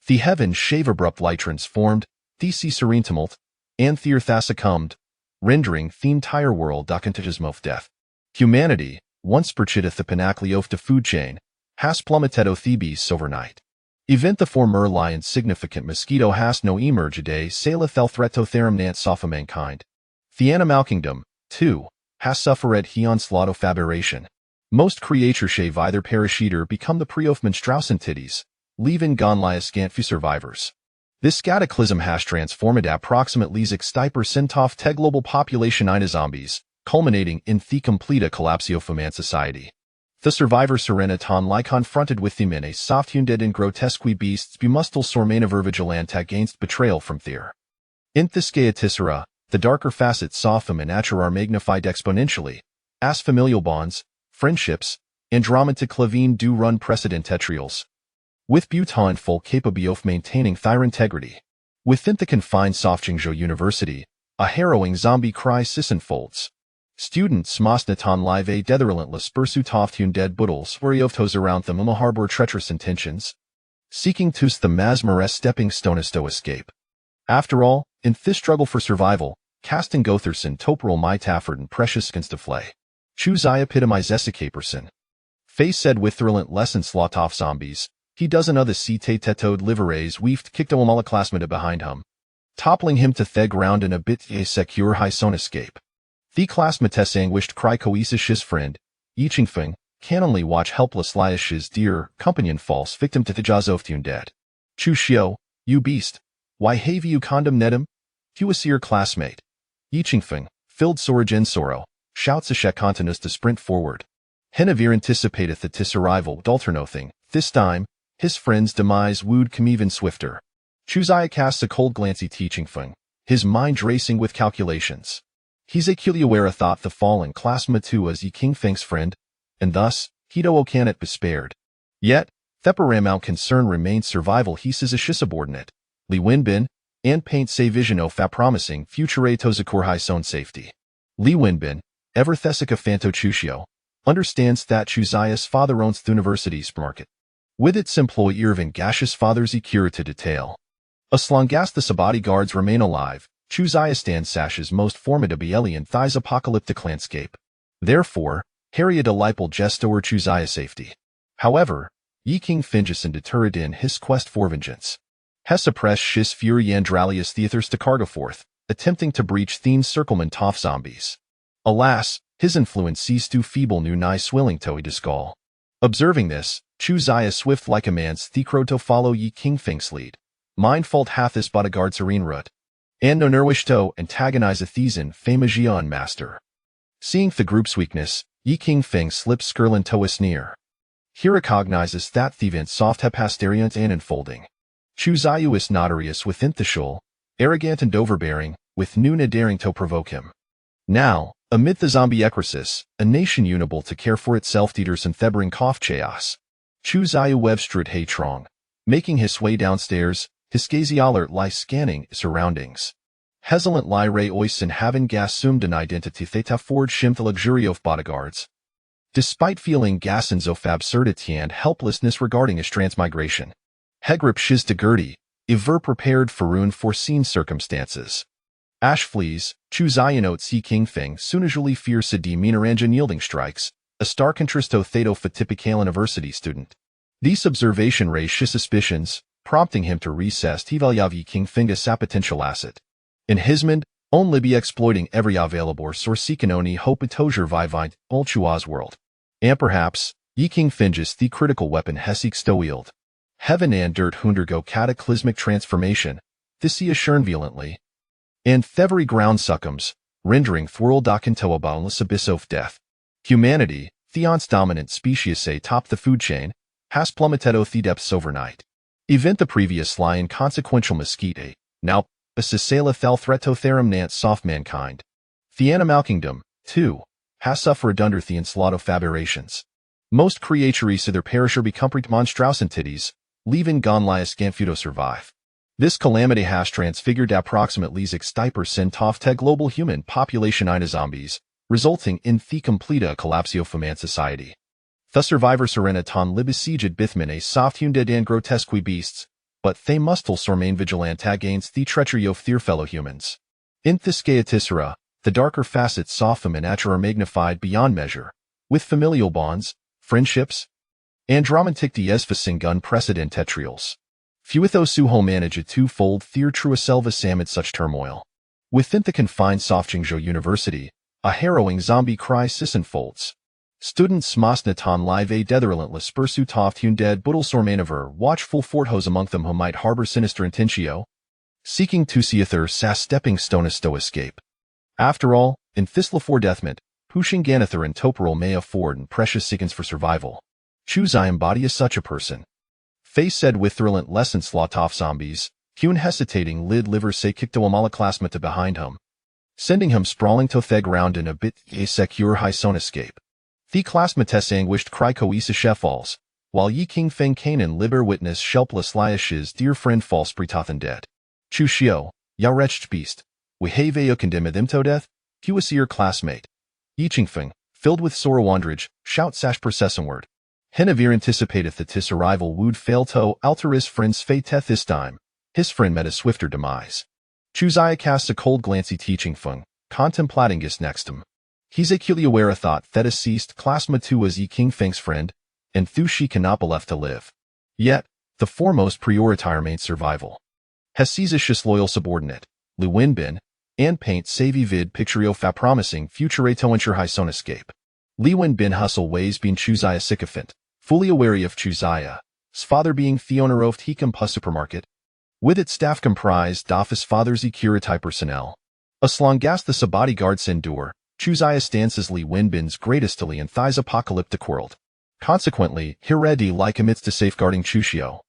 The heaven shave abrupt light transformed, the sea serene tumult, and the earth succumbed, rendering the entire world documentism of death. Humanity, once perchiteth the pinnacle of the food chain, has plummeted the beasts overnight. Event the former lie insignificant mosquito has no emerge a day saileth el threato therum nant sofa mankind. The animal kingdom, too, has suffered he onslaught of aberration. Most creature shave either perish either become the pre of menstrausen titties, leaving gone lie scant few survivors. This cataclysm has transformed approximately 60% te global population into zombies, culminating in the complete collapse of human society. The survivor Serenaton lie confronted with them in a soft-wounded and grotesque beasts bemustal sormain of vigilante against betrayal from Thyr. In this Gaetisera, the darker facets of them and nature are magnified exponentially, as familial bonds, friendships, and dramatic clavine do run precedent tetrials. With Bhutan full capable of maintaining thyr integrity. Within the confined Sofjingzhou University, a harrowing zombie crisis unfolds. Students Mosnaton live a dead relentless pursuit of dead boodles where tos around them harbor treacherous intentions, seeking to the masmorous stepping stones to escape. After all, in this struggle for survival, casting Gotherson toperal my Tafford and precious against the flay. Choose I epitomize escaperson. Faye said with relentless slaught off zombies, he doesn't other see tetode liveries weaved kicked a malaclasmata behind him, toppling him to the ground in a bit a secure high son escape. The classmates anguished cry coesis his friend, Yichingfeng, can only watch helpless lias his dear companion false victim to the jaws of the undead. Chu Xiao, you beast, why have you condemned him? He was your classmate. Yichingfeng, filled sorage and sorrow, shouts a shekontinus to sprint forward. Henavir anticipateth at his arrival d'alternothing, this time, his friend's demise wooed come even swifter. Chuzaya casts a cold glance at Yichingfeng, his mind racing with calculations. He's a Kuliawara thought the fallen classmate as Yikingfeng's friend, and thus, Hito cannot be spared. Yet, Theparamount concern remains survival he says a subordinate, Li Wenbin, and paints a vision of a promising future Tozakurhai's own safety. Li Wenbin, ever Thessica Fanto Chushio, understands that Chuzaya's father owns the university's market. With its employee Irvin gaseous father's cure to detail. As long as the bodyguards remain alive, Chuzaya stands Sash's most formidable alien thighs apocalyptic landscape. Therefore, Harriet Alipal gesto or Chuzaya safety. However, Yi King Fingison deterred in his quest for vengeance. Has suppressed his fury Andralius Theathers to Cargoforth, attempting to breach Thene's circlement of zombies. Alas, his influence ceased to feeble new nigh swilling Toi Discal. Observing this, Chuzaya swift like a man's Thecro to follow Yi King Fing's lead. Mindfault hath this bodyguard serene root. And no nerwish to antagonize a Thiesan Famagion master. Seeing the group's weakness, Yi King Feng slips Skirlin to a sneer. He recognizes that the event soft hepasteriant and unfolding. Chuzayu is notarius within the shul, arrogant and overbearing, with Nuna daring to provoke him. Now, amid the zombie ecrasis, a nation unable to care for itself eaters and thebering cough chaos. Chuzayu webstrud hey trong, making his way downstairs, his gazy alert lie scanning surroundings. Hesilant lie ray ois and having assumed an identity theta forged shim the luxury of bodyguards. Despite feeling gassens of absurdity and helplessness regarding his transmigration. Hegrip shiz de Gertie, Iver prepared for unforeseen circumstances. Ash flees, Chuzayanote see King Feng soonajuli fierce a demeanor and unyielding strikes, a star contristo theto fatipical university student. These observation raise his suspicions, prompting him to recess Tivalyavi King Fing's potential asset. In Hismond, only be exploiting every available source Seekanoni hope Tozer Vivint, Ulchua's world. And perhaps, Yi King Fingus the critical weapon Hesik Stowield. Heaven and dirt undergo cataclysmic transformation, Thisia shern violently. And every ground succumbs, rendering Thwirl Dokintoa boundless abyss of death. Humanity, Theon's dominant species top the food chain, has plummeted the depths overnight. Event the previous lie inconsequential mosquito, now, Basisela thel threatotherum nant soft mankind. The animal kingdom, too, has suffered under the onslaught of aberrations. Most creatures either perish or become monstrous entities, leaving gone lie scamfuto survive. This calamity has transfigured approximately 60% of the global human population into zombies, resulting in the complete collapse of human society. The survivor Serenaton libesieged Bithman a soft-wounded and grotesque beasts, but they must also remain vigilant against the treachery of their fellow humans. In this Tisera, the darker facets of nature are magnified beyond measure, with familial bonds, friendships, and romantic desfacing unprecedented trials. Few of those who manage a twofold their true selva amid such turmoil. Within the confined Sofjingzhou University, a harrowing zombie crisis unfolds. Students must not live a relentless pursuit of undead Buddlesormaniver, watchful forthos among them who might harbor sinister intentio, seeking to see their stepping stones to escape. After all, in Thisla deathment, pushing Ganather and Toperol may afford and precious seconds for survival. Choose I embody as such a person. Faye said with relentless slot off zombies, Hune hesitating lid liver say kicked a malaclasmata behind him, sending him sprawling to the ground in a bit a secure high son escape. The classmates anguished cry coesa chefals, while Yi King Feng Kanan liber witness shelpless liash's dear friend false pretothan dead. Chu Xiao, ya wretched beast, we have a condemn them to death, Huasier classmate. Yi Qingfeng, filled with sore wonderage, shout sash processing-word. Henavir anticipated that his arrival would fail to alter his friend's fate this time. His friend met a swifter demise. Chuzaya casts a cold glancy teaching Feng, contemplating his next him. He's acutely aware of thought that a ceased classma too was Yi King Feng's friend, and Thu she cannot be left to live. Yet, the foremost priority remains survival. Hesesius loyal subordinate, Lu Wenbin, and paint savi vid picturio fa promising future to ensure high son escape. Li Wenbin hustle ways being Chuzaya sycophant, fully aware of Chuzaya, his father being the owner of Hikampa supermarket, with its staff comprised of his father's Ikuritai personnel. As long as the bodyguards endure, Chuzaya stands as Li Wenbin's greatest ally in Thai's apocalyptic world. Consequently, Hiredi like commits to safeguarding Chushio.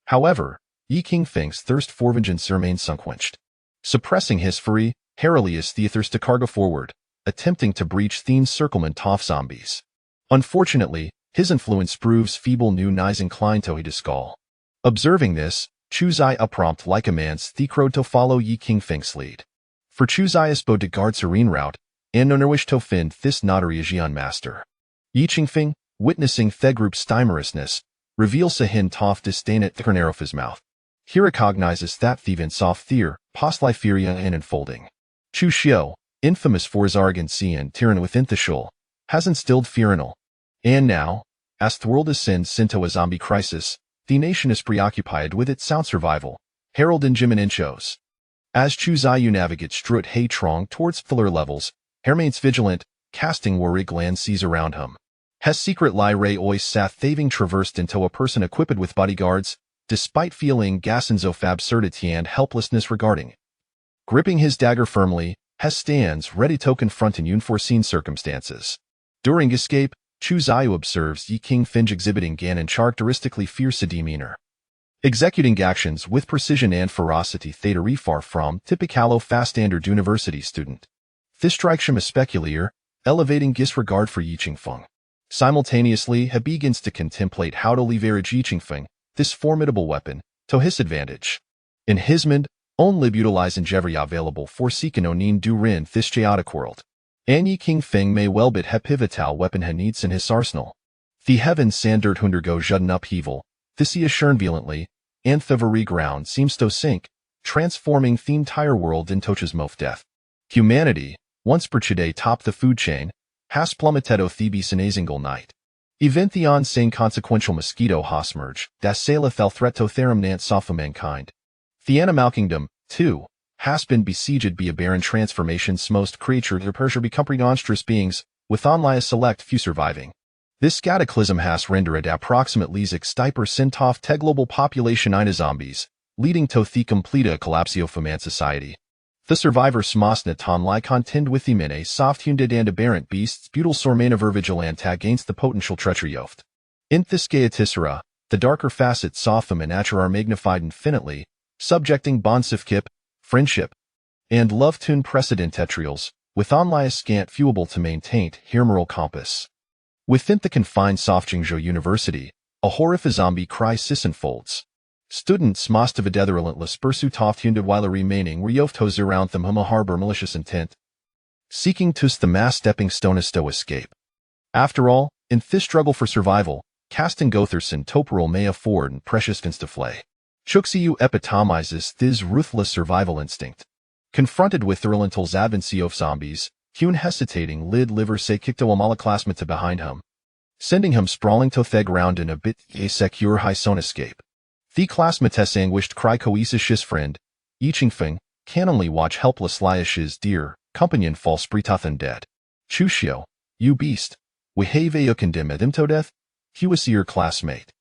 However, Yi King Feng's thirst for vengeance remains unquenched. Suppressing his fury, Herelius the thirst to cargo forward, attempting to breach Thene's circlement of zombies. Unfortunately, his influence proves feeble new nies inclined to Hidiscal. Observing this, Chuzai prompt like a man's thecrowed to follow Yi King Feng's lead. For Chuzai's bow to guard serene route, and no wish to find this notary Jian master. Yi Qingfeng, witnessing the group's timorousness, reveals a hint of disdain at the corner of his mouth. He recognizes that the events of Thier, postliferia and unfolding. Chu Xiao, infamous for his arrogancy and tyranny within the shul, has instilled fear in all. And now, as the world ascends into a zombie crisis, the nation is preoccupied with its sound survival, Harold and Jimin shows. As Chu Ziyu navigates Strut Hei Trong towards fuller levels, he remains vigilant, casting worry glances around him. Has secret Lai Ray Ois Sath Thaving traversed into a person equipped with bodyguards, despite feeling Gassen's of absurdity and helplessness regarding. Gripping his dagger firmly, Hess stands ready to confront in unforeseen circumstances. During escape, Chu Ziyu observes Yi King Finge exhibiting Ganon characteristically fierce demeanor. Executing actions with precision and ferocity theta far from typical fast-standard university student. This strikes him as speculiar, elevating disregard for Yi Qingfeng. Simultaneously, he begins to contemplate how to leverage Yi Qingfeng, this formidable weapon, to his advantage. In his mind, only utilizing every available for seeking onin du rin this chaotic world. And Yi Qingfeng may well be a pivotal weapon he needs in his arsenal. The heavens sandert undergo sudden upheaval, this he assured violently, and the very ground seems to sink, transforming the entire world into Chismof death. Humanity, once perchide top the food chain, has plummeted Thebes in a single night. Event the on-sane consequential mosquito hosmerge, das saileth el threat to therum nant sofa mankind. The animal kingdom, too, has been besieged by a barren transformation's most creature their Persia become monstrous beings, with only a select few surviving. This cataclysm has rendered approximately 60% of the global population into zombies, leading to the complete collapse of human society. The survivors must not only contend with them in a soft-hunded and aberrant beasts butyl sormanaver vigilant against the potential treachery of. In this Tisera, the darker facets of them in nature are magnified infinitely, subjecting bonds of kip, friendship, and love to unprecedented trials, with only a scant fuel to maintain her moral compass. Within the confined Sofjingzhou University, a horrific zombie crisis unfolds. Students must have a relentless pursuit of hunded while remaining were yoftos around them whom a harbor malicious intent, seeking to the mass stepping stones to escape. After all, in this struggle for survival, casting Gotherson Toperol may afford and precious fins to flay. Chuxiu epitomizes this ruthless survival instinct. Confronted with Thurlental's advance of zombies, Hyun hesitating lid liver se kikto amalaklasmata behind him, sending him sprawling to the ground in a bit a secure high son escape. The classmates anguished cry cohesius friend, Yichingfeng, can only watch helpless Liash's dear companion fall sprituthan dead. Chushio, you beast, we have a condemn edim to death? He was your classmate.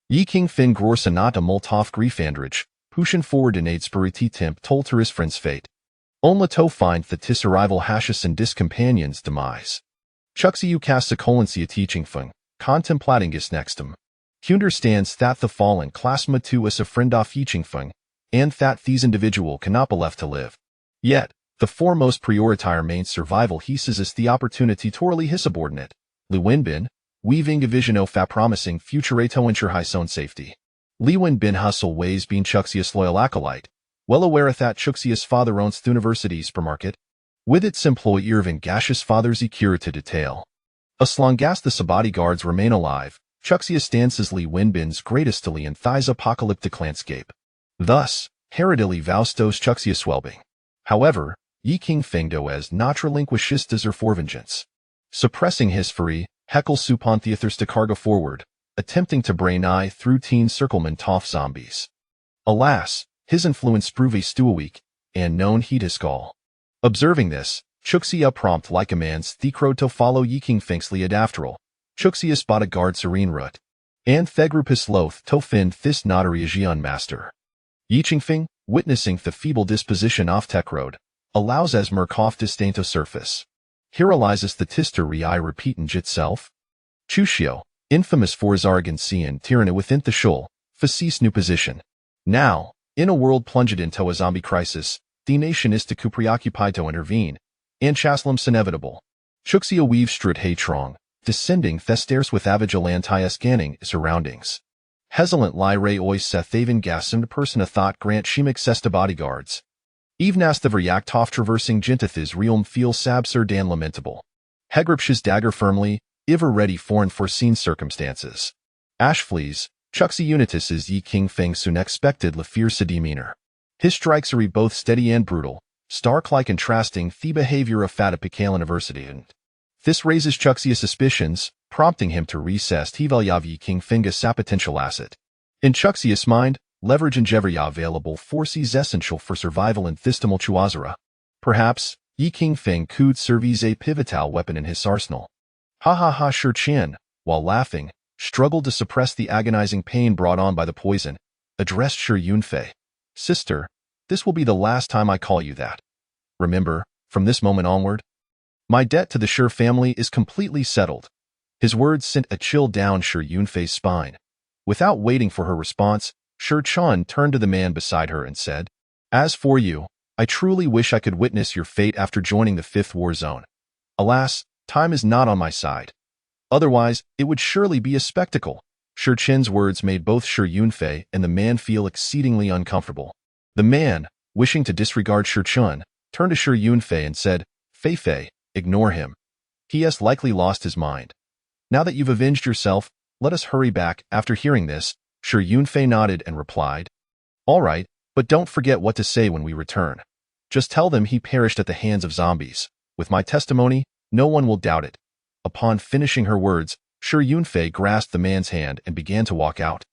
Yi King Fin Grorsanata Multov Griefandrich, Pushin forward in aid spiriti temp told her his friend's fate. Only to find that tis arrival hashes and discompanion's demise. Chuxiu casts a colensia teaching feng, contemplating his nextum. He understands that the fallen classma tu is a friend of teaching feng, and that these individual cannot be left to live. Yet, the foremost prioritize main survival he seizes the opportunity to rally his subordinate, Li Wenbin, weaving a vision of a promising future to ensure his own safety. Li Wenbin hustle ways being Chuxia's loyal acolyte, well aware that Chuxia's father owns the university's supermarket, with its employee Irvin gaseous father's cure to detail. As long as the bodyguards remain alive, Chuxia stands as Li Wenbin's greatest ally in Thai's apocalyptic landscape. Thus, heredily voustos Chuxia's well-being. However, Yi King Fengdo as not relinquishes desire for vengeance. Suppressing his fury, Heckle supon Theathers to cargo forward, attempting to brain eye through teen circleman toff zombies. Alas, his influence proved too weak, and known he'd his call. Observing this, Chuxia prompt like a man's thecro to follow Yi King Feng's lead after all. Chuxia's bodyguard serene root, and Thegrupus loath to fin this notary Jian master. Yi Qingfeng, witnessing the feeble disposition off Tech Road, allows as Murkoff disdain to surface. Here realizes the tistery I repeat in itself. Chushio, infamous for his arrogancy and tyranny within the shul, facies new position. Now, in a world plunged into a zombie crisis, the nation is to preoccupied to intervene, and Chaslam's inevitable. Chuxia weaves strut Trong, descending the stairs with avigilante scanning surroundings. Hesilant lie ray ois sethaven gassen person a thought grant shemik sesta bodyguards. Evenas the Veryaktov traversing Gintith's realm feel sabsur dan lamentable. Hegripsh's dagger firmly, ever ready for unforeseen circumstances. Ash flees, Chuxi Unitus is Yi King Feng soon expected la fierce demeanor. His strikes are both steady and brutal, stark-like contrasting the behavior of Fatapikal University and this raises Chuxia's suspicions, prompting him to recess Tivelyav Yi King Feng's potential asset. In Chuxia's mind, leverage and Jeverya available forces essential for survival in this tumultuosa. Perhaps, Yi King Feng could serve as a pivotal weapon in his arsenal. Ha ha ha Shi Qian, while laughing, struggled to suppress the agonizing pain brought on by the poison, addressed Shi Yunfei. Sister, this will be the last time I call you that. Remember, from this moment onward, my debt to the Shi family is completely settled. His words sent a chill down Shi Yunfei's spine. Without waiting for her response, Shi Chun turned to the man beside her and said, As for you, I truly wish I could witness your fate after joining the 5th War Zone. Alas, time is not on my side. Otherwise, it would surely be a spectacle. Shi Chen's words made both Shi Yunfei and the man feel exceedingly uncomfortable. The man, wishing to disregard Shi Chun, turned to Shi Yunfei and said, Fei Fei, ignore him. He has likely lost his mind. Now that you've avenged yourself, let us hurry back. After hearing this, Shi Yunfei nodded and replied, All right, but don't forget what to say when we return. Just tell them he perished at the hands of zombies. With my testimony, no one will doubt it. Upon finishing her words, Shi Yunfei grasped the man's hand and began to walk out.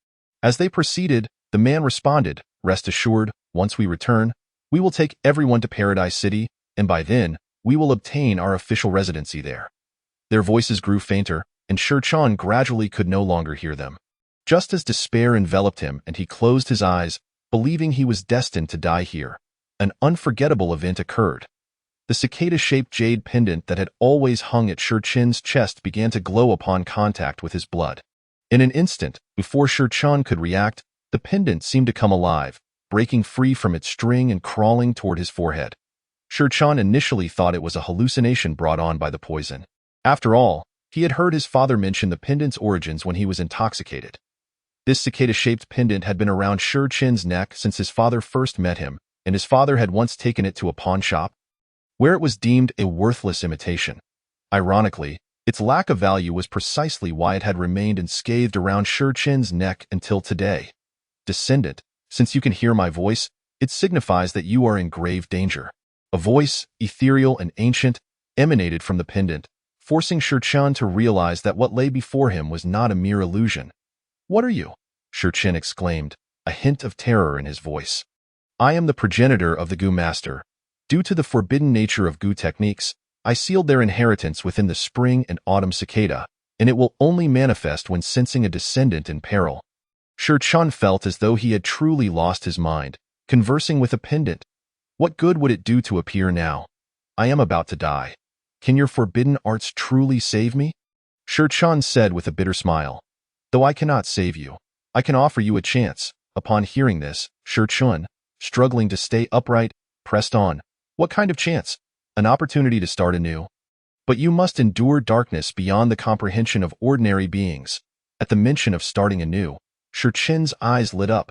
As they proceeded, the man responded, Rest assured, once we return, we will take everyone to Paradise City, and by then, we will obtain our official residency there. Their voices grew fainter, and Shi Chun gradually could no longer hear them. Just as despair enveloped him and he closed his eyes, believing he was destined to die here, an unforgettable event occurred. The cicada-shaped jade pendant that had always hung at Shi Chen's chest began to glow upon contact with his blood. In an instant, before Shi Chun could react, the pendant seemed to come alive, breaking free from its string and crawling toward his forehead. Shi Chun initially thought it was a hallucination brought on by the poison. After all, he had heard his father mention the pendant's origins when he was intoxicated. This cicada-shaped pendant had been around Shi Chen's neck since his father first met him, and his father had once taken it to a pawn shop, where it was deemed a worthless imitation. Ironically, its lack of value was precisely why it had remained enscathed around Shi Chen's neck until today. Descendant, Since you can hear my voice, it signifies that you are in grave danger. A voice, ethereal and ancient, emanated from the pendant, forcing Shurchen to realize that what lay before him was not a mere illusion. "What are you?" Shurchen exclaimed, a hint of terror in his voice. "I am the progenitor of the Gu Master. Due to the forbidden nature of Gu techniques, I sealed their inheritance within the spring and autumn cicada, and it will only manifest when sensing a descendant in peril." Shurchen felt as though he had truly lost his mind, conversing with a pendant. What good would it do to appear now? I am about to die. Can your forbidden arts truly save me? Shurchen said with a bitter smile. Though I cannot save you, I can offer you a chance. Upon hearing this, Shurchen, struggling to stay upright, pressed on. What kind of chance? An opportunity to start anew. But you must endure darkness beyond the comprehension of ordinary beings. At the mention of starting anew, Shurchen's eyes lit up.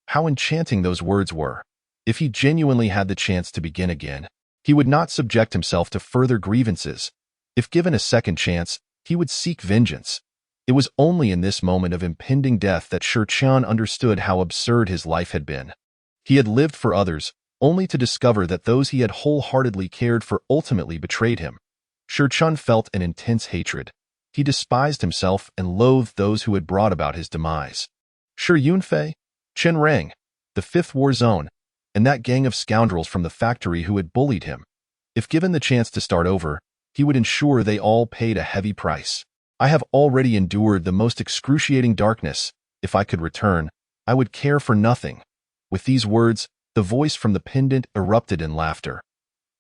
How enchanting those words were. If he genuinely had the chance to begin again, he would not subject himself to further grievances. If given a second chance, he would seek vengeance. It was only in this moment of impending death that Shurchen understood how absurd his life had been. He had lived for others, only to discover that those he had wholeheartedly cared for ultimately betrayed him. Shurchen felt an intense hatred. He despised himself and loathed those who had brought about his demise. Shi Yunfei, Chen Rang, the Fifth War Zone, and that gang of scoundrels from the factory who had bullied him. If given the chance to start over, he would ensure they all paid a heavy price. I have already endured the most excruciating darkness. If I could return, I would care for nothing. With these words, the voice from the pendant erupted in laughter.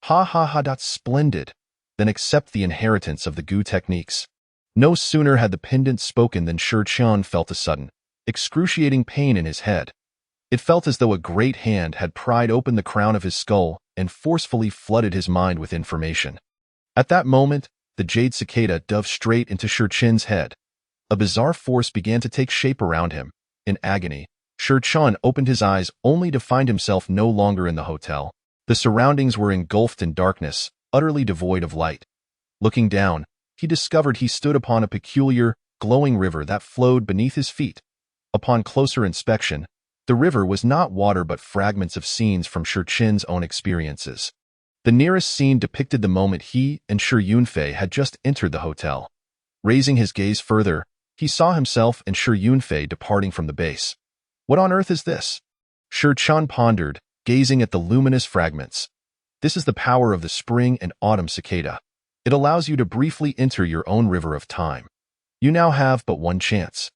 Ha ha ha, that's splendid. Then accept the inheritance of the Gu techniques. No sooner had the pendant spoken than Shurchen felt a sudden, excruciating pain in his head. It felt as though a great hand had pried open the crown of his skull and forcefully flooded his mind with information. At that moment, the jade cicada dove straight into Shurchen's head. A bizarre force began to take shape around him. In agony, Shurchen opened his eyes only to find himself no longer in the hotel. The surroundings were engulfed in darkness, utterly devoid of light. Looking down, he discovered he stood upon a peculiar, glowing river that flowed beneath his feet. Upon closer inspection, the river was not water but fragments of scenes from Shurchen's own experiences. The nearest scene depicted the moment he and Shi Yunfei had just entered the hotel. Raising his gaze further, he saw himself and Shi Yunfei departing from the base. What on earth is this? Shurchen pondered, gazing at the luminous fragments. This is the power of the spring and autumn cicada. It allows you to briefly enter your own river of time. You now have but one chance.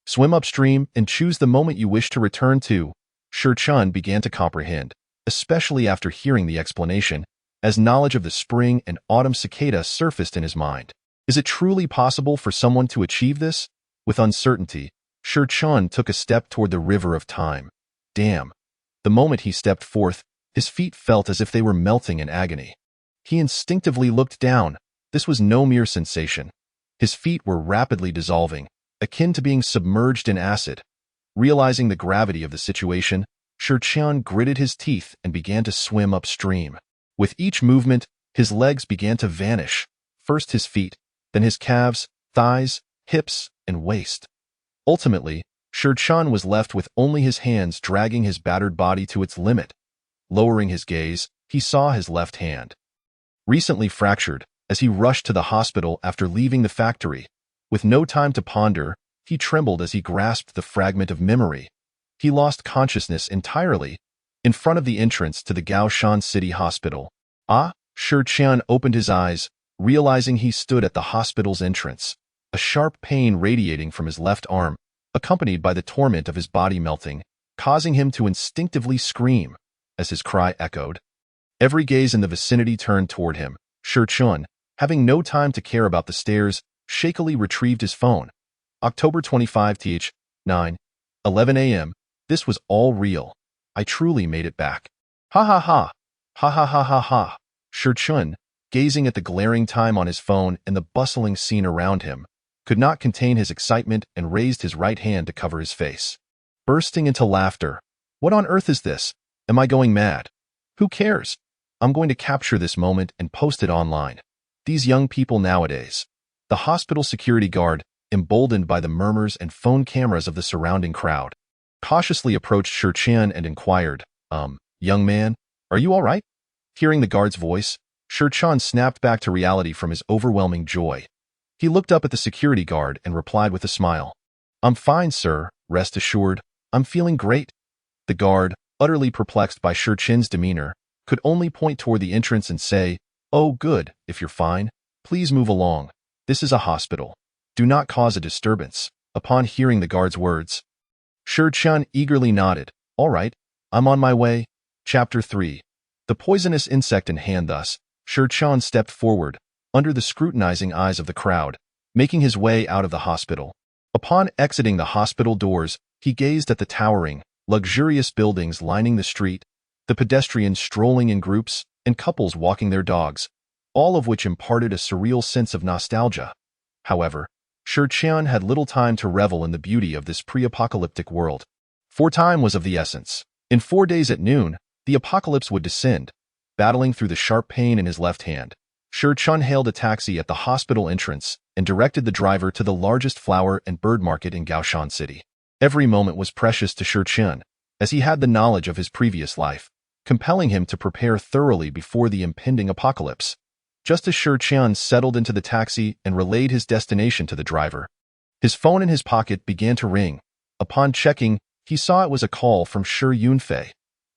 Swim upstream and choose the moment you wish to return to. Shurchen began to comprehend, especially after hearing the explanation, as knowledge of the spring and autumn cicada surfaced in his mind. Is it truly possible for someone to achieve this? With uncertainty, Shurchen took a step toward the river of time. Damn. The moment he stepped forth, his feet felt as if they were melting in agony. He instinctively looked down. This was no mere sensation. His feet were rapidly dissolving, akin to being submerged in acid. Realizing the gravity of the situation, Shurchen gritted his teeth and began to swim upstream. With each movement, his legs began to vanish, first his feet, then his calves, thighs, hips, and waist. Ultimately, Shurchen was left with only his hands dragging his battered body to its limit. Lowering his gaze, he saw his left hand, recently fractured, as he rushed to the hospital after leaving the factory. With no time to ponder, he trembled as he grasped the fragment of memory. He lost consciousness entirely, in front of the entrance to the Gaoshan City Hospital. Shurchen opened his eyes, realizing he stood at the hospital's entrance. A sharp pain radiating from his left arm, accompanied by the torment of his body melting, causing him to instinctively scream, as his cry echoed. Every gaze in the vicinity turned toward him. Shurchen, having no time to care about the stairs, shakily retrieved his phone. October 25th, 9:11 a.m. This was all real. I truly made it back. Ha ha ha. Ha ha ha ha ha. Shurchen, gazing at the glaring time on his phone and the bustling scene around him, could not contain his excitement and raised his right hand to cover his face. Bursting into laughter. What on earth is this? Am I going mad? Who cares? I'm going to capture this moment and post it online. These young people nowadays. The hospital security guard, emboldened by the murmurs and phone cameras of the surrounding crowd, cautiously approached Shurchen and inquired, young man, are you all right? Hearing the guard's voice, Shurchen snapped back to reality from his overwhelming joy. He looked up at the security guard and replied with a smile. I'm fine, sir, rest assured. I'm feeling great. The guard, utterly perplexed by Shurchen's demeanor, could only point toward the entrance and say, oh, good, if you're fine. Please move along. This is a hospital. Do not cause a disturbance. Upon hearing the guard's words, Shurchen eagerly nodded. All right, I'm on my way. Chapter 3. The poisonous insect in hand. Thus, Shurchen stepped forward, under the scrutinizing eyes of the crowd, making his way out of the hospital. Upon exiting the hospital doors, he gazed at the towering, luxurious buildings lining the street, the pedestrians strolling in groups, and couples walking their dogs, all of which imparted a surreal sense of nostalgia. However, Shurchen had little time to revel in the beauty of this pre-apocalyptic world, for time was of the essence. In 4 days at noon, the apocalypse would descend. Battling through the sharp pain in his left hand, Shurchen hailed a taxi at the hospital entrance and directed the driver to the largest flower and bird market in Gaoshan City. Every moment was precious to Shurchen, as he had the knowledge of his previous life, compelling him to prepare thoroughly before the impending apocalypse. Just as Shurchen settled into the taxi and relayed his destination to the driver, his phone in his pocket began to ring. Upon checking, he saw it was a call from Shi Yunfei.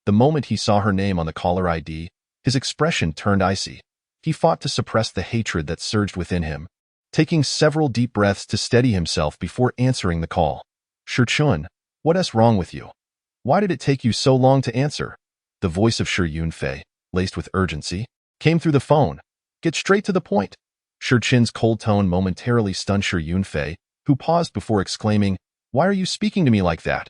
The moment he saw her name on the caller ID, his expression turned icy. He fought to suppress the hatred that surged within him, taking several deep breaths to steady himself before answering the call. Shurchen, what's wrong with you? Why did it take you so long to answer? The voice of Shi Yunfei, laced with urgency, came through the phone. Get straight to the point. Shurchen's cold tone momentarily stunned Shi Yunfei, who paused before exclaiming, why are you speaking to me like that?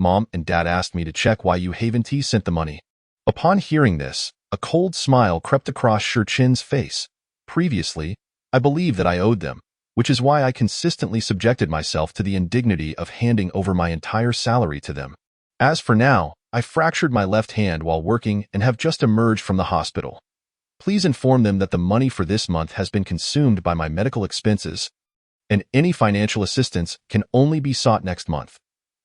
Mom and Dad asked me to check why you haven't sent the money. Upon hearing this, a cold smile crept across Shurchen's face. Previously, I believed that I owed them, which is why I consistently subjected myself to the indignity of handing over my entire salary to them. As for now, I fractured my left hand while working and have just emerged from the hospital. Please inform them that the money for this month has been consumed by my medical expenses, and any financial assistance can only be sought next month.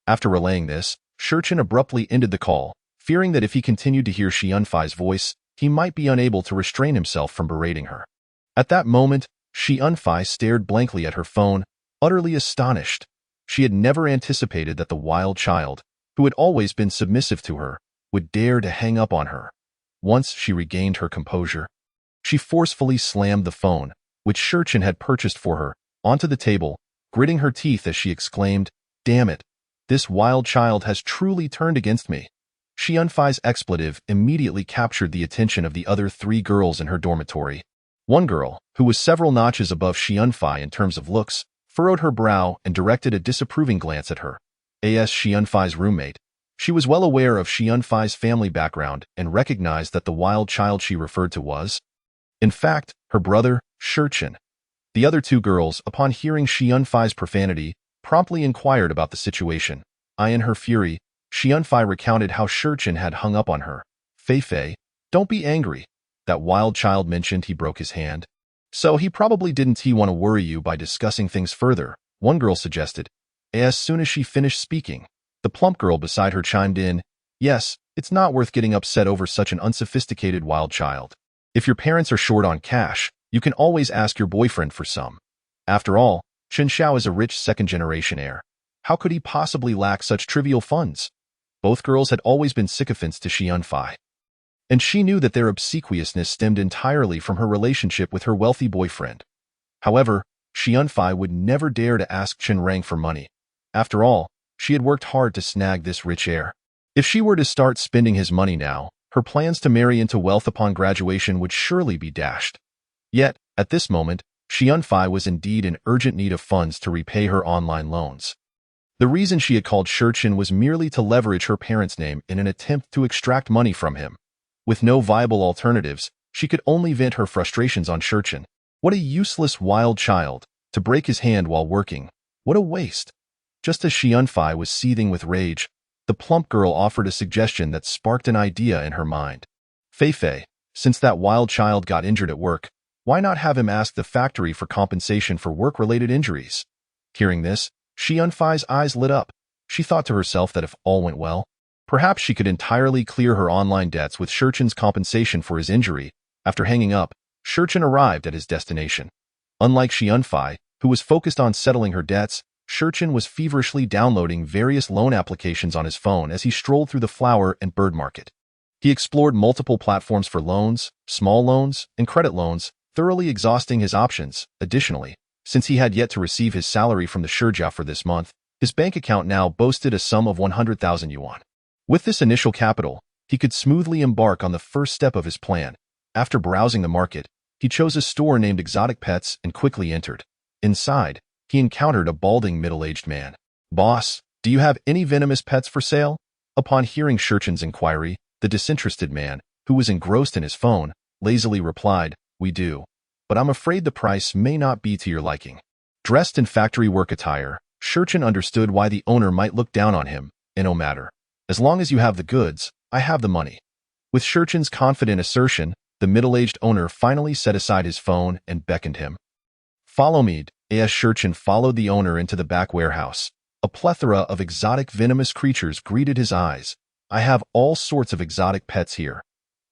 After relaying this, Shurchen abruptly ended the call, fearing that if he continued to hear Shi Yunfei's voice, he might be unable to restrain himself from berating her. At that moment, Shi Yunfei stared blankly at her phone, utterly astonished. She had never anticipated that the wild child, who had always been submissive to her, would dare to hang up on her. Once she regained her composure, she forcefully slammed the phone, which Shurchen had purchased for her, onto the table, gritting her teeth as she exclaimed, damn it, this wild child has truly turned against me. Shi Yunfei's expletive immediately captured the attention of the other 3 girls in her dormitory. One girl, who was several notches above Shi Yunfei in terms of looks, furrowed her brow and directed a disapproving glance at her. As Shi Yunfei's roommate, she was well aware of Shi Yunfei's family background and recognized that the wild child she referred to was, in fact, her brother, Shurchen. The other 2 girls, upon hearing Shi Yunfei's profanity, promptly inquired about the situation. In her fury, Shi Yunfei recounted how Shurchen had hung up on her. Fei, don't be angry. That wild child mentioned he broke his hand. So he probably didn't want to worry you by discussing things further, one girl suggested. As soon as she finished speaking, the plump girl beside her chimed in, yes, it's not worth getting upset over such an unsophisticated wild child. If your parents are short on cash, you can always ask your boyfriend for some. After all, Chen Xiao is a rich second-generation heir. How could he possibly lack such trivial funds? Both girls had always been sycophants to Shi Yunfei, and she knew that their obsequiousness stemmed entirely from her relationship with her wealthy boyfriend. However, Shi Yunfei would never dare to ask Chen Rang for money. After all, she had worked hard to snag this rich heir. If she were to start spending his money now, her plans to marry into wealth upon graduation would surely be dashed. Yet, at this moment, Shi Yunfei was indeed in urgent need of funds to repay her online loans. The reason she had called Shurchen was merely to leverage her parents' name in an attempt to extract money from him. With no viable alternatives, she could only vent her frustrations on Shurchen. What a useless wild child, to break his hand while working. What a waste. Just as Shi Yunfei was seething with rage, the plump girl offered a suggestion that sparked an idea in her mind. Fei, since that wild child got injured at work, why not have him ask the factory for compensation for work-related injuries? Hearing this, Shi Yunfei's eyes lit up. She thought to herself that if all went well, perhaps she could entirely clear her online debts with Shurchin's compensation for his injury. After hanging up, Shurchin arrived at his destination. Unlike Xianfei, who was focused on settling her debts, Shurchin was feverishly downloading various loan applications on his phone as he strolled through the flower and bird market. He explored multiple platforms for loans, small loans, and credit loans, thoroughly exhausting his options. Additionally, since he had yet to receive his salary from the Shurjia for this month, his bank account now boasted a sum of 100,000 yuan. With this initial capital, he could smoothly embark on the first step of his plan. After browsing the market, he chose a store named Exotic Pets and quickly entered. Inside, he encountered a balding middle-aged man. "Boss, do you have any venomous pets for sale?" Upon hearing Shurchin's inquiry, the disinterested man, who was engrossed in his phone, lazily replied, "We do. But I'm afraid the price may not be to your liking." Dressed in factory work attire, Shurchin understood why the owner might look down on him. "No matter. As long as you have the goods, I have the money." With Shurchin's confident assertion, the middle-aged owner finally set aside his phone and beckoned him. "Follow me." As Shurchin followed the owner into the back warehouse, a plethora of exotic venomous creatures greeted his eyes. "I have all sorts of exotic pets here.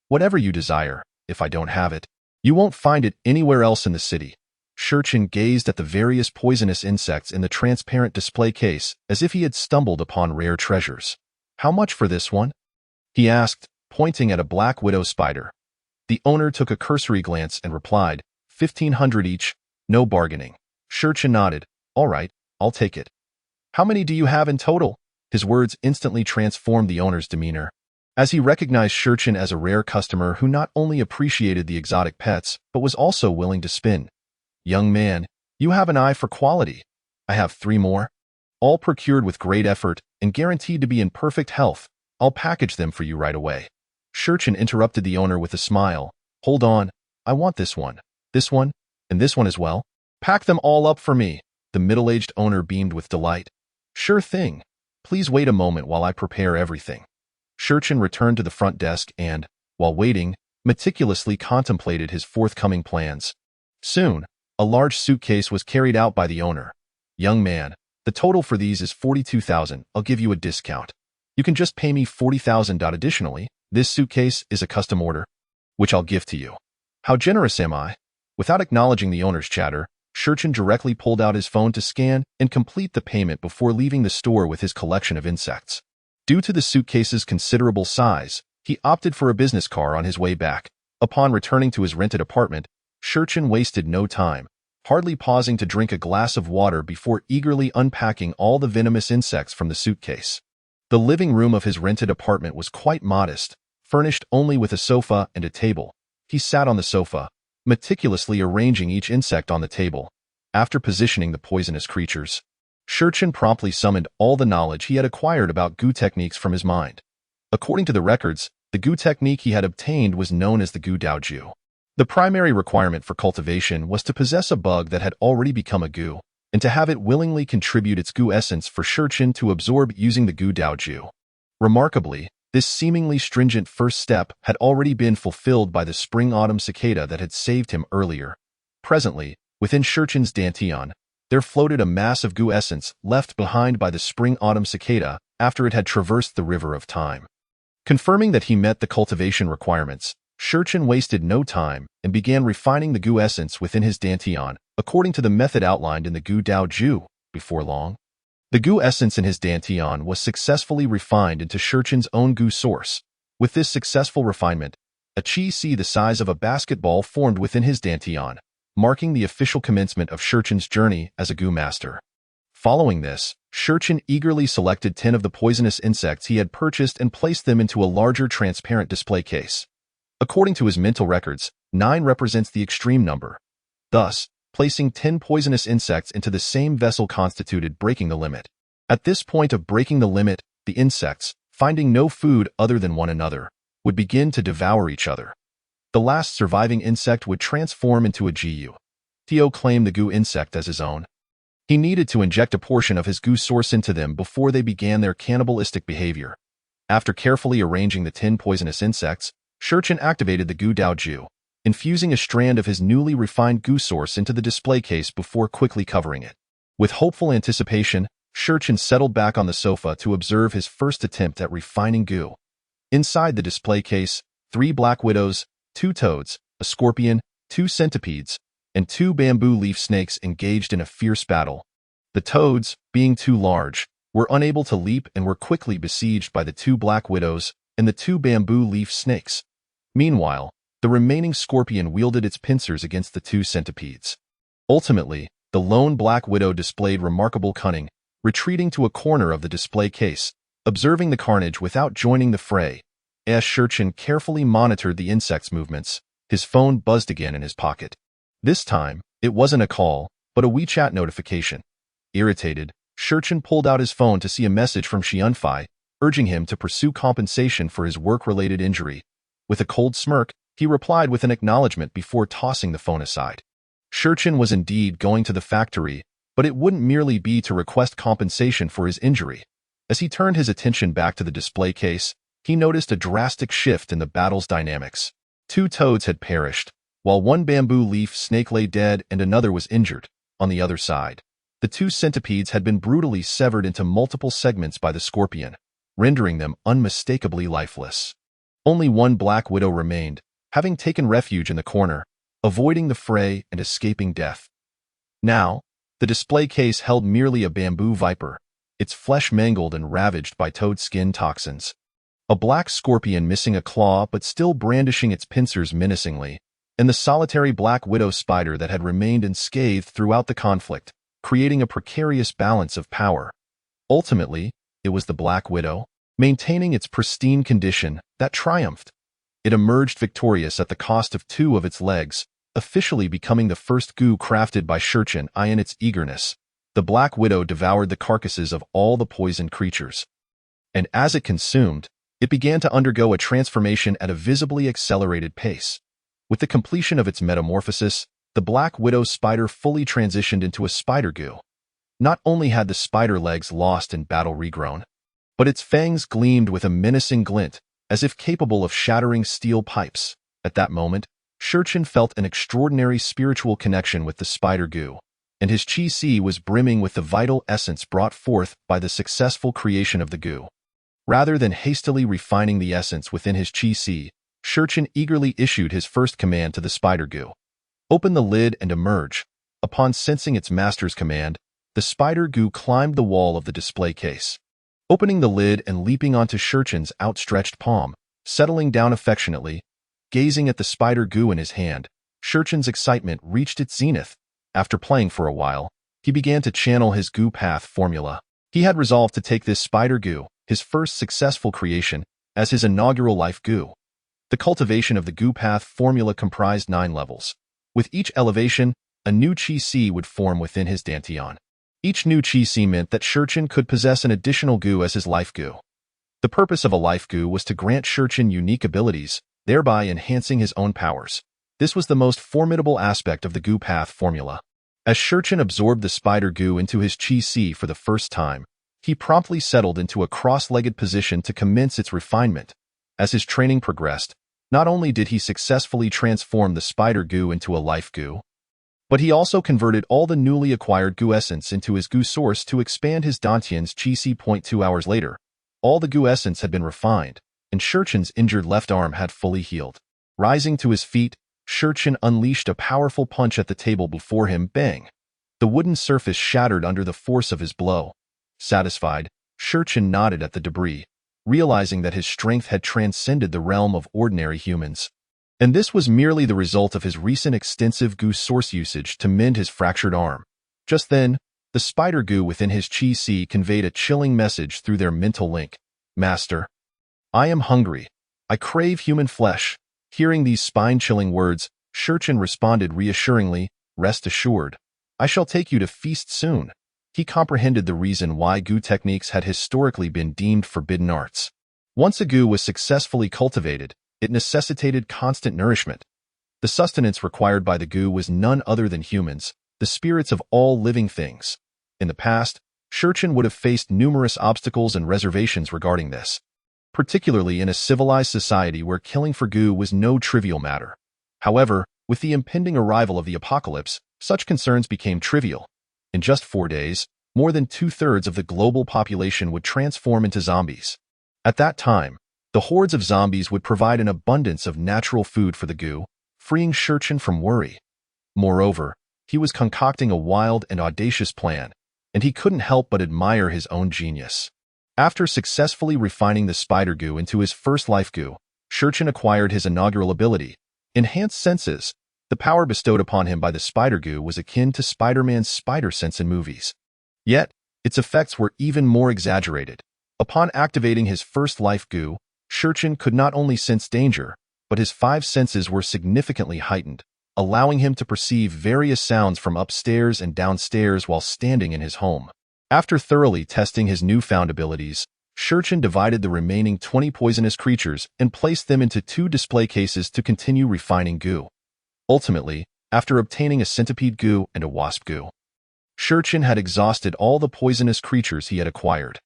Whatever you desire, if I don't have it, you won't find it anywhere else in the city." Shurchin gazed at the various poisonous insects in the transparent display case as if he had stumbled upon rare treasures. "How much for this one?" he asked, pointing at a black widow spider. The owner took a cursory glance and replied, 1,500 each, no bargaining. Shurchin nodded. "All right, I'll take it." "How many do you have in total?" His words instantly transformed the owner's demeanor, as he recognized Shurchin as a rare customer who not only appreciated the exotic pets, but was also willing to spin. "Young man, you have an eye for quality. I have 3 more, all procured with great effort and guaranteed to be in perfect health. I'll package them for you right away." Shurchin interrupted the owner with a smile. "Hold on, I want this one, and this one as well. Pack them all up for me." The middle-aged owner beamed with delight. "Sure thing. Please wait a moment while I prepare everything." Shurchin returned to the front desk and, while waiting, meticulously contemplated his forthcoming plans. Soon, a large suitcase was carried out by the owner. "Young man, the total for these is 42,000. I'll give you a discount. You can just pay me 40,000. Additionally, this suitcase is a custom order, which I'll give to you." "How generous am I?" Without acknowledging the owner's chatter, Shurchin directly pulled out his phone to scan and complete the payment before leaving the store with his collection of insects. Due to the suitcase's considerable size, he opted for a business car on his way back. Upon returning to his rented apartment, Shurchin wasted no time, hardly pausing to drink a glass of water before eagerly unpacking all the venomous insects from the suitcase. The living room of his rented apartment was quite modest, furnished only with a sofa and a table. He sat on the sofa, meticulously arranging each insect on the table. After positioning the poisonous creatures, Shurchin promptly summoned all the knowledge he had acquired about goo techniques from his mind. According to the records, the goo technique he had obtained was known as the goo daoju. The primary requirement for cultivation was to possess a bug that had already become a goo, and to have it willingly contribute its goo essence for Shurchin to absorb using the goo daoju. Remarkably, this seemingly stringent first step had already been fulfilled by the spring-autumn cicada that had saved him earlier. Presently, within Shurchin's dantian, there floated a mass of goo essence left behind by the spring-autumn cicada after it had traversed the river of time. Confirming that he met the cultivation requirements, Shurchin wasted no time and began refining the goo essence within his dantian, according to the method outlined in the goo daoju. Before long, the goo essence in his dantian was successfully refined into Shurchin's own goo source. With this successful refinement, a chi-si the size of a basketball formed within his dantian, marking the official commencement of Shurchin's journey as a goo master. Following this, Shurchin eagerly selected 10 of the poisonous insects he had purchased and placed them into a larger transparent display case. According to his mental records, 9 represents the extreme number. Thus, placing 10 poisonous insects into the same vessel constituted breaking the limit. At this point of breaking the limit, the insects, finding no food other than one another, would begin to devour each other. The last surviving insect would transform into a GU. Theo claimed the goo insect as his own. He needed to inject a portion of his goo source into them before they began their cannibalistic behavior. After carefully arranging the 10 poisonous insects, Shurchin activated the goo daoju, infusing a strand of his newly refined goo source into the display case before quickly covering it. With hopeful anticipation, Shurchin settled back on the sofa to observe his first attempt at refining goo. Inside the display case, 3 black widows, 2 toads, a scorpion, 2 centipedes, and 2 bamboo leaf snakes engaged in a fierce battle. The toads, being too large, were unable to leap and were quickly besieged by the 2 black widows and the 2 bamboo leaf snakes. Meanwhile, the remaining scorpion wielded its pincers against the 2 centipedes. Ultimately, the lone black widow displayed remarkable cunning, retreating to a corner of the display case, observing the carnage without joining the fray. As Shurchin carefully monitored the insect's movements, his phone buzzed again in his pocket. This time, it wasn't a call, but a WeChat notification. Irritated, Shurchin pulled out his phone to see a message from Xianfei, urging him to pursue compensation for his work-related injury. With a cold smirk, he replied with an acknowledgement before tossing the phone aside. Shurchin was indeed going to the factory, but it wouldn't merely be to request compensation for his injury. As he turned his attention back to the display case, he noticed a drastic shift in the battle's dynamics. 2 toads had perished, while 1 bamboo leaf snake lay dead and another was injured. On the other side, the 2 centipedes had been brutally severed into multiple segments by the scorpion, rendering them unmistakably lifeless. Only 1 black widow remained, having taken refuge in the corner, avoiding the fray and escaping death. Now, the display case held merely a bamboo viper, its flesh mangled and ravaged by toad skin toxins. A black scorpion missing a claw but still brandishing its pincers menacingly, and the solitary black widow spider that had remained unscathed throughout the conflict, creating a precarious balance of power. Ultimately, it was the black widow, maintaining its pristine condition, that triumphed. It emerged victorious at the cost of 2 of its legs, officially becoming the first goo crafted by Shurchin. In its eagerness, the black widow devoured the carcasses of all the poisoned creatures. And as it consumed, it began to undergo a transformation at a visibly accelerated pace. With the completion of its metamorphosis, the black widow spider fully transitioned into a spider goo. Not only had the spider legs lost in battle regrown, but its fangs gleamed with a menacing glint, as if capable of shattering steel pipes. At that moment, Shurchin felt an extraordinary spiritual connection with the spider goo, and his chi was brimming with the vital essence brought forth by the successful creation of the goo. Rather than hastily refining the essence within his chi, Shurchin eagerly issued his first command to the spider goo. Open the lid and emerge. Upon sensing its master's command, the spider goo climbed the wall of the display case. Opening the lid and leaping onto Shurchin's outstretched palm, settling down affectionately, gazing at the spider goo in his hand, Shurchin's excitement reached its zenith. After playing for a while, he began to channel his goo path formula. He had resolved to take this spider goo, his first successful creation, as his inaugural life goo. The cultivation of the goo path formula comprised 9 levels. With each elevation, a new chi would form within his dantian. Each new chi meant that Shurchin could possess an additional goo as his life goo. The purpose of a life goo was to grant Shurchin unique abilities, thereby enhancing his own powers. This was the most formidable aspect of the goo path formula. As Shurchin absorbed the spider goo into his chi for the first time, he promptly settled into a cross-legged position to commence its refinement. As his training progressed, not only did he successfully transform the spider goo into a life goo, but he also converted all the newly acquired goo essence into his goo source to expand his dantian's chi. 2 hours later, all the goo essence had been refined, and Shurchin's injured left arm had fully healed. Rising to his feet, Shurchin unleashed a powerful punch at the table before him. Bang! The wooden surface shattered under the force of his blow. Satisfied, Shurchin nodded at the debris, realizing that his strength had transcended the realm of ordinary humans. And this was merely the result of his recent extensive goo source usage to mend his fractured arm. Just then, the spider goo within his chi conveyed a chilling message through their mental link. Master, I am hungry. I crave human flesh. Hearing these spine-chilling words, Shurchin responded reassuringly, rest assured. I shall take you to feast soon. He comprehended the reason why goo techniques had historically been deemed forbidden arts. Once a goo was successfully cultivated, it necessitated constant nourishment. The sustenance required by the goo was none other than humans, the spirits of all living things. In the past, Shurchin would have faced numerous obstacles and reservations regarding this, particularly in a civilized society where killing for goo was no trivial matter. However, with the impending arrival of the apocalypse, such concerns became trivial. In just 4 days, more than 2/3 of the global population would transform into zombies. At that time, the hordes of zombies would provide an abundance of natural food for the goo, freeing Shurchin from worry. Moreover, he was concocting a wild and audacious plan, and he couldn't help but admire his own genius. After successfully refining the spider goo into his first life goo, Shurchin acquired his inaugural ability, Enhanced Senses. The power bestowed upon him by the spider goo was akin to Spider-Man's spider sense in movies. Yet, its effects were even more exaggerated. Upon activating his first life goo, Shurchin could not only sense danger, but his 5 senses were significantly heightened, allowing him to perceive various sounds from upstairs and downstairs while standing in his home. After thoroughly testing his newfound abilities, Shurchin divided the remaining 20 poisonous creatures and placed them into 2 display cases to continue refining goo. Ultimately, after obtaining a centipede goo and a wasp goo, Shurchin had exhausted all the poisonous creatures he had acquired.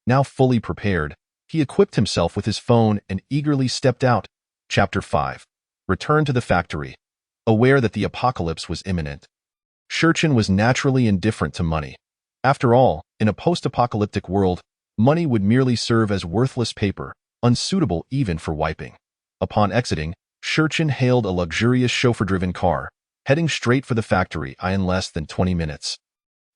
Now fully prepared, he equipped himself with his phone and eagerly stepped out. Chapter 5. Return to the factory. Aware that the apocalypse was imminent, Shurchin was naturally indifferent to money. After all, in a post-apocalyptic world, money would merely serve as worthless paper, unsuitable even for wiping. Upon exiting, Shurchin hailed a luxurious chauffeur-driven car, heading straight for the factory in less than 20 minutes.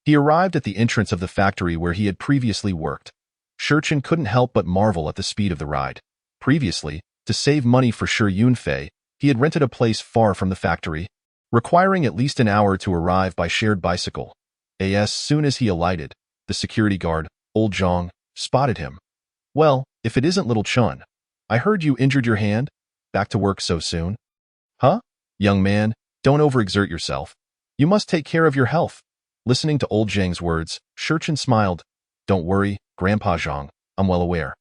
He arrived at the entrance of the factory where he had previously worked. Shurchin couldn't help but marvel at the speed of the ride. Previously, to save money for Shi Yunfei, he had rented a place far from the factory, requiring at least an hour to arrive by shared bicycle. As soon as he alighted, the security guard, Old Zhang, spotted him. "Well, if it isn't little Chun. I heard you injured your hand? Back to work so soon?" "Huh? Young man, don't overexert yourself. You must take care of your health." Listening to Old Zhang's words, Shurchin smiled. "Don't worry, Grandpa Zhang, I'm well aware."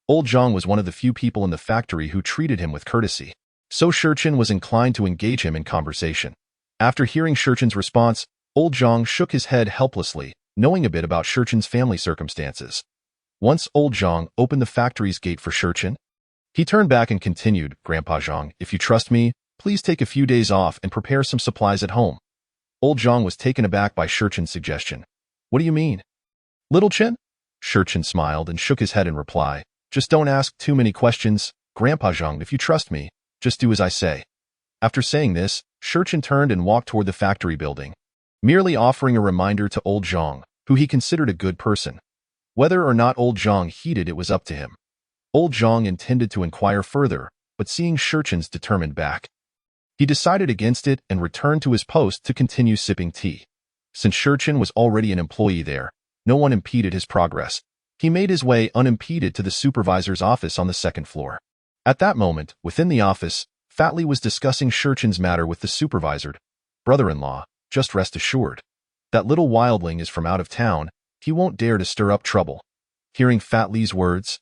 Old Zhang was one of the few people in the factory who treated him with courtesy, so Shurchin was inclined to engage him in conversation. After hearing Shurchin's response, Old Zhang shook his head helplessly, knowing a bit about Shurchin's family circumstances. Once Old Zhang opened the factory's gate for Shurchin, he turned back and continued, "Grandpa Zhang, if you trust me, please take a few days off and prepare some supplies at home." Old Zhang was taken aback by Shurchin's suggestion. "What do you mean?" "Little Chin?" Shurchin smiled and shook his head in reply. "Just don't ask too many questions. Grandpa Zhang, if you trust me, just do as I say." After saying this, Shurchin turned and walked toward the factory building, merely offering a reminder to Old Zhang, who he considered a good person. Whether or not Old Zhang heeded it was up to him. Old Zhang intended to inquire further, but seeing Shurchin's determined back, he decided against it and returned to his post to continue sipping tea. Since Shurchin was already an employee there, no one impeded his progress. He made his way unimpeded to the supervisor's office on the 2nd floor. At that moment, within the office, Fatley was discussing Shurchin's matter with the supervisor. "Brother-in-law, just rest assured. That little wildling is from out of town. He won't dare to stir up trouble." Hearing Fatley's words,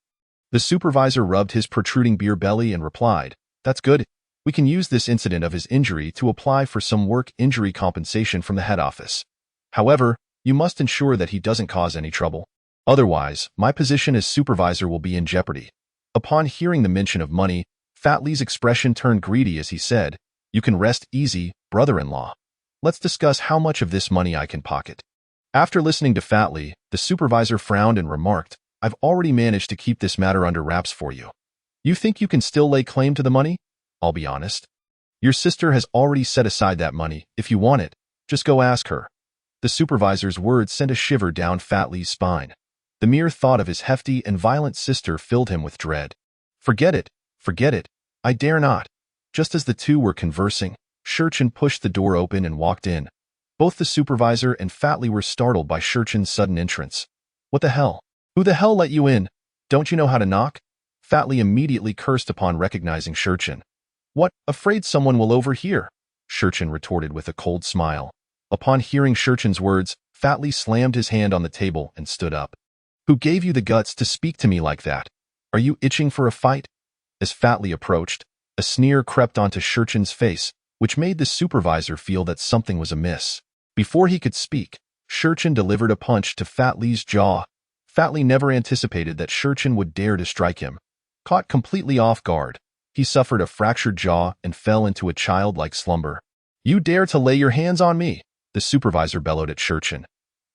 the supervisor rubbed his protruding beer belly and replied, "That's good. We can use this incident of his injury to apply for some work injury compensation from the head office. However, you must ensure that he doesn't cause any trouble. Otherwise, my position as supervisor will be in jeopardy." Upon hearing the mention of money, Fatley's expression turned greedy as he said, "You can rest easy, brother-in-law. Let's discuss how much of this money I can pocket." After listening to Fatley, the supervisor frowned and remarked, "I've already managed to keep this matter under wraps for you. You think you can still lay claim to the money? I'll be honest. Your sister has already set aside that money. If you want it, just go ask her." The supervisor's words sent a shiver down Fatley's spine. The mere thought of his hefty and violent sister filled him with dread. Forget it. I dare not." Just as the two were conversing, Shurchin pushed the door open and walked in. Both the supervisor and Fatley were startled by Shurchin's sudden entrance. "What the hell? Who the hell let you in? Don't you know how to knock?" Fatley immediately cursed upon recognizing Shurchin. "What, afraid someone will overhear?" Shurchin retorted with a cold smile. Upon hearing Shurchin's words, Fatley slammed his hand on the table and stood up. "Who gave you the guts to speak to me like that? Are you itching for a fight?" As Fatley approached, a sneer crept onto Shurchin's face, which made the supervisor feel that something was amiss. Before he could speak, Shurchin delivered a punch to Fatley's jaw. Fatley never anticipated that Shurchin would dare to strike him. Caught completely off guard, he suffered a fractured jaw and fell into a childlike slumber. "You dare to lay your hands on me?" the supervisor bellowed at Shurchin.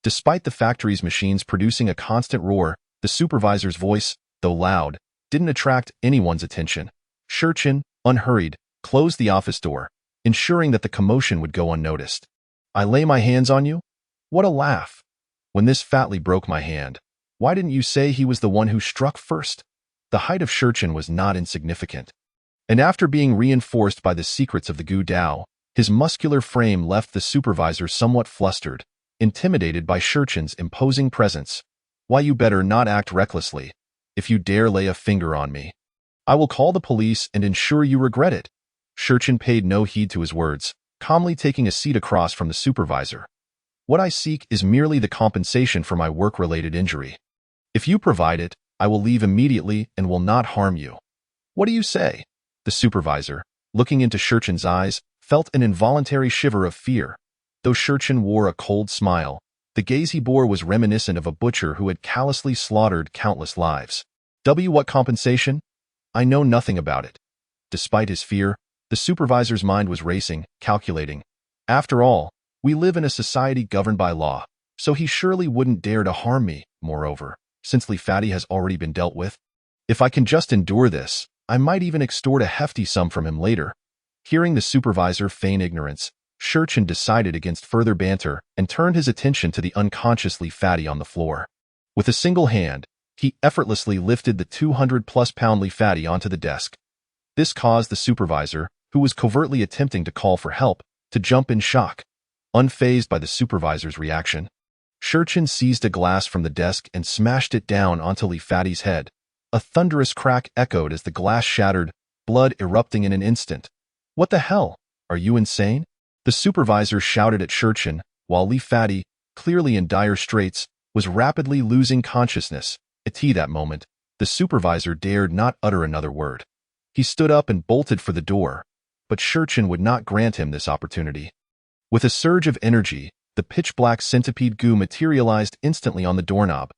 Despite the factory's machines producing a constant roar, the supervisor's voice, though loud, didn't attract anyone's attention. Shurchin, unhurried, closed the office door, ensuring that the commotion would go unnoticed. "I lay my hands on you?" What a laugh. "When this fatly broke my hand, why didn't you say he was the one who struck first?" The height of Shurchin was not insignificant. And after being reinforced by the secrets of the Gu Dao, his muscular frame left the supervisor somewhat flustered, intimidated by Shurchin's imposing presence. "Why, you better not act recklessly. If you dare lay a finger on me, I will call the police and ensure you regret it." Shurchin paid no heed to his words, calmly taking a seat across from the supervisor. "What I seek is merely the compensation for my work-related injury. If you provide it, I will leave immediately and will not harm you. What do you say?" The supervisor, looking into Shurchin's eyes, felt an involuntary shiver of fear. Though Shurchin wore a cold smile, the gaze he bore was reminiscent of a butcher who had callously slaughtered countless lives. What compensation? I know nothing about it." Despite his fear, the supervisor's mind was racing, calculating. After all, we live in a society governed by law, so he surely wouldn't dare to harm me. Moreover, since Li Fati has already been dealt with, if I can just endure this, I might even extort a hefty sum from him later. Hearing the supervisor feign ignorance, Shurchin decided against further banter and turned his attention to the unconscious Li Fati on the floor. With a single hand, he effortlessly lifted the 200-plus-pound Li Fati onto the desk. This caused the supervisor, who was covertly attempting to call for help, to jump in shock. Unfazed by the supervisor's reaction, Shurchin seized a glass from the desk and smashed it down onto Li Fati's head. A thunderous crack echoed as the glass shattered, blood erupting in an instant. "What the hell? Are you insane?" The supervisor shouted at Shurchin, while Li Fati, clearly in dire straits, was rapidly losing consciousness. At that moment, the supervisor dared not utter another word. He stood up and bolted for the door, but Shurchin would not grant him this opportunity. With a surge of energy, the pitch-black centipede goo materialized instantly on the doorknob.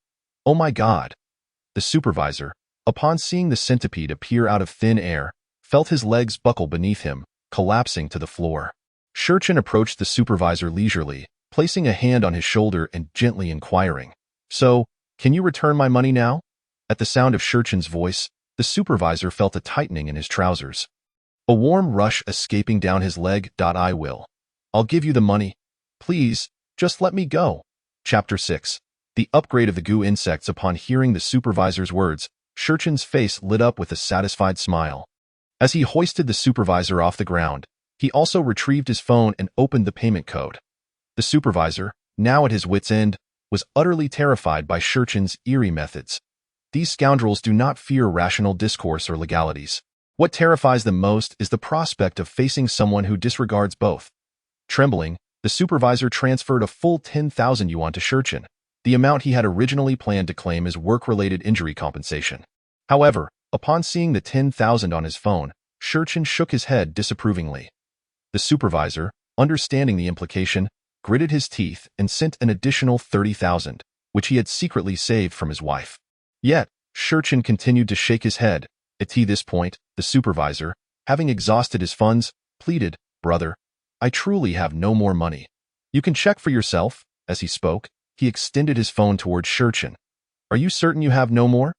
"Oh my God!" The supervisor, upon seeing the centipede appear out of thin air, felt his legs buckle beneath him, collapsing to the floor. Shurchin approached the supervisor leisurely, placing a hand on his shoulder and gently inquiring, "So, can you return my money now?" At the sound of Shurchin's voice, the supervisor felt a tightening in his trousers. A warm rush escaping down his leg. "I will. I'll give you the money. Please, just let me go." Chapter 6. The upgrade of the goo insects. Upon hearing the supervisor's words, Shurchin's face lit up with a satisfied smile. As he hoisted the supervisor off the ground, he also retrieved his phone and opened the payment code. The supervisor, now at his wit's end, was utterly terrified by Shurchin's eerie methods. These scoundrels do not fear rational discourse or legalities. What terrifies them most is the prospect of facing someone who disregards both. Trembling, the supervisor transferred a full 10,000 yuan to Shurchin, the amount he had originally planned to claim as work-related injury compensation. However, upon seeing the 10,000 on his phone, Shurchin shook his head disapprovingly. The supervisor, understanding the implication, gritted his teeth and sent an additional 30,000, which he had secretly saved from his wife. Yet, Shurchin continued to shake his head. At this point, the supervisor, having exhausted his funds, pleaded, "Brother, I truly have no more money. You can check for yourself." As he spoke, he extended his phone towards Shurchin. "Are you certain you have no more?"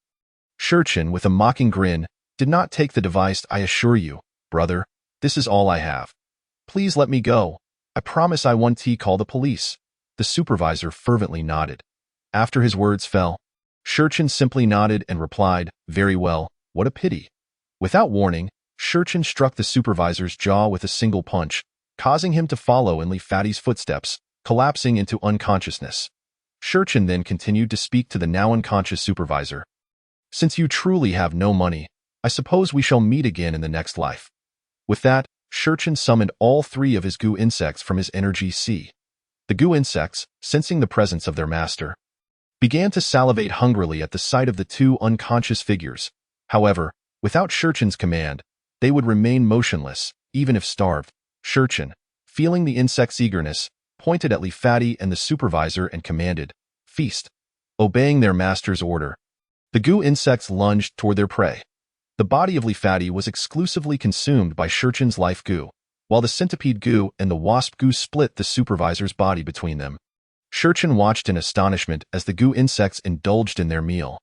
Shurchin, with a mocking grin, did not take the device. "I assure you, brother, this is all I have. Please let me go. I promise I won't call the police." The supervisor fervently nodded. After his words fell, Shurchin simply nodded and replied, "Very well, what a pity." Without warning, Shurchin struck the supervisor's jaw with a single punch, causing him to follow in Li Fati's footsteps, collapsing into unconsciousness. Shurchin then continued to speak to the now unconscious supervisor. "Since you truly have no money, I suppose we shall meet again in the next life." With that, Shurchin summoned all three of his goo insects from his energy sea. The goo insects, sensing the presence of their master, began to salivate hungrily at the sight of the two unconscious figures. However, without Shurchin's command, they would remain motionless, even if starved. Shurchin, feeling the insects' eagerness, pointed at Li Fati and the supervisor and commanded, "Feast." Obeying their master's order, the goo insects lunged toward their prey. The body of Li Fati was exclusively consumed by Shurchin's life goo, while the centipede goo and the wasp goo split the supervisor's body between them. Shurchin watched in astonishment as the goo insects indulged in their meal.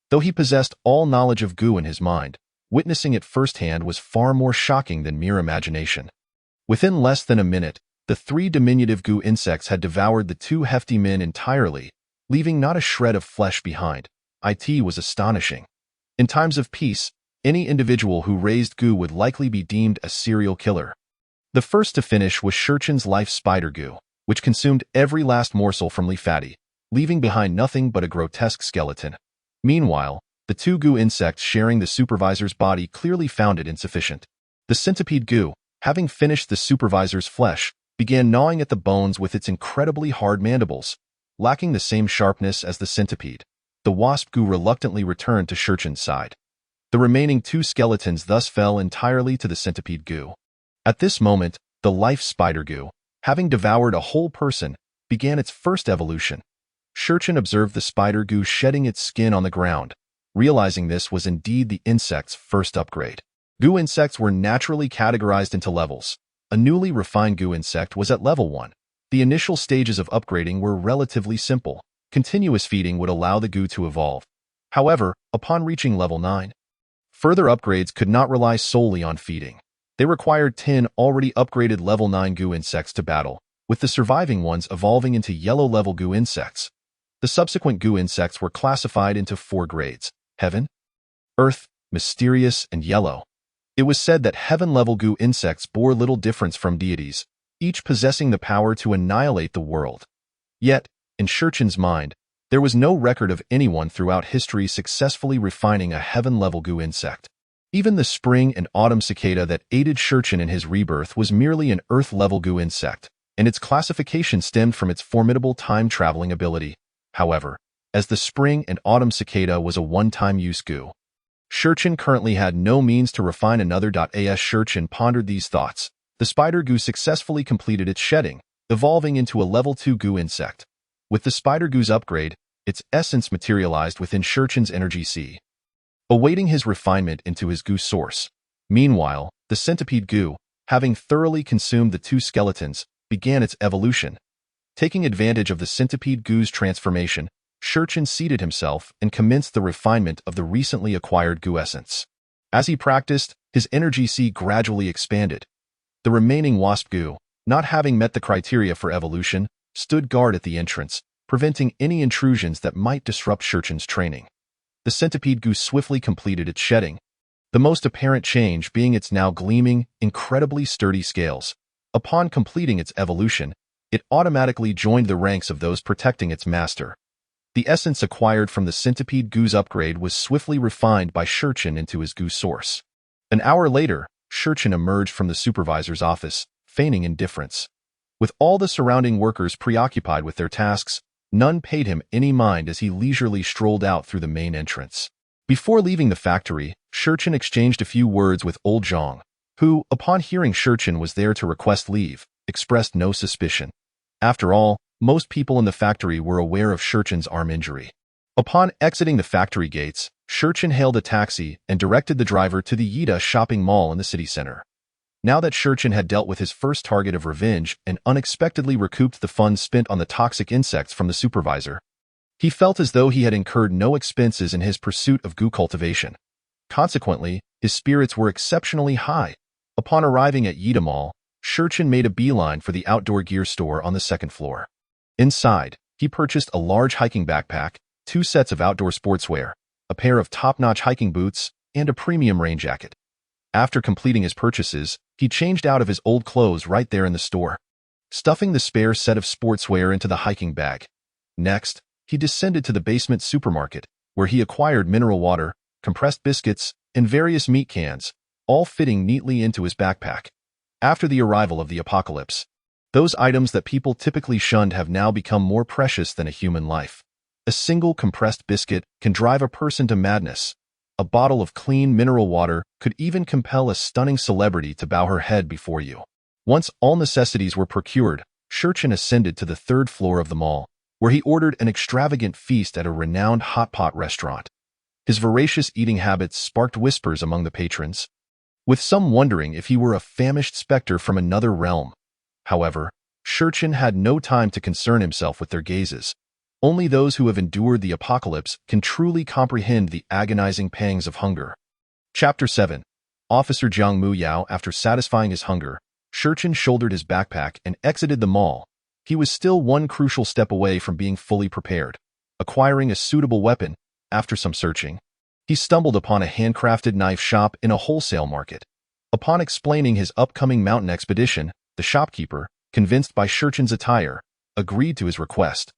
Though he possessed all knowledge of goo in his mind, witnessing it firsthand was far more shocking than mere imagination. Within less than a minute, the 3 diminutive goo insects had devoured the 2 hefty men entirely, leaving not a shred of flesh behind. It was astonishing. In times of peace, any individual who raised goo would likely be deemed a serial killer. The first to finish was Shurchin's life spider goo, which consumed every last morsel from Leafati, leaving behind nothing but a grotesque skeleton. Meanwhile, the 2 goo insects sharing the supervisor's body clearly found it insufficient. The centipede goo, having finished the supervisor's flesh, began gnawing at the bones with its incredibly hard mandibles. Lacking the same sharpness as the centipede, the wasp goo reluctantly returned to Shurchin's side. The remaining 2 skeletons thus fell entirely to the centipede goo. At this moment, the life spider goo, having devoured a whole person, began its first evolution. Shurchin observed the spider goo shedding its skin on the ground, realizing this was indeed the insect's first upgrade. Goo insects were naturally categorized into levels. A newly refined goo insect was at level 1. The initial stages of upgrading were relatively simple. Continuous feeding would allow the goo to evolve. However, upon reaching level 9, further upgrades could not rely solely on feeding. They required 10 already upgraded level 9 goo insects to battle, with the surviving ones evolving into yellow-level goo insects. The subsequent goo insects were classified into 4 grades: Heaven, Earth, Mysterious, and Yellow. It was said that Heaven-level goo insects bore little difference from deities, each possessing the power to annihilate the world. Yet, in Shurchin's mind, there was no record of anyone throughout history successfully refining a Heaven-level goo insect. Even the spring and autumn cicada that aided Shurchin in his rebirth was merely an Earth-level goo insect, and its classification stemmed from its formidable time-traveling ability. However, as the spring and autumn cicada was a one-time use goo, Shurchin currently had no means to refine another. As Shurchin pondered these thoughts, the spider goo successfully completed its shedding, evolving into a level 2 goo insect. With the spider goo's upgrade, its essence materialized within Shurchin's energy sea, awaiting his refinement into his goo source. Meanwhile, the centipede goo, having thoroughly consumed the 2 skeletons, began its evolution. Taking advantage of the centipede goo's transformation, Shurchin seated himself and commenced the refinement of the recently acquired goo essence. As he practiced, his energy sea gradually expanded. The remaining wasp goo, not having met the criteria for evolution, stood guard at the entrance, preventing any intrusions that might disrupt Shurchin's training. The centipede goo swiftly completed its shedding, the most apparent change being its now gleaming, incredibly sturdy scales. Upon completing its evolution, it automatically joined the ranks of those protecting its master. The essence acquired from the centipede goo's upgrade was swiftly refined by Shurchin into his goo source. An hour later, Shurchin emerged from the supervisor's office, feigning indifference. With all the surrounding workers preoccupied with their tasks, none paid him any mind as he leisurely strolled out through the main entrance. Before leaving the factory, Shurchin exchanged a few words with old Zhang, who, upon hearing Shurchin was there to request leave, expressed no suspicion. After all, most people in the factory were aware of Shurchin's arm injury. Upon exiting the factory gates, Shurchin hailed a taxi and directed the driver to the Yida shopping mall in the city center. Now that Shurchin had dealt with his first target of revenge and unexpectedly recouped the funds spent on the toxic insects from the supervisor, he felt as though he had incurred no expenses in his pursuit of goo cultivation. Consequently, his spirits were exceptionally high. Upon arriving at Yida Mall, Shurchin made a beeline for the outdoor gear store on the second floor. Inside, he purchased a large hiking backpack, 2 sets of outdoor sportswear, a pair of top-notch hiking boots, and a premium rain jacket. After completing his purchases, he changed out of his old clothes right there in the store, stuffing the spare set of sportswear into the hiking bag. Next, he descended to the basement supermarket, where he acquired mineral water, compressed biscuits, and various meat cans, all fitting neatly into his backpack. After the arrival of the apocalypse, those items that people typically shunned have now become more precious than a human life. A single compressed biscuit can drive a person to madness. A bottle of clean mineral water could even compel a stunning celebrity to bow her head before you. Once all necessities were procured, Shurchin ascended to the 3rd floor of the mall, where he ordered an extravagant feast at a renowned hot pot restaurant. His voracious eating habits sparked whispers among the patrons, with some wondering if he were a famished specter from another realm. However, Shurchin had no time to concern himself with their gazes. Only those who have endured the apocalypse can truly comprehend the agonizing pangs of hunger. Chapter 7. Officer Jiang Muyao. After satisfying his hunger, Shurchin shouldered his backpack and exited the mall. He was still one crucial step away from being fully prepared. Acquiring a suitable weapon, after some searching, he stumbled upon a handcrafted knife shop in a wholesale market. Upon explaining his upcoming mountain expedition, the shopkeeper, convinced by Shurchin's attire, agreed to his request.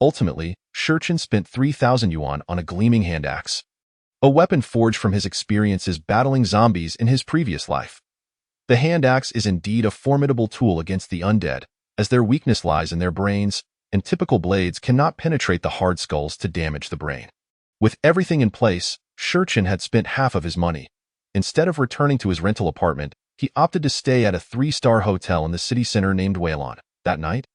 Ultimately, Shurchin spent 3,000 yuan on a gleaming hand axe, a weapon forged from his experiences battling zombies in his previous life. The hand axe is indeed a formidable tool against the undead, as their weakness lies in their brains, and typical blades cannot penetrate the hard skulls to damage the brain. With everything in place, Shurchin had spent half of his money. Instead of returning to his rental apartment, he opted to stay at a 3-star hotel in the city center named Weilon. That night,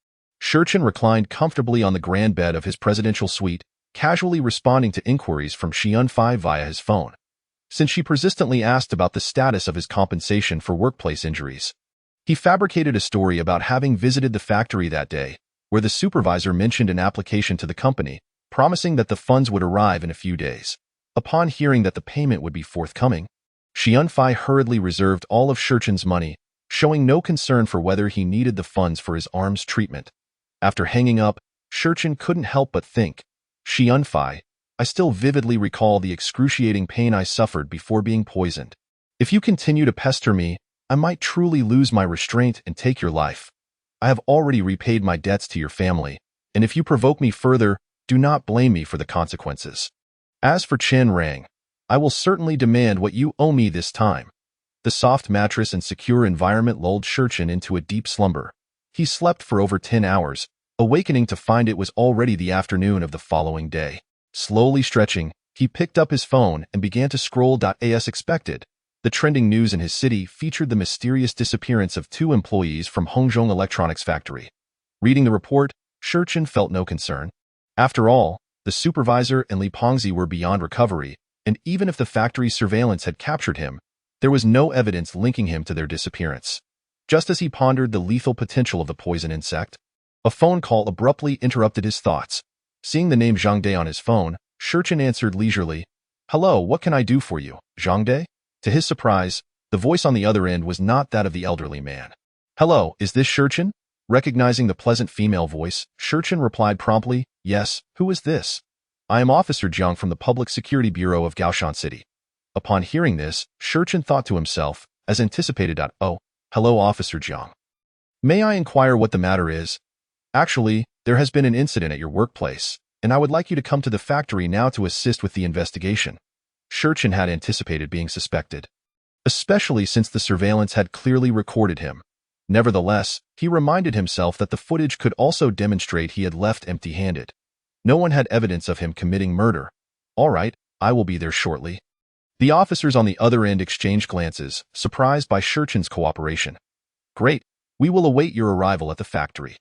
Shurchin reclined comfortably on the grand bed of his presidential suite, casually responding to inquiries from Xianfei via his phone, since she persistently asked about the status of his compensation for workplace injuries. He fabricated a story about having visited the factory that day, where the supervisor mentioned an application to the company, promising that the funds would arrive in a few days. Upon hearing that the payment would be forthcoming, Xianfei hurriedly reserved all of Shurchin's money, showing no concern for whether he needed the funds for his arms treatment. After hanging up, Shurchin couldn't help but think, Xianfei, I still vividly recall the excruciating pain I suffered before being poisoned. If you continue to pester me, I might truly lose my restraint and take your life. I have already repaid my debts to your family, and if you provoke me further, do not blame me for the consequences. As for Chen Rang, I will certainly demand what you owe me this time. The soft mattress and secure environment lulled Shurchin into a deep slumber. He slept for over 10 hours, awakening to find it was already the afternoon of the following day. Slowly stretching, he picked up his phone and began to scroll. As expected, the trending news in his city featured the mysterious disappearance of 2 employees from Hongzhong Electronics Factory. Reading the report, Shurchin felt no concern. After all, the supervisor and Li Pengzi were beyond recovery, and even if the factory's surveillance had captured him, there was no evidence linking him to their disappearance. Just as he pondered the lethal potential of the poison insect, a phone call abruptly interrupted his thoughts. Seeing the name Zhang Dai on his phone, Shurchin answered leisurely, "Hello, what can I do for you, Zhang Dai?" To his surprise, the voice on the other end was not that of the elderly man. "Hello, is this Shurchin?" Recognizing the pleasant female voice, Shurchin replied promptly, "Yes, who is this?" "I am Officer Jiang from the Public Security Bureau of Gaoshan City." Upon hearing this, Shurchin thought to himself, as anticipated, "Oh, hello Officer Jiang. May I inquire what the matter is? Actually, there has been an incident at your workplace, and I would like you to come to the factory now to assist with the investigation." Shurchin had anticipated being suspected, especially since the surveillance had clearly recorded him. Nevertheless, he reminded himself that the footage could also demonstrate he had left empty-handed. No one had evidence of him committing murder. "All right, I will be there shortly." The officers on the other end exchanged glances, surprised by Shurchin's cooperation. "Great, we will await your arrival at the factory."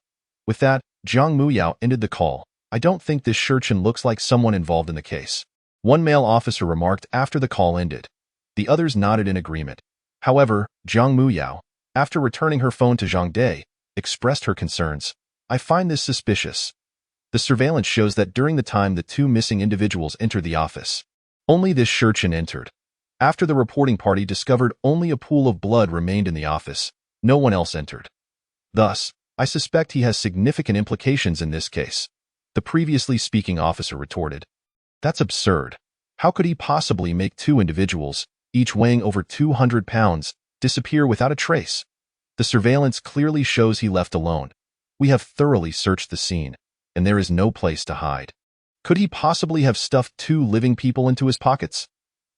With that, Jiang Muyao ended the call. "I don't think this Shurchin looks like someone involved in the case," one male officer remarked after the call ended. The others nodded in agreement. However, Jiang Muyao, after returning her phone to Zhang Dai, expressed her concerns. "I find this suspicious. The surveillance shows that during the time the 2 missing individuals entered the office, only this Shurchin entered. After the reporting party discovered only a pool of blood remained in the office, no one else entered. Thus, I suspect he has significant implications in this case," the previously speaking officer retorted. "That's absurd. How could he possibly make 2 individuals, each weighing over 200 pounds, disappear without a trace? The surveillance clearly shows he left alone. We have thoroughly searched the scene, and there is no place to hide. Could he possibly have stuffed 2 living people into his pockets?"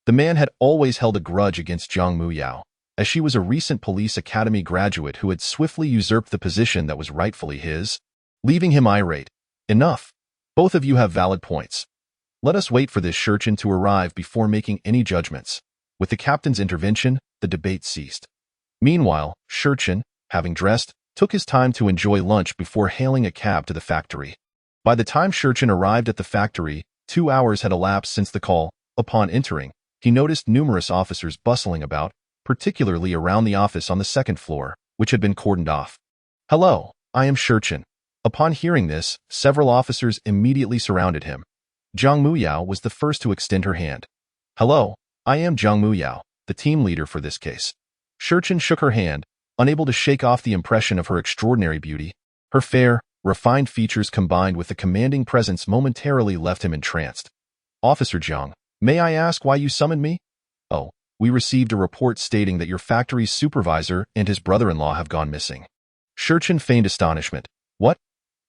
The man had always held a grudge against Jiang Muyao, as she was a recent police academy graduate who had swiftly usurped the position that was rightfully his, leaving him irate. "Enough. Both of you have valid points. Let us wait for this Shurchin to arrive before making any judgments." With the captain's intervention, the debate ceased. Meanwhile, Shurchin, having dressed, took his time to enjoy lunch before hailing a cab to the factory. By the time Shurchin arrived at the factory, 2 hours had elapsed since the call. Upon entering, he noticed numerous officers bustling about, particularly around the office on the 2nd floor, which had been cordoned off. "Hello, I am Shurchin. Upon hearing this, several officers immediately surrounded him. Zhang Muyao was the first to extend her hand. Hello, I am Zhang Muyao, the team leader for this case. Shurchin shook her hand, unable to shake off the impression of her extraordinary beauty. Her fair, refined features combined with the commanding presence momentarily left him entranced. Officer Zhang, may I ask why you summoned me? Oh, we received a report stating that your factory's supervisor and his brother-in-law have gone missing. Shurchin feigned astonishment. What?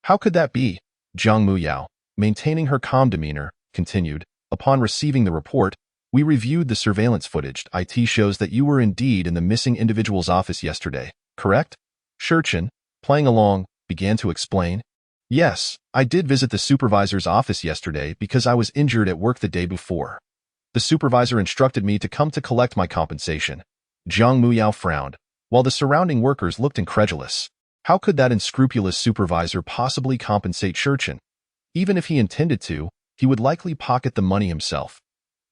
How could that be? Zhang Muyao, maintaining her calm demeanor, continued. Upon receiving the report, we reviewed the surveillance footage. It shows that you were indeed in the missing individual's office yesterday, correct? Shurchin, playing along, began to explain. Yes, I did visit the supervisor's office yesterday because I was injured at work the day before. The supervisor instructed me to come to collect my compensation. Zhang Muyao frowned, while the surrounding workers looked incredulous. How could that unscrupulous supervisor possibly compensate Shurchin? Even if he intended to, he would likely pocket the money himself.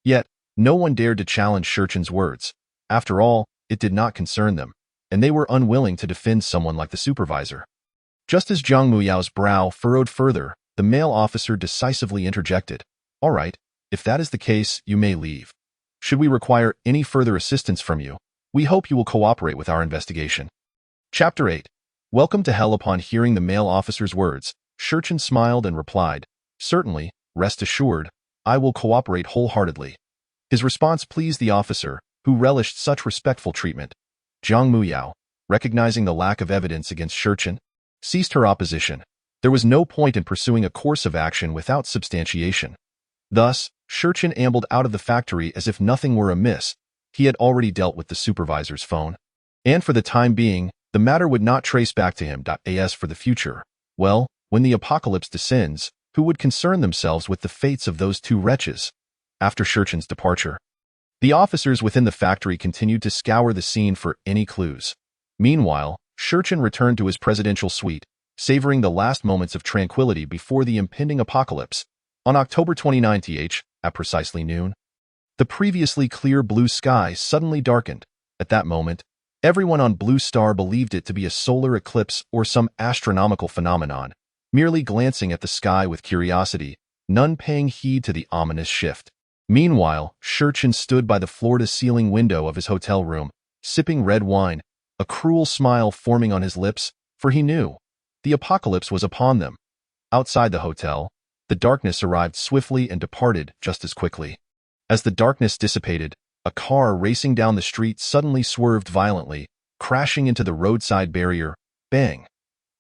Yet, no one dared to challenge Shurchin's words. After all, it did not concern them, and they were unwilling to defend someone like the supervisor. Just as Zhang Muyao's brow furrowed further, the male officer decisively interjected. All right, if that is the case, you may leave. Should we require any further assistance from you, we hope you will cooperate with our investigation. Chapter 8. Welcome to Hell. Upon hearing the male officer's words, Shurchin smiled and replied, Certainly, rest assured, I will cooperate wholeheartedly. His response pleased the officer, who relished such respectful treatment. Zhang Muyao, recognizing the lack of evidence against Shurchin, ceased her opposition. There was no point in pursuing a course of action without substantiation. Thus, Shurchin ambled out of the factory as if nothing were amiss. He had already dealt with the supervisor's phone. And for the time being, the matter would not trace back to him. As for the future, well, when the apocalypse descends, who would concern themselves with the fates of those two wretches? After Shurchin's departure, the officers within the factory continued to scour the scene for any clues. Meanwhile, Shurchin returned to his presidential suite, savoring the last moments of tranquility before the impending apocalypse. On October 29th, at precisely noon, the previously clear blue sky suddenly darkened. At that moment, everyone on Blue Star believed it to be a solar eclipse or some astronomical phenomenon, merely glancing at the sky with curiosity, none paying heed to the ominous shift. Meanwhile, Shurchin stood by the floor-to-ceiling window of his hotel room, sipping red wine, a cruel smile forming on his lips, for he knew the apocalypse was upon them. Outside the hotel, the darkness arrived swiftly and departed just as quickly. As the darkness dissipated, a car racing down the street suddenly swerved violently, crashing into the roadside barrier. Bang!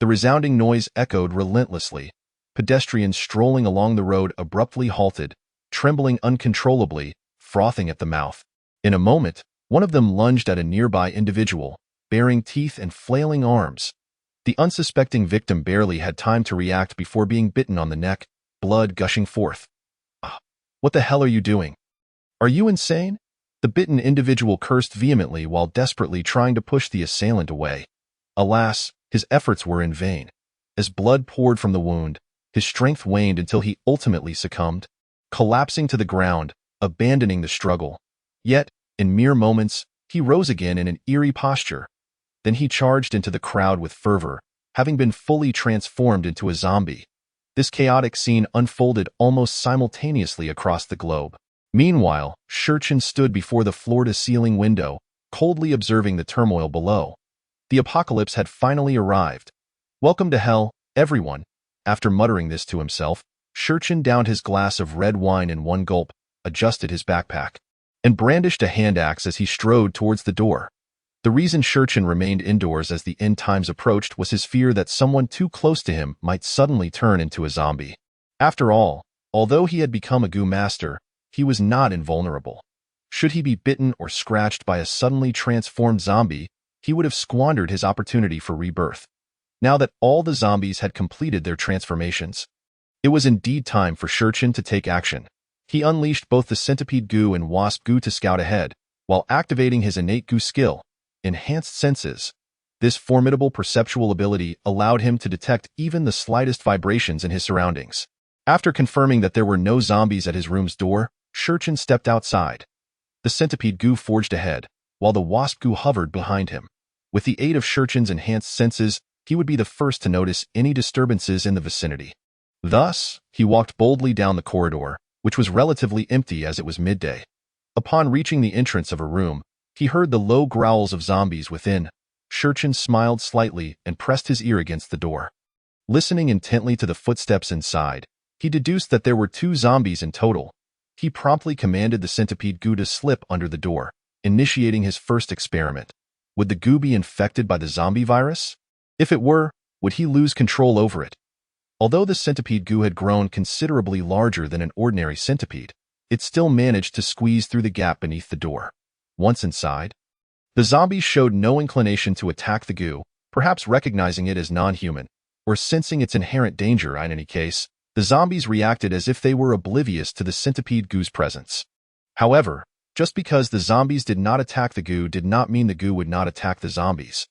The resounding noise echoed relentlessly. Pedestrians strolling along the road abruptly halted, trembling uncontrollably, frothing at the mouth. In a moment, one of them lunged at a nearby individual, baring teeth and flailing arms. The unsuspecting victim barely had time to react before being bitten on the neck, blood gushing forth. Ah, what the hell are you doing? Are you insane? The bitten individual cursed vehemently while desperately trying to push the assailant away. Alas, his efforts were in vain. As blood poured from the wound, his strength waned until he ultimately succumbed, collapsing to the ground, abandoning the struggle. Yet, in mere moments, he rose again in an eerie posture. Then he charged into the crowd with fervor, having been fully transformed into a zombie. This chaotic scene unfolded almost simultaneously across the globe. Meanwhile, Shurchin stood before the floor-to-ceiling window, coldly observing the turmoil below. The apocalypse had finally arrived. Welcome to hell, everyone. After muttering this to himself, Shurchin downed his glass of red wine in one gulp, adjusted his backpack, and brandished a hand axe as he strode towards the door. The reason Shurchin remained indoors as the end times approached was his fear that someone too close to him might suddenly turn into a zombie. After all, although he had become a goo master, he was not invulnerable. Should he be bitten or scratched by a suddenly transformed zombie, he would have squandered his opportunity for rebirth. Now that all the zombies had completed their transformations, it was indeed time for Shurchin to take action. He unleashed both the centipede goo and wasp goo to scout ahead, while activating his innate goo skill, enhanced senses. This formidable perceptual ability allowed him to detect even the slightest vibrations in his surroundings. After confirming that there were no zombies at his room's door, Shurchin stepped outside. The centipede goo forged ahead, while the wasp goo hovered behind him. With the aid of Shurchin's enhanced senses, he would be the first to notice any disturbances in the vicinity. Thus, he walked boldly down the corridor, which was relatively empty as it was midday. Upon reaching the entrance of a room, he heard the low growls of zombies within. Shurchin smiled slightly and pressed his ear against the door. Listening intently to the footsteps inside, he deduced that there were 2 zombies in total. He promptly commanded the centipede goo to slip under the door, initiating his first experiment. Would the goo be infected by the zombie virus? If it were, would he lose control over it? Although the centipede goo had grown considerably larger than an ordinary centipede, it still managed to squeeze through the gap beneath the door. Once inside, the zombies showed no inclination to attack the goo, perhaps recognizing it as non-human, or sensing its inherent danger. In any case, the zombies reacted as if they were oblivious to the centipede goo's presence. However, just because the zombies did not attack the goo did not mean the goo would not attack the zombies.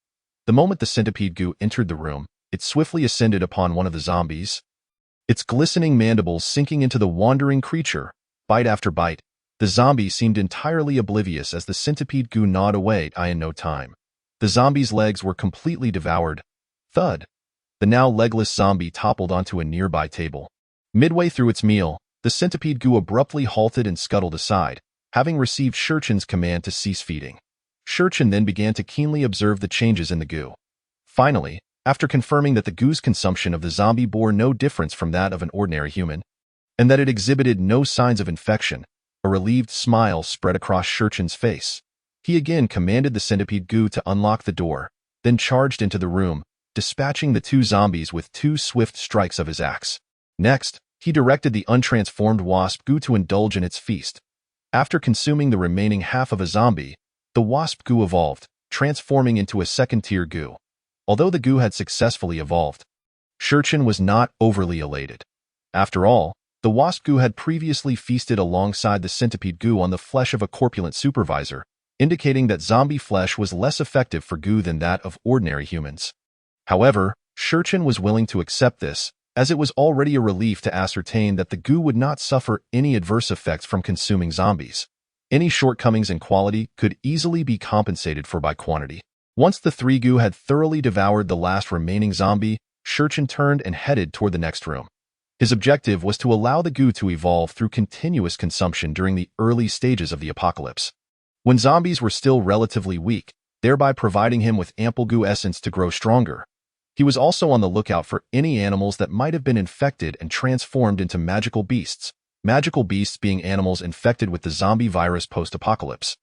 The moment the centipede goo entered the room, it swiftly ascended upon one of the zombies, its glistening mandibles sinking into the wandering creature. Bite after bite, the zombie seemed entirely oblivious as the centipede goo gnawed away. In no time, the zombie's legs were completely devoured. Thud! The now legless zombie toppled onto a nearby table. Midway through its meal, the centipede goo abruptly halted and scuttled aside, having received Shurchin's command to cease feeding. Shurchin then began to keenly observe the changes in the goo. Finally, after confirming that the goo's consumption of the zombie bore no difference from that of an ordinary human, and that it exhibited no signs of infection, a relieved smile spread across Shurchin's face. He again commanded the centipede goo to unlock the door, then charged into the room, dispatching the 2 zombies with 2 swift strikes of his axe. Next, he directed the untransformed wasp goo to indulge in its feast. After consuming the remaining half of a zombie, the wasp goo evolved, transforming into a second-tier goo. Although the goo had successfully evolved, Shurchin was not overly elated. After all, the wasp goo had previously feasted alongside the centipede goo on the flesh of a corpulent supervisor, indicating that zombie flesh was less effective for goo than that of ordinary humans. However, Shurchin was willing to accept this, as it was already a relief to ascertain that the goo would not suffer any adverse effects from consuming zombies. Any shortcomings in quality could easily be compensated for by quantity. Once the 3 goo had thoroughly devoured the last remaining zombie, Shurchin turned and headed toward the next room. His objective was to allow the goo to evolve through continuous consumption during the early stages of the apocalypse, when zombies were still relatively weak, thereby providing him with ample goo essence to grow stronger. He was also on the lookout for any animals that might have been infected and transformed into magical beasts being animals infected with the zombie virus post-apocalypse.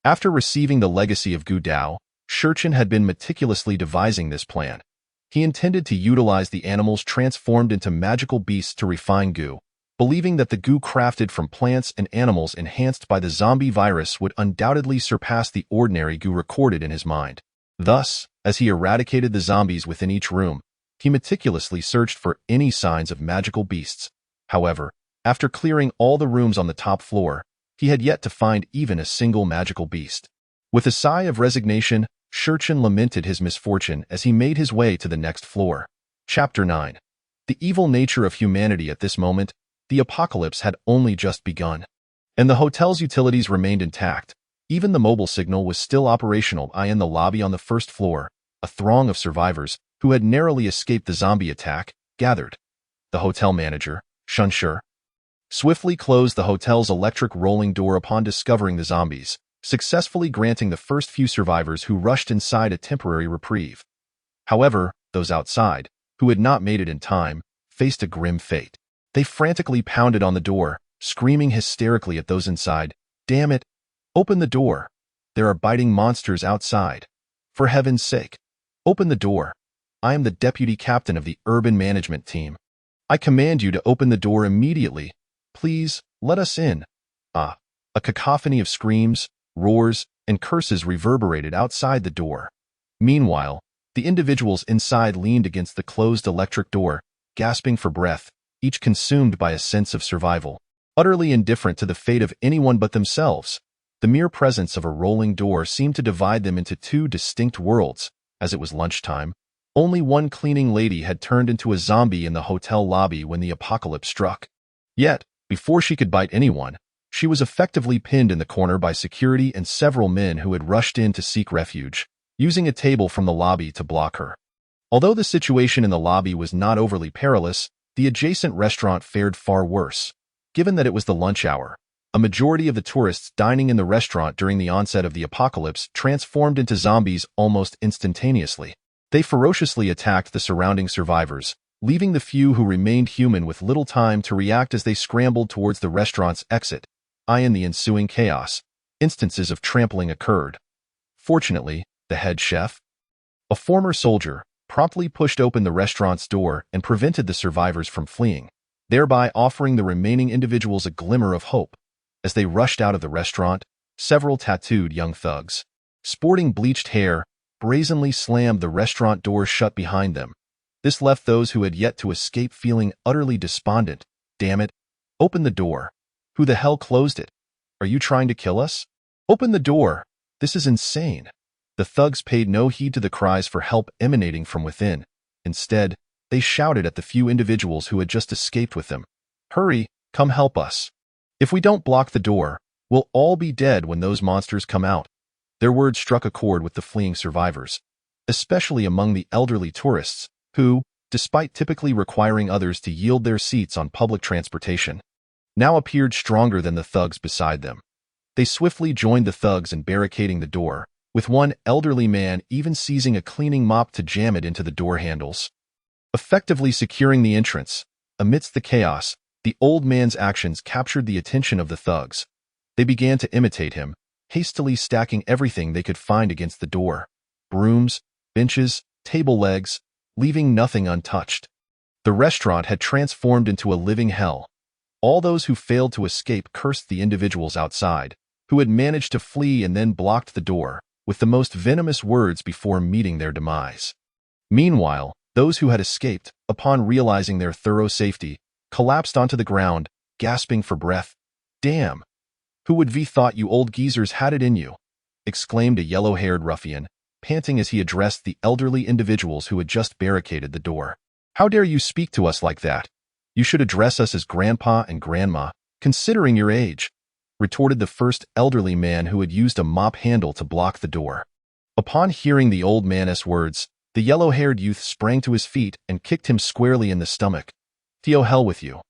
After receiving the legacy of Goo Dao, Shurchin had been meticulously devising this plan. He intended to utilize the animals transformed into magical beasts to refine goo, believing that the goo crafted from plants and animals enhanced by the zombie virus would undoubtedly surpass the ordinary goo recorded in his mind. Thus, as he eradicated the zombies within each room, he meticulously searched for any signs of magical beasts. However, after clearing all the rooms on the top floor, he had yet to find even a single magical beast. With a sigh of resignation, Shurchin lamented his misfortune as he made his way to the next floor. Chapter 9. The evil nature of humanity. At this moment, the apocalypse had only just begun, and the hotel's utilities remained intact. Even the mobile signal was still operational. In the lobby on the first floor, a throng of survivors, who had narrowly escaped the zombie attack, gathered. The hotel manager, Shunshur, swiftly closed the hotel's electric rolling door upon discovering the zombies, successfully granting the first few survivors who rushed inside a temporary reprieve. However, those outside, who had not made it in time, faced a grim fate. They frantically pounded on the door, screaming hysterically at those inside, "Damn it! Open the door! There are biting monsters outside! For heaven's sake, open the door! I am the deputy captain of the urban management team. I command you to open the door immediately. Please, let us in." A cacophony of screams, roars, and curses reverberated outside the door. Meanwhile, the individuals inside leaned against the closed electric door, gasping for breath, each consumed by a sense of survival, utterly indifferent to the fate of anyone but themselves. The mere presence of a rolling door seemed to divide them into 2 distinct worlds. As it was lunchtime, only one cleaning lady had turned into a zombie in the hotel lobby when the apocalypse struck. Yet, before she could bite anyone, she was effectively pinned in the corner by security and several men who had rushed in to seek refuge, using a table from the lobby to block her. Although the situation in the lobby was not overly perilous, the adjacent restaurant fared far worse. Given that it was the lunch hour, a majority of the tourists dining in the restaurant during the onset of the apocalypse transformed into zombies almost instantaneously. They ferociously attacked the surrounding survivors, leaving the few who remained human with little time to react as they scrambled towards the restaurant's exit. In the ensuing chaos, instances of trampling occurred. Fortunately, the head chef, a former soldier, promptly pushed open the restaurant's door and prevented the survivors from fleeing, thereby offering the remaining individuals a glimmer of hope. As they rushed out of the restaurant, several tattooed young thugs, sporting bleached hair, brazenly slammed the restaurant door shut behind them. This left those who had yet to escape feeling utterly despondent. Damn it! Open the door. Who the hell closed it? Are you trying to kill us? Open the door! This is insane. The thugs paid no heed to the cries for help emanating from within. Instead, they shouted at the few individuals who had just escaped with them. Hurry, come help us. If we don't block the door, we'll all be dead when those monsters come out. Their words struck a chord with the fleeing survivors, especially among the elderly tourists, who, despite typically requiring others to yield their seats on public transportation, now appeared stronger than the thugs beside them. They swiftly joined the thugs in barricading the door, with one elderly man even seizing a cleaning mop to jam it into the door handles, effectively securing the entrance. Amidst the chaos, the old man's actions captured the attention of the thugs. They began to imitate him, hastily stacking everything they could find against the door: brooms, benches, table legs, leaving nothing untouched. The restaurant had transformed into a living hell. All those who failed to escape cursed the individuals outside, who had managed to flee and then blocked the door, with the most venomous words before meeting their demise. Meanwhile, those who had escaped, upon realizing their thorough safety, collapsed onto the ground, gasping for breath. Damn! Who would have thought you old geezers had it in you? Exclaimed a yellow-haired ruffian, panting as he addressed the elderly individuals who had just barricaded the door. How dare you speak to us like that? You should address us as Grandpa and Grandma, considering your age, retorted the first elderly man who had used a mop handle to block the door. Upon hearing the old man's words, the yellow-haired youth sprang to his feet and kicked him squarely in the stomach. To hell with you.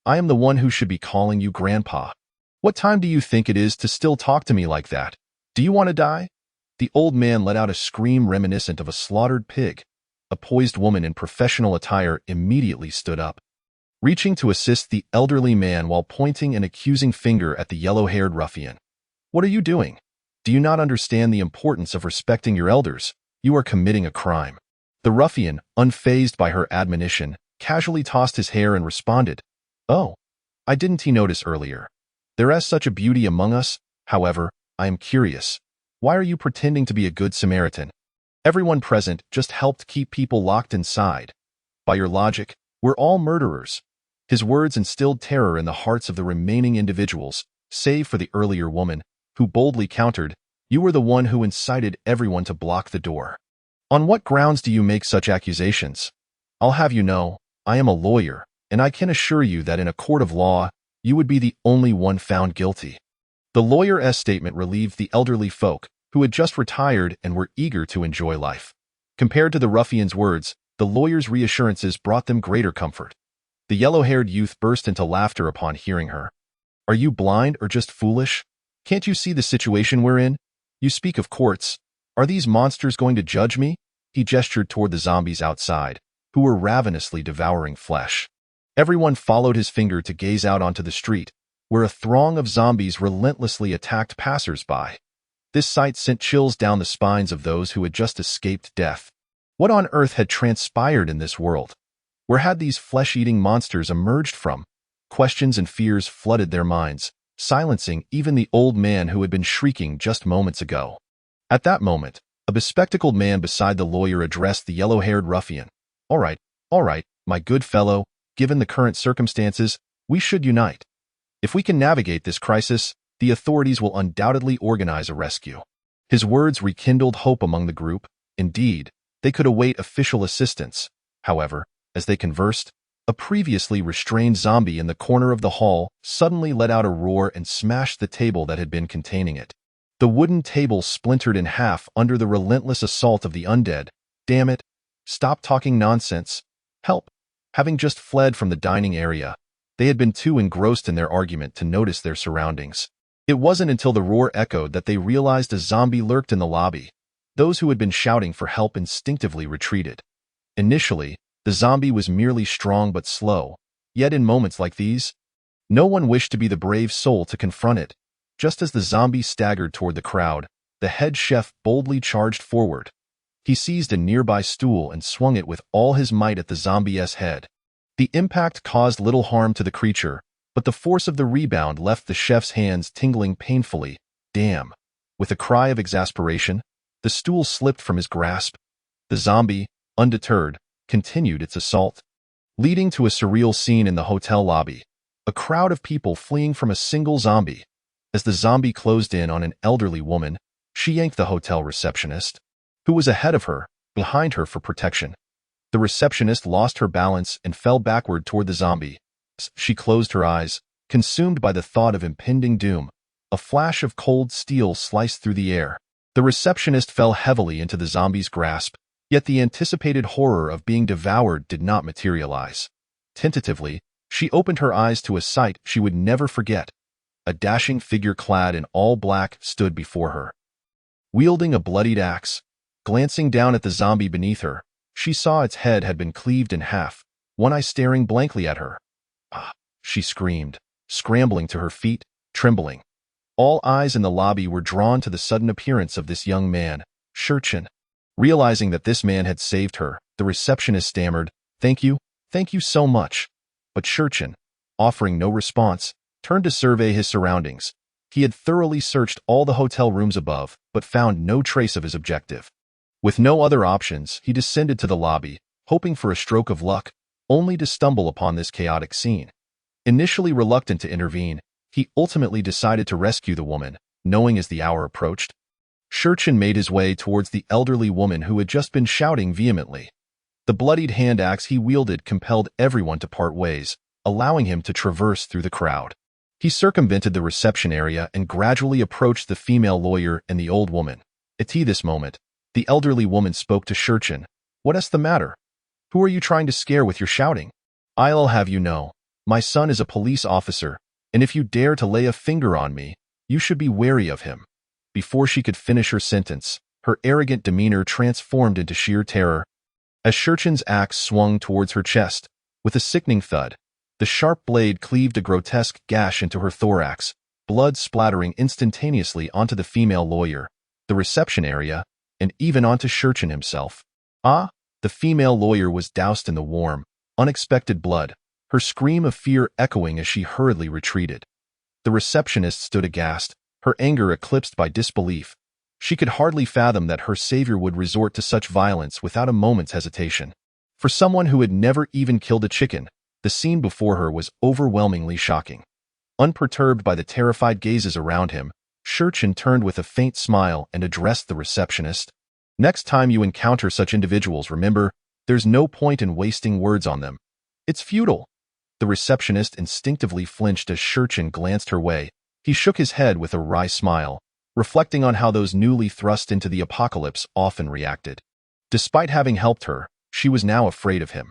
I am the one who should be calling you Grandpa. What time do you think it is to still talk to me like that? Do you want to die? The old man let out a scream reminiscent of a slaughtered pig. A poised woman in professional attire immediately stood up, reaching to assist the elderly man while pointing an accusing finger at the yellow-haired ruffian. What are you doing? Do you not understand the importance of respecting your elders? You are committing a crime. The ruffian, unfazed by her admonition, casually tossed his hair and responded, Oh, I didn't notice earlier. There is such a beauty among us. However, I am curious. Why are you pretending to be a good Samaritan? Everyone present just helped keep people locked inside. By your logic, we're all murderers. His words instilled terror in the hearts of the remaining individuals, save for the earlier woman, who boldly countered, You were the one who incited everyone to block the door. On what grounds do you make such accusations? I'll have you know, I am a lawyer, and I can assure you that in a court of law, you would be the only one found guilty. The lawyer's statement relieved the elderly folk, who had just retired and were eager to enjoy life. Compared to the ruffian's words, the lawyer's reassurances brought them greater comfort. The yellow-haired youth burst into laughter upon hearing her. Are you blind or just foolish? Can't you see the situation we're in? You speak of courts. Are these monsters going to judge me? He gestured toward the zombies outside, who were ravenously devouring flesh. Everyone followed his finger to gaze out onto the street, where a throng of zombies relentlessly attacked passers-by. This sight sent chills down the spines of those who had just escaped death. What on earth had transpired in this world? Where had these flesh-eating monsters emerged from? Questions and fears flooded their minds, silencing even the old man who had been shrieking just moments ago. At that moment, a bespectacled man beside the lawyer addressed the yellow-haired ruffian. All right, my good fellow, given the current circumstances, we should unite. If we can navigate this crisis, the authorities will undoubtedly organize a rescue. His words rekindled hope among the group. Indeed, they could await official assistance. However, as they conversed, a previously restrained zombie in the corner of the hall suddenly let out a roar and smashed the table that had been containing it. The wooden table splintered in half under the relentless assault of the undead. Damn it! Stop talking nonsense. Help. Having just fled from the dining area, they had been too engrossed in their argument to notice their surroundings. It wasn't until the roar echoed that they realized a zombie lurked in the lobby. Those who had been shouting for help instinctively retreated. Initially, the zombie was merely strong but slow, yet in moments like these, no one wished to be the brave soul to confront it. Just as the zombie staggered toward the crowd, the head chef boldly charged forward. He seized a nearby stool and swung it with all his might at the zombie's head. The impact caused little harm to the creature, but the force of the rebound left the chef's hands tingling painfully. Damn! With a cry of exasperation, the stool slipped from his grasp. The zombie, undeterred, continued its assault, leading to a surreal scene in the hotel lobby. A crowd of people fleeing from a single zombie. As the zombie closed in on an elderly woman, she yanked the hotel receptionist, who was ahead of her, behind her for protection. The receptionist lost her balance and fell backward toward the zombie. She closed her eyes, consumed by the thought of impending doom. A flash of cold steel sliced through the air. The receptionist fell heavily into the zombie's grasp, yet the anticipated horror of being devoured did not materialize. Tentatively, she opened her eyes to a sight she would never forget. A dashing figure clad in all black stood before her, wielding a bloodied axe. Glancing down at the zombie beneath her, she saw its head had been cleaved in half, one eye staring blankly at her. Ah! She screamed, scrambling to her feet, trembling. All eyes in the lobby were drawn to the sudden appearance of this young man, Shurchin. Realizing that this man had saved her, the receptionist stammered, thank you so much." But Shurchin, offering no response, turned to survey his surroundings. He had thoroughly searched all the hotel rooms above, but found no trace of his objective. With no other options, he descended to the lobby, hoping for a stroke of luck, only to stumble upon this chaotic scene. Initially reluctant to intervene, he ultimately decided to rescue the woman, knowing as the hour approached. Shurchin made his way towards the elderly woman who had just been shouting vehemently. The bloodied hand axe he wielded compelled everyone to part ways, allowing him to traverse through the crowd. He circumvented the reception area and gradually approached the female lawyer and the old woman. At this moment, the elderly woman spoke to Shurchin. "What's the matter? Who are you trying to scare with your shouting? I'll have you know, my son is a police officer, and if you dare to lay a finger on me, you should be wary of him." Before she could finish her sentence, her arrogant demeanor transformed into sheer terror. As Shurchin's axe swung towards her chest, with a sickening thud, the sharp blade cleaved a grotesque gash into her thorax, blood splattering instantaneously onto the female lawyer, the reception area, and even onto Shurchin himself. The female lawyer was doused in the warm, unexpected blood, her scream of fear echoing as she hurriedly retreated. The receptionist stood aghast, her anger eclipsed by disbelief. She could hardly fathom that her savior would resort to such violence without a moment's hesitation. For someone who had never even killed a chicken, the scene before her was overwhelmingly shocking. Unperturbed by the terrified gazes around him, Shurchin turned with a faint smile and addressed the receptionist. "Next time you encounter such individuals, remember, there's no point in wasting words on them. It's futile." The receptionist instinctively flinched as Shurchin glanced her way. He shook his head with a wry smile, reflecting on how those newly thrust into the apocalypse often reacted. Despite having helped her, she was now afraid of him.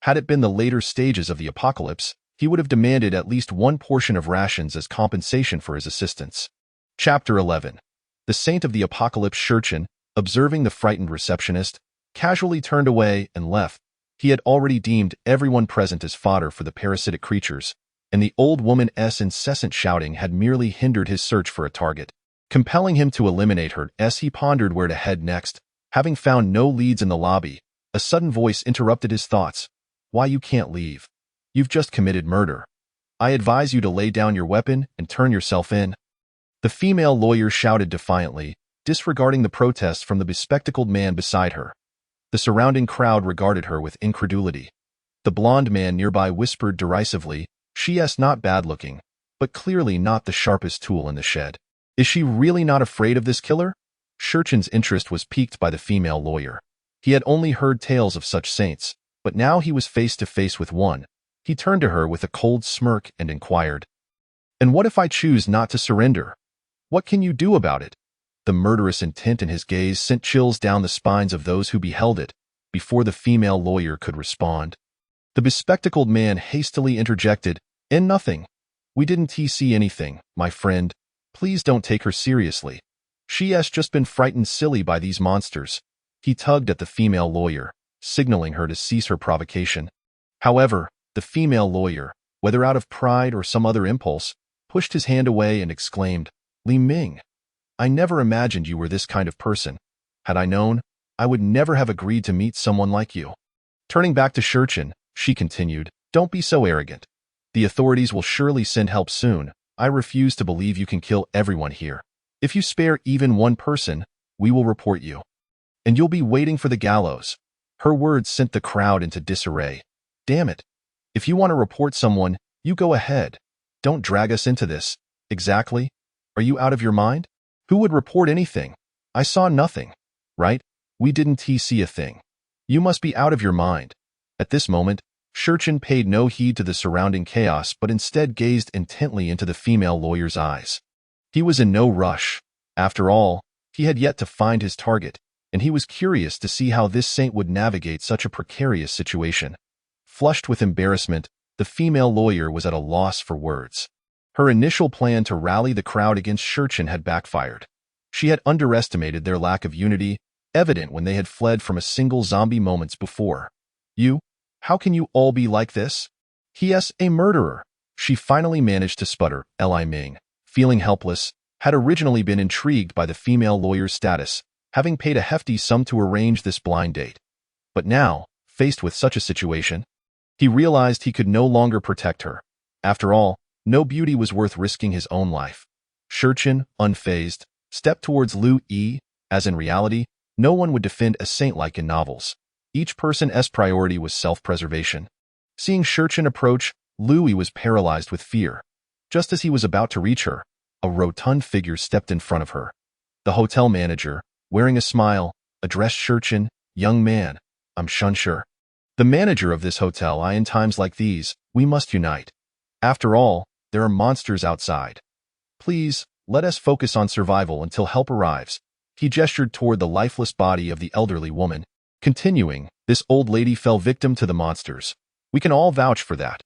Had it been the later stages of the apocalypse, he would have demanded at least one portion of rations as compensation for his assistance. Chapter 11. The Saint of the Apocalypse. Shurchin, observing the frightened receptionist, casually turned away and left. He had already deemed everyone present as fodder for the parasitic creatures, and the old woman's incessant shouting had merely hindered his search for a target, compelling him to eliminate her. As he pondered where to head next, having found no leads in the lobby, a sudden voice interrupted his thoughts. "Why, you can't leave. You've just committed murder. I advise you to lay down your weapon and turn yourself in." The female lawyer shouted defiantly, disregarding the protests from the bespectacled man beside her. The surrounding crowd regarded her with incredulity. The blond man nearby whispered derisively, "She's not bad-looking, but clearly not the sharpest tool in the shed. Is she really not afraid of this killer?" Shurchin's interest was piqued by the female lawyer. He had only heard tales of such saints, but now he was face to face with one. He turned to her with a cold smirk and inquired, "And what if I choose not to surrender? What can you do about it?" The murderous intent in his gaze sent chills down the spines of those who beheld it. before the female lawyer could respond. The bespectacled man hastily interjected, "And nothing. We didn't see anything, my friend. Please don't take her seriously. She has just been frightened silly by these monsters." He tugged at the female lawyer, signaling her to cease her provocation. However, the female lawyer, whether out of pride or some other impulse, pushed his hand away and exclaimed, "Li Ming, I never imagined you were this kind of person. Had I known, I would never have agreed to meet someone like you." Turning back to Shurchen, she continued, "Don't be so arrogant. The authorities will surely send help soon. I refuse to believe you can kill everyone here. If you spare even one person, we will report you. And you'll be waiting for the gallows." Her words sent the crowd into disarray. "Damn it. If you want to report someone, you go ahead. Don't drag us into this." "Exactly? Are you out of your mind? Who would report anything? I saw nothing. Right? We didn't see a thing. You must be out of your mind." At this moment, Shurchen paid no heed to the surrounding chaos but instead gazed intently into the female lawyer's eyes. He was in no rush. After all, he had yet to find his target, and he was curious to see how this saint would navigate such a precarious situation. Flushed with embarrassment, the female lawyer was at a loss for words. Her initial plan to rally the crowd against Shurchen had backfired. She had underestimated their lack of unity, evident when they had fled from a single zombie moments before. How can you all be like this? He is a murderer." She finally managed to sputter. Li Ming, feeling helpless, had originally been intrigued by the female lawyer's status, having paid a hefty sum to arrange this blind date. But now, faced with such a situation, he realized he could no longer protect her. After all, no beauty was worth risking his own life. Shurchen, unfazed, stepped towards Lu Yi, as in reality, no one would defend a saint like in novels. Each person's priority was self-preservation. Seeing Shurchen approach, Lu Yi was paralyzed with fear. Just as he was about to reach her, a rotund figure stepped in front of her. The hotel manager, wearing a smile, addressed Shurchen, "Young man, I'm Shunshur, the manager of this hotel. In times like these, we must unite. After all, there are monsters outside. Please, let us focus on survival until help arrives." He gestured toward the lifeless body of the elderly woman. Continuing, "This old lady fell victim to the monsters. We can all vouch for that."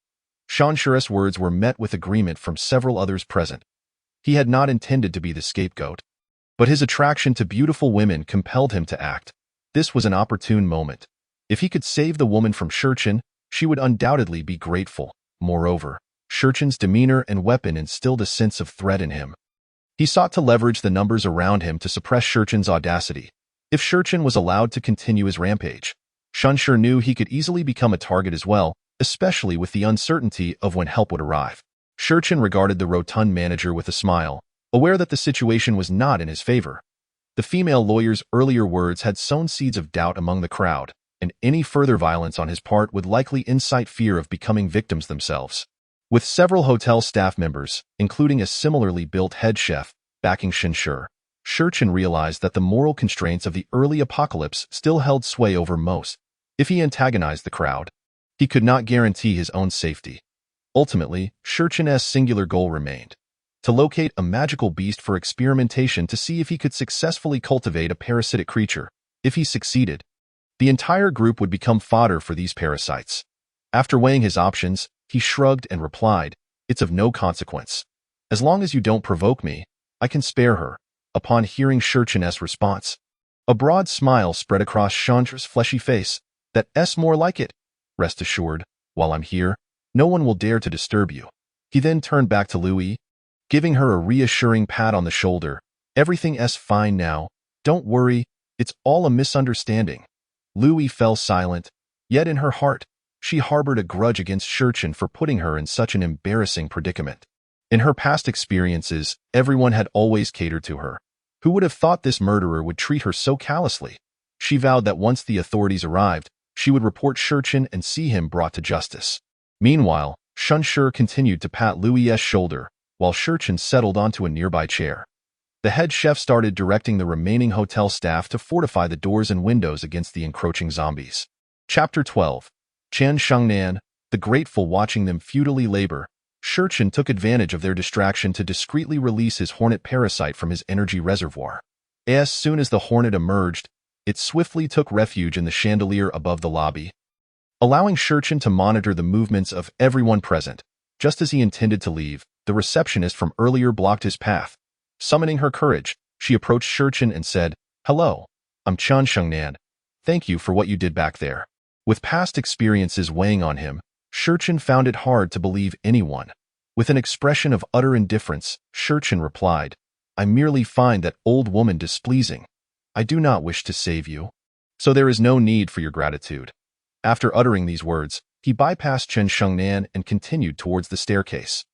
Shunshur's words were met with agreement from several others present. He had not intended to be the scapegoat, but his attraction to beautiful women compelled him to act. This was an opportune moment. If he could save the woman from Shurchen, she would undoubtedly be grateful. Moreover, Shurchen's demeanor and weapon instilled a sense of threat in him. He sought to leverage the numbers around him to suppress Shurchen's audacity. If Shurchen was allowed to continue his rampage, Shunshur knew he could easily become a target as well, especially with the uncertainty of when help would arrive. Shurchen regarded the rotund manager with a smile, aware that the situation was not in his favor. The female lawyer's earlier words had sown seeds of doubt among the crowd, and any further violence on his part would likely incite fear of becoming victims themselves. With several hotel staff members, including a similarly built head chef, backing Shunshur, Shurchen realized that the moral constraints of the early apocalypse still held sway over most. If he antagonized the crowd, he could not guarantee his own safety. Ultimately, Shurchen's singular goal remained: to locate a magical beast for experimentation to see if he could successfully cultivate a parasitic creature. If he succeeded, the entire group would become fodder for these parasites. After weighing his options, he shrugged and replied, "It's of no consequence. As long as you don't provoke me, I can spare her." Upon hearing Shurchen's response, a broad smile spread across Shunshur's fleshy face. "That's more like it. Rest assured, while I'm here, no one will dare to disturb you." He then turned back to Lu Yi, giving her a reassuring pat on the shoulder. "Everything's fine now. Don't worry, it's all a misunderstanding." Lu Yi fell silent, yet in her heart, she harbored a grudge against Shurchen for putting her in such an embarrassing predicament. In her past experiences, everyone had always catered to her. Who would have thought this murderer would treat her so callously? She vowed that once the authorities arrived, she would report Shurchen and see him brought to justice. Meanwhile, Shunshur continued to pat Lu Yi's shoulder, while Shurchen settled onto a nearby chair. The head chef started directing the remaining hotel staff to fortify the doors and windows against the encroaching zombies. Chapter 12. Chen Shengnan, the grateful watching them futilely labor. Shurchen took advantage of their distraction to discreetly release his hornet parasite from his energy reservoir. As soon as the hornet emerged, it swiftly took refuge in the chandelier above the lobby, allowing Shurchen to monitor the movements of everyone present. Just as he intended to leave, the receptionist from earlier blocked his path. Summoning her courage, she approached Shurchen and said, "Hello, I'm Chen Shengnan. Thank you for what you did back there." With past experiences weighing on him, Shurchen found it hard to believe anyone. With an expression of utter indifference, Shurchen replied, "I merely find that old woman displeasing. I do not wish to save you. So there is no need for your gratitude." After uttering these words, he bypassed Chen Shengnan and continued towards the staircase.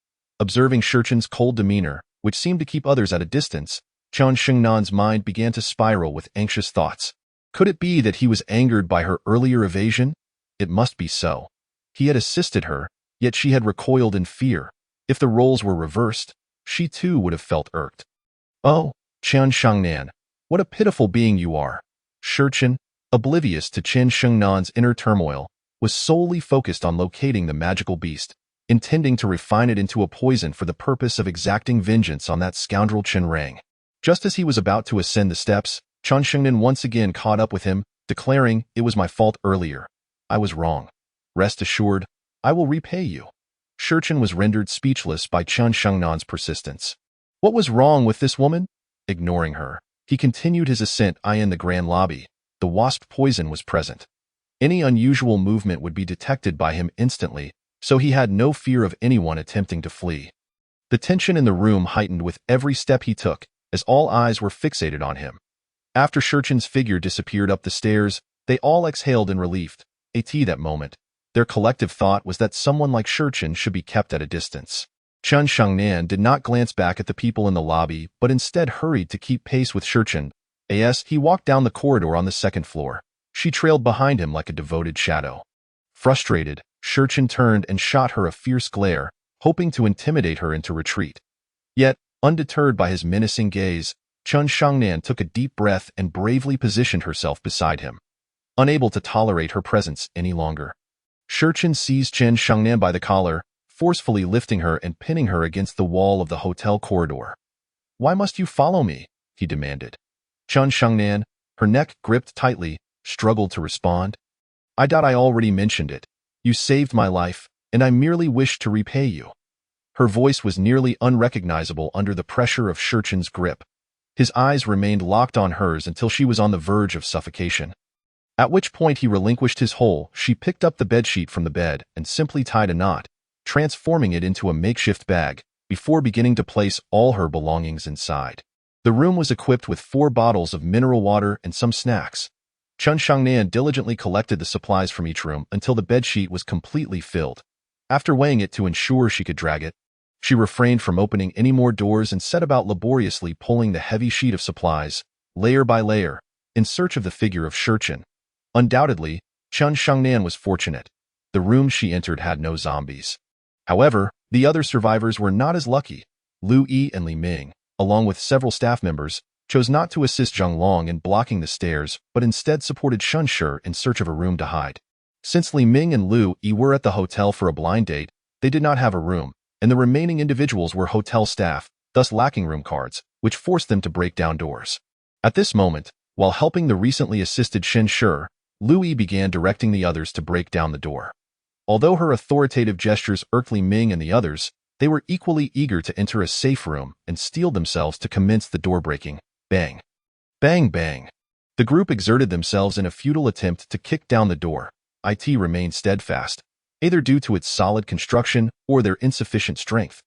Observing Shurchen's cold demeanor, which seemed to keep others at a distance, Chen Shengnan's mind began to spiral with anxious thoughts. Could it be that he was angered by her earlier evasion? It must be so. He had assisted her, yet she had recoiled in fear. If the roles were reversed, she too would have felt irked. "Oh, Chen Shengnan, what a pitiful being you are." Shurchen, oblivious to Chen Shengnan's inner turmoil, was solely focused on locating the magical beast, intending to refine it into a poison for the purpose of exacting vengeance on that scoundrel Chen Rang. Just as he was about to ascend the steps, Chen Shengnan once again caught up with him, declaring, "It was my fault earlier. I was wrong. Rest assured, I will repay you." Shurchen was rendered speechless by Chen Shengnan's persistence. What was wrong with this woman? Ignoring her, he continued his ascent in the grand lobby. The wasp poison was present. Any unusual movement would be detected by him instantly, so he had no fear of anyone attempting to flee. The tension in the room heightened with every step he took, as all eyes were fixated on him. After Shurchen's figure disappeared up the stairs, they all exhaled in relief. That moment, their collective thought was that someone like Shurchen should be kept at a distance. Chen Shengnan did not glance back at the people in the lobby, but instead hurried to keep pace with Shurchen. As he walked down the corridor on the second floor, she trailed behind him like a devoted shadow. Frustrated, Shurchen turned and shot her a fierce glare, hoping to intimidate her into retreat. Yet, undeterred by his menacing gaze, Chen Shengnan took a deep breath and bravely positioned herself beside him, unable to tolerate her presence any longer. Shurchen seized Chen Shengnan by the collar, forcefully lifting her and pinning her against the wall of the hotel corridor. "Why must you follow me?" he demanded. Chen Shengnan, her neck gripped tightly, struggled to respond. "I thought I already mentioned it. You saved my life, and I merely wished to repay you." Her voice was nearly unrecognizable under the pressure of Shurchen's grip. His eyes remained locked on hers until she was on the verge of suffocation. At which point he relinquished his hold. She picked up the bedsheet from the bed and simply tied a knot, transforming it into a makeshift bag, before beginning to place all her belongings inside. The room was equipped with 4 bottles of mineral water and some snacks. Chen Shengnan diligently collected the supplies from each room until the bedsheet was completely filled. After weighing it to ensure she could drag it, she refrained from opening any more doors and set about laboriously pulling the heavy sheet of supplies, layer by layer, in search of the figure of Shurchen. Undoubtedly, Chen Shengnan was fortunate. The room she entered had no zombies. However, the other survivors were not as lucky. Lu Yi and Li Ming, along with several staff members, chose not to assist Zheng Long in blocking the stairs, but instead supported Shun Shi in search of a room to hide. Since Li Ming and Lu Yi were at the hotel for a blind date, they did not have a room, and the remaining individuals were hotel staff, thus lacking room cards, which forced them to break down doors. At this moment, while helping the recently assisted Shen Shi, Lu Yi began directing the others to break down the door. Although her authoritative gestures irked Li Ming and the others, they were equally eager to enter a safe room and steel themselves to commence the door breaking. Bang! Bang bang! The group exerted themselves in a futile attempt to kick down the door. It remained steadfast, either due to its solid construction or their insufficient strength.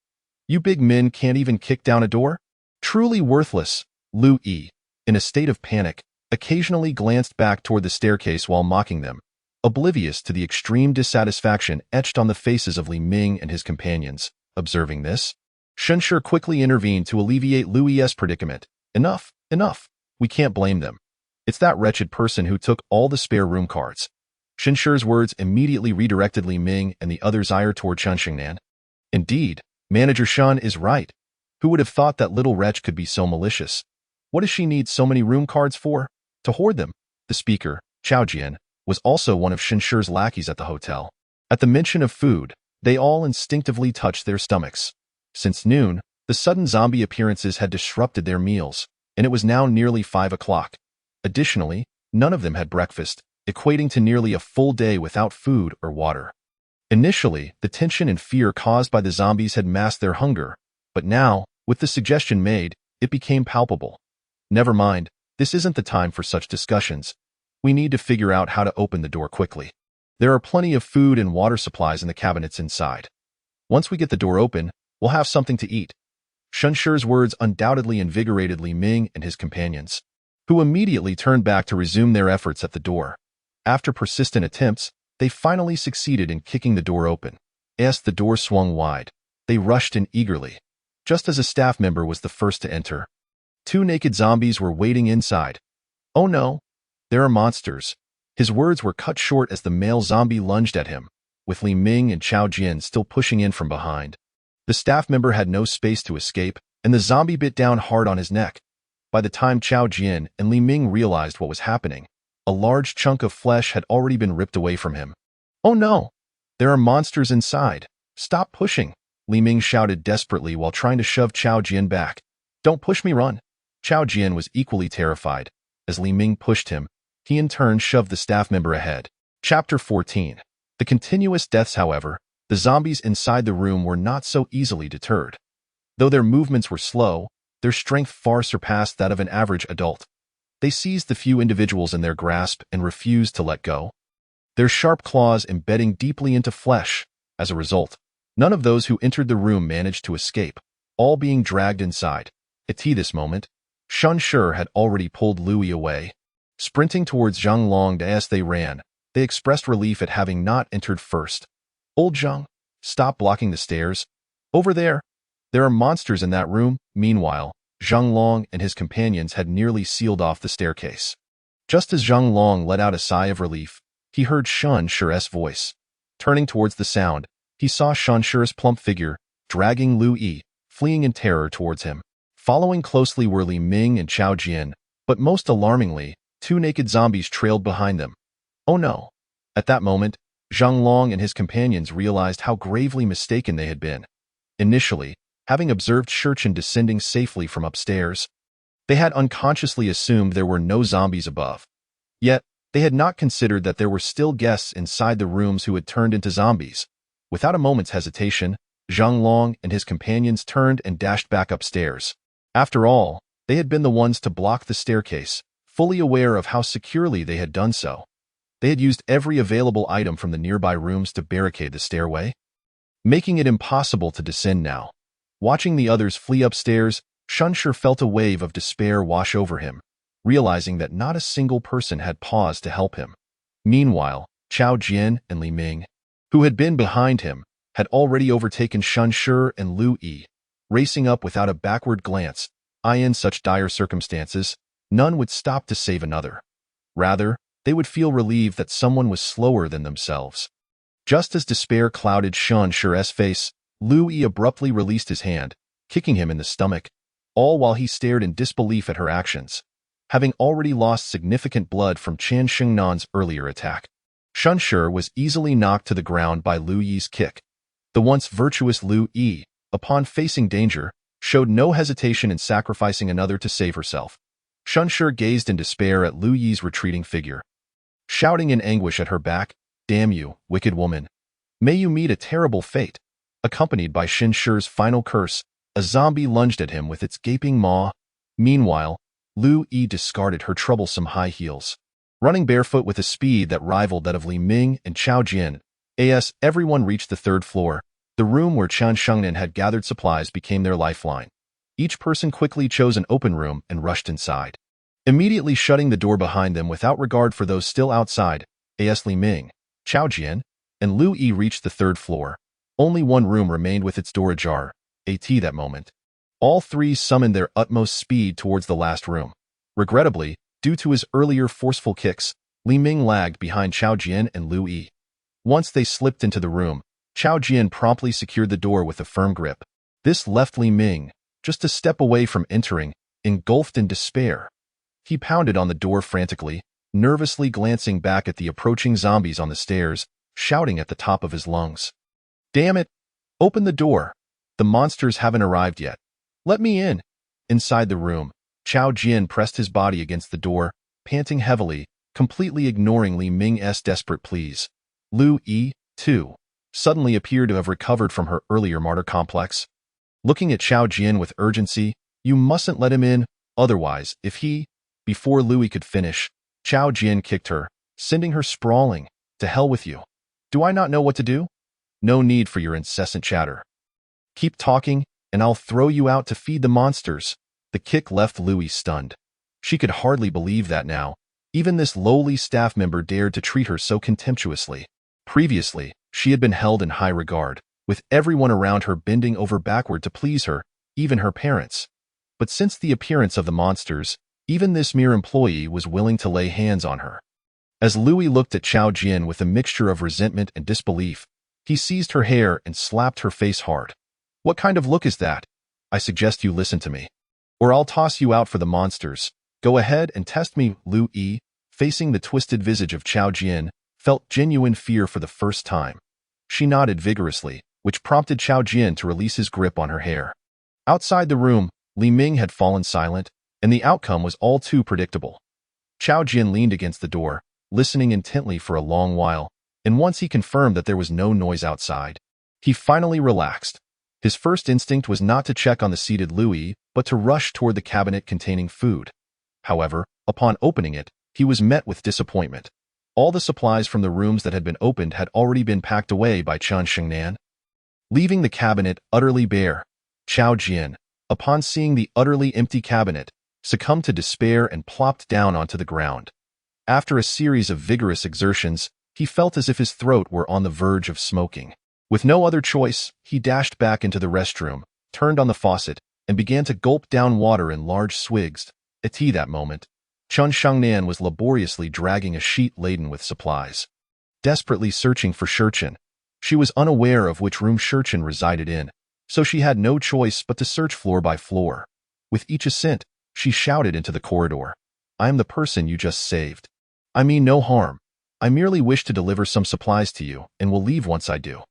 "You big men can't even kick down a door? Truly worthless." Lu Yi, in a state of panic, occasionally glanced back toward the staircase while mocking them, oblivious to the extreme dissatisfaction etched on the faces of Li Ming and his companions. Observing this, Shen Shi quickly intervened to alleviate Lu Yi's predicament. "Enough, enough. We can't blame them. It's that wretched person who took all the spare room cards." Shen Shi's words immediately redirected Li Ming and the others' ire toward Chen Shengnan. Indeed, Manager Shan is right. Who would have thought that little wretch could be so malicious? What does she need so many room cards for? To hoard them. The speaker, Chao Jian, was also one of Shen Shi's lackeys at the hotel. At the mention of food, they all instinctively touched their stomachs. Since noon, the sudden zombie appearances had disrupted their meals, and it was now nearly 5 o'clock. Additionally, None of them had breakfast, equating to nearly a full day without food or water. Initially, the tension and fear caused by the zombies had masked their hunger, but now, with the suggestion made, it became palpable. Never mind, this isn't the time for such discussions. We need to figure out how to open the door quickly. There are plenty of food and water supplies in the cabinets inside. Once we get the door open, we'll have something to eat. Shunshi's words undoubtedly invigorated Li Ming and his companions, who immediately turned back to resume their efforts at the door. After persistent attempts, they finally succeeded in kicking the door open. As the door swung wide, they rushed in eagerly. Just as a staff member was the first to enter, 2 naked zombies were waiting inside. "Oh no, there are monsters." His words were cut short as the male zombie lunged at him, with Li Ming and Chao Jian still pushing in from behind. The staff member had no space to escape, and the zombie bit down hard on his neck. By the time Chao Jian and Li Ming realized what was happening, a large chunk of flesh had already been ripped away from him. "Oh no! There are monsters inside! Stop pushing!" Li Ming shouted desperately while trying to shove Chao Jian back. "Don't push me, run!" Chao Jian was equally terrified. As Li Ming pushed him, he in turn shoved the staff member ahead. Chapter 14. The continuous deaths, however, the zombies inside the room were not so easily deterred. Though their movements were slow, their strength far surpassed that of an average adult. They seized the few individuals in their grasp and refused to let go, their sharp claws embedding deeply into flesh. As a result, none of those who entered the room managed to escape, all being dragged inside. At this moment, Shunsher had already pulled Louis away. Sprinting towards Zhang Long as they ran, they expressed relief at having not entered first. "Old Zhang, stop blocking the stairs. Over there. There are monsters in that room." Meanwhile, Zhang Long and his companions had nearly sealed off the staircase. Just as Zhang Long let out a sigh of relief, he heard Shunsher's voice. Turning towards the sound, he saw Shunsher's plump figure, dragging Lu Yi, fleeing in terror towards him. Following closely were Li Ming and Chao Jian, but most alarmingly, 2 naked zombies trailed behind them. Oh no! At that moment, Zhang Long and his companions realized how gravely mistaken they had been. Initially, having observed Shurchen descending safely from upstairs, they had unconsciously assumed there were no zombies above. Yet, they had not considered that there were still guests inside the rooms who had turned into zombies. Without a moment's hesitation, Zhang Long and his companions turned and dashed back upstairs. After all, they had been the ones to block the staircase, fully aware of how securely they had done so. They had used every available item from the nearby rooms to barricade the stairway, making it impossible to descend now. Watching the others flee upstairs, Shunsher felt a wave of despair wash over him, realizing that not a single person had paused to help him. Meanwhile, Chao Jian and Li Ming, who had been behind him, had already overtaken Shunsher and Lu Yi, racing up without a backward glance. In such dire circumstances, none would stop to save another. Rather, they would feel relieved that someone was slower than themselves. Just as despair clouded Shunsher's face, Lu Yi abruptly released his hand, kicking him in the stomach, all while he stared in disbelief at her actions. Having already lost significant blood from Chan Xingnan's earlier attack, Shunsher was easily knocked to the ground by Lu Yi's kick. The once virtuous Lu Yi, upon facing danger, showed no hesitation in sacrificing another to save herself. Shunsher gazed in despair at Lu Yi's retreating figure, shouting in anguish at her back, "Damn you, wicked woman. May you meet a terrible fate." Accompanied by Shunsher's final curse, a zombie lunged at him with its gaping maw. Meanwhile, Lu Yi discarded her troublesome high heels, running barefoot with a speed that rivaled that of Li Ming and Chao Jian. As everyone reached the 3rd floor, the room where Chan Shengnan had gathered supplies became their lifeline. Each person quickly chose an open room and rushed inside, immediately shutting the door behind them without regard for those still outside. As Li Ming, Chao Jian, and Lu Yi reached the 3rd floor, only one room remained with its door ajar. That moment, all 3 summoned their utmost speed towards the last room. Regrettably, due to his earlier forceful kicks, Li Ming lagged behind Chao Jian and Lu Yi. Once they slipped into the room, Chao Jian promptly secured the door with a firm grip. This left Li Ming, just a step away from entering, engulfed in despair. He pounded on the door frantically, nervously glancing back at the approaching zombies on the stairs, shouting at the top of his lungs, "Damn it! Open the door! The monsters haven't arrived yet. Let me in!" Inside the room, Chao Jian pressed his body against the door, panting heavily, completely ignoring Li Ming's desperate pleas. Lu Yi, too, suddenly appeared to have recovered from her earlier martyr complex. Looking at Xiao Jian with urgency, "You mustn't let him in, otherwise, if he—" Before Louis could finish, Xiao Jian kicked her, sending her sprawling. "To hell with you. Do I not know what to do? No need for your incessant chatter. Keep talking, and I'll throw you out to feed the monsters." The kick left Louis stunned. She could hardly believe that now. Even this lowly staff member dared to treat her so contemptuously. Previously, she had been held in high regard, with everyone around her bending over backward to please her, even her parents. But since the appearance of the monsters, even this mere employee was willing to lay hands on her. As Louis looked at Xiao Jian with a mixture of resentment and disbelief, he seized her hair and slapped her face hard. "What kind of look is that? I suggest you listen to me, or I'll toss you out for the monsters. Go ahead and test me." Lu Yi, facing the twisted visage of Xiao Jian, felt genuine fear for the first time. She nodded vigorously, which prompted Xiao Jian to release his grip on her hair. Outside the room, Li Ming had fallen silent, and the outcome was all too predictable. Xiao Jian leaned against the door, listening intently for a long while, and once he confirmed that there was no noise outside, he finally relaxed. His first instinct was not to check on the seated Louis, but to rush toward the cabinet containing food. However, upon opening it, he was met with disappointment. All the supplies from the rooms that had been opened had already been packed away by Chen Xingnan. Leaving the cabinet utterly bare, Xiao Jian, upon seeing the utterly empty cabinet, succumbed to despair and plopped down onto the ground. After a series of vigorous exertions, he felt as if his throat were on the verge of smoking. With no other choice, he dashed back into the restroom, turned on the faucet, and began to gulp down water in large swigs. At that moment, Chen Shangnan was laboriously dragging a sheet laden with supplies, desperately searching for Shurchen. She was unaware of which room Shurchen resided in, so she had no choice but to search floor by floor. With each ascent, she shouted into the corridor, "I am the person you just saved. I mean no harm. I merely wish to deliver some supplies to you, and will leave once I do."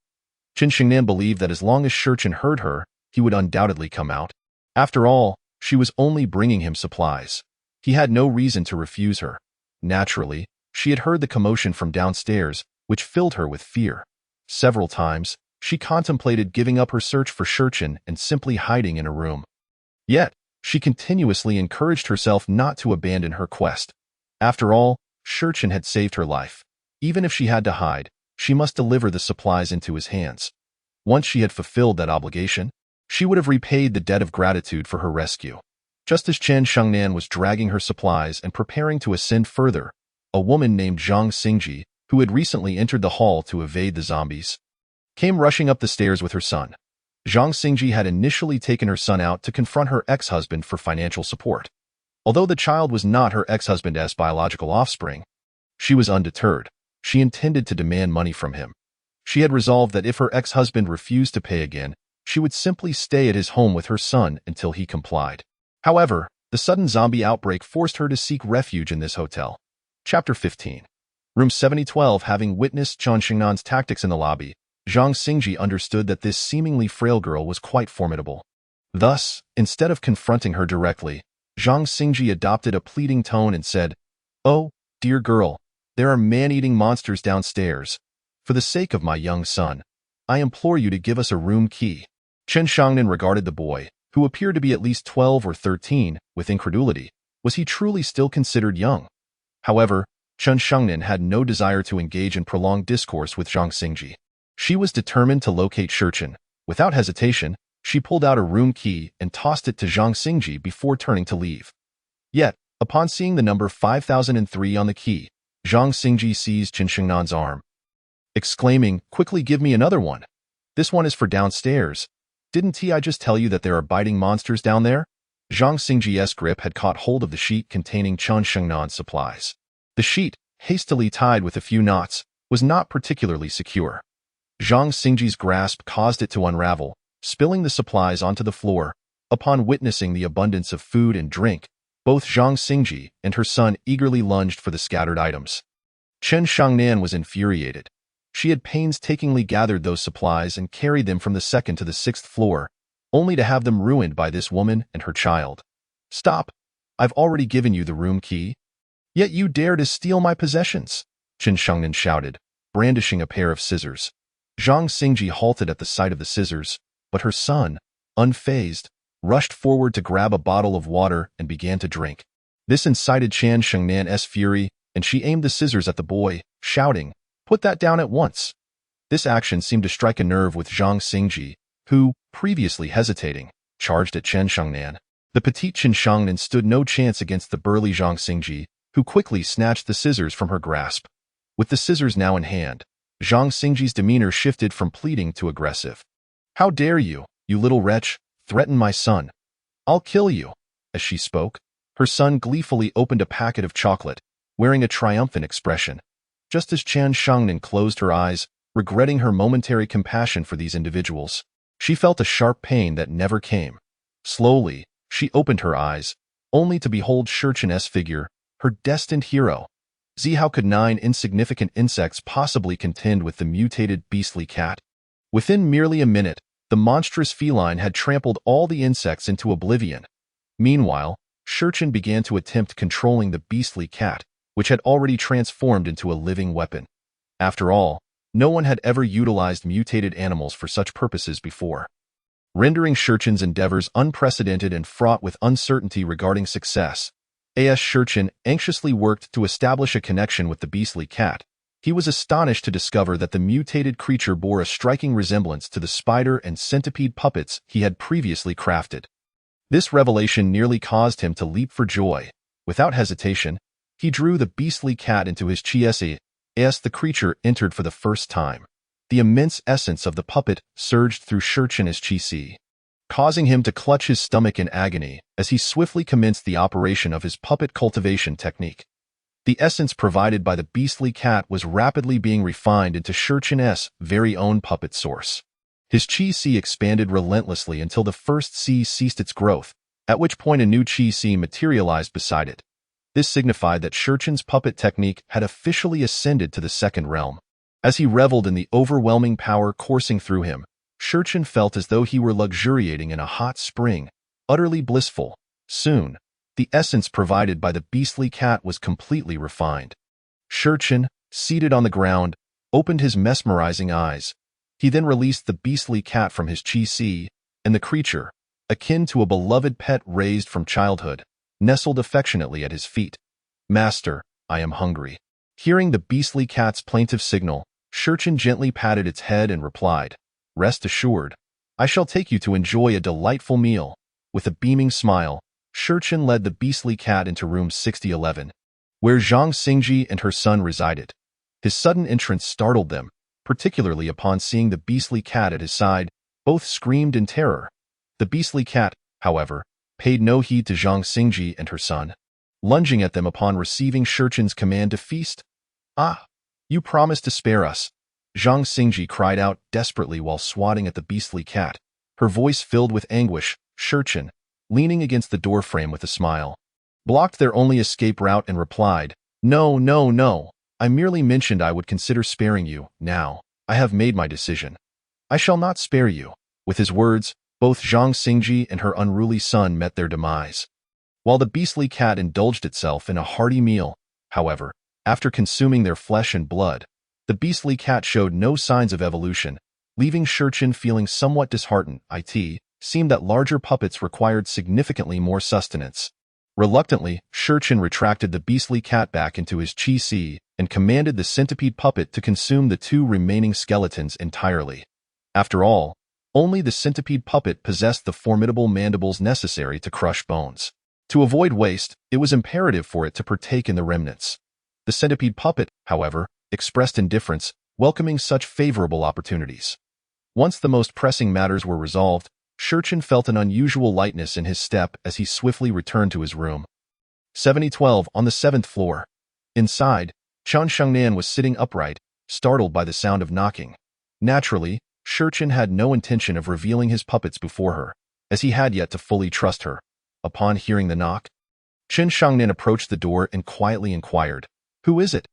Chen Xingnan believed that as long as Shurchen heard her, he would undoubtedly come out. After all, she was only bringing him supplies. He had no reason to refuse her. Naturally, she had heard the commotion from downstairs, which filled her with fear. Several times, she contemplated giving up her search for Shurchen and simply hiding in a room. Yet, she continuously encouraged herself not to abandon her quest. After all, Shurchen had saved her life. Even if she had to hide, she must deliver the supplies into his hands. Once she had fulfilled that obligation, she would have repaid the debt of gratitude for her rescue. Just as Chen Shangnan was dragging her supplies and preparing to ascend further, a woman named Zhang Xingji, who had recently entered the hall to evade the zombies, came rushing up the stairs with her son. Zhang Xingji had initially taken her son out to confront her ex-husband for financial support. Although the child was not her ex-husband's biological offspring, she was undeterred. She intended to demand money from him. She had resolved that if her ex-husband refused to pay again, she would simply stay at his home with her son until he complied. However, the sudden zombie outbreak forced her to seek refuge in this hotel. Chapter 15. Room 7012. Having witnessed Chen Xingnan's tactics in the lobby, Zhang Xingji understood that this seemingly frail girl was quite formidable. Thus, instead of confronting her directly, Zhang Xingji adopted a pleading tone and said, "Oh, dear girl, there are man-eating monsters downstairs. For the sake of my young son, I implore you to give us a room key." Chen Shangnan regarded the boy, who appeared to be at least 12 or 13, with incredulity. Was he truly still considered young? However, Chen Shangnan had no desire to engage in prolonged discourse with Zhang Xingji. She was determined to locate Shurchen. Without hesitation, she pulled out a room key and tossed it to Zhang Xingji before turning to leave. Yet, upon seeing the number 5003 on the key, Zhang Xingji seized Chen Xingnan's arm, exclaiming, "Quickly give me another one. This one is for downstairs. Didn't I just tell you that there are biting monsters down there?" Zhang Xingji's grip had caught hold of the sheet containing Chen Xingnan's supplies. The sheet, hastily tied with a few knots, was not particularly secure. Zhang Xingji's grasp caused it to unravel, spilling the supplies onto the floor. Upon witnessing the abundance of food and drink, both Zhang Xingji and her son eagerly lunged for the scattered items. Chen Shangnan was infuriated. She had painstakingly gathered those supplies and carried them from the second to the 6th floor, only to have them ruined by this woman and her child. "Stop! I've already given you the room key." Yet you dare to steal my possessions, Qin Shengnan shouted, brandishing a pair of scissors. Zhang Xingji halted at the sight of the scissors, but her son, unfazed, rushed forward to grab a bottle of water and began to drink. This incited Qin Shengnan's fury, and she aimed the scissors at the boy, shouting, "Put that down at once." This action seemed to strike a nerve with Zhang Xingji, who, previously hesitating, charged at Qin Shengnan. The petite Qin Shengnan stood no chance against the burly Zhang Xingji, who quickly snatched the scissors from her grasp. With the scissors now in hand, Zhang Xingji's demeanor shifted from pleading to aggressive. "How dare you, you little wretch, threaten my son? I'll kill you." As she spoke, her son gleefully opened a packet of chocolate, wearing a triumphant expression. Just as Qin Shengnan closed her eyes, regretting her momentary compassion for these individuals, she felt a sharp pain that never came. Slowly, she opened her eyes, only to behold Shurchin's figure, her destined hero. How could 9 insignificant insects possibly contend with the mutated beastly cat? Within merely a minute, the monstrous feline had trampled all the insects into oblivion. Meanwhile, Shurchin began to attempt controlling the beastly cat, which had already transformed into a living weapon. After all, no one had ever utilized mutated animals for such purposes before. Rendering Shurchin's endeavors unprecedented and fraught with uncertainty regarding success, Shurchin anxiously worked to establish a connection with the beastly cat. He was astonished to discover that the mutated creature bore a striking resemblance to the spider and centipede puppets he had previously crafted. This revelation nearly caused him to leap for joy. Without hesitation, he drew the beastly cat into his chi-se. As the creature entered for the first time, the immense essence of the puppet surged through Shurchin's chi-se, causing him to clutch his stomach in agony as he swiftly commenced the operation of his puppet cultivation technique. The essence provided by the beastly cat was rapidly being refined into Shurchin's very own puppet source. His chi-se expanded relentlessly until the first seed ceased its growth, at which point a new chi-se materialized beside it. This signified that Shurchin's puppet technique had officially ascended to the second realm. As he reveled in the overwhelming power coursing through him, Shurchin felt as though he were luxuriating in a hot spring, utterly blissful. Soon, the essence provided by the beastly cat was completely refined. Shurchin, seated on the ground, opened his mesmerizing eyes. He then released the beastly cat from his chi-se, and the creature, akin to a beloved pet raised from childhood, nestled affectionately at his feet. "Master, I am hungry." Hearing the beastly cat's plaintive signal, Shurchin gently patted its head and replied, "Rest assured, I shall take you to enjoy a delightful meal." With a beaming smile, Shurchin led the beastly cat into room 6011, where Zhang Xingji and her son resided. His sudden entrance startled them, particularly upon seeing the beastly cat at his side. Both screamed in terror. The beastly cat, however, paid no heed to Zhang Xingji and her son, lunging at them upon receiving Shurchin's command to feast. "Ah, you promised to spare us," Zhang Xingji cried out desperately while swatting at the beastly cat, her voice filled with anguish. Shurchin, leaning against the doorframe with a smile, blocked their only escape route and replied, "No, no, no. I merely mentioned I would consider sparing you. Now, I have made my decision. I shall not spare you." With his words, both Zhang Xingji and her unruly son met their demise. While the beastly cat indulged itself in a hearty meal, however, after consuming their flesh and blood, the beastly cat showed no signs of evolution, leaving Shurchin feeling somewhat disheartened. It seemed that larger puppets required significantly more sustenance. Reluctantly, Shurchin retracted the beastly cat back into his chi-se and commanded the centipede puppet to consume the 2 remaining skeletons entirely. After all, only the centipede puppet possessed the formidable mandibles necessary to crush bones. To avoid waste, it was imperative for it to partake in the remnants. The centipede puppet, however, expressed indifference, welcoming such favorable opportunities. Once the most pressing matters were resolved, Shurchin felt an unusual lightness in his step as he swiftly returned to his room. 7012 on the 7th floor. Inside, Qin Shengnan was sitting upright, startled by the sound of knocking. Naturally, Shurchin had no intention of revealing his puppets before her, as he had yet to fully trust her. Upon hearing the knock, Qin Shengnan approached the door and quietly inquired, "Who is it?"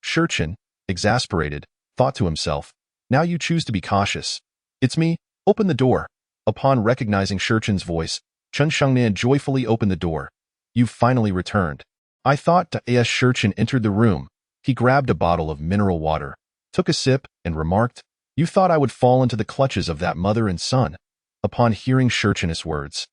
Shurchin, exasperated, thought to himself, "Now you choose to be cautious. It's me, open the door." Upon recognizing Shurchin's voice, Qin Shengnan joyfully opened the door. "You've finally returned. I thought as Shurchin entered the room. He grabbed a bottle of mineral water, took a sip, and remarked, "You thought I would fall into the clutches of that mother and son." Upon hearing Shurchin's words,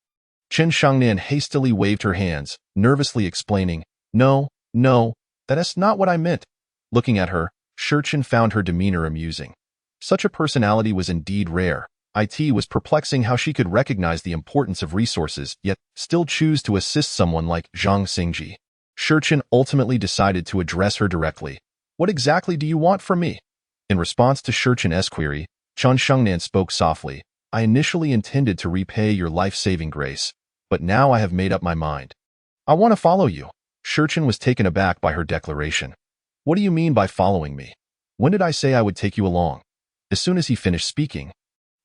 Chen Shangnan hastily waved her hands, nervously explaining, "No, no, that is not what I meant." Looking at her, Shurchin found her demeanor amusing. Such a personality was indeed rare. It was perplexing how she could recognize the importance of resources, yet still choose to assist someone like Zhang Xingji. Shurchin ultimately decided to address her directly. "What exactly do you want from me?" In response to Shurchin's query, Chen Shangnan spoke softly. "I initially intended to repay your life-saving grace, but now I have made up my mind. I want to follow you." Shurchin was taken aback by her declaration. "What do you mean by following me? When did I say I would take you along?" As soon as he finished speaking,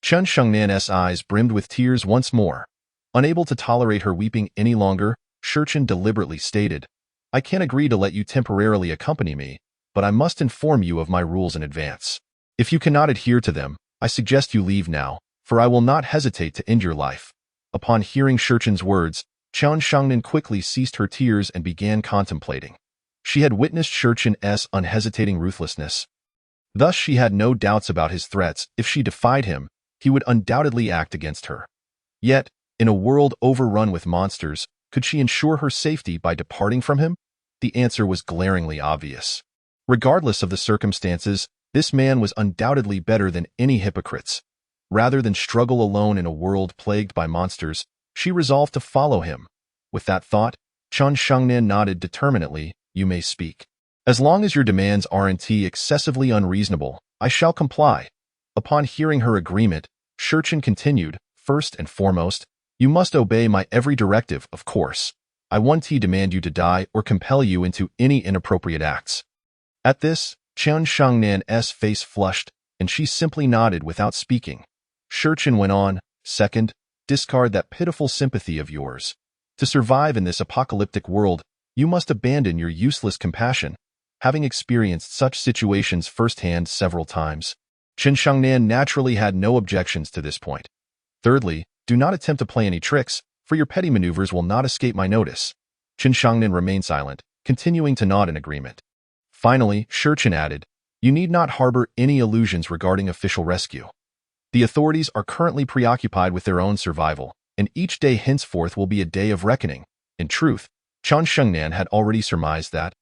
Chen Shungnan's eyes brimmed with tears once more. Unable to tolerate her weeping any longer, Shurchin deliberately stated, "I can agree to let you temporarily accompany me, but I must inform you of my rules in advance. If you cannot adhere to them, I suggest you leave now, for I will not hesitate to end your life." Upon hearing Shurchin's words, Chen Shangnan quickly ceased her tears and began contemplating. She had witnessed Shurchin's unhesitating ruthlessness. Thus she had no doubts about his threats. If she defied him, he would undoubtedly act against her. Yet, in a world overrun with monsters, could she ensure her safety by departing from him? The answer was glaringly obvious. Regardless of the circumstances, this man was undoubtedly better than any hypocrites. Rather than struggle alone in a world plagued by monsters, she resolved to follow him. With that thought, Chen Shangnan nodded determinedly. "You may speak. As long as your demands aren't excessively unreasonable, I shall comply." Upon hearing her agreement, Shurchin continued, "First and foremost, you must obey my every directive, of course. I won't demand you to die or compel you into any inappropriate acts." At this, Chen Shangnan's face flushed, and she simply nodded without speaking. Shurchin went on, "Second, discard that pitiful sympathy of yours. To survive in this apocalyptic world, you must abandon your useless compassion." Having experienced such situations firsthand several times, Chen Shangnan naturally had no objections to this point. "Thirdly, do not attempt to play any tricks, for your petty maneuvers will not escape my notice." Chen Shangnan remained silent, continuing to nod in agreement. Finally, Shurchin added, "You need not harbor any illusions regarding official rescue. The authorities are currently preoccupied with their own survival, and each day henceforth will be a day of reckoning." In truth, Chen Shangnan had already surmised that,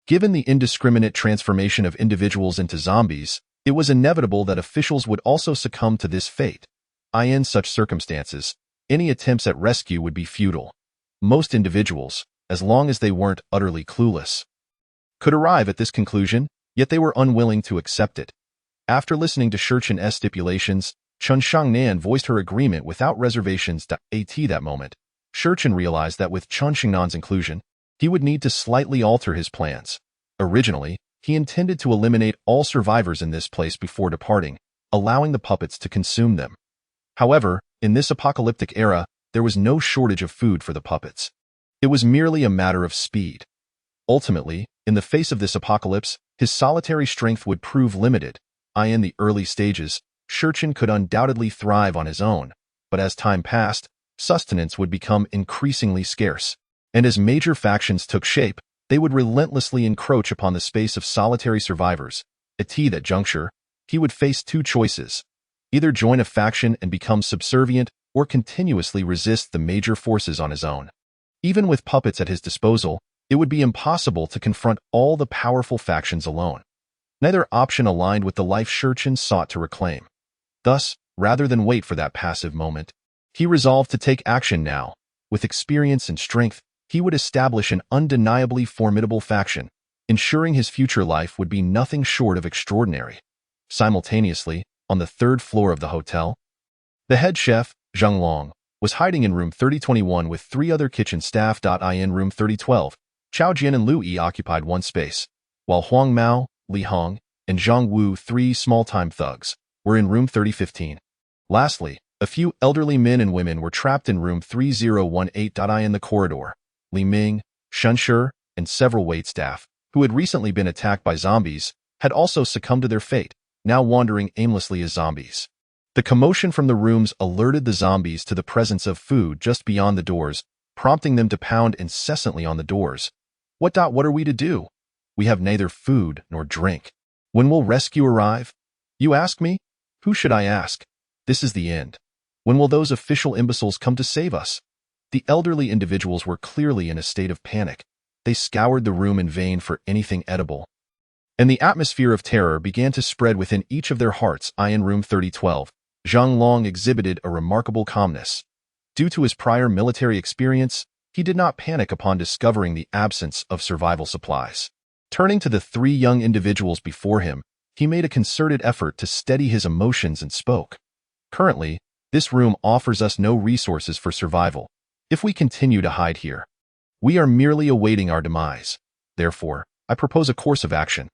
given the indiscriminate transformation of individuals into zombies, it was inevitable that officials would also succumb to this fate. In such circumstances, any attempts at rescue would be futile. Most individuals, as long as they weren't utterly clueless, could arrive at this conclusion, yet they were unwilling to accept it. After listening to Shurchin's stipulations, Chen Shangnan voiced her agreement without reservations. At that moment, Shurchin realized that with Chen Shangnan's inclusion, he would need to slightly alter his plans. Originally, he intended to eliminate all survivors in this place before departing, allowing the puppets to consume them. However, in this apocalyptic era, there was no shortage of food for the puppets. It was merely a matter of speed. Ultimately, in the face of this apocalypse, his solitary strength would prove limited. In the early stages, Shurchin could undoubtedly thrive on his own, but as time passed, sustenance would become increasingly scarce. And as major factions took shape, they would relentlessly encroach upon the space of solitary survivors. At that juncture, he would face two choices: either join a faction and become subservient, or continuously resist the major forces on his own. Even with puppets at his disposal, it would be impossible to confront all the powerful factions alone. Neither option aligned with the life Shurchin sought to reclaim. Thus, rather than wait for that passive moment, he resolved to take action now. With experience and strength, he would establish an undeniably formidable faction, ensuring his future life would be nothing short of extraordinary. Simultaneously, on the third floor of the hotel, the head chef, Zhang Long, was hiding in room 3021 with 3 other kitchen staff. In room 3012, Chao Jian and Lu Yi occupied one space, while Huang Mao, Li Hong, and Zhang Wu, 3 small-time thugs, were in room 3015. Lastly, a few elderly men and women were trapped in room 3018. In the corridor, Li Ming, Shen Shi, and several waitstaff, who had recently been attacked by zombies, had also succumbed to their fate, now wandering aimlessly as zombies. The commotion from the rooms alerted the zombies to the presence of food just beyond the doors, prompting them to pound incessantly on the doors. What are we to do? We have neither food nor drink. When will rescue arrive? You ask me? Who should I ask? This is the end. When will those official imbeciles come to save us? The elderly individuals were clearly in a state of panic. They scoured the room in vain for anything edible. And the atmosphere of terror began to spread within each of their hearts. In room 3012, Zhang Long exhibited a remarkable calmness. Due to his prior military experience, he did not panic upon discovering the absence of survival supplies. Turning to the three young individuals before him, he made a concerted effort to steady his emotions and spoke. Currently, this room offers us no resources for survival. If we continue to hide here, we are merely awaiting our demise. Therefore, I propose a course of action.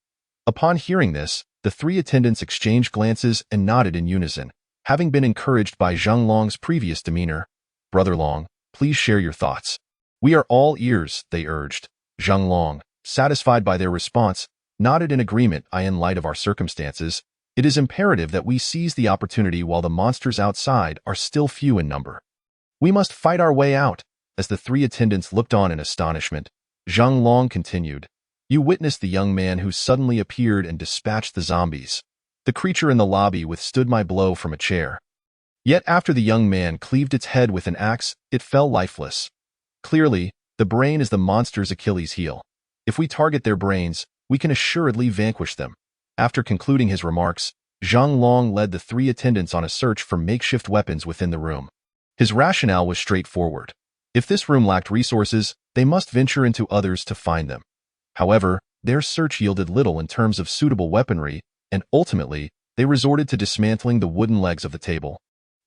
Upon hearing this, the three attendants exchanged glances and nodded in unison. Having been encouraged by Zhang Long's previous demeanor, "Brother Long, please share your thoughts." "We are all ears," they urged. Zhang Long, satisfied by their response, nodded in agreement. In light of our circumstances, it is imperative that we seize the opportunity while the monsters outside are still few in number. We must fight our way out. As the three attendants looked on in astonishment, Zhang Long continued, "You witnessed the young man who suddenly appeared and dispatched the zombies. The creature in the lobby withstood my blow from a chair. Yet after the young man cleaved its head with an axe, it fell lifeless. Clearly, the brain is the monster's Achilles heel. If we target their brains, we can assuredly vanquish them." After concluding his remarks, Zhang Long led the three attendants on a search for makeshift weapons within the room. His rationale was straightforward. If this room lacked resources, they must venture into others to find them. However, their search yielded little in terms of suitable weaponry, and ultimately, they resorted to dismantling the wooden legs of the table.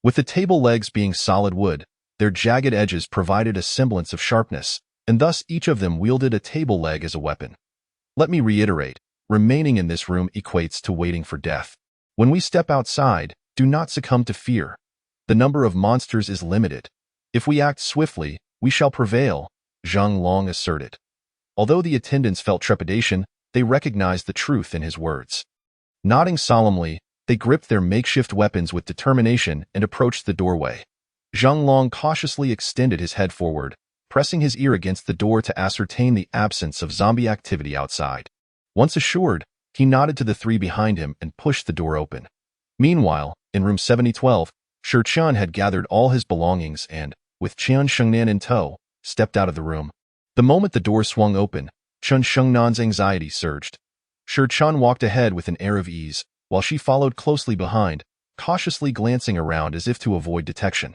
With the table legs being solid wood, their jagged edges provided a semblance of sharpness, and thus each of them wielded a table leg as a weapon. Let me reiterate, remaining in this room equates to waiting for death. When we step outside, do not succumb to fear. The number of monsters is limited. If we act swiftly, we shall prevail, Zhang Long asserted. Although the attendants felt trepidation, they recognized the truth in his words. Nodding solemnly, they gripped their makeshift weapons with determination and approached the doorway. Zhang Long cautiously extended his head forward, pressing his ear against the door to ascertain the absence of zombie activity outside. Once assured, he nodded to the three behind him and pushed the door open. Meanwhile, in room 7012, Shi Qian had gathered all his belongings and, with Qian Shengnan in tow, stepped out of the room. The moment the door swung open, Qian Shengnan's anxiety surged. Shi Qian walked ahead with an air of ease, while she followed closely behind, cautiously glancing around as if to avoid detection.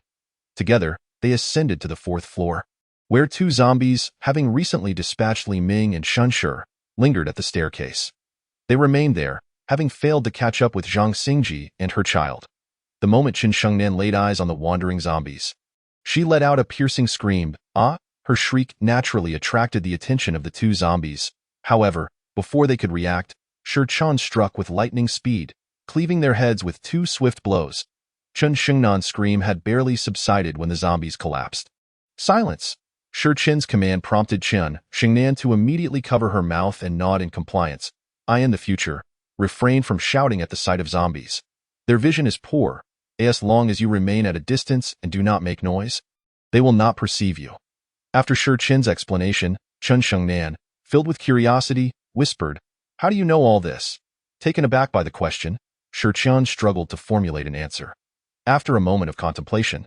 Together, they ascended to the fourth floor, where two zombies, having recently dispatched Li Ming and Shunshi, lingered at the staircase. They remained there, having failed to catch up with Zhang Xingji and her child. The moment Qin Shengnan laid eyes on the wandering zombies, she let out a piercing scream. Her shriek naturally attracted the attention of the two zombies. However, before they could react, Shi Qian struck with lightning speed, cleaving their heads with two swift blows. Chen Shengnan's scream had barely subsided when the zombies collapsed. "Silence!" Shi Qian's command prompted Chen Shengnan to immediately cover her mouth and nod in compliance. In the future, refrain from shouting at the sight of zombies. Their vision is poor. As long as you remain at a distance and do not make noise, they will not perceive you. After Shi Qian's explanation, Chen Shengnan, filled with curiosity, whispered, "How do you know all this?" Taken aback by the question, Shi Qian struggled to formulate an answer. After a moment of contemplation,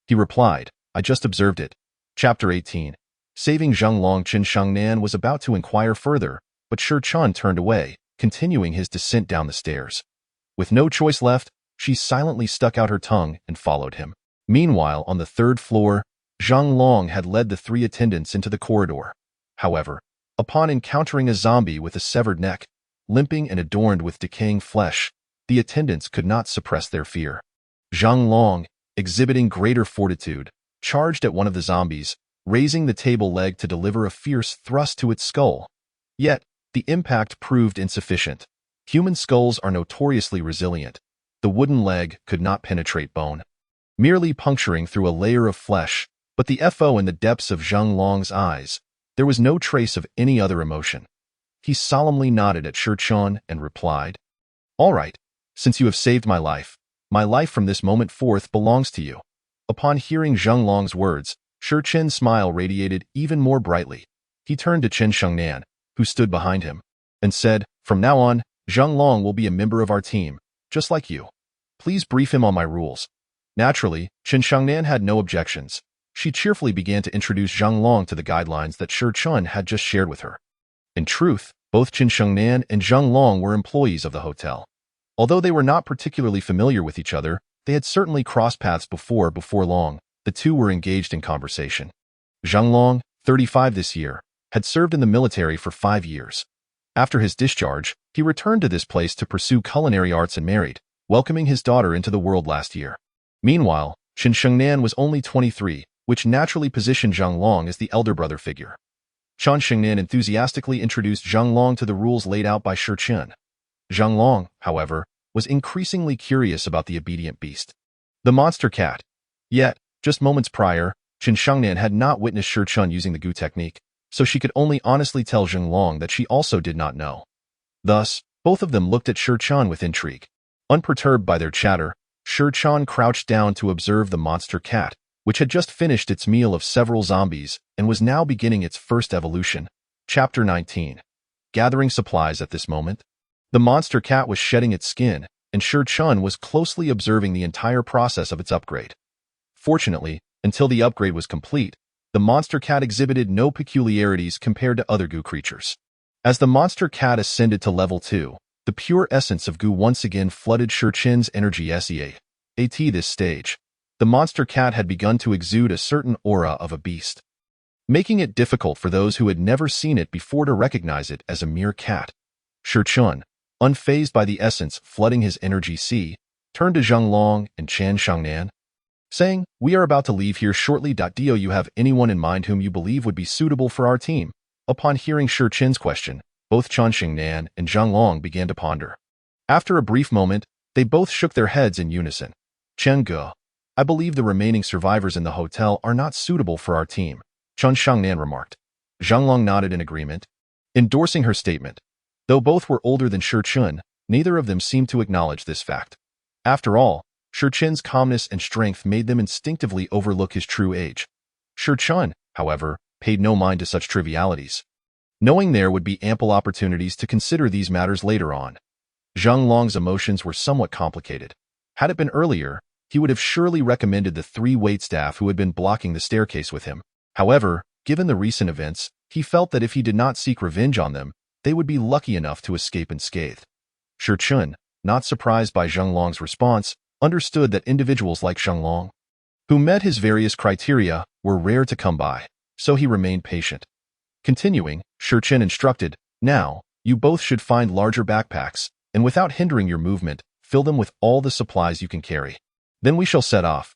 he replied, "I just observed it." Chapter 18. Saving Zhang Long. Chen Shengnan was about to inquire further, but Shi Qian turned away, continuing his descent down the stairs. With no choice left, she silently stuck out her tongue and followed him. Meanwhile, on the third floor, Zhang Long had led the three attendants into the corridor. However, upon encountering a zombie with a severed neck, limping and adorned with decaying flesh, the attendants could not suppress their fear. Zhang Long, exhibiting greater fortitude, charged at one of the zombies, raising the table leg to deliver a fierce thrust to its skull. Yet, the impact proved insufficient. Human skulls are notoriously resilient. The wooden leg could not penetrate bone, merely puncturing through a layer of flesh, but the FO in the depths of Zhang Long's eyes, there was no trace of any other emotion. He solemnly nodded at Shi Qian and replied, "All right, since you have saved my life from this moment forth belongs to you." Upon hearing Zhang Long's words, Shi Qian's smile radiated even more brightly. he turned to Chen Shengnan, who stood behind him, and said, "From now on, Zhang Long will be a member of our team, just like you. Please brief him on my rules." Naturally, Chen Shengnan had no objections. She cheerfully began to introduce Zhang Long to the guidelines that Shi Chun had just shared with her. In truth, both Chen Shengnan and Zhang Long were employees of the hotel. Although they were not particularly familiar with each other, they had certainly crossed paths before long. The two were engaged in conversation. Zhang Long, 35 this year, had served in the military for 5 years. After his discharge, he returned to this place to pursue culinary arts and married, welcoming his daughter into the world last year. Meanwhile, Chen Shengnan was only 23, which naturally positioned Zhang Long as the elder brother figure. Chen Shengnan enthusiastically introduced Zhang Long to the rules laid out by Shi Chun. Zhang Long, however, was increasingly curious about the obedient beast, the monster cat. Yet, just moments prior, Chen Shengnan had not witnessed Shi Chun using the Gu technique, so she could only honestly tell Zhang Long that she also did not know. Thus, both of them looked at Shi Chun with intrigue. Unperturbed by their chatter, Shi Chun crouched down to observe the monster cat, which had just finished its meal of several zombies and was now beginning its first evolution. Chapter 19. Gathering supplies at this moment. The monster cat was shedding its skin, and Shi Chun was closely observing the entire process of its upgrade. Fortunately, until the upgrade was complete, the monster cat exhibited no peculiarities compared to other Gu creatures. As the monster cat ascended to level 2, the pure essence of Gu once again flooded Shi Chun's energy SEA. At this stage, the monster cat had begun to exude a certain aura of a beast, making it difficult for those who had never seen it before to recognize it as a mere cat. Shi Chun, unfazed by the essence flooding his energy sea, turned to Zhang Long and Chen Shengnan, saying, "We are about to leave here shortly. Do you have anyone in mind whom you believe would be suitable for our team?" Upon hearing Shi Chun's question, both Chen Shengnan and Zhang Long began to ponder. After a brief moment, they both shook their heads in unison. "Chen Ge, I believe the remaining survivors in the hotel are not suitable for our team," Chen Shengnan remarked. Zhang Long nodded in agreement, endorsing her statement. Though both were older than Shi Chun, neither of them seemed to acknowledge this fact. After all, Shi Chun's calmness and strength made them instinctively overlook his true age. Shi Chun, however, paid no mind to such trivialities, knowing there would be ample opportunities to consider these matters later on. Zhang Long's emotions were somewhat complicated. Had it been earlier, he would have surely recommended the 3 waitstaff who had been blocking the staircase with him. However, given the recent events, he felt that if he did not seek revenge on them, they would be lucky enough to escape unscathed. Shi Chun, not surprised by Zhang Long's response, understood that individuals like Zhang Long, who met his various criteria, were rare to come by, so he remained patient. Continuing, Shi Chun instructed, "Now, you both should find larger backpacks, and without hindering your movement, fill them with all the supplies you can carry. Then we shall set off."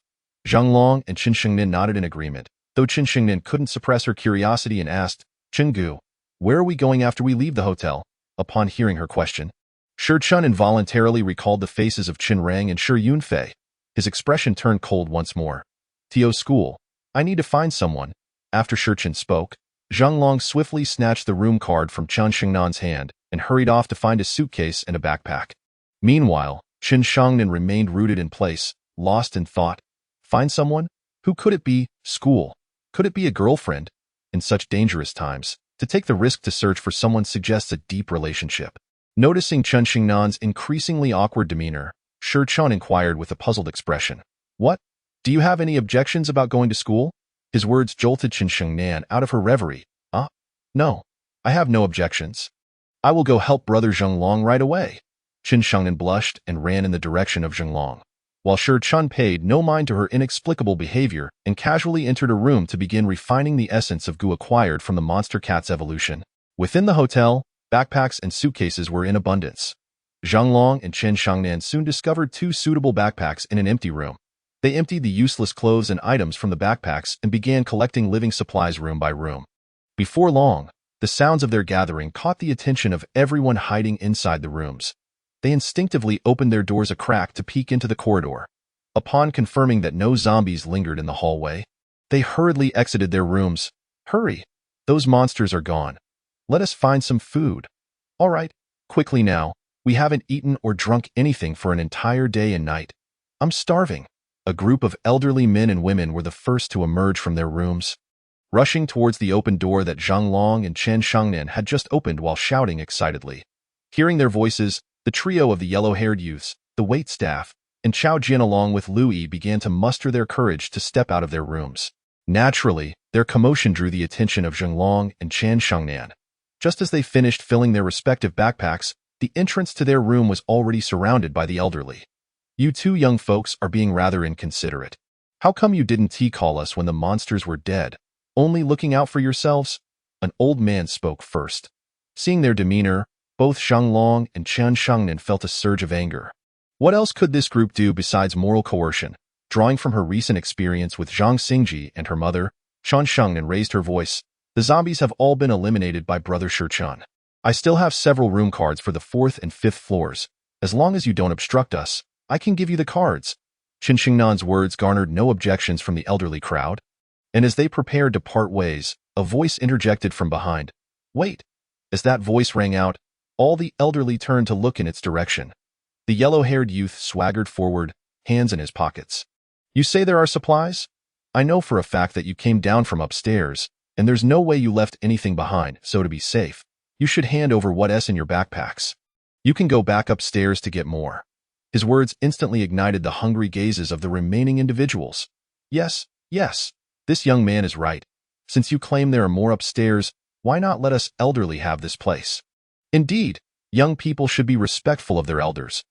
Zhang Long and Chen Shengnan nodded in agreement, though Chen Shengnan couldn't suppress her curiosity and asked, "Chen Gu, where are we going after we leave the hotel?" Upon hearing her question, Shi Chun involuntarily recalled the faces of Qin Rang and Shi Yunfei. His expression turned cold once more. "To school. I need to find someone." After Shi Chun spoke, Zhang Long swiftly snatched the room card from Chen Shengnan's hand and hurried off to find a suitcase and a backpack. Meanwhile, Chen Shengnan remained rooted in place, lost in thought. Find someone? Who could it be? School? Could it be a girlfriend? In such dangerous times, to take the risk to search for someone suggests a deep relationship. Noticing Chen Shengnan's increasingly awkward demeanor, Shi Chun inquired with a puzzled expression, "What? Do you have any objections about going to school?" His words jolted Chen Shengnan out of her reverie. No, I have no objections. I will go help brother Zhang Long right away." Chen Shengnan blushed and ran in the direction of Zhang Long, while Shi Chun paid no mind to her inexplicable behavior and casually entered a room to begin refining the essence of Gu acquired from the monster cat's evolution. Within the hotel, backpacks and suitcases were in abundance. Zhang Long and Chen Shengnan soon discovered 2 suitable backpacks in an empty room. They emptied the useless clothes and items from the backpacks and began collecting living supplies room by room. Before long, the sounds of their gathering caught the attention of everyone hiding inside the rooms. They instinctively opened their doors a crack to peek into the corridor. Upon confirming that no zombies lingered in the hallway, they hurriedly exited their rooms. "Hurry! Those monsters are gone. Let us find some food." "All right, quickly now. We haven't eaten or drunk anything for an entire day and night. I'm starving." A group of elderly men and women were the first to emerge from their rooms. rushing towards the open door that Zhang Long and Chen Shangnan had just opened while shouting excitedly. Hearing their voices, the trio of the yellow-haired youths, the waitstaff, and Chao Jin along with Lu Yi began to muster their courage to step out of their rooms. Naturally, their commotion drew the attention of Zhang Long and Chen Shangnan. Just as they finished filling their respective backpacks, the entrance to their room was already surrounded by the elderly. You two young folks are being rather inconsiderate. How come you didn't call us when the monsters were dead? Only looking out for yourselves? An old man spoke first. Seeing their demeanor, both Zhang Long and Chen Shangnan felt a surge of anger. What else could this group do besides moral coercion? Drawing from her recent experience with Zhang Xingji and her mother, Chen Shangnan raised her voice. The zombies have all been eliminated by Brother Shichan. I still have several room cards for the 4th and 5th floors. As long as you don't obstruct us, I can give you the cards. Chen Xingnan's words garnered no objections from the elderly crowd. And as they prepared to part ways, a voice interjected from behind. Wait! As that voice rang out, all the elderly turned to look in its direction. The yellow-haired youth swaggered forward, hands in his pockets. You say there are supplies? I know for a fact that you came down from upstairs, and there's no way you left anything behind, so to be safe, you should hand over what's in your backpacks. You can go back upstairs to get more. His words instantly ignited the hungry gazes of the remaining individuals. Yes, this young man is right. Since you claim there are more upstairs, why not let us elderly have this place? Indeed, young people should be respectful of their elders.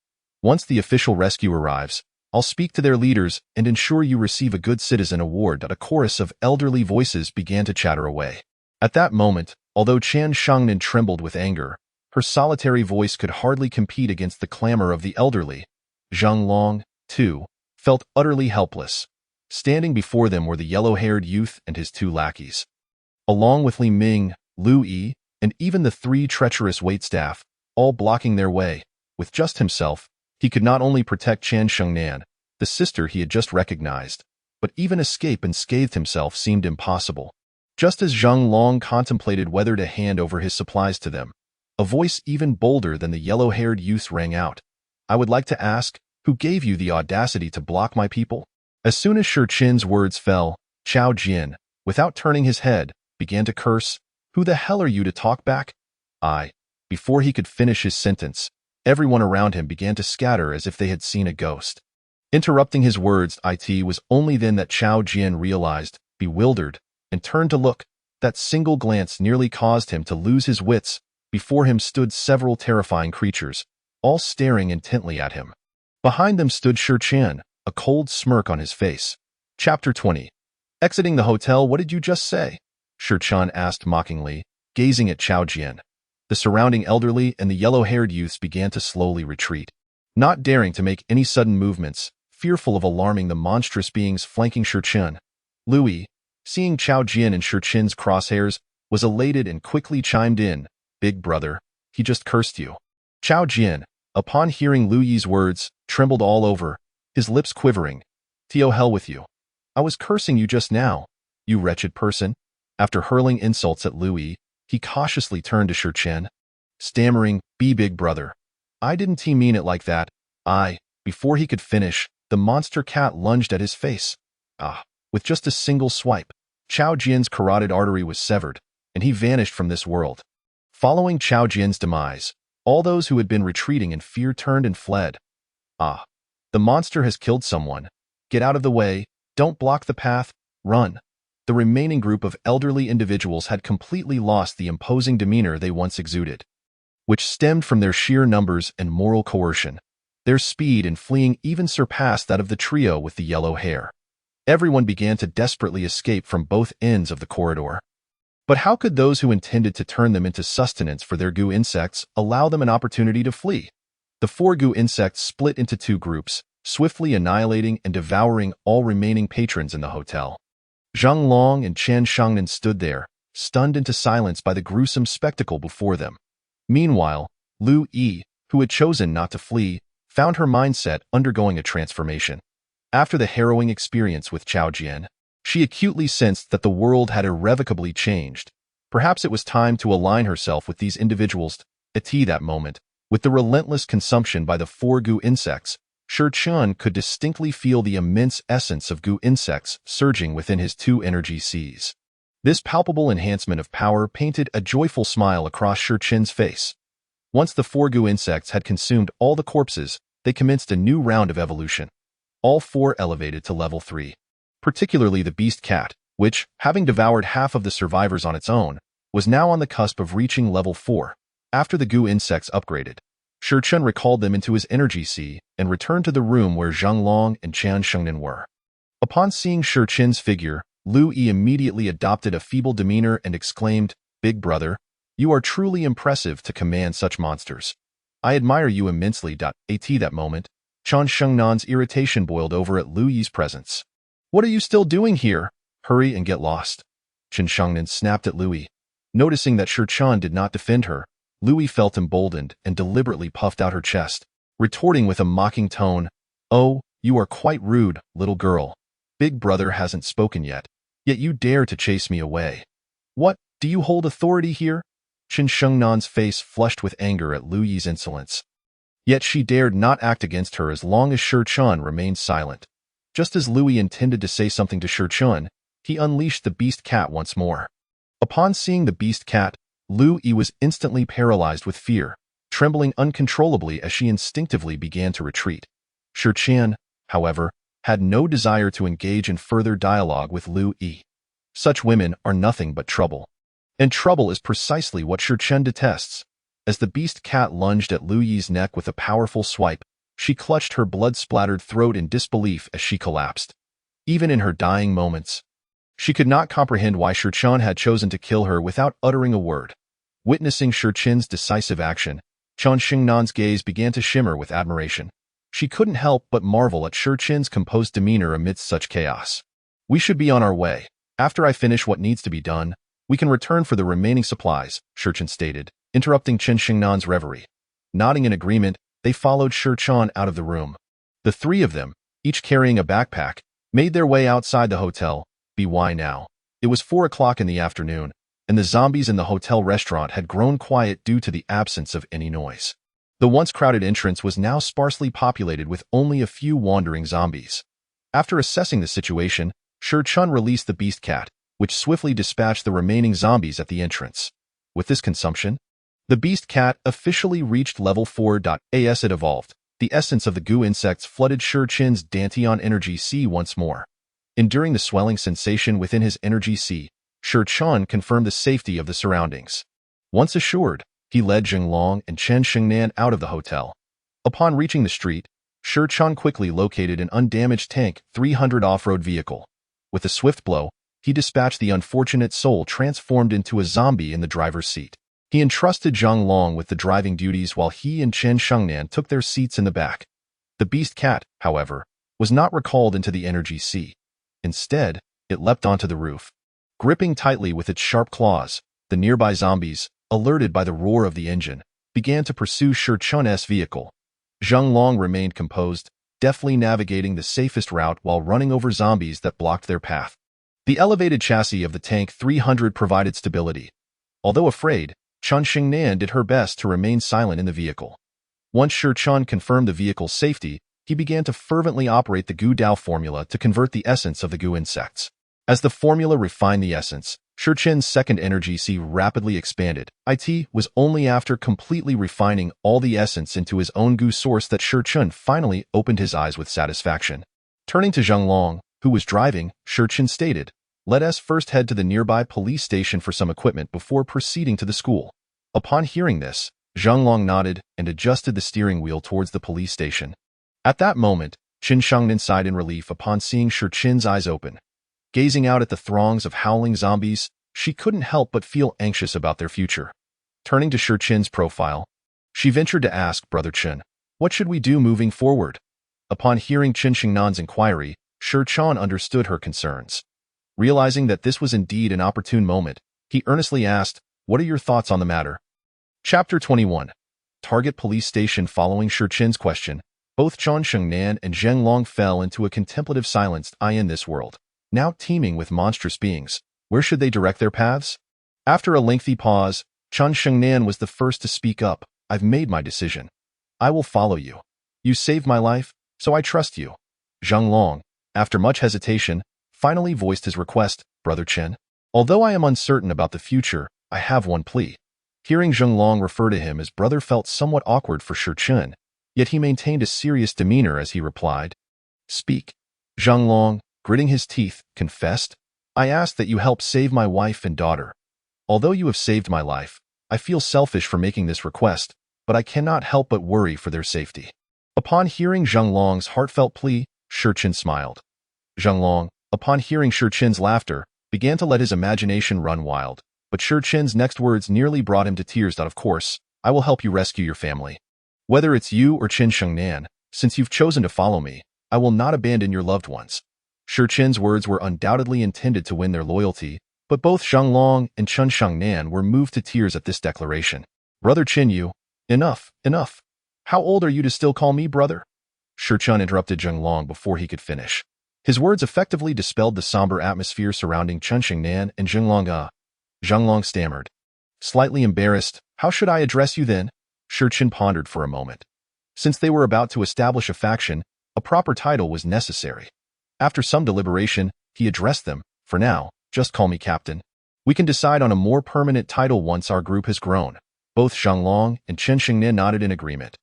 Once the official rescue arrives, I'll speak to their leaders and ensure you receive a good citizen award. A chorus of elderly voices began to chatter away. At that moment, although Chen Shangnan trembled with anger, her solitary voice could hardly compete against the clamor of the elderly. Zhang Long, too, felt utterly helpless. Standing before them were the yellow-haired youth and his 2 lackeys. Along with Li Ming, Lu Yi, and even the 3 treacherous waitstaff, all blocking their way. With just himself, he could not only protect Chen Shangnan, the sister he had just recognized, but even escape unscathed himself seemed impossible. Just as Zhang Long contemplated whether to hand over his supplies to them, a voice even bolder than the yellow-haired youth rang out. I would like to ask, who gave you the audacity to block my people? As soon as Shi Chen's words fell, Chao Jin, without turning his head, began to curse. Who the hell are you to talk back? Before he could finish his sentence, everyone around him began to scatter as if they had seen a ghost. Interrupting his words, it was only then that Chao Jin realized, bewildered, and turned to look. That single glance nearly caused him to lose his wits. Before him stood several terrifying creatures, all staring intently at him. Behind them stood Shi Chen, a cold smirk on his face. Chapter 20. Exiting the hotel, what did you just say? Shi Chen asked mockingly, gazing at Chao Jin. The surrounding elderly and the yellow-haired youths began to slowly retreat, not daring to make any sudden movements, fearful of alarming the monstrous beings flanking Shi Chen. Lu Yi, seeing Chao Jin in Shi Chen's crosshairs, was elated and quickly chimed in. Big brother, he just cursed you. Chao Jin, upon hearing Lu Yi's words, trembled all over, his lips quivering. To hell with you. I was cursing you just now, you wretched person. After hurling insults at Lu Yi, he cautiously turned to Shi Chen, stammering, Be big brother. I didn't mean it like that. Before he could finish, the monster cat lunged at his face. With just a single swipe, Chao Jin's carotid artery was severed, and he vanished from this world. Following Chao Jin's demise, all those who had been retreating in fear turned and fled. The monster has killed someone. Get out of the way, don't block the path, run. The remaining group of elderly individuals had completely lost the imposing demeanor they once exuded, which stemmed from their sheer numbers and moral coercion. Their speed in fleeing even surpassed that of the trio with the yellow hair. Everyone began to desperately escape from both ends of the corridor. But how could those who intended to turn them into sustenance for their goo insects allow them an opportunity to flee? The 4 goo insects split into 2 groups, swiftly annihilating and devouring all remaining patrons in the hotel. Zhang Long and Chen Shangnan stood there, stunned into silence by the gruesome spectacle before them. Meanwhile, Lu Yi, who had chosen not to flee, found her mindset undergoing a transformation. After the harrowing experience with Chao Jin, she acutely sensed that the world had irrevocably changed. Perhaps it was time to align herself with these individuals. At that moment, with the relentless consumption by the 4 goo insects, Shi Chen could distinctly feel the immense essence of goo insects surging within his 2 energy seas. This palpable enhancement of power painted a joyful smile across Shi Chen's face. Once the 4 goo insects had consumed all the corpses, they commenced a new round of evolution. All 4 elevated to level 3. Particularly the beast cat, which, having devoured half of the survivors on its own, was now on the cusp of reaching level 4. After the goo insects upgraded, Shi Chen recalled them into his energy sea and returned to the room where Zhang Long and Qian Shengnan were. Upon seeing Shi Chen's figure, Lu Yi immediately adopted a feeble demeanor and exclaimed, "Big brother, you are truly impressive to command such monsters. I admire you immensely." At that moment, Qian Shengnan's irritation boiled over at Lu Yi's presence. "What are you still doing here? Hurry and get lost." Qian Shengnan snapped at Lu Yi. Noticing that Shi Chen did not defend her, Lu Yi felt emboldened and deliberately puffed out her chest, retorting with a mocking tone, "Oh, you are quite rude, little girl. Big brother hasn't spoken yet you dare to chase me away. What, do you hold authority here?" Qian Shengnan's face flushed with anger at Lu Yi's insolence. Yet she dared not act against her as long as Shi Chen remained silent. Just as Lu Yi intended to say something to Shi Chen, he unleashed the beast cat once more. Upon seeing the beast cat, Lu Yi was instantly paralyzed with fear, trembling uncontrollably as she instinctively began to retreat. Shi Chen, however, had no desire to engage in further dialogue with Lu Yi. Such women are nothing but trouble. And trouble is precisely what Shi Chen detests. As the beast cat lunged at Lu Yi's neck with a powerful swipe, she clutched her blood-splattered throat in disbelief as she collapsed. Even in her dying moments, she could not comprehend why Shi Chen had chosen to kill her without uttering a word. Witnessing Shi Chen's decisive action, Qian Shengnan's gaze began to shimmer with admiration. She couldn't help but marvel at Shi Chen's composed demeanor amidst such chaos. "We should be on our way. After I finish what needs to be done, we can return for the remaining supplies," Shi Chen stated, interrupting Qian Shengnan's reverie. Nodding in agreement, they followed Shi Chen out of the room. The 3 of them, each carrying a backpack, made their way outside the hotel. By now, it was 4 o'clock in the afternoon, and the zombies in the hotel restaurant had grown quiet due to the absence of any noise. The once crowded entrance was now sparsely populated with only a few wandering zombies. After assessing the situation, Shi Chen released the beast cat, which swiftly dispatched the remaining zombies at the entrance. With this consumption, the beast cat officially reached level 4. As it evolved, the essence of the goo insects flooded Shi Chen's Dantian energy sea once more. Enduring the swelling sensation within his energy sea, Shi Chen confirmed the safety of the surroundings. Once assured, he led Zhang Long and Qian Shengnan out of the hotel. Upon reaching the street, Shi Chen quickly located an undamaged Tank 300 off-road vehicle. With a swift blow, he dispatched the unfortunate soul transformed into a zombie in the driver's seat. He entrusted Zhang Long with the driving duties while he and Qian Shengnan took their seats in the back. The beast cat, however, was not recalled into the energy sea. Instead, it leapt onto the roof. Gripping tightly with its sharp claws, the nearby zombies, alerted by the roar of the engine, began to pursue Shi Chen's vehicle. Zhang Long remained composed, deftly navigating the safest route while running over zombies that blocked their path. The elevated chassis of the Tank 300 provided stability. Although afraid, Qian Shengnan did her best to remain silent in the vehicle. Once Shi Chen confirmed the vehicle's safety, he began to fervently operate the Goo Dao formula to convert the essence of the goo insects. As the formula refined the essence, Shi Chen's second energy sea rapidly expanded. It was only after completely refining all the essence into his own goo source that Shi Chen finally opened his eyes with satisfaction. Turning to Zhang Long, who was driving, Shi Chen stated, "Let us first head to the nearby police station for some equipment before proceeding to the school." Upon hearing this, Zhang Long nodded and adjusted the steering wheel towards the police station. At that moment, Qian Shengnan sighed in relief upon seeing Shi Chen's eyes open. Gazing out at the throngs of howling zombies, she couldn't help but feel anxious about their future. Turning to Shi Chen's profile, she ventured to ask, "Brother Chen, what should we do moving forward?" Upon hearing Qian Shengnan's inquiry, Shi Chen understood her concerns. Realizing that this was indeed an opportune moment, he earnestly asked, "What are your thoughts on the matter?" Chapter 21. Target Police Station. Following Shi Chen's question, both Qian Shengnan and Zhang Long fell into a contemplative silence. In this world, now teeming with monstrous beings, where should they direct their paths? After a lengthy pause, Qian Shengnan was the first to speak up. "I've made my decision. I will follow you. You saved my life, so I trust you." Zhang Long, after much hesitation, finally voiced his request, "Brother Chen, Although I am uncertain about the future, I have one plea. Hearing Zheng Long refer to him as brother felt somewhat awkward for Shi Chun, yet he maintained a serious demeanor as he replied. Speak. Zheng Long, gritting his teeth, confessed, I ask that you help save my wife and daughter. Although you have saved my life, I feel selfish for making this request, but I cannot help but worry for their safety. Upon hearing Zheng Long's heartfelt plea, Shi Chun smiled. Zheng Long, upon hearing Shi Chun's laughter, began to let his imagination run wild, but Shi Chun's next words nearly brought him to tears. Of course, I will help you rescue your family. Whether it's you or Qin Shengnan, since you've chosen to follow me, I will not abandon your loved ones. Shi Chun's words were undoubtedly intended to win their loyalty, but both Zheng Long and Chen Shengnan were moved to tears at this declaration. Brother Qin Yu, enough, enough. How old are you to still call me brother? Shi Chun interrupted Zheng Long before he could finish. His words effectively dispelled the somber atmosphere surrounding Chen Shengnan and Zheng Long. Zheng Long stammered. Slightly embarrassed, how should I address you then? Shi Chun pondered for a moment. Since they were about to establish a faction, a proper title was necessary. After some deliberation, he addressed them. For now, just call me Captain. We can decide on a more permanent title once our group has grown. Both Zheng Long and Chen Shengnan nodded in agreement.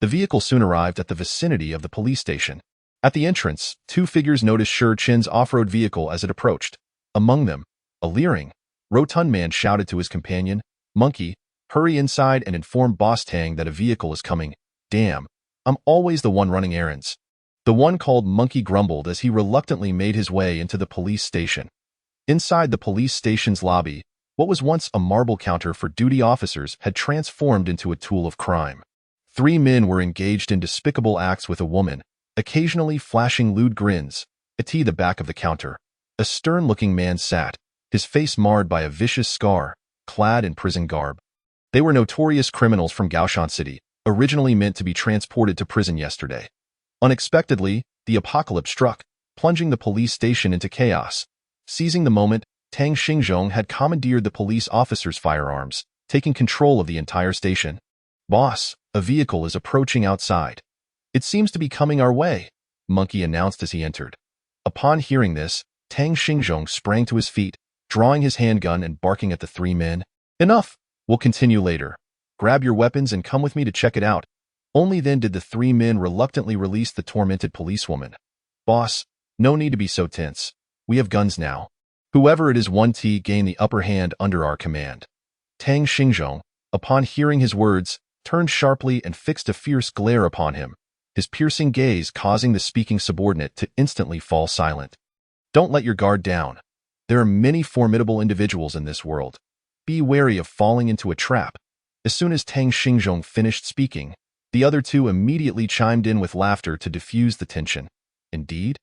The vehicle soon arrived at the vicinity of the police station. At the entrance, two figures noticed Shi Chun's off-road vehicle as it approached. Among them, a leering, rotund man shouted to his companion, Monkey, hurry inside and inform Boss Tang that a vehicle is coming. Damn, I'm always the one running errands. The one called Monkey grumbled as he reluctantly made his way into the police station. Inside the police station's lobby, what was once a marble counter for duty officers had transformed into a tool of crime. Three men were engaged in despicable acts with a woman, occasionally flashing lewd grins. At the back of the counter, a stern-looking man sat, his face marred by a vicious scar, clad in prison garb. They were notorious criminals from Gaoshan City, originally meant to be transported to prison yesterday. Unexpectedly, the apocalypse struck, plunging the police station into chaos. Seizing the moment, Tang Xingzhong had commandeered the police officers' firearms, taking control of the entire station. Boss, a vehicle is approaching outside. It seems to be coming our way, Monkey announced as he entered. Upon hearing this, Tang Xingzhong sprang to his feet, drawing his handgun and barking at the three men. Enough! We'll continue later. Grab your weapons and come with me to check it out. Only then did the three men reluctantly release the tormented policewoman. Boss, no need to be so tense. We have guns now. Whoever it is 1T gain the upper hand under our command. Tang Xingzhong, upon hearing his words, turned sharply and fixed a fierce glare upon him, his piercing gaze causing the speaking subordinate to instantly fall silent. Don't let your guard down. There are many formidable individuals in this world. Be wary of falling into a trap. As soon as Tang Xingzhong finished speaking, the other two immediately chimed in with laughter to diffuse the tension. Indeed?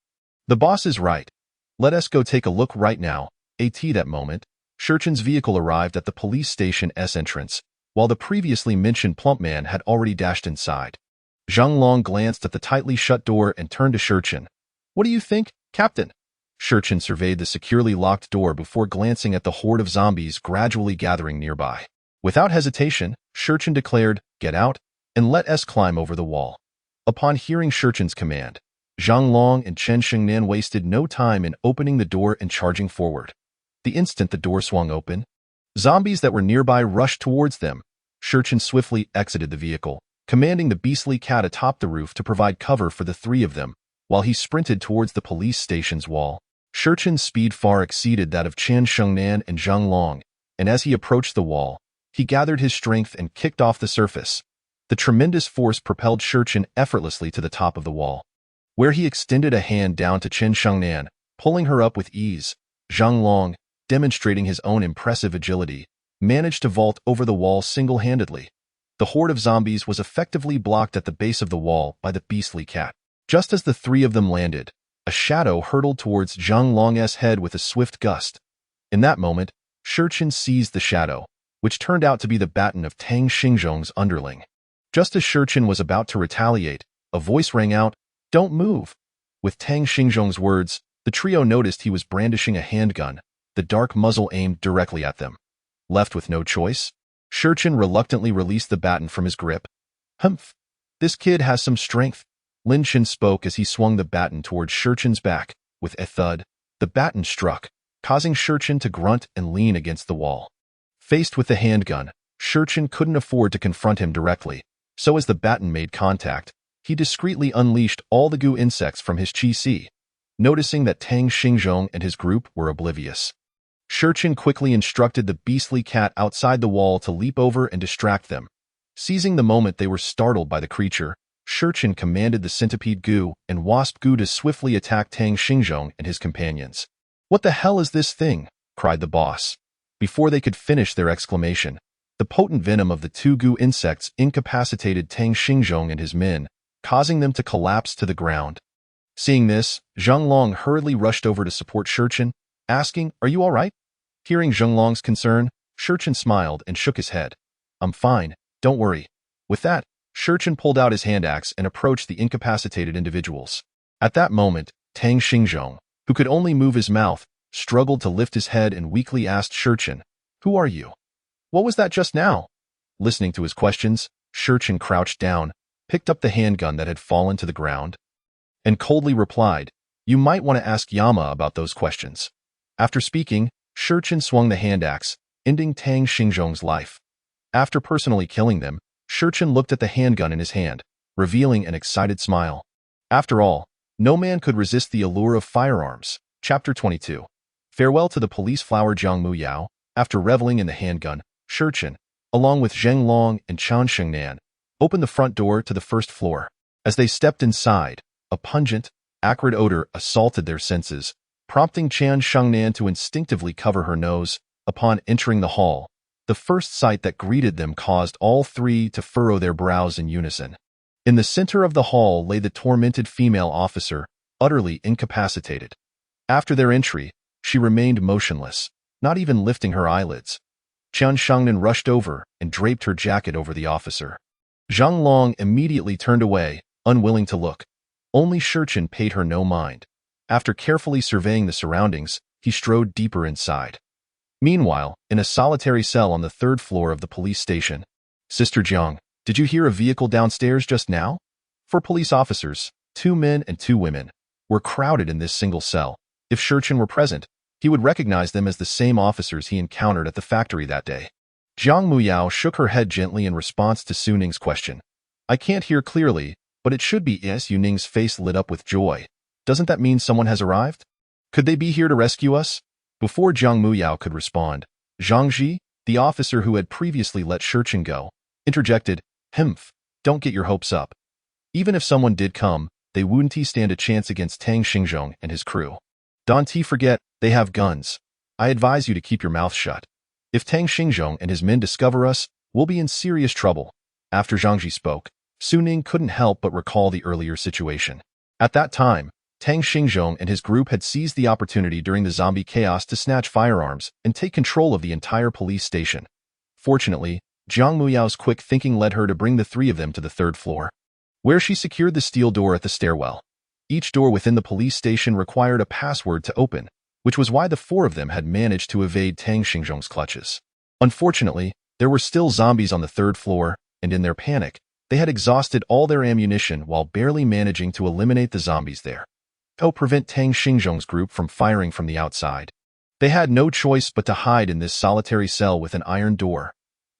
The boss is right. Let us go take a look right now. At that moment, Shi Chun's vehicle arrived at the police station's entrance, while the previously mentioned plump man had already dashed inside. Zheng Long glanced at the tightly shut door and turned to Shi Chun. What do you think, Captain? Shi Chun surveyed the securely locked door before glancing at the horde of zombies gradually gathering nearby. Without hesitation, Shi Chun declared, Get out, and let us climb over the wall. Upon hearing Shi Chun's command, Zheng Long and Chen Shengnan wasted no time in opening the door and charging forward. The instant the door swung open, zombies that were nearby rushed towards them. Shi Chun swiftly exited the vehicle, commanding the beastly cat atop the roof to provide cover for the three of them, while he sprinted towards the police station's wall. Shi Chun's speed far exceeded that of Chen Shengnan and Zheng Long, and as he approached the wall, he gathered his strength and kicked off the surface. The tremendous force propelled Shi Chun effortlessly to the top of the wall, where he extended a hand down to Chen Shengnan, pulling her up with ease. Zheng Long, demonstrating his own impressive agility, managed to vault over the wall single-handedly. The horde of zombies was effectively blocked at the base of the wall by the beastly cat. Just as the three of them landed, a shadow hurtled towards Zheng Long's head with a swift gust. In that moment, Shi Chun seized the shadow, which turned out to be the baton of Tang Xingzhong's underling. Just as Shi Chun was about to retaliate, a voice rang out, Don't move. With Tang Xingzhong's words, the trio noticed he was brandishing a handgun, the dark muzzle aimed directly at them. Left with no choice, Shi Chun reluctantly released the baton from his grip. Humph. This kid has some strength. Lin Chen spoke as he swung the baton towards Shi Chun's back. With a thud, the baton struck, causing Shurchen to grunt and lean against the wall. Faced with the handgun, Shurchen couldn't afford to confront him directly, so as the baton made contact, he discreetly unleashed all the goo insects from his chi-si, noticing that Tang Xingzhong and his group were oblivious. Shurchen quickly instructed the beastly cat outside the wall to leap over and distract them. Seizing the moment they were startled by the creature, Shurchen commanded the centipede goo and wasp goo to swiftly attack Tang Xingzhong and his companions. "What the hell is this thing?" cried the boss. Before they could finish their exclamation, the potent venom of the two goo insects incapacitated Tang Xingzhong and his men, causing them to collapse to the ground. Seeing this, Zhang Long hurriedly rushed over to support Shurchen, asking, "Are you all right?" Hearing Zhang Long's concern, Shurchen smiled and shook his head. "I'm fine, don't worry." With that, Shurchen pulled out his hand axe and approached the incapacitated individuals. At that moment, Tang Xingzhong, who could only move his mouth, struggled to lift his head and weakly asked Shurchen, "Who are you? What was that just now?" Listening to his questions, Shurchen crouched down, picked up the handgun that had fallen to the ground, and coldly replied, "You might want to ask Yama about those questions." After speaking, Shurchen swung the hand axe, ending Tang Xingzhong's life. After personally killing them, Shurchen looked at the handgun in his hand, revealing an excited smile. After all, no man could resist the allure of firearms. Chapter 22. Farewell to the police flower Jiang Muyao. After reveling in the handgun, Shurchen, along with Zheng Long and Qian Shengnan, opened the front door to the first floor. As they stepped inside, a pungent, acrid odor assaulted their senses, prompting Qian Shengnan to instinctively cover her nose. Upon entering the hall, the first sight that greeted them caused all three to furrow their brows in unison. In the center of the hall lay the tormented female officer, utterly incapacitated. After their entry, she remained motionless, not even lifting her eyelids. Qian Shengnan rushed over and draped her jacket over the officer. Zhang Long immediately turned away, unwilling to look. Only Shurchen paid her no mind. After carefully surveying the surroundings, he strode deeper inside. Meanwhile, in a solitary cell on the third floor of the police station, "Sister Jiang, did you hear a vehicle downstairs just now?" 4 police officers, 2 men and 2 women, were crowded in this single cell. If Shurchen were present, he would recognize them as the same officers he encountered at the factory that day. Jiang Muyao shook her head gently in response to Su Ning's question. "I can't hear clearly, but it should be yes." Yu Ning's face lit up with joy. "Doesn't that mean someone has arrived? Could they be here to rescue us?" Before Jiang Muyao could respond, Zhang Ji, the officer who had previously let Shurchen go, interjected, "Humph, don't get your hopes up. Even if someone did come, they wouldn't stand a chance against Tang Xingzhong and his crew. Don't forget, they have guns. I advise you to keep your mouth shut. If Tang Xingzhong and his men discover us, we'll be in serious trouble." After Zhang Ji spoke, Su Ning couldn't help but recall the earlier situation. At that time, Tang Xingzhong and his group had seized the opportunity during the zombie chaos to snatch firearms and take control of the entire police station. Fortunately, Jiang Muyao's quick thinking led her to bring the 3 of them to the 3rd floor, where she secured the steel door at the stairwell. Each door within the police station required a password to open, which was why the 4 of them had managed to evade Tang Xingzhong's clutches. Unfortunately, there were still zombies on the 3rd floor, and in their panic, they had exhausted all their ammunition while barely managing to eliminate the zombies there. To prevent Tang Xingzhong's group from firing from the outside, they had no choice but to hide in this solitary cell with an iron door.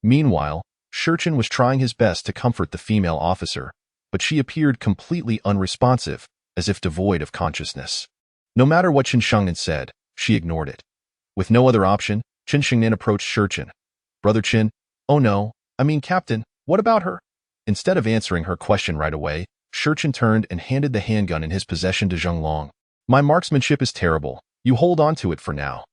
Meanwhile, Shurchen was trying his best to comfort the female officer, but she appeared completely unresponsive, as if devoid of consciousness. No matter what Chen Shengnan said, she ignored it. With no other option, Chen Shengnan approached Shurchen. "Brother Chen, oh no, Captain, what about her?" Instead of answering her question right away, Shurchen turned and handed the handgun in his possession to Zheng Long. "My marksmanship is terrible. You hold on to it for now.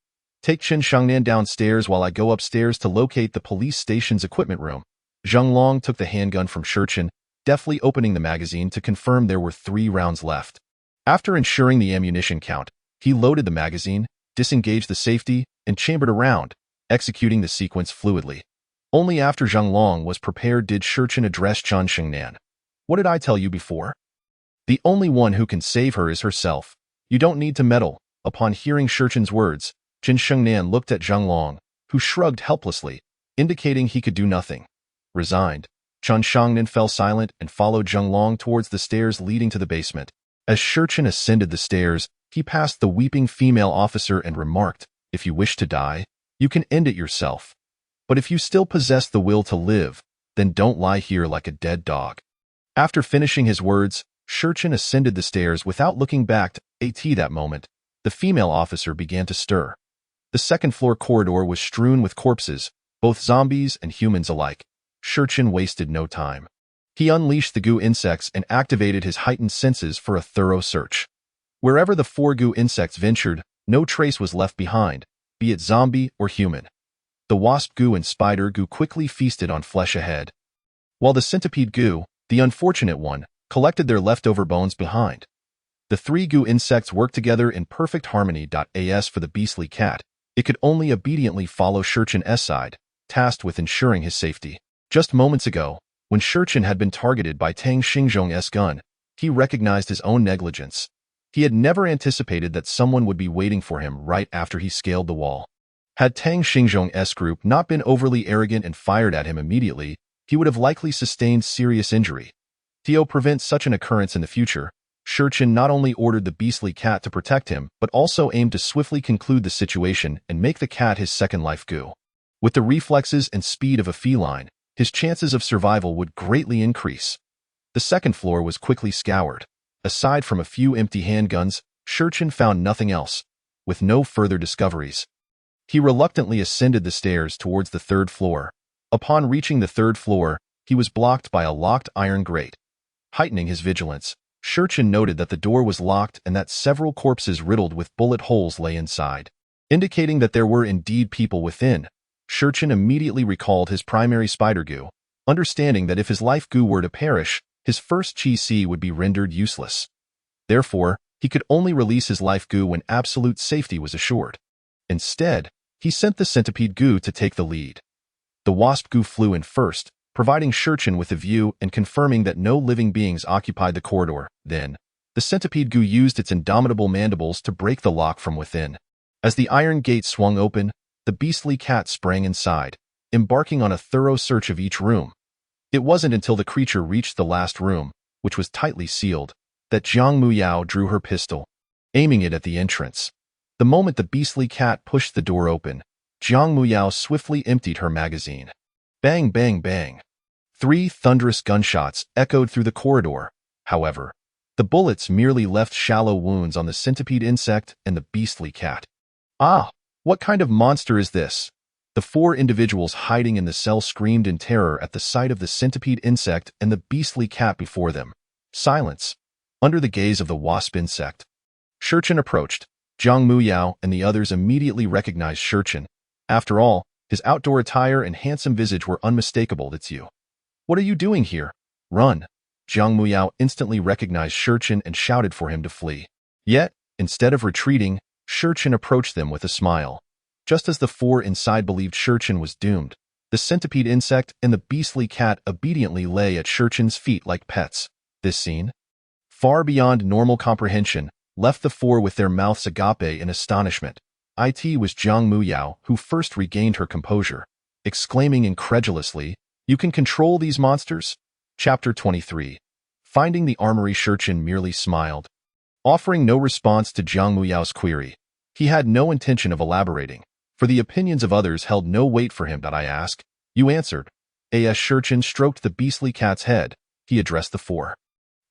Take Chen Shengnan downstairs while I go upstairs to locate the police station's equipment room." Zheng Long took the handgun from Shurchen, deftly opening the magazine to confirm there were 3 rounds left. After ensuring the ammunition count, he loaded the magazine, disengaged the safety, and chambered a round, executing the sequence fluidly. Only after Zheng Long was prepared did Shurchen address Qian Shengnan. "What did I tell you before? The only one who can save her is herself. You don't need to meddle." Upon hearing Shurchen's words, Qian Shengnan looked at Zheng Long, who shrugged helplessly, indicating he could do nothing. Resigned, Qian Shengnan fell silent and followed Zheng Long towards the stairs leading to the basement. As Shurchen ascended the stairs, he passed the weeping female officer and remarked, If you wish to die, you can end it yourself. But if you still possess the will to live, then don't lie here like a dead dog." After finishing his words, Shurchin ascended the stairs without looking back. At that moment, the female officer began to stir. The second-floor corridor was strewn with corpses, both zombies and humans alike. Shurchin wasted no time. He unleashed the goo insects and activated his heightened senses for a thorough search. Wherever the 4 goo insects ventured, no trace was left behind, be it zombie or human. The wasp goo and spider goo quickly feasted on flesh ahead, while the centipede goo, the unfortunate one, collected their leftover bones behind. The 3 goo insects worked together in perfect harmony. As for the beastly cat, it could only obediently follow Shurchin's side, tasked with ensuring his safety. Just moments ago, when Shurchin had been targeted by Tang Xingzhong's gun, he recognized his own negligence. He had never anticipated that someone would be waiting for him right after he scaled the wall. Had Tang Xingzhong's group not been overly arrogant and fired at him immediately, he would have likely sustained serious injury. To prevent such an occurrence in the future, Shurchin not only ordered the beastly cat to protect him, but also aimed to swiftly conclude the situation and make the cat his second life goo. With the reflexes and speed of a feline, his chances of survival would greatly increase. The second floor was quickly scoured. Aside from a few empty handguns, Shurchin found nothing else. With no further discoveries, he reluctantly ascended the stairs towards the 3rd floor. Upon reaching the 3rd floor, he was blocked by a locked iron grate. Heightening his vigilance, Shurchin noted that the door was locked and that several corpses riddled with bullet holes lay inside, indicating that there were indeed people within. Shurchin immediately recalled his primary spider goo, understanding that if his life goo were to perish, his first chi-si would be rendered useless. Therefore, he could only release his life goo when absolute safety was assured. Instead, he sent the centipede goo to take the lead. The wasp goo flew in first, providing Shurchin with a view and confirming that no living beings occupied the corridor. Then, the centipede goo used its indomitable mandibles to break the lock from within. As the iron gate swung open, the beastly cat sprang inside, embarking on a thorough search of each room. It wasn't until the creature reached the last room, which was tightly sealed, that Jiang Muyao drew her pistol, aiming it at the entrance. The moment the beastly cat pushed the door open, Jiang Muyao swiftly emptied her magazine. Bang, bang, bang. 3 thunderous gunshots echoed through the corridor. However, the bullets merely left shallow wounds on the centipede insect and the beastly cat. "Ah, what kind of monster is this?" The 4 individuals hiding in the cell screamed in terror at the sight of the centipede insect and the beastly cat before them. Silence. Under the gaze of the wasp insect, Shurchin approached. Jiang Muyao and the others immediately recognized Shurchin. After all, his outdoor attire and handsome visage were unmistakable. "It's you. What are you doing here? Run." Jiang Muyao instantly recognized Shurchin and shouted for him to flee. Yet, instead of retreating, Shurchin approached them with a smile. Just as the 4 inside believed Shurchin was doomed, the centipede insect and the beastly cat obediently lay at Shurchin's feet like pets. This scene, far beyond normal comprehension, left the 4 with their mouths agape in astonishment. It was Jiang Muyao who first regained her composure, exclaiming incredulously, "You can control these monsters?" Chapter 23. Finding the armory. Shurchin merely smiled, offering no response to Jiang Muyao's query. He had no intention of elaborating, for the opinions of others held no weight for him. "I ask, you answered." As Shurchin stroked the beastly cat's head, he addressed the 4.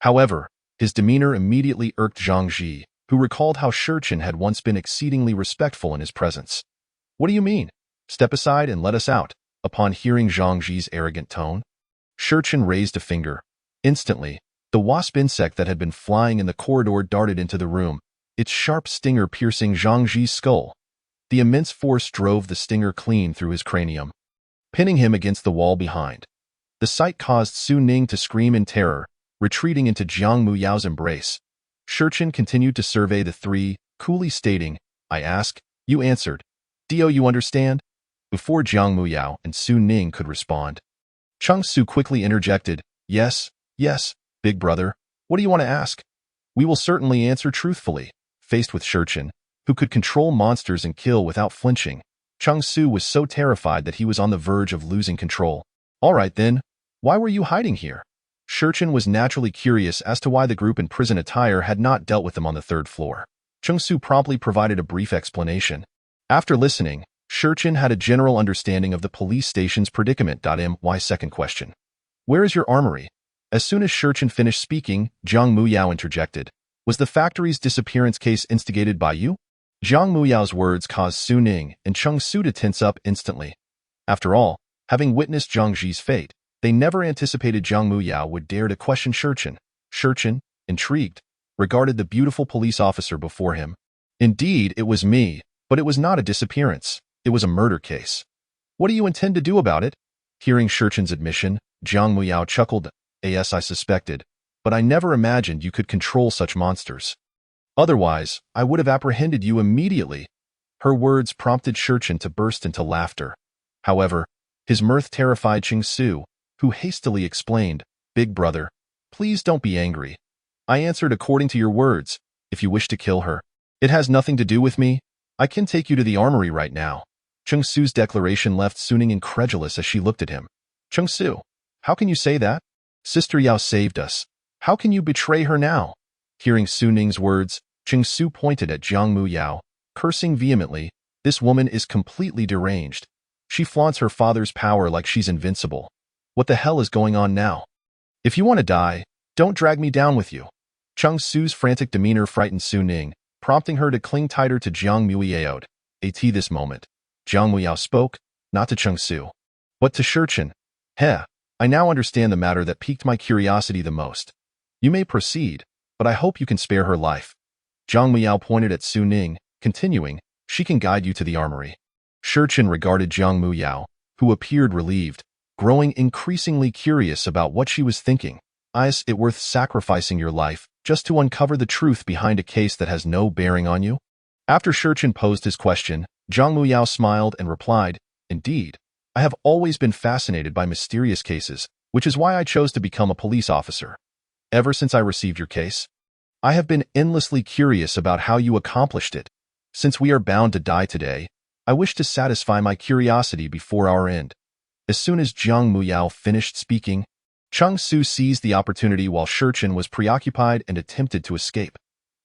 However, his demeanor immediately irked Zhang Ji, who recalled how Shurchin had once been exceedingly respectful in his presence. "What do you mean? Step aside and let us out." Upon hearing Zhang Ji's arrogant tone, Shurchin raised a finger. Instantly, the wasp insect that had been flying in the corridor darted into the room, its sharp stinger piercing Zhang Ji's skull. The immense force drove the stinger clean through his cranium, pinning him against the wall behind. The sight caused Su Ning to scream in terror, retreating into Jiang Muyao's embrace. Shurchin continued to survey the 3, coolly stating, "I ask, you answered. Do you understand?" Before Jiang Muyao and Su Ning could respond, Chung Su quickly interjected, Yes, big brother. What do you want to ask?" "We will certainly answer truthfully." Faced with Shurchin, who could control monsters and kill without flinching, Chung Su was so terrified that he was on the verge of losing control. "All right then, why were you hiding here?" Shurchin was naturally curious as to why the group in prison attire had not dealt with them on the 3rd floor. Chung Su promptly provided a brief explanation. After listening, Shurchin had a general understanding of the police station's predicament. My second question. Where is your armory? As soon as Shurchin finished speaking, Jiang Muyao interjected. Was the factory's disappearance case instigated by you? Jiang Muyao's words caused Su Ning and Cheng Su to tense up instantly. After all, having witnessed Zhang Ji's fate, they never anticipated Jiang Muyao would dare to question Shurchin. Shurchin, intrigued, regarded the beautiful police officer before him. Indeed, it was me, but it was not a disappearance. It was a murder case. What do you intend to do about it? Hearing Shurchin's admission, Jiang Muyao chuckled. As I suspected, but I never imagined you could control such monsters. Otherwise, I would have apprehended you immediately. Her words prompted Shurchin to burst into laughter. However, his mirth terrified Cheng Su, who hastily explained, Big brother, please don't be angry. I answered according to your words. If you wish to kill her, it has nothing to do with me. I can take you to the armory right now. Cheng Su's declaration left Su Ning incredulous as she looked at him. Cheng Su, how can you say that? Sister Yao saved us. How can you betray her now? Hearing Su Ning's words, Cheng Su pointed at Jiang Muyao, cursing vehemently. This woman is completely deranged. She flaunts her father's power like she's invincible. What the hell is going on now? If you want to die, don't drag me down with you. Cheng Su's frantic demeanor frightened Su Ning, prompting her to cling tighter to Jiang Muyao. At this moment, Jiang Muyao spoke, not to Cheng Su, but to Shurchin. I now understand the matter that piqued my curiosity the most. You may proceed, but I hope you can spare her life. Jiang Muyao pointed at Su Ning, continuing, she can guide you to the armory. Shurchin regarded Jiang Muyao, who appeared relieved, growing increasingly curious about what she was thinking. Is it worth sacrificing your life just to uncover the truth behind a case that has no bearing on you? After Shurchin posed his question, Jiang Muyao smiled and replied, Indeed, I have always been fascinated by mysterious cases, which is why I chose to become a police officer. Ever since I received your case, I have been endlessly curious about how you accomplished it. Since we are bound to die today, I wish to satisfy my curiosity before our end. As soon as Jiang Muyao finished speaking, Cheng Su seized the opportunity while Shurchin was preoccupied and attempted to escape.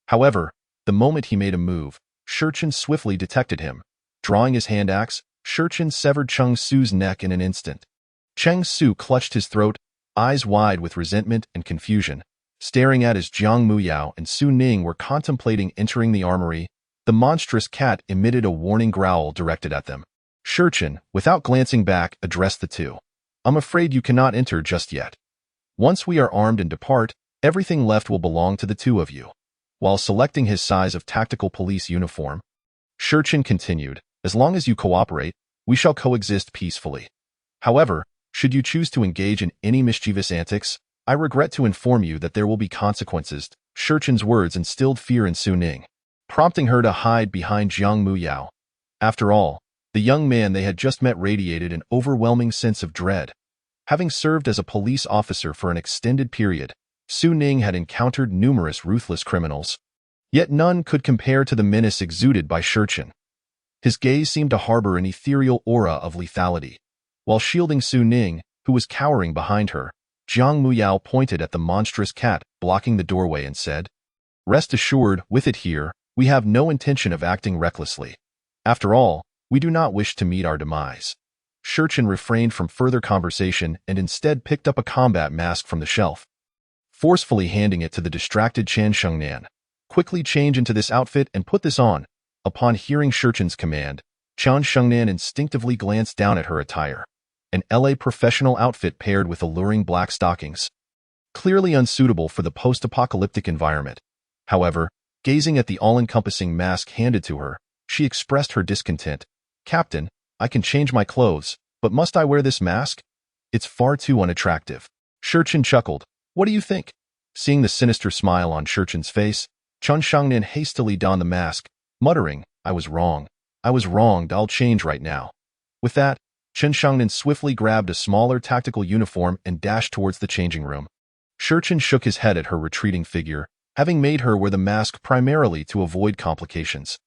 However, the moment he made a move, Shurchin swiftly detected him. Drawing his hand axe, Shurchin severed Cheng Su's neck in an instant. Cheng Su clutched his throat, eyes wide with resentment and confusion, staring at as Jiang Muyao and Su Ning were contemplating entering the armory. The monstrous cat emitted a warning growl directed at them. Shurchin, without glancing back, addressed the two. I'm afraid you cannot enter just yet. Once we are armed and depart, everything left will belong to the two of you. While selecting his size of tactical police uniform, Shurchin continued, as long as you cooperate, we shall coexist peacefully. However, should you choose to engage in any mischievous antics, I regret to inform you that there will be consequences. Shurchin's words instilled fear in Su Ning, prompting her to hide behind Jiang Muyao. After all, the young man they had just met radiated an overwhelming sense of dread. Having served as a police officer for an extended period, Su Ning had encountered numerous ruthless criminals. Yet none could compare to the menace exuded by Shurchin. His gaze seemed to harbor an ethereal aura of lethality. While shielding Su Ning, who was cowering behind her, Jiang Muyao pointed at the monstrous cat blocking the doorway and said, Rest assured, with it here, we have no intention of acting recklessly. After all, we do not wish to meet our demise. Shurchin refrained from further conversation and instead picked up a combat mask from the shelf, forcefully handing it to the distracted Chan Shengnan. Quickly change into this outfit and put this on. Upon hearing Shurchin's command, Chan Shengnan instinctively glanced down at her attire. An LA professional outfit paired with alluring black stockings. Clearly unsuitable for the post-apocalyptic environment. However, gazing at the all-encompassing mask handed to her, she expressed her discontent. Captain, I can change my clothes, but must I wear this mask? It's far too unattractive. Shurchin chuckled. What do you think? Seeing the sinister smile on Shurchin's face, Chan Shengnan hastily donned the mask, muttering, I was wrong. I'll change right now. With that, Chen Shengnan swiftly grabbed a smaller tactical uniform and dashed towards the changing room. Shurchin shook his head at her retreating figure, having made her wear the mask primarily to avoid complications.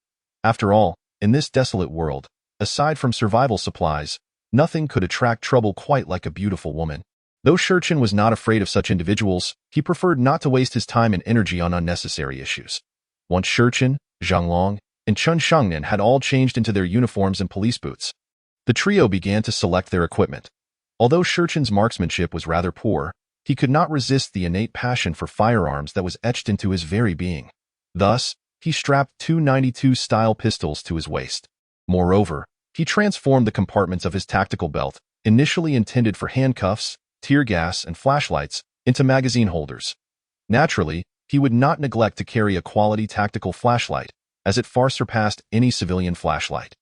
After all, in this desolate world, aside from survival supplies, nothing could attract trouble quite like a beautiful woman. Though Shurchin was not afraid of such individuals, he preferred not to waste his time and energy on unnecessary issues. Once Shurchin, Zhang Long, and Chun Shengnan had all changed into their uniforms and police boots. The trio began to select their equipment. Although Shurchen's marksmanship was rather poor, he could not resist the innate passion for firearms that was etched into his very being. Thus, he strapped two 92-style pistols to his waist. Moreover, he transformed the compartments of his tactical belt, initially intended for handcuffs, tear gas, and flashlights, into magazine holders. Naturally, he would not neglect to carry a quality tactical flashlight, as it far surpassed any civilian flashlight.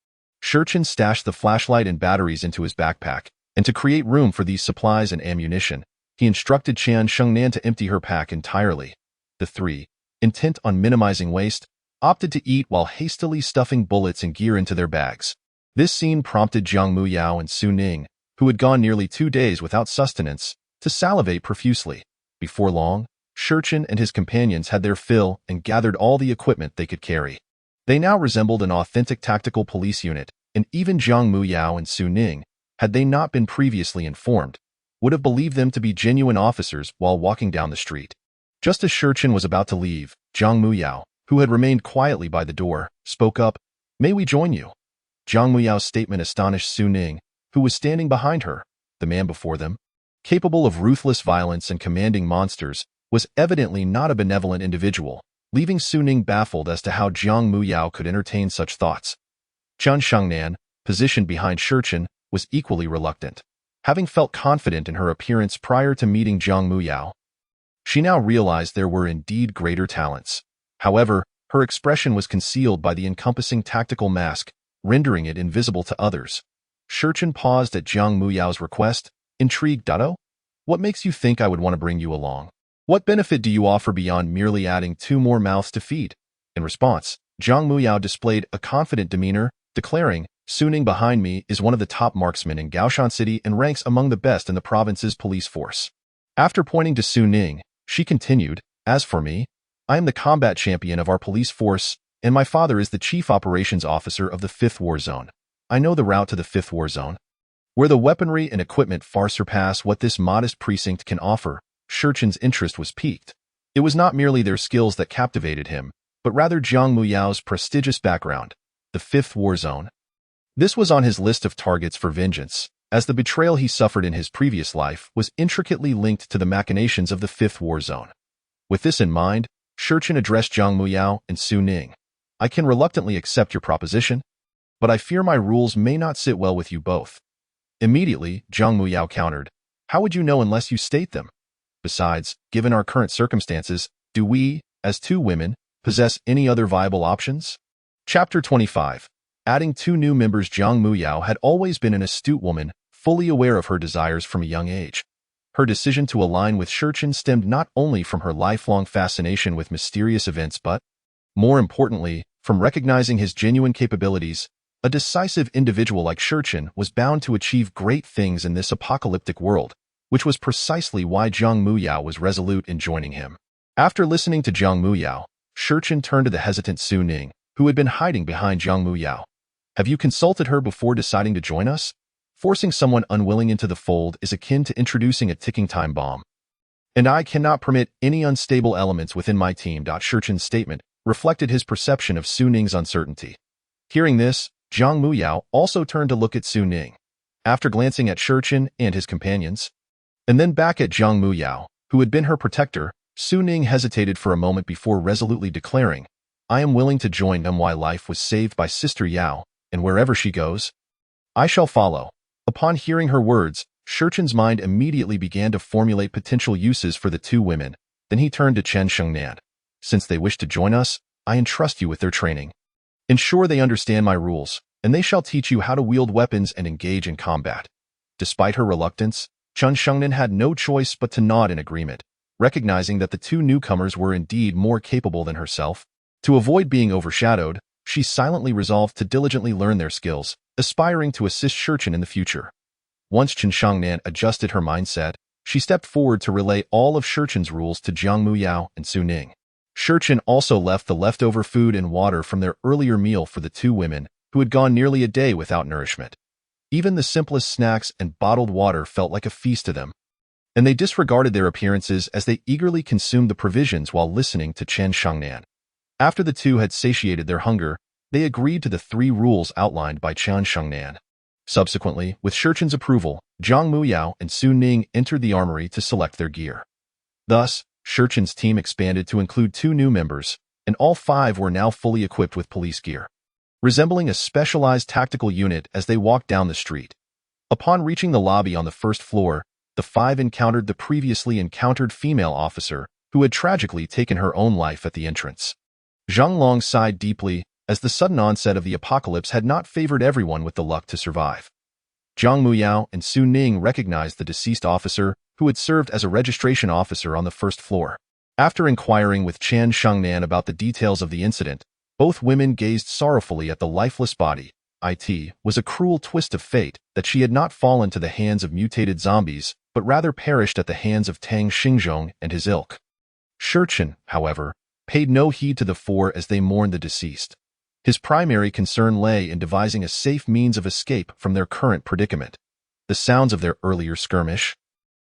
Shurchen stashed the flashlight and batteries into his backpack, and to create room for these supplies and ammunition, he instructed Chun Shengnan to empty her pack entirely. The three, intent on minimizing waste, opted to eat while hastily stuffing bullets and gear into their bags. This scene prompted Jiang Muyao and Su Ning, who had gone nearly 2 days without sustenance, to salivate profusely. Before long, Shurchen and his companions had their fill and gathered all the equipment they could carry. They now resembled an authentic tactical police unit, and even Jiang Muyao and Su Ning, had they not been previously informed, would have believed them to be genuine officers while walking down the street. Just as Shurchen was about to leave, Jiang Muyao, who had remained quietly by the door, spoke up, "May we join you?" Jiang Muyao's statement astonished Su Ning, who was standing behind her. The man before them, capable of ruthless violence and commanding monsters, was evidently not a benevolent individual, leaving Su Ning baffled as to how Jiang Muyao could entertain such thoughts. Chun Shengnan, positioned behind Shurchen, was equally reluctant. Having felt confident in her appearance prior to meeting Jiang Muyao, she now realized there were indeed greater talents. However, her expression was concealed by the encompassing tactical mask, rendering it invisible to others. Shurchen paused at Jiang Muyao's request, intrigued. "Dado? What makes you think I would want to bring you along? What benefit do you offer beyond merely adding 2 more mouths to feed?" In response, Jiang Muyao displayed a confident demeanor, declaring, "Su Ning behind me is one of the top marksmen in Gaoshan City and ranks among the best in the province's police force." After pointing to Su Ning, she continued, "As for me, I am the combat champion of our police force, and my father is the chief operations officer of the 5th War Zone. I know the route to the 5th War Zone, where the weaponry and equipment far surpass what this modest precinct can offer." Shurchen's interest was piqued. It was not merely their skills that captivated him, but rather Jiang Muyao's prestigious background, the 5th War Zone. This was on his list of targets for vengeance, as the betrayal he suffered in his previous life was intricately linked to the machinations of the 5th War Zone. With this in mind, Shurchen addressed Jiang Muyao and Su Ning. "I can reluctantly accept your proposition, but I fear my rules may not sit well with you both." Immediately, Jiang Muyao countered, "How would you know unless you state them? Besides, given our current circumstances, do we, as 2 women, possess any other viable options?" Chapter 25. Adding 2 new members. Jiang Muyao had always been an astute woman, fully aware of her desires from a young age. Her decision to align with Shurchen stemmed not only from her lifelong fascination with mysterious events but, more importantly, from recognizing his genuine capabilities. A decisive individual like Shurchen was bound to achieve great things in this apocalyptic world, which was precisely why Jiang Muyao was resolute in joining him. After listening to Jiang Muyao, Shurchen turned to the hesitant Su Ning, who had been hiding behind Jiang Muyao. "Have you consulted her before deciding to join us? Forcing someone unwilling into the fold is akin to introducing a ticking time bomb. And I cannot permit any unstable elements within my team." Shurchen's statement reflected his perception of Su Ning's uncertainty. Hearing this, Jiang Muyao also turned to look at Su Ning. After glancing at Shurchen and his companions, and then back at Jiang Muyao, who had been her protector, Su Ning hesitated for a moment before resolutely declaring, "I am willing to join them. My life was saved by Sister Yao, and wherever she goes, I shall follow." Upon hearing her words, Shurchen's mind immediately began to formulate potential uses for the 2 women. Then he turned to Chun Shengnan. "Since they wish to join us, I entrust you with their training. Ensure they understand my rules, and they shall teach you how to wield weapons and engage in combat." Despite her reluctance, Chun Shengnan had no choice but to nod in agreement, recognizing that the 2 newcomers were indeed more capable than herself. To avoid being overshadowed, she silently resolved to diligently learn their skills, aspiring to assist Shurchen in the future. Once Chun Shengnan adjusted her mindset, she stepped forward to relay all of Shurchen's rules to Jiang Muyao and Su Ning. Shurchen also left the leftover food and water from their earlier meal for the 2 women, who had gone nearly a day without nourishment. Even the simplest snacks and bottled water felt like a feast to them, and they disregarded their appearances as they eagerly consumed the provisions while listening to Chun Shengnan. After the 2 had satiated their hunger, They agreed to the 3 rules outlined by Qian Shengnan. Subsequently, with Shichen's approval, Zhang Muyao and Su Ning entered the armory to select their gear. Thus, Shichen's team expanded to include 2 new members, and all 5 were now fully equipped with police gear. Resembling a specialized tactical unit as they walked down the street. Upon reaching the lobby on the 1st floor, the 5 encountered the previously encountered female officer who had tragically taken her own life at the entrance. Zhang Long sighed deeply, as the sudden onset of the apocalypse had not favored everyone with the luck to survive. Zhang Muyao and Su Ning recognized the deceased officer who had served as a registration officer on the 1st floor. After inquiring with Qian Shengnan about the details of the incident, both women gazed sorrowfully at the lifeless body. It was a cruel twist of fate that she had not fallen to the hands of mutated zombies, but rather perished at the hands of Tang Xingzhong and his ilk. Shichen, however, paid no heed to the 4 as they mourned the deceased. His primary concern lay in devising a safe means of escape from their current predicament. The sounds of their earlier skirmish,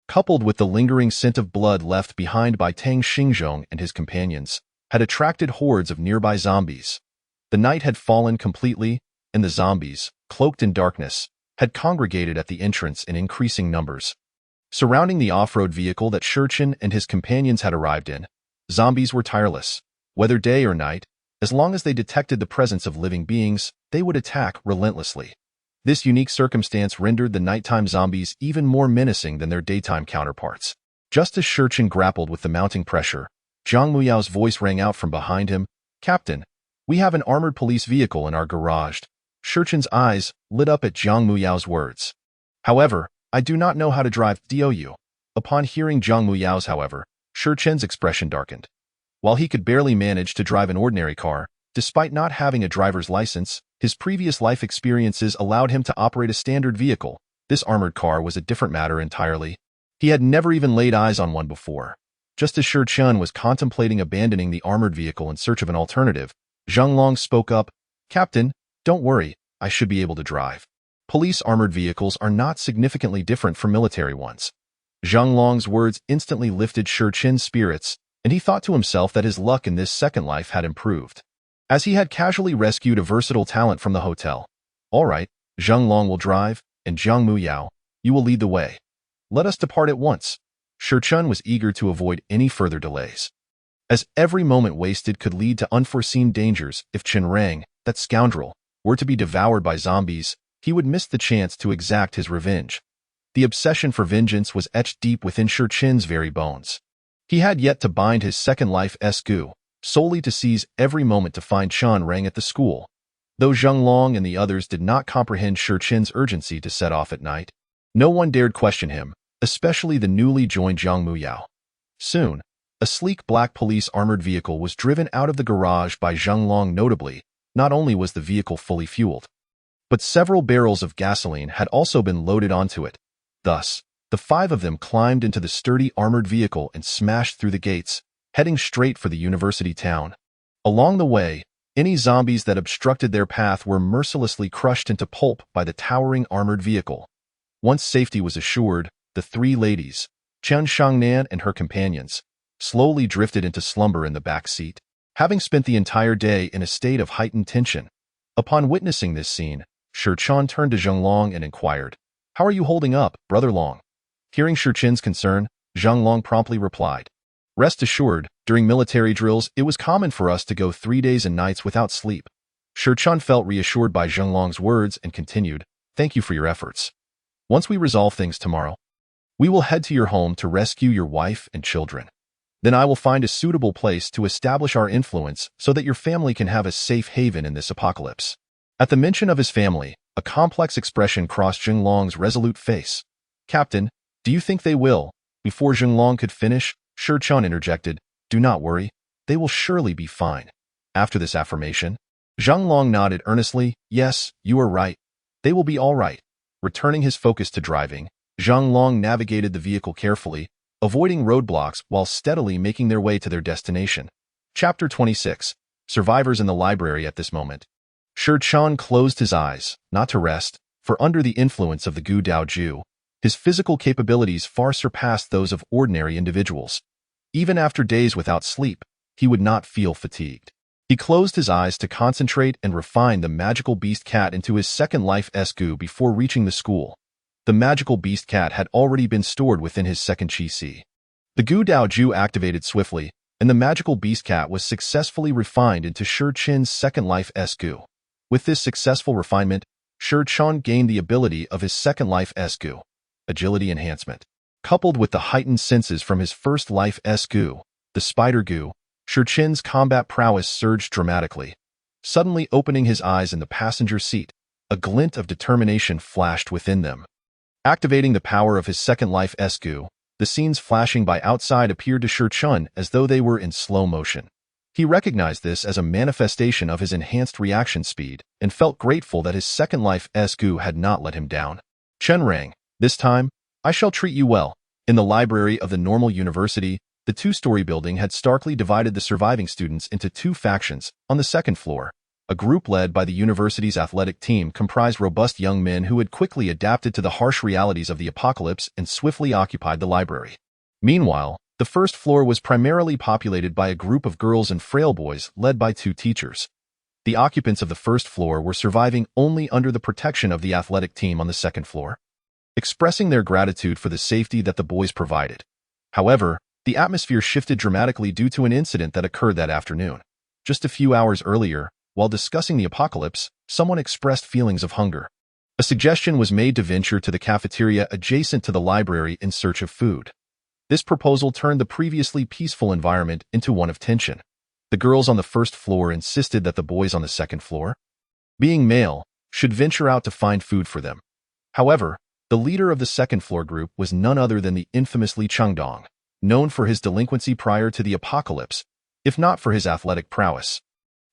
coupled with the lingering scent of blood left behind by Tang Xingzhong and his companions, had attracted hordes of nearby zombies. The night had fallen completely, and the zombies, cloaked in darkness, had congregated at the entrance in increasing numbers. Surrounding the off-road vehicle that Shichen and his companions had arrived in, zombies were tireless. Whether day or night, as long as they detected the presence of living beings, they would attack relentlessly. This unique circumstance rendered the nighttime zombies even more menacing than their daytime counterparts. Just as Shichen grappled with the mounting pressure, Zhang Muyao's voice rang out from behind him, "Captain, we have an armored police vehicle in our garage." Shichen's eyes lit up at Zhang Muyao's words. "However, I do not know how to drive DOU." Upon hearing Zhang Muyao's, however, Shichen's expression darkened. While he could barely manage to drive an ordinary car, despite not having a driver's license, his previous life experiences allowed him to operate a standard vehicle. This armored car was a different matter entirely. He had never even laid eyes on one before. Just as Shichen was contemplating abandoning the armored vehicle in search of an alternative, Zhang Long spoke up, "Captain, don't worry, I should be able to drive. Police armored vehicles are not significantly different from military ones." Zhang Long's words instantly lifted Shichen's spirits, and he thought to himself that his luck in this second life had improved, as he had casually rescued a versatile talent from the hotel. "All right, Zhang Long will drive, and Zhang Muyao, you will lead the way. Let us depart at once." Shichen was eager to avoid any further delays, as every moment wasted could lead to unforeseen dangers. If Chen Rang, that scoundrel, were to be devoured by zombies, he would miss the chance to exact his revenge. The obsession for vengeance was etched deep within Shichen's very bones. He had yet to bind his second life's goo, solely to seize every moment to find Chen Rang at the school. Though Zhang Long and the others did not comprehend Shichen's urgency to set off at night, no one dared question him, especially the newly joined Zhang Muyao. Soon, a sleek black police armored vehicle was driven out of the garage by Zhang Long. Notably, not only was the vehicle fully fueled, but several barrels of gasoline had also been loaded onto it. Thus, the 5 of them climbed into the sturdy armored vehicle and smashed through the gates, heading straight for the university town. Along the way, any zombies that obstructed their path were mercilessly crushed into pulp by the towering armored vehicle. Once safety was assured, the 3 ladies, Qian Shengnan and her companions, slowly drifted into slumber in the back seat, having spent the entire day in a state of heightened tension. Upon witnessing this scene, Shichen turned to Zhang Long and inquired, "How are you holding up, Brother Long?" Hearing Shichen's concern, Zhang Long promptly replied, "Rest assured, during military drills, it was common for us to go 3 days and nights without sleep." Shichen felt reassured by Zhang Long's words and continued, "Thank you for your efforts. Once we resolve things tomorrow, we will head to your home to rescue your wife and children. Then I will find a suitable place to establish our influence so that your family can have a safe haven in this apocalypse." At the mention of his family, a complex expression crossed Zhang Long's resolute face. "Captain, do you think they will?" Before Zhang Long could finish, Shichen interjected, "Do not worry, they will surely be fine." After this affirmation, Zhang Long nodded earnestly, "Yes, you are right. They will be all right." Returning his focus to driving, Zhang Long navigated the vehicle carefully, avoiding roadblocks while steadily making their way to their destination. Chapter 26. Survivors in the library. At this moment, Shichen closed his eyes, not to rest, for under the influence of the Gu Dao Ju, his physical capabilities far surpassed those of ordinary individuals. Even after days without sleep, he would not feel fatigued. He closed his eyes to concentrate and refine the magical beast cat into his second life goo before reaching the school. The magical beast cat had already been stored within his second chi si. The Gu Dao Ju activated swiftly, and the magical beast cat was successfully refined into Shi Qin's second life goo. With this successful refinement, Shi Qin gained the ability of his second life goo, agility enhancement. Coupled with the heightened senses from his first life goo, the spider goo, Shi Qin's combat prowess surged dramatically. Suddenly opening his eyes in the passenger seat, a glint of determination flashed within them. Activating the power of his second life goo, the scenes flashing by outside appeared to Shi Qin as though they were in slow motion. He recognized this as a manifestation of his enhanced reaction speed and felt grateful that his second life goo had not let him down. Chen rang, "This time, I shall treat you well." In the library of the normal university, the two-story building had starkly divided the surviving students into two factions. On the second floor, a group led by the university's athletic team comprised robust young men who had quickly adapted to the harsh realities of the apocalypse and swiftly occupied the library. Meanwhile, the first floor was primarily populated by a group of girls and frail boys led by two teachers. The occupants of the first floor were surviving only under the protection of the athletic team on the second floor, expressing their gratitude for the safety that the boys provided. However, the atmosphere shifted dramatically due to an incident that occurred that afternoon. Just a few hours earlier, while discussing the apocalypse, someone expressed feelings of hunger. A suggestion was made to venture to the cafeteria adjacent to the library in search of food. This proposal turned the previously peaceful environment into one of tension. The girls on the first floor insisted that the boys on the second floor, being male, should venture out to find food for them. However, the leader of the second floor group was none other than the infamous Li Chengdong, known for his delinquency prior to the apocalypse, if not for his athletic prowess.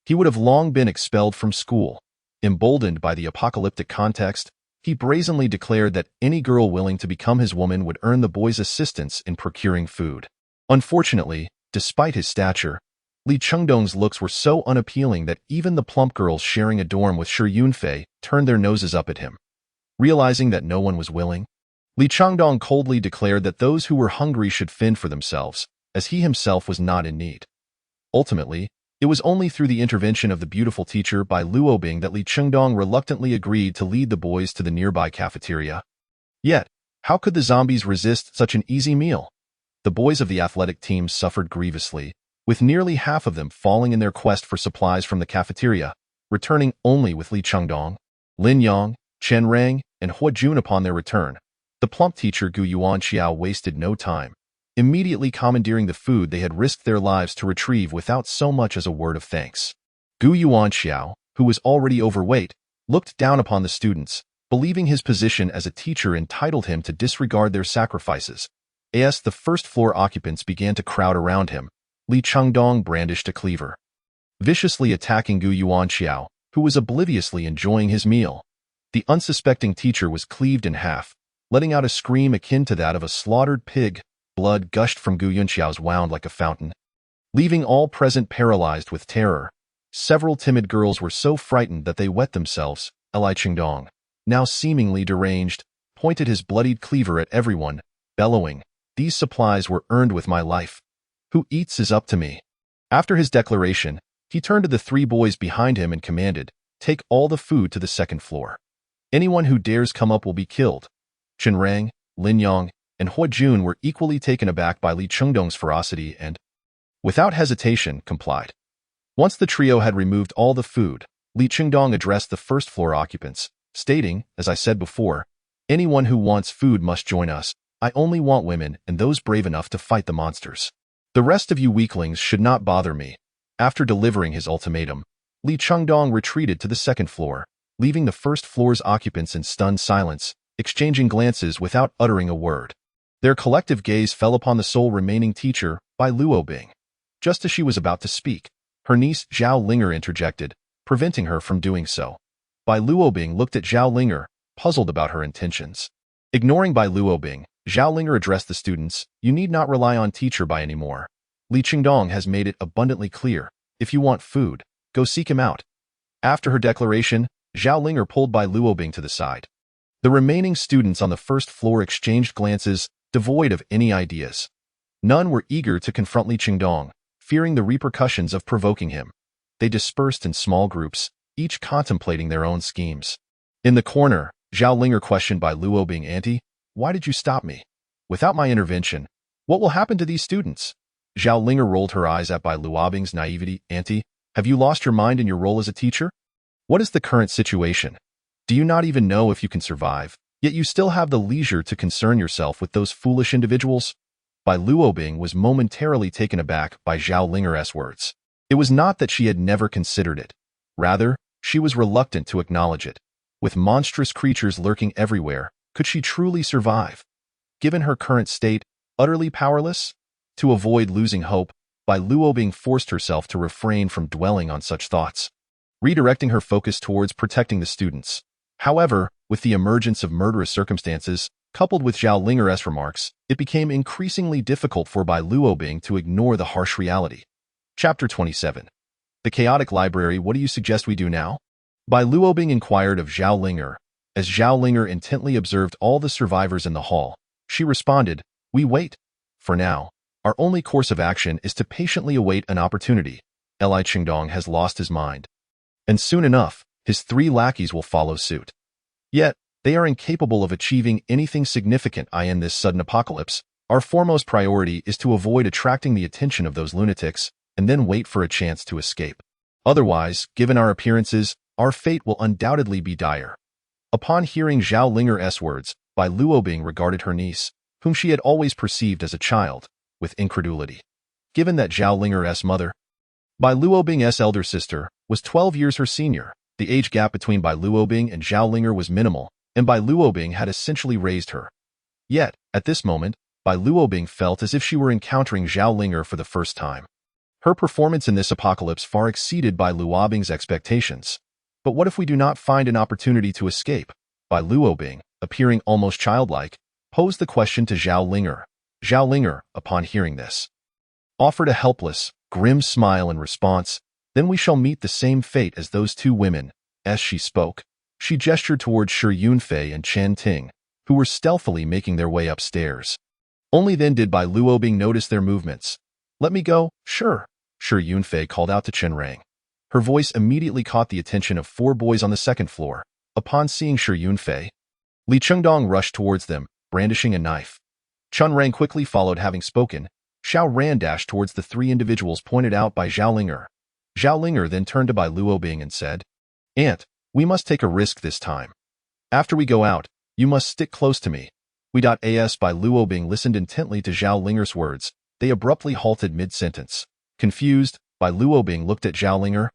He would have long been expelled from school. Emboldened by the apocalyptic context, he brazenly declared that any girl willing to become his woman would earn the boy's assistance in procuring food. Unfortunately, despite his stature, Li Chengdong's looks were so unappealing that even the plump girls sharing a dorm with Shi Yunfei turned their noses up at him. Realizing that no one was willing, Li Chengdong coldly declared that those who were hungry should fend for themselves, as he himself was not in need. Ultimately, it was only through the intervention of the beautiful teacher by Luobing that Li Chengdong reluctantly agreed to lead the boys to the nearby cafeteria. Yet, how could the zombies resist such an easy meal? The boys of the athletic team suffered grievously, with nearly half of them falling in their quest for supplies from the cafeteria, returning only with Li Chengdong, Lin Yang, Chen Rang, and Hua Jun upon their return. The plump teacher Gu Yuanxiao wasted no time, immediately commandeering the food they had risked their lives to retrieve without so much as a word of thanks. Gu Yuanxiao, who was already overweight, looked down upon the students, believing his position as a teacher entitled him to disregard their sacrifices. As the first-floor occupants began to crowd around him, Li Chengdong brandished a cleaver, viciously attacking Gu Yuanxiao, who was obliviously enjoying his meal. The unsuspecting teacher was cleaved in half, letting out a scream akin to that of a slaughtered pig. Blood gushed from Gu Yunxiao's wound like a fountain, leaving all present paralyzed with terror. Several timid girls were so frightened that they wet themselves. Li Chengdong, now seemingly deranged, pointed his bloodied cleaver at everyone, bellowing, "These supplies were earned with my life. Who eats is up to me." After his declaration, he turned to the three boys behind him and commanded, "Take all the food to the second floor. Anyone who dares come up will be killed." Chen Rang, Lin Yang, and Hua Jun were equally taken aback by Li Chengdong's ferocity and, without hesitation, complied. Once the trio had removed all the food, Li Chengdong addressed the first-floor occupants, stating, "As I said before, anyone who wants food must join us. I only want women and those brave enough to fight the monsters. The rest of you weaklings should not bother me." After delivering his ultimatum, Li Chengdong retreated to the second floor, leaving the first floor's occupants in stunned silence, exchanging glances without uttering a word. Their collective gaze fell upon the sole remaining teacher, Bai Luobing. Just as she was about to speak, her niece Zhao Linger interjected, preventing her from doing so. Bai Luobing looked at Zhao Linger, puzzled about her intentions. Ignoring Bai Luobing, Zhao Linger addressed the students, "You need not rely on teacher Bai anymore. Li Chengdong has made it abundantly clear. If you want food, go seek him out." After her declaration, Zhao Linger pulled Bai Luobing to the side. The remaining students on the first floor exchanged glances, devoid of any ideas. None were eager to confront Li Chengdong, fearing the repercussions of provoking him. They dispersed in small groups, each contemplating their own schemes. In the corner, Zhao Linger questioned by Luo Bing, "Auntie, why did you stop me? Without my intervention, what will happen to these students?" Zhao Linger rolled her eyes at Bai Luobing's naivety. "Auntie, have you lost your mind in your role as a teacher? What is the current situation? Do you not even know if you can survive, yet you still have the leisure to concern yourself with those foolish individuals?" Bai Luobing was momentarily taken aback by Zhao Linger's words. It was not that she had never considered it. Rather, she was reluctant to acknowledge it. With monstrous creatures lurking everywhere, could she truly survive? Given her current state, utterly powerless? To avoid losing hope, Bai Luobing forced herself to refrain from dwelling on such thoughts, redirecting her focus towards protecting the students. However, with the emergence of murderous circumstances, coupled with Zhao Linger's remarks, it became increasingly difficult for Bai Luobing to ignore the harsh reality. Chapter 27. The Chaotic Library. What do you suggest we do now? Bai Luobing inquired of Zhao Linger. As Zhao Linger intently observed all the survivors in the hall, she responded, "We wait. For now, our only course of action is to patiently await an opportunity. Li Qingdong has lost his mind, and soon enough, his 3 lackeys will follow suit. Yet, they are incapable of achieving anything significant in this sudden apocalypse. Our foremost priority is to avoid attracting the attention of those lunatics and then wait for a chance to escape. Otherwise, given our appearances, our fate will undoubtedly be dire." Upon hearing Zhao Linger's words, Bai Luobing regarded her niece, whom she had always perceived as a child, with incredulity. Given that Zhao Linger's mother, Bai Luobing's elder sister, was 12 years her senior, the age gap between Bai Luobing and Zhao Linger was minimal, and Bai Luobing had essentially raised her. Yet, at this moment, Bai Luobing felt as if she were encountering Zhao Linger for the first time. Her performance in this apocalypse far exceeded Bai Luobing's expectations. But what if we do not find an opportunity to escape? Bai Luobing, appearing almost childlike, posed the question to Zhao Linger. Zhao Linger, upon hearing this, offered a helpless, grim smile in response. "Then we shall meet the same fate as those 2 women." As she spoke, she gestured towards Shi Yunfei and Chen Ting, who were stealthily making their way upstairs. Only then did Bai Luobing notice their movements. "Let me go." "Sure," Shi Yunfei called out to Chen Rang. Her voice immediately caught the attention of 4 boys on the 2nd floor. Upon seeing Shi Yunfei, Li Qingdong rushed towards them, brandishing a knife. Chen Rang quickly followed, having spoken. Xiao Ran dashed towards the 3 individuals pointed out by Zhao Linger. Zhao Linger then turned to Bai Luobing and said, "Aunt, we must take a risk this time. After we go out, you must stick close to me." As Bai Luobing listened intently to Zhao Linger's words, they abruptly halted mid-sentence. Confused, Bai Luobing looked at Zhao Linger,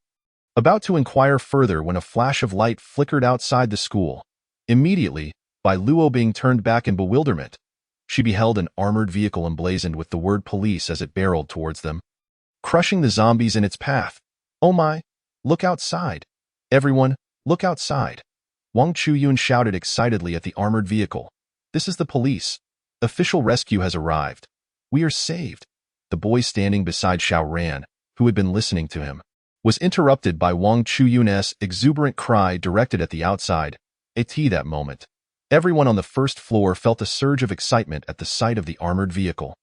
about to inquire further when a flash of light flickered outside the school. Immediately, Bai Luobing turned back in bewilderment. She beheld an armored vehicle emblazoned with the word police as it barreled towards them, crushing the zombies in its path. "Oh my! Look outside! Everyone, look outside!" Wang Chuyun shouted excitedly at the armored vehicle. "This is the police. Official rescue has arrived. We are saved." The boy standing beside Xiao Ran, who had been listening to him, was interrupted by Wang Chuyun's exuberant cry directed at the outside. At that moment, everyone on the 1st floor felt a surge of excitement at the sight of the armored vehicle,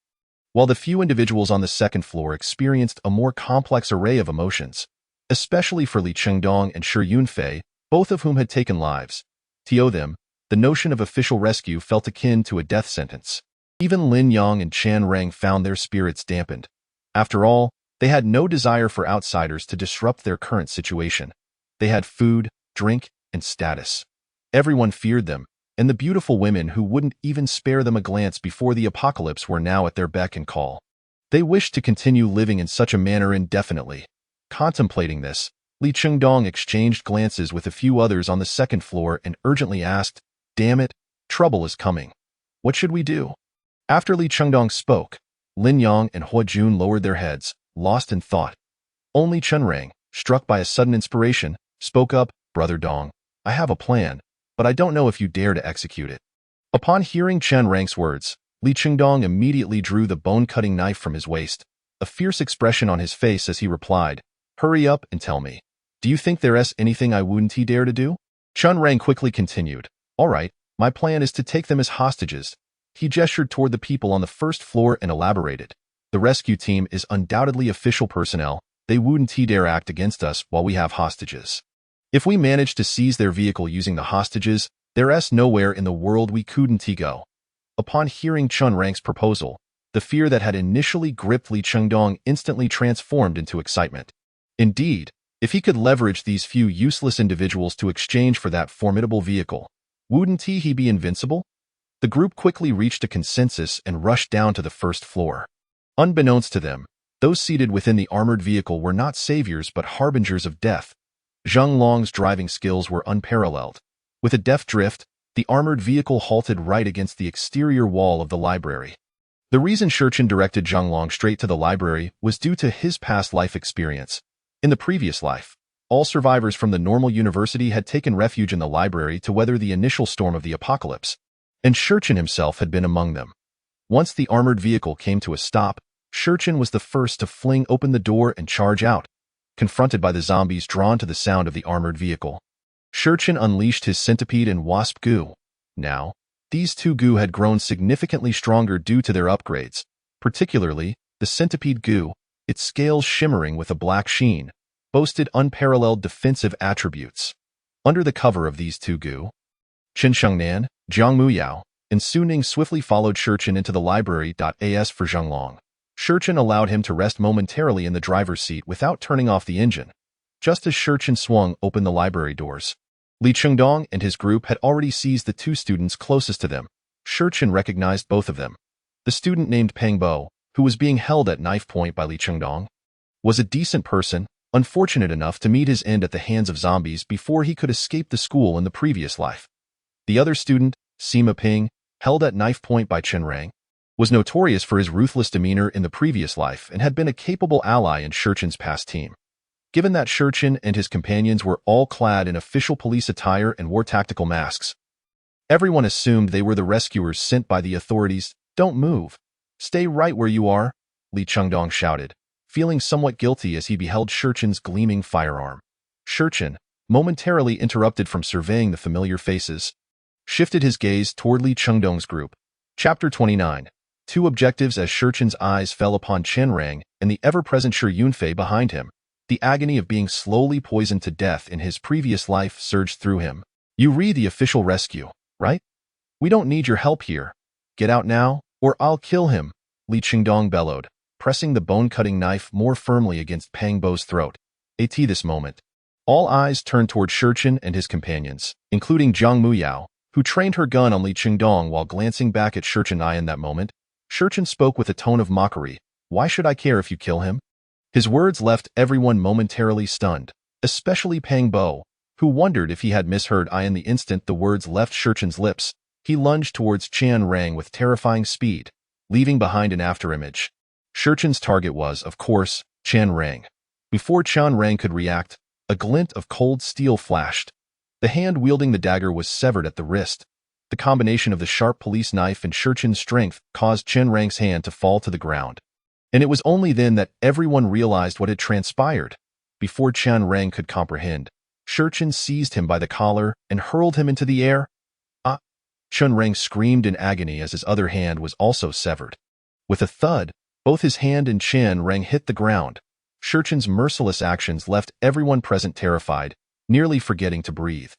while the few individuals on the 2nd floor experienced a more complex array of emotions, especially for Li Qingdong and Shi Yunfei, both of whom had taken lives. To them, the notion of official rescue felt akin to a death sentence. Even Lin Yang and Chan Rang found their spirits dampened. After all, they had no desire for outsiders to disrupt their current situation. They had food, drink, and status. Everyone feared them, and the beautiful women who wouldn't even spare them a glance before the apocalypse were now at their beck and call. They wished to continue living in such a manner indefinitely. Contemplating this, Li Qingdong exchanged glances with a few others on the 2nd floor and urgently asked, "Damn it, trouble is coming. What should we do?" After Li Qingdong spoke, Lin Yang and Hua Jun lowered their heads, lost in thought. Only Chen Rang, struck by a sudden inspiration, spoke up, "Brother Dong, I have a plan, but I don't know if you dare to execute it." Upon hearing Chen Rang's words, Li Qingdong immediately drew the bone-cutting knife from his waist, a fierce expression on his face as he replied, "Hurry up and tell me. Do you think there's anything I wouldn't dare to do?" Chen Rang quickly continued, "All right, my plan is to take them as hostages." He gestured toward the people on the 1st floor and elaborated, "The rescue team is undoubtedly official personnel. they wouldn't dare act against us while we have hostages. If we manage to seize their vehicle using the hostages, there's nowhere in the world we couldn't go. Upon hearing Chun Rang's proposal, the fear that had initially gripped Li Chengdong instantly transformed into excitement. Indeed, if he could leverage these few useless individuals to exchange for that formidable vehicle, wouldn't he be invincible? The group quickly reached a consensus and rushed down to the first floor. Unbeknownst to them, those seated within the armored vehicle were not saviors but harbingers of death. Zhang Long's driving skills were unparalleled. With a deft drift, the armored vehicle halted right against the exterior wall of the library. The reason Shurchen directed Zhang Long straight to the library was due to his past life experience. In the previous life, all survivors from the normal university had taken refuge in the library to weather the initial storm of the apocalypse, and Shurchen himself had been among them. Once the armored vehicle came to a stop, Shurchen was the first to fling open the door and charge out, confronted by the zombies drawn to the sound of the armored vehicle. Shurchen unleashed his centipede and wasp goo. Now, these two goo had grown significantly stronger due to their upgrades, particularly the centipede goo, its scales shimmering with a black sheen, boasted unparalleled defensive attributes. Under the cover of these two goo, Chen Shengnan, Jiang Muyao, and Su Ning swiftly followed Shurchen into the library. As for Zhang Long, Shurchen allowed him to rest momentarily in the driver's seat without turning off the engine. Just as Shurchen swung open the library doors, Li Chengdong and his group had already seized the two students closest to them. Shurchen recognized both of them. The student named Peng Bo, who was being held at knife point by Li Chengdong, was a decent person, unfortunate enough to meet his end at the hands of zombies before he could escape the school in the previous life. The other student, Sima Ping, held at knife point by Chen Rang, was notorious for his ruthless demeanor in the previous life and had been a capable ally in Shurchen's past team. Given that Shurchen and his companions were all clad in official police attire and wore tactical masks, everyone assumed they were the rescuers sent by the authorities. "Don't move. Stay right where you are," Li Chengdong shouted, feeling somewhat guilty as he beheld Shurchen's gleaming firearm. Shurchen, momentarily interrupted from surveying the familiar faces, shifted his gaze toward Li Chengdong's group. Chapter 29. Two objectives. As Shurchen's eyes fell upon Chen Rang and the ever-present Shi Yunfei behind him, the agony of being slowly poisoned to death in his previous life surged through him. "You re the official rescue, right? We don't need your help here. Get out now, or I'll kill him," Li Chengdong bellowed, pressing the bone-cutting knife more firmly against Peng Bo's throat. At this moment, all eyes turned toward Shurchen and his companions, including Jiang Muyao, who trained her gun on Li Chengdong while glancing back at Shurchen. In that moment, Shurchen spoke with a tone of mockery. "Why should I care if you kill him?" His words left everyone momentarily stunned, especially Peng Bo, who wondered if he had misheard. In the instant the words left Shurchen's lips, he lunged towards Chen Rang with terrifying speed, leaving behind an afterimage. Shurchen's target was, of course, Chen Rang. Before Chen Rang could react, a glint of cold steel flashed. The hand wielding the dagger was severed at the wrist. The combination of the sharp police knife and Shurchen's strength caused Chen Rang's hand to fall to the ground. And it was only then that everyone realized what had transpired. Before Chen Rang could comprehend, Shurchen seized him by the collar and hurled him into the air. "Ah!" Chen Rang screamed in agony as his other hand was also severed. With a thud, both his hand and Chen Rang hit the ground. Shurchen's merciless actions left everyone present terrified, nearly forgetting to breathe.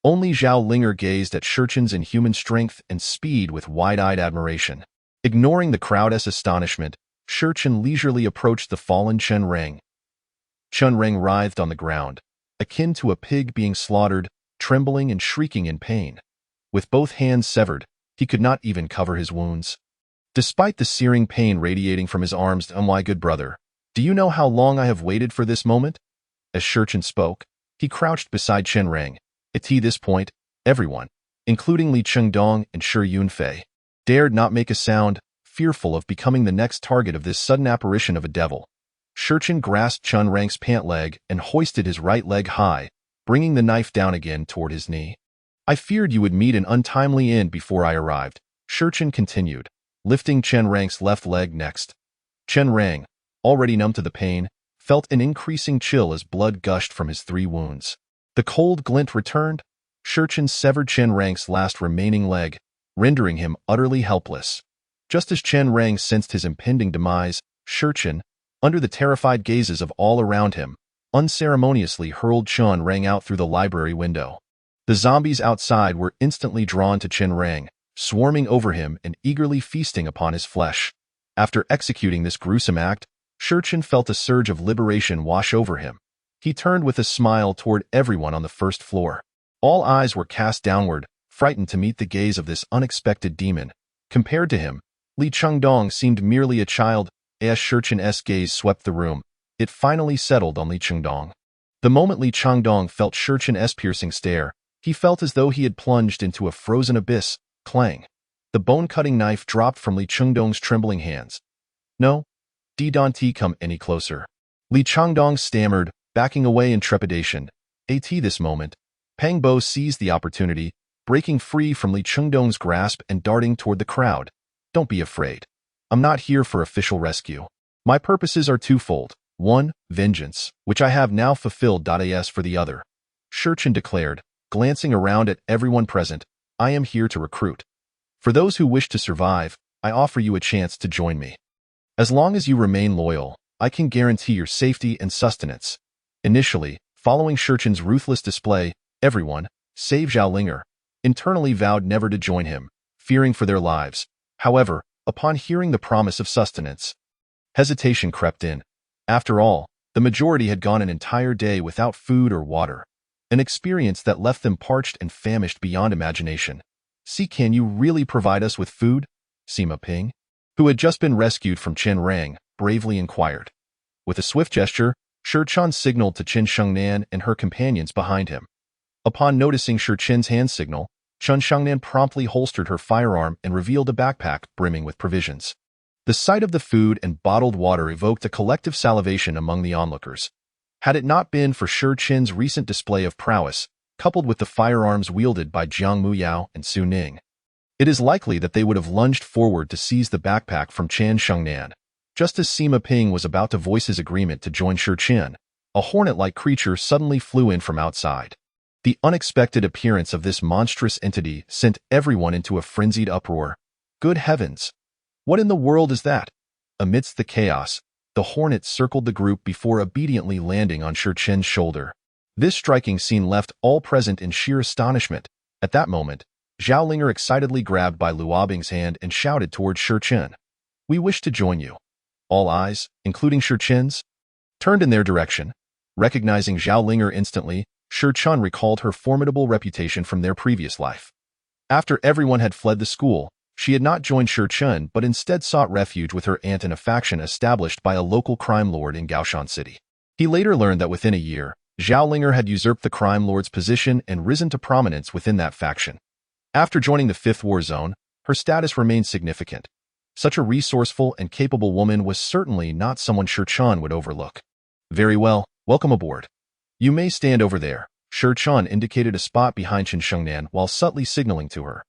Only Zhao Linger gazed at Shurchen's inhuman strength and speed with wide-eyed admiration. Ignoring the crowd's astonishment, Shurchen leisurely approached the fallen Chen Rang. Chen Rang writhed on the ground, akin to a pig being slaughtered, trembling and shrieking in pain. With both hands severed, he could not even cover his wounds. Despite the searing pain radiating from his arms, "My good brother, do you know how long I have waited for this moment?" As Shurchen spoke, he crouched beside Chen Rang. At this point, everyone, including Li Chengdong and Shi Yunfei, dared not make a sound, fearful of becoming the next target of this sudden apparition of a devil. Shurchen grasped Chen Rang's pant leg and hoisted his right leg high, bringing the knife down again toward his knee. "I feared you would meet an untimely end before I arrived," Shurchen continued, lifting Chen Rang's left leg next. Chen Rang, already numb to the pain, felt an increasing chill as blood gushed from his 3 wounds. The cold glint returned. Shurchen severed Chen Rang's last remaining leg, rendering him utterly helpless. Just as Chen Rang sensed his impending demise, Shurchen, Under the terrified gazes of all around him, unceremoniously hurled Chun Rang out through the library window. The zombies outside were instantly drawn to Chen Rang, swarming over him and eagerly feasting upon his flesh. After executing this gruesome act, Shurchen felt a surge of liberation wash over him. He turned with a smile toward everyone on the first floor. All eyes were cast downward, frightened to meet the gaze of this unexpected demon. Compared to him, Li Chengdong seemed merely a child. As Shurchen's gaze swept the room, it finally settled on Li Chengdong. The moment Li Chengdong felt Shurchen's piercing stare, he felt as though he had plunged into a frozen abyss. Clang. The bone-cutting knife dropped from Li Chengdong's trembling hands. No, don't come any closer. Li Chengdong stammered, backing away in trepidation. At this moment, Pang Bo seized the opportunity, breaking free from Li Chengdong's grasp and darting toward the crowd. Don't be afraid. I'm not here for official rescue. My purposes are twofold. One, vengeance, which I have now fulfilled. As for the other, Shurchen declared, glancing around at everyone present, I am here to recruit. For those who wish to survive, I offer you a chance to join me. As long as you remain loyal, I can guarantee your safety and sustenance. Initially, following Shurchen's ruthless display, everyone, save Zhao Linger, internally vowed never to join him, fearing for their lives. However, upon hearing the promise of sustenance, hesitation crept in. After all, the majority had gone an entire day without food or water, an experience that left them parched and famished beyond imagination. See, can you really provide us with food? Sima Ping, who had just been rescued from Chen Rang, bravely inquired. With a swift gesture, Shurchen signaled to Chen Shengnan and her companions behind him. Upon noticing Shurchen's hand signal, Chen Shengnan promptly holstered her firearm and revealed a backpack brimming with provisions. The sight of the food and bottled water evoked a collective salivation among the onlookers. Had it not been for Shurchen's recent display of prowess, coupled with the firearms wielded by Jiang Muyao and Su Ning, it is likely that they would have lunged forward to seize the backpack from Chen Shengnan. Just as Sima Ping was about to voice his agreement to join Shurchen, a hornet-like creature suddenly flew in from outside. The unexpected appearance of this monstrous entity sent everyone into a frenzied uproar. Good heavens! What in the world is that? Amidst the chaos, the hornet circled the group before obediently landing on Shurchen's shoulder. This striking scene left all present in sheer astonishment. At that moment, Zhao Linger excitedly grabbed by Luo Bing's hand and shouted towards Shurchen. We wish to join you. All eyes, including Shurchen's, turned in their direction. Recognizing Zhao Linger instantly, Shurchen recalled her formidable reputation from their previous life. After everyone had fled the school, she had not joined Shurchen but instead sought refuge with her aunt in a faction established by a local crime lord in Gaoshan City. He later learned that within a year, Zhao Linger had usurped the crime lord's position and risen to prominence within that faction. After joining the Fifth War Zone, her status remained significant. Such a resourceful and capable woman was certainly not someone Shurchen would overlook. Very well, welcome aboard. You may stand over there. Shurchen indicated a spot behind Chen Shengnan while subtly signaling to her.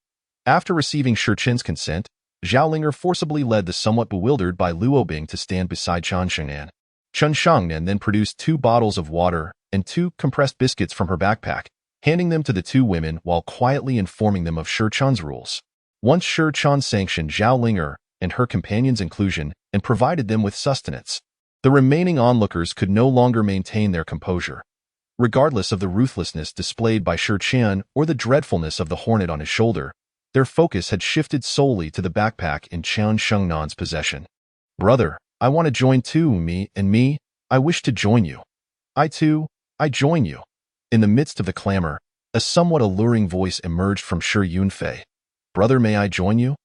After receiving Shurchen's consent, Zhao Linger forcibly led the somewhat bewildered by Luo Bing to stand beside Chen Shengnan. Chen Shengnan then produced 2 bottles of water and 2 compressed biscuits from her backpack, handing them to the 2 women while quietly informing them of Shurchen's rules. Once Shurchen sanctioned Zhao Linger and her companion's inclusion and provided them with sustenance, the remaining onlookers could no longer maintain their composure. Regardless of the ruthlessness displayed by Shurchen or the dreadfulness of the hornet on his shoulder, their focus had shifted solely to the backpack in Chen Shengnan's possession. Brother, I want to join too, me, I wish to join you. I join you. In the midst of the clamor, a somewhat alluring voice emerged from Shi Yunfei. Brother, may I join you?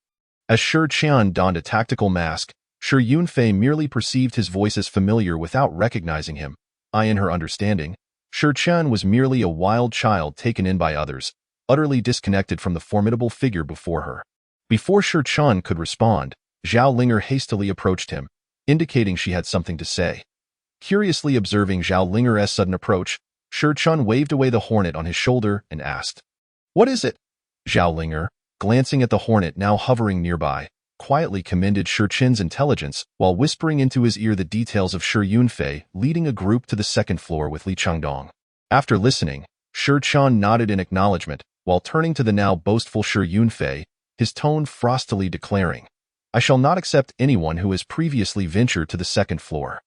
As Shurchen donned a tactical mask, Shi Yunfei merely perceived his voice as familiar without recognizing him. In her understanding, Shurchen was merely a wild child taken in by others, utterly disconnected from the formidable figure before her. Before Shurchen could respond, Zhao Linger hastily approached him, indicating she had something to say. Curiously observing Zhao Linger's sudden approach, Shurchen waved away the hornet on his shoulder and asked, What is it? Zhao Linger, glancing at the hornet now hovering nearby, quietly commended Shurchen's intelligence while whispering into his ear the details of Shi Yunfei leading a group to the 2nd floor with Li Chengdong. After listening, Shurchen nodded in acknowledgement while turning to the now boastful Shi Yunfei, his tone frostily declaring, I shall not accept anyone who has previously ventured to the 2nd floor.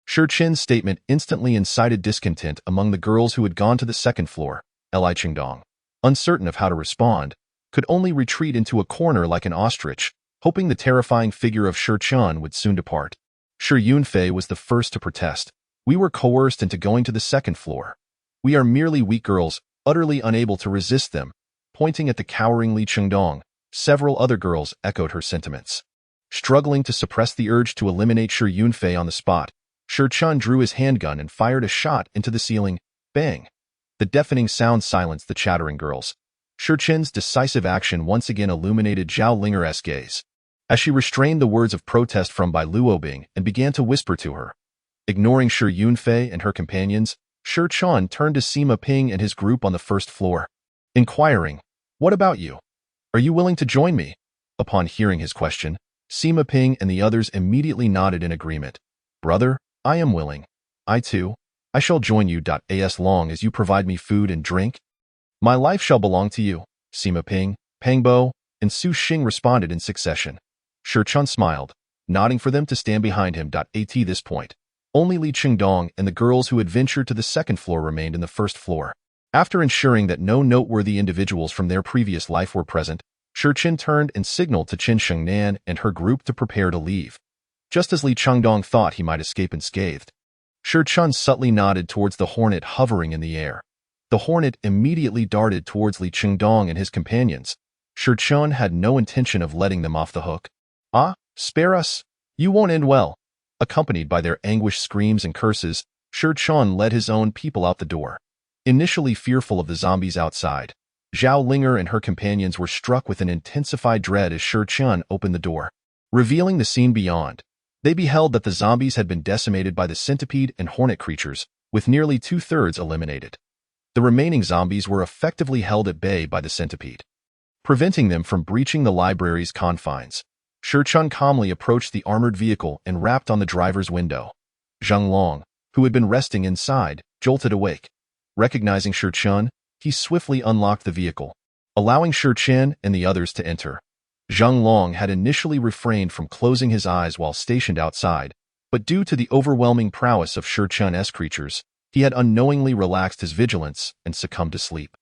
Shi Qin's statement instantly incited discontent among the girls who had gone to the second floor. Li Qingdong, uncertain of how to respond, could only retreat into a corner like an ostrich, hoping the terrifying figure of Shi Qian would soon depart. Shi Yunfei was the first to protest. We were coerced into going to the second floor. We are merely weak girls, utterly unable to resist them. Pointing at the cowering Li Qingdong, several other girls echoed her sentiments. Struggling to suppress the urge to eliminate Shi Yunfei on the spot, Shi Qian drew his handgun and fired a shot into the ceiling. Bang! The deafening sound silenced the chattering girls. Shi Qin's decisive action once again illuminated Zhao Linger's gaze, as she restrained the words of protest from Bai Luobing and began to whisper to her. Ignoring Shi Yunfei and her companions, Shi Qian turned to Sima Ping and his group on the first floor, inquiring, "What about you? Are you willing to join me?" Upon hearing his question, Sima Ping and the others immediately nodded in agreement. "Brother, I am willing. I too. I shall join you. As long as you provide me food and drink. My life shall belong to you." Sima Ping, Pangbo, and Su Xing responded in succession. Shi Qian smiled, nodding for them to stand behind him. At this point, only Li Qingdong and the girls who had ventured to the second floor remained in the first floor. After ensuring that no noteworthy individuals from their previous life were present, Shi Qin turned and signaled to Qin Shengnan and her group to prepare to leave. Just as Li Qingdong thought he might escape unscathed, Shi Qian subtly nodded towards the hornet hovering in the air. The hornet immediately darted towards Li Qingdong and his companions. Shi Qian had no intention of letting them off the hook. "Ah, spare us! You won't end well." Accompanied by their anguished screams and curses, Shi Qian led his own people out the door. Initially fearful of the zombies outside, Zhao Linger and her companions were struck with an intensified dread as Shi Qian opened the door. Revealing the scene beyond, they beheld that the zombies had been decimated by the centipede and hornet creatures, with nearly 2/3 eliminated. The remaining zombies were effectively held at bay by the centipede, preventing them from breaching the library's confines. Shi Qian calmly approached the armored vehicle and rapped on the driver's window. Zhang Long, who had been resting inside, jolted awake. Recognizing Shi Qian, he swiftly unlocked the vehicle, allowing Shi Qian and the others to enter. Zhang Long had initially refrained from closing his eyes while stationed outside, but due to the overwhelming prowess of Shi Qian's creatures, he had unknowingly relaxed his vigilance and succumbed to sleep.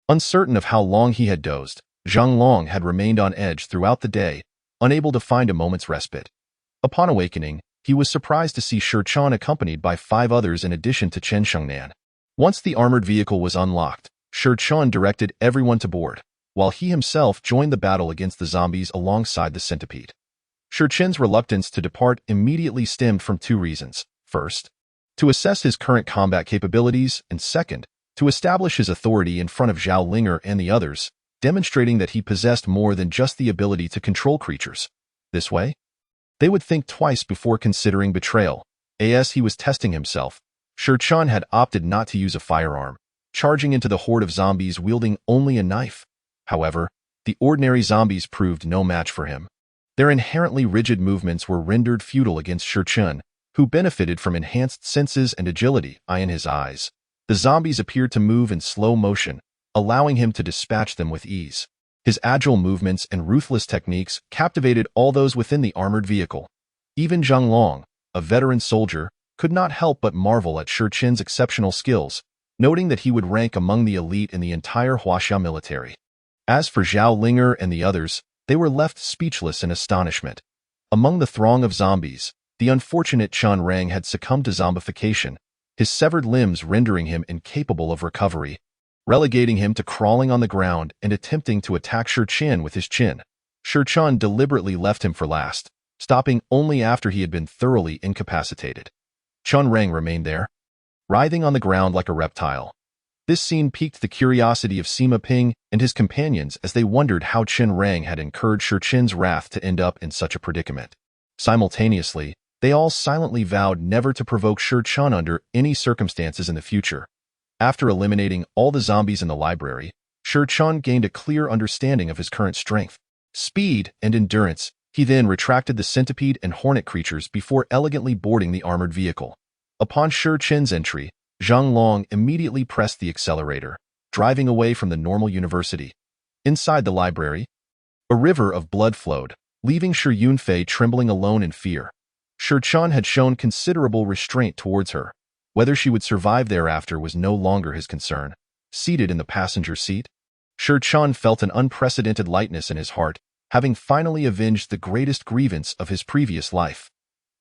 Uncertain of how long he had dozed, Zhang Long had remained on edge throughout the day, unable to find a moment's respite. Upon awakening, he was surprised to see Shi Qian accompanied by 5 others in addition to Chen Shengnan. Once the armored vehicle was unlocked, Shi Qian directed everyone to board, while he himself joined the battle against the zombies alongside the centipede. Shi Qian's reluctance to depart immediately stemmed from 2 reasons. First, to assess his current combat capabilities, and second, to establish his authority in front of Zhao Linger and the others, demonstrating that he possessed more than just the ability to control creatures. This way, they would think twice before considering betrayal. As he was testing himself, Shi Qian had opted not to use a firearm, charging into the horde of zombies wielding only a knife. However, the ordinary zombies proved no match for him. Their inherently rigid movements were rendered futile against Shi Qian, who benefited from enhanced senses and agility. In his eyes, the zombies appeared to move in slow motion, allowing him to dispatch them with ease. His agile movements and ruthless techniques captivated all those within the armored vehicle. Even Zhang Long, a veteran soldier, could not help but marvel at Shi Qin's exceptional skills, noting that he would rank among the elite in the entire Huaxia military. As for Zhao Linger and the others, they were left speechless in astonishment. Among the throng of zombies, the unfortunate Chen Rang had succumbed to zombification, his severed limbs rendering him incapable of recovery, relegating him to crawling on the ground and attempting to attack Shi Qian with his chin. Shi Qian deliberately left him for last, stopping only after he had been thoroughly incapacitated. Chen Rang remained there, writhing on the ground like a reptile. This scene piqued the curiosity of Sima Ping and his companions as they wondered how Chen Rang had incurred Shi Qin's wrath to end up in such a predicament. Simultaneously, they all silently vowed never to provoke Shi Qian under any circumstances in the future. After eliminating all the zombies in the library, Shi Qian gained a clear understanding of his current strength, speed, and endurance. He then retracted the centipede and hornet creatures before elegantly boarding the armored vehicle. Upon Shi Qin's entry, Zhang Long immediately pressed the accelerator, driving away from the normal university. Inside the library, a river of blood flowed, leaving Shi Yunfei trembling alone in fear. Shurchun had shown considerable restraint towards her. Whether she would survive thereafter was no longer his concern. Seated in the passenger seat, Shurchun felt an unprecedented lightness in his heart, having finally avenged the greatest grievance of his previous life.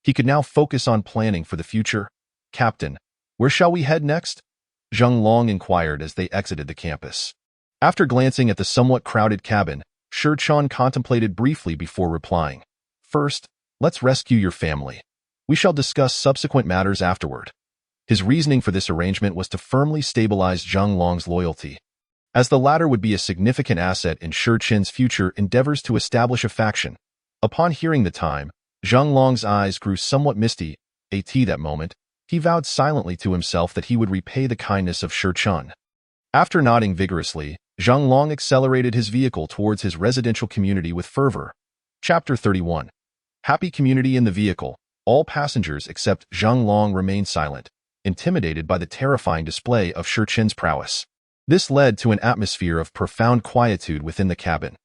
He could now focus on planning for the future. "Captain, where shall we head next?" Zheng Long inquired as they exited the campus. After glancing at the somewhat crowded cabin, Shurchun contemplated briefly before replying. "First, let's rescue your family. We shall discuss subsequent matters afterward." His reasoning for this arrangement was to firmly stabilize Zheng Long's loyalty, as the latter would be a significant asset in Shurchun's future endeavors to establish a faction. Upon hearing the time, Zheng Long's eyes grew somewhat misty. That moment, he vowed silently to himself that he would repay the kindness of Shurchun. After nodding vigorously, Zheng Long accelerated his vehicle towards his residential community with fervor. Chapter 31. Happy community in the vehicle. All passengers except Zheng Long remained silent, intimidated by the terrifying display of Shurchun's prowess. This led to an atmosphere of profound quietude within the cabin.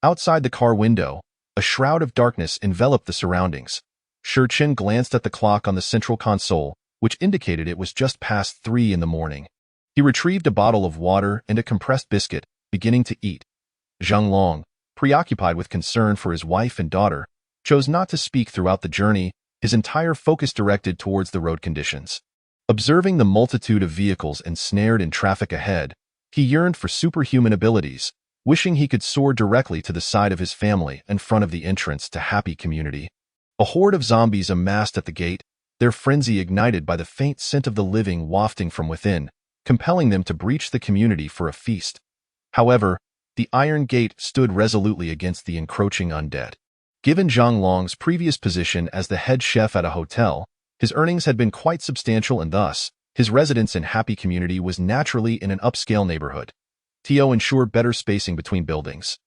Outside the car window, a shroud of darkness enveloped the surroundings. Shurchun glanced at the clock on the central console, which indicated it was just past 3 in the morning. He retrieved a bottle of water and a compressed biscuit, beginning to eat. Zheng Long, preoccupied with concern for his wife and daughter, chose not to speak throughout the journey, his entire focus directed towards the road conditions. Observing the multitude of vehicles ensnared in traffic ahead, he yearned for superhuman abilities, wishing he could soar directly to the side of his family in front of the entrance to Happy Community. A horde of zombies amassed at the gate, their frenzy ignited by the faint scent of the living wafting from within, compelling them to breach the community for a feast. However, the iron gate stood resolutely against the encroaching undead. Given Zheng Long's previous position as the head chef at a hotel, his earnings had been quite substantial and thus, his residence in Happy Community was naturally in an upscale neighborhood. To ensure better spacing between buildings.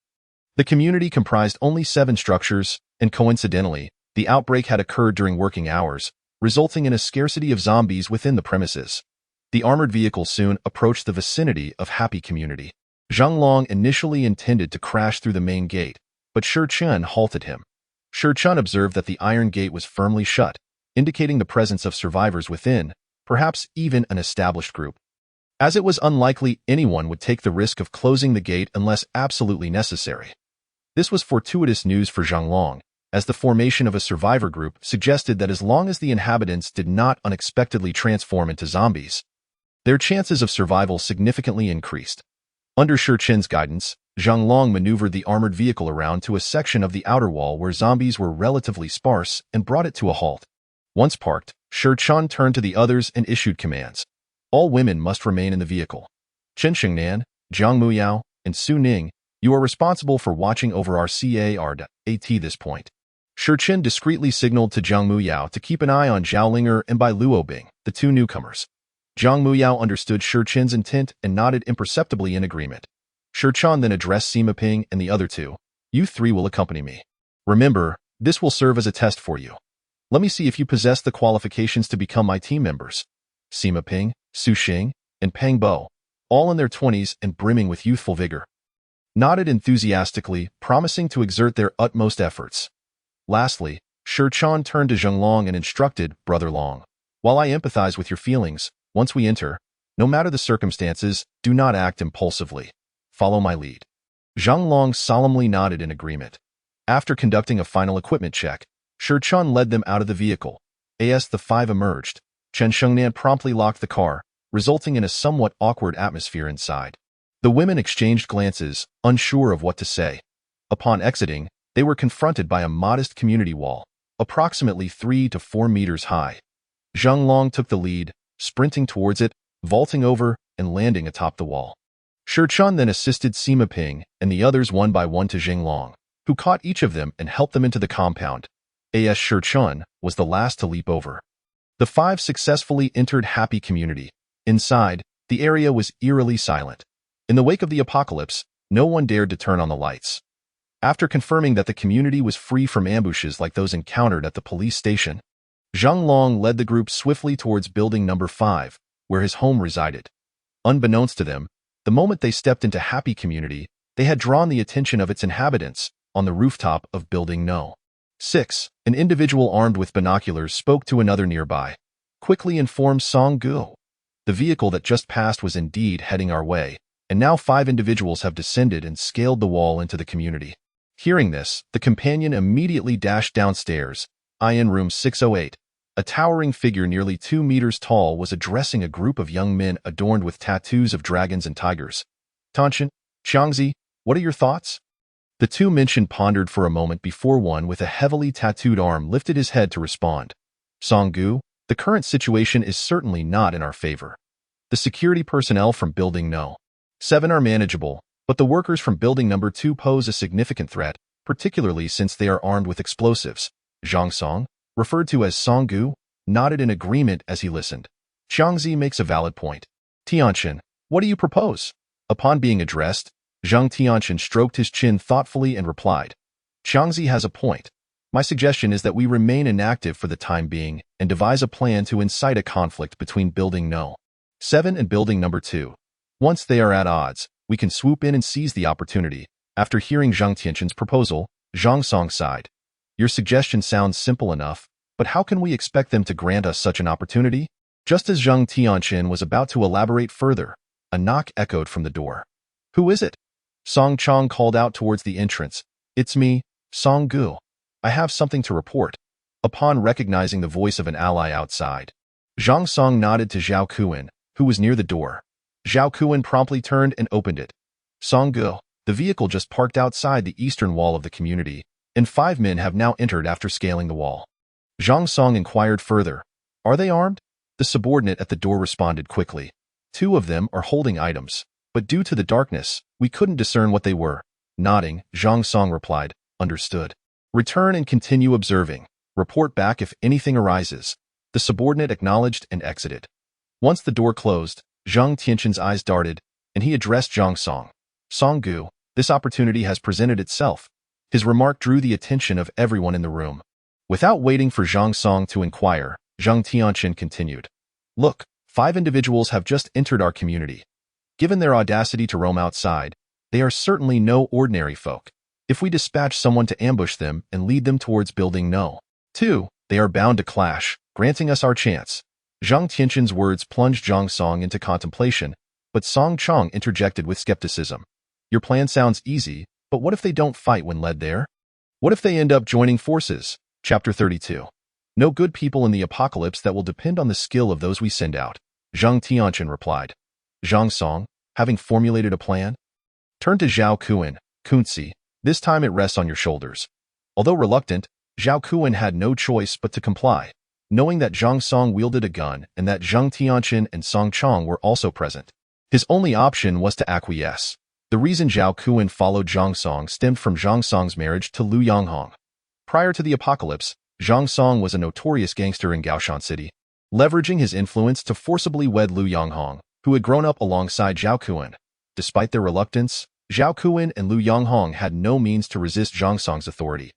The community comprised only 7 structures, and coincidentally, the outbreak had occurred during working hours, resulting in a scarcity of zombies within the premises. The armored vehicle soon approached the vicinity of Happy Community. Zheng Long initially intended to crash through the main gate, but Shurchun halted him. Shurchun observed that the iron gate was firmly shut, indicating the presence of survivors within, perhaps even an established group. As it was unlikely anyone would take the risk of closing the gate unless absolutely necessary. This was fortuitous news for Zheng Long, as the formation of a survivor group suggested that as long as the inhabitants did not unexpectedly transform into zombies, their chances of survival significantly increased. Under Shurchun's guidance, Zheng Long maneuvered the armored vehicle around to a section of the outer wall where zombies were relatively sparse and brought it to a halt. Once parked, Shurchun turned to the others and issued commands. All women must remain in the vehicle. Chen Xingnan, Jiang Muyao, and Su Ning, you are responsible for watching over our CAR at this point. Shurchun discreetly signaled to Jiang Muyao to keep an eye on Zhao Linger and Bai Luobing, the 2 newcomers. Jiang Muyao understood Shurchun's intent and nodded imperceptibly in agreement. Shurchun then addressed Sima Ping and the other 2. You 3 will accompany me. Remember, this will serve as a test for you. Let me see if you possess the qualifications to become my team members. Sima Ping, Su Xing, and Peng Bo, all in their 20s and brimming with youthful vigor, nodded enthusiastically, promising to exert their utmost efforts. Lastly, Shurchun turned to Zheng Long and instructed, Brother Long, while I empathize with your feelings, once we enter, no matter the circumstances, do not act impulsively. Follow my lead. Zheng Long solemnly nodded in agreement. After conducting a final equipment check, Shurchun led them out of the vehicle. As the 5 emerged, Chen Shengnan promptly locked the car, resulting in a somewhat awkward atmosphere inside. The women exchanged glances, unsure of what to say. Upon exiting, they were confronted by a modest community wall, approximately 3 to 4 meters high. Zheng Long took the lead, sprinting towards it, vaulting over, and landing atop the wall. Shurchun then assisted Sima Ping and the others one by one to Zheng Long, who caught each of them and helped them into the compound. Shurchun was the last to leap over. The 5 successfully entered Happy Community. Inside, the area was eerily silent. In the wake of the apocalypse, no one dared to turn on the lights. After confirming that the community was free from ambushes like those encountered at the police station, Zheng Long led the group swiftly towards building number 5, where his home resided. Unbeknownst to them, the moment they stepped into Happy Community, they had drawn the attention of its inhabitants on the rooftop of Building No. 6. An individual armed with binoculars spoke to another nearby. Quickly informed Song Gu. The vehicle that just passed was indeed heading our way, and now 5 individuals have descended and scaled the wall into the community. Hearing this, the companion immediately dashed downstairs. In room 608. A towering figure nearly 2 meters tall was addressing a group of young men adorned with tattoos of dragons and tigers. Tanshin, Xiangzi, what are your thoughts? The two mentioned pondered for a moment before one with a heavily tattooed arm lifted his head to respond. Song Gu, the current situation is certainly not in our favor. The security personnel from Building No. 7 are manageable, but the workers from Building Number 2 pose a significant threat, particularly since they are armed with explosives. Zhang Song, referred to as Song Gu, nodded in agreement as he listened. Xiangzi makes a valid point. Tianqian, what do you propose? Upon being addressed, Zhang Tianqian stroked his chin thoughtfully and replied. Xiangzi has a point. My suggestion is that we remain inactive for the time being and devise a plan to incite a conflict between Building No. 7 and Building Number 2. Once they are at odds, we can swoop in and seize the opportunity. After hearing Zhang Tianqian's proposal, Zhang Song sighed. Your suggestion sounds simple enough, but how can we expect them to grant us such an opportunity? Just as Zhang Tianqian was about to elaborate further, a knock echoed from the door. Who is it? Song Chong called out towards the entrance. It's me, Song Gu. I have something to report. Upon recognizing the voice of an ally outside, Zhang Song nodded to Zhao Kuan, who was near the door. Zhao Kuan promptly turned and opened it. Song Gu, the vehicle just parked outside the eastern wall of the community, and 5 men have now entered after scaling the wall. Zhang Song inquired further. Are they armed? The subordinate at the door responded quickly. 2 of them are holding items, but due to the darkness, we couldn't discern what they were. Nodding, Zhang Song replied, Understood. Return and continue observing. Report back if anything arises. The subordinate acknowledged and exited. Once the door closed, Zhang Tianqian's eyes darted, and he addressed Zhang Song. Song Gu, this opportunity has presented itself. His remark drew the attention of everyone in the room. Without waiting for Zhang Song to inquire, Zhang Tianqian continued. Look, 5 individuals have just entered our community. Given their audacity to roam outside, they are certainly no ordinary folk. If we dispatch someone to ambush them and lead them towards Building No. 2, they are bound to clash, granting us our chance. Zhang Tianqian's words plunged Zhang Song into contemplation, but Song Chong interjected with skepticism. Your plan sounds easy, but what if they don't fight when led there? What if they end up joining forces? Chapter 32. No good people in the apocalypse that will depend on the skill of those we send out. Zhang Tianqian replied. Zhang Song, having formulated a plan, turned to Zhao Kuan. Kunzi, this time it rests on your shoulders. Although reluctant, Zhao Kuan had no choice but to comply, knowing that Zhang Song wielded a gun and that Zhang Tianqian and Song Chong were also present. His only option was to acquiesce. The reason Zhao Kuan followed Zhang Song stemmed from Zhang Song's marriage to Liu Yanghong. Prior to the apocalypse, Zhang Song was a notorious gangster in Gaoshan City, leveraging his influence to forcibly wed Liu Yanghong, who had grown up alongside Zhao Kuan. Despite their reluctance, Zhao Kuan and Liu Yanghong had no means to resist Zhang Song's authority.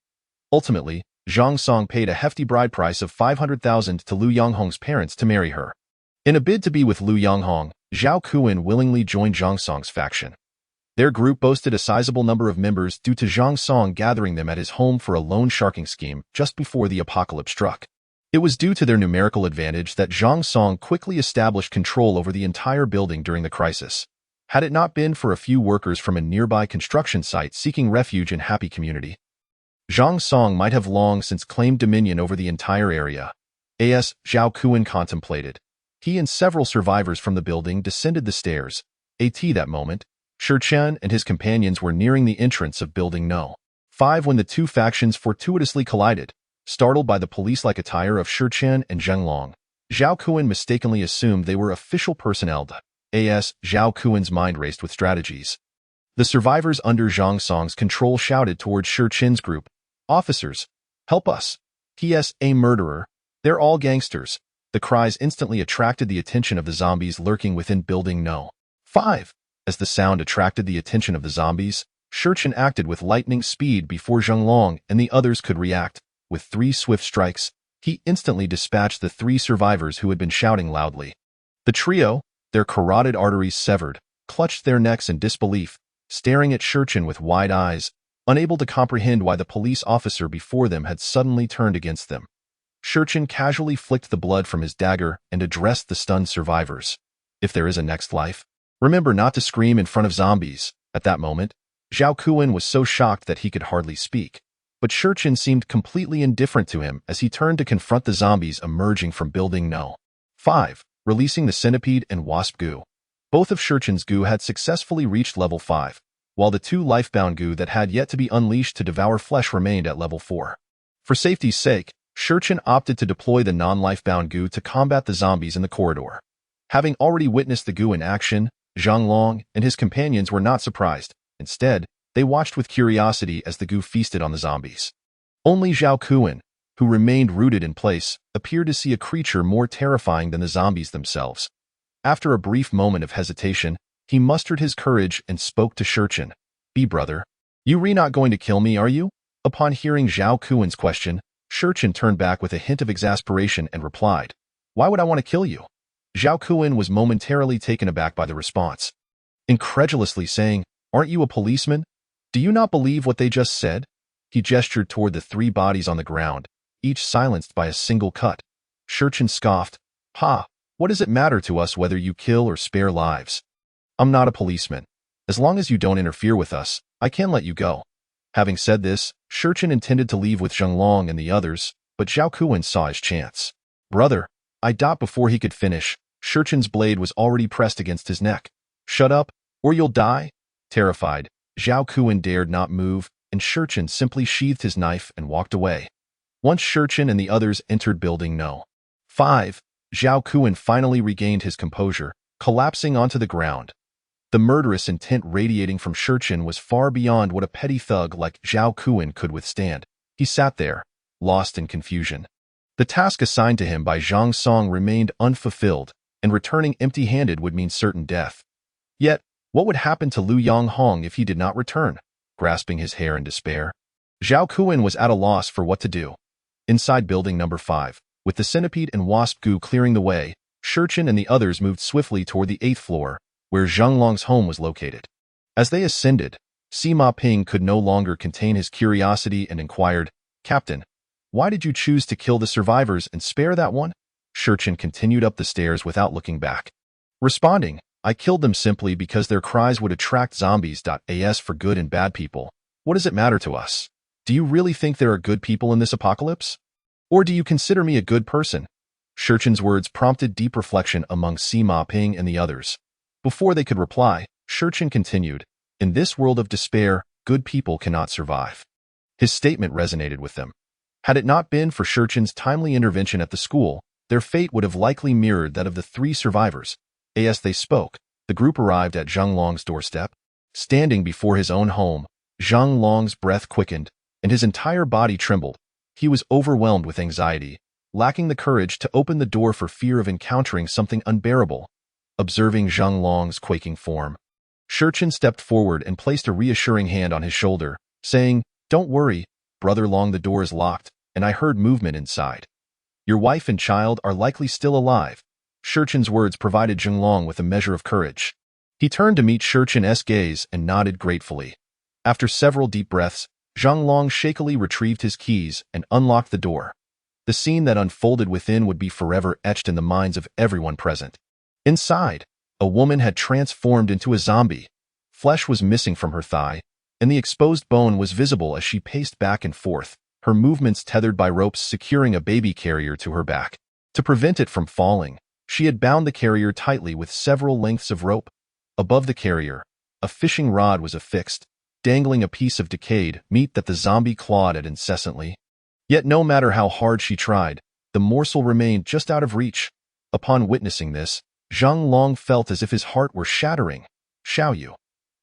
Ultimately, Zhang Song paid a hefty bride price of 500,000 to Liu Yanghong's parents to marry her. In a bid to be with Liu Yanghong, Zhao Kuan willingly joined Zhang Song's faction. Their group boasted a sizable number of members due to Zhang Song gathering them at his home for a loan sharking scheme just before the apocalypse struck. It was due to their numerical advantage that Zhang Song quickly established control over the entire building during the crisis. Had it not been for a few workers from a nearby construction site seeking refuge in happy community, Zhang Song might have long since claimed dominion over the entire area. As Zhao Kuan contemplated, he and several survivors from the building descended the stairs. At that moment, Shi Chen and his companions were nearing the entrance of Building No. 5 when the two factions fortuitously collided. Startled by the police-like attire of Shi Chen and Zheng Long, Zhao Kuan mistakenly assumed they were official personnel. As Zhao Kuan's mind raced with strategies. The survivors under Zhang Song's control shouted towards Shi Chen's group, Officers, help us. P.S. a murderer. They're all gangsters. The cries instantly attracted the attention of the zombies lurking within Building No. 5. As the sound attracted the attention of the zombies, Shi Chen acted with lightning speed before Zheng Long and the others could react. With 3 swift strikes, he instantly dispatched the 3 survivors who had been shouting loudly. The trio, their carotid arteries severed, clutched their necks in disbelief, staring at Shi Chen with wide eyes. unable to comprehend why the police officer before them had suddenly turned against them. Shurchin casually flicked the blood from his dagger and addressed the stunned survivors. If there is a next life, remember not to scream in front of zombies. At that moment, Zhao Kuan was so shocked that he could hardly speak. But Shurchin seemed completely indifferent to him as he turned to confront the zombies emerging from Building No. 5, releasing the centipede and wasp goo. Both of Shurchin's goo had successfully reached level 5, while the 2 lifebound goo that had yet to be unleashed to devour flesh remained at level 4. For safety's sake, Shurchin opted to deploy the non-lifebound goo to combat the zombies in the corridor. Having already witnessed the goo in action, Zhang Long and his companions were not surprised. Instead, they watched with curiosity as the goo feasted on the zombies. Only Zhao Kuan, who remained rooted in place, appeared to see a creature more terrifying than the zombies themselves. After a brief moment of hesitation, he mustered his courage and spoke to Shurchin. Brother, you not going to kill me, are you?" Upon hearing Zhao Kuan's question, Shurchin turned back with a hint of exasperation and replied, "Why would I want to kill you?" Zhao Kuan was momentarily taken aback by the response, incredulously saying, "Aren't you a policeman? Do you not believe what they just said?" He gestured toward the 3 bodies on the ground, each silenced by a single cut. Shurchin scoffed, "Ha, what does it matter to us whether you kill or spare lives? I'm not a policeman. As long as you don't interfere with us, I can let you go." Having said this, Shurchin intended to leave with Zhang Long and the others, but Zhao Kuan saw his chance. "Brother," before he could finish, Shurchin's blade was already pressed against his neck. "Shut up, or you'll die." Terrified, Zhao Kuan dared not move, and Shurchin simply sheathed his knife and walked away. Once Shurchin and the others entered Building No. 5, Zhao Kuan finally regained his composure, collapsing onto the ground. The murderous intent radiating from Shurchin was far beyond what a petty thug like Zhao Kuan could withstand. He sat there, lost in confusion. The task assigned to him by Zhang Song remained unfulfilled, and returning empty-handed would mean certain death. Yet, what would happen to Liu Yonghong if he did not return? Grasping his hair in despair, Zhao Kuan was at a loss for what to do. Inside Building No. 5, with the centipede and wasp goo clearing the way, Shurchin and the others moved swiftly toward the 8th floor, where Zhang Long's home was located. As they ascended, Sima Ping could no longer contain his curiosity and inquired, "Captain, why did you choose to kill the survivors and spare that one?" Shurchin continued up the stairs without looking back, responding, "I killed them simply because their cries would attract zombies. As for good and bad people, what does it matter to us? Do you really think there are good people in this apocalypse? Or do you consider me a good person?" Shurchin's words prompted deep reflection among Sima Ping and the others. Before they could reply, Shurchin continued, "In this world of despair, good people cannot survive." His statement resonated with them. Had it not been for Shurchin's timely intervention at the school, their fate would have likely mirrored that of the 3 survivors. As they spoke, the group arrived at Zhang Long's doorstep. Standing before his own home, Zhang Long's breath quickened, and his entire body trembled. He was overwhelmed with anxiety, lacking the courage to open the door for fear of encountering something unbearable. Observing Zhang Long's quaking form, Shurchin stepped forward and placed a reassuring hand on his shoulder, saying, "Don't worry, Brother Long, the door is locked, and I heard movement inside. Your wife and child are likely still alive." Shurchin's words provided Zhang Long with a measure of courage. He turned to meet Shurchin's gaze and nodded gratefully. After several deep breaths, Zhang Long shakily retrieved his keys and unlocked the door. The scene that unfolded within would be forever etched in the minds of everyone present. Inside, a woman had transformed into a zombie. Flesh was missing from her thigh, and the exposed bone was visible as she paced back and forth, her movements tethered by ropes securing a baby carrier to her back. To prevent it from falling, she had bound the carrier tightly with several lengths of rope. Above the carrier, a fishing rod was affixed, dangling a piece of decayed meat that the zombie clawed at incessantly. Yet no matter how hard she tried, the morsel remained just out of reach. Upon witnessing this, Zhang Long felt as if his heart were shattering. "Xiaoyu!"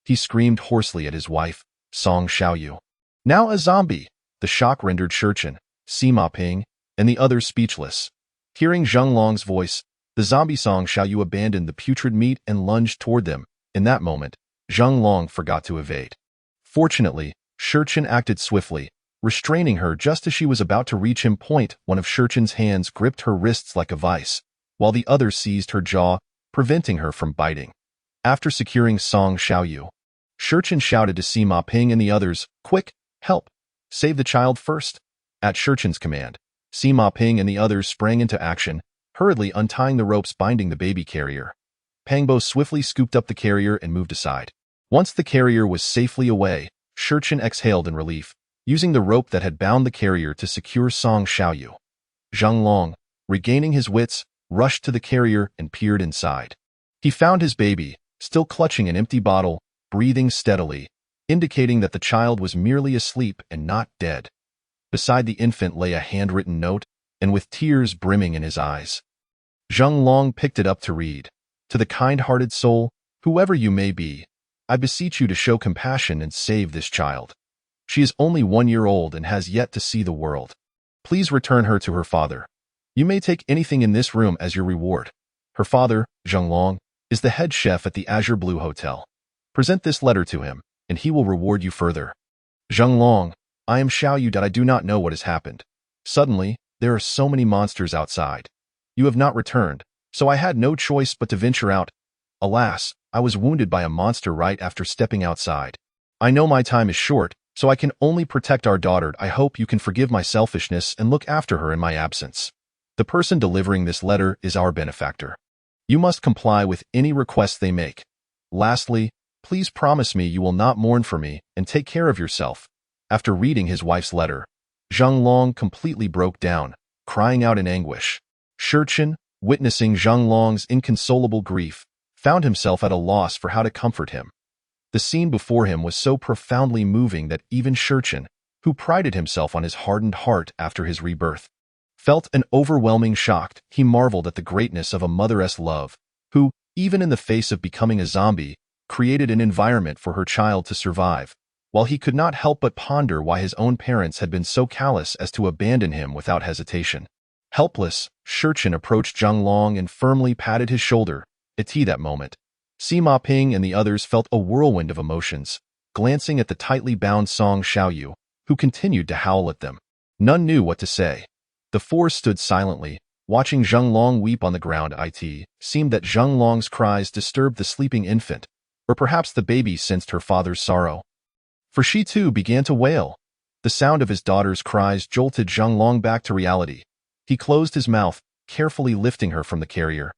He screamed hoarsely at his wife, Song Xiaoyu. Now a zombie! The shock rendered Shurchin, Sima Ping, and the others speechless. Hearing Zhang Long's voice, the zombie Song Xiaoyu abandoned the putrid meat and lunged toward them. In that moment, Zhang Long forgot to evade. Fortunately, Shurchin acted swiftly, restraining her just as she was about to reach him. One of Shurchin's hands gripped her wrists like a vice, while the other seized her jaw, preventing her from biting. After securing Song Xiaoyu, Shurchen shouted to Sima Ping and the others, "Quick, help! Save the child first!" At Shurchen's command, Sima Ping and the others sprang into action, hurriedly untying the ropes binding the baby carrier. Pangbo swiftly scooped up the carrier and moved aside. Once the carrier was safely away, Shurchen exhaled in relief, using the rope that had bound the carrier to secure Song Xiaoyu. Zhang Long, regaining his wits, rushed to the carrier and peered inside. He found his baby, still clutching an empty bottle, breathing steadily, indicating that the child was merely asleep and not dead. Beside the infant lay a handwritten note, and with tears brimming in his eyes. Zhang Long picked it up to read. "To the kind-hearted soul, whoever you may be, I beseech you to show compassion and save this child. She is only 1 year old and has yet to see the world. Please return her to her father. You may take anything in this room as your reward. Her father, Zhang Long, is the head chef at the Azure Blue Hotel. Present this letter to him, and he will reward you further. Zhang Long, I am Xiaoyu. I do not know what has happened. Suddenly, there are so many monsters outside. You have not returned, so I had no choice but to venture out. Alas, I was wounded by a monster right after stepping outside. I know my time is short, so I can only protect our daughter. I hope you can forgive my selfishness and look after her in my absence. The person delivering this letter is our benefactor. You must comply with any requests they make. Lastly, please promise me you will not mourn for me and take care of yourself." After reading his wife's letter, Zhang Long completely broke down, crying out in anguish. Shurchen, witnessing Zhang Long's inconsolable grief, found himself at a loss for how to comfort him. The scene before him was so profoundly moving that even Shurchen, who prided himself on his hardened heart after his rebirth, felt an overwhelming shock. He marveled at the greatness of a mother's love, who, even in the face of becoming a zombie, created an environment for her child to survive, while he could not help but ponder why his own parents had been so callous as to abandon him without hesitation. Helpless, Shurchen approached Zhang Long and firmly patted his shoulder. At that moment, Sima Ping and the others felt a whirlwind of emotions, glancing at the tightly bound Song Xiaoyu, who continued to howl at them. None knew what to say. The four stood silently, watching Zhang Long weep on the ground. It seemed that Zhang Long's cries disturbed the sleeping infant, or perhaps the baby sensed her father's sorrow. For she too began to wail. The sound of his daughter's cries jolted Zhang Long back to reality. He closed his mouth, carefully lifting her from the carrier.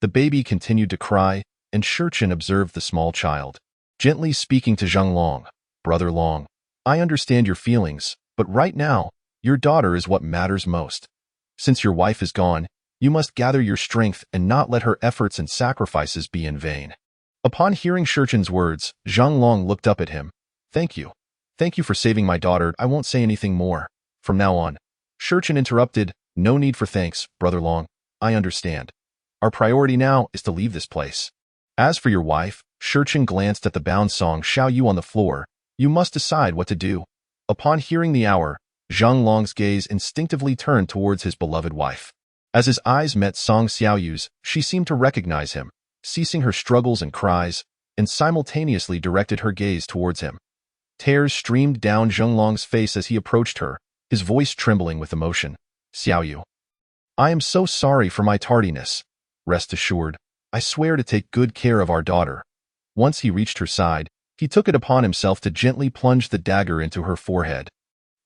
The baby continued to cry, and Shurchen observed the small child, gently speaking to Zhang Long. "Brother Long, I understand your feelings, but right now, your daughter is what matters most. Since your wife is gone, you must gather your strength and not let her efforts and sacrifices be in vain." Upon hearing Shurchen's words, Zhang Long looked up at him. "Thank you. Thank you for saving my daughter. I won't say anything more from now on." Shurchen interrupted. "No need for thanks, Brother Long. I understand. Our priority now is to leave this place. As for your wife," Shurchen glanced at the bound Song Xiaoyu on the floor, "you must decide what to do." Upon hearing the hour, Zhang Long's gaze instinctively turned towards his beloved wife. As his eyes met Song Xiaoyu's, she seemed to recognize him, ceasing her struggles and cries, and simultaneously directed her gaze towards him. Tears streamed down Zhang Long's face as he approached her, his voice trembling with emotion. "Xiaoyu, I am so sorry for my tardiness. Rest assured, I swear to take good care of our daughter." Once he reached her side, he took it upon himself to gently plunge the dagger into her forehead,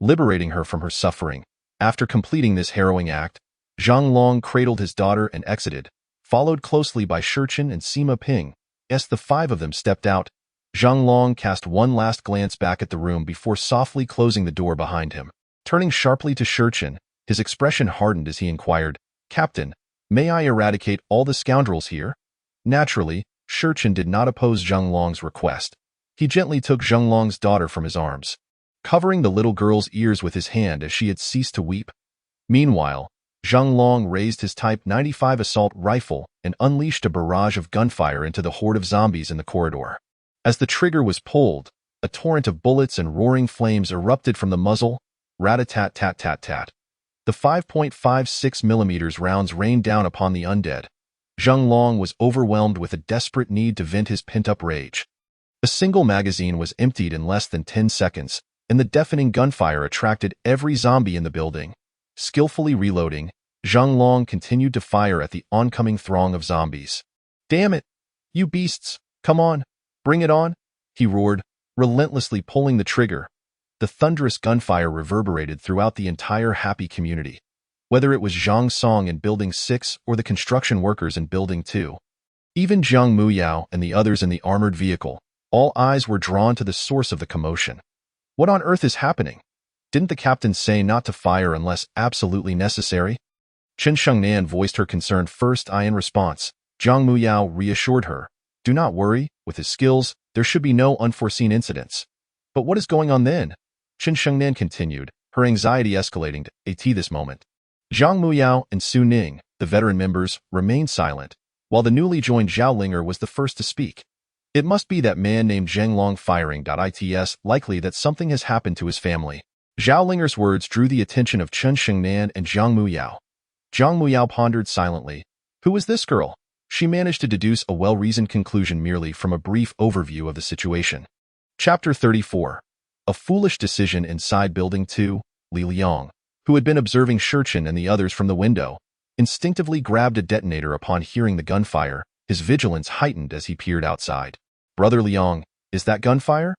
liberating her from her suffering. After completing this harrowing act, Zhang Long cradled his daughter and exited, followed closely by Shurchen and Sima Ping. As the five of them stepped out, Zhang Long cast one last glance back at the room before softly closing the door behind him. Turning sharply to Shurchen, his expression hardened as he inquired, "Captain, may I eradicate all the scoundrels here?" Naturally, Shurchen did not oppose Zhang Long's request. He gently took Zhang Long's daughter from his arms, covering the little girl's ears with his hand as she had ceased to weep. Meanwhile, Zhang Long raised his Type 95 assault rifle and unleashed a barrage of gunfire into the horde of zombies in the corridor. As the trigger was pulled, a torrent of bullets and roaring flames erupted from the muzzle. Rat-a-tat-tat-tat-tat. The 5.56mm rounds rained down upon the undead. Zhang Long was overwhelmed with a desperate need to vent his pent-up rage. A single magazine was emptied in less than 10 seconds, and the deafening gunfire attracted every zombie in the building. Skillfully reloading, Zhang Long continued to fire at the oncoming throng of zombies. "Damn it! You beasts! Come on! Bring it on!" he roared, relentlessly pulling the trigger. The thunderous gunfire reverberated throughout the entire happy community, whether it was Zhang Song in Building 6 or the construction workers in Building 2. Even Zhang Muyao and the others in the armored vehicle, all eyes were drawn to the source of the commotion. What on earth is happening? Didn't the captain say not to fire unless absolutely necessary? Chen Shengnan voiced her concern first. In response, Zhang Muyao reassured her, do not worry, with his skills, there should be no unforeseen incidents. But what is going on then? Chen Shengnan continued, her anxiety escalating to at this moment. Zhang Muyao and Su Ning, the veteran members, remained silent, while the newly joined Zhao Linger was the first to speak. It must be that man named Zheng Long firing. It's likely that something has happened to his family. Zhao Linger's words drew the attention of Chen Shengnan and Zhang Muyao. Zhang Muyao pondered silently. Who is this girl? She managed to deduce a well-reasoned conclusion merely from a brief overview of the situation. Chapter 34. A foolish decision inside Building 2. Li Liang, who had been observing Shurchen and the others from the window, instinctively grabbed a detonator upon hearing the gunfire, his vigilance heightened as he peered outside. Brother Liang, is that gunfire?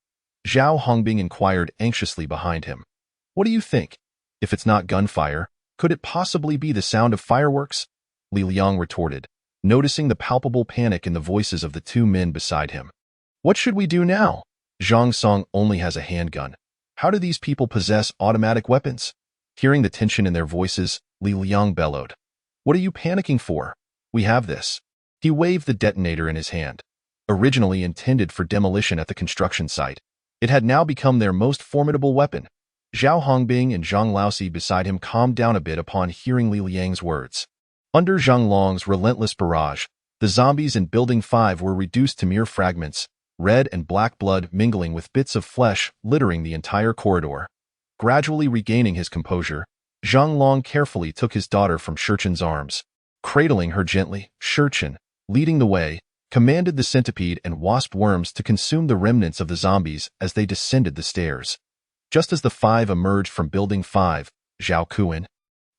Zhao Hongbing inquired anxiously behind him. What do you think? If it's not gunfire, could it possibly be the sound of fireworks? Li Liang retorted, noticing the palpable panic in the voices of the two men beside him. What should we do now? Zhang Song only has a handgun. How do these people possess automatic weapons? Hearing the tension in their voices, Li Liang bellowed. What are you panicking for? We have this. He waved the detonator in his hand. Originally intended for demolition at the construction site, it had now become their most formidable weapon. Zhao Hongbing and Zhang Laosi beside him calmed down a bit upon hearing Li Liang's words. Under Zhang Long's relentless barrage, the zombies in Building 5 were reduced to mere fragments, red and black blood mingling with bits of flesh littering the entire corridor. Gradually regaining his composure, Zhang Long carefully took his daughter from Shurchen's arms. Cradling her gently, Shurchen, leading the way, commanded the centipede and wasp worms to consume the remnants of the zombies as they descended the stairs. Just as the five emerged from Building 5, Zhao Kuan,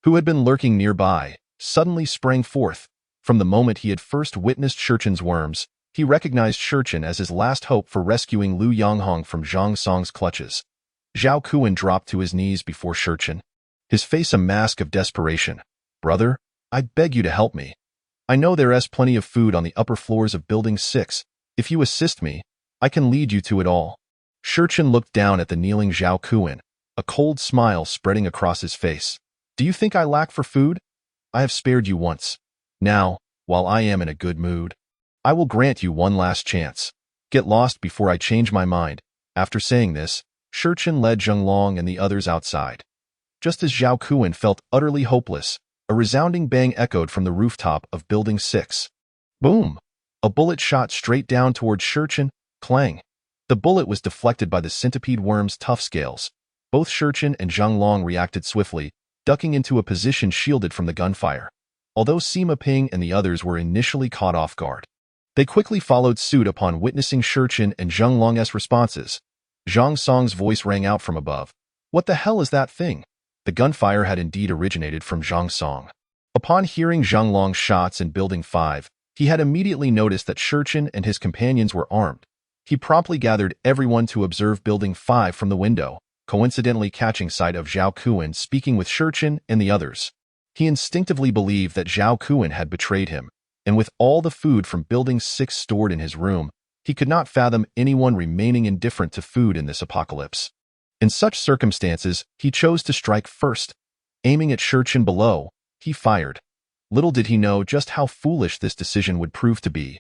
who had been lurking nearby, suddenly sprang forth. From the moment he had first witnessed Shurchen's worms, he recognized Shurchen as his last hope for rescuing Lu Yonghong from Zhang Song's clutches. Zhao Kuan dropped to his knees before Shurchen, his face a mask of desperation. Brother, I beg you to help me. I know there is plenty of food on the upper floors of Building 6. If you assist me, I can lead you to it all. Shurchen looked down at the kneeling Zhao Kuan, a cold smile spreading across his face. Do you think I lack for food? I have spared you once. Now, while I am in a good mood, I will grant you one last chance. Get lost before I change my mind. After saying this, Shurchen led Zheng Long and the others outside. Just as Zhao Kuan felt utterly hopeless, a resounding bang echoed from the rooftop of Building 6. Boom! A bullet shot straight down toward Shurchen. Clang! The bullet was deflected by the centipede worm's tough scales. Both Shurchen and Zhang Long reacted swiftly, ducking into a position shielded from the gunfire. Although Sima Ping and the others were initially caught off guard, they quickly followed suit upon witnessing Shurchen and Zhang Long's responses. Zhang Song's voice rang out from above. What the hell is that thing? The gunfire had indeed originated from Zhang Song. Upon hearing Zhang Long's shots in Building 5, he had immediately noticed that Shurchen and his companions were armed. He promptly gathered everyone to observe Building 5 from the window, coincidentally catching sight of Zhao Kuan speaking with Shurchen and the others. He instinctively believed that Zhao Kuan had betrayed him, and with all the food from Building 6 stored in his room, he could not fathom anyone remaining indifferent to food in this apocalypse. In such circumstances, he chose to strike first. Aiming at Shurchen below, he fired. Little did he know just how foolish this decision would prove to be.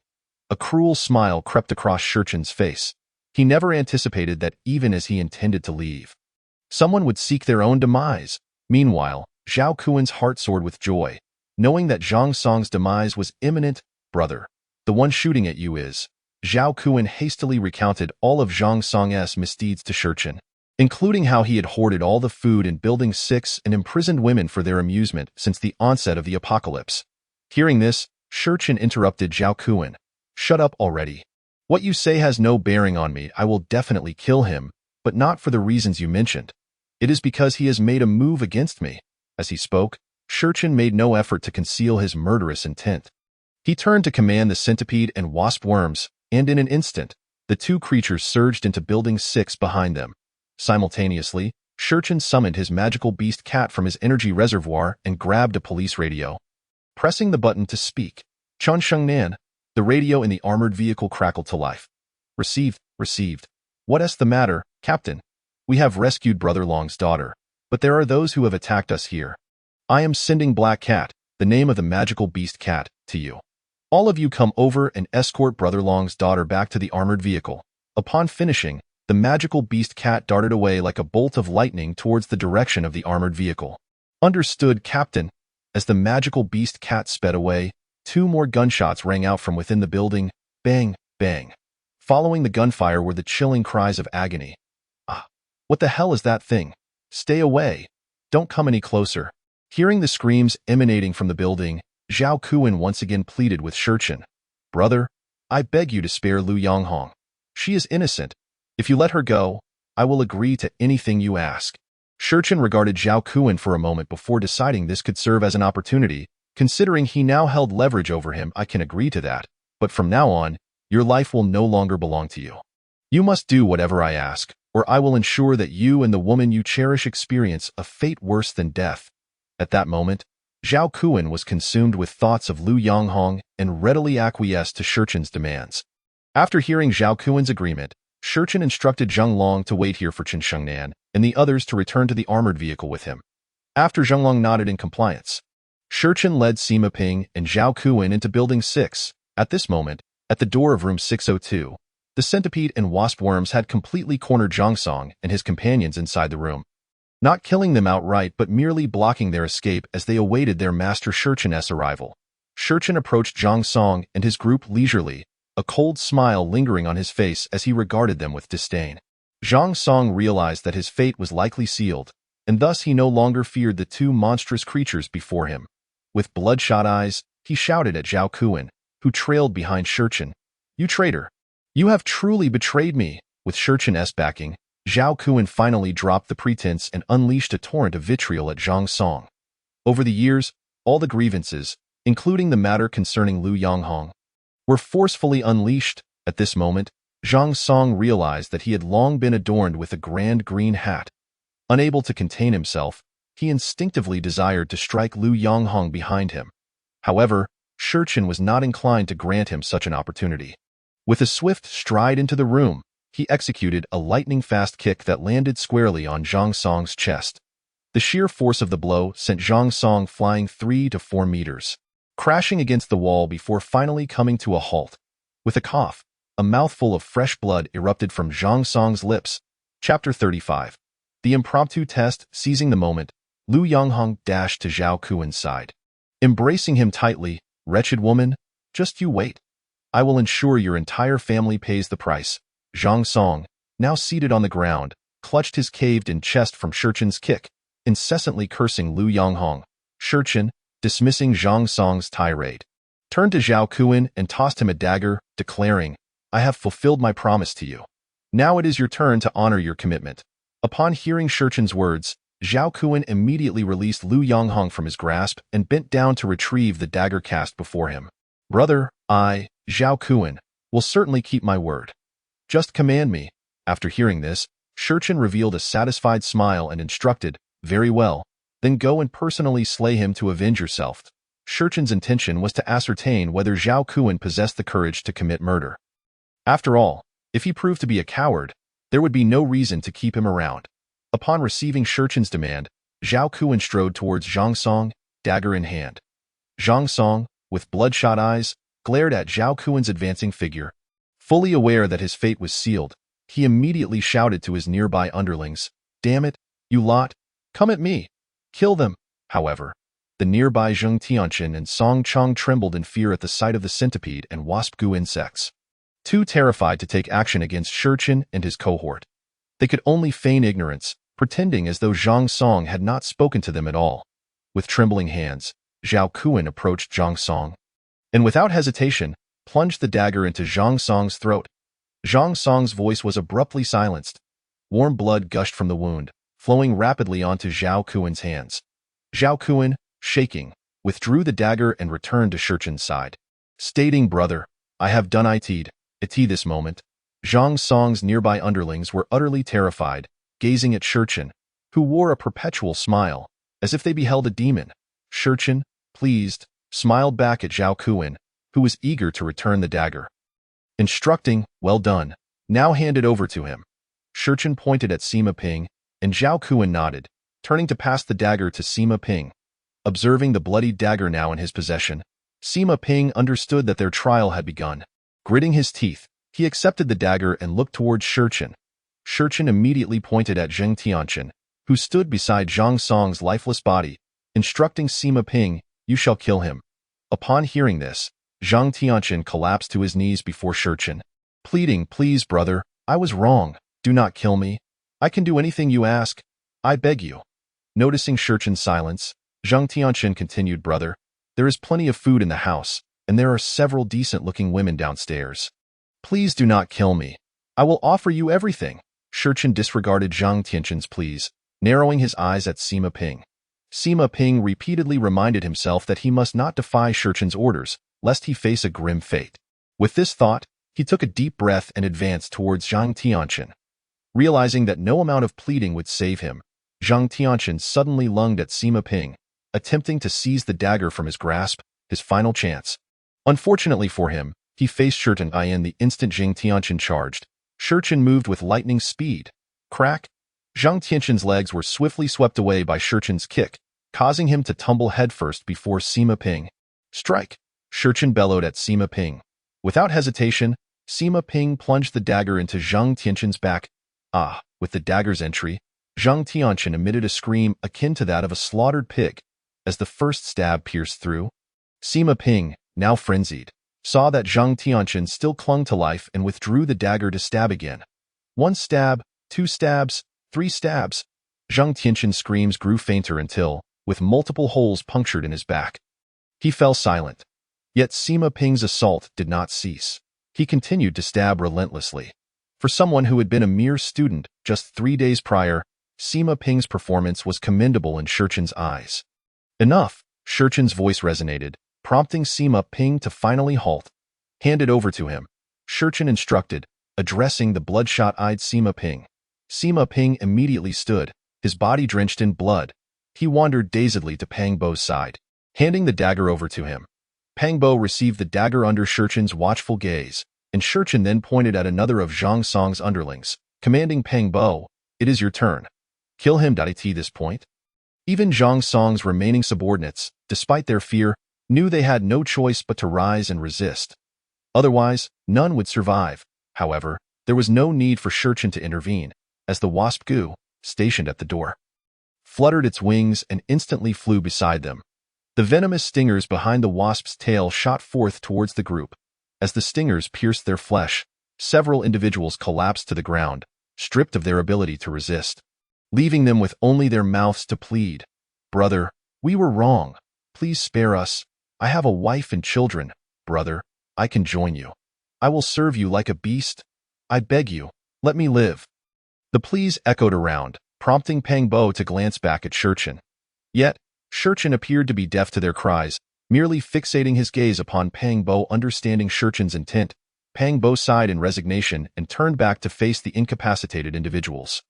A cruel smile crept across Shurchen's face. He never anticipated that even as he intended to leave, someone would seek their own demise. Meanwhile, Zhao Kuan's heart soared with joy, knowing that Zhang Song's demise was imminent. Brother, the one shooting at you is. Zhao Kuan hastily recounted all of Zhang Song's misdeeds to Shurchen, including how he had hoarded all the food in Building 6 and imprisoned women for their amusement since the onset of the apocalypse. Hearing this, Shurchen interrupted Zhao Kuan. Shut up already. What you say has no bearing on me. I will definitely kill him, but not for the reasons you mentioned. It is because he has made a move against me. As he spoke, Shurchen made no effort to conceal his murderous intent. He turned to command the centipede and wasp worms, and in an instant, The two creatures surged into Building 6 behind them. Simultaneously, Shurchen summoned his magical beast cat from his energy reservoir and grabbed a police radio. Pressing the button to speak, Chun Shengnan, the radio in the armored vehicle crackled to life. Received, received. What's the matter, Captain? We have rescued Brother Long's daughter, but there are those who have attacked us here. I am sending Black Cat, the name of the magical beast cat, to you. All of you come over and escort Brother Long's daughter back to the armored vehicle. Upon finishing, the magical beast cat darted away like a bolt of lightning towards the direction of the armored vehicle. Understood, Captain. As the magical beast cat sped away, 2 more gunshots rang out from within the building, bang, bang. Following the gunfire were the chilling cries of agony. Ah, what the hell is that thing? Stay away. Don't come any closer. Hearing the screams emanating from the building, Zhao Kuan once again pleaded with Shurchen. Brother, I beg you to spare Lu Yonghong. She is innocent. If you let her go, I will agree to anything you ask. Shurchen regarded Zhao Kuan for a moment before deciding this could serve as an opportunity. Considering he now held leverage over him, I can agree to that. But from now on, your life will no longer belong to you. You must do whatever I ask, or I will ensure that you and the woman you cherish experience a fate worse than death. At that moment, Zhao Kuan was consumed with thoughts of Lu Yonghong and readily acquiesced to Shurchen's demands. After hearing Zhao Kuan's agreement, Shurchen instructed Zheng Long to wait here for Chen Shengnan and the others to return to the armored vehicle with him. After Zheng Long nodded in compliance, Shurchen led Sima Ping and Zhao Kuan into Building 6. At this moment, at the door of Room 602, the centipede and wasp worms had completely cornered Zhang Song and his companions inside the room. Not killing them outright but merely blocking their escape as they awaited their master Shurchen's arrival. Shurchen approached Zhang Song and his group leisurely, a cold smile lingering on his face as he regarded them with disdain. Zhang Song realized that his fate was likely sealed, and thus he no longer feared the 2 monstrous creatures before him. With bloodshot eyes, he shouted at Zhao Kuan, who trailed behind Shurchen. You traitor! You have truly betrayed me! With Shurchen's backing, Zhao Kuan finally dropped the pretense and unleashed a torrent of vitriol at Zhang Song. Over the years, all the grievances, including the matter concerning Lu Yonghong, were forcefully unleashed. At this moment, Zhang Song realized that he had long been adorned with a grand green hat. Unable to contain himself, he instinctively desired to strike Lu Yonghong behind him. However, Shurchen was not inclined to grant him such an opportunity. With a swift stride into the room, he executed a lightning-fast kick that landed squarely on Zhang Song's chest. The sheer force of the blow sent Zhang Song flying 3 to 4 meters, crashing against the wall before finally coming to a halt. With a cough, a mouthful of fresh blood erupted from Zhang Song's lips. Chapter 35. The impromptu test. Seizing the moment, Lu Yonghong dashed to Zhao Kuan's side. Embracing him tightly, wretched woman, just you wait. I will ensure your entire family pays the price. Zhang Song, now seated on the ground, clutched his caved-in chest from Shurchen's kick, incessantly cursing Lu Yonghong. Shurchen, dismissing Zhang Song's tirade, turned to Zhao Kuan and tossed him a dagger, declaring, I have fulfilled my promise to you. Now it is your turn to honor your commitment. Upon hearing Shurchen's words, Zhao Kuan immediately released Lu Yonghong from his grasp and bent down to retrieve the dagger cast before him. Brother, I, Zhao Kuan, will certainly keep my word. Just command me. After hearing this, Shurchen revealed a satisfied smile and instructed, very well, then go and personally slay him to avenge yourself. Shurchen's intention was to ascertain whether Zhao Kuan possessed the courage to commit murder. After all, if he proved to be a coward, there would be no reason to keep him around. Upon receiving Shurchen's demand, Zhao Kuan strode towards Zhang Song, dagger in hand. Zhang Song, with bloodshot eyes, glared at Zhao Kuan's advancing figure. Fully aware that his fate was sealed, he immediately shouted to his nearby underlings, Damn it, you lot, come at me. Kill them. However, the nearby Zheng Tianchen and Song Chong trembled in fear at the sight of the centipede and wasp goo insects. Too terrified to take action against Shurchen and his cohort, they could only feign ignorance, pretending as though Zhang Song had not spoken to them at all. With trembling hands, Zhao Kuan approached Zhang Song, and without hesitation, plunged the dagger into Zhang Song's throat. Zhang Song's voice was abruptly silenced. Warm blood gushed from the wound, flowing rapidly onto Zhao Kuan's hands. Zhao Kuan, shaking, withdrew the dagger and returned to Shurchen's side, stating, Brother, I have done it this moment. Zhang Song's nearby underlings were utterly terrified, gazing at Shurchen, who wore a perpetual smile, as if they beheld a demon. Shurchen, pleased, smiled back at Zhao Kuan, who was eager to return the dagger. Instructing, well done, now hand it over to him. Shurchen pointed at Sima Ping, and Zhao Kuan nodded, turning to pass the dagger to Sima Ping. Observing the bloodied dagger now in his possession, Sima Ping understood that their trial had begun. Gritting his teeth, he accepted the dagger and looked towards Shurchen. Shurchen immediately pointed at Zheng Tianchen, who stood beside Zhang Song's lifeless body, instructing Sima Ping, "You shall kill him." Upon hearing this, Zhang Tianchen collapsed to his knees before Shurchen, pleading, "Please, brother, I was wrong. Do not kill me. I can do anything you ask. I beg you." Noticing Shurchen's silence, Zhang Tianchen continued, "Brother, there is plenty of food in the house, and there are several decent-looking women downstairs. Please do not kill me. I will offer you everything." Shurchen disregarded Zhang Tianchen's pleas, narrowing his eyes at Sima Ping. Sima Ping repeatedly reminded himself that he must not defy Shurchen's orders, lest he face a grim fate. With this thought, he took a deep breath and advanced towards Zhang Tianchen. Realizing that no amount of pleading would save him, Zhang Tianchen suddenly lunged at Sima Ping, attempting to seize the dagger from his grasp, his final chance. Unfortunately for him, he faced Shurchen in the instant Zhang Tianchen charged. Shurchen moved with lightning speed. Crack! Zhang Tianchen's legs were swiftly swept away by Shurchen's kick, causing him to tumble headfirst before Sima Ping. "Strike!" Shurchen bellowed at Sima Ping. Without hesitation, Sima Ping plunged the dagger into Zhang Tianchen's back. With the dagger's entry, Zhang Tianchen emitted a scream akin to that of a slaughtered pig. As the first stab pierced through, Sima Ping, now frenzied, saw that Zhang Tianchen still clung to life and withdrew the dagger to stab again. 1 stab, 2 stabs, 3 stabs. Zhang Tianchen's screams grew fainter until, with multiple holes punctured in his back, he fell silent. Yet Sima Ping's assault did not cease. He continued to stab relentlessly. For someone who had been a mere student just 3 days prior, Sima Ping's performance was commendable in Shurchen's eyes. "Enough!" Shurchen's voice resonated, prompting Sima Ping to finally halt. "Hand it over to him," Shurchen instructed, addressing the bloodshot-eyed Sima Ping. Sima Ping immediately stood, his body drenched in blood. He wandered dazedly to Pang Bo's side, handing the dagger over to him. Pang Bo received the dagger under Shurchen's watchful gaze, and Shurchen then pointed at another of Zhang Song's underlings, commanding Pang Bo, "It is your turn. Kill him." At this point, even Zhang Song's remaining subordinates, despite their fear, knew they had no choice but to rise and resist. Otherwise, none would survive. However, there was no need for Shurchen to intervene, as the wasp Gu, stationed at the door, fluttered its wings and instantly flew beside them. The venomous stingers behind the wasp's tail shot forth towards the group. As the stingers pierced their flesh, several individuals collapsed to the ground, stripped of their ability to resist, leaving them with only their mouths to plead. "Brother, we were wrong. Please spare us. I have a wife and children. Brother, I can join you. I will serve you like a beast. I beg you, let me live." The pleas echoed around, prompting Pang Bo to glance back at Shurchen. Yet, Shurchen appeared to be deaf to their cries, merely fixating his gaze upon Pang Bo. Understanding Shurchen's intent, Pang Bo sighed in resignation and turned back to face the incapacitated individuals.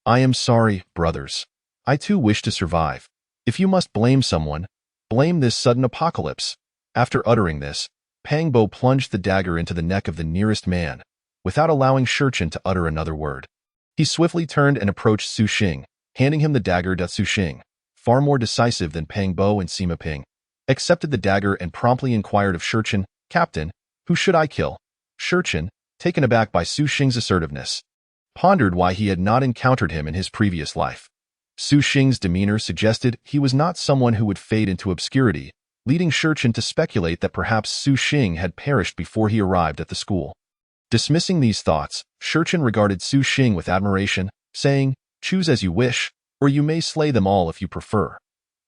"I am sorry, brothers. I too wish to survive. If you must blame someone, blame this sudden apocalypse." After uttering this, Pang Bo plunged the dagger into the neck of the nearest man, without allowing Shurchen to utter another word. He swiftly turned and approached Su Xing, handing him the dagger. Su Xing, far more decisive than Pang Bo and Sima Ping, accepted the dagger and promptly inquired of Shurchen, "Captain, who should I kill?" Shurchen, taken aback by Su Xing's assertiveness, pondered why he had not encountered him in his previous life. Su Xing's demeanor suggested he was not someone who would fade into obscurity, leading Shurchen to speculate that perhaps Su Xing had perished before he arrived at the school. Dismissing these thoughts, Shurchen regarded Su Xing with admiration, saying, "Choose as you wish, or you may slay them all if you prefer."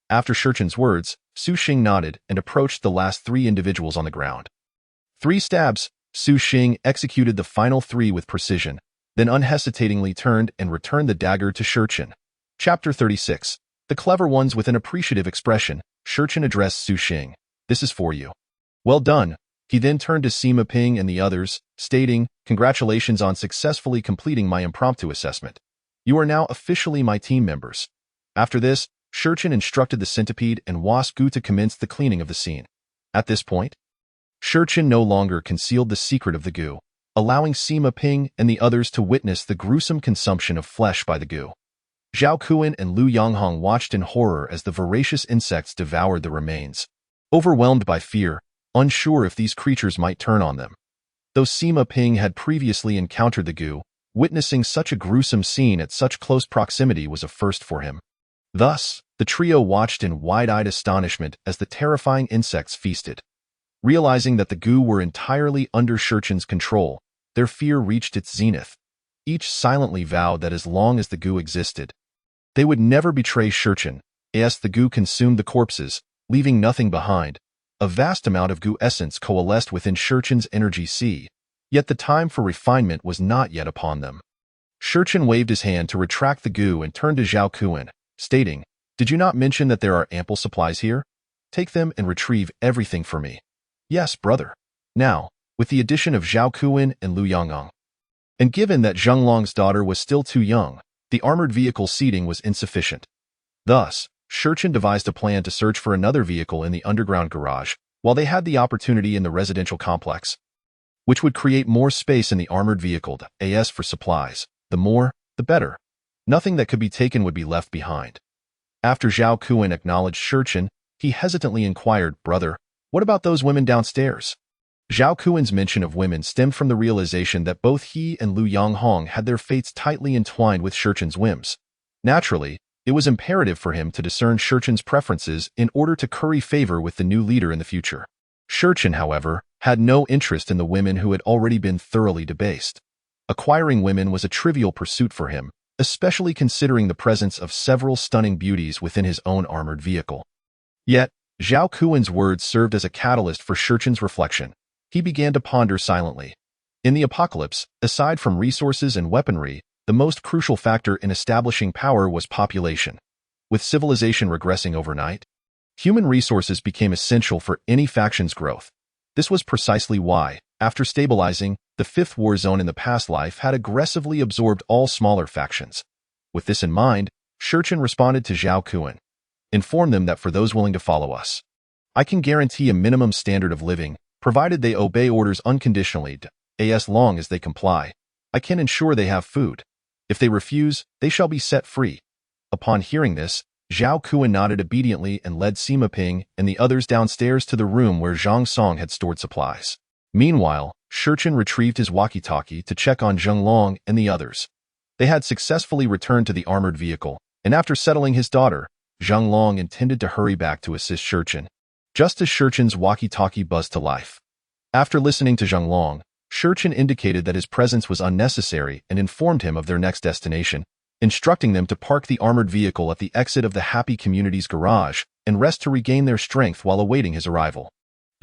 After Shurchen's words, Su Xing nodded and approached the last 3 individuals on the ground. 3 stabs. Su Xing executed the final 3 with precision, then unhesitatingly turned and returned the dagger to Shurchen. Chapter 36. The Clever Ones. With an appreciative expression, Shurchen addressed Su Xing, "This is for you." "Well done." He then turned to Sima Ping and the others, stating, Congratulations on successfully completing my impromptu assessment. You are now officially my team members. After this, Shurchin instructed the centipede and wasp goo to commence the cleaning of the scene. At this point, Shurchin no longer concealed the secret of the goo, allowing Sima Ping and the others to witness the gruesome consumption of flesh by the goo. Zhao Kuan and Lu Yonghong watched in horror as the voracious insects devoured the remains, overwhelmed by fear, unsure if these creatures might turn on them. Though Sima Ping had previously encountered the goo, witnessing such a gruesome scene at such close proximity was a first for him. Thus, the trio watched in wide-eyed astonishment as the terrifying insects feasted. Realizing that the goo were entirely under Shurchin's control, their fear reached its zenith. Each silently vowed that as long as the goo existed, they would never betray Shurchin, as the goo consumed the corpses, leaving nothing behind. A vast amount of goo essence coalesced within Shurchin's energy sea, yet the time for refinement was not yet upon them. Shurchin waved his hand to retract the goo and turned to Zhao Kuan, stating, "Did you not mention that there are ample supplies here? Take them and retrieve everything for me." "Yes, brother." Now, with the addition of Zhao Kuan and Lu Yonghong, and given that Zheng Long's daughter was still too young, the armored vehicle seating was insufficient. Thus, Shurchin devised a plan to search for another vehicle in the underground garage, while they had the opportunity in the residential complex, which would create more space in the armored vehicle as for supplies. The more, the better. Nothing that could be taken would be left behind. After Zhao Kuan acknowledged Shurchin, he hesitantly inquired, "Brother, what about those women downstairs?" Zhao Kuan's mention of women stemmed from the realization that both he and Lu Yonghong had their fates tightly entwined with Shurchin's whims. Naturally, it was imperative for him to discern Shurchin's preferences in order to curry favor with the new leader in the future. Shurchin, however, had no interest in the women who had already been thoroughly debased. Acquiring women was a trivial pursuit for him, especially considering the presence of several stunning beauties within his own armored vehicle. Yet, Zhao Kuan's words served as a catalyst for Shurchin's reflection. He began to ponder silently. In the apocalypse, aside from resources and weaponry, the most crucial factor in establishing power was population. With civilization regressing overnight, human resources became essential for any faction's growth. This was precisely why, after stabilizing, the Fifth War Zone in the past life had aggressively absorbed all smaller factions. With this in mind, Shurchin responded to Zhao Kuan. "Inform them that for those willing to follow us, I can guarantee a minimum standard of living, provided they obey orders unconditionally, as long as they comply. I can ensure they have food. If they refuse, they shall be set free." Upon hearing this, Zhao Kuan nodded obediently and led Sima Ping and the others downstairs to the room where Zhang Song had stored supplies. Meanwhile, Shurchin retrieved his walkie-talkie to check on Zheng Long and the others. They had successfully returned to the armored vehicle, and after settling his daughter, Zheng Long intended to hurry back to assist Shurchin, just as Shurchin's walkie-talkie buzzed to life. After listening to Zheng Long, Shurchin indicated that his presence was unnecessary and informed him of their next destination, instructing them to park the armored vehicle at the exit of the Happy Community's garage and rest to regain their strength while awaiting his arrival.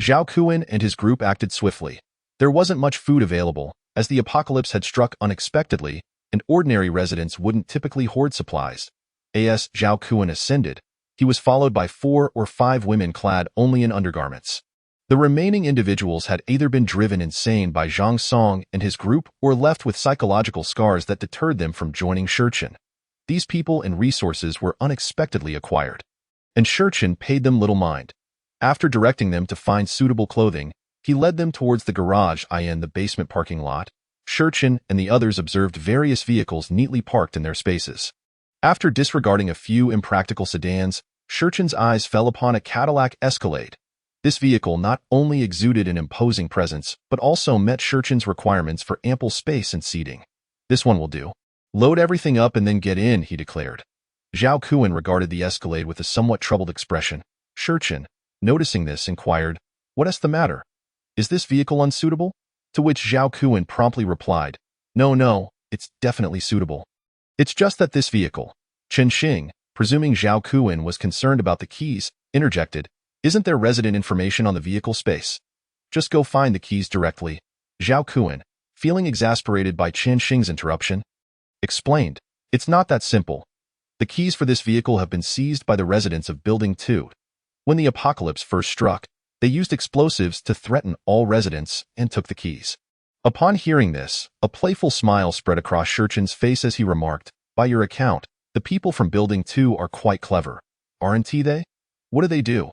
Zhao Kuan and his group acted swiftly. There wasn't much food available, as the apocalypse had struck unexpectedly, and ordinary residents wouldn't typically hoard supplies. As Zhao Kuan ascended, he was followed by 4 or 5 women clad only in undergarments. The remaining individuals had either been driven insane by Zhang Song and his group or left with psychological scars that deterred them from joining Shurchin. These people and resources were unexpectedly acquired, and Shurchin paid them little mind. After directing them to find suitable clothing, he led them towards the garage in the basement parking lot. Shurchin and the others observed various vehicles neatly parked in their spaces. After disregarding a few impractical sedans, Shurchin's eyes fell upon a Cadillac Escalade. This vehicle not only exuded an imposing presence, but also met Shurchin's requirements for ample space and seating. "This one will do. Load everything up and then get in," he declared. Zhao Kuan regarded the Escalade with a somewhat troubled expression. Shurchin, noticing this, inquired, "What is the matter? Is this vehicle unsuitable?" To which Zhao Kuan promptly replied, No, it's definitely suitable. It's just that this vehicle," Chen Xing, presuming Zhao Kuan was concerned about the keys, interjected, "Isn't there resident information on the vehicle space? Just go find the keys directly." Zhao Kuan, feeling exasperated by Chen Xing's interruption, explained, "It's not that simple. The keys for this vehicle have been seized by the residents of Building 2. When the apocalypse first struck, they used explosives to threaten all residents and took the keys. Upon hearing this, a playful smile spread across Shurchin's face as he remarked, "By your account, the people from Building 2 are quite clever, aren't they? What do they do?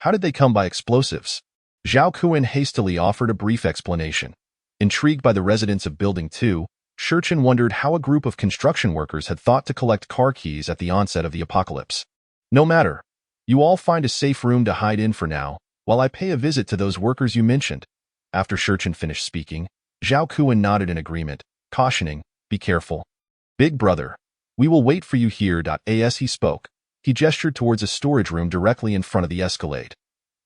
How did they come by explosives?" Zhao Kuan hastily offered a brief explanation. Intrigued by the residents of Building 2, Shurchin wondered how a group of construction workers had thought to collect car keys at the onset of the apocalypse. "No matter. You all find a safe room to hide in for now, while I pay a visit to those workers you mentioned." After Shurchin finished speaking, Zhao Kuan nodded in agreement, cautioning, "Be careful. Big brother, we will wait for you here." As he spoke, he gestured towards a storage room directly in front of the escalade.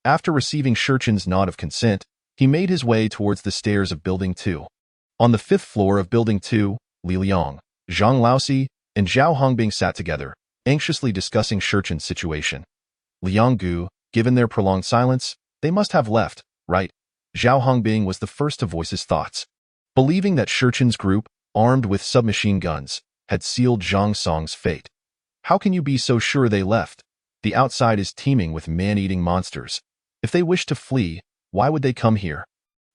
After receiving Shurchin's nod of consent, he made his way towards the stairs of Building 2. On the 5th floor of Building 2, Li Liang, Zhang Laoxi, and Zhao Hongbing sat together, anxiously discussing Shurchin's situation. Liang Gu, given their prolonged silence, they must have left, right? Zhao Hongbing was the first to voice his thoughts. Believing that Shurchin's group, armed with submachine guns, had sealed Zhang Song's fate. How can you be so sure they left? The outside is teeming with man-eating monsters. If they wish to flee, why would they come here?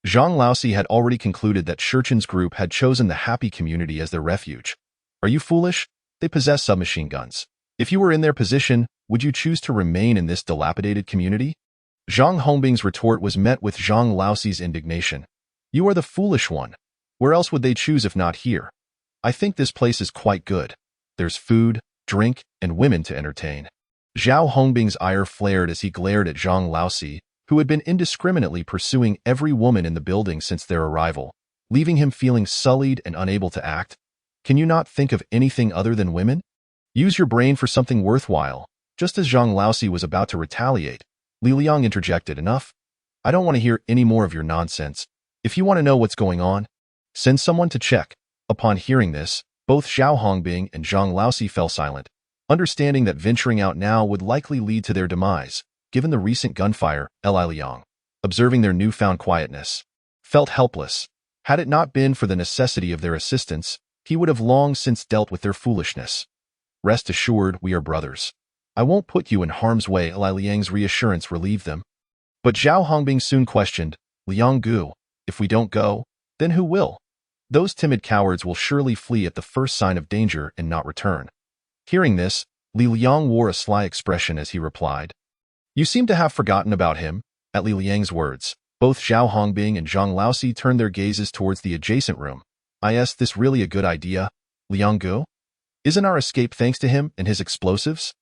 Zhang Laoxi had already concluded that Shurchin's group had chosen the happy community as their refuge. Are you foolish? They possess submachine guns. If you were in their position, would you choose to remain in this dilapidated community? Zhang Hongbing's retort was met with Zhang Laoxi's indignation. You are the foolish one. Where else would they choose if not here? I think this place is quite good. There's food, drink, and women to entertain. Zhao Hongbing's ire flared as he glared at Zhang Laoxi, who had been indiscriminately pursuing every woman in the building since their arrival, leaving him feeling sullied and unable to act. Can you not think of anything other than women? Use your brain for something worthwhile. Just as Zhang Laoxi was about to retaliate, Li Liang interjected, "Enough. I don't want to hear any more of your nonsense. If you want to know what's going on, send someone to check." Upon hearing this, both Zhao Hongbing and Zhang Laoxi fell silent, understanding that venturing out now would likely lead to their demise, given the recent gunfire. Li Liang, observing their newfound quietness, felt helpless. Had it not been for the necessity of their assistance, he would have long since dealt with their foolishness. "Rest assured, we are brothers. I won't put you in harm's way." Li Liang's reassurance relieved them. But Zhao Hongbing soon questioned, "Liang Gu, if we don't go, then who will? Those timid cowards will surely flee at the first sign of danger and not return." Hearing this, Li Liang wore a sly expression as he replied, "You seem to have forgotten about him." At Li Liang's words, both Zhao Hongbing and Zhang Laoxi turned their gazes towards the adjacent room. "Is this really a good idea, Liang Gu? Isn't our escape thanks to him and his explosives?"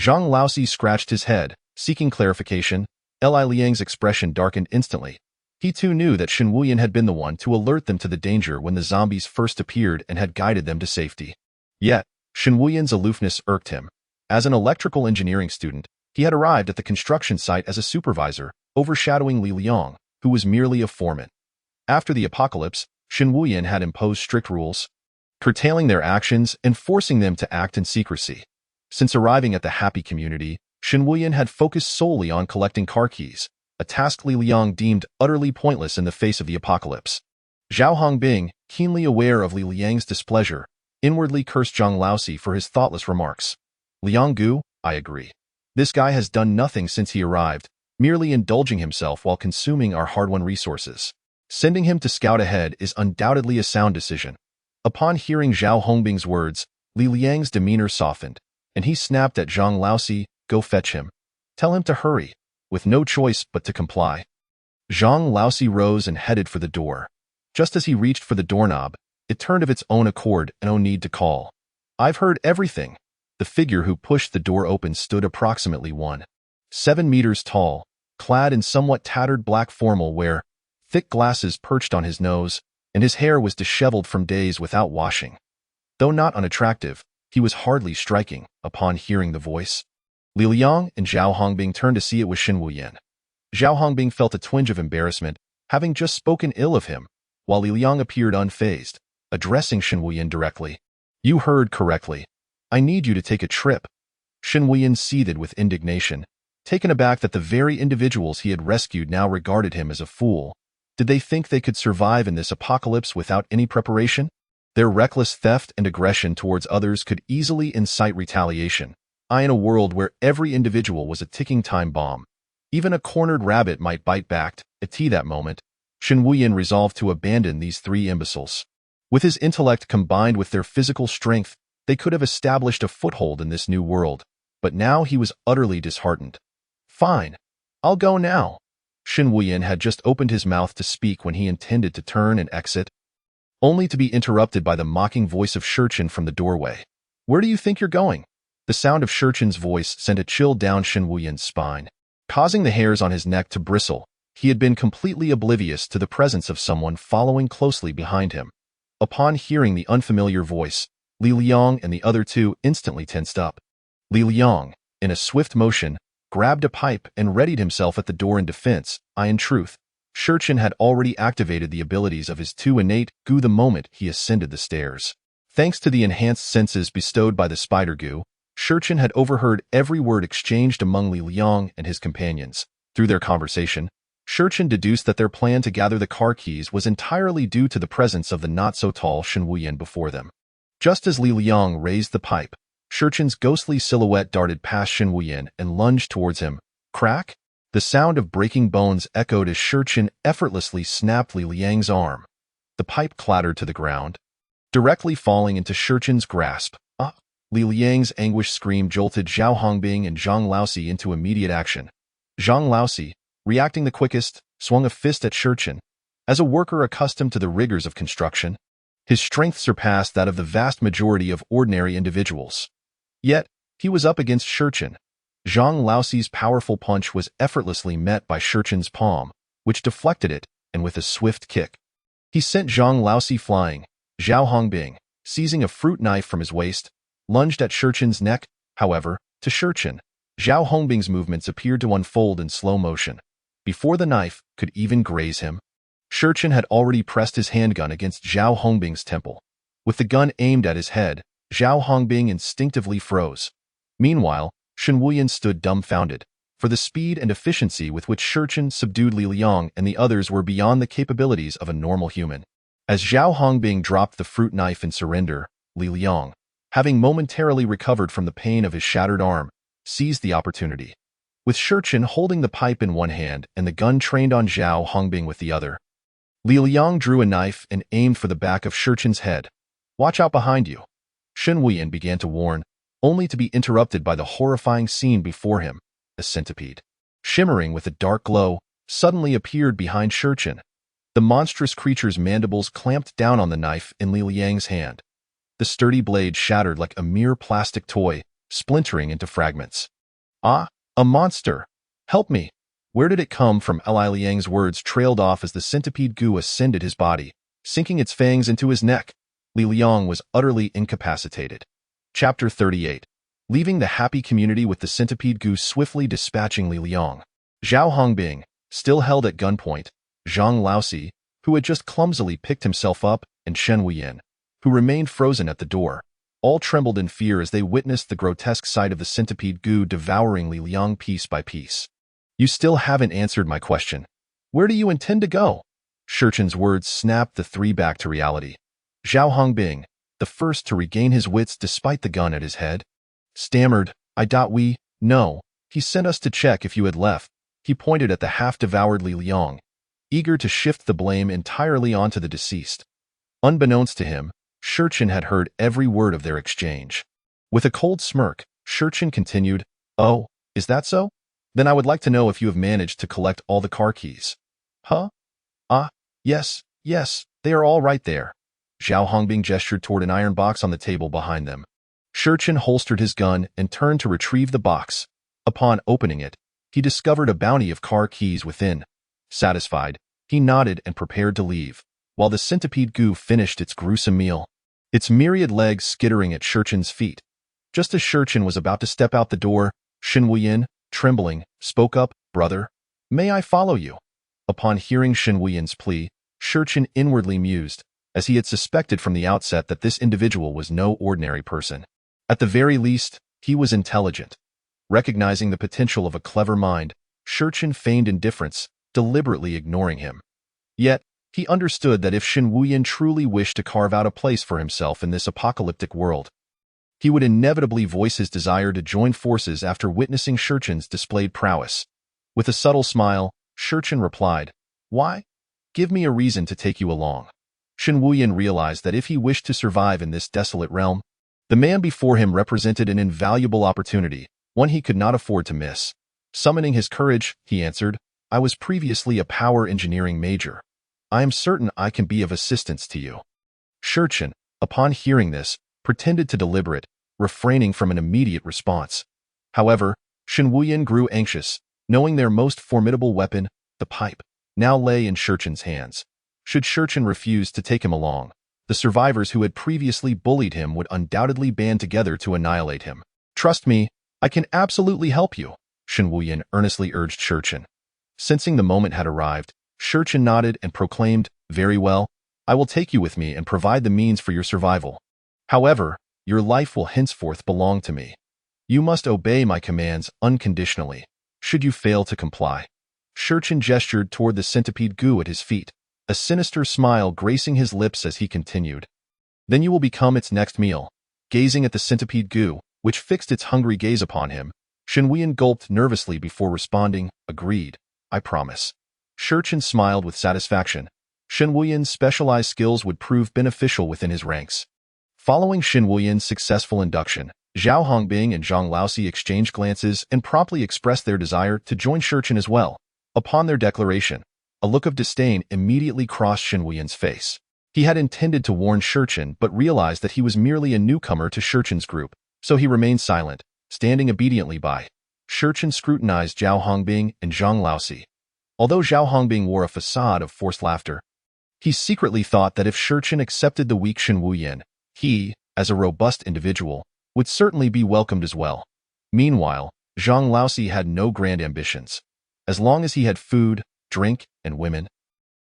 Zhang Laoxi scratched his head, seeking clarification. Li Liang's expression darkened instantly. He too knew that Shen Wuyan had been the one to alert them to the danger when the zombies first appeared and had guided them to safety. Yet, Shen Wuyan's aloofness irked him. As an electrical engineering student, he had arrived at the construction site as a supervisor, overshadowing Li Liang, who was merely a foreman. After the apocalypse, Shen Wuyan had imposed strict rules, curtailing their actions and forcing them to act in secrecy. Since arriving at the happy community, Shen Wuyan had focused solely on collecting car keys, a task Li Liang deemed utterly pointless in the face of the apocalypse. Zhao Hongbing, keenly aware of Li Liang's displeasure, inwardly cursed Zhang Laoxi for his thoughtless remarks. "Liang Gu, I agree. This guy has done nothing since he arrived, merely indulging himself while consuming our hard-won resources. Sending him to scout ahead is undoubtedly a sound decision." Upon hearing Zhao Hongbing's words, Li Liang's demeanor softened, and he snapped at Zhang Laoxi, "Go fetch him. Tell him to hurry," with no choice but to comply. Zhang Laoxi rose and headed for the door. Just as he reached for the doorknob, it turned of its own accord and no need to call. "I've heard everything." The figure who pushed the door open stood approximately 1.7 meters tall, clad in somewhat tattered black formal wear, thick glasses perched on his nose, and his hair was disheveled from days without washing. Though not unattractive, he was hardly striking. Upon hearing the voice, Li Liang and Zhao Hongbing turned to see it was Shen Wuyan. Zhao Hongbing felt a twinge of embarrassment, having just spoken ill of him, while Li Liang appeared unfazed, addressing Shen Wuyan directly. "You heard correctly. I need you to take a trip." Shen Wuyan seethed with indignation, taken aback that the very individuals he had rescued now regarded him as a fool. Did they think they could survive in this apocalypse without any preparation? Their reckless theft and aggression towards others could easily incite retaliation. In a world where every individual was a ticking time bomb, even a cornered rabbit might bite back. At that moment, Shen Wuyan resolved to abandon these three imbeciles. With his intellect combined with their physical strength, they could have established a foothold in this new world, but now he was utterly disheartened. Fine. I'll go now. Shen Wuyan had just opened his mouth to speak when he intended to turn and exit, only to be interrupted by the mocking voice of Shurchen from the doorway. Where do you think you're going? The sound of Shurchen's voice sent a chill down Shen Wuyan's spine, causing the hairs on his neck to bristle. He had been completely oblivious to the presence of someone following closely behind him. Upon hearing the unfamiliar voice, Li Liang and the other two instantly tensed up. Li Liang, in a swift motion, grabbed a pipe and readied himself at the door in defense. In truth, Shurchen had already activated the abilities of his two innate goo the moment he ascended the stairs. Thanks to the enhanced senses bestowed by the spider goo, Shurchen had overheard every word exchanged among Li Liang and his companions. Through their conversation, Shurchen deduced that their plan to gather the car keys was entirely due to the presence of the not-so-tall Shen Wuyan before them. Just as Li Liang raised the pipe, Shurchen's ghostly silhouette darted past Shen Wuyan and lunged towards him. Crack! The sound of breaking bones echoed as Shurchen effortlessly snapped Li Liang's arm. The pipe clattered to the ground, directly falling into Shurchen's grasp. Li Liang's anguished scream jolted Zhao Hongbing and Zhang Laosi into immediate action. Zhang Laosi, reacting the quickest, swung a fist at Shurchen. As a worker accustomed to the rigors of construction, his strength surpassed that of the vast majority of ordinary individuals. Yet, he was up against Shurchen. Zhang Laosi's powerful punch was effortlessly met by Shurchen's palm, which deflected it, and with a swift kick, he sent Zhang Laosi flying. Zhao Hongbing, seizing a fruit knife from his waist, lunged at Shurchen's neck. However, to Shurchen, Zhao Hongbing's movements appeared to unfold in slow motion. Before the knife could even graze him, Shurchen had already pressed his handgun against Zhao Hongbing's temple. With the gun aimed at his head, Zhao Hongbing instinctively froze. Meanwhile, Shen Wuyan stood dumbfounded, for the speed and efficiency with which Shurchen subdued Li Liang and the others were beyond the capabilities of a normal human. As Zhao Hongbing dropped the fruit knife in surrender, Li Liang, having momentarily recovered from the pain of his shattered arm, seized the opportunity. With Shurchen holding the pipe in one hand and the gun trained on Zhao Hongbing with the other, Li Liang drew a knife and aimed for the back of Shurchen's head. Watch out behind you. Shen Wuyan began to warn, only to be interrupted by the horrifying scene before him. A centipede, shimmering with a dark glow, suddenly appeared behind Shurchen. The monstrous creature's mandibles clamped down on the knife in Li Liang's hand. The sturdy blade shattered like a mere plastic toy, splintering into fragments. Ah, a monster! Help me! Where did it come from? Li Liang's words trailed off as the centipede goo ascended his body, sinking its fangs into his neck. Li Liang was utterly incapacitated. Chapter 38. Leaving the happy community with the centipede goo swiftly dispatching Li Liang. Zhao Hongbing, still held at gunpoint, Zhang Laosi, who had just clumsily picked himself up, and Shen Wuyan, who remained frozen at the door, all trembled in fear as they witnessed the grotesque sight of the centipede goo devouring Li Liang piece by piece. You still haven't answered my question. Where do you intend to go? Shurchen's words snapped the three back to reality. Zhao Hongbing, the first to regain his wits despite the gun at his head, stammered, No, he sent us to check if you had left. He pointed at the half-devoured Li Liang, eager to shift the blame entirely onto the deceased. Unbeknownst to him, Shurchen had heard every word of their exchange. With a cold smirk, Shurchen continued, Oh, is that so? Then I would like to know if you have managed to collect all the car keys. Huh? Yes, they are all right there. Zhao Hongbing gestured toward an iron box on the table behind them. Shurchen holstered his gun and turned to retrieve the box. Upon opening it, he discovered a bounty of car keys within. Satisfied, he nodded and prepared to leave, while the centipede goo finished its gruesome meal, its myriad legs skittering at Shurchen's feet. Just as Shurchen was about to step out the door, Shen Wuyan, trembling, spoke up, Brother, may I follow you? Upon hearing Shen Wuyan's plea, Shurchen inwardly mused, as he had suspected from the outset that this individual was no ordinary person. At the very least, he was intelligent. Recognizing the potential of a clever mind, Shurchen feigned indifference, deliberately ignoring him. Yet, he understood that if Shen Wuyan truly wished to carve out a place for himself in this apocalyptic world, he would inevitably voice his desire to join forces after witnessing Shurchen's displayed prowess. With a subtle smile, Shurchen replied, Why? Give me a reason to take you along. Shen Wuyan realized that if he wished to survive in this desolate realm, the man before him represented an invaluable opportunity, one he could not afford to miss. Summoning his courage, he answered, I was previously a power engineering major. I am certain I can be of assistance to you. Shurchen, upon hearing this, pretended to deliberate, refraining from an immediate response. However, Shen Wuyan grew anxious, knowing their most formidable weapon, the pipe, now lay in Shurchen's hands. Should Shurchen refuse to take him along, the survivors who had previously bullied him would undoubtedly band together to annihilate him. Trust me, I can absolutely help you, Shen Wuyan earnestly urged Shurchen. Sensing the moment had arrived, Shurchen nodded and proclaimed, Very well, I will take you with me and provide the means for your survival. However, your life will henceforth belong to me. You must obey my commands unconditionally. Should you fail to comply, Shurchen gestured toward the centipede goo at his feet, a sinister smile gracing his lips as he continued. Then you will become its next meal. Gazing at the centipede goo, which fixed its hungry gaze upon him, Shen Wuyan gulped nervously before responding, Agreed, I promise. Shurchen smiled with satisfaction. Shen Wuyan's specialized skills would prove beneficial within his ranks. Following Shen Wuyan's successful induction, Zhao Hongbing and Zhang Laosi exchanged glances and promptly expressed their desire to join Shurchen as well. Upon their declaration, a look of disdain immediately crossed Shen Wuyan's face. He had intended to warn Shurchen but realized that he was merely a newcomer to Shurchen's group, so he remained silent, standing obediently by. Shurchen scrutinized Zhao Hongbing and Zhang Laosi. Although Zhao Hongbing wore a facade of forced laughter, he secretly thought that if Shurchen accepted the weak Shen Wuyan, he, as a robust individual, would certainly be welcomed as well. Meanwhile, Zhang Laosi had no grand ambitions. As long as he had food, drink, and women,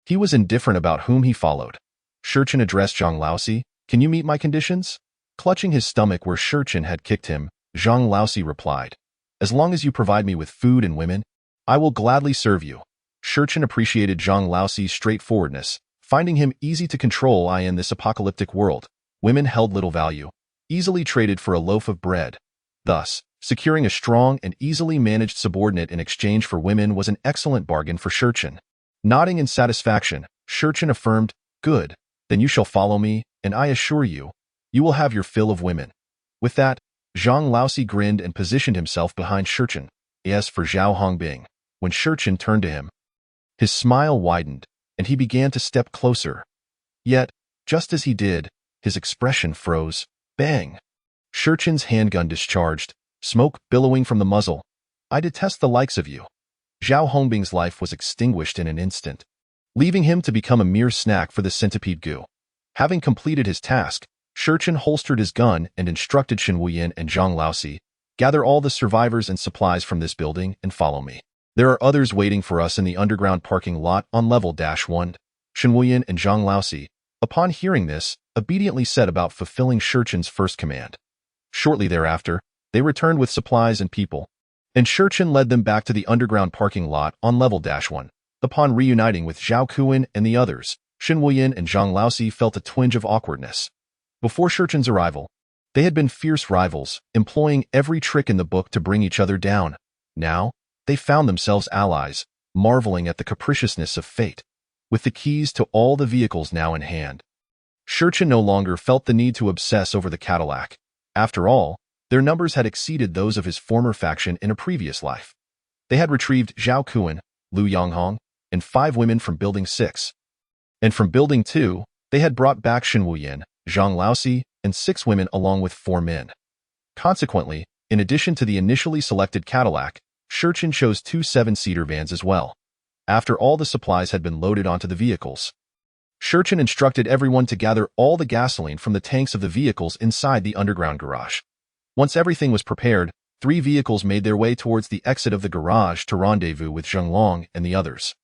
he was indifferent about whom he followed. Shurchen addressed Zhang Laosi, Can you meet my conditions? Clutching his stomach where Shurchen had kicked him, Zhang Laosi replied, As long as you provide me with food and women, I will gladly serve you. Shurchen appreciated Zhang Laosi's straightforwardness, finding him easy to control in this apocalyptic world. Women held little value, easily traded for a loaf of bread. Thus, securing a strong and easily managed subordinate in exchange for women was an excellent bargain for Shurchen. Nodding in satisfaction, Shurchen affirmed, Good, then you shall follow me, and I assure you, you will have your fill of women. With that, Zhang Laosi grinned and positioned himself behind Shurchen. As for Zhao Hongbing, when Shurchen turned to him, his smile widened, and he began to step closer. Yet, just as he did, his expression froze. Bang! Shurchen's handgun discharged, smoke billowing from the muzzle. I detest the likes of you. Zhao Hongbing's life was extinguished in an instant, leaving him to become a mere snack for the centipede goo. Having completed his task, Shurchen holstered his gun and instructed Shen Wuyan and Zhang Laosi, Gather all the survivors and supplies from this building and follow me. There are others waiting for us in the underground parking lot on level -1. Shen Wuyan and Zhang Laosi, upon hearing this, obediently set about fulfilling Shurchen's first command. Shortly thereafter, they returned with supplies and people, and Shurchen led them back to the underground parking lot on level -1. Upon reuniting with Zhao Kuan and the others, Shen Wuyan and Zhang Laosi felt a twinge of awkwardness. Before Shurchen's arrival, they had been fierce rivals, employing every trick in the book to bring each other down. Now, they found themselves allies, marveling at the capriciousness of fate. With the keys to all the vehicles now in hand, Shurchen no longer felt the need to obsess over the Cadillac. After all, their numbers had exceeded those of his former faction in a previous life. They had retrieved Zhao Kuan, Lu Yonghong, and 5 women from Building 6. And from Building 2, they had brought back Shen Wuyan, Zhang Laosi, and 6 women along with 4 men. Consequently, in addition to the initially selected Cadillac, Shurchen chose 2 7-seater vans as well. After all the supplies had been loaded onto the vehicles, Shurchen instructed everyone to gather all the gasoline from the tanks of the vehicles inside the underground garage. Once everything was prepared, 3 vehicles made their way towards the exit of the garage to rendezvous with Zheng Long and the others.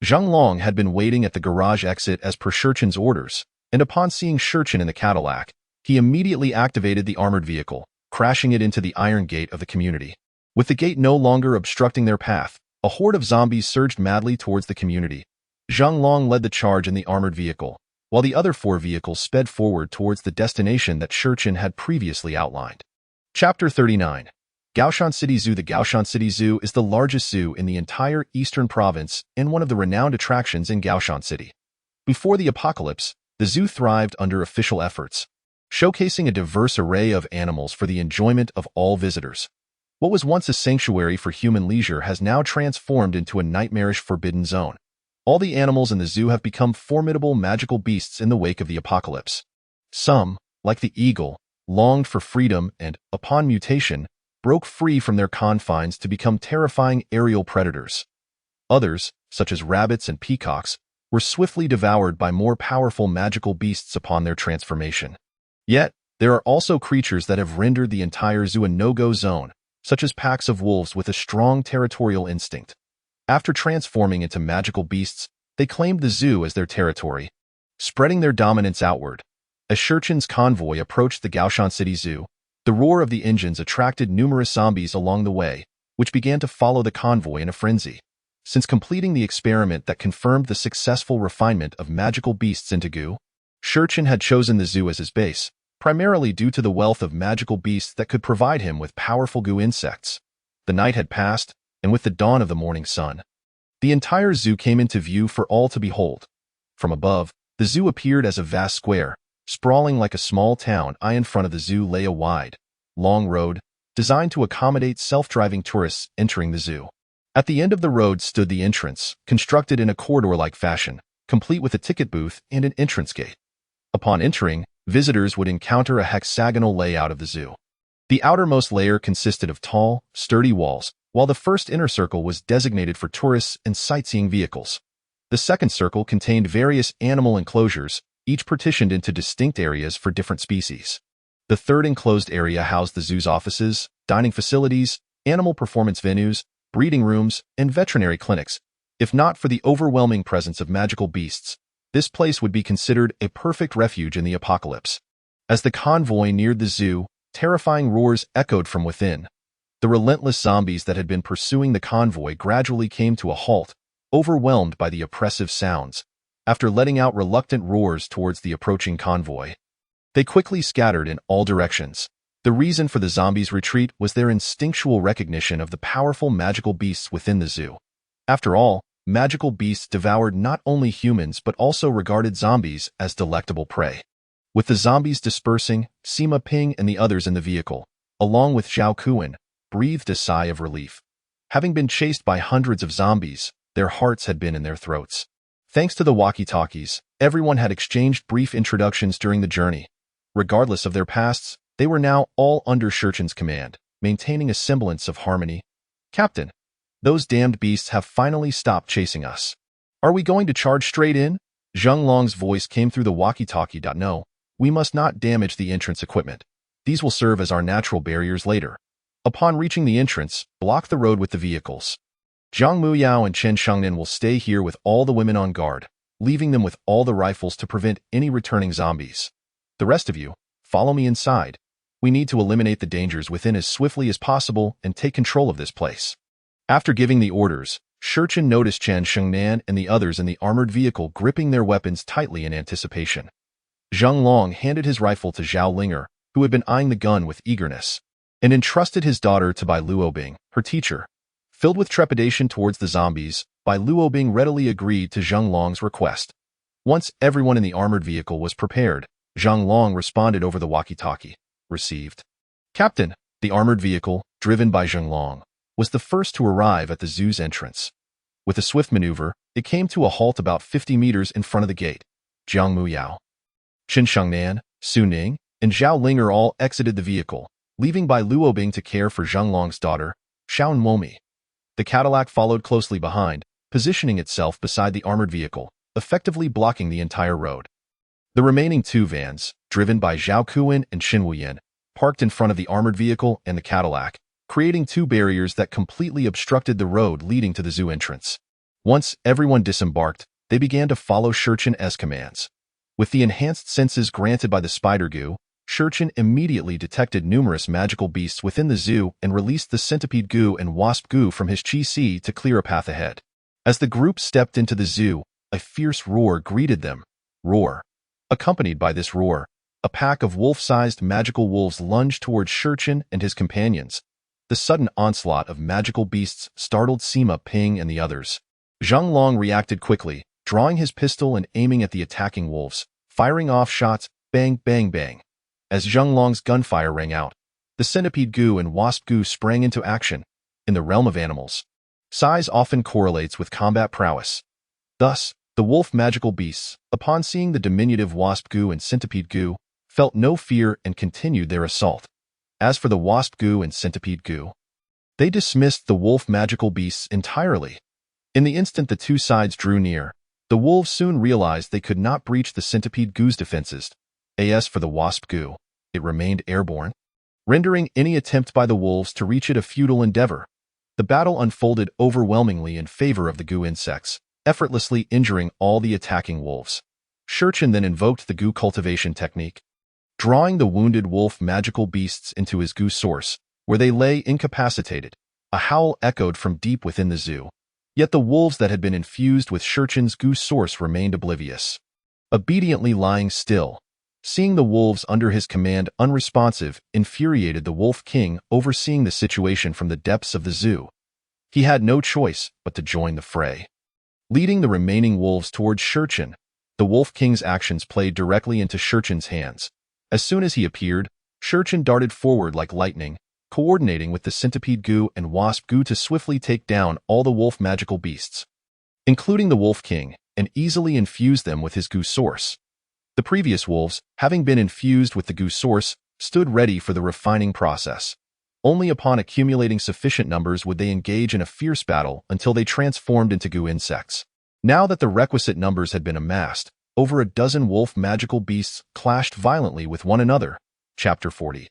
Zheng Long had been waiting at the garage exit as per Shurchen's orders, and upon seeing Shurchen in the Cadillac, he immediately activated the armored vehicle, crashing it into the iron gate of the community. With the gate no longer obstructing their path, a horde of zombies surged madly towards the community. Zheng Long led the charge in the armored vehicle, while the other 4 vehicles sped forward towards the destination that Shurchen had previously outlined. Chapter 39. Gaoshan City Zoo. The Gaoshan City Zoo is the largest zoo in the entire eastern province and one of the renowned attractions in Gaoshan City. Before the apocalypse, the zoo thrived under official efforts, showcasing a diverse array of animals for the enjoyment of all visitors. What was once a sanctuary for human leisure has now transformed into a nightmarish forbidden zone. All the animals in the zoo have become formidable magical beasts in the wake of the apocalypse. Some, like the eagle, longed for freedom and, upon mutation, broke free from their confines to become terrifying aerial predators. Others, such as rabbits and peacocks, were swiftly devoured by more powerful magical beasts upon their transformation. Yet, there are also creatures that have rendered the entire zoo a no-go zone, such as packs of wolves with a strong territorial instinct. After transforming into magical beasts, they claimed the zoo as their territory, spreading their dominance outward. As Shurchin's convoy approached the Gaoshan City Zoo, the roar of the engines attracted numerous zombies along the way, which began to follow the convoy in a frenzy. Since completing the experiment that confirmed the successful refinement of magical beasts into goo, Shurchin had chosen the zoo as his base, primarily due to the wealth of magical beasts that could provide him with powerful goo insects. The night had passed, and with the dawn of the morning sun, the entire zoo came into view for all to behold. From above, the zoo appeared as a vast square, sprawling like a small town. In front of the zoo lay a wide, long road, designed to accommodate self-driving tourists entering the zoo. At the end of the road stood the entrance, constructed in a corridor-like fashion, complete with a ticket booth and an entrance gate. Upon entering, visitors would encounter a hexagonal layout of the zoo. The outermost layer consisted of tall, sturdy walls, while the first inner circle was designated for tourists and sightseeing vehicles. The second circle contained various animal enclosures, each partitioned into distinct areas for different species. The third enclosed area housed the zoo's offices, dining facilities, animal performance venues, breeding rooms, and veterinary clinics. If not for the overwhelming presence of magical beasts, this place would be considered a perfect refuge in the apocalypse. As the convoy neared the zoo, terrifying roars echoed from within. The relentless zombies that had been pursuing the convoy gradually came to a halt, overwhelmed by the oppressive sounds. After letting out reluctant roars towards the approaching convoy, they quickly scattered in all directions. The reason for the zombies' retreat was their instinctual recognition of the powerful magical beasts within the zoo. After all, magical beasts devoured not only humans but also regarded zombies as delectable prey. With the zombies dispersing, Sima Ping and the others in the vehicle, along with Zhao Kuan, breathed a sigh of relief. Having been chased by hundreds of zombies, their hearts had been in their throats. Thanks to the walkie-talkies, everyone had exchanged brief introductions during the journey. Regardless of their pasts, they were now all under Shurchin's command, maintaining a semblance of harmony. "Captain, those damned beasts have finally stopped chasing us. Are we going to charge straight in?" Zheng Long's voice came through the walkie-talkie. "No, we must not damage the entrance equipment. These will serve as our natural barriers later. Upon reaching the entrance, block the road with the vehicles. Zhang Muyao and Chen Shengnan will stay here with all the women on guard, leaving them with all the rifles to prevent any returning zombies. The rest of you, follow me inside. We need to eliminate the dangers within as swiftly as possible and take control of this place." After giving the orders, Shurchin noticed Chen Shengnan and the others in the armored vehicle gripping their weapons tightly in anticipation. Zheng Long handed his rifle to Zhao Linger, who had been eyeing the gun with eagerness, and entrusted his daughter to Bai Luobing, her teacher. Filled with trepidation towards the zombies, Bai Luobing readily agreed to Zheng Long's request. Once everyone in the armored vehicle was prepared, Zheng Long responded over the walkie-talkie. "Received." "Captain," the armored vehicle, driven by Zheng Long, was the first to arrive at the zoo's entrance. With a swift maneuver, it came to a halt about 50 meters in front of the gate. Jiang Muyao, Chen Shengnan, Su Ning, and Zhao Linger all exited the vehicle, leaving Bai Luobing to care for Zheng Long's daughter, Xiao Momi. The Cadillac followed closely behind, positioning itself beside the armored vehicle, effectively blocking the entire road. The remaining two vans, driven by Zhao Kuan and Xin Wuyan, parked in front of the armored vehicle and the Cadillac, creating two barriers that completely obstructed the road leading to the zoo entrance. Once everyone disembarked, they began to follow Shurchin's commands. With the enhanced senses granted by the spider goo, Shurchin immediately detected numerous magical beasts within the zoo and released the centipede goo and wasp goo from his chi-si to clear a path ahead. As the group stepped into the zoo, a fierce roar greeted them. Roar. Accompanied by this roar, a pack of wolf-sized magical wolves lunged towards Shurchin and his companions. The sudden onslaught of magical beasts startled Sima, Ping, and the others. Zhang Long reacted quickly, drawing his pistol and aiming at the attacking wolves, firing off shots, bang, bang, bang. As Zhang Long's gunfire rang out, the centipede goo and wasp goo sprang into action. In the realm of animals, size often correlates with combat prowess. Thus, the wolf magical beasts, upon seeing the diminutive wasp goo and centipede goo, felt no fear and continued their assault. As for the wasp goo and centipede goo, they dismissed the wolf magical beasts entirely. In the instant the two sides drew near, the wolves soon realized they could not breach the centipede goo's defenses. As for the wasp goo, it remained airborne, rendering any attempt by the wolves to reach it a futile endeavor. The battle unfolded overwhelmingly in favor of the goo insects, effortlessly injuring all the attacking wolves. Shurchen then invoked the goo cultivation technique, drawing the wounded wolf magical beasts into his goo source, where they lay incapacitated. A howl echoed from deep within the zoo. Yet the wolves that had been infused with Shurchen's goo source remained oblivious, obediently lying still. Seeing the wolves under his command unresponsive infuriated the Wolf King, overseeing the situation from the depths of the zoo. He had no choice but to join the fray. Leading the remaining wolves towards Shurchen, the Wolf King's actions played directly into Shurchen's hands. As soon as he appeared, Shurchen darted forward like lightning, coordinating with the centipede goo and wasp goo to swiftly take down all the wolf magical beasts, including the Wolf King, and easily infuse them with his goo source. The previous wolves, having been infused with the goo source, stood ready for the refining process. Only upon accumulating sufficient numbers would they engage in a fierce battle until they transformed into goo insects. Now that the requisite numbers had been amassed, over a dozen wolf magical beasts clashed violently with one another. Chapter 40.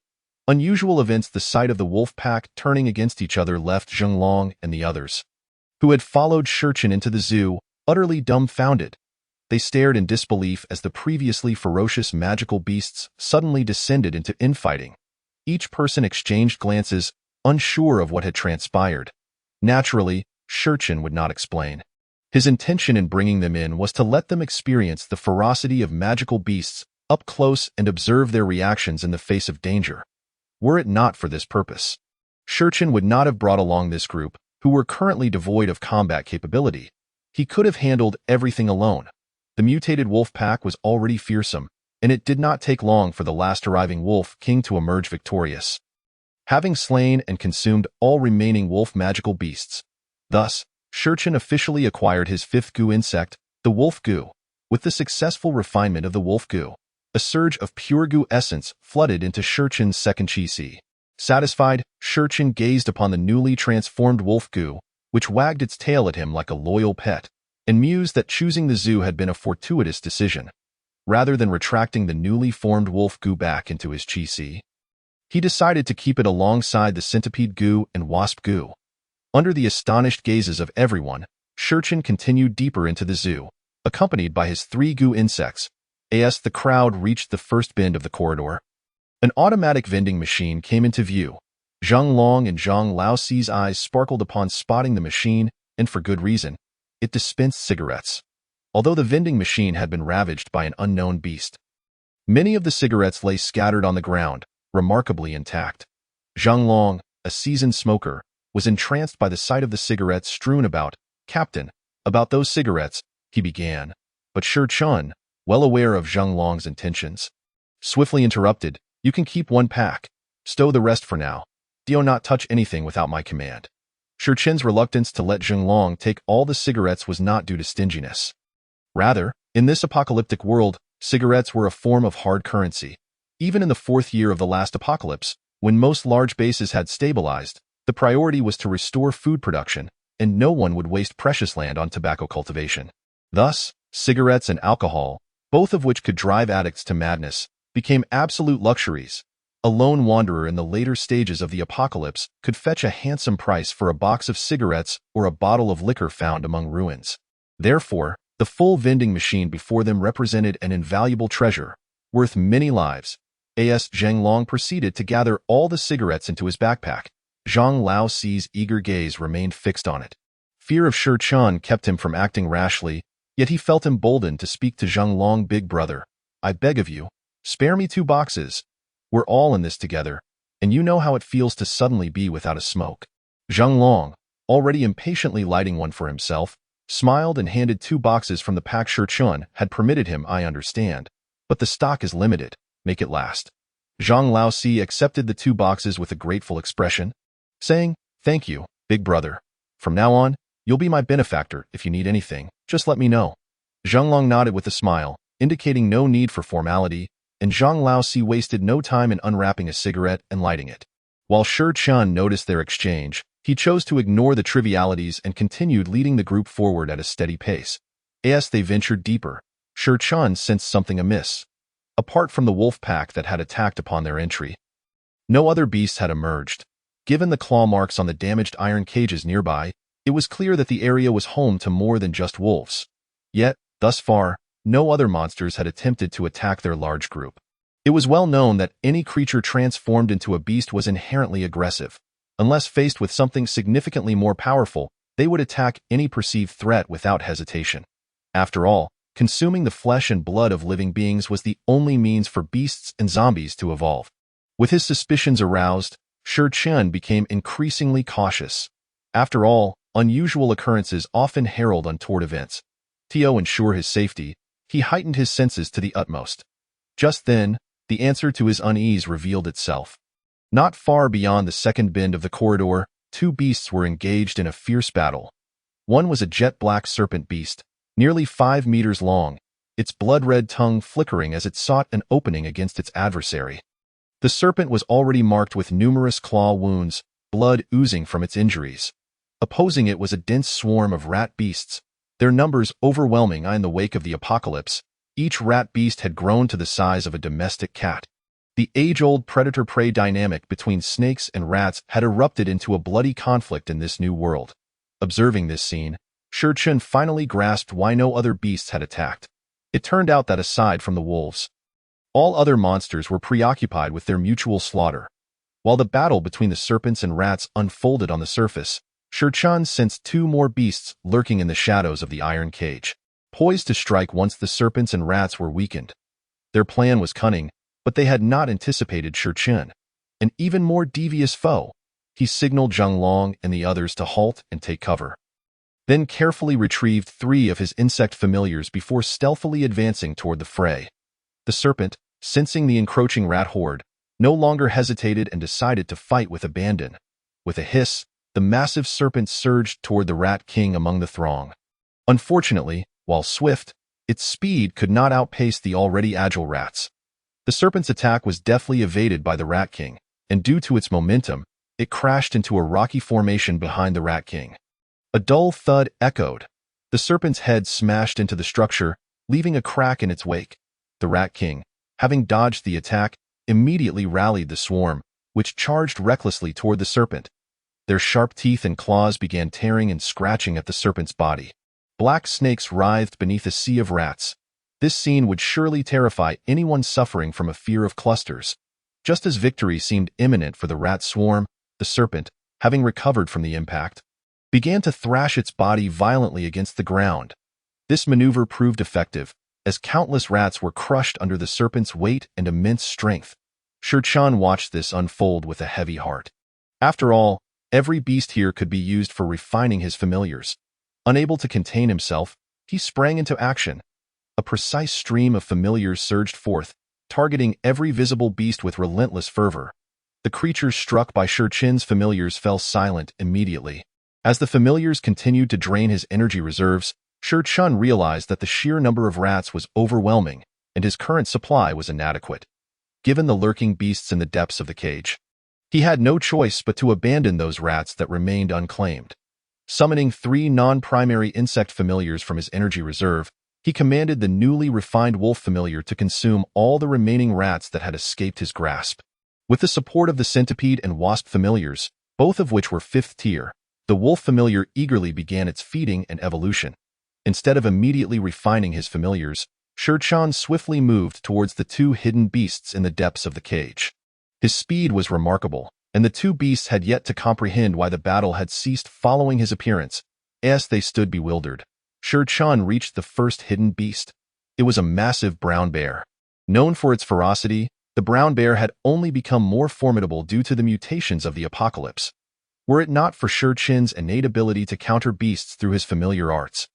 Unusual events. The sight of the wolf pack turning against each other left Zhang Long and the others, who had followed Shurchen into the zoo, utterly dumbfounded. They stared in disbelief as the previously ferocious magical beasts suddenly descended into infighting. Each person exchanged glances, unsure of what had transpired. Naturally, Shurchen would not explain. His intention in bringing them in was to let them experience the ferocity of magical beasts up close and observe their reactions in the face of danger. Were it not for this purpose, Shurchen would not have brought along this group, who were currently devoid of combat capability. He could have handled everything alone. The mutated wolf pack was already fearsome, and it did not take long for the last arriving Wolf King to emerge victorious, having slain and consumed all remaining wolf magical beasts. Thus, Shurchen officially acquired his fifth goo insect, the wolf goo. With the successful refinement of the wolf goo, a surge of pure goo essence flooded into Shurchen's second chi. Satisfied, Shurchen gazed upon the newly transformed wolf goo, which wagged its tail at him like a loyal pet, and mused that choosing the zoo had been a fortuitous decision. Rather than retracting the newly formed wolf goo back into his chi, he decided to keep it alongside the centipede goo and wasp goo. Under the astonished gazes of everyone, Shurchen continued deeper into the zoo, accompanied by his three goo insects. As the crowd reached the first bend of the corridor, an automatic vending machine came into view. Zhang Long and Zhang Laoxi's eyes sparkled upon spotting the machine, and for good reason. It dispensed cigarettes. Although the vending machine had been ravaged by an unknown beast, many of the cigarettes lay scattered on the ground, remarkably intact. Zhang Long, a seasoned smoker, was entranced by the sight of the cigarettes strewn about. "Captain, about those cigarettes," he began. But Shurchen, well aware of Zhang Long's intentions, swiftly interrupted. "You can keep one pack. Stow the rest for now. Do not touch anything without my command." Shurchen's reluctance to let Zhang Long take all the cigarettes was not due to stinginess. Rather, in this apocalyptic world, cigarettes were a form of hard currency. Even in the fourth year of the last apocalypse, when most large bases had stabilized, the priority was to restore food production, and no one would waste precious land on tobacco cultivation. Thus, cigarettes and alcohol, both of which could drive addicts to madness, became absolute luxuries. A lone wanderer in the later stages of the apocalypse could fetch a handsome price for a box of cigarettes or a bottle of liquor found among ruins. Therefore, the full vending machine before them represented an invaluable treasure, worth many lives. As Zhang Long proceeded to gather all the cigarettes into his backpack, Zhang Laoxi's eager gaze remained fixed on it. Fear of Shurchen kept him from acting rashly, yet he felt emboldened to speak to Zhang Long. "Big brother, I beg of you, spare me 2 boxes. We're all in this together, and you know how it feels to suddenly be without a smoke. Zhang Long, already impatiently lighting one for himself, smiled and handed 2 boxes from the pack. Shi Chun had permitted him. I understand, but the stock is limited. Make it last. Zhang Laosi accepted the 2 boxes with a grateful expression, saying, "Thank you, big brother. From now on, you'll be my benefactor. If you need anything, just let me know." Zhang Long nodded with a smile, indicating no need for formality, and Zhang Laosi wasted no time in unwrapping a cigarette and lighting it. While Shi Chun noticed their exchange, he chose to ignore the trivialities and continued leading the group forward at a steady pace. As they ventured deeper, Shi Chun sensed something amiss. Apart from the wolf pack that had attacked upon their entry, no other beasts had emerged. Given the claw marks on the damaged iron cages nearby, it was clear that the area was home to more than just wolves. Yet, thus far, no other monsters had attempted to attack their large group. It was well known that any creature transformed into a beast was inherently aggressive. Unless faced with something significantly more powerful, they would attack any perceived threat without hesitation. After all, consuming the flesh and blood of living beings was the only means for beasts and zombies to evolve. With his suspicions aroused, Shi Chun became increasingly cautious. After all, unusual occurrences often herald untoward events. To ensure his safety, he heightened his senses to the utmost. Just then, the answer to his unease revealed itself. Not far beyond the second bend of the corridor, 2 beasts were engaged in a fierce battle. One was a jet-black serpent beast, nearly 5 meters long, its blood-red tongue flickering as it sought an opening against its adversary. The serpent was already marked with numerous claw wounds, blood oozing from its injuries. Opposing it was a dense swarm of rat beasts, their numbers overwhelming. In the wake of the apocalypse, each rat beast had grown to the size of a domestic cat. The age-old predator-prey dynamic between snakes and rats had erupted into a bloody conflict in this new world. Observing this scene, Shi Chun finally grasped why no other beasts had attacked. It turned out that aside from the wolves, all other monsters were preoccupied with their mutual slaughter. While the battle between the serpents and rats unfolded on the surface, Shi Chun sensed 2 more beasts lurking in the shadows of the iron cage, poised to strike once the serpents and rats were weakened. Their plan was cunning, but they had not anticipated Shi Chun, an even more devious foe. He signaled Zhang Long and the others to halt and take cover, then carefully retrieved 3 of his insect familiars before stealthily advancing toward the fray. The serpent, sensing the encroaching rat horde, no longer hesitated and decided to fight with abandon. With a hiss, the massive serpent surged toward the Rat King among the throng. Unfortunately, while swift, its speed could not outpace the already agile rats. The serpent's attack was deftly evaded by the Rat King, and due to its momentum, it crashed into a rocky formation behind the Rat King. A dull thud echoed. The serpent's head smashed into the structure, leaving a crack in its wake. The Rat King, having dodged the attack, immediately rallied the swarm, which charged recklessly toward the serpent. Their sharp teeth and claws began tearing and scratching at the serpent's body. Black snakes writhed beneath a sea of rats. This scene would surely terrify anyone suffering from a fear of clusters. Just as victory seemed imminent for the rat swarm, the serpent, having recovered from the impact, began to thrash its body violently against the ground. This maneuver proved effective, as countless rats were crushed under the serpent's weight and immense strength. Shi Chun watched this unfold with a heavy heart. After all, every beast here could be used for refining his familiars. Unable to contain himself, he sprang into action. A precise stream of familiars surged forth, targeting every visible beast with relentless fervor. The creatures struck by Shi Chun's familiars fell silent immediately. As the familiars continued to drain his energy reserves, Shi Chun realized that the sheer number of rats was overwhelming, and his current supply was inadequate. Given the lurking beasts in the depths of the cage, he had no choice but to abandon those rats that remained unclaimed. Summoning 3 non-primary insect familiars from his energy reserve, he commanded the newly refined wolf familiar to consume all the remaining rats that had escaped his grasp. With the support of the centipede and wasp familiars, both of which were 5th tier, the wolf familiar eagerly began its feeding and evolution. Instead of immediately refining his familiars, Shi Chun swiftly moved towards the 2 hidden beasts in the depths of the cage. His speed was remarkable, and the 2 beasts had yet to comprehend why the battle had ceased following his appearance. As they stood bewildered, Shi Chun reached the first hidden beast. It was a massive brown bear. Known for its ferocity, The brown bear had only become more formidable due to the mutations of the apocalypse. Were it not for Shi Qin's innate ability to counter beasts through his familiar arts,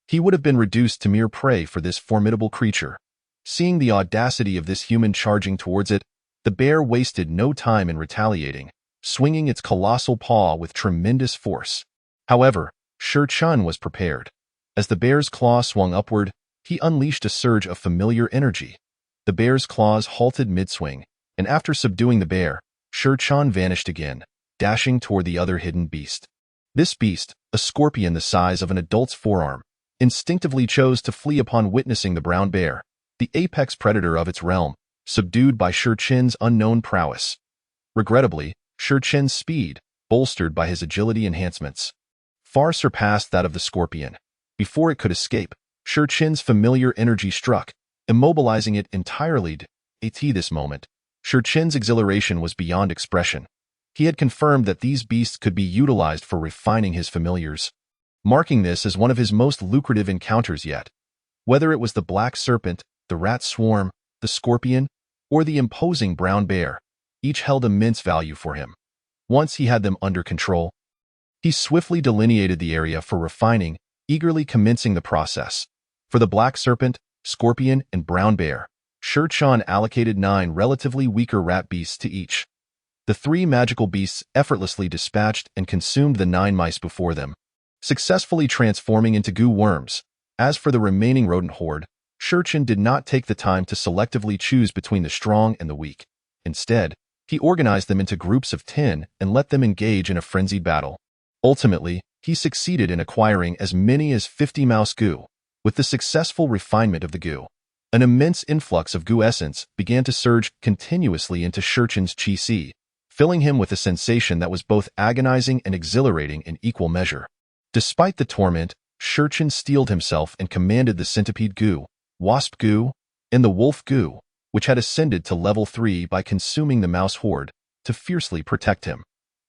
he would have been reduced to mere prey for this formidable creature. Seeing the audacity of this human charging towards it, the bear wasted no time in retaliating, swinging its colossal paw with tremendous force. However, Shi Qin was prepared. As the bear's claw swung upward, he unleashed a surge of familiar energy. The bear's claws halted mid-swing, and after subduing the bear, Shi Qin vanished again, dashing toward the other hidden beast. This beast, a scorpion the size of an adult's forearm, instinctively chose to flee upon witnessing the brown bear, the apex predator of its realm, subdued by Shi Qin's unknown prowess. Regrettably, Shi Qin's speed, bolstered by his agility enhancements, far surpassed that of the scorpion. Before it could escape, Shi Qin's familiar energy struck, immobilizing it entirely. At this moment, Shi Qin's exhilaration was beyond expression. He had confirmed that these beasts could be utilized for refining his familiars, marking this as one of his most lucrative encounters yet. Whether it was the black serpent, the rat swarm, the scorpion, or the imposing brown bear, each held immense value for him. Once he had them under control, he swiftly delineated the area for refining, eagerly commencing the process. For the black serpent, scorpion, and brown bear, Shi Qin allocated 9 relatively weaker rat beasts to each. The 3 magical beasts effortlessly dispatched and consumed the 9 mice before them, successfully transforming into goo worms. As for the remaining rodent horde, Shi Qin did not take the time to selectively choose between the strong and the weak. Instead, he organized them into groups of 10 and let them engage in a frenzied battle. Ultimately, he succeeded in acquiring as many as 50 mouse goo. With the successful refinement of the goo, an immense influx of goo essence began to surge continuously into Shi Qin's qi, filling him with a sensation that was both agonizing and exhilarating in equal measure. Despite the torment, Shi Qin steeled himself and commanded the centipede goo, wasp goo, and the wolf goo, which had ascended to level 3 by consuming the mouse horde, to fiercely protect him.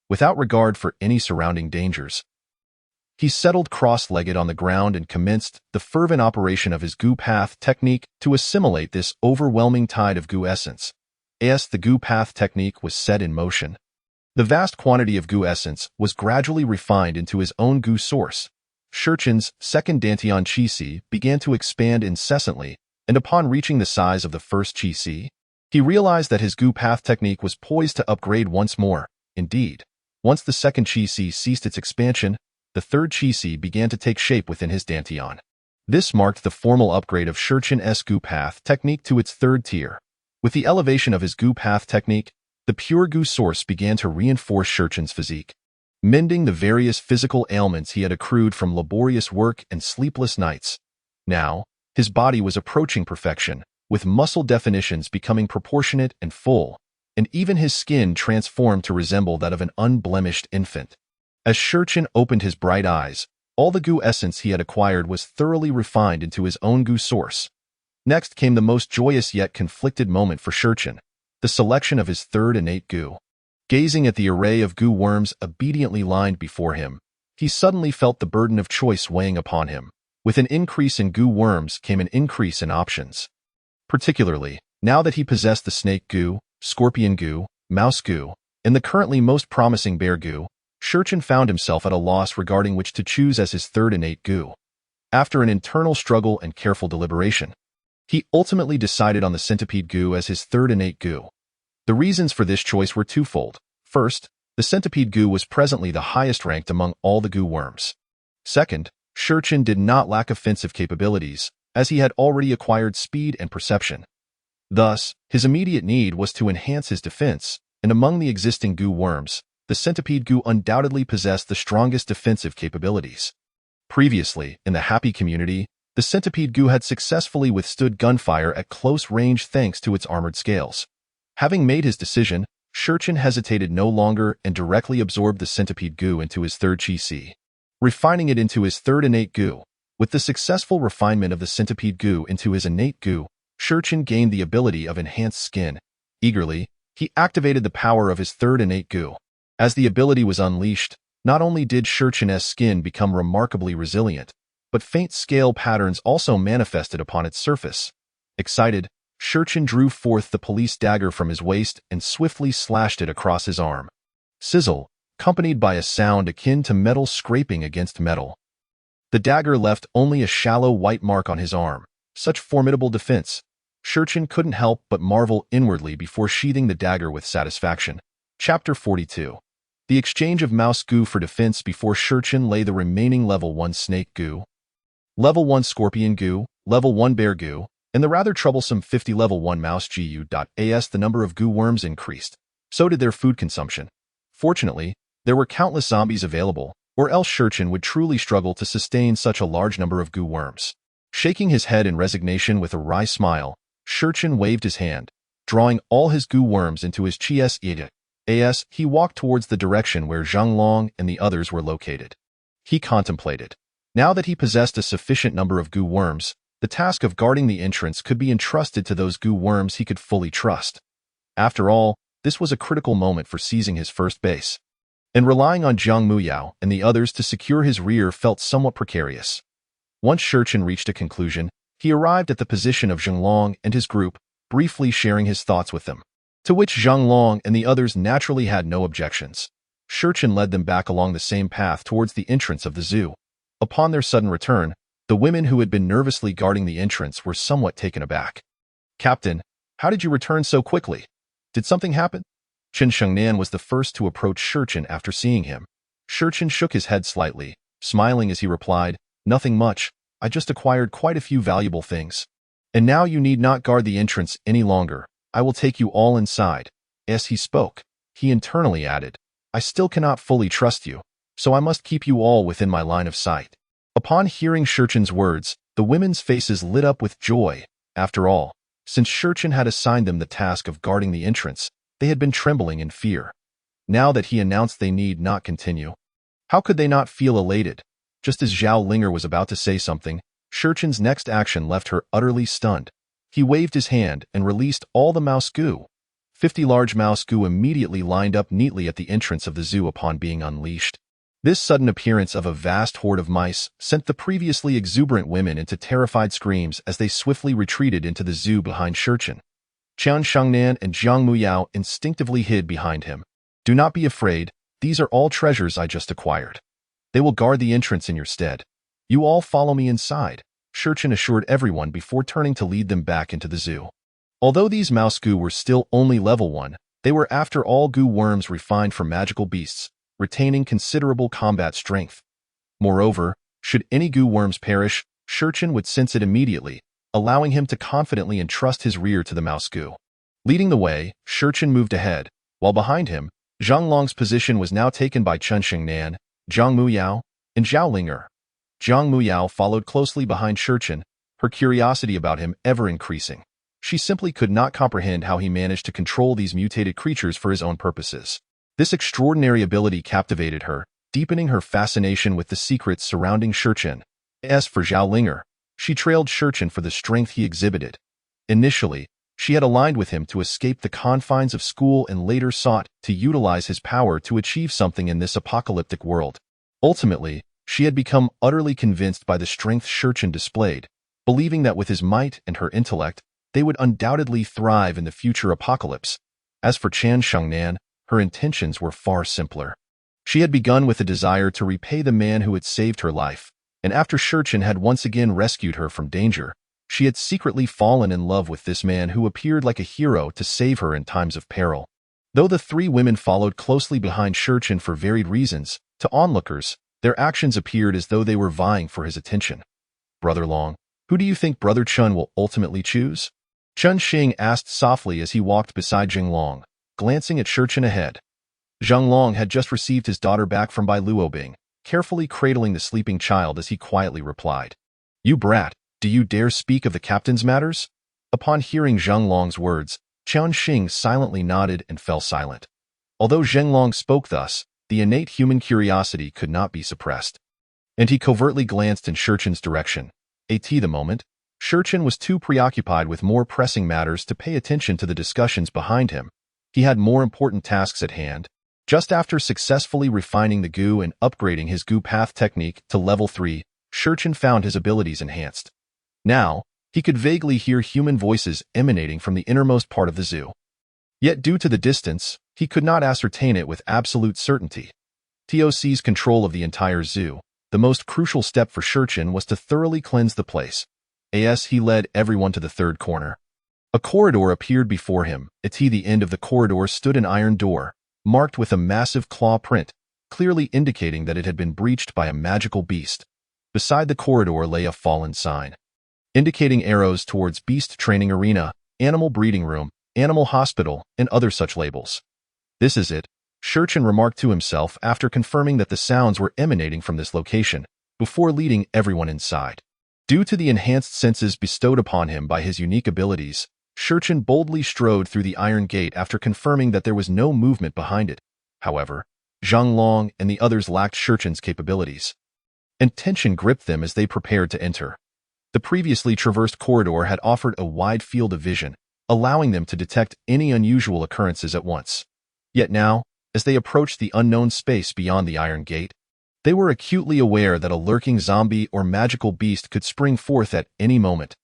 Without regard for any surrounding dangers, he settled cross-legged on the ground and commenced the fervent operation of his goo path technique to assimilate this overwhelming tide of goo essence. As the goo path technique was set in motion, the vast quantity of goo essence was gradually refined into his own goo source. Shi Qin's second dantian qi began to expand incessantly, and upon reaching the size of the first qi, he realized that his goo path technique was poised to upgrade once more. Indeed, once the second qi ceased its expansion, the third qi began to take shape within his dantian. This marked the formal upgrade of Shi Qin's goo path technique to its third tier. With the elevation of his goo path technique, the pure goo source began to reinforce Shi Qin's physique, mending the various physical ailments he had accrued from laborious work and sleepless nights. Now, his body was approaching perfection, with muscle definitions becoming proportionate and full, and even his skin transformed to resemble that of an unblemished infant. As Shi Qin opened his bright eyes, all the goo essence he had acquired was thoroughly refined into his own goo source. Next came the most joyous yet conflicted moment for Shi Qin, the selection of his third innate goo. Gazing at the array of goo worms obediently lined before him, he suddenly felt the burden of choice weighing upon him. With an increase in goo worms came an increase in options. Particularly, now that he possessed the snake goo, scorpion goo, mouse goo, and the currently most promising bear goo, Shi Qin found himself at a loss regarding which to choose as his third innate goo. After an internal struggle and careful deliberation, he ultimately decided on the centipede goo as his third innate goo. The reasons for this choice were twofold. First, the centipede goo was presently the highest ranked among all the goo worms. Second, Shi Qin did not lack offensive capabilities, as he had already acquired speed and perception. Thus, his immediate need was to enhance his defense, and among the existing goo worms, the centipede goo undoubtedly possessed the strongest defensive capabilities. Previously, in the happy community, the centipede goo had successfully withstood gunfire at close range thanks to its armored scales. Having made his decision, Shi Qin hesitated no longer and directly absorbed the centipede goo into his third qi, refining it into his third innate goo. With the successful refinement of the centipede goo into his innate goo, Shi Qin gained the ability of enhanced skin. Eagerly, he activated the power of his third innate goo. As the ability was unleashed, not only did Shi Qin's skin become remarkably resilient, but faint scale patterns also manifested upon its surface. Excited, Shurchen drew forth the police dagger from his waist and swiftly slashed it across his arm. Sizzle, accompanied by a sound akin to metal scraping against metal. The dagger left only a shallow white mark on his arm. Such formidable defense. Shurchen couldn't help but marvel inwardly before sheathing the dagger with satisfaction. Chapter 42. The exchange of mouse goo for defense. Before Shurchen lay the remaining level 1 snake goo, level 1 scorpion goo, level 1 bear goo, and the rather troublesome 50 level 1 mouse gu.as. The number of goo worms increased. So did their food consumption. Fortunately, there were countless zombies available, or else Shurchen would truly struggle to sustain such a large number of goo worms. Shaking his head in resignation with a wry smile, Shurchen waved his hand, drawing all his goo worms into his chi's. As he walked towards the direction where Zhang Long and the others were located. He contemplated. Now that he possessed a sufficient number of goo worms, the task of guarding the entrance could be entrusted to those goo worms he could fully trust. After all, this was a critical moment for seizing his first base. And relying on Zhang Muyao and the others to secure his rear felt somewhat precarious. Once Shurchen reached a conclusion, he arrived at the position of Zhang Long and his group, briefly sharing his thoughts with them, to which Zhang Long and the others naturally had no objections. Shurchen led them back along the same path towards the entrance of the zoo. Upon their sudden return, the women who had been nervously guarding the entrance were somewhat taken aback. "Captain, how did you return so quickly? Did something happen?" Chen Shengnan was the first to approach Shurchen after seeing him. Shurchen shook his head slightly, smiling as he replied, "Nothing much. I just acquired quite a few valuable things. And now you need not guard the entrance any longer. I will take you all inside." As he spoke, he internally added, "I still cannot fully trust you, so I must keep you all within my line of sight." Upon hearing Shurchen's words, the women's faces lit up with joy. After all, since Shurchen had assigned them the task of guarding the entrance, they had been trembling in fear. Now that he announced they need not continue, how could they not feel elated? Just as Zhao Linger was about to say something, Shurchen's next action left her utterly stunned. He waved his hand and released all the mouse goo. 50 large mouse goo immediately lined up neatly at the entrance of the zoo upon being unleashed. This sudden appearance of a vast horde of mice sent the previously exuberant women into terrified screams as they swiftly retreated into the zoo behind Shurchen. Chen Shengnan and Zhang Muyao instinctively hid behind him. "Do not be afraid, these are all treasures I just acquired. They will guard the entrance in your stead. You all follow me inside," Shurchen assured everyone before turning to lead them back into the zoo. Although these mouse goo were still only level 1, they were after all goo worms refined for magical beasts, retaining considerable combat strength. Moreover, should any goo worms perish, Shurchen would sense it immediately, allowing him to confidently entrust his rear to the mouse goo. Leading the way, Shurchen moved ahead, while behind him, Zhang Long's position was now taken by Chen Shengnan, Zhang Muyao, and Zhao Linger. Zhang Muyao followed closely behind Shurchen, her curiosity about him ever increasing. She simply could not comprehend how he managed to control these mutated creatures for his own purposes. This extraordinary ability captivated her, deepening her fascination with the secrets surrounding Shurchen. As for Zhao Linger, she trailed Shurchen for the strength he exhibited. Initially, she had aligned with him to escape the confines of school and later sought to utilize his power to achieve something in this apocalyptic world. Ultimately, she had become utterly convinced by the strength Shurchen displayed, believing that with his might and her intellect, they would undoubtedly thrive in the future apocalypse. As for Chen Shengnan, her intentions were far simpler. She had begun with a desire to repay the man who had saved her life, and after Shurchen had once again rescued her from danger, she had secretly fallen in love with this man who appeared like a hero to save her in times of peril. Though the three women followed closely behind Shurchen for varied reasons, to onlookers, their actions appeared as though they were vying for his attention. "Brother Long, who do you think Brother Chun will ultimately choose?" Chun Xing asked softly as he walked beside Zhang Long, glancing at Shurchen ahead. Zhang Long had just received his daughter back from Bai Luobing, carefully cradling the sleeping child as he quietly replied, "You brat, do you dare speak of the captain's matters?" Upon hearing Zhang Long's words, Chen Xing silently nodded and fell silent. Although Zhang Long spoke thus, the innate human curiosity could not be suppressed. And he covertly glanced in Shurchen's direction. At the moment, Shurchen was too preoccupied with more pressing matters to pay attention to the discussions behind him. He had more important tasks at hand. Just after successfully refining the goo and upgrading his goo path technique to level 3, Shurchen found his abilities enhanced. Now, He could vaguely hear human voices emanating from the innermost part of the zoo. Yet due to the distance, he could not ascertain it with absolute certainty. To seize control of the entire zoo, the most crucial step for Shurchin was to thoroughly cleanse the place. As he led everyone to the third corner. A corridor appeared before him. At the end of the corridor stood an iron door, marked with a massive claw print, clearly indicating that it had been breached by a magical beast. Beside the corridor lay a fallen sign, indicating arrows towards beast training arena, animal breeding room, animal hospital, and other such labels. This is it, Shurchin remarked to himself after confirming that the sounds were emanating from this location, before leading everyone inside. Due to the enhanced senses bestowed upon him by his unique abilities, Shurchin boldly strode through the iron gate after confirming that there was no movement behind it. However, Zhang Long and the others lacked Shurchin's capabilities, and tension gripped them as they prepared to enter. The previously traversed corridor had offered a wide field of vision, allowing them to detect any unusual occurrences at once. Yet now, as they approached the unknown space beyond the iron gate, they were acutely aware that a lurking zombie or magical beast could spring forth at any moment.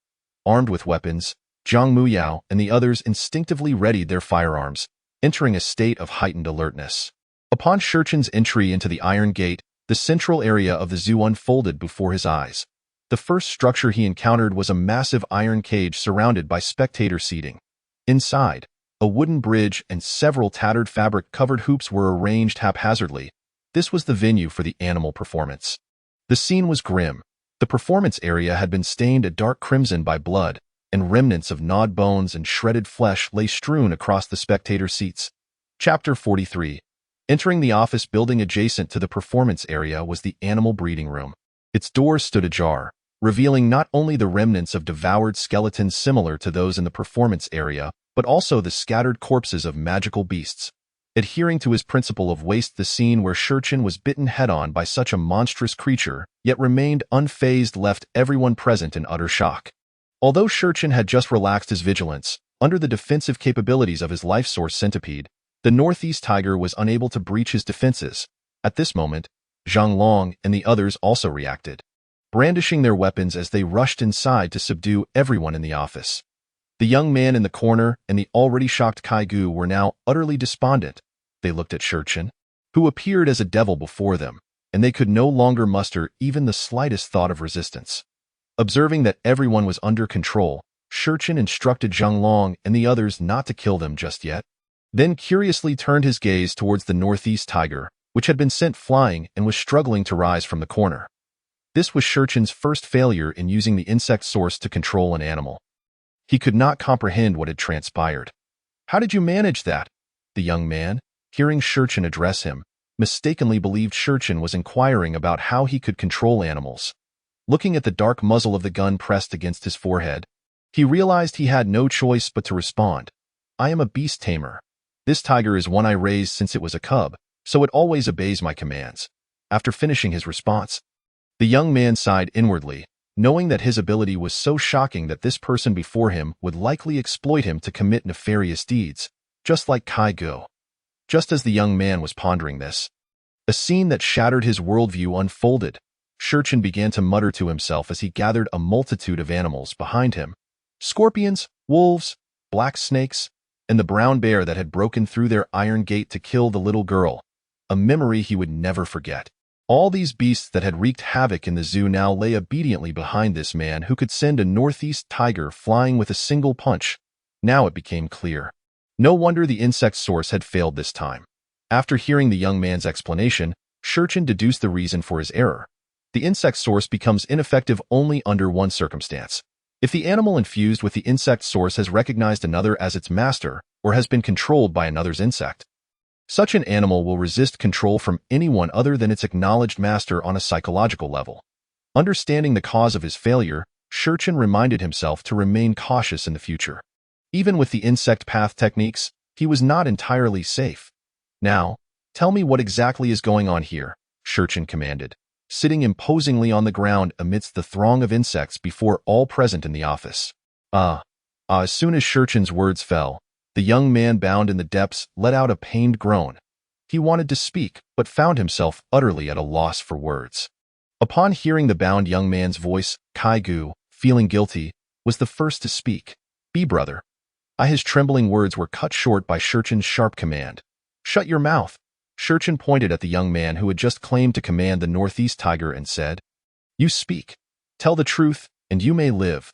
Armed with weapons, Zhang Muyao and the others instinctively readied their firearms, entering a state of heightened alertness. Upon Shurchin's entry into the iron gate, the central area of the zoo unfolded before his eyes. The first structure he encountered was a massive iron cage surrounded by spectator seating. Inside, a wooden bridge and several tattered fabric-covered hoops were arranged haphazardly. This was the venue for the animal performance. The scene was grim. The performance area had been stained a dark crimson by blood, and remnants of gnawed bones and shredded flesh lay strewn across the spectator seats. Chapter 43. Entering the office building adjacent to the performance area was the animal breeding room. Its doors stood ajar, revealing not only the remnants of devoured skeletons similar to those in the performance area, but also the scattered corpses of magical beasts. Adhering to his principle of waste, the scene where Shurchin was bitten head-on by such a monstrous creature, yet remained unfazed, left everyone present in utter shock. Although Shurchin had just relaxed his vigilance, under the defensive capabilities of his life source centipede, the Northeast Tiger was unable to breach his defenses. At this moment, Zhang Long and the others also reacted, brandishing their weapons as they rushed inside to subdue everyone in the office. The young man in the corner and the already shocked Kaigu were now utterly despondent. They looked at Shurchin, who appeared as a devil before them, and they could no longer muster even the slightest thought of resistance. Observing that everyone was under control, Shurchin instructed Zhang Long and the others not to kill them just yet, then curiously turned his gaze towards the Northeast Tiger, which had been sent flying and was struggling to rise from the corner. This was Shurchin's first failure in using the insect source to control an animal. He could not comprehend what had transpired. "How did you manage that?" The young man, hearing Shurchin address him, mistakenly believed Shurchin was inquiring about how he could control animals. Looking at the dark muzzle of the gun pressed against his forehead, he realized he had no choice but to respond. "I am a beast tamer. This tiger is one I raised since it was a cub, so it always obeys my commands." After finishing his response, the young man sighed inwardly, knowing that his ability was so shocking that this person before him would likely exploit him to commit nefarious deeds, just like Kaigu. Just as the young man was pondering this, a scene that shattered his worldview unfolded. Shurchin began to mutter to himself as he gathered a multitude of animals behind him. Scorpions, wolves, black snakes, and the brown bear that had broken through their iron gate to kill the little girl, a memory he would never forget. All these beasts that had wreaked havoc in the zoo now lay obediently behind this man who could send a Northeast Tiger flying with a single punch. Now it became clear. No wonder the insect source had failed this time. After hearing the young man's explanation, Shurchin deduced the reason for his error. The insect source becomes ineffective only under one circumstance: if the animal infused with the insect source has recognized another as its master or has been controlled by another's insect. Such an animal will resist control from anyone other than its acknowledged master on a psychological level. Understanding the cause of his failure, Shurchin reminded himself to remain cautious in the future. Even with the insect path techniques, he was not entirely safe. "Now, tell me what exactly is going on here," Shurchin commanded, sitting imposingly on the ground amidst the throng of insects before all present in the office. As soon as Shurchin's words fell, the young man bound in the depths let out a pained groan. He wanted to speak, but found himself utterly at a loss for words. Upon hearing the bound young man's voice, Kaigu, feeling guilty, was the first to speak. "Be brother." His trembling words were cut short by Shurchin's sharp command. "Shut your mouth." Shurchin pointed at the young man who had just claimed to command the Northeast Tiger and said, "You speak. Tell the truth, and you may live."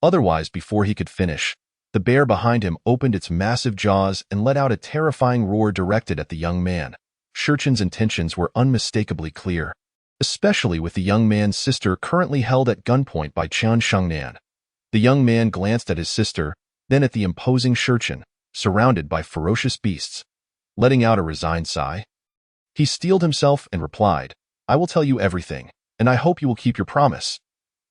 Otherwise, before he could finish, the bear behind him opened its massive jaws and let out a terrifying roar directed at the young man. Shurchin's intentions were unmistakably clear, especially with the young man's sister currently held at gunpoint by Qian Shengnan. The young man glanced at his sister, then at the imposing Shurchin, surrounded by ferocious beasts. Letting out a resigned sigh, he steeled himself and replied, "I will tell you everything, and I hope you will keep your promise."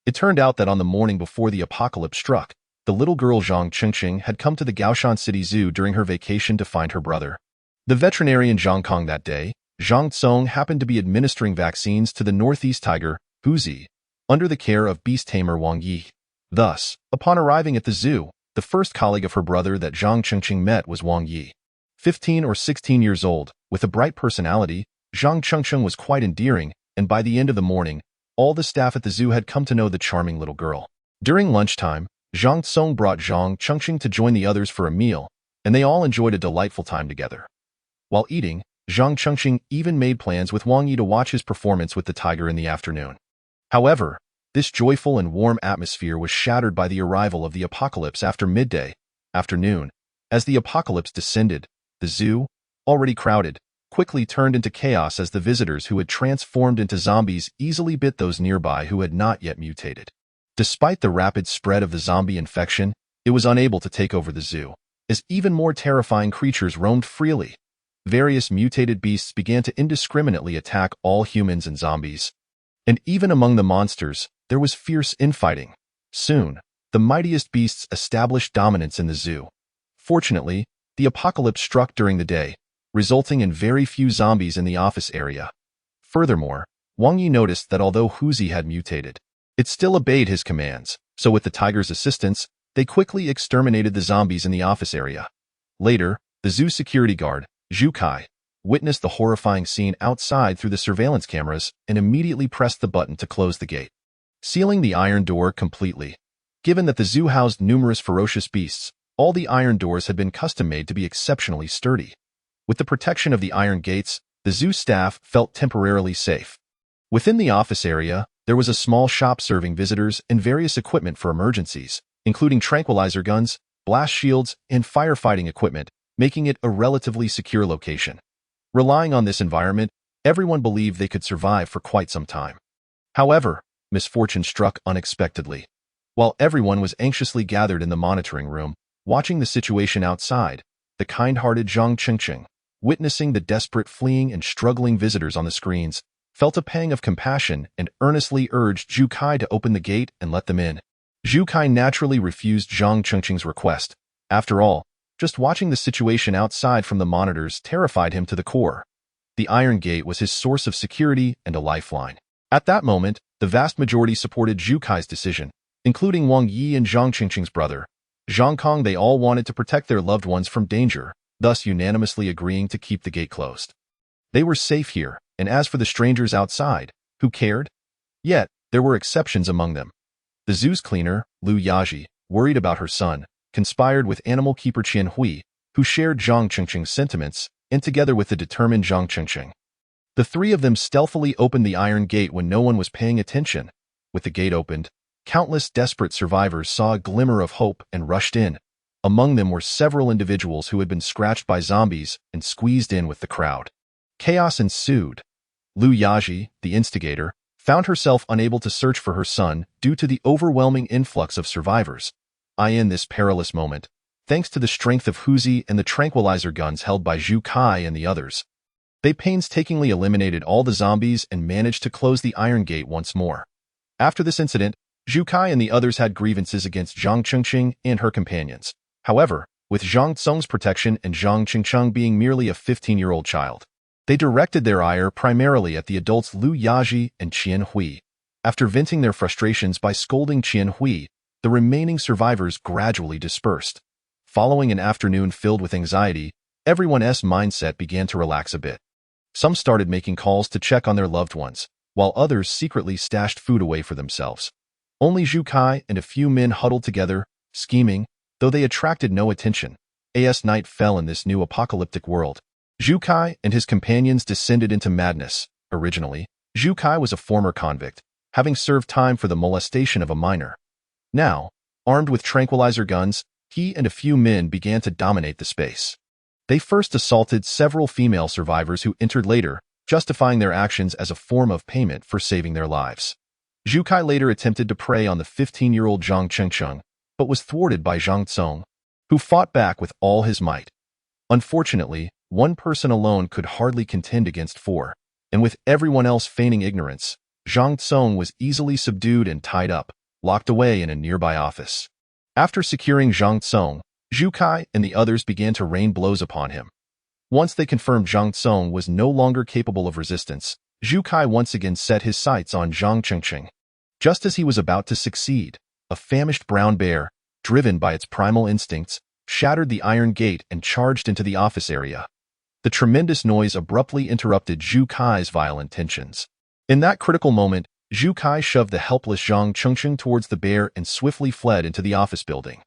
It turned out that on the morning before the apocalypse struck, the little girl Zhang Qingqing had come to the Gaoshan City Zoo during her vacation to find her brother. The veterinarian Zhang Kong that day, Zhang Tsong, happened to be administering vaccines to the Northeast Tiger, Huzi, under the care of beast tamer Wang Yi. Thus, upon arriving at the zoo, the first colleague of her brother that Zhang Qingqing met was Wang Yi. 15 or 16 years old, with a bright personality, Zhang Qingqing was quite endearing, and by the end of the morning, all the staff at the zoo had come to know the charming little girl. During lunchtime, Zhang Tsong brought Zhang Qingqing to join the others for a meal, and they all enjoyed a delightful time together. While eating, Zhang Qingqing even made plans with Wang Yi to watch his performance with the tiger in the afternoon. However, this joyful and warm atmosphere was shattered by the arrival of the apocalypse after afternoon. As the apocalypse descended, the zoo, already crowded, quickly turned into chaos as the visitors who had transformed into zombies easily bit those nearby who had not yet mutated. Despite the rapid spread of the zombie infection, it was unable to take over the zoo, as even more terrifying creatures roamed freely. Various mutated beasts began to indiscriminately attack all humans and zombies. And even among the monsters, there was fierce infighting. Soon, the mightiest beasts established dominance in the zoo. Fortunately, the apocalypse struck during the day, resulting in very few zombies in the office area. Furthermore, Wang Yi noticed that although Huzi had mutated, it still obeyed his commands, so with the tiger's assistance, they quickly exterminated the zombies in the office area. Later, the zoo security guard, Zhu Kai, witnessed the horrifying scene outside through the surveillance cameras and immediately pressed the button to close the gate, sealing the iron door completely. Given that the zoo housed numerous ferocious beasts, all the iron doors had been custom-made to be exceptionally sturdy. With the protection of the iron gates, the zoo staff felt temporarily safe. Within the office area, there was a small shop serving visitors and various equipment for emergencies, including tranquilizer guns, blast shields, and firefighting equipment, making it a relatively secure location. Relying on this environment, everyone believed they could survive for quite some time. However, misfortune struck unexpectedly. While everyone was anxiously gathered in the monitoring room, watching the situation outside, the kind-hearted Zhang Qingqing, witnessing the desperate fleeing and struggling visitors on the screens, felt a pang of compassion and earnestly urged Zhu Kai to open the gate and let them in. Zhu Kai naturally refused Zhang Qingqing's request. After all, just watching the situation outside from the monitors terrified him to the core. The iron gate was his source of security and a lifeline. At that moment, the vast majority supported Zhu Kai's decision, including Wang Yi and Zhang Qingqing's brother, Zhang Kong. They all wanted to protect their loved ones from danger, thus unanimously agreeing to keep the gate closed. They were safe here, and as for the strangers outside, who cared? Yet, there were exceptions among them. The zoo's cleaner, Lu Yaji, worried about her son, conspired with animal keeper Qian Hui, who shared Zhang Qingqing's sentiments, and together with the determined Zhang Qingqing. The three of them stealthily opened the iron gate when no one was paying attention. With the gate opened, countless desperate survivors saw a glimmer of hope and rushed in. Among them were several individuals who had been scratched by zombies and squeezed in with the crowd. Chaos ensued. Lu Yaji, the instigator, found herself unable to search for her son due to the overwhelming influx of survivors. In this perilous moment, thanks to the strength of Huzi and the tranquilizer guns held by Zhu Kai and the others, they painstakingly eliminated all the zombies and managed to close the iron gate once more. After this incident, Zhu Kai and the others had grievances against Zhang Qingqing and her companions. However, with Zhang Tsong's protection and Zhang Qingqing being merely a 15-year-old child, they directed their ire primarily at the adults Lu Yaji and Qian Hui. After venting their frustrations by scolding Qian Hui, the remaining survivors gradually dispersed. Following an afternoon filled with anxiety, everyone's mindset began to relax a bit. Some started making calls to check on their loved ones, while others secretly stashed food away for themselves. Only Zhu Kai and a few men huddled together, scheming, though they attracted no attention. As night fell in this new apocalyptic world. Zhu Kai and his companions descended into madness. Originally, Zhu Kai was a former convict, having served time for the molestation of a minor. Now, armed with tranquilizer guns, he and a few men began to dominate the space. They first assaulted several female survivors who entered later, justifying their actions as a form of payment for saving their lives. Zhu Kai later attempted to prey on the 15-year-old Zhang Chengcheng, but was thwarted by Zhang Tsong, who fought back with all his might. Unfortunately, one person alone could hardly contend against four, and with everyone else feigning ignorance, Zhang Tsong was easily subdued and tied up, locked away in a nearby office. After securing Zhang Tsong, Zhu Kai and the others began to rain blows upon him. Once they confirmed Zhang Tsong was no longer capable of resistance, Zhu Kai once again set his sights on Zhang Chengcheng. Just as he was about to succeed, a famished brown bear, driven by its primal instincts, shattered the iron gate and charged into the office area. The tremendous noise abruptly interrupted Zhu Kai's vile intentions. In that critical moment, Zhu Kai shoved the helpless Zhang Chengcheng towards the bear and swiftly fled into the office building.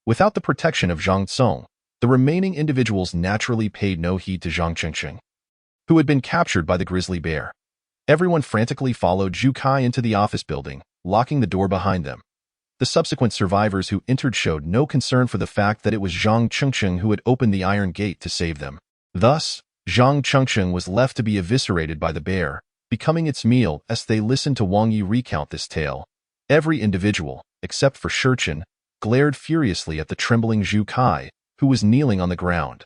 Without the protection of Zhang Tsong, the remaining individuals naturally paid no heed to Zhang Chengcheng, who had been captured by the grizzly bear. Everyone frantically followed Zhu Kai into the office building, locking the door behind them. The subsequent survivors who entered showed no concern for the fact that it was Zhang Chengcheng who had opened the iron gate to save them. Thus, Zhang Chengcheng was left to be eviscerated by the bear, becoming its meal as they listened to Wang Yi recount this tale. Every individual, except for Shurchen, glared furiously at the trembling Zhu Kai, who was kneeling on the ground.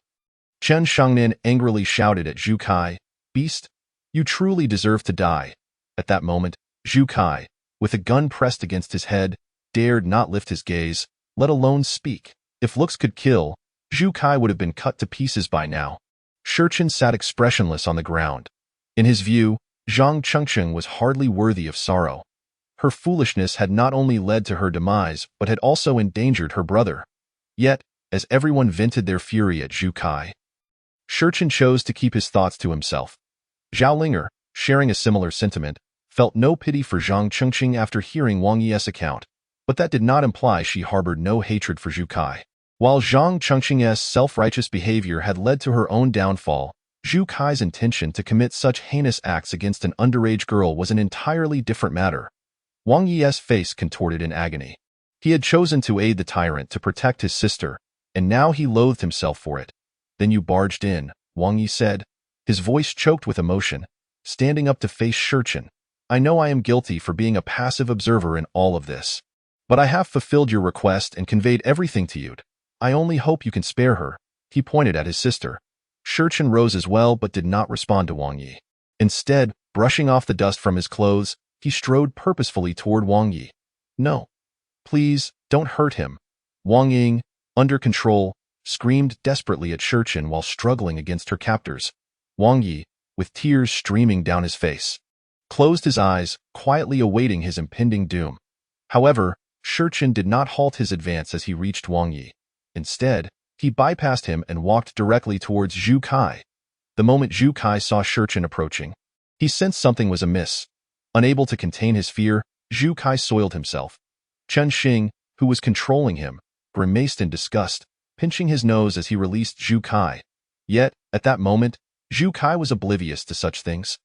Chen Shangnan angrily shouted at Zhu Kai, "Beast, you truly deserve to die." At that moment, Zhu Kai, with a gun pressed against his head, dared not lift his gaze, let alone speak. If looks could kill, Zhu Kai would have been cut to pieces by now. Shurchen sat expressionless on the ground. In his view, Zhang Chengcheng was hardly worthy of sorrow. Her foolishness had not only led to her demise but had also endangered her brother. Yet, as everyone vented their fury at Zhu Kai, Shurchen chose to keep his thoughts to himself. Zhao Linger, sharing a similar sentiment, felt no pity for Zhang Chengcheng after hearing Wang Yi's account, but that did not imply she harbored no hatred for Zhu Kai. While Zhang Chengcheng's self-righteous behavior had led to her own downfall, Zhu Kai's intention to commit such heinous acts against an underage girl was an entirely different matter. Wang Yi's face contorted in agony. He had chosen to aid the tyrant to protect his sister, and now he loathed himself for it. "Then you barged in," Wang Yi said, his voice choked with emotion, standing up to face Shurchen. "I know I am guilty for being a passive observer in all of this. But I have fulfilled your request and conveyed everything to you. I only hope you can spare her." He pointed at his sister. Shurchen rose as well but did not respond to Wang Yi. Instead, brushing off the dust from his clothes, he strode purposefully toward Wang Yi. "No. Please, don't hurt him." Wang Ying, under control, screamed desperately at Shurchen while struggling against her captors. Wang Yi, with tears streaming down his face, closed his eyes, quietly awaiting his impending doom. However, Shurchen did not halt his advance as he reached Wang Yi. Instead, he bypassed him and walked directly towards Zhu Kai. The moment Zhu Kai saw Shurchen approaching, he sensed something was amiss. Unable to contain his fear, Zhu Kai soiled himself. Chen Xing, who was controlling him, grimaced in disgust, pinching his nose as he released Zhu Kai. Yet, at that moment, Zhu Kai was oblivious to such things.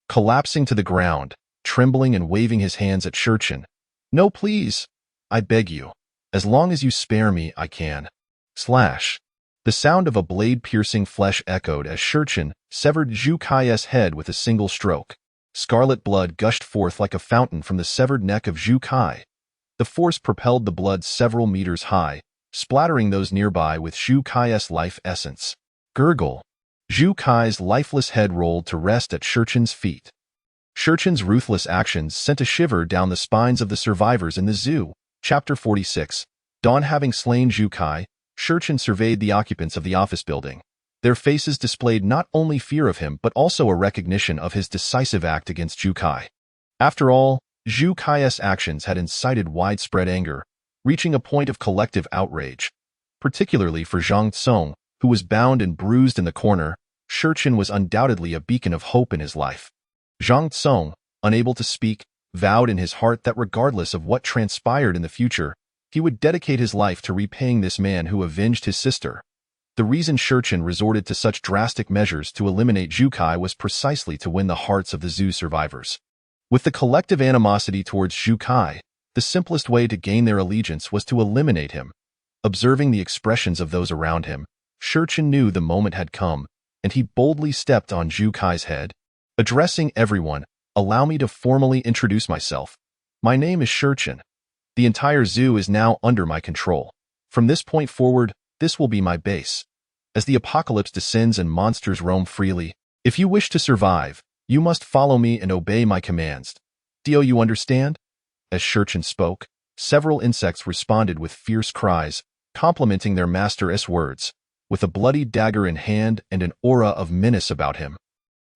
Collapsing to the ground, trembling and waving his hands at Shurchen. "No, please. I beg you. As long as you spare me, I can." Slash. The sound of a blade piercing flesh echoed as Shurchen severed Zhu Kai's head with a single stroke. Scarlet blood gushed forth like a fountain from the severed neck of Zhu Kai. The force propelled the blood several meters high, splattering those nearby with Zhu Kai's life essence. Gurgle. Zhu Kai's lifeless head rolled to rest at Shurchen's feet. Shurchen's ruthless actions sent a shiver down the spines of the survivors in the zoo. Chapter 46. Dawn. Having slain Zhu Kai, Shurchen surveyed the occupants of the office building. Their faces displayed not only fear of him but also a recognition of his decisive act against Zhu Kai. After all, Zhu Kai's actions had incited widespread anger, reaching a point of collective outrage. Particularly for Zhang Tsong, who was bound and bruised in the corner, Shurchen was undoubtedly a beacon of hope in his life. Zhang Tsong, unable to speak, vowed in his heart that regardless of what transpired in the future, he would dedicate his life to repaying this man who avenged his sister. The reason Shurchen resorted to such drastic measures to eliminate Jukai was precisely to win the hearts of the zoo survivors. With the collective animosity towards Jukai, the simplest way to gain their allegiance was to eliminate him. Observing the expressions of those around him, Shurchen knew the moment had come, and he boldly stepped on Jukai's head. Addressing everyone, "Allow me to formally introduce myself. My name is Shurchen. The entire zoo is now under my control. From this point forward, this will be my base. As the apocalypse descends and monsters roam freely, if you wish to survive, you must follow me and obey my commands. Do you understand?" As Shurchen spoke, several insects responded with fierce cries, complimenting their master's words, with a bloody dagger in hand and an aura of menace about him.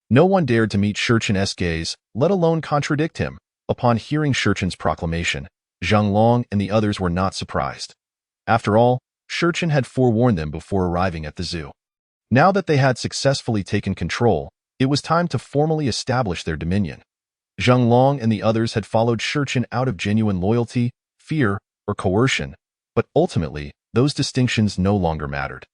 No one dared to meet Shurchen's gaze, let alone contradict him. Upon hearing Shurchen's proclamation, Zhang Long and the others were not surprised. After all, Shurchen had forewarned them before arriving at the zoo. Now that they had successfully taken control, it was time to formally establish their dominion. Zhang Long and the others had followed Shurchen out of genuine loyalty, fear, or coercion, but ultimately, those distinctions no longer mattered.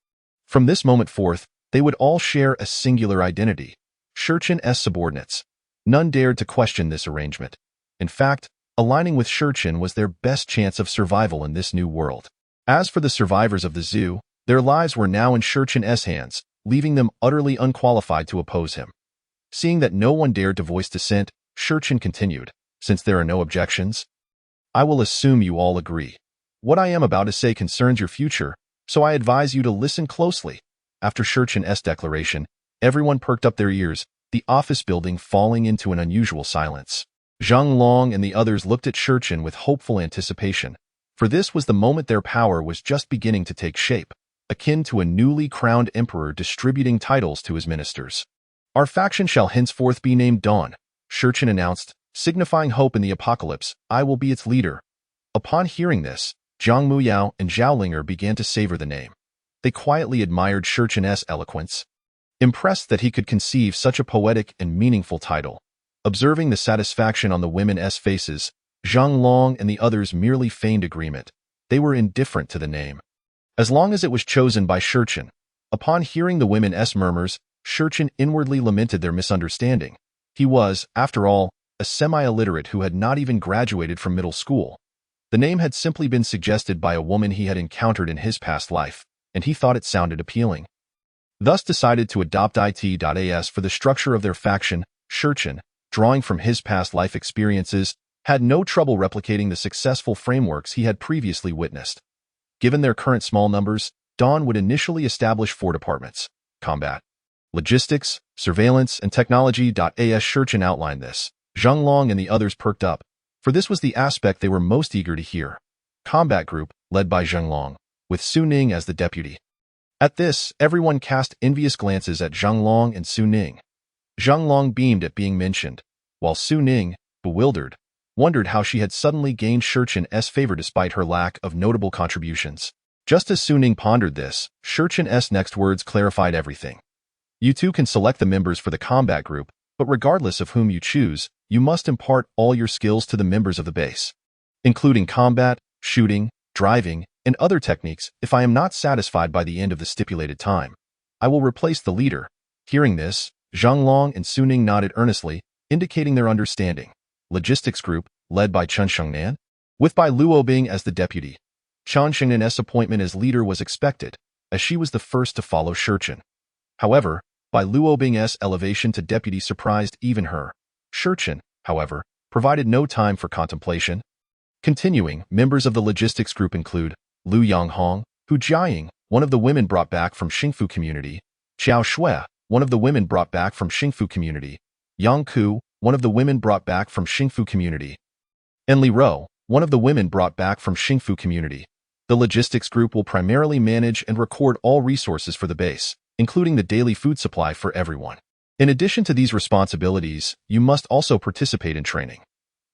From this moment forth, they would all share a singular identity, Shurchen's subordinates. None dared to question this arrangement. In fact, aligning with Shurchen was their best chance of survival in this new world. As for the survivors of the zoo, their lives were now in Shurchen's hands, leaving them utterly unqualified to oppose him. Seeing that no one dared to voice dissent, Shurchen continued, "Since there are no objections, I will assume you all agree. What I am about to say concerns your future, so I advise you to listen closely." After Shurchen's declaration, everyone perked up their ears, the office building falling into an unusual silence. Zhang Long and the others looked at Shurchen with hopeful anticipation, for this was the moment their power was just beginning to take shape, akin to a newly crowned emperor distributing titles to his ministers. "Our faction shall henceforth be named Dawn," Shurchen announced, signifying hope in the apocalypse. "I will be its leader." Upon hearing this, Zhang Muyao and Zhao Linger began to savor the name. They quietly admired Shurchen's eloquence, impressed that he could conceive such a poetic and meaningful title. Observing the satisfaction on the women's faces, Zhang Long and the others merely feigned agreement. They were indifferent to the name, as long as it was chosen by Shurchen. Upon hearing the women's murmurs, Shurchen inwardly lamented their misunderstanding. He was, after all, a semi-illiterate who had not even graduated from middle school. The name had simply been suggested by a woman he had encountered in his past life, and he thought it sounded appealing. Thus decided to adopt it.as for the structure of their faction. Shurchen, drawing from his past life experiences, had no trouble replicating the successful frameworks he had previously witnessed. Given their current small numbers, Dawn would initially establish 4 departments: combat, logistics, surveillance, and technology.as. Shurchen outlined this. Zhang Long and the others perked up, for this was the aspect they were most eager to hear. Combat group, led by Zhang Long, with Su Ning as the deputy. At this, everyone cast envious glances at Zhang Long and Su Ning. Zhang Long beamed at being mentioned, while Su Ning, bewildered, wondered how she had suddenly gained Shurchen's favor despite her lack of notable contributions. Just as Su Ning pondered this, Shurchen's next words clarified everything. "You too can select the members for the combat group, but regardless of whom you choose, you must impart all your skills to the members of the base, including combat, shooting, driving, and other techniques. If I am not satisfied by the end of the stipulated time, I will replace the leader." Hearing this, Zhang Long and Su Ning nodded earnestly, indicating their understanding. Logistics group, led by Chen Shengnan, with Bai Luobing as the deputy. Chen Shengnan's appointment as leader was expected, as she was the first to follow Shurchen. However, Bai Luobing's elevation to deputy surprised even her. Shurchen, however, provided no time for contemplation. Continuing, members of the logistics group include Liu Yanghong, Hu Jiaying, one of the women brought back from Xingfu community; Qiao Shui, one of the women brought back from Xingfu community; Yang Ku, one of the women brought back from Xingfu community; and Li Rou, one of the women brought back from Xingfu community. The logistics group will primarily manage and record all resources for the base, including the daily food supply for everyone. In addition to these responsibilities, you must also participate in training.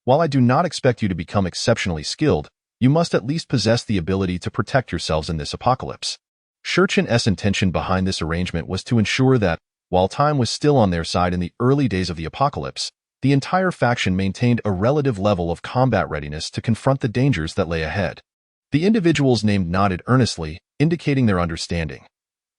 While I do not expect you to become exceptionally skilled, you must at least possess the ability to protect yourselves in this apocalypse. Shurchen's intention behind this arrangement was to ensure that, while time was still on their side in the early days of the apocalypse, The entire faction maintained a relative level of combat readiness to confront the dangers that lay ahead. The individuals named nodded earnestly, indicating their understanding.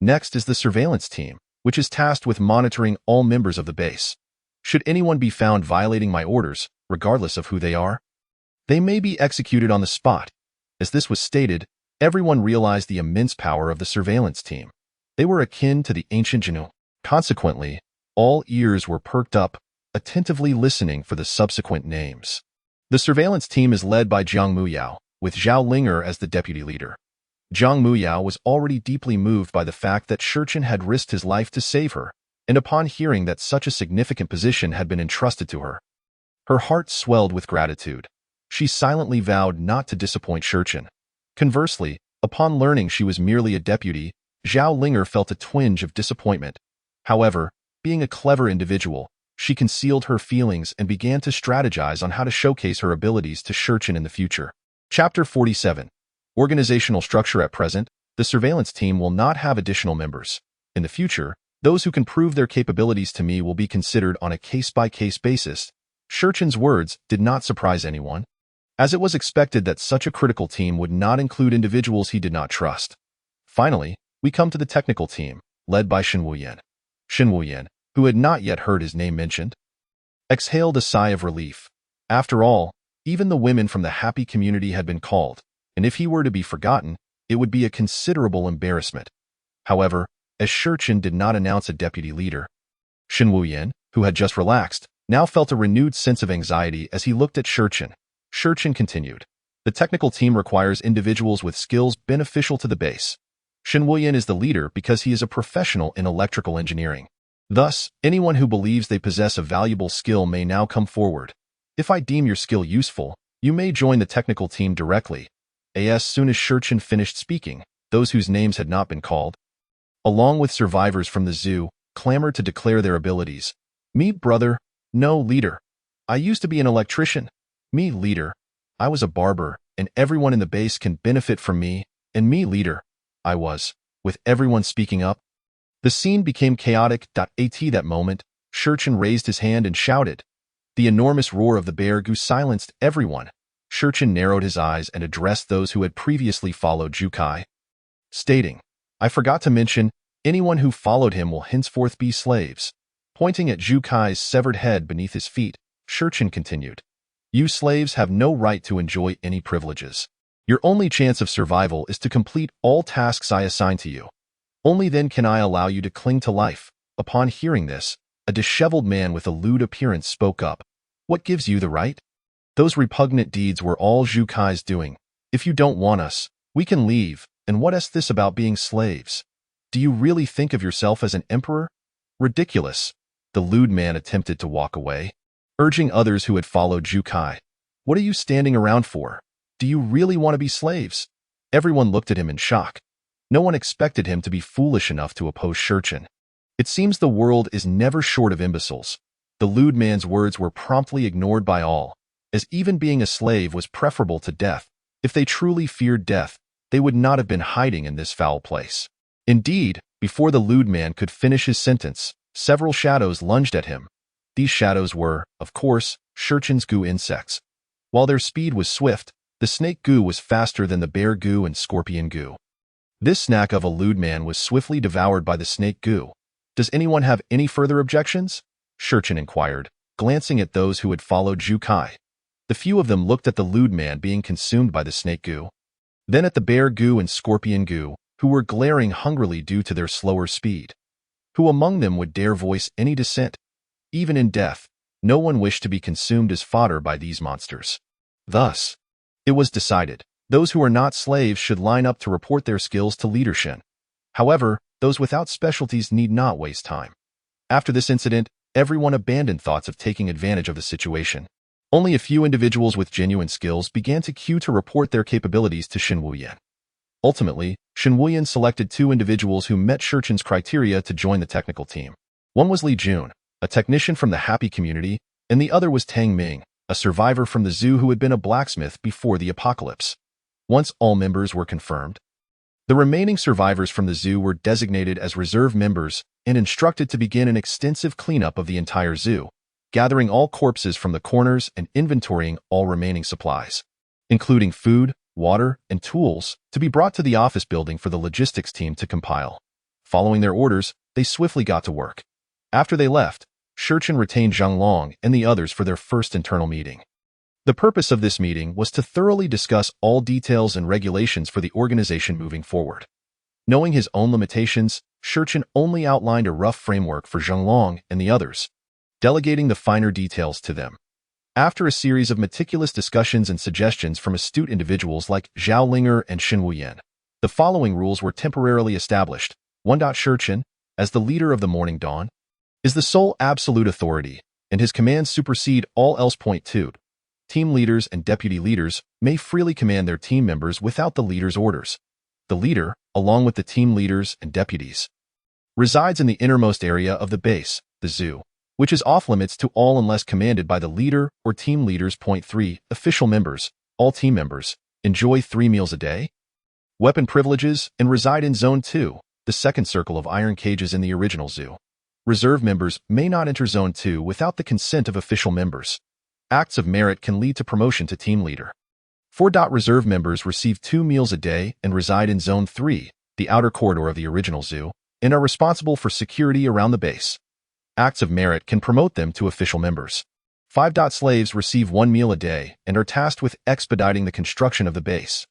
Next is the surveillance team, which is tasked with monitoring all members of the base. Should anyone be found violating my orders, regardless of who they are, they may be executed on the spot. As this was stated, everyone realized the immense power of the surveillance team. They were akin to the ancient Jinu. Consequently, all ears were perked up, attentively listening for the subsequent names. The surveillance team is led by Jiang Muyao, with Zhao Linger as the deputy leader. Jiang Muyao was already deeply moved by the fact that Shurchen had risked his life to save her, and upon hearing that such a significant position had been entrusted to her, her heart swelled with gratitude. She silently vowed not to disappoint Shurchen. Conversely, upon learning she was merely a deputy, Zhao Linger felt a twinge of disappointment. However, being a clever individual, she concealed her feelings and began to strategize on how to showcase her abilities to Shurchen in the future. Chapter 47. Organizational structure. At present, the surveillance team will not have additional members. In the future, those who can prove their capabilities to me will be considered on a case-by-case basis. Shurchen's words did not surprise anyone, as it was expected that such a critical team would not include individuals he did not trust. Finally, we come to the technical team, led by Shen Wuyan. Shen Wuyan, who had not yet heard his name mentioned, exhaled a sigh of relief. After all, even the women from the happy community had been called, and if he were to be forgotten, it would be a considerable embarrassment. However, as Shurchen did not announce a deputy leader, Shen Wuyan, who had just relaxed, now felt a renewed sense of anxiety as he looked at Shurchen. Shurchen continued. The technical team requires individuals with skills beneficial to the base. Shen Wuyan is the leader because he is a professional in electrical engineering. Thus, anyone who believes they possess a valuable skill may now come forward. If I deem your skill useful, you may join the technical team directly. As soon as Shurchen finished speaking, those whose names had not been called, along with survivors from the zoo, clamored to declare their abilities. Me, brother. No, leader. I used to be an electrician. Me, leader. I was a barber, and everyone in the base can benefit from me. And me, leader. I was. With everyone speaking up, the scene became chaotic. At that moment, Shurchen raised his hand and shouted. The enormous roar of the bear goo silenced everyone. Shurchen narrowed his eyes and addressed those who had previously followed Jukai, stating, I forgot to mention, anyone who followed him will henceforth be slaves. Pointing at Jukai's severed head beneath his feet, Shurchen continued, You slaves have no right to enjoy any privileges. Your only chance of survival is to complete all tasks I assign to you. Only then can I allow you to cling to life. Upon hearing this, a disheveled man with a lewd appearance spoke up. What gives you the right? Those repugnant deeds were all Jukai's doing. If you don't want us, we can leave. And what is this about being slaves? Do you really think of yourself as an emperor? Ridiculous. The lewd man attempted to walk away, urging others who had followed Jukai. What are you standing around for? Do you really want to be slaves? Everyone looked at him in shock. No one expected him to be foolish enough to oppose Shurchen. It seems the world is never short of imbeciles. The lewd man's words were promptly ignored by all, as even being a slave was preferable to death. If they truly feared death, they would not have been hiding in this foul place. Indeed, before the lewd man could finish his sentence, several shadows lunged at him. These shadows were, of course, Shurchen's goo insects. While their speed was swift, the snake goo was faster than the bear goo and scorpion goo. This snack of a lewd man was swiftly devoured by the snake goo. Does anyone have any further objections? Shurchen inquired, glancing at those who had followed Jukai. The few of them looked at the lewd man being consumed by the snake goo, then at the bear goo and scorpion goo, who were glaring hungrily due to their slower speed. Who among them would dare voice any dissent? Even in death, no one wished to be consumed as fodder by these monsters. Thus, it was decided, those who are not slaves should line up to report their skills to leadership. However, those without specialties need not waste time. After this incident, everyone abandoned thoughts of taking advantage of the situation. Only a few individuals with genuine skills began to queue to report their capabilities to Shen Wuyan. Ultimately, Shen Wuyan selected 2 individuals who met Shurchen's criteria to join the technical team. One was Li Jun, a technician from the happy community, and the other was Tang Ming, a survivor from the zoo who had been a blacksmith before the apocalypse. Once all members were confirmed, the remaining survivors from the zoo were designated as reserve members and instructed to begin an extensive cleanup of the entire zoo, gathering all corpses from the corners and inventorying all remaining supplies, including food, water, and tools, to be brought to the office building for the logistics team to compile. Following their orders, they swiftly got to work. After they left, Shurchen retained Zhang Long and the others for their first internal meeting. The purpose of this meeting was to thoroughly discuss all details and regulations for the organization moving forward. Knowing his own limitations, Shurchen only outlined a rough framework for Zhang Long and the others, delegating the finer details to them. After a series of meticulous discussions and suggestions from astute individuals like Zhao Linger and Shen Wuyan, the following rules were temporarily established. 1. Shurchen, as the leader of the Morning Dawn, is the sole absolute authority, and his commands supersede all else. 2. Team leaders and deputy leaders may freely command their team members without the leader's orders. The leader, along with the team leaders and deputies, resides in the innermost area of the base, the zoo, which is off-limits to all unless commanded by the leader or team leaders. 3. Official members, all team members, enjoy 3 meals a day, weapon privileges, and reside in Zone 2, the second circle of iron cages in the original zoo. Reserve members may not enter Zone 2 without the consent of official members. Acts of merit can lead to promotion to team leader. 4. Reserve members receive 2 meals a day and reside in Zone 3, the outer corridor of the original zoo, and are responsible for security around the base. Acts of merit can promote them to official members. 5. Slaves receive 1 meal a day and are tasked with expediting the construction of the base.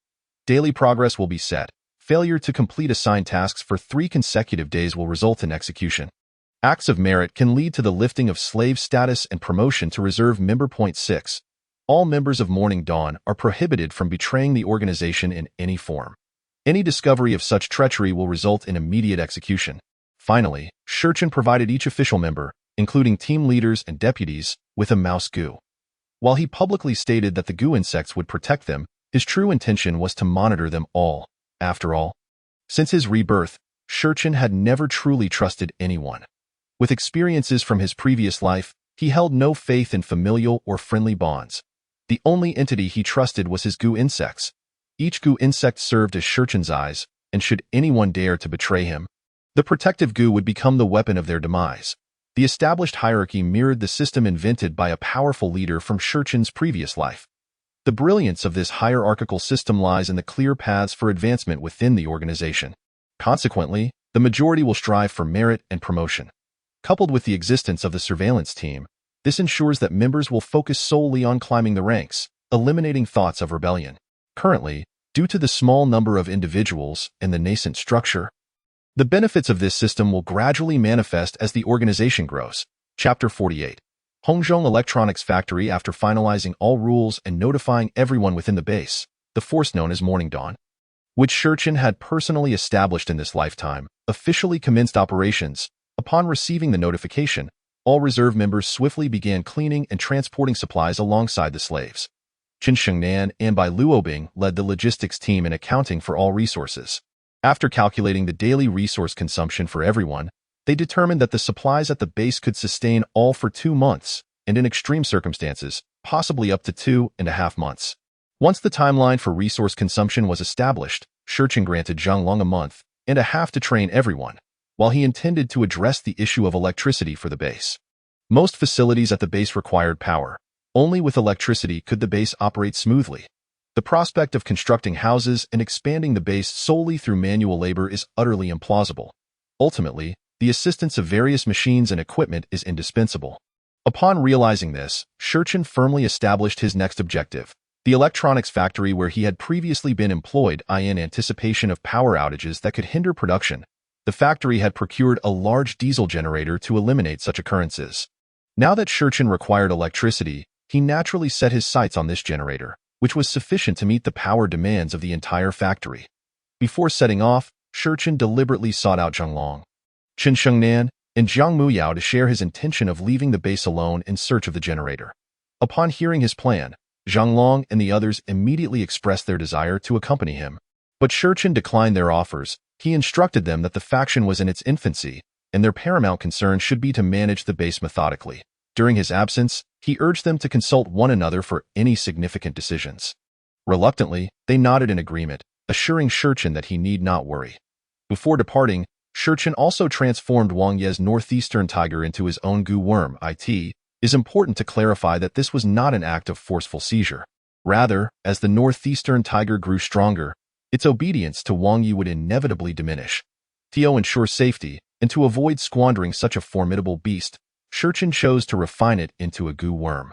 Daily progress will be set. Failure to complete assigned tasks for 3 consecutive days will result in execution. Acts of merit can lead to the lifting of slave status and promotion to reserve member. 6. All members of Morning Dawn are prohibited from betraying the organization in any form. Any discovery of such treachery will result in immediate execution. Finally, Shurchen provided each official member, including team leaders and deputies, with a mouse goo. While he publicly stated that the goo insects would protect them, his true intention was to monitor them all. After all, since his rebirth, Shurchen had never truly trusted anyone. With experiences from his previous life, he held no faith in familial or friendly bonds. The only entity he trusted was his goo insects. Each goo insect served as Shurchen's eyes, and should anyone dare to betray him, the protective goo would become the weapon of their demise. The established hierarchy mirrored the system invented by a powerful leader from Shurchen's previous life. The brilliance of this hierarchical system lies in the clear paths for advancement within the organization. Consequently, the majority will strive for merit and promotion. Coupled with the existence of the surveillance team, this ensures that members will focus solely on climbing the ranks, eliminating thoughts of rebellion. Currently, due to the small number of individuals and the nascent structure, the benefits of this system will gradually manifest as the organization grows. Chapter 48. Hongzhong Electronics Factory. After finalizing all rules and notifying everyone within the base, the force known as Morning Dawn, which Shurchen had personally established in this lifetime, officially commenced operations. Upon receiving the notification, all reserve members swiftly began cleaning and transporting supplies alongside the slaves. Qin Shengnan and Bai Luobing led the logistics team in accounting for all resources. After calculating the daily resource consumption for everyone, they determined that the supplies at the base could sustain all for 2 months, and in extreme circumstances, possibly up to 2.5 months. Once the timeline for resource consumption was established, Shurchen granted Zhang Long a month and a half to train everyone, while he intended to address the issue of electricity for the base. Most facilities at the base required power. Only with electricity could the base operate smoothly. The prospect of constructing houses and expanding the base solely through manual labor is utterly implausible. Ultimately, the assistance of various machines and equipment is indispensable. Upon realizing this, Shurchen firmly established his next objective, the electronics factory where he had previously been employed in anticipation of power outages that could hinder production. The factory had procured a large diesel generator to eliminate such occurrences. Now that Shurchen required electricity, he naturally set his sights on this generator, which was sufficient to meet the power demands of the entire factory. Before setting off, Shurchen deliberately sought out Zhang Long, Qin Shengnan, and Jiang Muyao to share his intention of leaving the base alone in search of the generator. Upon hearing his plan, Zhang Long and the others immediately expressed their desire to accompany him. But Shurchen declined their offers. He instructed them that the faction was in its infancy, and their paramount concern should be to manage the base methodically. During his absence, he urged them to consult one another for any significant decisions. Reluctantly, they nodded in agreement, assuring Shurchen that he need not worry. Before departing, Shurchen also transformed Wang Ye's northeastern tiger into his own goo worm, is important to clarify that this was not an act of forceful seizure. Rather, as the northeastern tiger grew stronger, its obedience to Wang Yi would inevitably diminish. To ensure safety, and to avoid squandering such a formidable beast, Shurchen chose to refine it into a goo worm.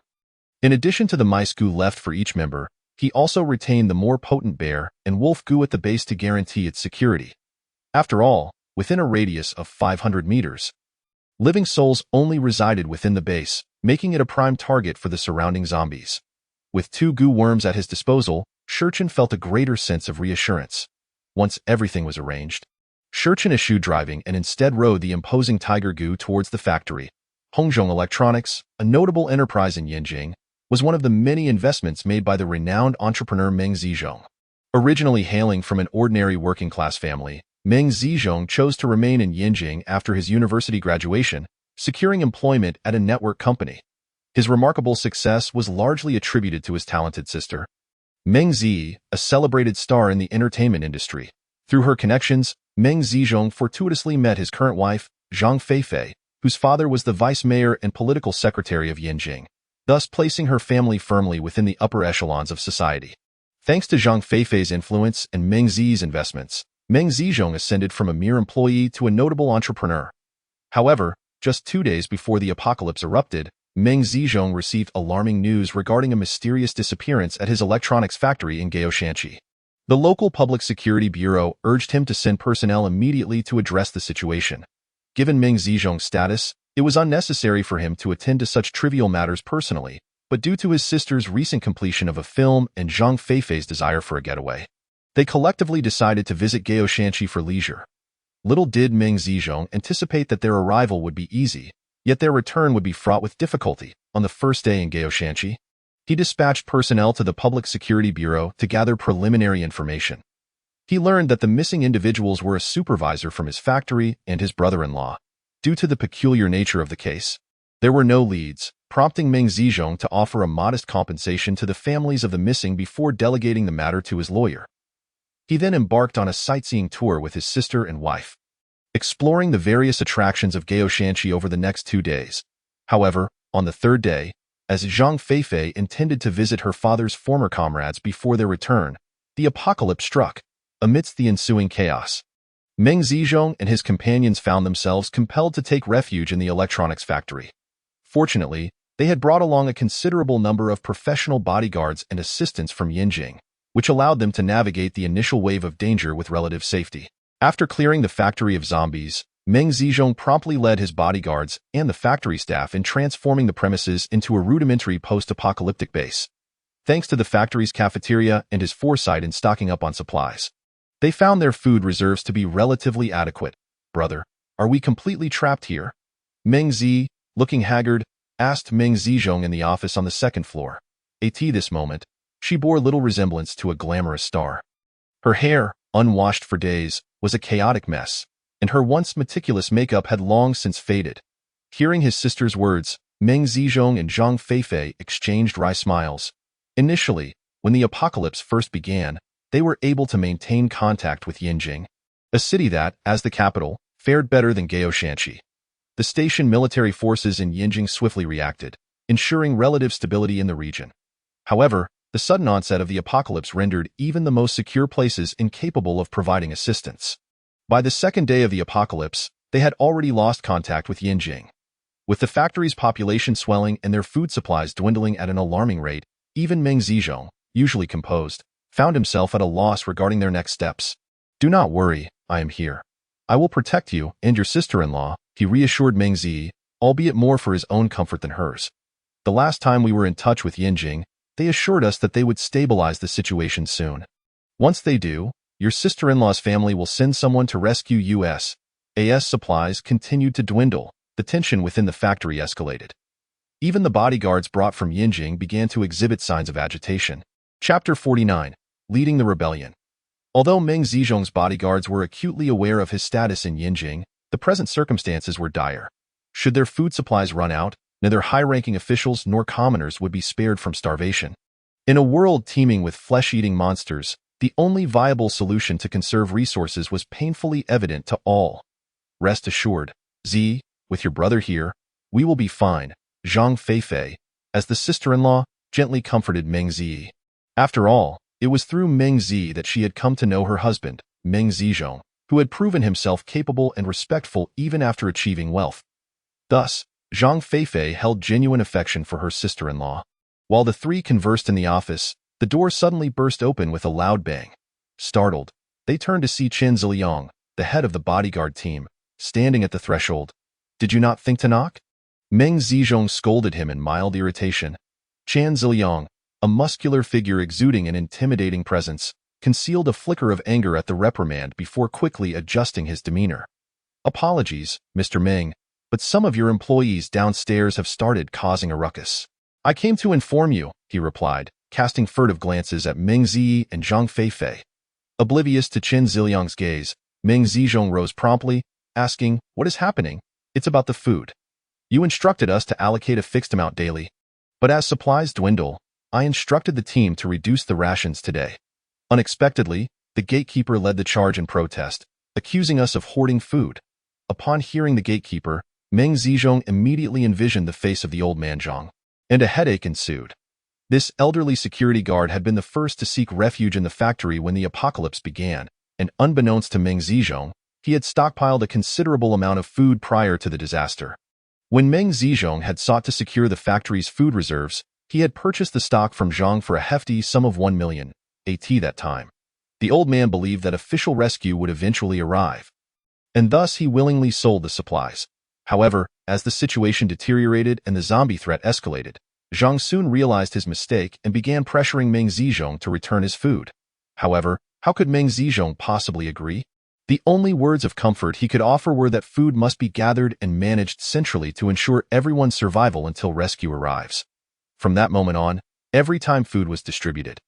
In addition to the mice goo left for each member, he also retained the more potent bear and wolf goo at the base to guarantee its security. After all, within a radius of 500 meters, living souls only resided within the base, making it a prime target for the surrounding zombies. With 2 goo worms at his disposal, Shurchen felt a greater sense of reassurance. Once everything was arranged, Shurchen eschewed driving and instead rode the imposing tiger goo towards the factory. Hongzhong Electronics, a notable enterprise in Yinjing, was one of the many investments made by the renowned entrepreneur Meng Zizhong. Originally hailing from an ordinary working-class family, Meng Zizhong chose to remain in Yinjing after his university graduation, securing employment at a network company. His remarkable success was largely attributed to his talented sister, Meng Zi, a celebrated star in the entertainment industry. Through her connections, Meng Zizhong fortuitously met his current wife, Zhang Feifei, whose father was the vice mayor and political secretary of Yinjing, thus placing her family firmly within the upper echelons of society. Thanks to Zhang Feifei's influence and Meng Zi's investments, Meng Zizhong ascended from a mere employee to a notable entrepreneur. However, just 2 days before the apocalypse erupted, Meng Zizhong received alarming news regarding a mysterious disappearance at his electronics factory in Gaoshanxi. The local public security bureau urged him to send personnel immediately to address the situation. Given Meng Zizhong's status, it was unnecessary for him to attend to such trivial matters personally, but due to his sister's recent completion of a film and Zhang Feifei's desire for a getaway, they collectively decided to visit Gaoshanxi for leisure. Little did Meng Zizhong anticipate that their arrival would be easy, yet their return would be fraught with difficulty. On the first day in Gaoshanxi, he dispatched personnel to the Public Security Bureau to gather preliminary information. He learned that the missing individuals were a supervisor from his factory and his brother-in-law. Due to the peculiar nature of the case, there were no leads, prompting Meng Zizhong to offer a modest compensation to the families of the missing before delegating the matter to his lawyer. He then embarked on a sightseeing tour with his sister and wife, exploring the various attractions of Gaoshanxi over the next 2 days. However, on the third day, as Zhang Feifei intended to visit her father's former comrades before their return, the apocalypse struck. Amidst the ensuing chaos, Meng Zizhong and his companions found themselves compelled to take refuge in the electronics factory. Fortunately, they had brought along a considerable number of professional bodyguards and assistants from Yinjing, which allowed them to navigate the initial wave of danger with relative safety. After clearing the factory of zombies, Meng Zizhong promptly led his bodyguards and the factory staff in transforming the premises into a rudimentary post-apocalyptic base. Thanks to the factory's cafeteria and his foresight in stocking up on supplies, they found their food reserves to be relatively adequate. "Brother, are we completely trapped here?" Meng Zi, looking haggard, asked Meng Zizhong in the office on the second floor. At this moment, she bore little resemblance to a glamorous star. Her hair, unwashed for days, was a chaotic mess, and her once meticulous makeup had long since faded. Hearing his sister's words, Meng Zizhong and Zhang Feifei exchanged wry smiles. Initially, when the apocalypse first began, they were able to maintain contact with Yinjing, a city that, as the capital, fared better than Gaoshanxi. The station military forces in Yinjing swiftly reacted, ensuring relative stability in the region. However, the sudden onset of the apocalypse rendered even the most secure places incapable of providing assistance. By the second day of the apocalypse, they had already lost contact with Yinjing. With the factory's population swelling and their food supplies dwindling at an alarming rate, even Meng Zizhong, usually composed, found himself at a loss regarding their next steps. "Do not worry, I am here. I will protect you and your sister-in-law," he reassured Meng Zi, albeit more for his own comfort than hers. "The last time we were in touch with Yinjing, they assured us that they would stabilize the situation soon. Once they do, your sister-in-law's family will send someone to rescue us." As supplies continued to dwindle, the tension within the factory escalated. Even the bodyguards brought from Yinjing began to exhibit signs of agitation. Chapter 49. Leading the Rebellion. Although Meng Zizhong's bodyguards were acutely aware of his status in Yinjing, the present circumstances were dire. Should their food supplies run out, neither high-ranking officials nor commoners would be spared from starvation. In a world teeming with flesh-eating monsters, the only viable solution to conserve resources was painfully evident to all. "Rest assured, Z, with your brother here, we will be fine," Zhang Feifei, as the sister-in-law, gently comforted Meng Zi. After all, it was through Meng Zi that she had come to know her husband, Meng Zizhong, who had proven himself capable and respectful even after achieving wealth. Thus, Zhang Feifei held genuine affection for her sister-in-law. While the three conversed in the office, the door suddenly burst open with a loud bang. Startled, they turned to see Chen Ziliang, the head of the bodyguard team, standing at the threshold. "Did you not think to knock?" Meng Zizhong scolded him in mild irritation. Chen Ziliang, a muscular figure exuding an intimidating presence, concealed a flicker of anger at the reprimand before quickly adjusting his demeanor. "Apologies, Mr. Meng, but some of your employees downstairs have started causing a ruckus. I came to inform you," he replied, casting furtive glances at Meng Zi and Zhang Feifei. Oblivious to Chen Ziliang's gaze, Meng Zizhong rose promptly, asking, "What is happening?" "It's about the food. You instructed us to allocate a fixed amount daily. But as supplies dwindle, I instructed the team to reduce the rations today." Unexpectedly, the gatekeeper led the charge in protest, accusing us of hoarding food. Upon hearing the gatekeeper, Meng Zizhong immediately envisioned the face of the old man Zhang, and a headache ensued. This elderly security guard had been the first to seek refuge in the factory when the apocalypse began, and unbeknownst to Meng Zizhong, he had stockpiled a considerable amount of food prior to the disaster. When Meng Zizhong had sought to secure the factory's food reserves, he had purchased the stock from Zhang for a hefty sum of 1 million AT that time. The old man believed that official rescue would eventually arrive, and thus he willingly sold the supplies. However, as the situation deteriorated and the zombie threat escalated, Zhang soon realized his mistake and began pressuring Meng Zizhong to return his food. However, how could Meng Zizhong possibly agree? The only words of comfort he could offer were that food must be gathered and managed centrally to ensure everyone's survival until rescue arrives. From that moment on, every time food was distributed,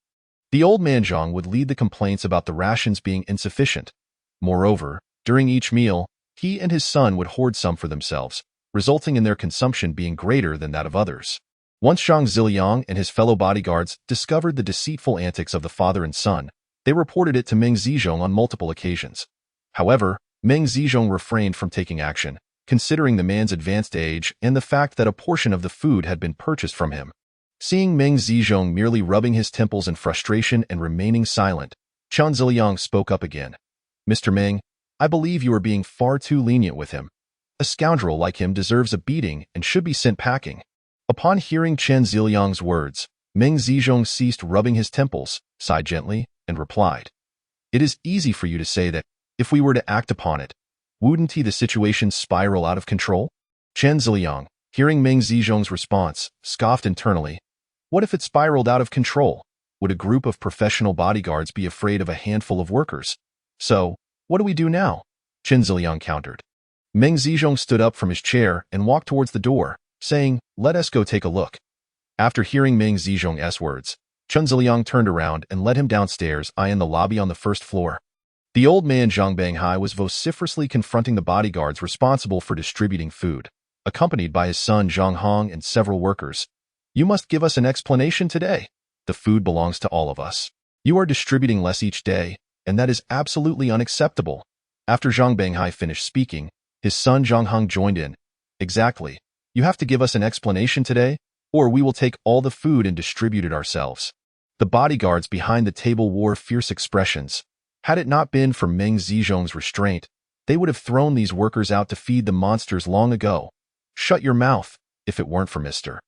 the old man Zhang would lead the complaints about the rations being insufficient. Moreover, during each meal, he and his son would hoard some for themselves, resulting in their consumption being greater than that of others. Once Zhang Ziliang and his fellow bodyguards discovered the deceitful antics of the father and son, they reported it to Meng Zizhong on multiple occasions. However, Meng Zizhong refrained from taking action, considering the man's advanced age and the fact that a portion of the food had been purchased from him. Seeing Meng Zizhong merely rubbing his temples in frustration and remaining silent, Chen Ziliang spoke up again. "Mr. Meng, I believe you are being far too lenient with him. A scoundrel like him deserves a beating and should be sent packing." Upon hearing Chen Ziliang's words, Meng Zizhong ceased rubbing his temples, sighed gently, and replied, "It is easy for you to say that. If we were to act upon it, wouldn't the situation spiral out of control?" Chen Ziliang, hearing Meng Zizhong's response, scoffed internally. What if it spiraled out of control? Would a group of professional bodyguards be afraid of a handful of workers? "So, what do we do now?" Chen Ziliang countered. Meng Zizhong stood up from his chair and walked towards the door, saying, "Let us go take a look." After hearing Meng Zizhong's words, Chen Ziliang turned around and led him downstairs, in the lobby on the first floor. The old man Zhang Banghai was vociferously confronting the bodyguards responsible for distributing food, accompanied by his son Zhang Hong and several workers. "You must give us an explanation today. The food belongs to all of us. You are distributing less each day, and that is absolutely unacceptable." After Zhang Banghai finished speaking, his son Zhang Hong joined in. "Exactly. You have to give us an explanation today, or we will take all the food and distribute it ourselves." The bodyguards behind the table wore fierce expressions. Had it not been for Meng Zizhong's restraint, they would have thrown these workers out to feed the monsters long ago. "Shut your mouth. If it weren't for Mr.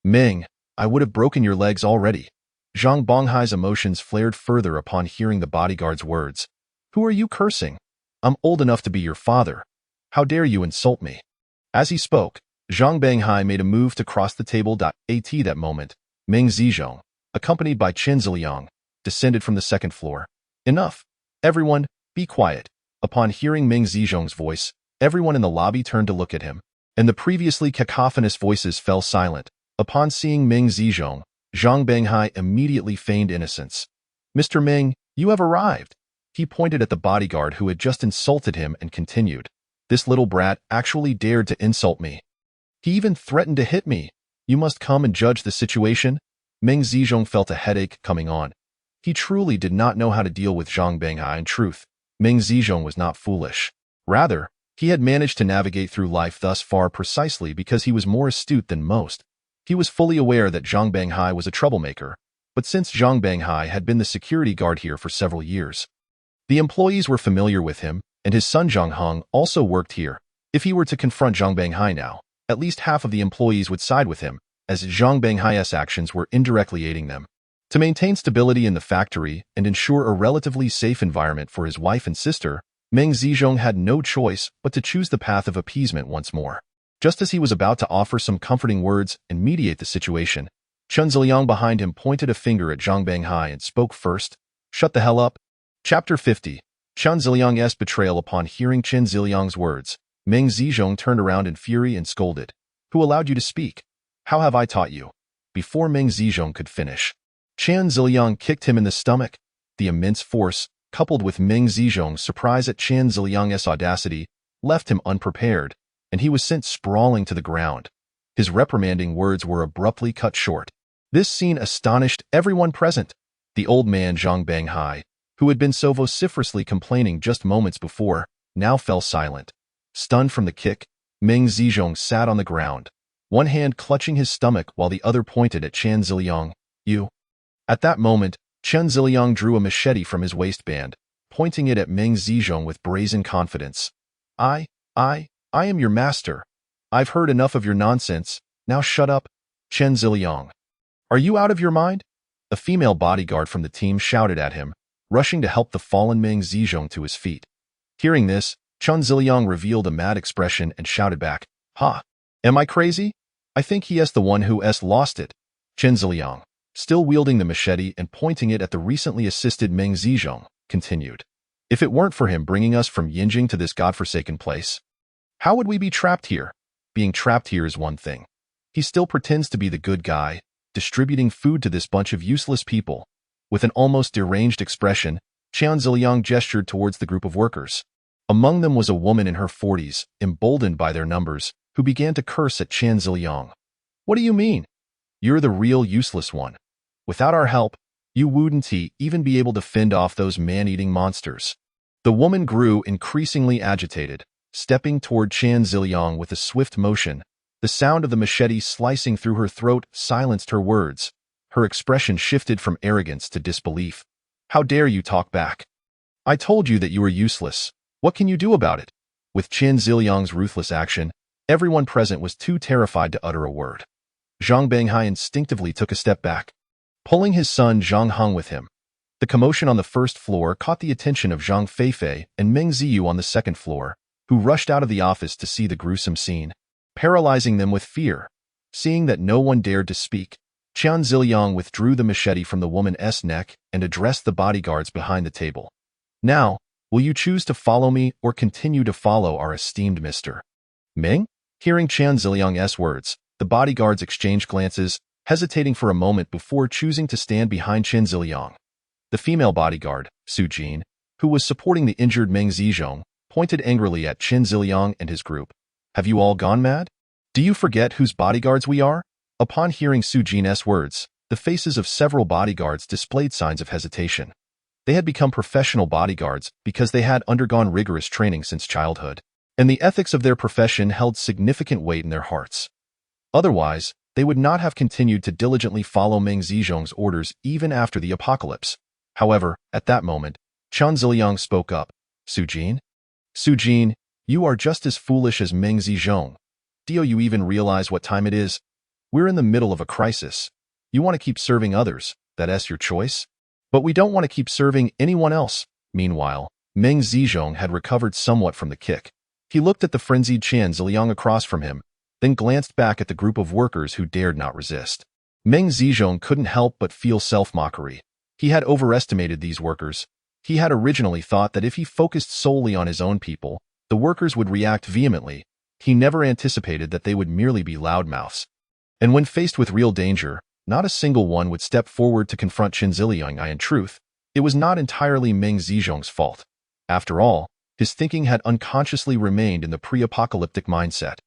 Meng, I would have broken your legs already." Zhang Bonghai's emotions flared further upon hearing the bodyguard's words. "Who are you cursing? I'm old enough to be your father. How dare you insult me?" As he spoke, Zhang Banghai made a move to cross the table. At that moment, Meng Zizhong, accompanied by Chen Ziliang, descended from the second floor. "Enough. Everyone, be quiet." Upon hearing Meng Zizhong's voice, everyone in the lobby turned to look at him, and the previously cacophonous voices fell silent. Upon seeing Meng Zizhong, Zhang Banghai immediately feigned innocence. "Mr. Meng, you have arrived." He pointed at the bodyguard who had just insulted him and continued, "This little brat actually dared to insult me. He even threatened to hit me. You must come and judge the situation." Meng Zizhong felt a headache coming on. He truly did not know how to deal with Zhang Banghai. In truth, Meng Zizhong was not foolish. Rather, He had managed to navigate through life thus far precisely because he was more astute than most. He was fully aware that Zhang Banghai was a troublemaker, but since Zhang Banghai had been the security guard here for several years, the employees were familiar with him, and his son Zhang Heng also worked here. If he were to confront Zhang Banghai now, at least half of the employees would side with him, as Zhang Banghai's actions were indirectly aiding them. To maintain stability in the factory and ensure a relatively safe environment for his wife and sister, Meng Zizhong had no choice but to choose the path of appeasement once more. Just as he was about to offer some comforting words and mediate the situation, Chen Ziliang behind him pointed a finger at Zhang Banghai and spoke first. "Shut the hell up." Chapter 50. Chen Ziliang's betrayal. Upon hearing Chen Ziliang's words, Meng Zizhong turned around in fury and scolded. "Who allowed you to speak? How have I taught you?" Before Meng Zizhong could finish, Chen Ziliang kicked him in the stomach. The immense force, coupled with Meng Zizhong's surprise at Chen Ziliang's audacity, left him unprepared, and he was sent sprawling to the ground. His reprimanding words were abruptly cut short. This scene astonished everyone present. The old man Zhang Banghai, who had been so vociferously complaining just moments before, now fell silent. Stunned from the kick, Meng Zizhong sat on the ground, one hand clutching his stomach while the other pointed at Chen Ziliang. "You." At that moment, Chen Ziliang drew a machete from his waistband, pointing it at Meng Zizhong with brazen confidence. I am your master. I've heard enough of your nonsense. Now shut up." "Chen Ziliang, are you out of your mind?" A female bodyguard from the team shouted at him, rushing to help the fallen Meng Zizhong to his feet. Hearing this, Chen Ziliang revealed a mad expression and shouted back, "Ha! Am I crazy? I think he is the one who has lost it." Chen Ziliang, still wielding the machete and pointing it at the recently assisted Meng Zizhong, continued, "If it weren't for him bringing us from Yinjing to this godforsaken place, how would we be trapped here? Being trapped here is one thing. He still pretends to be the good guy, distributing food to this bunch of useless people." With an almost deranged expression, Chen Ziliang gestured towards the group of workers. Among them was a woman in her 40s, emboldened by their numbers, who began to curse at Chen Ziliang. "What do you mean? You're the real useless one. Without our help, you wouldn't even be able to fend off those man-eating monsters." The woman grew increasingly agitated, stepping toward Chen Ziliang with a swift motion. The sound of the machete slicing through her throat silenced her words. Her expression shifted from arrogance to disbelief. "How dare you talk back? I told you that you were useless. What can you do about it?" With Chen Ziliang's ruthless action, everyone present was too terrified to utter a word. Zhang Banghai instinctively took a step back, pulling his son Zhang Heng with him. The commotion on the first floor caught the attention of Zhang Feifei and Meng Ziyu on the second floor, who rushed out of the office to see the gruesome scene, paralyzing them with fear. Seeing that no one dared to speak, Chen Ziliang withdrew the machete from the woman's neck and addressed the bodyguards behind the table. "Now, will you choose to follow me or continue to follow our esteemed Mr. Meng?" Hearing Chen Ziliang's words, the bodyguards exchanged glances, hesitating for a moment before choosing to stand behind Chen Ziliang. The female bodyguard, Su Jin, who was supporting the injured Meng Zizhong, pointed angrily at Chen Ziliang and his group. "Have you all gone mad? Do you forget whose bodyguards we are?" Upon hearing Su Jin's words, the faces of several bodyguards displayed signs of hesitation. They had become professional bodyguards because they had undergone rigorous training since childhood, and the ethics of their profession held significant weight in their hearts. Otherwise, they would not have continued to diligently follow Meng Zizhong's orders even after the apocalypse. However, at that moment, Chen Ziliang spoke up. "Su Jin? Su Jin, you are just as foolish as Meng Zizhong. Do you even realize what time it is? We're in the middle of a crisis. You want to keep serving others, that's your choice. But we don't want to keep serving anyone else." Meanwhile, Meng Zizhong had recovered somewhat from the kick. He looked at the frenzied Chen Ziliang across from him, then glanced back at the group of workers who dared not resist. Meng Zizhong couldn't help but feel self-mockery. He had overestimated these workers. He had originally thought that if he focused solely on his own people, the workers would react vehemently. He never anticipated that they would merely be loudmouths. And when faced with real danger, not a single one would step forward to confront Chen Ziliang. In truth, it was not entirely Meng Zizhong's fault. After all, his thinking had unconsciously remained in the pre-apocalyptic mindset.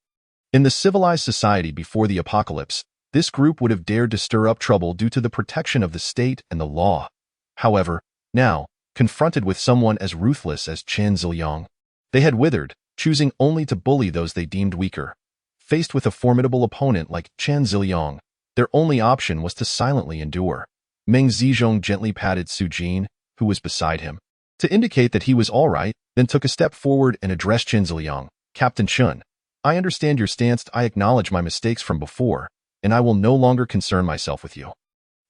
In the civilized society before the apocalypse, this group would have dared to stir up trouble due to the protection of the state and the law. However, now, confronted with someone as ruthless as Chen Ziliang, they had withered, choosing only to bully those they deemed weaker. Faced with a formidable opponent like Chen Ziliang, their only option was to silently endure. Meng Zizhong gently patted Su Jin, who was beside him, to indicate that he was all right, then took a step forward and addressed Chen Ziliang. Captain Chun, I understand your stance. I acknowledge my mistakes from before, and I will no longer concern myself with you.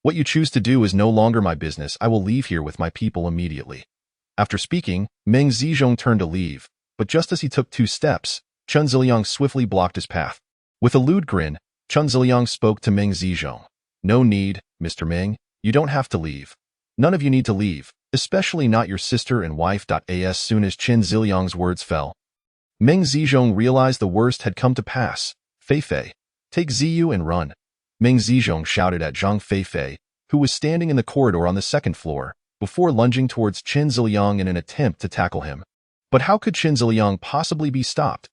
What you choose to do is no longer my business. I will leave here with my people immediately. After speaking, Meng Zizhong turned to leave, but just as he took 2 steps, Chen Ziliang swiftly blocked his path. With a lewd grin, Chen Ziliang spoke to Meng Zizhong. No need, Mr. Meng, you don't have to leave. None of you need to leave, especially not your sister and wife. As soon as Chen Ziliang's words fell, Meng Zizhong realized the worst had come to pass. Fei, take Ziyu and run. Meng Zizhong shouted at Zhang Fei, who was standing in the corridor on the 2nd floor, before lunging towards Chen Ziliang in an attempt to tackle him. But how could Chen Ziliang possibly be stopped?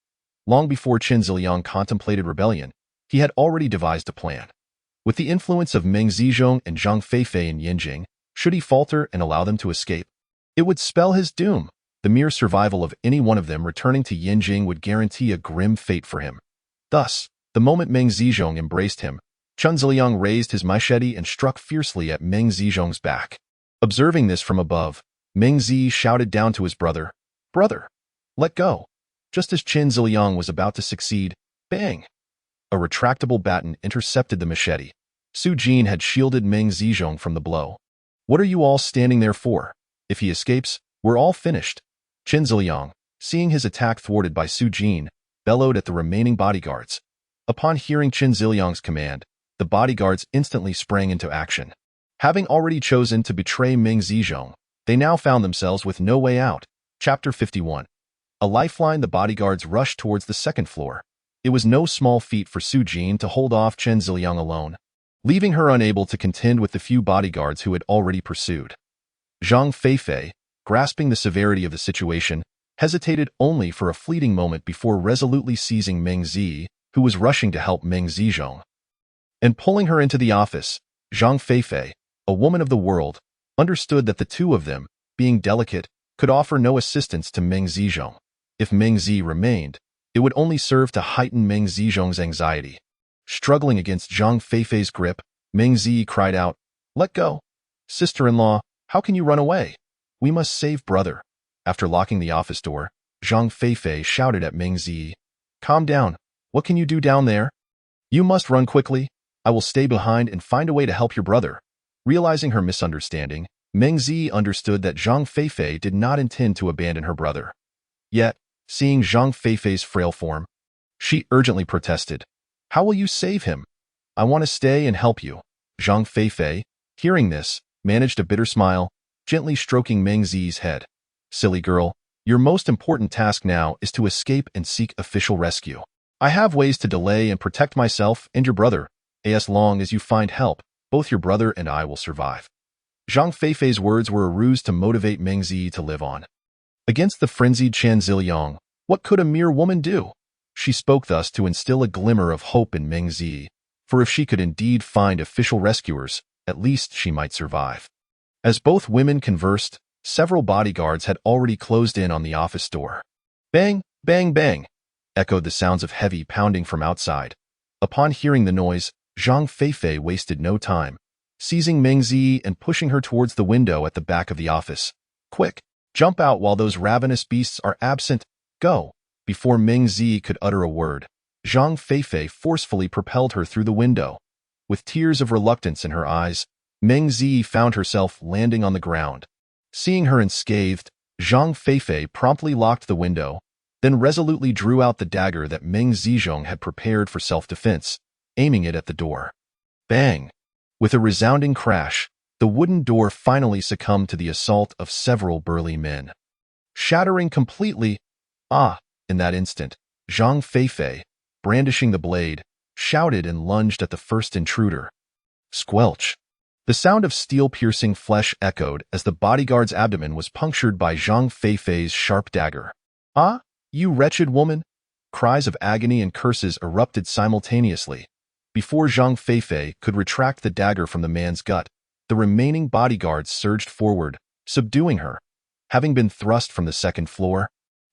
Long before Chen Ziliang contemplated rebellion, he had already devised a plan. With the influence of Meng Zizhong and Zhang Fei in Yinjing, should he falter and allow them to escape, it would spell his doom. The mere survival of any one of them returning to Yinjing would guarantee a grim fate for him. Thus, the moment Meng Zizhong embraced him, Chen Ziliang raised his machete and struck fiercely at Meng Zizhong's back. Observing this from above, Meng Zi shouted down to his brother, "Brother, let go." Just as Chen Ziliang was about to succeed, bang! A retractable baton intercepted the machete. Su Jin had shielded Meng Zizhong from the blow. "What are you all standing there for? If he escapes, we're all finished." Chen Ziliang, seeing his attack thwarted by Su Jin, bellowed at the remaining bodyguards. Upon hearing Chen Ziliang's command, the bodyguards instantly sprang into action. Having already chosen to betray Meng Zizhong, they now found themselves with no way out. Chapter 51. A lifeline. The bodyguards rushed towards the 2nd floor. It was no small feat for Su Jin to hold off Chen Ziliang alone, leaving her unable to contend with the few bodyguards who had already pursued. Zhang Fei, grasping the severity of the situation, hesitated only for a fleeting moment before resolutely seizing Meng Zi, who was rushing to help Meng Zizhong, and pulling her into the office. Zhang Fei, a woman of the world, understood that the two of them, being delicate, could offer no assistance to Meng Zizhong. If Meng Zi remained, it would only serve to heighten Meng Zizhong's anxiety. Struggling against Zhang Fei's grip, Meng Zi cried out, "Let go! Sister-in-law, how can you run away? We must save brother." After locking the office door, Zhang Fei shouted at Meng Zi, "Calm down. What can you do down there? You must run quickly. I will stay behind and find a way to help your brother." Realizing her misunderstanding, Meng Zi understood that Zhang Fei did not intend to abandon her brother. Yet, seeing Zhang Fei's frail form, she urgently protested, "How will you save him? I want to stay and help you." Zhang Fei, hearing this, managed a bitter smile, gently stroking Meng Zi's head. "Silly girl, your most important task now is to escape and seek official rescue. I have ways to delay and protect myself and your brother. As long as you find help, both your brother and I will survive." Zhang Fei's words were a ruse to motivate Meng Zi to live on. Against the frenzied Chen Ziliang, what could a mere woman do? She spoke thus to instill a glimmer of hope in Meng Zi, for if she could indeed find official rescuers, at least she might survive. As both women conversed, several bodyguards had already closed in on the office door. Bang, bang, bang, echoed the sounds of heavy pounding from outside. Upon hearing the noise, Zhang Fei wasted no time, seizing Meng Zi and pushing her towards the window at the back of the office. "Quick, jump out while those ravenous beasts are absent. Go!" Before Meng Zi could utter a word, Zhang Fei forcefully propelled her through the window. With tears of reluctance in her eyes, Meng Zi found herself landing on the ground. Seeing her unscathed, Zhang Fei promptly locked the window, then resolutely drew out the dagger that Meng Zizhong had prepared for self-defense, aiming it at the door. Bang! With a resounding crash, the wooden door finally succumbed to the assault of several burly men. Shattering completely, in that instant, Zhang Fei, brandishing the blade, shouted and lunged at the first intruder. Squelch! The sound of steel-piercing flesh echoed as the bodyguard's abdomen was punctured by Zhang Fei's sharp dagger. "Ah, you wretched woman!" Cries of agony and curses erupted simultaneously. Before Zhang Fei could retract the dagger from the man's gut, the remaining bodyguards surged forward, subduing her. Having been thrust from the 2nd floor,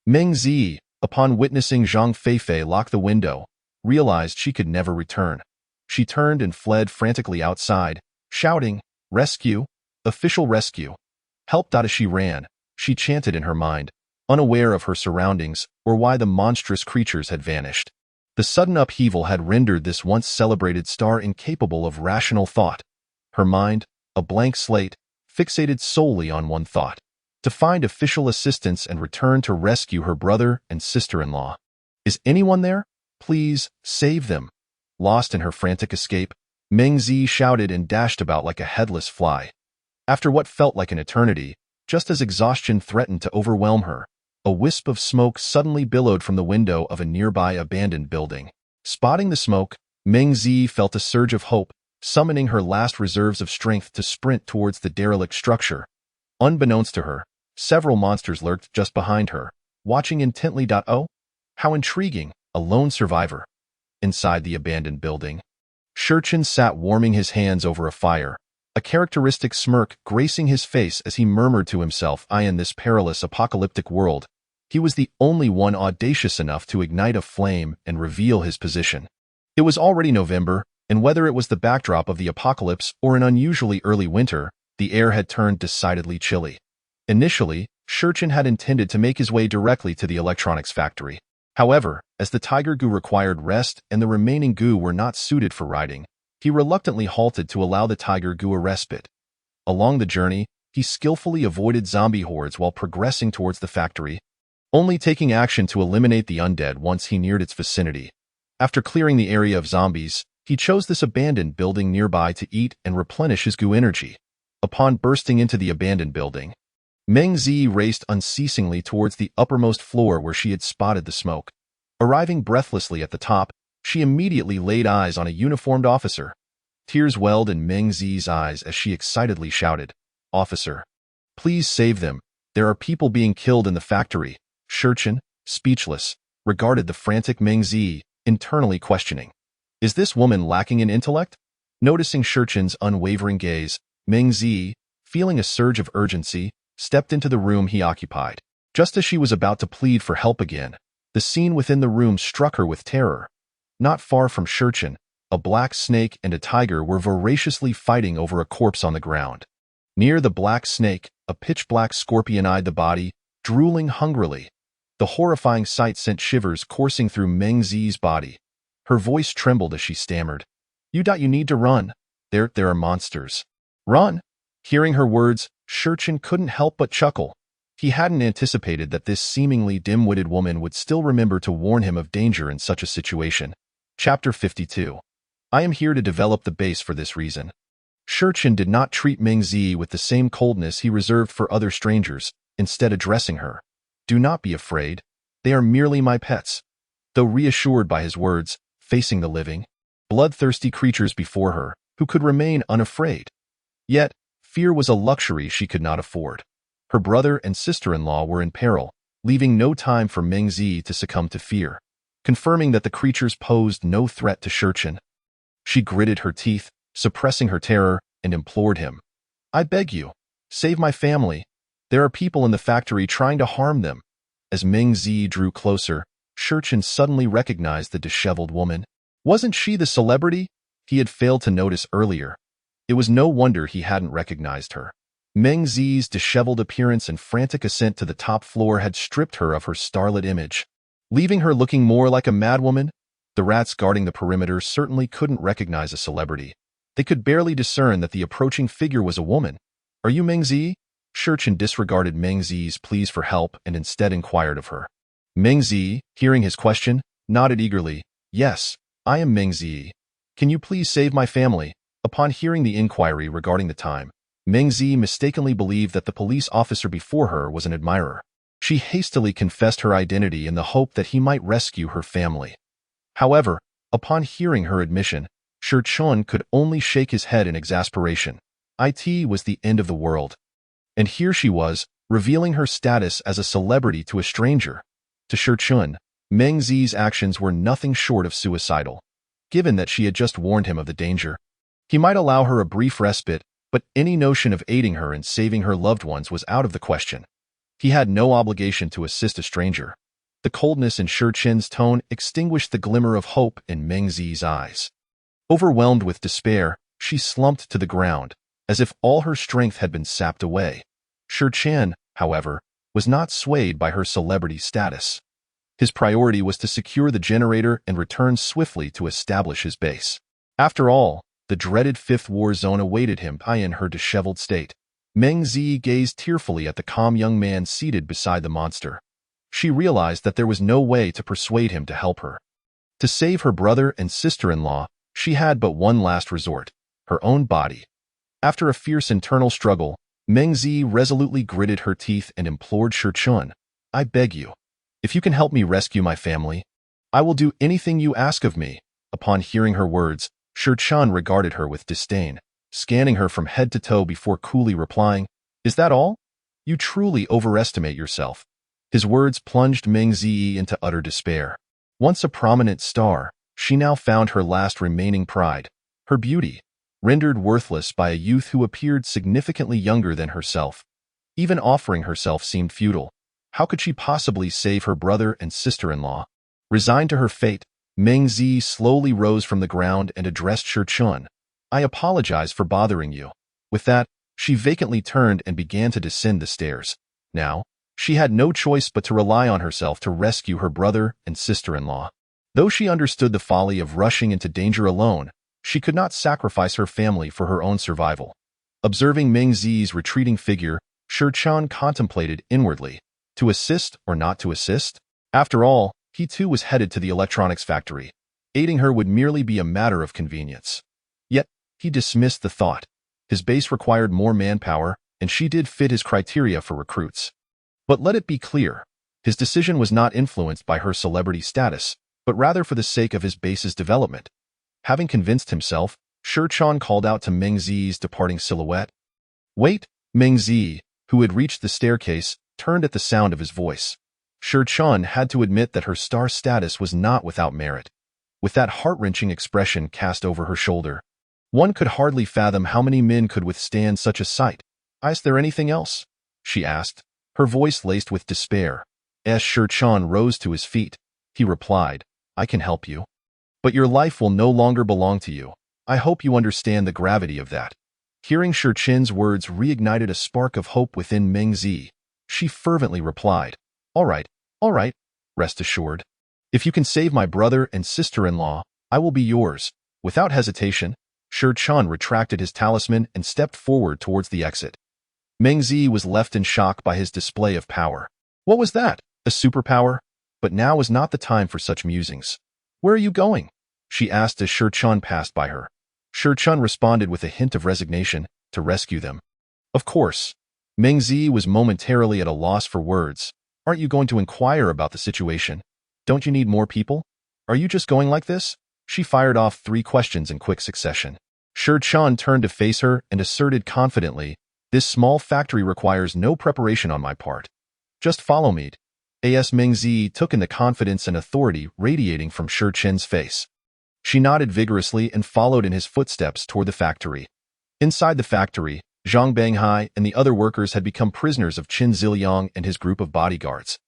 Meng Zi, Upon witnessing Zhang Feifei lock the window, realized she could never return. She turned and fled frantically outside, shouting, "Rescue! Official rescue! Help!" As she ran, she chanted in her mind, unaware of her surroundings or why the monstrous creatures had vanished. The sudden upheaval had rendered this once celebrated star incapable of rational thought. Her mind, a blank slate, fixated solely on one thought: to find official assistance and return to rescue her brother and sister-in-law. Is anyone there? Please, save them. Lost in her frantic escape, Meng Zi shouted and dashed about like a headless fly. After what felt like an eternity, just as exhaustion threatened to overwhelm her, a wisp of smoke suddenly billowed from the window of a nearby abandoned building. Spotting the smoke, Meng Zi felt a surge of hope, summoning her last reserves of strength to sprint towards the derelict structure. Unbeknownst to her, several monsters lurked just behind her, watching intently. Oh, how intriguing, a lone survivor. Inside the abandoned building, Shurchen sat warming his hands over a fire, a characteristic smirk gracing his face as he murmured to himself, in this perilous apocalyptic world, he was the only one audacious enough to ignite a flame and reveal his position. It was already November, and whether it was the backdrop of the apocalypse or an unusually early winter, the air had turned decidedly chilly. Initially, Shurchen had intended to make his way directly to the electronics factory. However, as the tiger goo required rest and the remaining goo were not suited for riding, he reluctantly halted to allow the tiger goo a respite. Along the journey, he skillfully avoided zombie hordes while progressing towards the factory, only taking action to eliminate the undead once he neared its vicinity. After clearing the area of zombies, he chose this abandoned building nearby to eat and replenish his goo energy. Upon bursting into the abandoned building, Meng Zi raced unceasingly towards the uppermost floor where she had spotted the smoke. Arriving breathlessly at the top, she immediately laid eyes on a uniformed officer. Tears welled in Meng Zi's eyes as she excitedly shouted, "Officer, please save them. There are people being killed in the factory." Shurchen, speechless, regarded the frantic Meng Zi, internally questioning, "Is this woman lacking in intellect?" Noticing Shurchen's unwavering gaze, Meng Zi, feeling a surge of urgency, stepped into the room he occupied. Just as she was about to plead for help again, the scene within the room struck her with terror. Not far from Shurchen, a black snake and a tiger were voraciously fighting over a corpse on the ground. Near the black snake, a pitch-black scorpion eyed the body, drooling hungrily. The horrifying sight sent shivers coursing through Meng Zi's body. Her voice trembled as she stammered, You need to run. There are monsters. Run!" Hearing her words, Shurchen couldn't help but chuckle. He hadn't anticipated that this seemingly dim-witted woman would still remember to warn him of danger in such a situation. Chapter 52. I am here to develop the base for this reason. Shurchen did not treat Meng Zi with the same coldness he reserved for other strangers, instead addressing her. "Do not be afraid. They are merely my pets." Though reassured by his words, facing the living, bloodthirsty creatures before her, who could remain unafraid. Yet, fear was a luxury she could not afford. Her brother and sister-in-law were in peril, leaving no time for Meng Zi to succumb to fear. Confirming that the creatures posed no threat to Shurchen, she gritted her teeth, suppressing her terror, and implored him, "I beg you, save my family. There are people in the factory trying to harm them." As Meng Zi drew closer, Shurchen suddenly recognized the disheveled woman. Wasn't she the celebrity he had failed to notice earlier? It was no wonder he hadn't recognized her. Meng Zi's disheveled appearance and frantic ascent to the top floor had stripped her of her starlit image, leaving her looking more like a madwoman. The rats guarding the perimeter certainly couldn't recognize a celebrity. They could barely discern that the approaching figure was a woman. "Are you Meng Zi?" Shurchen disregarded Meng Zi's pleas for help and instead inquired of her. Meng Zi, hearing his question, nodded eagerly. "Yes, I am Meng Zi. Can you please save my family?" Upon hearing the inquiry regarding the time, Meng Zi mistakenly believed that the police officer before her was an admirer. She hastily confessed her identity in the hope that he might rescue her family. However, upon hearing her admission, Shurchen could only shake his head in exasperation. It was the end of the world. And here she was, revealing her status as a celebrity to a stranger. To Shurchen, Meng Zi's actions were nothing short of suicidal. Given that she had just warned him of the danger, he might allow her a brief respite, but any notion of aiding her and saving her loved ones was out of the question. He had no obligation to assist a stranger. The coldness in Shi Qin's tone extinguished the glimmer of hope in Meng Zi's eyes. Overwhelmed with despair, she slumped to the ground, as if all her strength had been sapped away. Shi Qin, however, was not swayed by her celebrity status. His priority was to secure the generator and return swiftly to establish his base. After all, the dreaded Fifth War Zone awaited him in her disheveled state. Meng Zi gazed tearfully at the calm young man seated beside the monster. She realized that there was no way to persuade him to help her. To save her brother and sister-in-law, she had but one last resort, her own body. After a fierce internal struggle, Meng Zi resolutely gritted her teeth and implored Shi Qin, "I beg you, if you can help me rescue my family, I will do anything you ask of me." Upon hearing her words, Shi Qin regarded her with disdain, scanning her from head to toe before coolly replying, "Is that all? You truly overestimate yourself." His words plunged Meng Zi into utter despair. Once a prominent star, she now found her last remaining pride, her beauty, rendered worthless by a youth who appeared significantly younger than herself. Even offering herself seemed futile. How could she possibly save her brother and sister-in-law? Resigned to her fate, Meng Zi slowly rose from the ground and addressed Shi Qin. "I apologize for bothering you." With that, she vacantly turned and began to descend the stairs. Now, she had no choice but to rely on herself to rescue her brother and sister-in-law. Though she understood the folly of rushing into danger alone, she could not sacrifice her family for her own survival. Observing Meng Zi's retreating figure, Shi Qin contemplated inwardly, to assist or not to assist? After all, he too was headed to the electronics factory. Aiding her would merely be a matter of convenience. Yet, he dismissed the thought. His base required more manpower, and she did fit his criteria for recruits. But let it be clear, his decision was not influenced by her celebrity status, but rather for the sake of his base's development. Having convinced himself, Shi Qin called out to Meng Zi's departing silhouette. "Wait!" Meng Zi, who had reached the staircase, turned at the sound of his voice. Shi Qin had to admit that her star status was not without merit. With that heart-wrenching expression cast over her shoulder, one could hardly fathom how many men could withstand such a sight. "Is there anything else?" she asked, her voice laced with despair. As Shi Qin rose to his feet, he replied, "I can help you. But your life will no longer belong to you. I hope you understand the gravity of that." Hearing Shi Qin's words reignited a spark of hope within Meng Zi. She fervently replied, all right, rest assured. If you can save my brother and sister-in-law, I will be yours." Without hesitation, Shi Qin retracted his talisman and stepped forward towards the exit. Meng Zi was left in shock by his display of power. What was that? A superpower? But now was not the time for such musings. "Where are you going?" she asked as Shi Qin passed by her. Shi Qin responded with a hint of resignation, "To rescue them." Of course. Meng Zi was momentarily at a loss for words. "Aren't you going to inquire about the situation? Don't you need more people? Are you just going like this?" She fired off 3 questions in quick succession. Shi Qin turned to face her and asserted confidently, "This small factory requires no preparation on my part. Just follow me." As Meng Zi took in the confidence and authority radiating from Shi Qin's face. She nodded vigorously and followed in his footsteps toward the factory. Inside the factory, Zhang Banghai and the other workers had become prisoners of Qin Ziliang and his group of bodyguards.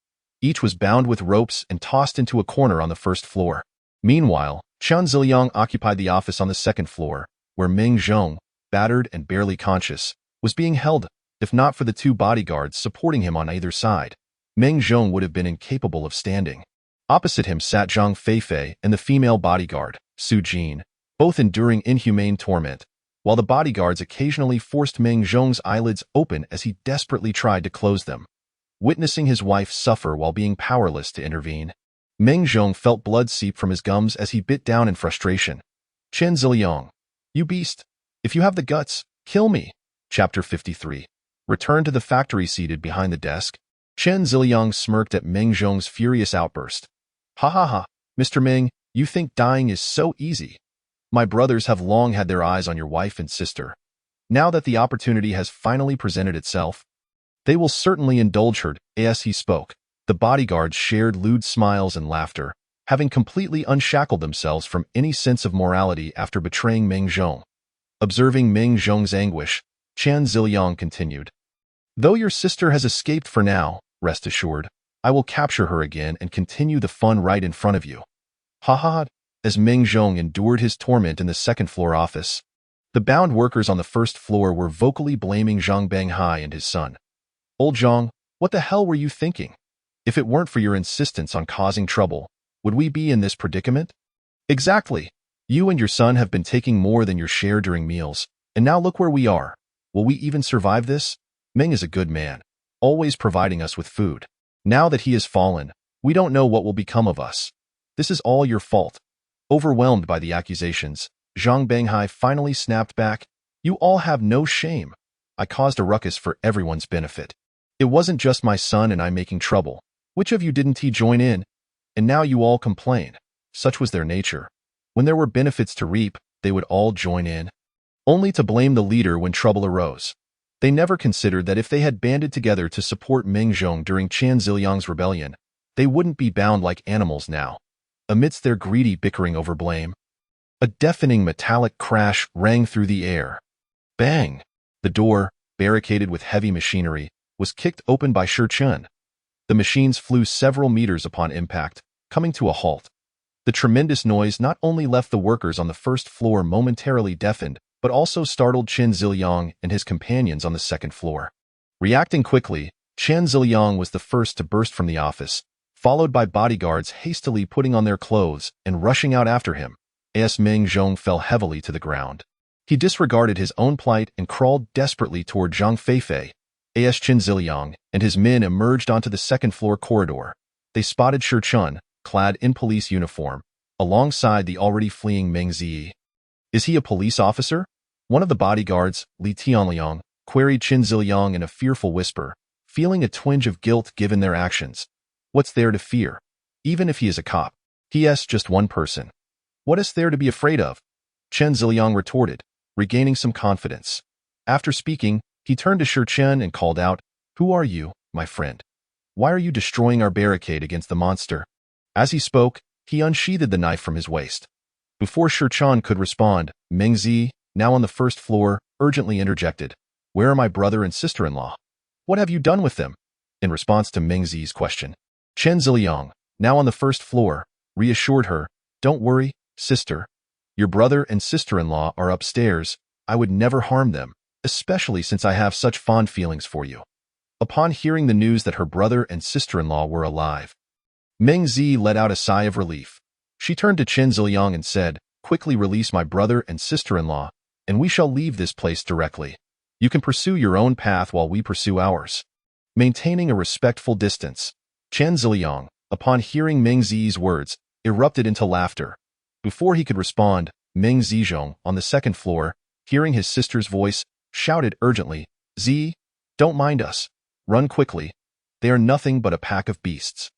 Each was bound with ropes and tossed into a corner on the first floor. Meanwhile, Qin Ziliang occupied the office on the second floor, where Meng Zhong, battered and barely conscious, was being held. If not for the 2 bodyguards supporting him on either side, Meng Zhong would have been incapable of standing. Opposite him sat Zhang Feifei and the female bodyguard, Su Jin, both enduring inhumane torment, while the bodyguards occasionally forced Meng Zhong's eyelids open as he desperately tried to close them. Witnessing his wife suffer while being powerless to intervene, Meng Zhong felt blood seep from his gums as he bit down in frustration. "Qin Ziliang, you beast! If you have the guts, kill me." Chapter 53. Returned to the factory seated behind the desk, Qin Ziliang smirked at Meng Zhong's furious outburst. "Ha ha ha, Mr. Meng, you think dying is so easy. My brothers have long had their eyes on your wife and sister. Now that the opportunity has finally presented itself, they will certainly indulge her." As he spoke, the bodyguards shared lewd smiles and laughter, having completely unshackled themselves from any sense of morality after betraying Meng Zhong. Observing Meng Zhong's anguish, Qin Ziliang continued, "Though your sister has escaped for now, rest assured, I will capture her again and continue the fun right in front of you. Ha ha ha. As Meng Zhong endured his torment in the second-floor office, the bound workers on the first floor were vocally blaming Zhang Banghai and his son. Old Zhang, what the hell were you thinking? If it weren't for your insistence on causing trouble, would we be in this predicament? Exactly. You and your son have been taking more than your share during meals, and now look where we are. Will we even survive this? Meng is a good man, always providing us with food. Now that he has fallen, we don't know what will become of us. This is all your fault. Overwhelmed by the accusations, Zhang Banghai finally snapped back. You all have no shame. I caused a ruckus for everyone's benefit. It wasn't just my son and I making trouble. Which of you didn't he join in? And now you all complain. Such was their nature. When there were benefits to reap, they would all join in, only to blame the leader when trouble arose. They never considered that if they had banded together to support Meng Zhong during Qian Ziliyang's rebellion, they wouldn't be bound like animals now. Amidst their greedy bickering over blame, a deafening metallic crash rang through the air. Bang! The door, barricaded with heavy machinery, was kicked open by Shi Chen. The machines flew several meters upon impact, coming to a halt. The tremendous noise not only left the workers on the first floor momentarily deafened, but also startled Chen Ziliyang and his companions on the second floor. Reacting quickly, Chen Ziliyang was the first to burst from the office, followed by bodyguards hastily putting on their clothes and rushing out after him. As Meng Zhong fell heavily to the ground. He disregarded his own plight and crawled desperately toward Zhang Feifei. As Chen Ziliyang and his men emerged onto the second-floor corridor, they spotted Shi Chen, clad in police uniform, alongside the already fleeing Meng Ziyi. Is he a police officer? One of the bodyguards, Li Tianliang, queried Chen Ziliyang in a fearful whisper, feeling a twinge of guilt given their actions. What's there to fear? Even if he is a cop, he is just one person. What is there to be afraid of? Chen Ziliyang retorted, regaining some confidence. After speaking, he turned to Shi Chen and called out, Who are you, my friend? Why are you destroying our barricade against the monster? As he spoke, he unsheathed the knife from his waist. Before Shi Chen could respond, Meng Zi, now on the first floor, urgently interjected. Where are my brother and sister-in-law? What have you done with them? In response to Meng Zi's question, Chen Ziliyang, now on the first floor, reassured her, Don't worry, sister. Your brother and sister-in-law are upstairs. I would never harm them, especially since I have such fond feelings for you. Upon hearing the news that her brother and sister-in-law were alive, Meng Zi let out a sigh of relief. She turned to Chen Ziliyang and said, Quickly release my brother and sister-in-law, and we shall leave this place directly. You can pursue your own path while we pursue ours. Maintaining a respectful distance, Chen Ziliyang, upon hearing Meng Zi's words, erupted into laughter. Before he could respond, Meng Zizhong, on the second floor, hearing his sister's voice, shouted urgently, Zi, don't mind us. Run quickly. They are nothing but a pack of beasts.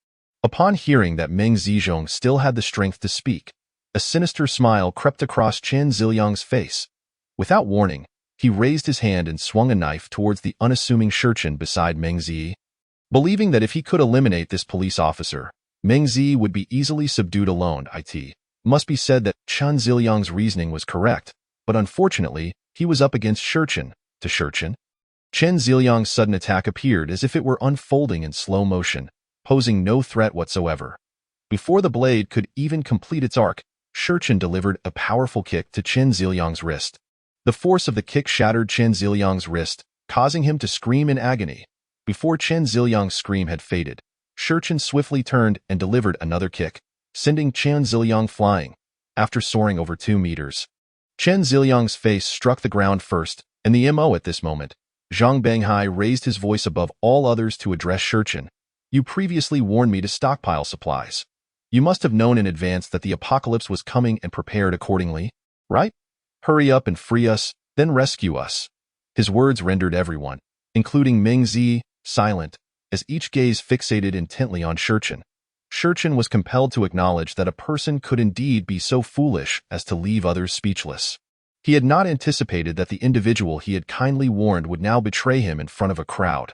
Upon hearing that Meng Zizhong still had the strength to speak, a sinister smile crept across Chen Ziliyang's face. Without warning, he raised his hand and swung a knife towards the unassuming Shi Chen beside Meng Zi. Believing that if he could eliminate this police officer, Meng Zi would be easily subdued alone. It must be said that Chen Ziliyang's reasoning was correct, but unfortunately, he was up against Shi Chen. To Shi Chen, Chen Ziliyang's sudden attack appeared as if it were unfolding in slow motion, posing no threat whatsoever. Before the blade could even complete its arc, Shi Chen delivered a powerful kick to Chen Ziliyang's wrist. The force of the kick shattered Chen Ziliyang's wrist, causing him to scream in agony. Before Chen Ziliyang's scream had faded, Shi Chen swiftly turned and delivered another kick, sending Chen Ziliyang flying. After soaring over 2 meters, Chen Ziliyang's face struck the ground first, and the MO at this moment. Zhang Banghai raised his voice above all others to address Shi Chen. You previously warned me to stockpile supplies. You must have known in advance that the apocalypse was coming and prepared accordingly, right? Hurry up and free us, then rescue us. His words rendered everyone, including Meng Zi, silent, as each gaze fixated intently on Shi Chen. Shi Chen was compelled to acknowledge that a person could indeed be so foolish as to leave others speechless. He had not anticipated that the individual he had kindly warned would now betray him in front of a crowd.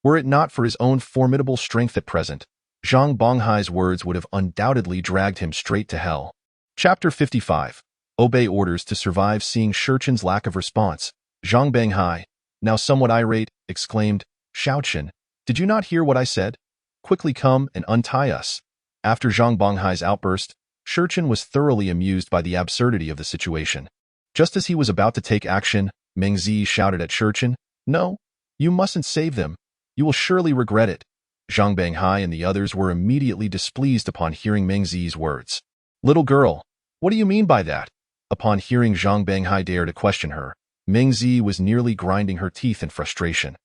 Were it not for his own formidable strength at present, Zhang Banghai's words would have undoubtedly dragged him straight to hell. Chapter 55. Obey orders to survive. Seeing Shi Chen's lack of response, Zhang Banghai, now somewhat irate, exclaimed, Xiao Chen, did you not hear what I said? Quickly come and untie us. After Zhang Bonghai's outburst, Shurchen was thoroughly amused by the absurdity of the situation. Just as he was about to take action, Meng Zi shouted at Shurchen, "No, you mustn't save them. You will surely regret it." Zhang Bonghai and the others were immediately displeased upon hearing Meng Zi's words. "Little girl, what do you mean by that?" Upon hearing Zhang Bonghai dare to question her, Meng Zi was nearly grinding her teeth in frustration.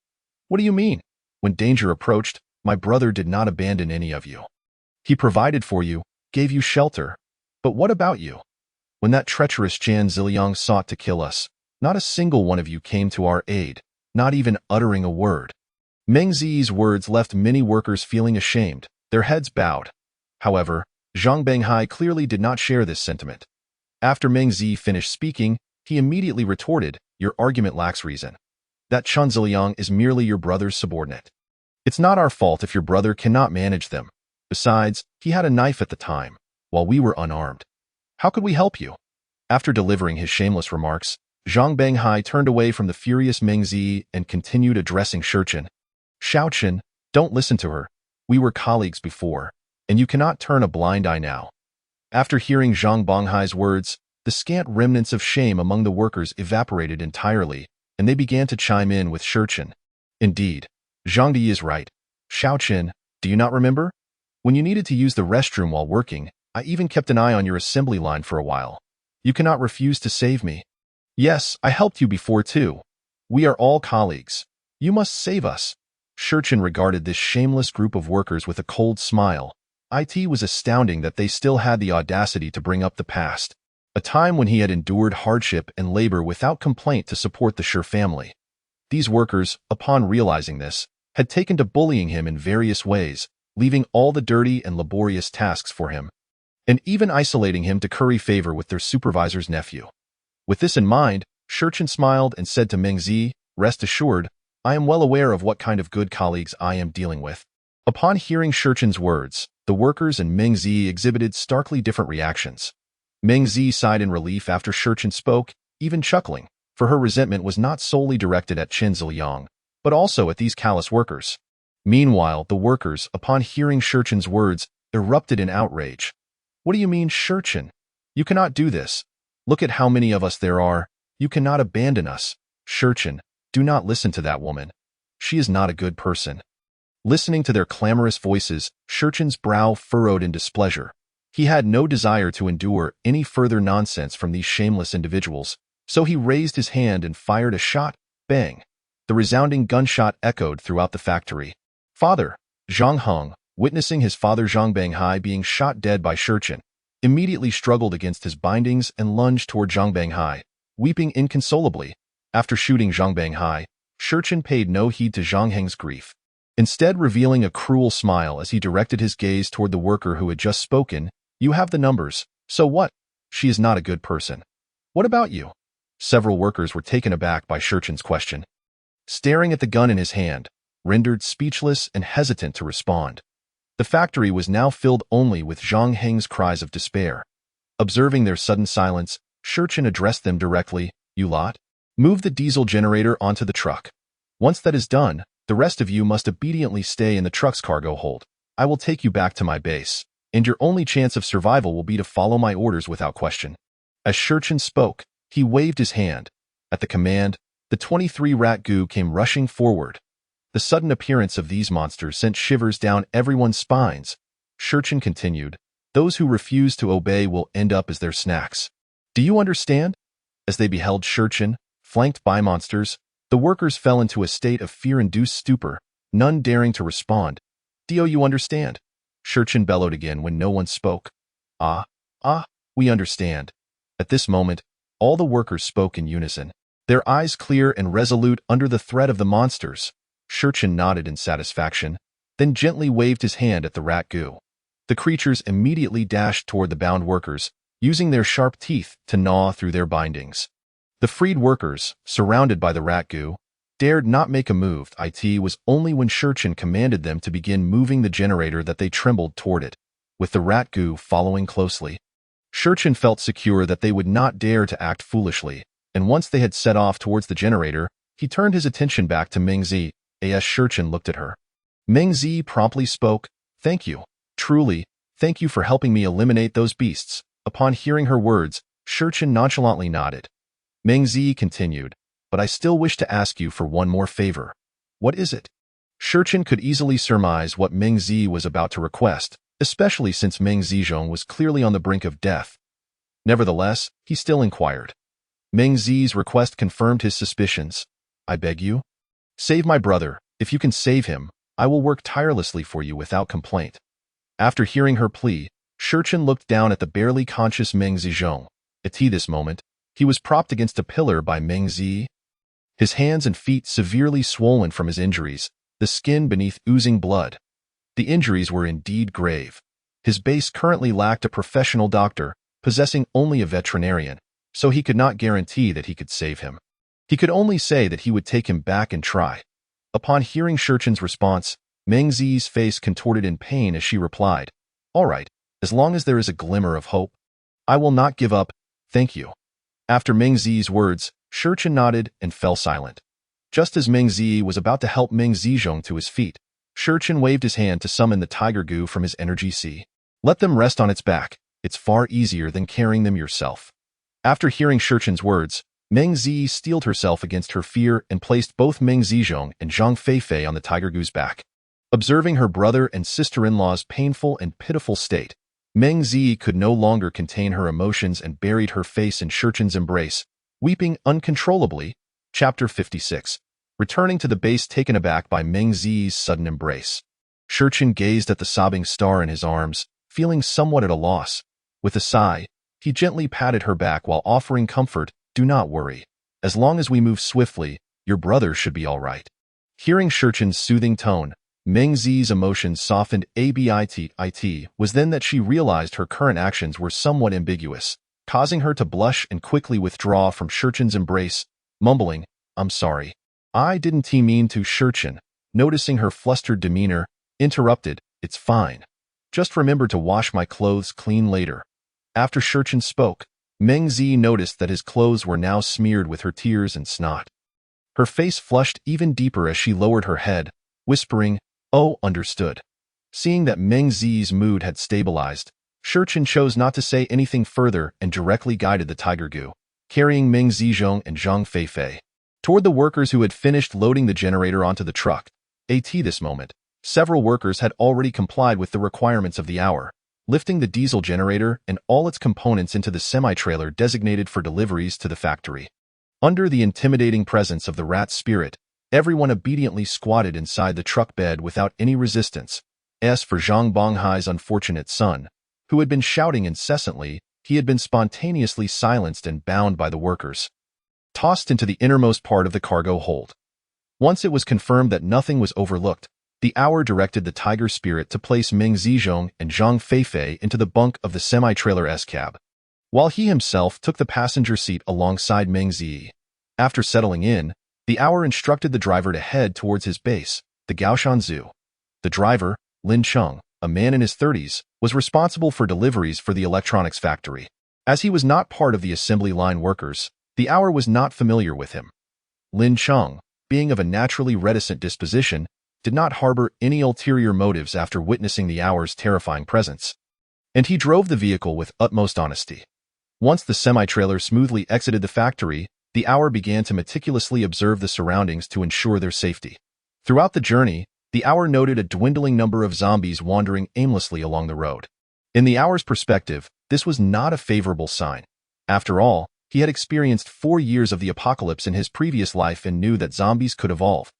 "What do you mean? When danger approached, my brother did not abandon any of you. He provided for you, gave you shelter. But what about you? When that treacherous Jan Ziliang sought to kill us, not a single one of you came to our aid, not even uttering a word." Meng Zi's words left many workers feeling ashamed, their heads bowed. However, Zhang Bonghai clearly did not share this sentiment. After Meng Zi finished speaking, he immediately retorted, "Your argument lacks reason. That Chen Ziliang is merely your brother's subordinate. It's not our fault if your brother cannot manage them. Besides, he had a knife at the time, while we were unarmed. How could we help you?" After delivering his shameless remarks, Zhang Bonghai turned away from the furious Meng Zi and continued addressing Shurchen. "Shaochen, don't listen to her. We were colleagues before, and you cannot turn a blind eye now." After hearing Zhang Bonghai's words, the scant remnants of shame among the workers evaporated entirely, and they began to chime in with Shurchen. "Indeed, Zhang Di is right. Shaochen, do you not remember? When you needed to use the restroom while working, I even kept an eye on your assembly line for a while. You cannot refuse to save me. Yes, I helped you before too. We are all colleagues. You must save us." Shurchen regarded this shameless group of workers with a cold smile. It was astounding that they still had the audacity to bring up the past, a time when he had endured hardship and labor without complaint to support the Shur family. These workers, upon realizing this, had taken to bullying him in various ways, leaving all the dirty and laborious tasks for him, and even isolating him to curry favor with their supervisor's nephew. With this in mind, Shurchen smiled and said to Meng Zi, "Rest assured, I am well aware of what kind of good colleagues I am dealing with." Upon hearing Shurchen's words, the workers and Meng Zi exhibited starkly different reactions. Meng Zi sighed in relief after Shurchen spoke, even chuckling, for her resentment was not solely directed at Chen Ziliang, but also at these callous workers. Meanwhile, the workers, upon hearing Shurchen's words, erupted in outrage. "What do you mean, Shurchen? You cannot do this. Look at how many of us there are. You cannot abandon us. Shurchen, do not listen to that woman. She is not a good person." Listening to their clamorous voices, Shurchen's brow furrowed in displeasure. He had no desire to endure any further nonsense from these shameless individuals, so he raised his hand and fired a shot. Bang! The resounding gunshot echoed throughout the factory. Father, Zhang Heng, witnessing his father Zhang Bonghai being shot dead by Shurchen, immediately struggled against his bindings and lunged toward Zhang Bonghai, weeping inconsolably. After shooting Zhang Bonghai, Shurchen paid no heed to Zhang Heng's grief, instead revealing a cruel smile as he directed his gaze toward the worker who had just spoken. "You have the numbers, so what? She is not a good person. What about you?" Several workers were taken aback by Shurchen's question. Staring at the gun in his hand, rendered speechless and hesitant to respond. The factory was now filled only with Zhang Heng's cries of despair. Observing their sudden silence, Shurchen addressed them directly, "You lot, move the diesel generator onto the truck. Once that is done, the rest of you must obediently stay in the truck's cargo hold. I will take you back to my base, and your only chance of survival will be to follow my orders without question." As Shurchen spoke, he waved his hand. At the command, the 23 rat goo came rushing forward. The sudden appearance of these monsters sent shivers down everyone's spines. Shurchen continued, "Those who refuse to obey will end up as their snacks. Do you understand?" As they beheld Shurchen, flanked by monsters, the workers fell into a state of fear-induced stupor, none daring to respond. "Do you understand?" Shurchen bellowed again when no one spoke. Ah, we understand." At this moment, all the workers spoke in unison, their eyes clear and resolute under the threat of the monsters. Shurchen nodded in satisfaction, then gently waved his hand at the rat goo. The creatures immediately dashed toward the bound workers, using their sharp teeth to gnaw through their bindings. The freed workers, surrounded by the rat goo, dared not make a move. It was only when Shurchen commanded them to begin moving the generator that they trembled toward it, with the rat goo following closely. Shurchen felt secure that they would not dare to act foolishly, and once they had set off towards the generator, he turned his attention back to Meng Zi. As Shurchen looked at her, Meng Zi promptly spoke, "Thank you. Truly, thank you for helping me eliminate those beasts." Upon hearing her words, Shurchen nonchalantly nodded. Meng Zi continued, "But I still wish to ask you for one more favor." "What is it?" Shurchen could easily surmise what Meng Zi was about to request, especially since Meng Zizhong was clearly on the brink of death. Nevertheless, he still inquired. Meng Zi's request confirmed his suspicions. "I beg you? Save my brother. If you can save him, I will work tirelessly for you without complaint." After hearing her plea, Shurchen looked down at the barely conscious Meng Zizhong. At this moment, he was propped against a pillar by Meng Zi, his hands and feet severely swollen from his injuries, the skin beneath oozing blood. The injuries were indeed grave. His base currently lacked a professional doctor, possessing only a veterinarian, so he could not guarantee that he could save him. He could only say that he would take him back and try. Upon hearing Shurchen's response, Meng Zi's face contorted in pain as she replied, "All right, as long as there is a glimmer of hope. I will not give up, thank you." After Meng Zi's words, Shurchen nodded and fell silent. Just as Meng Zi was about to help Meng Zizhong to his feet, Shurchen waved his hand to summon the tiger goo from his energy sea. "Let them rest on its back. It's far easier than carrying them yourself." After hearing Shurchen's words, Meng Zi steeled herself against her fear and placed both Meng Zizhong and Zhang Feifei on the tiger goo's back. Observing her brother and sister-in-law's painful and pitiful state, Meng Zi could no longer contain her emotions and buried her face in Shurchen's embrace, weeping uncontrollably. Chapter 56. Returning to the base taken aback by Meng Zi's sudden embrace. Shurchen gazed at the sobbing star in his arms, feeling somewhat at a loss. With a sigh, he gently patted her back while offering comfort. "Do not worry. As long as we move swiftly, your brother should be all right." Hearing Shurchen's soothing tone, Meng Zi's emotions softened a bit. It was then that she realized her current actions were somewhat ambiguous, causing her to blush and quickly withdraw from Shurchen's embrace, mumbling, "I'm sorry. I didn't mean to." Shurchen, noticing her flustered demeanor, interrupted, "It's fine. Just remember to wash my clothes clean later." After Shurchen spoke, Meng Zi noticed that his clothes were now smeared with her tears and snot. Her face flushed even deeper as she lowered her head, whispering, "Oh, understood." Seeing that Meng Zi's mood had stabilized, Shurchen chose not to say anything further and directly guided the tiger goo, carrying Meng Zizhong and Zhang Feifei toward the workers who had finished loading the generator onto the truck. At this moment, several workers had already complied with the requirements of the hour, lifting the diesel generator and all its components into the semi-trailer designated for deliveries to the factory. Under the intimidating presence of the rat spirit, everyone obediently squatted inside the truck bed without any resistance. As for Zhang Bonghai's unfortunate son, who had been shouting incessantly, he had been spontaneously silenced and bound by the workers, tossed into the innermost part of the cargo hold. Once it was confirmed that nothing was overlooked, the hour directed the tiger spirit to place Meng Zizhong and Zhang Feifei into the bunk of the semi-trailer S-cab, while he himself took the passenger seat alongside Meng Zi. After settling in, the hour instructed the driver to head towards his base, the Gaoshan Zoo. The driver, Lin Cheng, a man in his 30s, was responsible for deliveries for the electronics factory. As he was not part of the assembly line workers, the hour was not familiar with him. Lin Cheng, being of a naturally reticent disposition, did not harbor any ulterior motives after witnessing the hour's terrifying presence, and he drove the vehicle with utmost honesty. Once the semi-trailer smoothly exited the factory, the hour began to meticulously observe the surroundings to ensure their safety. Throughout the journey, the hour noted a dwindling number of zombies wandering aimlessly along the road. In the hour's perspective, this was not a favorable sign. After all, he had experienced 4 years of the apocalypse in his previous life and knew that zombies could evolve.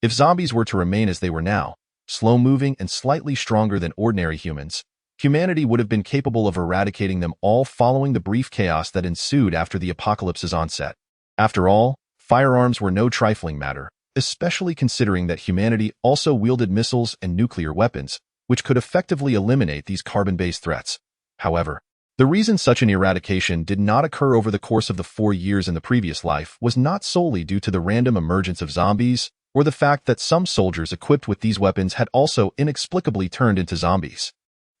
If zombies were to remain as they were now, slow-moving and slightly stronger than ordinary humans, humanity would have been capable of eradicating them all following the brief chaos that ensued after the apocalypse's onset. After all, firearms were no trifling matter, especially considering that humanity also wielded missiles and nuclear weapons, which could effectively eliminate these carbon-based threats. However, the reason such an eradication did not occur over the course of the 4 years in the previous life was not solely due to the random emergence of zombies, or the fact that some soldiers equipped with these weapons had also inexplicably turned into zombies.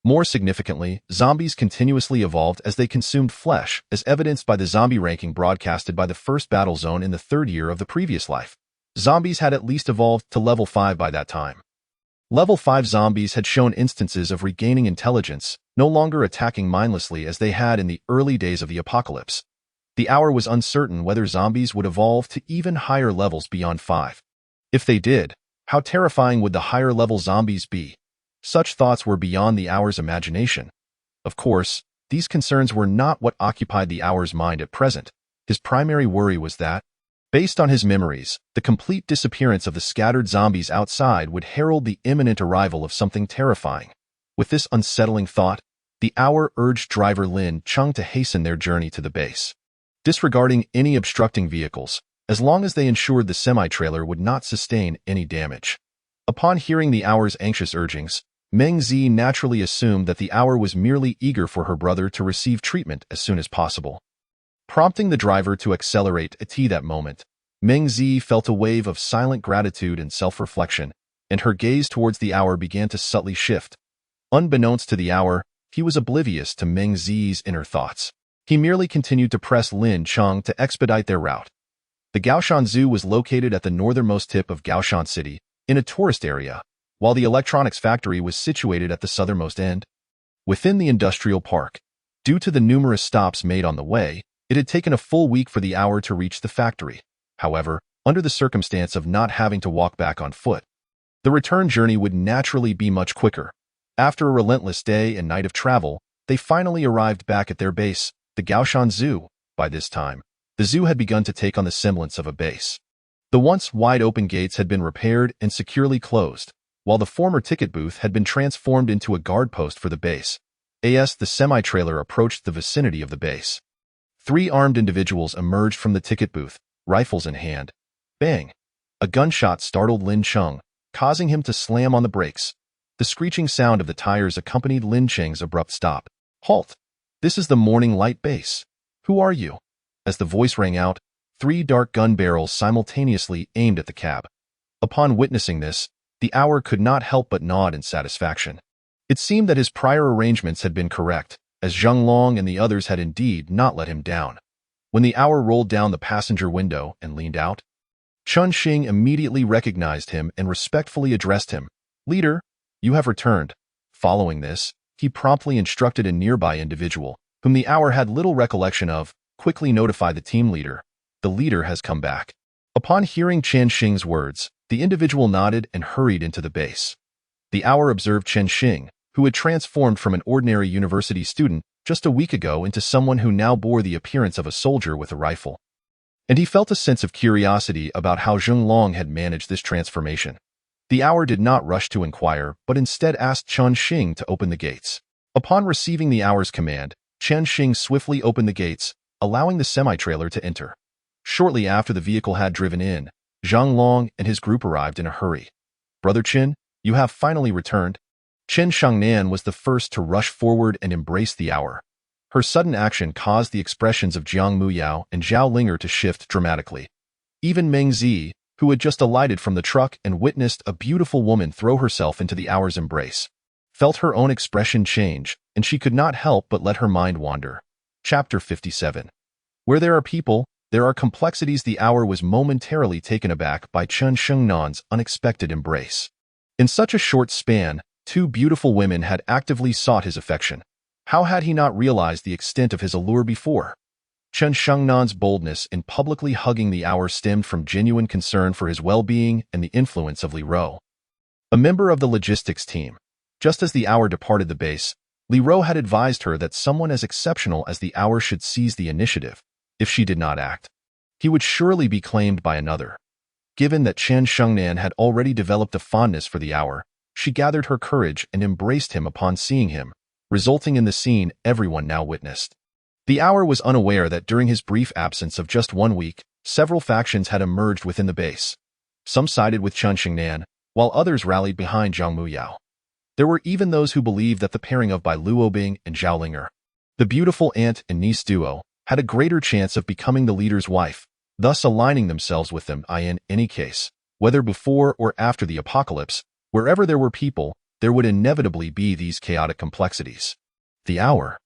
More significantly, zombies continuously evolved as they consumed flesh, as evidenced by the zombie ranking broadcasted by the first battle zone in the 3rd year of the previous life. Zombies had at least evolved to level 5 by that time. Level 5 zombies had shown instances of regaining intelligence, no longer attacking mindlessly as they had in the early days of the apocalypse. The Hour was uncertain whether zombies would evolve to even higher levels beyond 5. If they did, how terrifying would the higher-level zombies be? Such thoughts were beyond the Hour's imagination. Of course, these concerns were not what occupied the Hour's mind at present. His primary worry was that, based on his memories, the complete disappearance of the scattered zombies outside would herald the imminent arrival of something terrifying. With this unsettling thought, the Hour urged driver Lin Chung to hasten their journey to the base, disregarding any obstructing vehicles, as long as they ensured the semi-trailer would not sustain any damage. Upon hearing the Hour's anxious urgings, Meng Zi naturally assumed that the Hour was merely eager for her brother to receive treatment as soon as possible. Prompting the driver to accelerate at that moment, Meng Zi felt a wave of silent gratitude and self-reflection, and her gaze towards the Hour began to subtly shift. Unbeknownst to the Hour, he was oblivious to Meng Zi's inner thoughts. He merely continued to press Lin Chung to expedite their route. The Gaoshan Zoo was located at the northernmost tip of Gaoshan City, in a tourist area, while the electronics factory was situated at the southernmost end. Within the industrial park, due to the numerous stops made on the way, it had taken a full week for the Hour to reach the factory. However, under the circumstance of not having to walk back on foot, the return journey would naturally be much quicker. After a relentless day and night of travel, they finally arrived back at their base, the Gaoshan Zoo. By this time, the zoo had begun to take on the semblance of a base. The once wide-open gates had been repaired and securely closed, while the former ticket booth had been transformed into a guard post for the base. As the semi-trailer approached the vicinity of the base, 3 armed individuals emerged from the ticket booth, rifles in hand. Bang! A gunshot startled Lin Chung, causing him to slam on the brakes. The screeching sound of the tires accompanied Lin Cheng's abrupt stop. Halt! This is the Morning Light base. Who are you? As the voice rang out, 3 dark gun barrels simultaneously aimed at the cab. Upon witnessing this, the Hour could not help but nod in satisfaction. It seemed that his prior arrangements had been correct, as Zheng Long and the others had indeed not let him down. When the Hour rolled down the passenger window and leaned out, Chun Xing immediately recognized him and respectfully addressed him. "Leader, you have returned." Following this, he promptly instructed a nearby individual, whom the Hour had little recollection of, quickly notify the team leader. "The leader has come back." Upon hearing Chen Xing's words, the individual nodded and hurried into the base. The Hour observed Chen Xing, who had transformed from an ordinary university student just a week ago into someone who now bore the appearance of a soldier with a rifle. And he felt a sense of curiosity about how Zheng Long had managed this transformation. The Hour did not rush to inquire, but instead asked Chen Xing to open the gates. Upon receiving the Hour's command, Chen Xing swiftly opened the gates, allowing the semi-trailer to enter. Shortly after the vehicle had driven in, Zhang Long and his group arrived in a hurry. "Brother Qin, you have finally returned." Chen Shangnan was the first to rush forward and embrace the Hour. Her sudden action caused the expressions of Jiang Muyao and Zhao Linger to shift dramatically. Even Meng Zi, who had just alighted from the truck and witnessed a beautiful woman throw herself into the Hour's embrace, felt her own expression change, and she could not help but let her mind wander. Chapter 57. Where there are people, there are complexities. The Hour was momentarily taken aback by Chen Shengnan's unexpected embrace. In such a short span, 2 beautiful women had actively sought his affection. How had he not realized the extent of his allure before? Chen Shengnan's boldness in publicly hugging the Hour stemmed from genuine concern for his well-being and the influence of Li Ro, a member of the logistics team. Just as the Hour departed the base, Li Ro had advised her that someone as exceptional as the Hour should seize the initiative. If she did not act, he would surely be claimed by another. Given that Chen Shengnan had already developed a fondness for the Hour, she gathered her courage and embraced him upon seeing him, resulting in the scene everyone now witnessed. The Hour was unaware that during his brief absence of just 1 week, several factions had emerged within the base. Some sided with Chen Shengnan, while others rallied behind Zhang Muyao. There were even those who believed that the pairing of Bai Luobing and Zhao Linger, the beautiful aunt and niece duo, had a greater chance of becoming the leader's wife, thus aligning themselves with them. In any case, whether before or after the apocalypse, wherever there were people, there would inevitably be these chaotic complexities. The Hour,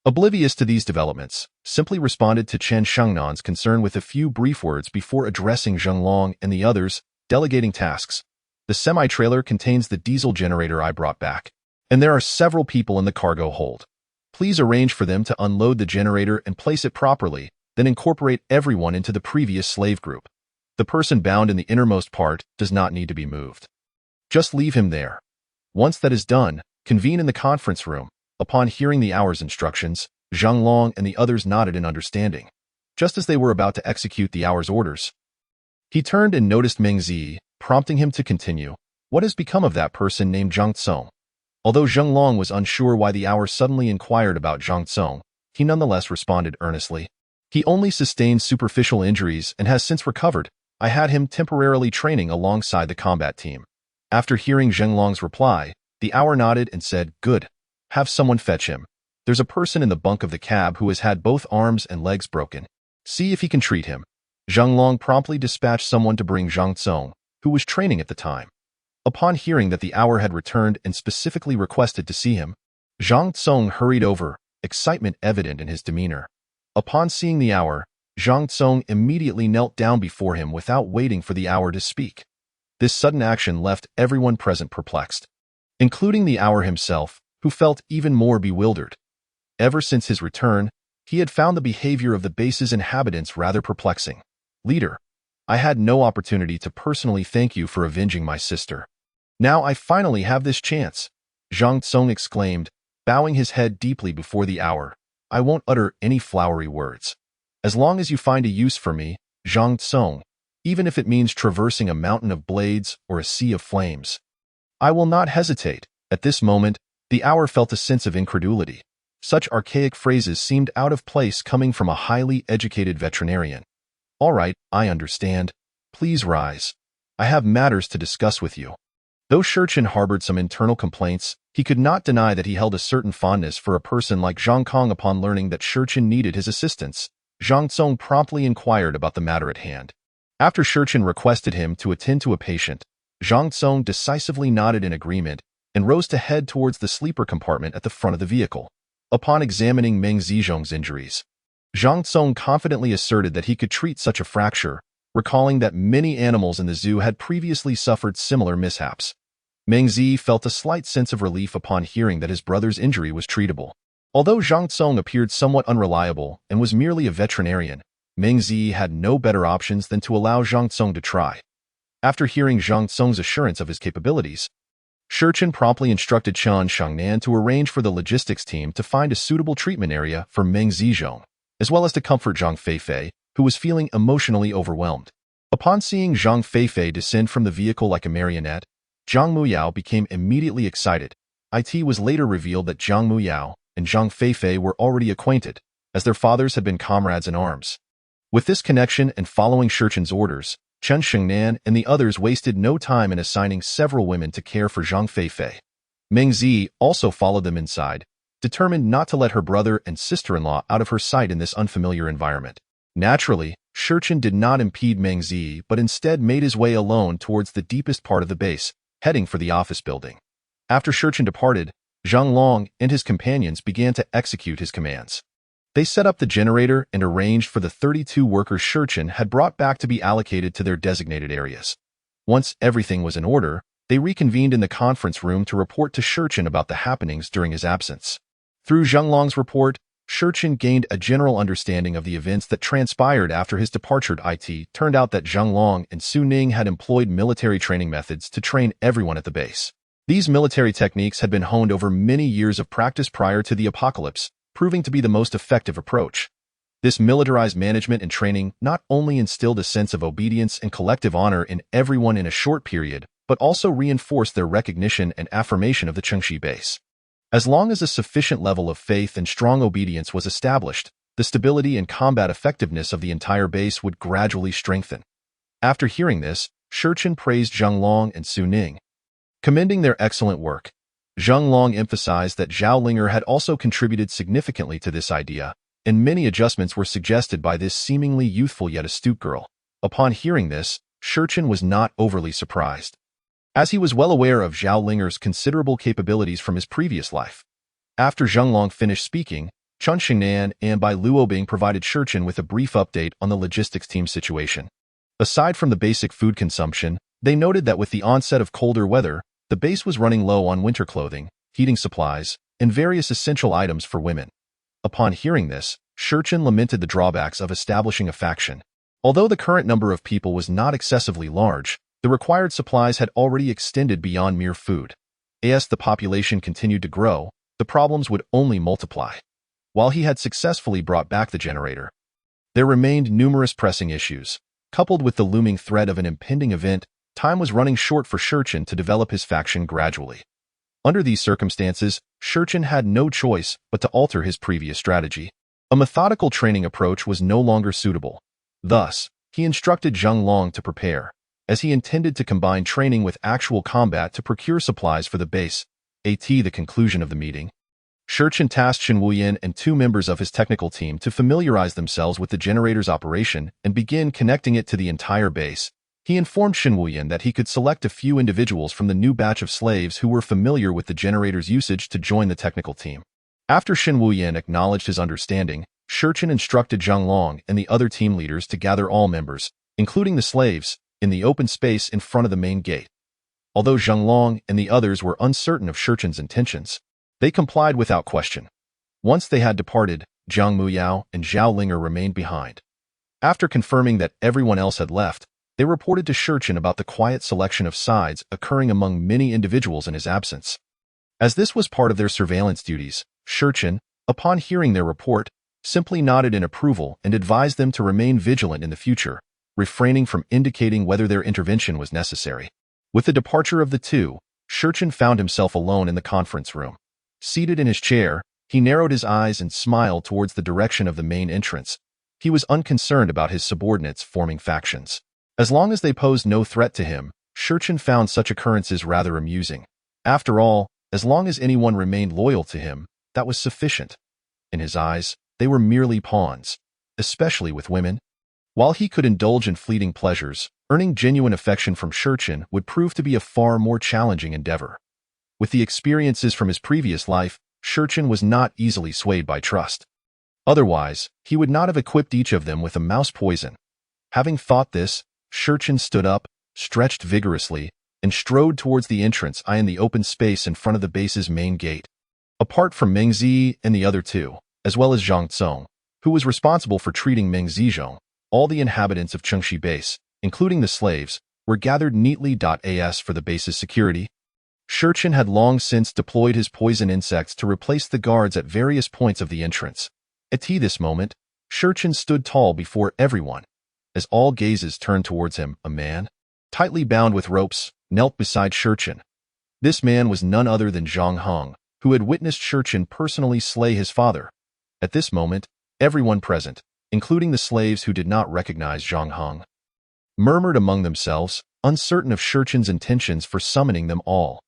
oblivious to these developments, simply responded to Chen Shengnan's concern with a few brief words before addressing Zheng Long and the others, delegating tasks. The semi-trailer contains the diesel generator I brought back, and there are several people in the cargo hold. Please arrange for them to unload the generator and place it properly, then incorporate everyone into the previous slave group. The person bound in the innermost part does not need to be moved. Just leave him there. Once that is done, convene in the conference room. Upon hearing the hour's instructions, Zhang Long and the others nodded in understanding. Just as they were about to execute the hour's orders, he turned and noticed Meng Zi, prompting him to continue. What has become of that person named Zhang Tsong? Although Zhang Long was unsure why the hour suddenly inquired about Zhang Tsong, he nonetheless responded earnestly. He only sustained superficial injuries and has since recovered. I had him temporarily training alongside the combat team. After hearing Zhang Long's reply, the hour nodded and said, Good. Have someone fetch him. There's a person in the bunk of the cab who has had both arms and legs broken. See if he can treat him. Zhang Long promptly dispatched someone to bring Zhang Tsong, who was training at the time. Upon hearing that the hour had returned and specifically requested to see him, Zhang Tsong hurried over, excitement evident in his demeanor. Upon seeing the hour, Zhang Tsong immediately knelt down before him without waiting for the hour to speak. This sudden action left everyone present perplexed, including the hour himself, who felt even more bewildered. Ever since his return, he had found the behavior of the base's inhabitants rather perplexing. Leader, I had no opportunity to personally thank you for avenging my sister. Now I finally have this chance, Zhang Tsong exclaimed, bowing his head deeply before the hour. I won't utter any flowery words. As long as you find a use for me, Zhang Tsong, even if it means traversing a mountain of blades or a sea of flames, I will not hesitate. At this moment, the hour felt a sense of incredulity. Such archaic phrases seemed out of place coming from a highly educated veterinarian. All right, I understand. Please rise. I have matters to discuss with you. Though Shurchen harbored some internal complaints, he could not deny that he held a certain fondness for a person like Zhang Kong. Upon learning that Shurchen needed his assistance, Zhang Tsong promptly inquired about the matter at hand. After Shurchen requested him to attend to a patient, Zhang Tsong decisively nodded in agreement and rose to head towards the sleeper compartment at the front of the vehicle. Upon examining Meng Zizhong's injuries, Zhang Tsong confidently asserted that he could treat such a fracture, recalling that many animals in the zoo had previously suffered similar mishaps. Meng Zi felt a slight sense of relief upon hearing that his brother's injury was treatable. Although Zhang Tsong appeared somewhat unreliable and was merely a veterinarian, Meng Zi had no better options than to allow Zhang Tsong to try. After hearing Zhang Tsong's assurance of his capabilities, Shurchen promptly instructed Chen Shangnan to arrange for the logistics team to find a suitable treatment area for Meng Zizhong, as well as to comfort Zhang Feifei, who was feeling emotionally overwhelmed. Upon seeing Zhang Feifei descend from the vehicle like a marionette, Zhang Muyao became immediately excited. It was later revealed that Zhang Muyao and Zhang Feifei were already acquainted, as their fathers had been comrades in arms. With this connection and following Shurchen's orders, Chen Shengnan and the others wasted no time in assigning several women to care for Zhang Feifei. Meng Zi also followed them inside, determined not to let her brother and sister-in-law out of her sight in this unfamiliar environment. Naturally, Shurchen did not impede Meng Zi, but instead made his way alone towards the deepest part of the base, heading for the office building. After Shurchen departed, Zhang Long and his companions began to execute his commands. They set up the generator and arranged for the 32 workers Shurchen had brought back to be allocated to their designated areas. Once everything was in order, they reconvened in the conference room to report to Shurchen about the happenings during his absence. Through Zhang Long's report, Shurchen gained a general understanding of the events that transpired after his departure. It turned out that Zhang Long and Su Ning had employed military training methods to train everyone at the base. These military techniques had been honed over many years of practice prior to the apocalypse, proving to be the most effective approach. This militarized management and training not only instilled a sense of obedience and collective honor in everyone in a short period, but also reinforced their recognition and affirmation of the Chengxi base. As long as a sufficient level of faith and strong obedience was established, the stability and combat effectiveness of the entire base would gradually strengthen. After hearing this, Shurchen praised Zhang Long and Su Ning, commending their excellent work. Zhang Long emphasized that Zhao Linger had also contributed significantly to this idea, and many adjustments were suggested by this seemingly youthful yet astute girl. Upon hearing this, Shurchen was not overly surprised, as he was well aware of Zhao Linger's considerable capabilities from his previous life. After Zhang Long finished speaking, Chen Xingnan and Bai Luobing provided Shurchen with a brief update on the logistics team situation. Aside from the basic food consumption, They noted that with the onset of colder weather, the base was running low on winter clothing, heating supplies, and various essential items for women. Upon hearing this, Shurchen lamented the drawbacks of establishing a faction. Although the current number of people was not excessively large, the required supplies had already extended beyond mere food. As the population continued to grow, the problems would only multiply. While he had successfully brought back the generator, there remained numerous pressing issues. Coupled with the looming threat of an impending event, time was running short for Shurchen to develop his faction gradually. Under these circumstances, Shurchen had no choice but to alter his previous strategy. A methodical training approach was no longer suitable. Thus, he instructed Zheng Long to prepare, as he intended to combine training with actual combat to procure supplies for the base. At the conclusion of the meeting, Shurchen tasked Shen Wuyan and 2 members of his technical team to familiarize themselves with the generator's operation and begin connecting it to the entire base. He informed Shen Wuyan that he could select a few individuals from the new batch of slaves who were familiar with the generator's usage to join the technical team. After Shen Wuyan acknowledged his understanding, Shurchen instructed Zheng Long and the other team leaders to gather all members, including the slaves, in the open space in front of the main gate. Although Zheng Long and the others were uncertain of Shurchen's intentions, they complied without question. Once they had departed, Jiang Muyao and Zhao Linger remained behind. After confirming that everyone else had left, they reported to Shurchen about the quiet selection of sides occurring among many individuals in his absence. As this was part of their surveillance duties, Shurchen, upon hearing their report, simply nodded in approval and advised them to remain vigilant in the future, refraining from indicating whether their intervention was necessary. With the departure of the two, Shurchen found himself alone in the conference room. Seated in his chair, he narrowed his eyes and smiled towards the direction of the main entrance. He was unconcerned about his subordinates forming factions. As long as they posed no threat to him, Shurchen found such occurrences rather amusing. After all, as long as anyone remained loyal to him, that was sufficient. In his eyes, they were merely pawns, especially with women. While he could indulge in fleeting pleasures, earning genuine affection from Shurchen would prove to be a far more challenging endeavor. With the experiences from his previous life, Shurchen was not easily swayed by trust. Otherwise, he would not have equipped each of them with a mouse poison. Having thought this, Shurchen stood up, stretched vigorously, and strode towards the entrance in the open space in front of the base's main gate. Apart from Meng Zi and the other two, as well as Zhang Tsong, who was responsible for treating Meng Zizhong, all the inhabitants of Chengxi base, including the slaves, were gathered neatly. As for the base's security, Shurchen had long since deployed his poison insects to replace the guards at various points of the entrance. At this moment, Shurchen stood tall before everyone. As all gazes turned towards him, a man, tightly bound with ropes, knelt beside Shurchen. This man was none other than Zhang Hong, who had witnessed Shurchen personally slay his father. At this moment, everyone present, including the slaves who did not recognize Zhang Hong, murmured among themselves, uncertain of Shurchen's intentions for summoning them all.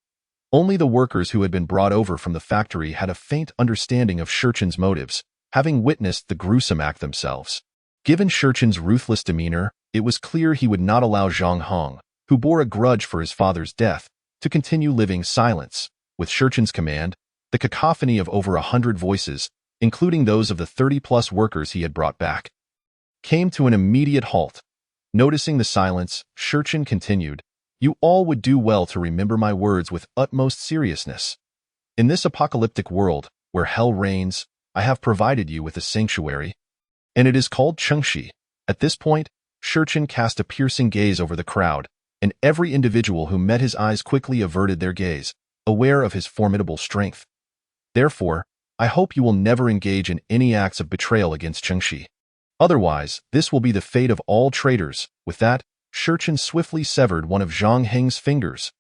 Only the workers who had been brought over from the factory had a faint understanding of Shurchen's motives, having witnessed the gruesome act themselves. Given Shurchen's ruthless demeanor, it was clear he would not allow Zhang Hong, who bore a grudge for his father's death, to continue living silence. With Shurchen's command, the cacophony of over 100 voices, including those of the 30-plus workers he had brought back, came to an immediate halt. Noticing the silence, Shurchen continued, "You all would do well to remember my words with utmost seriousness. In this apocalyptic world, where hell reigns, I have provided you with a sanctuary, and it is called Chengxi." At this point, Shurchen cast a piercing gaze over the crowd, and every individual who met his eyes quickly averted their gaze, aware of his formidable strength. "Therefore, I hope you will never engage in any acts of betrayal against Chengxi. Otherwise, this will be the fate of all traitors." With that, Shurchen swiftly severed one of Zhang Heng's fingers.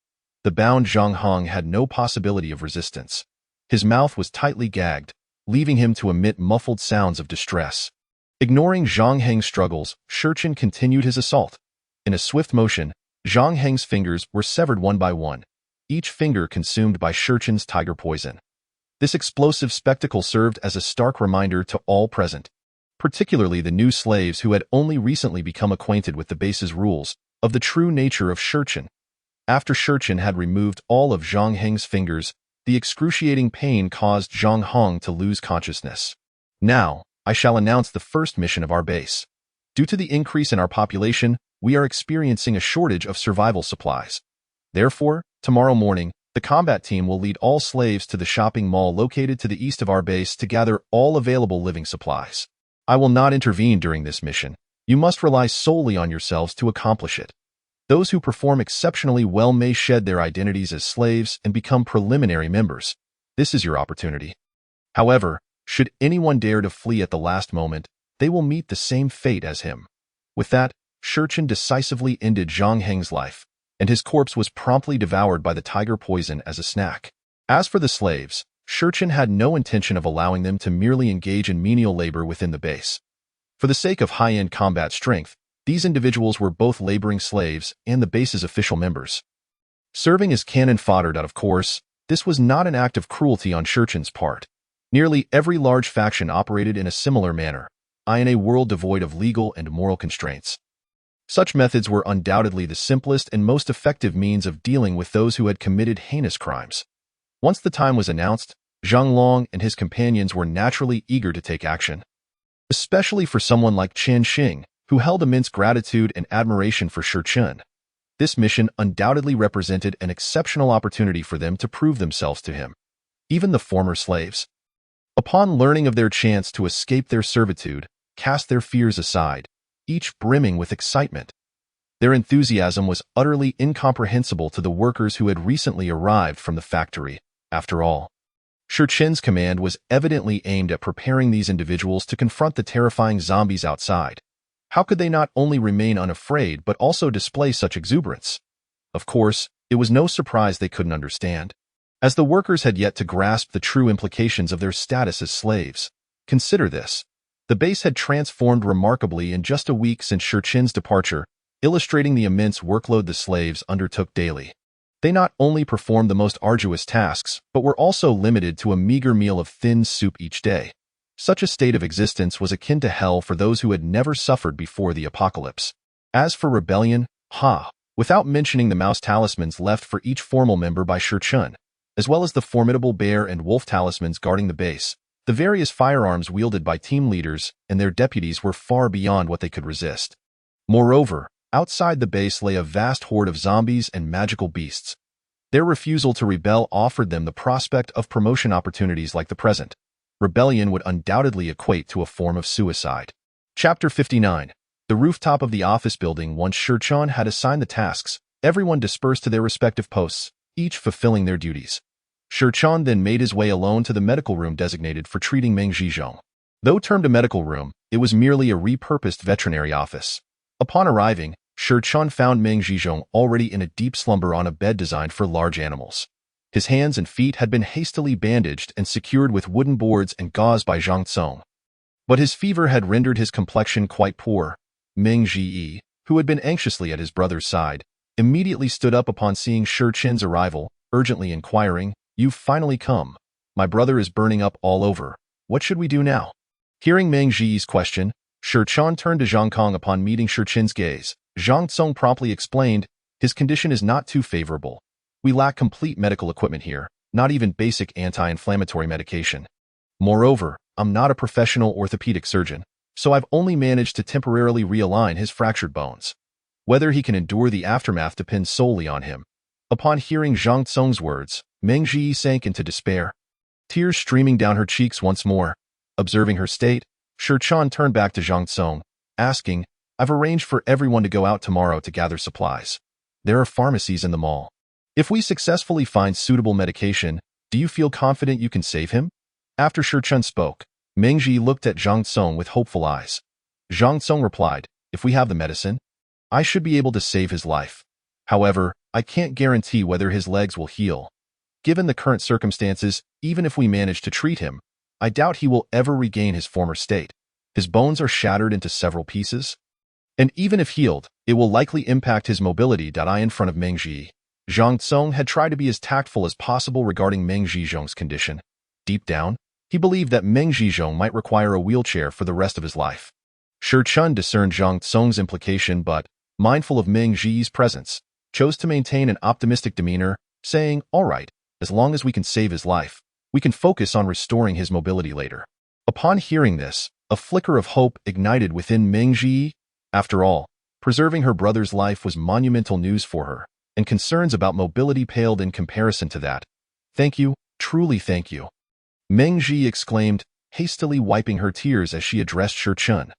The bound Zhang Hong had no possibility of resistance. His mouth was tightly gagged, leaving him to emit muffled sounds of distress. Ignoring Zhang Heng's struggles, Shurchen continued his assault. In a swift motion, Zhang Heng's fingers were severed one by one, each finger consumed by Shurchen's tiger poison. This explosive spectacle served as a stark reminder to all present, particularly the new slaves who had only recently become acquainted with the base's rules, of the true nature of Shurchen. After Shurchen had removed all of Zhang Heng's fingers, the excruciating pain caused Zhang Hong to lose consciousness. "Now, I shall announce the first mission of our base. Due to the increase in our population, we are experiencing a shortage of survival supplies. Therefore, tomorrow morning, the combat team will lead all slaves to the shopping mall located to the east of our base to gather all available living supplies. I will not intervene during this mission. You must rely solely on yourselves to accomplish it. Those who perform exceptionally well may shed their identities as slaves and become preliminary members. This is your opportunity. However, should anyone dare to flee at the last moment, they will meet the same fate as him. With that, Shurchen decisively ended Zhang Heng's life, and his corpse was promptly devoured by the tiger poison as a snack. As for the slaves, Shurchen had no intention of allowing them to merely engage in menial labor within the base. For the sake of high-end combat strength, these individuals were both laboring slaves and the base's official members. Serving as cannon fodder, of course, this was not an act of cruelty on Shurchen's part. Nearly every large faction operated in a similar manner, in a world devoid of legal and moral constraints. Such methods were undoubtedly the simplest and most effective means of dealing with those who had committed heinous crimes. Once the time was announced, Zhang Long and his companions were naturally eager to take action. Especially for someone like Chen Xing, who held immense gratitude and admiration for Shurchen. This mission undoubtedly represented an exceptional opportunity for them to prove themselves to him. Even the former slaves, upon learning of their chance to escape their servitude, cast their fears aside, each brimming with excitement. Their enthusiasm was utterly incomprehensible to the workers who had recently arrived from the factory. After all, Shurchen's command was evidently aimed at preparing these individuals to confront the terrifying zombies outside. How could they not only remain unafraid but also display such exuberance? Of course, it was no surprise they couldn't understand, as the workers had yet to grasp the true implications of their status as slaves. Consider this. The base had transformed remarkably in just a week since Shurchen's departure, illustrating the immense workload the slaves undertook daily. They not only performed the most arduous tasks, but were also limited to a meager meal of thin soup each day. Such a state of existence was akin to hell for those who had never suffered before the apocalypse. As for rebellion, without mentioning the mouse talismans left for each formal member by Shurchen, as well as the formidable bear and wolf talismans guarding the base, the various firearms wielded by team leaders and their deputies were far beyond what they could resist. Moreover, outside the base lay a vast horde of zombies and magical beasts. Their refusal to rebel offered them the prospect of promotion opportunities like the present. Rebellion would undoubtedly equate to a form of suicide. Chapter 59. The rooftop of the office building. Once Shurchen had assigned the tasks, everyone dispersed to their respective posts, each fulfilling their duties. Shurchen then made his way alone to the medical room designated for treating Meng Zhizhong. Though termed a medical room, it was merely a repurposed veterinary office. Upon arriving, Shurchen found Meng Zhizhong already in a deep slumber on a bed designed for large animals. His hands and feet had been hastily bandaged and secured with wooden boards and gauze by Zhang Tsong. But his fever had rendered his complexion quite poor. Meng Zhiyi, who had been anxiously at his brother's side, immediately stood up upon seeing Shurchen's arrival, urgently inquiring, "You've finally come. My brother is burning up all over. What should we do now?" Hearing Meng Zhiyi's question, Shurchen turned to Zhang Kong upon meeting Shurchen's gaze. Zhang Tsong promptly explained, "His condition is not too favorable. We lack complete medical equipment here, not even basic anti-inflammatory medication. Moreover, I'm not a professional orthopedic surgeon, so I've only managed to temporarily realign his fractured bones. Whether he can endure the aftermath depends solely on him." Upon hearing Zhang Tsong's words, Meng Zhiyi sank into despair, tears streaming down her cheeks once more. Observing her state, Shurchen turned back to Zhang Tsong, asking, "I've arranged for everyone to go out tomorrow to gather supplies. There are pharmacies in the mall. If we successfully find suitable medication, do you feel confident you can save him?" After Shurchen spoke, Meng Zhiyi looked at Zhang Tsong with hopeful eyes. Zhang Tsong replied, "If we have the medicine, I should be able to save his life. However, I can't guarantee whether his legs will heal. Given the current circumstances, even if we manage to treat him, I doubt he will ever regain his former state. His bones are shattered into several pieces. And even if healed, it will likely impact his mobility." In front of Meng Zhiyi, Zhang Tsong had tried to be as tactful as possible regarding Meng Zhizhong's condition. Deep down, he believed that Meng Zhizhong might require a wheelchair for the rest of his life. Shurchen discerned Zhang Tsong's implication but, mindful of Meng Zhiyi's presence, chose to maintain an optimistic demeanor, saying, "All right, as long as we can save his life, we can focus on restoring his mobility later." Upon hearing this, a flicker of hope ignited within Meng Zhiyi. After all, Preserving her brother's life was monumental news for her, and concerns about mobility paled in comparison to that. Thank you, truly thank you. Meng Ji exclaimed, hastily wiping her tears as she addressed Shi Chun.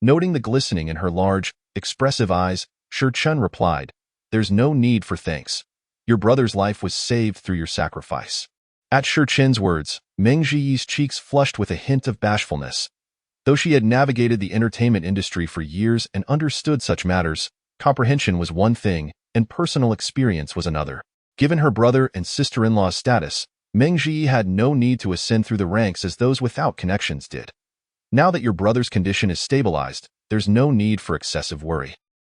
Noting the glistening in her large, expressive eyes, Shi Chun replied, there's no need for thanks. Your brother's life was saved through your sacrifice. At Shi Chun's words, Meng Ji's cheeks flushed with a hint of bashfulness. Though she had navigated the entertainment industry for years and understood such matters, comprehension was one thing, and personal experience was another. Given her brother and sister-in-law's status, Meng Ji had no need to ascend through the ranks as those without connections did. Now that your brother's condition is stabilized, there's no need for excessive worry.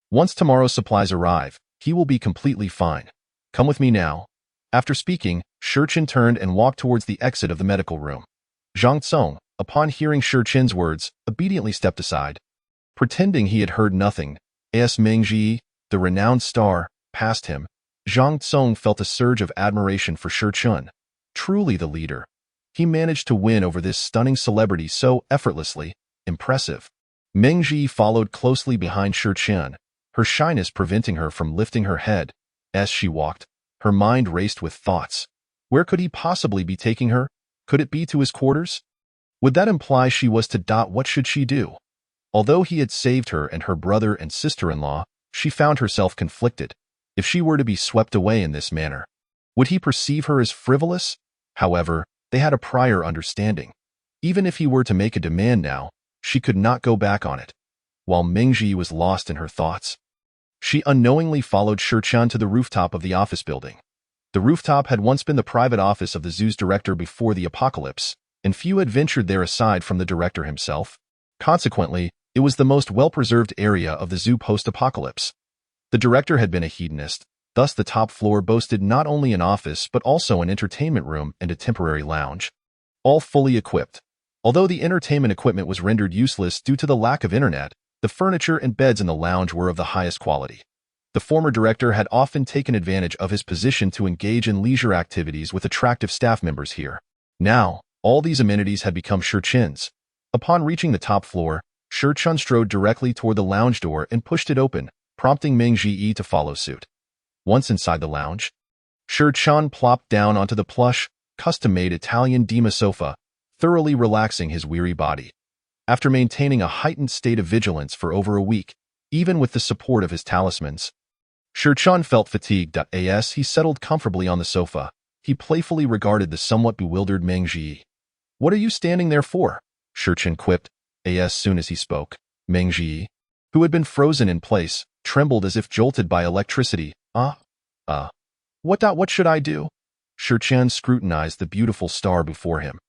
Once tomorrow's supplies arrive, he will be completely fine. Come with me now. After speaking, Shi Chun turned and walked towards the exit of the medical room. Zhang Tsong, upon hearing Shi Chun's words, obediently stepped aside. Pretending he had heard nothing, as Meng Ji, the renowned star, passed him, Zhang Tsong felt a surge of admiration for Shi Chun. Truly the leader. He managed to win over this stunning celebrity so effortlessly. Impressive. Meng Ji followed closely behind Shi Chun, her shyness preventing her from lifting her head. As she walked, her mind raced with thoughts. Where could he possibly be taking her? Could it be to his quarters? Would that imply she was to dot? What should she do? Although he had saved her and her brother and sister-in-law, she found herself conflicted. If she were to be swept away in this manner, would he perceive her as frivolous? However, they had a prior understanding. Even if he were to make a demand now, she could not go back on it. While Meng Ji was lost in her thoughts, she unknowingly followed Shi Chun to the rooftop of the office building. The rooftop had once been the private office of the zoo's director before the apocalypse, and few had ventured there aside from the director himself. Consequently, it was the most well-preserved area of the zoo post-apocalypse. The director had been a hedonist, thus the top floor boasted not only an office but also an entertainment room and a temporary lounge, all fully equipped. Although the entertainment equipment was rendered useless due to the lack of internet, the furniture and beds in the lounge were of the highest quality. The former director had often taken advantage of his position to engage in leisure activities with attractive staff members here. Now, all these amenities had become Shi Chun's. Upon reaching the top floor, Shi Chun strode directly toward the lounge door and pushed it open, prompting Meng Ji to follow suit. Once inside the lounge, Shi Chun plopped down onto the plush, custom-made Italian Dima sofa, thoroughly relaxing his weary body. After maintaining a heightened state of vigilance for over a week, even with the support of his talismans, Shi Chun felt fatigued. As he settled comfortably on the sofa, he playfully regarded the somewhat bewildered Meng Ji. What are you standing there for? Shi Chun quipped. As soon as he spoke, Meng Ji, who had been frozen in place, trembled as if jolted by electricity. What should I do? Shi Chun scrutinized the beautiful star before him.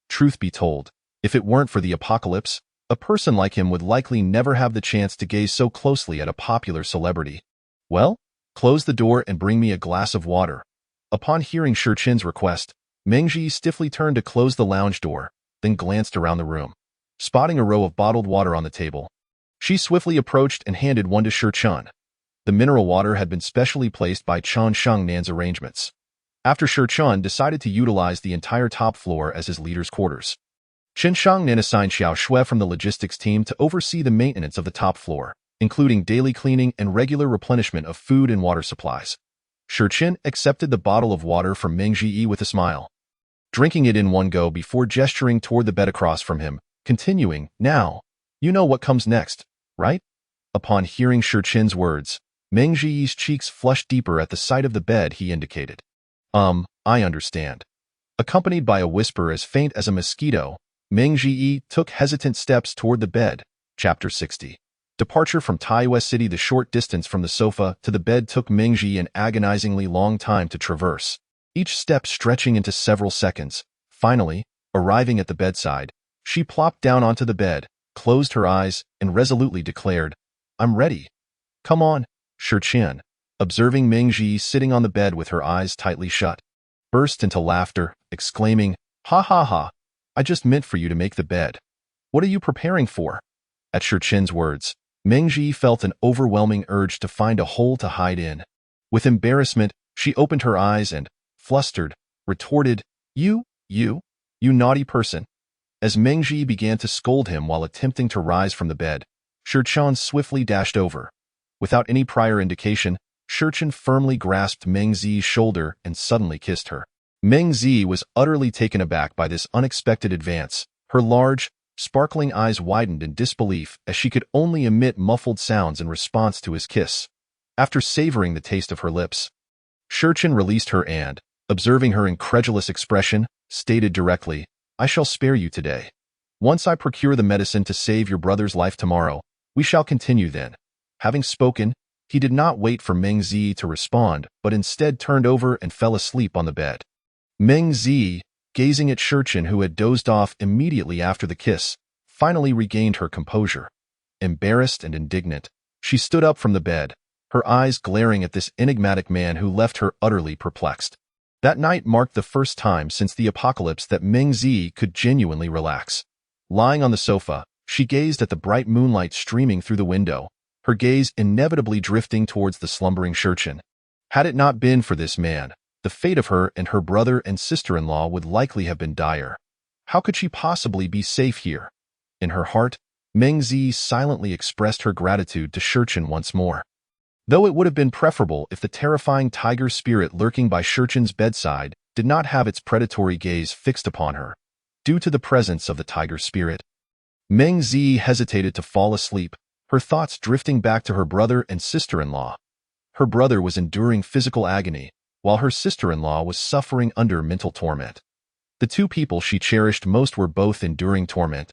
Truth be told, if it weren't for the apocalypse, a person like him would likely never have the chance to gaze so closely at a popular celebrity. Well, close the door and bring me a glass of water. Upon hearing Shi Chun's request, Meng Ji stiffly turned to close the lounge door, then glanced around the room. Spotting a row of bottled water on the table, she swiftly approached and handed one to Shi Chun. The mineral water had been specially placed by Chen Xiangnan's arrangements. After Shi Chun decided to utilize the entire top floor as his leader's quarters, Chen Xiangnan assigned Xiao Shui from the logistics team to oversee the maintenance of the top floor, including daily cleaning and regular replenishment of food and water supplies. Shi Chun accepted the bottle of water from Meng Ji with a smile, drinking it in one go before gesturing toward the bed across from him, continuing, Now, you know what comes next, right? Upon hearing Shi Chun's words, Meng Ji's cheeks flushed deeper at the sight of the bed he indicated. I understand. Accompanied by a whisper as faint as a mosquito, Meng Ji took hesitant steps toward the bed. Chapter 60. Departure from Taiyue City. The short distance from the sofa to the bed took Meng Ji an agonizingly long time to traverse, each step stretching into several seconds. Finally, arriving at the bedside, she plopped down onto the bed, closed her eyes, and resolutely declared, I'm ready. Come on. Shi Chun, observing Meng Ji sitting on the bed with her eyes tightly shut, burst into laughter, exclaiming, Ha ha ha, I just meant for you to make the bed. What are you preparing for? At Shi Chun's words, Meng Ji felt an overwhelming urge to find a hole to hide in. With embarrassment, she opened her eyes and, flustered, retorted, You naughty person. As Meng Ji began to scold him while attempting to rise from the bed, Shi Chun swiftly dashed over, Without any prior indication, Shurchen firmly grasped Meng Zi's shoulder and suddenly kissed her. Meng Zi was utterly taken aback by this unexpected advance. Her large, sparkling eyes widened in disbelief as she could only emit muffled sounds in response to his kiss. After savoring the taste of her lips, Shurchen released her and, observing her incredulous expression, stated directly, "I shall spare you today. Once I procure the medicine to save your brother's life tomorrow, we shall continue then." Having spoken, he did not wait for Meng Zi to respond, but instead turned over and fell asleep on the bed. Meng Zi, gazing at Shurchen, who had dozed off immediately after the kiss, finally regained her composure. Embarrassed and indignant, she stood up from the bed, her eyes glaring at this enigmatic man who left her utterly perplexed. That night marked the first time since the apocalypse that Meng Zi could genuinely relax. Lying on the sofa, she gazed at the bright moonlight streaming through the window, her gaze inevitably drifting towards the slumbering Shurchen. Had it not been for this man, the fate of her and her brother and sister-in-law would likely have been dire. How could she possibly be safe here? In her heart, Meng Zi silently expressed her gratitude to Shurchen once more. Though it would have been preferable if the terrifying tiger spirit lurking by Shurchen's bedside did not have its predatory gaze fixed upon her. Due to the presence of the tiger spirit, Meng Zi hesitated to fall asleep, her thoughts drifting back to her brother and sister-in-law. Her brother was enduring physical agony, while her sister-in-law was suffering under mental torment. The two people she cherished most were both enduring torment,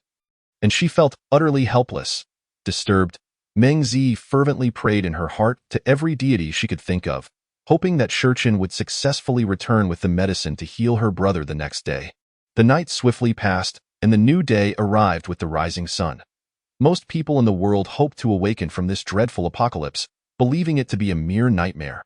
and she felt utterly helpless. Disturbed, Meng Zi fervently prayed in her heart to every deity she could think of, hoping that Shurchen would successfully return with the medicine to heal her brother the next day. The night swiftly passed, and the new day arrived with the rising sun. Most people in the world hoped to awaken from this dreadful apocalypse, believing it to be a mere nightmare.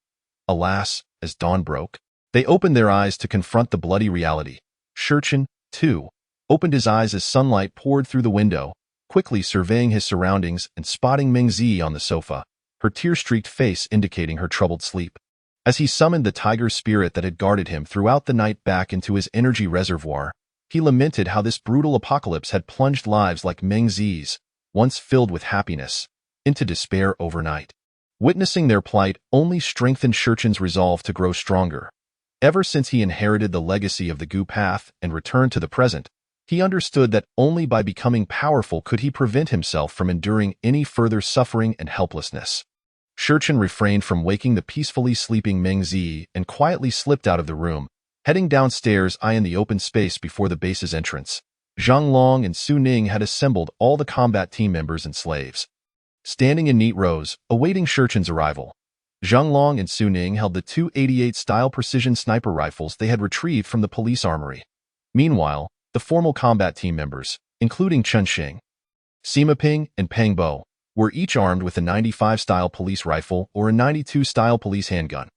Alas, as dawn broke, they opened their eyes to confront the bloody reality. Shurchen, too, opened his eyes as sunlight poured through the window, quickly surveying his surroundings and spotting Meng Zi on the sofa, her tear-streaked face indicating her troubled sleep. As he summoned the tiger spirit that had guarded him throughout the night back into his energy reservoir, he lamented how this brutal apocalypse had plunged lives like Meng Zi's, once filled with happiness, into despair overnight. Witnessing their plight only strengthened Shurchen's resolve to grow stronger. Ever since he inherited the legacy of the Gu path and returned to the present, he understood that only by becoming powerful could he prevent himself from enduring any further suffering and helplessness. Shurchen refrained from waking the peacefully sleeping Meng Zi and quietly slipped out of the room, heading downstairs eyeing the open space before the base's entrance. Zhang Long and Su Ning had assembled all the combat team members and slaves, standing in neat rows, awaiting Shurchen's arrival. Zhang Long and Su Ning held the 288-style precision sniper rifles they had retrieved from the police armory. Meanwhile, the formal combat team members, including Chen Xing, Sima Ping, and Peng Bo, were each armed with a 95-style police rifle or a 92-style police handgun.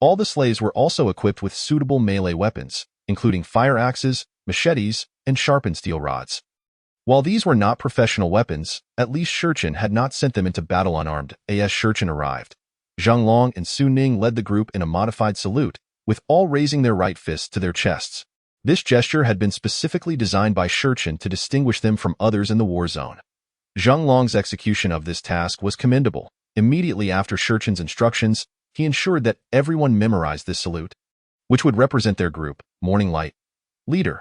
All the slaves were also equipped with suitable melee weapons, including fire axes, machetes, and sharpened steel rods. While these were not professional weapons, at least Shurchen had not sent them into battle unarmed. As Shurchen arrived, Zhang Long and Su Ning led the group in a modified salute, with all raising their right fists to their chests. This gesture had been specifically designed by Shurchen to distinguish them from others in the war zone. Zhang Long's execution of this task was commendable. Immediately after Shurchen's instructions, he ensured that everyone memorized this salute, which would represent their group, Morning Light. Leader.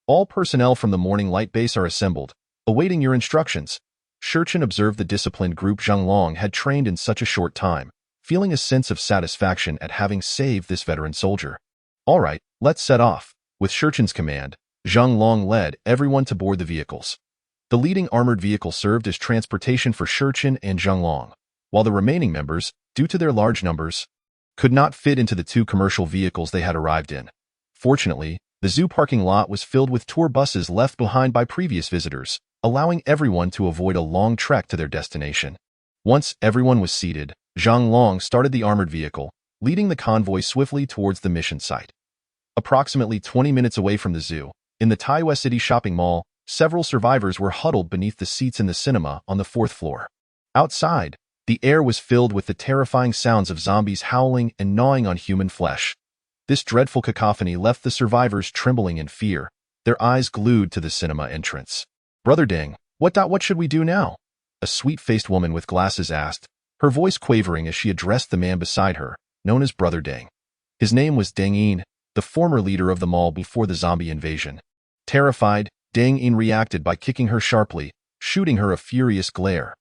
All personnel from the Morning Light base are assembled, awaiting your instructions. Shurchen observed the disciplined group Zhang Long had trained in such a short time, feeling a sense of satisfaction at having saved this veteran soldier. All right, let's set off. With Shurchen's command, Zhang Long led everyone to board the vehicles. The leading armored vehicle served as transportation for Shurchen and Zhang Long, while the remaining members, due to their large numbers, could not fit into the two commercial vehicles they had arrived in. Fortunately, the zoo parking lot was filled with tour buses left behind by previous visitors, allowing everyone to avoid a long trek to their destination. Once everyone was seated, Zhang Long started the armored vehicle, leading the convoy swiftly towards the mission site. Approximately 20 minutes away from the zoo, in the Taiyue City shopping mall, several survivors were huddled beneath the seats in the cinema on the 4th floor. Outside, the air was filled with the terrifying sounds of zombies howling and gnawing on human flesh. This dreadful cacophony left the survivors trembling in fear, their eyes glued to the cinema entrance. Brother Ding, what should we do now? A sweet-faced woman with glasses asked, her voice quavering as she addressed the man beside her, known as Brother Deng. His name was Deng Yin, the former leader of the mall before the zombie invasion. Terrified, Deng Yin reacted by kicking her sharply, shooting her a furious glare.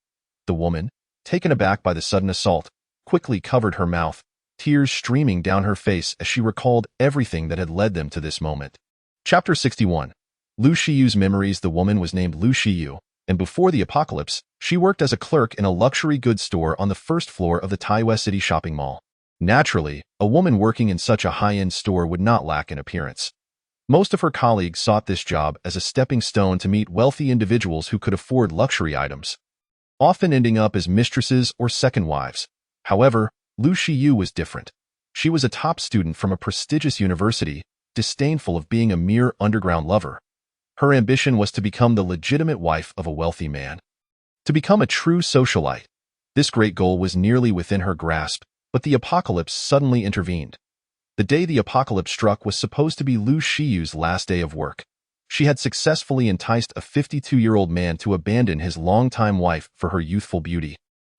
The woman, taken aback by the sudden assault, quickly covered her mouth, tears streaming down her face as she recalled everything that had led them to this moment. Chapter 61. Lu Shiyu's memories. The woman was named Lu Shiyu, and before the apocalypse, she worked as a clerk in a luxury goods store on the first floor of the Taiyue City shopping mall. Naturally, a woman working in such a high-end store would not lack in appearance. Most of her colleagues sought this job as a stepping stone to meet wealthy individuals who could afford luxury items, often ending up as mistresses or second wives. However, Lu Shiyu was different. She was a top student from a prestigious university, disdainful of being a mere underground lover. Her ambition was to become the legitimate wife of a wealthy man. To become a true socialite. This great goal was nearly within her grasp, but the apocalypse suddenly intervened. The day the apocalypse struck was supposed to be Lu Shiyu's last day of work. She had successfully enticed a 52-year-old man to abandon his longtime wife for her youthful beauty.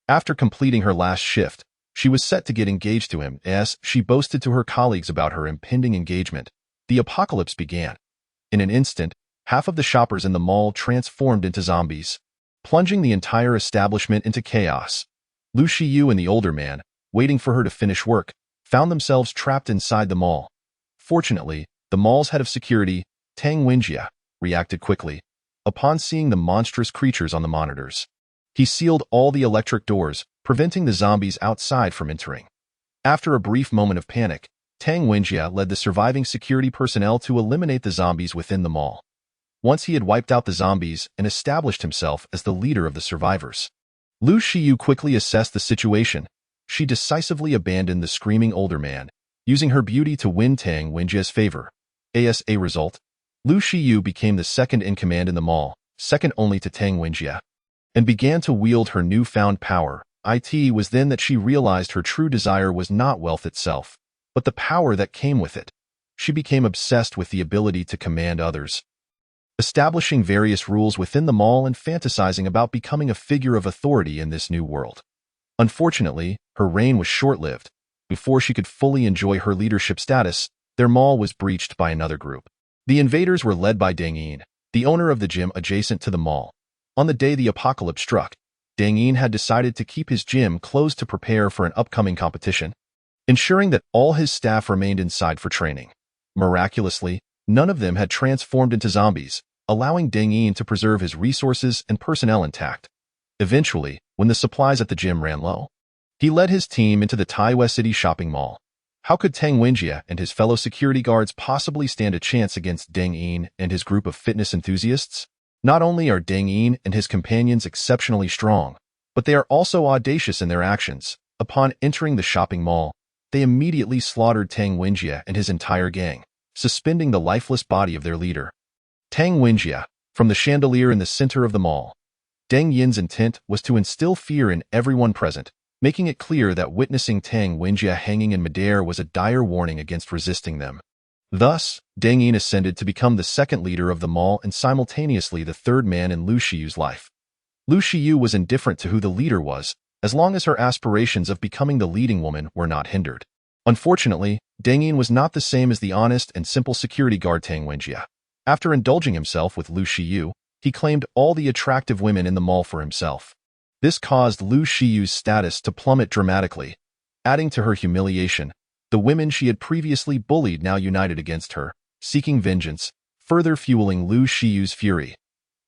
After completing her last shift, she was set to get engaged to him. As she boasted to her colleagues about her impending engagement, the apocalypse began. In an instant, half of the shoppers in the mall transformed into zombies, plunging the entire establishment into chaos. Lu Shiyu and the older man, waiting for her to finish work, found themselves trapped inside the mall. Fortunately, the mall's head of security, Tang Wenjie, reacted quickly. Upon seeing the monstrous creatures on the monitors, he sealed all the electric doors, preventing the zombies outside from entering. After a brief moment of panic, Tang Wenjie led the surviving security personnel to eliminate the zombies within the mall. Once he had wiped out the zombies and established himself as the leader of the survivors, Lu Shiyu quickly assessed the situation. She decisively abandoned the screaming older man, using her beauty to win Tang Wenjie's favor. As a result, Lu Shiyu became the second in command in the mall, second only to Tang Wenjie, and began to wield her newfound power. It was then that she realized her true desire was not wealth itself, but the power that came with it. She became obsessed with the ability to command others, establishing various rules within the mall and fantasizing about becoming a figure of authority in this new world. Unfortunately, her reign was short-lived. Before she could fully enjoy her leadership status, their mall was breached by another group. The invaders were led by Deng Yin, the owner of the gym adjacent to the mall. On the day the apocalypse struck, Deng Yin had decided to keep his gym closed to prepare for an upcoming competition, ensuring that all his staff remained inside for training. Miraculously, none of them had transformed into zombies, allowing Deng Yin to preserve his resources and personnel intact. Eventually, when the supplies at the gym ran low, he led his team into the Taiyue City shopping mall. How could Tang Wenjie and his fellow security guards possibly stand a chance against Deng Yin and his group of fitness enthusiasts? Not only are Deng Yin and his companions exceptionally strong, but they are also audacious in their actions. Upon entering the shopping mall, they immediately slaughtered Tang Wenjie and his entire gang, suspending the lifeless body of their leader. Tang Wenjie, from the chandelier in the center of the mall. Deng Yin's intent was to instill fear in everyone present, making it clear that witnessing Tang Wenjie hanging in midair was a dire warning against resisting them. Thus, Deng Yin ascended to become the second leader of the mall and simultaneously the third man in Lu Shiyu's life. Lu Shiyu was indifferent to who the leader was, as long as her aspirations of becoming the leading woman were not hindered. Unfortunately, Deng Yin was not the same as the honest and simple security guard Tang Wenjie. After indulging himself with Lu Shiyu, he claimed all the attractive women in the mall for himself. This caused Lu Shiyu's status to plummet dramatically. Adding to her humiliation, the women she had previously bullied now united against her, seeking vengeance, further fueling Lu Shiyu's fury.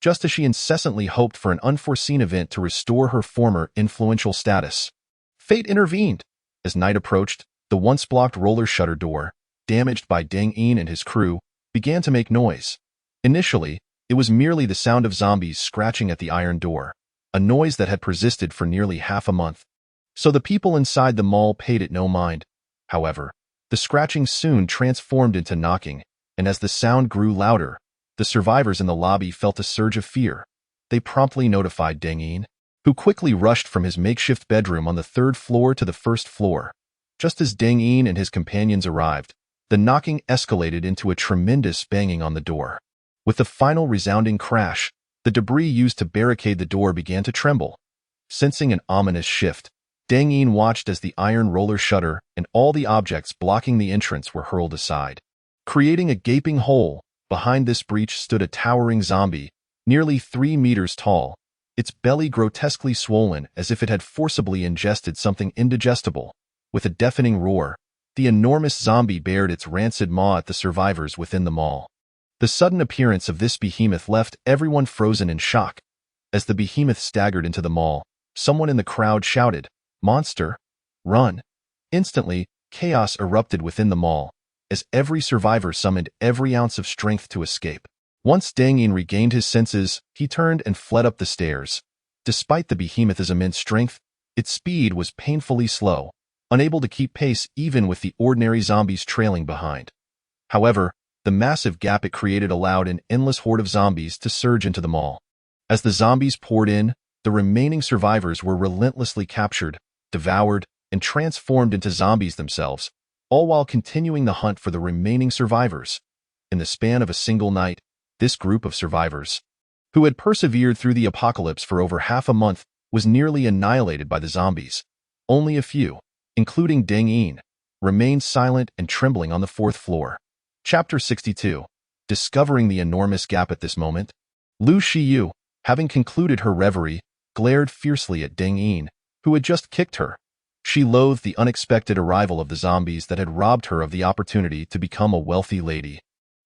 Just as she incessantly hoped for an unforeseen event to restore her former influential status, fate intervened. As night approached, the once-blocked roller shutter door, damaged by Deng Yin and his crew, began to make noise. Initially, it was merely the sound of zombies scratching at the iron door, a noise that had persisted for nearly half a month. So the people inside the mall paid it no mind. However, the scratching soon transformed into knocking, and as the sound grew louder, the survivors in the lobby felt a surge of fear. They promptly notified Deng Yin, who quickly rushed from his makeshift bedroom on the third floor to the first floor. Just as Deng Yin and his companions arrived, the knocking escalated into a tremendous banging on the door. With the final resounding crash, the debris used to barricade the door began to tremble. Sensing an ominous shift, Deng Yin watched as the iron roller shudder and all the objects blocking the entrance were hurled aside. Creating a gaping hole, behind this breach stood a towering zombie, nearly 3 meters tall, its belly grotesquely swollen as if it had forcibly ingested something indigestible. With a deafening roar, the enormous zombie bared its rancid maw at the survivors within the mall. The sudden appearance of this behemoth left everyone frozen in shock. As the behemoth staggered into the mall, someone in the crowd shouted, "Monster! Run!" Instantly, chaos erupted within the mall, as every survivor summoned every ounce of strength to escape. Once Deng Yin regained his senses, he turned and fled up the stairs. Despite the behemoth's immense strength, its speed was painfully slow, unable to keep pace even with the ordinary zombies trailing behind. However, the massive gap it created allowed an endless horde of zombies to surge into the mall. As the zombies poured in, the remaining survivors were relentlessly captured, devoured, and transformed into zombies themselves, all while continuing the hunt for the remaining survivors. In the span of a single night, this group of survivors, who had persevered through the apocalypse for over half a month, was nearly annihilated by the zombies. Only a few, including Deng Yin, remained silent and trembling on the 4th floor. Chapter 62. Discovering the enormous gap at this moment. Lu Shiyu, having concluded her reverie, glared fiercely at Deng Yin, who had just kicked her. She loathed the unexpected arrival of the zombies that had robbed her of the opportunity to become a wealthy lady.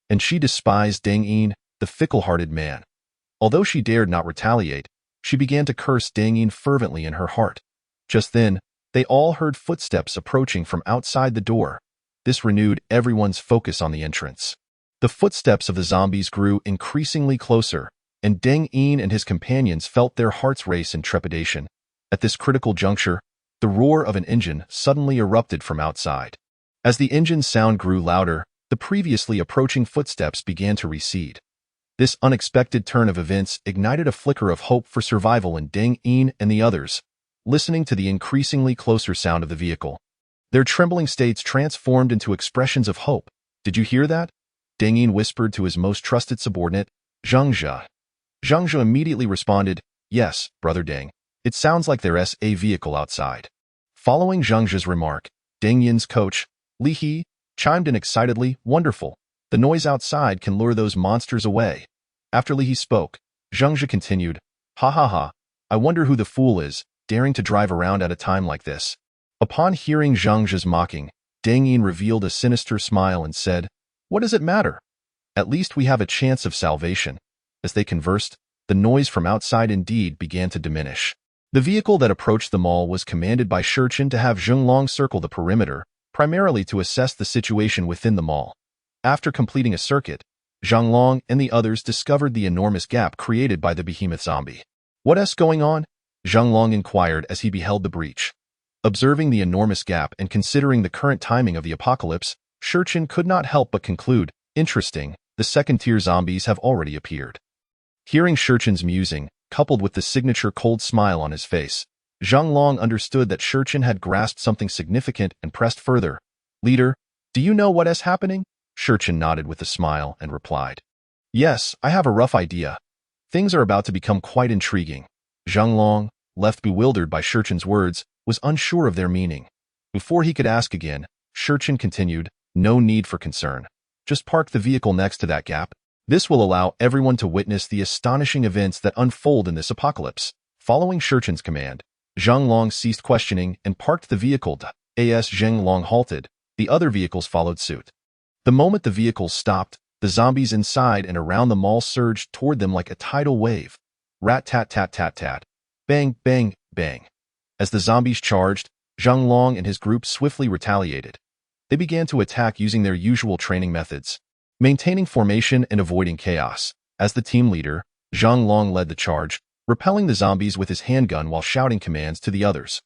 And she despised Deng Yin, the fickle-hearted man. Although she dared not retaliate, she began to curse Deng Yin fervently in her heart. Just then, they all heard footsteps approaching from outside the door. This renewed everyone's focus on the entrance. The footsteps of the zombies grew increasingly closer, and Deng Yin and his companions felt their hearts race in trepidation. At this critical juncture, the roar of an engine suddenly erupted from outside. As the engine's sound grew louder, the previously approaching footsteps began to recede. This unexpected turn of events ignited a flicker of hope for survival in Deng Yin and the others, listening to the increasingly closer sound of the vehicle. Their trembling states transformed into expressions of hope. "Did you hear that?" Deng Yin whispered to his most trusted subordinate, Zhang Zhe. Zhang Zhe immediately responded, "Yes, Brother Deng. It sounds like there's a vehicle outside." Following Zhang Zhe's remark, Deng Yin's coach, Li He, chimed in excitedly, "Wonderful. The noise outside can lure those monsters away." After Li He spoke, Zhang Zhe continued, "Ha ha ha. I wonder who the fool is, daring to drive around at a time like this." Upon hearing Zhang Zhe's mocking, Deng Yin revealed a sinister smile and said, "What does it matter? At least we have a chance of salvation." As they conversed, the noise from outside indeed began to diminish. The vehicle that approached the mall was commanded by Shurchen to have Zhenglong circle the perimeter, primarily to assess the situation within the mall. After completing a circuit, Zhenglong and the others discovered the enormous gap created by the behemoth zombie. "What's going on?" Zhenglong inquired as he beheld the breach. Observing the enormous gap and considering the current timing of the apocalypse, Shurchen could not help but conclude, "Interesting, the second-tier zombies have already appeared." Hearing Shurchen's musing, coupled with the signature cold smile on his face, Zhenglong understood that Shurchen had grasped something significant and pressed further. "Leader, do you know what is happening?" Shurchen nodded with a smile and replied, "Yes, I have a rough idea. Things are about to become quite intriguing." Zhenglong, left bewildered by Shurchen's words, was unsure of their meaning. Before he could ask again, Shurchen continued, "No need for concern. Just park the vehicle next to that gap. This will allow everyone to witness the astonishing events that unfold in this apocalypse." Following Shurchen's command, Zhenglong ceased questioning and parked the vehicle. As Zhenglong halted, the other vehicles followed suit. The moment the vehicles stopped, the zombies inside and around the mall surged toward them like a tidal wave. Rat-tat-tat-tat-tat. Bang, bang, bang. As the zombies charged, Zhenglong and his group swiftly retaliated. They began to attack using their usual training methods, maintaining formation and avoiding chaos. As the team leader, Zhenglong led the charge, repelling the zombies with his handgun while shouting commands to the others.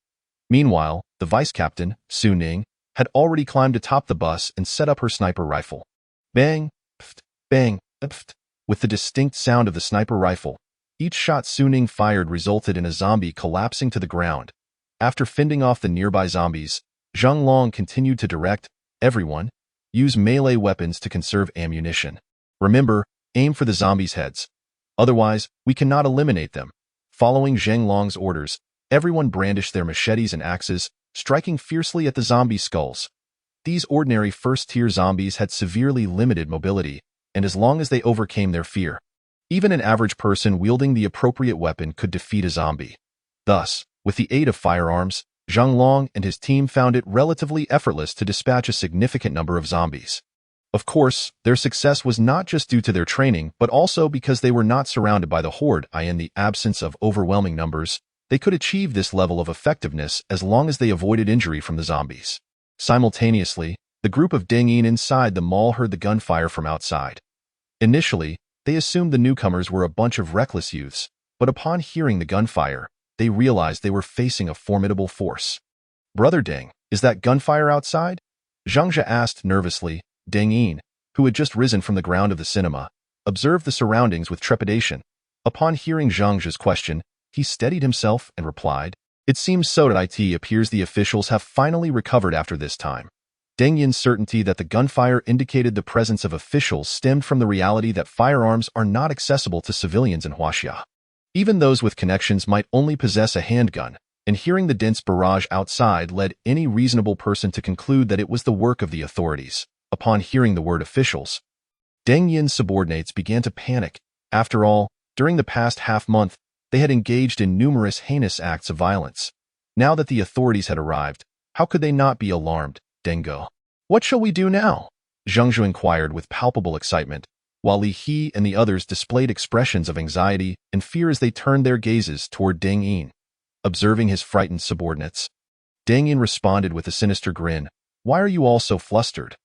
Meanwhile, the vice captain, Su Ning, had already climbed atop the bus and set up her sniper rifle. Bang, pft, bang, pft. With the distinct sound of the sniper rifle, each shot Su Ning fired resulted in a zombie collapsing to the ground. After fending off the nearby zombies, Zhenglong continued to direct, "Everyone, use melee weapons to conserve ammunition. Remember, aim for the zombies' heads. Otherwise, we cannot eliminate them." Following Zhenglong's orders, Everyone brandished their machetes and axes, striking fiercely at the zombie skulls. These ordinary first-tier zombies had severely limited mobility, and as long as they overcame their fear, even an average person wielding the appropriate weapon could defeat a zombie. Thus, with the aid of firearms, Zhang Long and his team found it relatively effortless to dispatch a significant number of zombies. Of course, their success was not just due to their training, but also because they were not surrounded by the horde, i.e. in the absence of overwhelming numbers. They could achieve this level of effectiveness as long as they avoided injury from the zombies. Simultaneously, the group of Deng Yin inside the mall heard the gunfire from outside. Initially, they assumed the newcomers were a bunch of reckless youths, but upon hearing the gunfire, they realized they were facing a formidable force. "Brother Deng, is that gunfire outside?" Zhang Jia asked nervously. Deng Yin, who had just risen from the ground of the cinema, observed the surroundings with trepidation. Upon hearing Zhang Jia's question, he steadied himself and replied, "It seems so. It appears the officials have finally recovered after this time." Deng Yin's certainty that the gunfire indicated the presence of officials stemmed from the reality that firearms are not accessible to civilians in Huaxia. Even those with connections might only possess a handgun, and hearing the dense barrage outside led any reasonable person to conclude that it was the work of the authorities. Upon hearing the word officials, Deng Yin's subordinates began to panic. After all, during the past half-month, they had engaged in numerous heinous acts of violence. Now that the authorities had arrived, how could they not be alarmed? Dengo. "What shall we do now?" Zhang Zhu inquired with palpable excitement, while Li He and the others displayed expressions of anxiety and fear as they turned their gazes toward Deng Yin. Observing his frightened subordinates, Deng Yin responded with a sinister grin. "Why are you all so flustered?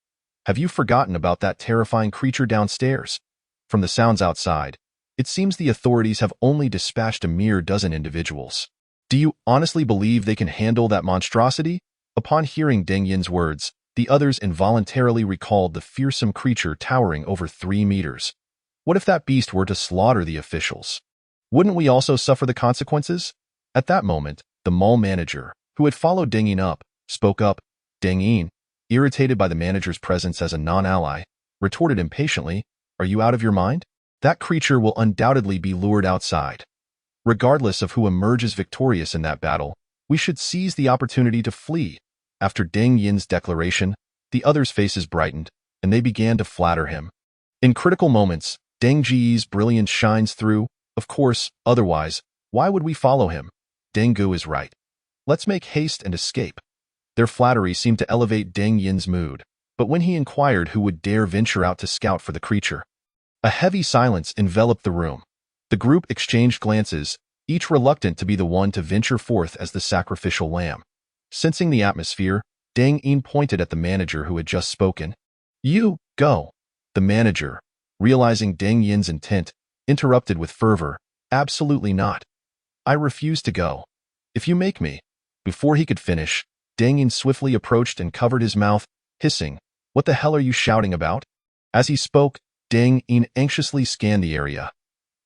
Have you forgotten about that terrifying creature downstairs?" From the sounds outside, it seems the authorities have only dispatched a mere dozen individuals. "Do you honestly believe they can handle that monstrosity?" Upon hearing Deng Yin's words, the others involuntarily recalled the fearsome creature towering over 3 meters. What if that beast were to slaughter the officials? Wouldn't we also suffer the consequences? At that moment, the mall manager, who had followed Deng Yin up, spoke up. Deng Yin, irritated by the manager's presence as a non-ally, retorted impatiently, "Are you out of your mind? That creature will undoubtedly be lured outside. Regardless of who emerges victorious in that battle, we should seize the opportunity to flee." After Deng Yin's declaration, the others' faces brightened, and they began to flatter him. In critical moments, Deng Ji's brilliance shines through. Of course, otherwise, why would we follow him? Deng Gu is right. Let's make haste and escape. Their flattery seemed to elevate Deng Yin's mood, but when he inquired who would dare venture out to scout for the creature, a heavy silence enveloped the room. The group exchanged glances, each reluctant to be the one to venture forth as the sacrificial lamb. Sensing the atmosphere, Deng Yin pointed at the manager who had just spoken. "You, go." The manager, realizing Deng Yin's intent, interrupted with fervor, "Absolutely not. I refuse to go. If you make me." Before he could finish, Deng Yin swiftly approached and covered his mouth, hissing, "What the hell are you shouting about?" As he spoke, Deng Yin anxiously scanned the area.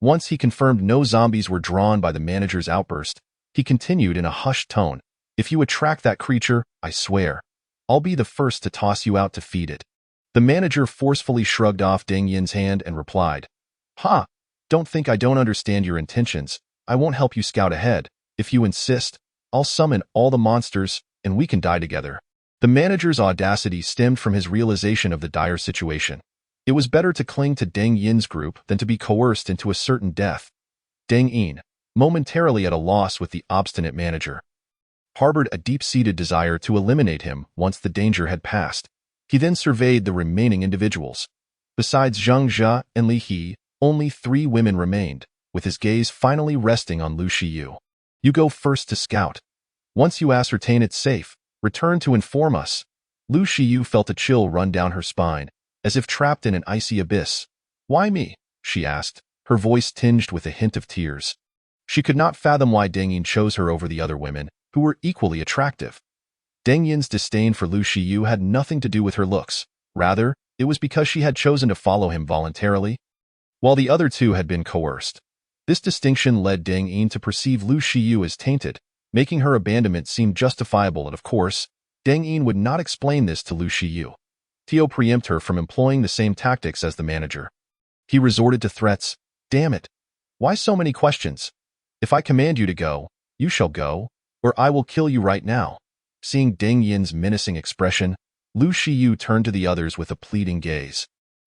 Once he confirmed no zombies were drawn by the manager's outburst, he continued in a hushed tone, "If you attract that creature, I swear, I'll be the first to toss you out to feed it." The manager forcefully shrugged off Deng Yin's hand and replied, "Ha! Don't think I don't understand your intentions. I won't help you scout ahead. If you insist, I'll summon all the monsters, and we can die together." The manager's audacity stemmed from his realization of the dire situation. It was better to cling to Deng Yin's group than to be coerced into a certain death. Deng Yin, momentarily at a loss with the obstinate manager, harbored a deep-seated desire to eliminate him once the danger had passed. He then surveyed the remaining individuals. Besides Zhang Jia and Li He, only 3 women remained, with his gaze finally resting on Lu Shiyu. "You go first to scout. Once you ascertain it's safe, return to inform us." Lu Shiyu felt a chill run down her spine, as if trapped in an icy abyss. "Why me?" she asked, her voice tinged with a hint of tears. She could not fathom why Deng Yin chose her over the other women, who were equally attractive. Deng Yin's disdain for Lu Shiyu had nothing to do with her looks. Rather, it was because she had chosen to follow him voluntarily, while the other 2 had been coerced. This distinction led Deng Yin to perceive Lu Shiyu as tainted, making her abandonment seem justifiable, and of course, Deng Yin would not explain this to Lu Shiyu. Tio preempted her from employing the same tactics as the manager. He resorted to threats. "Damn it! Why so many questions? If I command you to go, You shall go, or I will kill you right now." Seeing Ding Yin's menacing expression, Lu Shiyu turned to the others with a pleading gaze.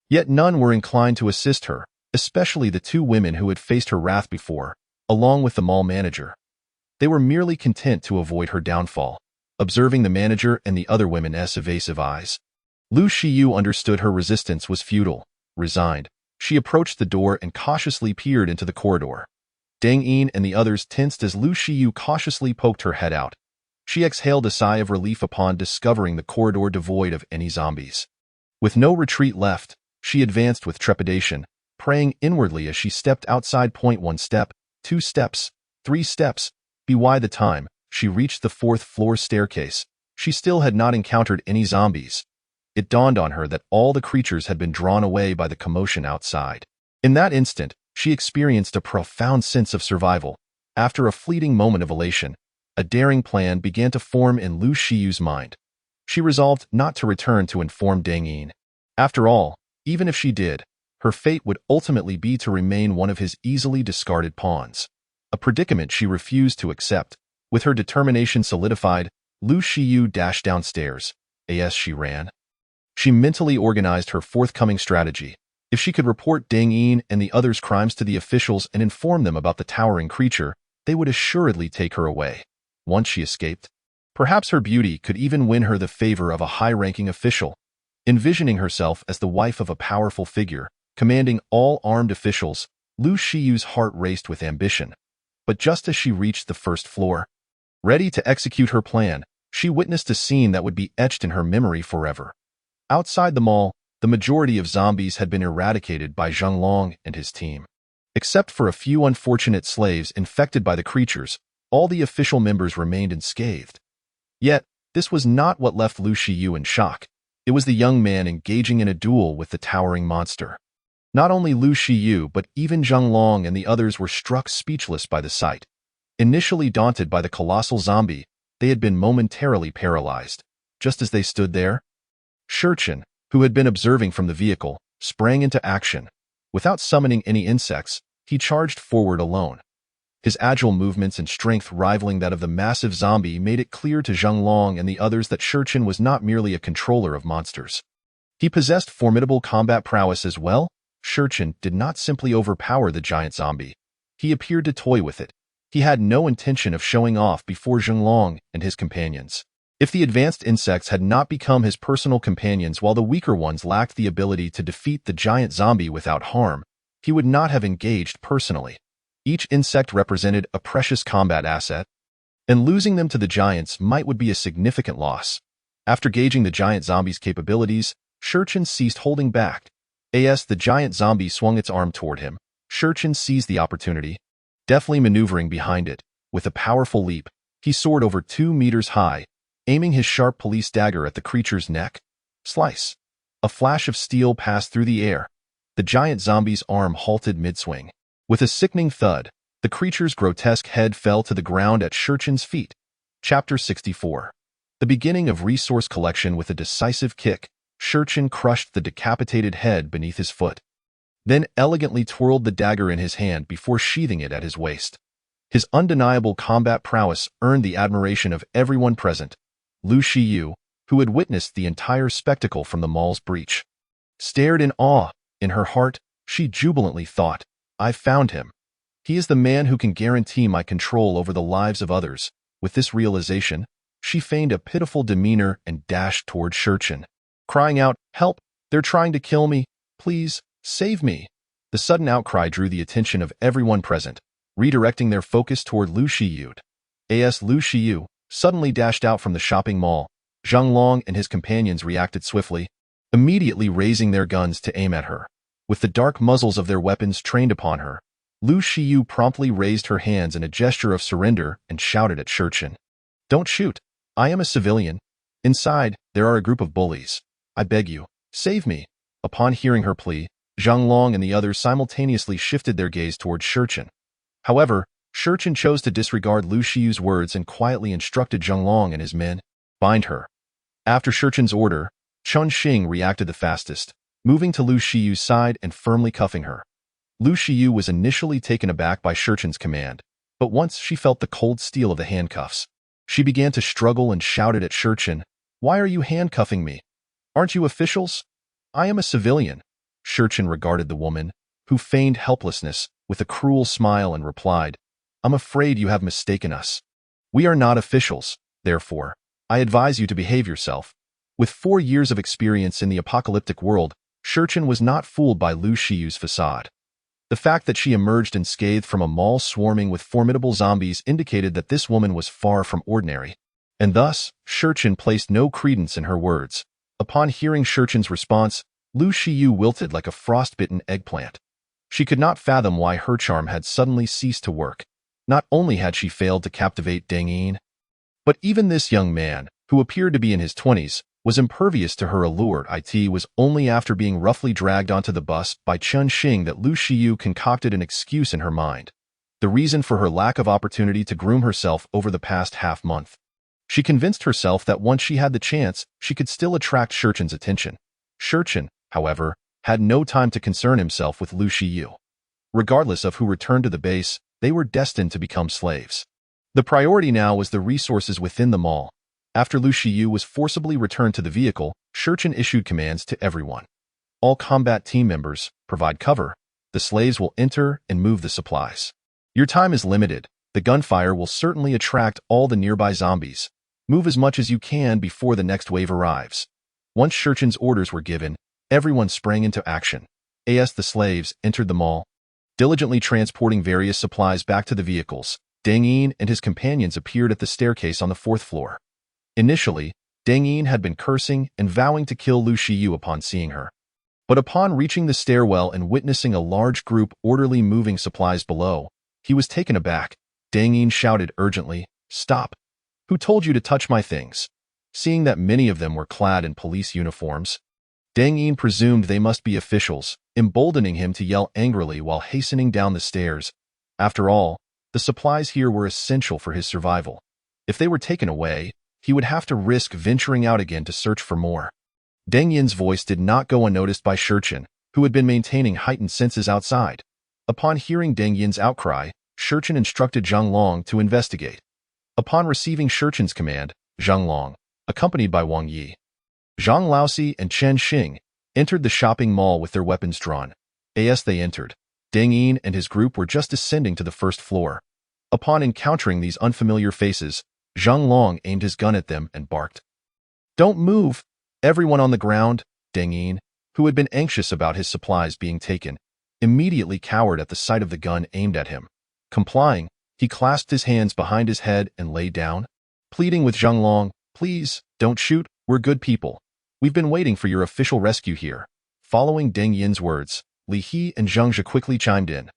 Yet none were inclined to assist her, especially the two women who had faced her wrath before, along with the mall manager. They were merely content to avoid her downfall, observing the manager and the other women's evasive eyes. Lu Shiyu understood her resistance was futile. Resigned, she approached the door and cautiously peered into the corridor. Deng Yin and the others tensed as Lu Shiyu cautiously poked her head out. She exhaled a sigh of relief upon discovering the corridor devoid of any zombies. With no retreat left, she advanced with trepidation, praying inwardly as she stepped outside. 1 step, 2 steps, 3 steps. By the time she reached the 4th floor staircase, she still had not encountered any zombies. It dawned on her that all the creatures had been drawn away by the commotion outside. In that instant, she experienced a profound sense of survival. After a fleeting moment of elation, a daring plan began to form in Lu Shiyu's mind. She resolved not to return to inform Deng Yin. After all, even if she did, her fate would ultimately be to remain one of his easily discarded pawns. A predicament she refused to accept. With her determination solidified, Lu Shiyu dashed downstairs. As she ran, she mentally organized her forthcoming strategy. If she could report Deng Yin and the others' crimes to the officials and inform them about the towering creature, they would assuredly take her away. Once she escaped, perhaps her beauty could even win her the favor of a high-ranking official. Envisioning herself as the wife of a powerful figure, commanding all armed officials, Lu Shiyu's heart raced with ambition. But just as she reached the 1st floor, ready to execute her plan, she witnessed a scene that would be etched in her memory forever. Outside the mall, the majority of zombies had been eradicated by Zheng Long and his team. Except for a few unfortunate slaves infected by the creatures, all the official members remained unscathed. Yet, this was not what left Lu Shiyu in shock. It was the young man engaging in a duel with the towering monster. Not only Lu Shiyu but even Zheng Long and the others were struck speechless by the sight. Initially daunted by the colossal zombie, they had been momentarily paralyzed. Just as they stood there, Shurchen, who had been observing from the vehicle, sprang into action. Without summoning any insects, he charged forward alone. His agile movements and strength rivaling that of the massive zombie made it clear to Zheng Long and the others that Shurchen was not merely a controller of monsters. He possessed formidable combat prowess as well. Shurchen did not simply overpower the giant zombie. He appeared to toy with it. He had no intention of showing off before Zheng Long and his companions. If the advanced insects had not become his personal companions while the weaker ones lacked the ability to defeat the giant zombie without harm, he would not have engaged personally. Each insect represented a precious combat asset, and losing them to the giants would be a significant loss. After gauging the giant zombie's capabilities, Shurchen ceased holding back. As the giant zombie swung its arm toward him, Shurchen seized the opportunity, deftly maneuvering behind it. With a powerful leap, he soared over 2 meters high, aiming his sharp police dagger at the creature's neck. Slice! A flash of steel passed through the air. The giant zombie's arm halted mid-swing. With a sickening thud, the creature's grotesque head fell to the ground at Shurchen's feet. Chapter 64. The beginning of resource collection. With a decisive kick, Shurchen crushed the decapitated head beneath his foot, then elegantly twirled the dagger in his hand before sheathing it at his waist. His undeniable combat prowess earned the admiration of everyone present. Lu Shiyu, who had witnessed the entire spectacle from the mall's breach, stared in awe. In her heart, she jubilantly thought, "I've found him. He is the man who can guarantee my control over the lives of others." With this realization, she feigned a pitiful demeanor and dashed toward Shurchen, crying out, "Help! They're trying to kill me! Please, save me!" The sudden outcry drew the attention of everyone present, redirecting their focus toward Lu Shiyu. As Lu Shiyu suddenly dashed out from the shopping mall, Zheng Long and his companions reacted swiftly, immediately raising their guns to aim at her. With the dark muzzles of their weapons trained upon her, Lu Shiyu promptly raised her hands in a gesture of surrender and shouted at Shurchen, "Don't shoot! I am a civilian. Inside, there are a group of bullies. I beg you, save me." Upon hearing her plea, Zheng Long and the others simultaneously shifted their gaze toward Shurchen. However, Shurchen chose to disregard Lu Shiyu's words and quietly instructed Zheng Long and his men, "Bind her." After Shurchen's order, Chun Xing reacted the fastest, moving to Lu Shiyu's side and firmly cuffing her. Lu Shiyu was initially taken aback by Shurchen's command, But once she felt the cold steel of the handcuffs, she began to struggle and shouted at Shurchin, "Why are you handcuffing me? Aren't you officials? I am a civilian." Shurchin regarded the woman, who feigned helplessness, with a cruel smile and replied, "I'm afraid you have mistaken us. We are not officials, therefore, I advise you to behave yourself." With 4 years of experience in the apocalyptic world, Shurchin was not fooled by Lu Shiyu's facade. The fact that she emerged unscathed from a mall swarming with formidable zombies indicated that this woman was far from ordinary. And thus, Shurchin placed no credence in her words. Upon hearing Shurchin's response, Lu Shiyu wilted like a frostbitten eggplant. She could not fathom why her charm had suddenly ceased to work. Not only had she failed to captivate Deng Yin, but even this young man, who appeared to be in his 20s, was impervious to her allure. It was only after being roughly dragged onto the bus by Chun Xing that Lu Shiyu concocted an excuse in her mind. The reason for her lack of opportunity to groom herself over the past half-month. She convinced herself that once she had the chance, she could still attract Shurchin's attention. Shurchin, however, had no time to concern himself with Lu Shiyu. Regardless of who returned to the base, they were destined to become slaves. The priority now was the resources within the mall. After Lu Shiyu was forcibly returned to the vehicle, Shurchin issued commands to everyone. All combat team members, provide cover. The slaves will enter and move the supplies. Your time is limited. The gunfire will certainly attract all the nearby zombies. Move as much as you can before the next wave arrives. Once Shurchin's orders were given, everyone sprang into action. As the slaves entered the mall, diligently transporting various supplies back to the vehicles, Deng Yin and his companions appeared at the staircase on the 4th floor. Initially, Deng Yin had been cursing and vowing to kill Lu Shiyu upon seeing her. But upon reaching the stairwell and witnessing a large group orderly moving supplies below, he was taken aback. Deng Yin shouted urgently, "Stop! Who told you to touch my things?" Seeing that many of them were clad in police uniforms, Deng Yin presumed they must be officials, emboldening him to yell angrily while hastening down the stairs. After all, the supplies here were essential for his survival. If they were taken away, he would have to risk venturing out again to search for more. Deng Yin's voice did not go unnoticed by Shurchin, who had been maintaining heightened senses outside. Upon hearing Deng Yin's outcry, Shurchin instructed Zhang Long to investigate. Upon receiving Shurchin's command, Zhang Long, accompanied by Wang Yi, Zhang Laosi and Chen Xing, entered the shopping mall with their weapons drawn. As they entered, Deng Yin and his group were just descending to the 1st floor. Upon encountering these unfamiliar faces, Zhang Long aimed his gun at them and barked, "Don't move!" Everyone on the ground. Deng Yin, who had been anxious about his supplies being taken, immediately cowered at the sight of the gun aimed at him. Complying, he clasped his hands behind his head and lay down, pleading with Zhang Long, "Please, don't shoot, we're good people. We've been waiting for your official rescue here." Following Deng Yin's words, Li He and Zhang Zhe quickly chimed in.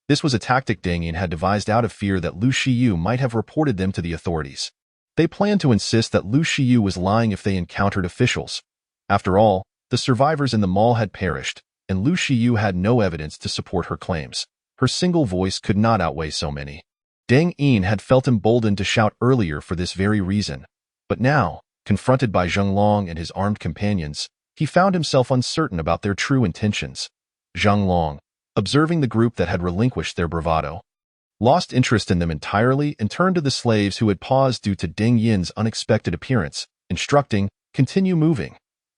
This was a tactic Deng Yin had devised out of fear that Lu Shiyu might have reported them to the authorities. They planned to insist that Lu Shiyu was lying if they encountered officials. After all, the survivors in the mall had perished, and Lu Shiyu had no evidence to support her claims. Her single voice could not outweigh so many. Deng Yin had felt emboldened to shout earlier for this very reason. But now, confronted by Zhang Long and his armed companions, he found himself uncertain about their true intentions. Zhang Long, observing the group that had relinquished their bravado, lost interest in them entirely and turned to the slaves who had paused due to Deng Yin's unexpected appearance, instructing, "Continue moving.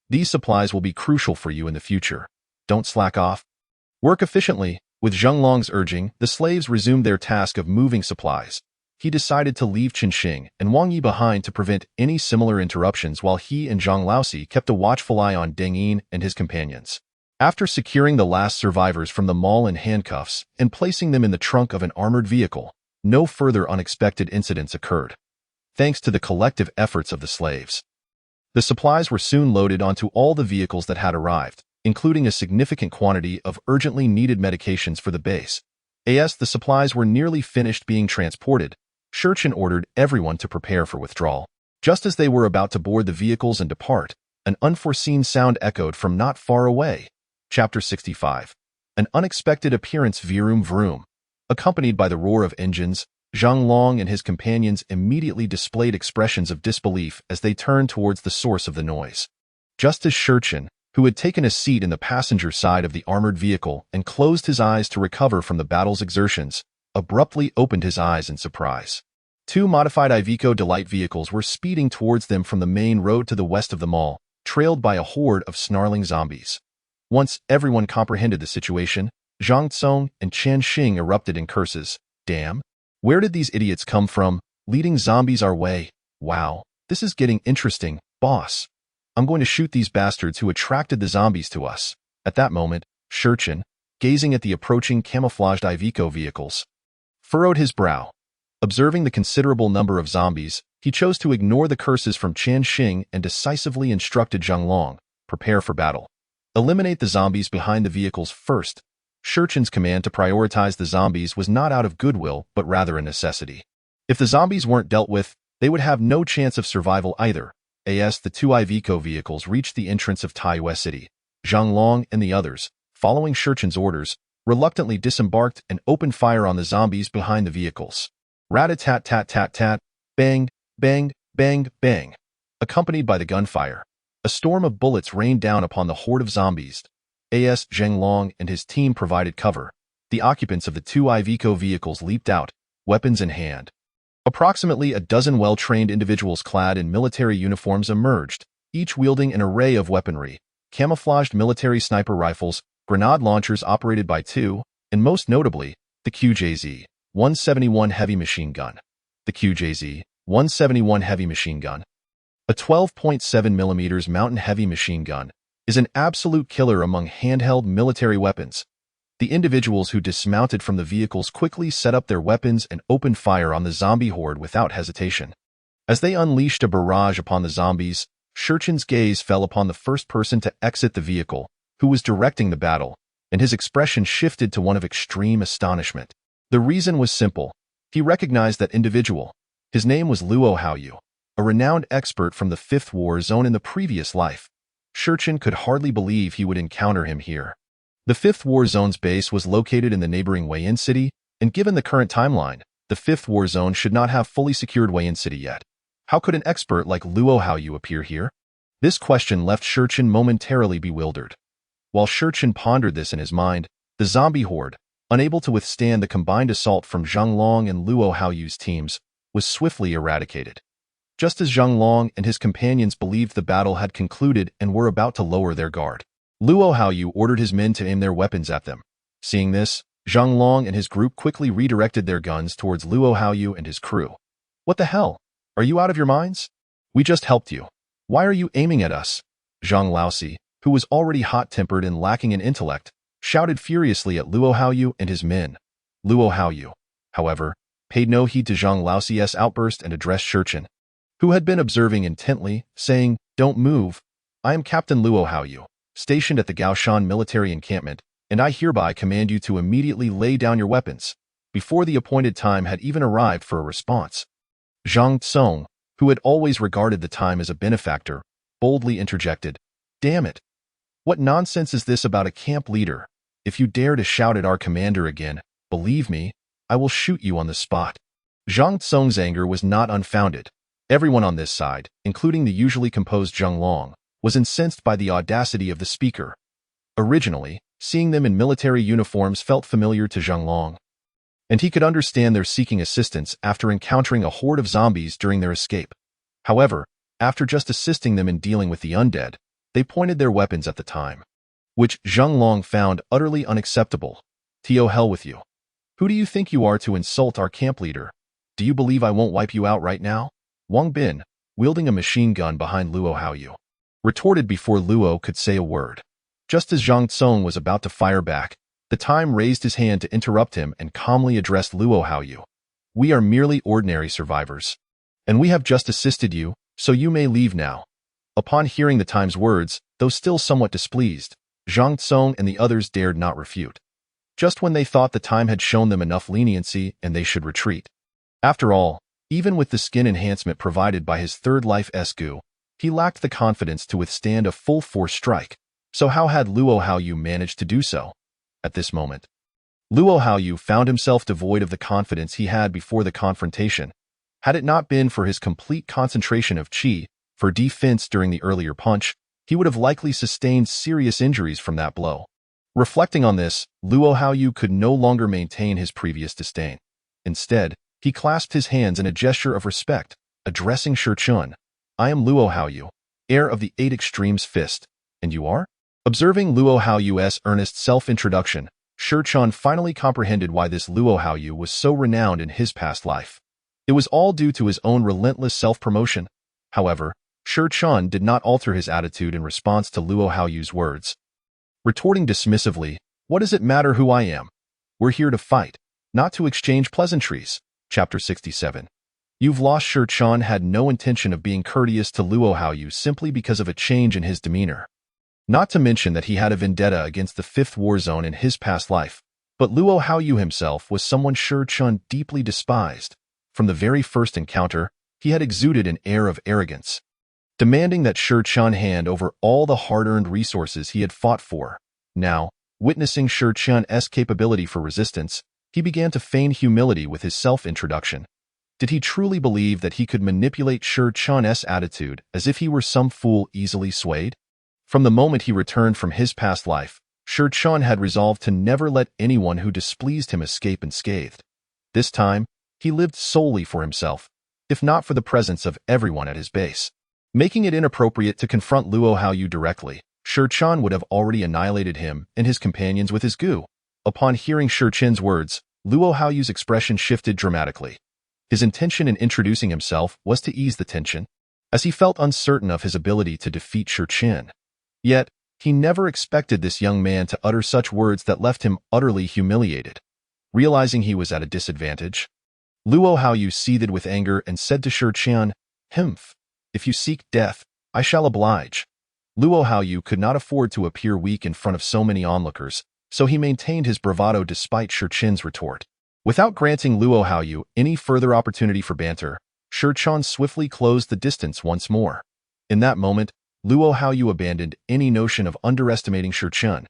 These supplies will be crucial for you in the future. Don't slack off. Work efficiently." With Zhang Long's urging, the slaves resumed their task of moving supplies. He decided to leave Chen Xing and Wang Yi behind to prevent any similar interruptions while he and Zhang Laosi kept a watchful eye on Deng Yin and his companions. After securing the last survivors from the mall in handcuffs and placing them in the trunk of an armored vehicle, no further unexpected incidents occurred. Thanks to the collective efforts of the slaves, the supplies were soon loaded onto all the vehicles that had arrived, including a significant quantity of urgently needed medications for the base. As the supplies were nearly finished being transported, Shurchin ordered everyone to prepare for withdrawal. Just as they were about to board the vehicles and depart, an unforeseen sound echoed from not far away. Chapter 65. An unexpected appearance. Vroom vroom. Accompanied by the roar of engines, Zhang Long and his companions immediately displayed expressions of disbelief as they turned towards the source of the noise. Just as Shurchin, who had taken a seat in the passenger side of the armored vehicle and closed his eyes to recover from the battle's exertions, abruptly opened his eyes in surprise. Two modified Iveco Delight vehicles were speeding towards them from the main road to the west of the mall, trailed by a horde of snarling zombies. Once everyone comprehended the situation, Zhang Tsong and Chen Xing erupted in curses. Damn! Where did these idiots come from, leading zombies our way? Wow, this is getting interesting, boss. I'm going to shoot these bastards who attracted the zombies to us. At that moment, Shurchen, gazing at the approaching camouflaged Iveco vehicles, furrowed his brow. Observing the considerable number of zombies, he chose to ignore the curses from Chen Xing and decisively instructed Zhang Long, prepare for battle. Eliminate the zombies behind the vehicles first. Shurchen's command to prioritize the zombies was not out of goodwill, but rather a necessity. If the zombies weren't dealt with, they would have no chance of survival either. As the two Iveco vehicles reached the entrance of Taiyue City, Zhang Long and the others, following Shurchen's orders, reluctantly disembarked and opened fire on the zombies behind the vehicles. Rat-a-tat-tat-tat-tat, bang, bang, bang, bang. Accompanied by the gunfire, a storm of bullets rained down upon the horde of zombies. As Zhang Long and his team provided cover, the occupants of the two Iveco vehicles leaped out, weapons in hand. Approximately a dozen well-trained individuals clad in military uniforms emerged, each wielding an array of weaponry, camouflaged military sniper rifles, grenade launchers operated by two, and most notably, the QJZ-171 heavy machine gun. The QJZ-171 heavy machine gun, a 12.7mm mountain heavy machine gun, is an absolute killer among handheld military weapons. The individuals who dismounted from the vehicles quickly set up their weapons and opened fire on the zombie horde without hesitation. As they unleashed a barrage upon the zombies, Shurchen's gaze fell upon the first person to exit the vehicle, who was directing the battle, and his expression shifted to one of extreme astonishment. The reason was simple. He recognized that individual. His name was Luo Haoyu, a renowned expert from the Fifth War Zone in the previous life. Shurchen could hardly believe he would encounter him here. The Fifth War Zone's base was located in the neighboring Wei'an City, and given the current timeline, the Fifth War Zone should not have fully secured Wei'an City yet. How could an expert like Luo Haoyu appear here? This question left Shurchen momentarily bewildered. While Shurchen pondered this in his mind, the zombie horde, unable to withstand the combined assault from Zhang Long and Luo Haoyu's teams, was swiftly eradicated. Just as Zhang Long and his companions believed the battle had concluded and were about to lower their guard, Luo Haoyu ordered his men to aim their weapons at them. Seeing this, Zhang Long and his group quickly redirected their guns towards Luo Haoyu and his crew. What the hell? Are you out of your minds? We just helped you. Why are you aiming at us? Zhang Laosi, who was already hot-tempered and lacking in intellect, shouted furiously at Luo Haoyu and his men. Luo Haoyu, however, paid no heed to Zhang Laosi's outburst and addressed Shurchen, who had been observing intently, saying, "Don't move. I am Captain Luo Haoyu, stationed at the Gaoshan military encampment, and I hereby command you to immediately lay down your weapons." Before the appointed time had even arrived for a response, Zhang Tsong, who had always regarded the time as a benefactor, boldly interjected, "Damn it! What nonsense is this about a camp leader? If you dare to shout at our commander again, believe me, I will shoot you on the spot." Zhang Tsong's anger was not unfounded. Everyone on this side, including the usually composed Zhang Long, was incensed by the audacity of the speaker. Originally, seeing them in military uniforms felt familiar to Zhang Long, and he could understand their seeking assistance after encountering a horde of zombies during their escape. However, after just assisting them in dealing with the undead, they pointed their weapons at the time, which Zhang Long found utterly unacceptable. "To hell with you. Who do you think you are to insult our camp leader? Do you believe I won't wipe you out right now?" Wang Bin, wielding a machine gun behind Luo Haoyu, retorted before Luo could say a word. Just as Zhang Tsong was about to fire back, the Time raised his hand to interrupt him and calmly addressed Luo Haoyu. "We are merely ordinary survivors, and we have just assisted you, so you may leave now." Upon hearing the Time's words, though still somewhat displeased, Zhang Tsong and the others dared not refute. Just when they thought the Time had shown them enough leniency and they should retreat. After all, even with the skin enhancement provided by his third life Esgu, he lacked the confidence to withstand a full-force strike. So how had Luo Haoyu managed to do so? At this moment, Luo Haoyu found himself devoid of the confidence he had before the confrontation. Had it not been for his complete concentration of qi for defense during the earlier punch, he would have likely sustained serious injuries from that blow. Reflecting on this, Luo Haoyu could no longer maintain his previous disdain. Instead, he clasped his hands in a gesture of respect, addressing Shi Chun. I am Luo Haoyu, heir of the Eight Extremes Fist. And you are? Observing Luo Haoyu's earnest self-introduction, Shi Chun finally comprehended why this Luo Haoyu was so renowned in his past life. It was all due to his own relentless self-promotion. However, Shi Chun did not alter his attitude in response to Luo Haoyu's words. Retorting dismissively, what does it matter who I am? We're here to fight, not to exchange pleasantries. Chapter 67. You've lost. Shi Chun had no intention of being courteous to Luo Haoyu simply because of a change in his demeanor. Not to mention that he had a vendetta against the Fifth War Zone in his past life, but Luo Haoyu himself was someone Shi Chun deeply despised. From the very first encounter, he had exuded an air of arrogance, demanding that Shi Chun hand over all the hard-earned resources he had fought for. Now, witnessing Shi Chun's capability for resistance, he began to feign humility with his self-introduction. Did he truly believe that he could manipulate Shi Chun's attitude as if he were some fool easily swayed? From the moment he returned from his past life, Shi Chun had resolved to never let anyone who displeased him escape unscathed. This time, he lived solely for himself, if not for the presence of everyone at his base. Making it inappropriate to confront Luo Haoyu directly, Shi Chun would have already annihilated him and his companions with his goo. Upon hearing Shi Chun's words, Luo Haoyu's expression shifted dramatically. His intention in introducing himself was to ease the tension, as he felt uncertain of his ability to defeat Shi Chun. Yet, he never expected this young man to utter such words that left him utterly humiliated. Realizing he was at a disadvantage, Luo Haoyu seethed with anger and said to Shi Chun, "Humph. If you seek death, I shall oblige." Luo Haoyu could not afford to appear weak in front of so many onlookers, so he maintained his bravado despite Shi Chun's retort. Without granting Luo Haoyu any further opportunity for banter, Shi Chun swiftly closed the distance once more. In that moment, Luo Haoyu abandoned any notion of underestimating Shi Chun.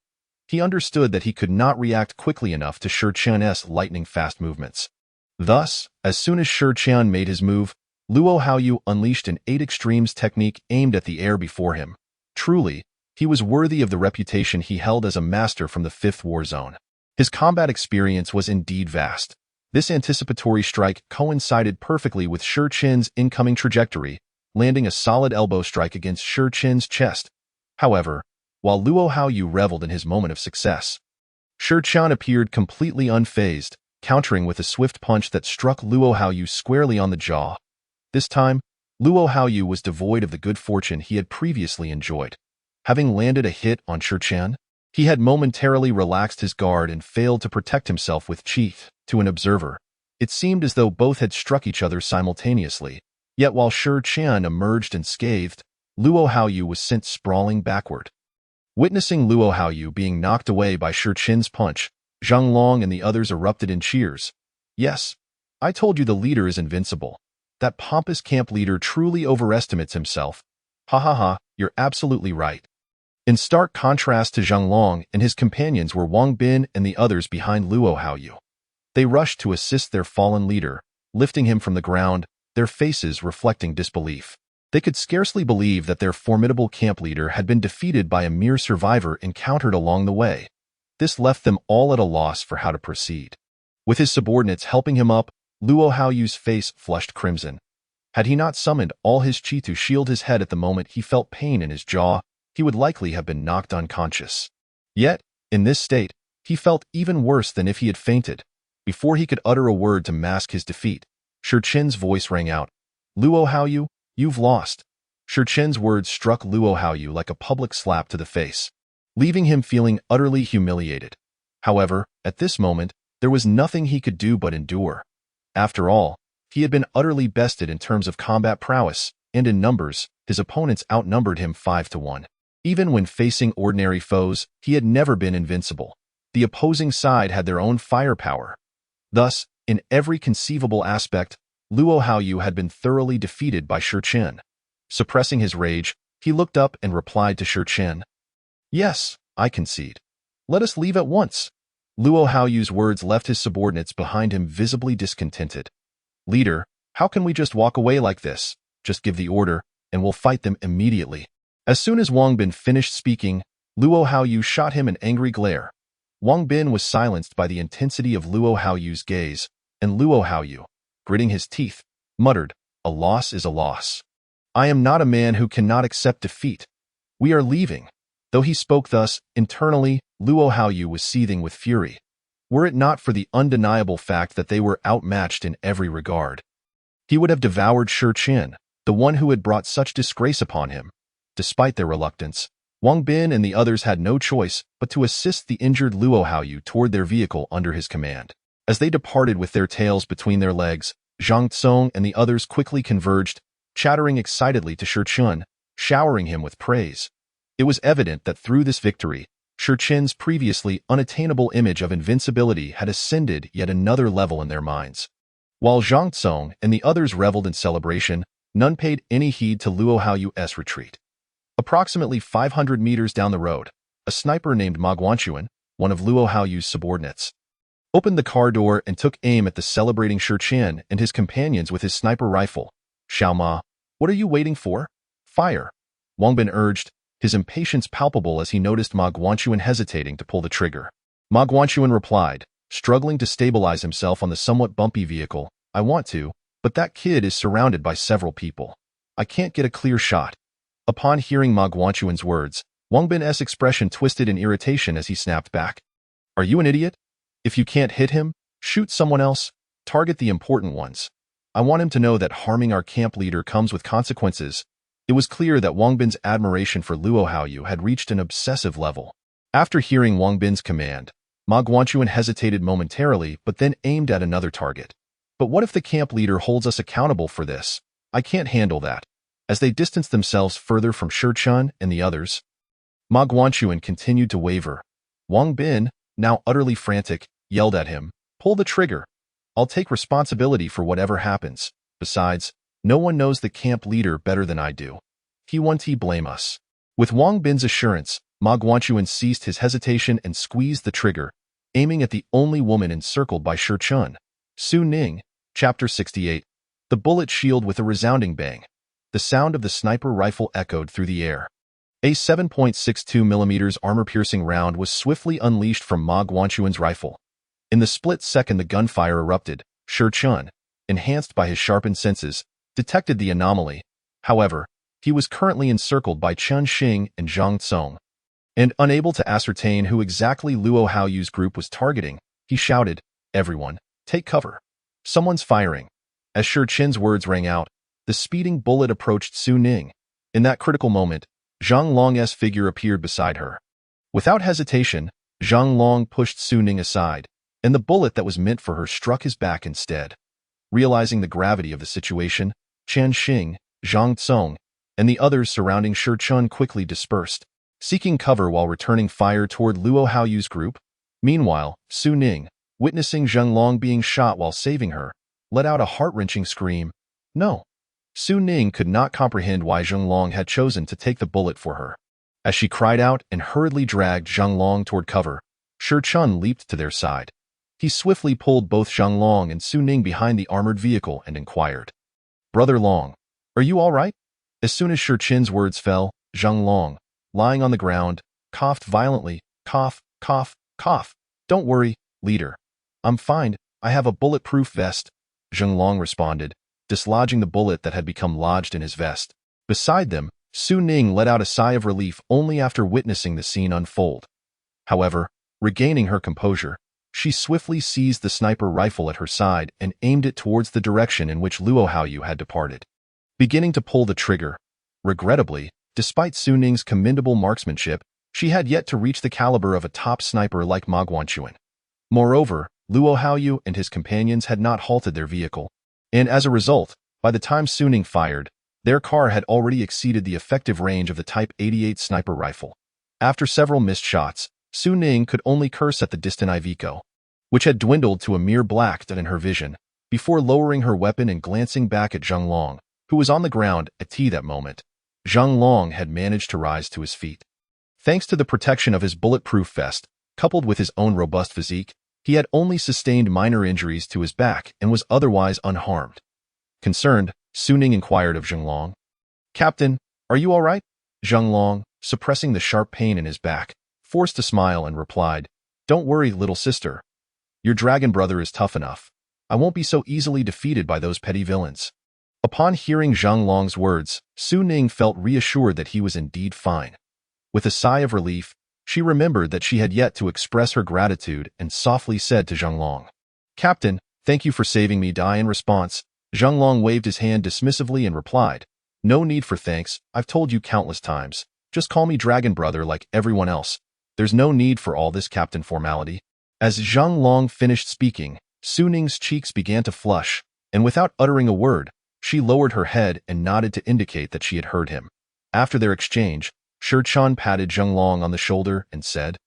He understood that he could not react quickly enough to Shi Chun's lightning-fast movements. Thus, as soon as Shi Chun made his move, Luo Haoyu unleashed an Eight Extremes technique aimed at the air before him. Truly, he was worthy of the reputation he held as a master from the Fifth War Zone. His combat experience was indeed vast. This anticipatory strike coincided perfectly with Shi Chun's incoming trajectory, landing a solid elbow strike against Shi Chun's chest. However, while Luo Haoyu reveled in his moment of success, Shi Chun appeared completely unfazed, countering with a swift punch that struck Luo Haoyu squarely on the jaw. This time, Luo Haoyu was devoid of the good fortune he had previously enjoyed. Having landed a hit on Shi Chun, he had momentarily relaxed his guard and failed to protect himself with chi. To an observer, it seemed as though both had struck each other simultaneously. Yet while Shi Chun emerged unscathed, Luo Haoyu was sent sprawling backward. Witnessing Luo Haoyu being knocked away by Shi Chun's punch, Zhang Long and the others erupted in cheers. Yes, I told you the leader is invincible. That pompous camp leader truly overestimates himself. Ha ha ha, you're absolutely right. In stark contrast to Zhang Long and his companions were Wang Bin and the others behind Luo Haoyu. They rushed to assist their fallen leader, lifting him from the ground, their faces reflecting disbelief. They could scarcely believe that their formidable camp leader had been defeated by a mere survivor encountered along the way. This left them all at a loss for how to proceed. With his subordinates helping him up, Luo Haoyu's face flushed crimson. Had he not summoned all his chi to shield his head at the moment he felt pain in his jaw, he would likely have been knocked unconscious. Yet, in this state, he felt even worse than if he had fainted. Before he could utter a word to mask his defeat, Shi Chun's voice rang out. Luo Haoyu, you've lost. Shi Chun's words struck Luo Haoyu like a public slap to the face, leaving him feeling utterly humiliated. However, at this moment, there was nothing he could do but endure. After all, he had been utterly bested in terms of combat prowess, and in numbers, his opponents outnumbered him 5-1. Even when facing ordinary foes, he had never been invincible. The opposing side had their own firepower. Thus, in every conceivable aspect, Luo Haoyu had been thoroughly defeated by Shi Chun. Suppressing his rage, he looked up and replied to Shi Chun. Yes, I concede. Let us leave at once. Luo Haoyu's words left his subordinates behind him visibly discontented. Leader, how can we just walk away like this? Just give the order, and we'll fight them immediately. As soon as Wang Bin finished speaking, Luo Haoyu shot him an angry glare, Wang Bin was silenced by the intensity of Luo Haoyu's gaze, and Luo Haoyu, gritting his teeth, muttered, "A loss is a loss. I am not a man who cannot accept defeat. We are leaving." Though he spoke thus, internally, Luo Haoyu was seething with fury. Were it not for the undeniable fact that they were outmatched in every regard, he would have devoured Shi Qin, the one who had brought such disgrace upon him. Despite their reluctance, Wang Bin and the others had no choice but to assist the injured Luo Haoyu toward their vehicle under his command. As they departed with their tails between their legs, Zhang Tsong and the others quickly converged, chattering excitedly to Shi Qin, showering him with praise. It was evident that through this victory, Shi Qin's previously unattainable image of invincibility had ascended yet another level in their minds. While Zhang Tsong and the others reveled in celebration, none paid any heed to Luo Haoyu's retreat. Approximately 500 meters down the road, a sniper named Ma Guanchuan, one of Luo Haoyu's subordinates, opened the car door and took aim at the celebrating Shi Qin and his companions with his sniper rifle. "Xiao Ma, what are you waiting for? Fire!" Wang Bin urged, his impatience palpable as he noticed Ma Guanchuan hesitating to pull the trigger. Ma Guanchuan replied, struggling to stabilize himself on the somewhat bumpy vehicle, "I want to, but that kid is surrounded by several people. I can't get a clear shot." Upon hearing Ma Guanchuan's words, Wang Bin's expression twisted in irritation as he snapped back. "Are you an idiot? If you can't hit him, shoot someone else. Target the important ones. I want him to know that harming our camp leader comes with consequences." It was clear that Wang Bin's admiration for Luo Haoyu had reached an obsessive level. After hearing Wang Bin's command, Ma Guanchuan hesitated momentarily but then aimed at another target. "But what if the camp leader holds us accountable for this? I can't handle that." As they distanced themselves further from Shi Qin and the others, Ma Guanchuan continued to waver. Wang Bin, now utterly frantic, yelled at him, "Pull the trigger. I'll take responsibility for whatever happens. Besides, no one knows the camp leader better than I do. He won't blame us." With Wang Bin's assurance, Ma Guanchuan ceased his hesitation and squeezed the trigger, aiming at the only woman encircled by Shi Qin. Su Ning, Chapter 68. The bullet shield with a resounding bang. The sound of the sniper rifle echoed through the air. A 7.62 mm armor-piercing round was swiftly unleashed from Ma Guanchuan's rifle. In the split second the gunfire erupted, Shi Qin, enhanced by his sharpened senses, detected the anomaly. However, he was currently encircled by Chen Xing and Zhang Tsong, and unable to ascertain who exactly Luo Haoyu's group was targeting, he shouted, "Everyone, take cover. Someone's firing." As Shi Qin's words rang out, the speeding bullet approached Su Ning. In that critical moment, Zhang Long's figure appeared beside her. Without hesitation, Zhang Long pushed Su Ning aside, and the bullet that was meant for her struck his back instead. Realizing the gravity of the situation, Chen Xing, Zhang Tsong, and the others surrounding Shi Qin quickly dispersed, seeking cover while returning fire toward Luo Haoyu's group. Meanwhile, Su Ning, witnessing Zhang Long being shot while saving her, let out a heart-wrenching scream. No. Su Ning could not comprehend why Zhang Long had chosen to take the bullet for her. As she cried out and hurriedly dragged Zhang Long toward cover, Shi Qin leaped to their side. He swiftly pulled both Zhang Long and Su Ning behind the armored vehicle and inquired, "Brother Long, are you all right?" As soon as Shi Qin's words fell, Zhang Long, lying on the ground, coughed violently, cough, cough, cough. "Don't worry, leader. I'm fine, I have a bulletproof vest," Zhang Long responded, dislodging the bullet that had become lodged in his vest. Beside them, Su Ning let out a sigh of relief only after witnessing the scene unfold. However, regaining her composure, she swiftly seized the sniper rifle at her side and aimed it towards the direction in which Luo Haoyu had departed. Beginning to pull the trigger, regrettably, despite Su Ning's commendable marksmanship, she had yet to reach the caliber of a top sniper like Ma Guanchuan. Moreover, Luo Haoyu and his companions had not halted their vehicle, and as a result, by the time Su Ning fired, their car had already exceeded the effective range of the Type 88 sniper rifle. After several missed shots, Su Ning could only curse at the distant Iveco, which had dwindled to a mere black dot in her vision, before lowering her weapon and glancing back at Zhang Long, who was on the ground at that moment. Zhang Long had managed to rise to his feet. Thanks to the protection of his bulletproof vest, coupled with his own robust physique, he had only sustained minor injuries to his back and was otherwise unharmed. Concerned, Su Ning inquired of Zhang Long, "Captain, are you all right?" Zhang Long, suppressing the sharp pain in his back, forced a smile and replied, Don't worry, little sister. Your dragon brother is tough enough. I won't be so easily defeated by those petty villains. Upon hearing Zhang Long's words, Su Ning felt reassured that he was indeed fine. With a sigh of relief, she remembered that she had yet to express her gratitude and softly said to Zhang Long, "Captain, thank you for saving me." In response, Zhang Long waved his hand dismissively and replied, "No need for thanks, I've told you countless times. Just call me Dragon Brother like everyone else. There's no need for all this captain formality." As Zhang Long finished speaking, Su Ning's cheeks began to flush, and without uttering a word, she lowered her head and nodded to indicate that she had heard him. After their exchange, Shi Chen patted Zhang Long on the shoulder and said,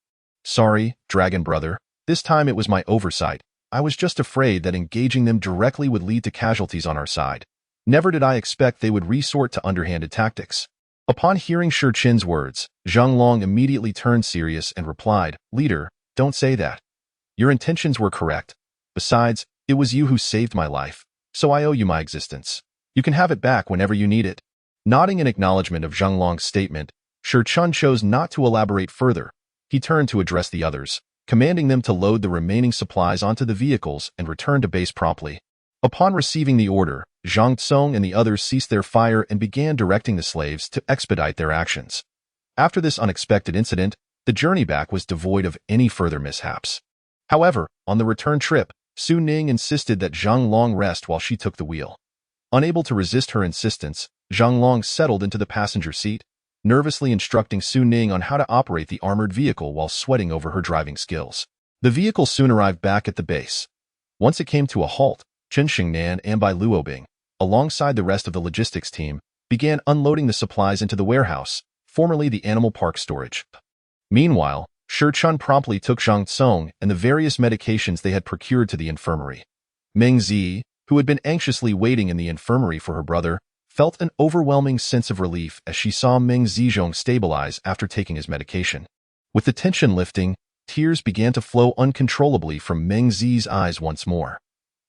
"Sorry, Dragon Brother. This time it was my oversight. I was just afraid that engaging them directly would lead to casualties on our side. Never did I expect they would resort to underhanded tactics." Upon hearing Shi Chen's words, Zhang Long immediately turned serious and replied, "Leader, don't say that. Your intentions were correct. Besides, it was you who saved my life, so I owe you my existence. You can have it back whenever you need it." Nodding in acknowledgement of Zhang Long's statement, Shi Chen chose not to elaborate further. He turned to address the others, commanding them to load the remaining supplies onto the vehicles and return to base promptly. Upon receiving the order, Zhang Tsong and the others ceased their fire and began directing the slaves to expedite their actions. After this unexpected incident, the journey back was devoid of any further mishaps. However, on the return trip, Su Ning insisted that Zhang Long rest while she took the wheel. Unable to resist her insistence, Zhang Long settled into the passenger seat, nervously instructing Su Ning on how to operate the armored vehicle while sweating over her driving skills. The vehicle soon arrived back at the base. Once it came to a halt, Chen Xingnan and Bai Luobing, alongside the rest of the logistics team, began unloading the supplies into the warehouse, formerly the animal park storage. Meanwhile, Shi Chen promptly took Zhang Tsong and the various medications they had procured to the infirmary. Meng Zi, who had been anxiously waiting in the infirmary for her brother, felt an overwhelming sense of relief as she saw Meng Zizhong stabilize after taking his medication. With the tension lifting, tears began to flow uncontrollably from Meng Zi's eyes once more.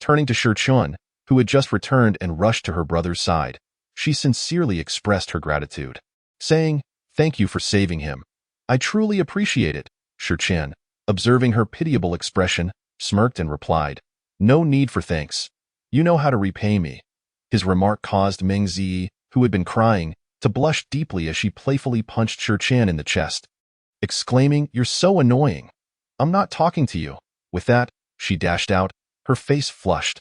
Turning to Shi Chen, who had just returned and rushed to her brother's side, she sincerely expressed her gratitude, saying, "Thank you for saving him. I truly appreciate it." Shi Chen, observing her pitiable expression, smirked and replied, "No need for thanks. You know how to repay me." His remark caused Meng Zi, who had been crying, to blush deeply as she playfully punched Shi Chen in the chest, exclaiming, "You're so annoying. I'm not talking to you." With that, she dashed out, her face flushed.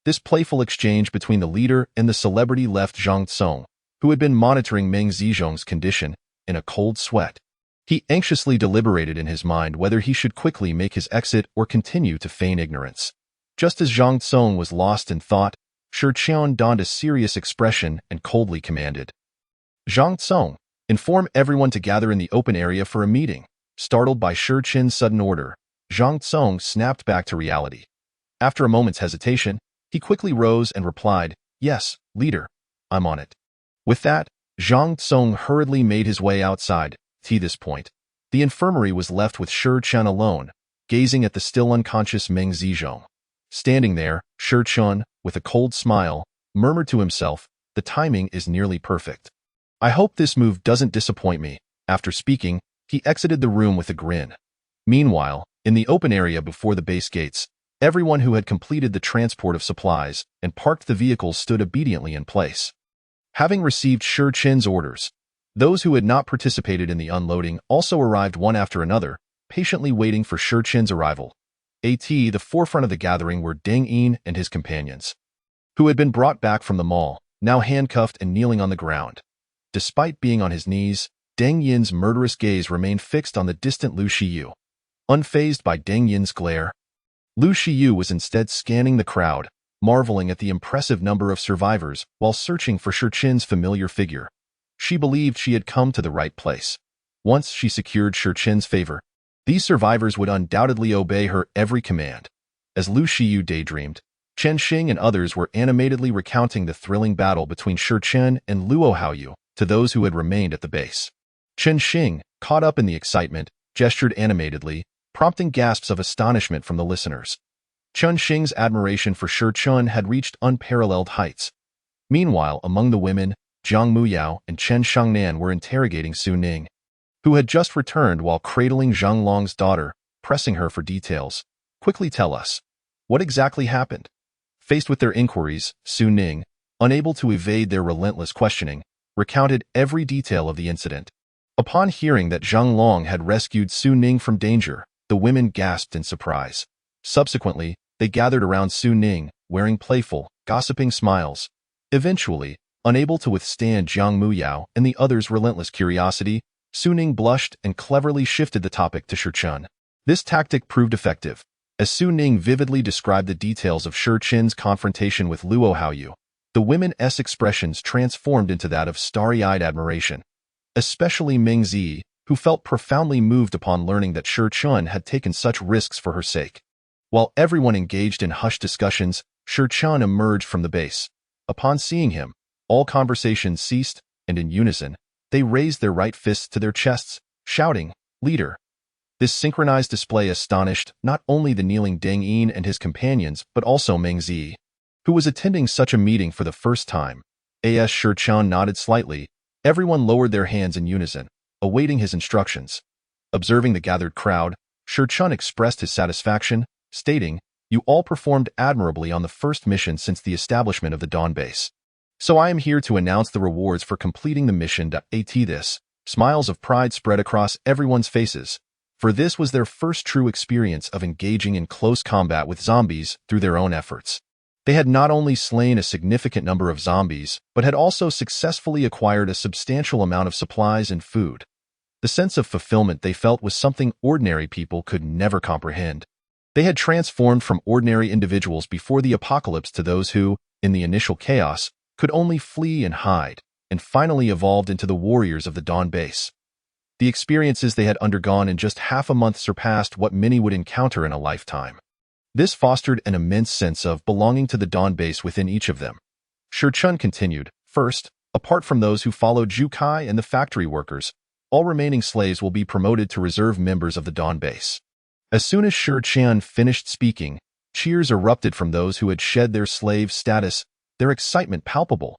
This playful exchange between the leader and the celebrity left Zhang Tsong, who had been monitoring Meng Zizhong's condition, in a cold sweat. He anxiously deliberated in his mind whether he should quickly make his exit or continue to feign ignorance. Just as Zhang Tsong was lost in thought, Shi Chen donned a serious expression and coldly commanded, "Zhang Tsong, inform everyone to gather in the open area for a meeting." Startled by Shi Chen's sudden order, Zhang Tsong snapped back to reality. After a moment's hesitation, he quickly rose and replied, "Yes, leader, I'm on it." With that, Zhang Tsong hurriedly made his way outside. To this point, the infirmary was left with Shi Chen alone, gazing at the still unconscious Meng Zizhong. Standing there, Shi Chen, with a cold smile, murmured to himself, "The timing is nearly perfect. I hope this move doesn't disappoint me." After speaking, he exited the room with a grin. Meanwhile, in the open area before the base gates, everyone who had completed the transport of supplies and parked the vehicles stood obediently in place. Having received Shi Chen's orders, those who had not participated in the unloading also arrived one after another, patiently waiting for Shi Chen's arrival. At the forefront of the gathering were Deng Yin and his companions, who had been brought back from the mall, now handcuffed and kneeling on the ground. Despite being on his knees, Deng Yin's murderous gaze remained fixed on the distant Lu Shiyu. Unfazed by Deng Yin's glare, Lu Shiyu was instead scanning the crowd, marveling at the impressive number of survivors while searching for Shi Chen's familiar figure. She believed she had come to the right place. Once she secured Shi Chen's favor, these survivors would undoubtedly obey her every command. As Lu Shiyu daydreamed, Chen Xing and others were animatedly recounting the thrilling battle between Shi Chen and Luo Haoyu to those who had remained at the base. Chen Xing, caught up in the excitement, gestured animatedly, prompting gasps of astonishment from the listeners. Chen Xing's admiration for Shi Chen had reached unparalleled heights. Meanwhile, among the women, Jiang Muyao and Chen Shangnan were interrogating Su Ning, who had just returned while cradling Zhang Long's daughter, pressing her for details. Quickly tell us. What exactly happened? Faced with their inquiries, Su Ning, unable to evade their relentless questioning, recounted every detail of the incident. Upon hearing that Zhang Long had rescued Su Ning from danger, the women gasped in surprise. Subsequently, they gathered around Su Ning, wearing playful, gossiping smiles. Eventually, unable to withstand Jiang Muyao and the others' relentless curiosity, Su Ning blushed and cleverly shifted the topic to Shi Chen. This tactic proved effective, as Su Ning vividly described the details of Shi Chen's confrontation with Luo Haoyu. The women's expressions transformed into that of starry-eyed admiration, especially Ming Zi, who felt profoundly moved upon learning that Shi Chen had taken such risks for her sake. While everyone engaged in hushed discussions, Shi Chen emerged from the base. Upon seeing him, all conversations ceased, and in unison, they raised their right fists to their chests, shouting, "Leader!" This synchronized display astonished not only the kneeling Deng Yin and his companions, but also Meng Zi, who was attending such a meeting for the first time. As Shi Chen nodded slightly, everyone lowered their hands in unison, awaiting his instructions. Observing the gathered crowd, Shi Chen expressed his satisfaction, stating, "You all performed admirably on the first mission since the establishment of the Dawn Base. So I am here to announce the rewards for completing the mission." This, smiles of pride spread across everyone's faces, for this was their first true experience of engaging in close combat with zombies through their own efforts. They had not only slain a significant number of zombies, but had also successfully acquired a substantial amount of supplies and food. The sense of fulfillment they felt was something ordinary people could never comprehend. They had transformed from ordinary individuals before the apocalypse to those who, in the initial chaos, could only flee and hide, and finally evolved into the warriors of the Dawn Base. The experiences they had undergone in just half a month surpassed what many would encounter in a lifetime. This fostered an immense sense of belonging to the Dawn Base within each of them. Shi Chen continued, "First, apart from those who followed Zhu Kai and the factory workers, all remaining slaves will be promoted to reserve members of the Dawn Base." As soon as Shi Chen finished speaking, cheers erupted from those who had shed their slave status, their excitement palpable.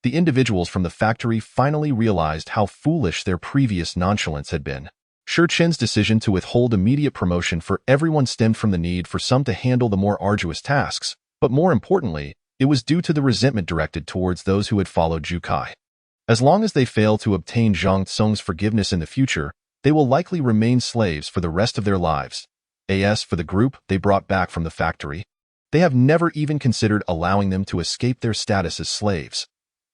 The individuals from the factory finally realized how foolish their previous nonchalance had been. Shi Chen's decision to withhold immediate promotion for everyone stemmed from the need for some to handle the more arduous tasks, but more importantly, it was due to the resentment directed towards those who had followed Zhu Kai. As long as they fail to obtain Zhang Tsung's forgiveness in the future, they will likely remain slaves for the rest of their lives. As for the group they brought back from the factory, they have never even considered allowing them to escape their status as slaves.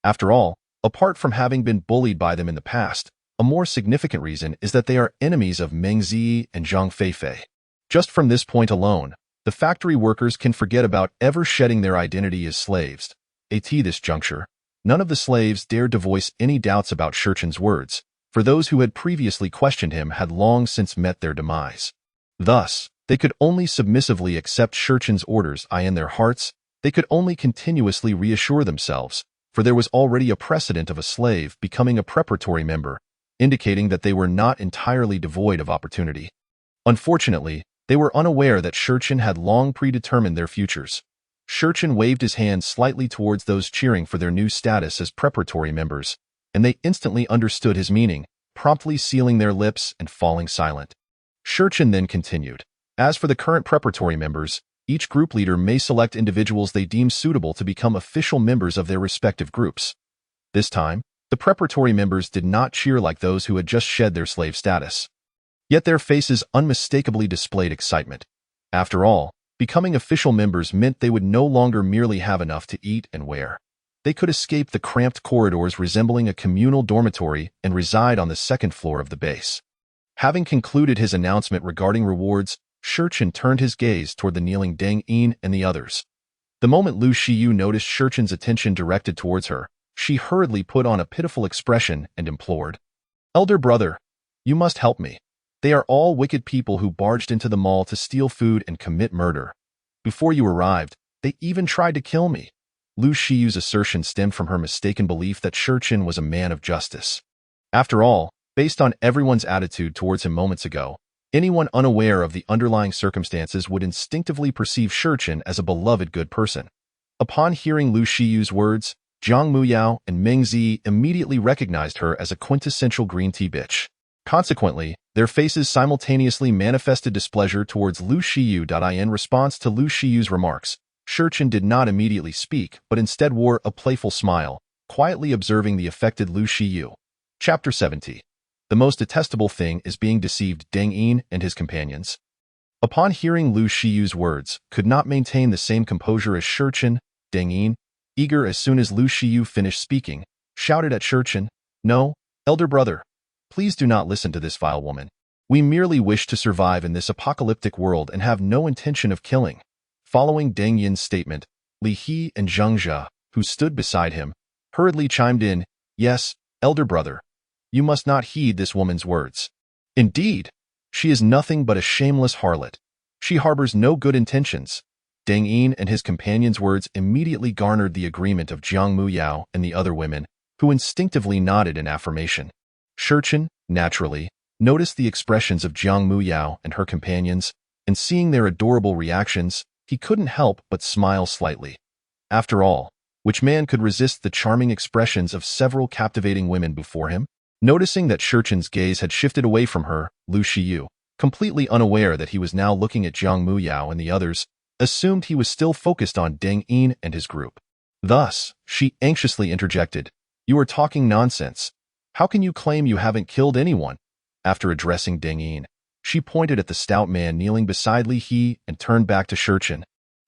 After all, apart from having been bullied by them in the past, a more significant reason is that they are enemies of Meng Zi and Zhang Feifei. Just from this point alone, the factory workers can forget about ever shedding their identity as slaves. At this juncture, none of the slaves dared to voice any doubts about Shi Chen's words, for those who had previously questioned him had long since met their demise. Thus, they could only submissively accept Shi Chen's orders. In their hearts, they could only continuously reassure themselves, for there was already a precedent of a slave becoming a preparatory member, indicating that they were not entirely devoid of opportunity. Unfortunately, they were unaware that Shi Chen had long predetermined their futures. Shi Chen waved his hand slightly towards those cheering for their new status as preparatory members, and they instantly understood his meaning, promptly sealing their lips and falling silent. Shi Chen then continued, "As for the current preparatory members, each group leader may select individuals they deem suitable to become official members of their respective groups." This time, the preparatory members did not cheer like those who had just shed their slave status. Yet their faces unmistakably displayed excitement. After all, becoming official members meant they would no longer merely have enough to eat and wear. They could escape the cramped corridors resembling a communal dormitory and reside on the second floor of the base. Having concluded his announcement regarding rewards, Shi Chen turned his gaze toward the kneeling Deng Yin and the others. The moment Lu Shiyu noticed Shi Chen's attention directed towards her, she hurriedly put on a pitiful expression and implored, "Elder brother, you must help me. They are all wicked people who barged into the mall to steal food and commit murder. Before you arrived, they even tried to kill me." Lu Shiyu's assertion stemmed from her mistaken belief that Shi Chen was a man of justice. After all, based on everyone's attitude towards him moments ago, anyone unaware of the underlying circumstances would instinctively perceive Shi Chen as a beloved good person. Upon hearing Lu Shiyu's words, Jiang Muyao and Meng Zi immediately recognized her as a quintessential green tea bitch. Consequently, Their faces simultaneously manifested displeasure towards Lu Shiyu. In response to Lu Shiyu's remarks, Shurchen did not immediately speak, but instead wore a playful smile, quietly observing the affected Lu Shiyu. Chapter 70. The most detestable thing is being deceived. Deng Yin and his companions, upon hearing Lu Shiyu's words, could not maintain the same composure as Shurchen. Deng Yin, eager as soon as Lu Shiyu finished speaking, shouted at Shurchen, "No, elder brother, please do not listen to this vile woman. We merely wish to survive in this apocalyptic world and have no intention of killing." Following Deng Yin's statement, Li He and Zheng Jia, who stood beside him, hurriedly chimed in, "Yes, elder brother. You must not heed this woman's words. Indeed, she is nothing but a shameless harlot. She harbors no good intentions." Deng Yin and his companions' words immediately garnered the agreement of Jiang Muyao and the other women, who instinctively nodded in affirmation. Shurchen, naturally, noticed the expressions of Jiang Muyao and her companions, and seeing their adorable reactions, he couldn't help but smile slightly. After all, which man could resist the charming expressions of several captivating women before him? Noticing that Shurchen's gaze had shifted away from her, Lu Shiyu, completely unaware that he was now looking at Jiang Muyao and the others, assumed he was still focused on Deng Yin and his group. Thus, she anxiously interjected, "You are talking nonsense. How can you claim you haven't killed anyone?" After addressing Deng Yin, she pointed at the stout man kneeling beside Li He and turned back to Shurchen,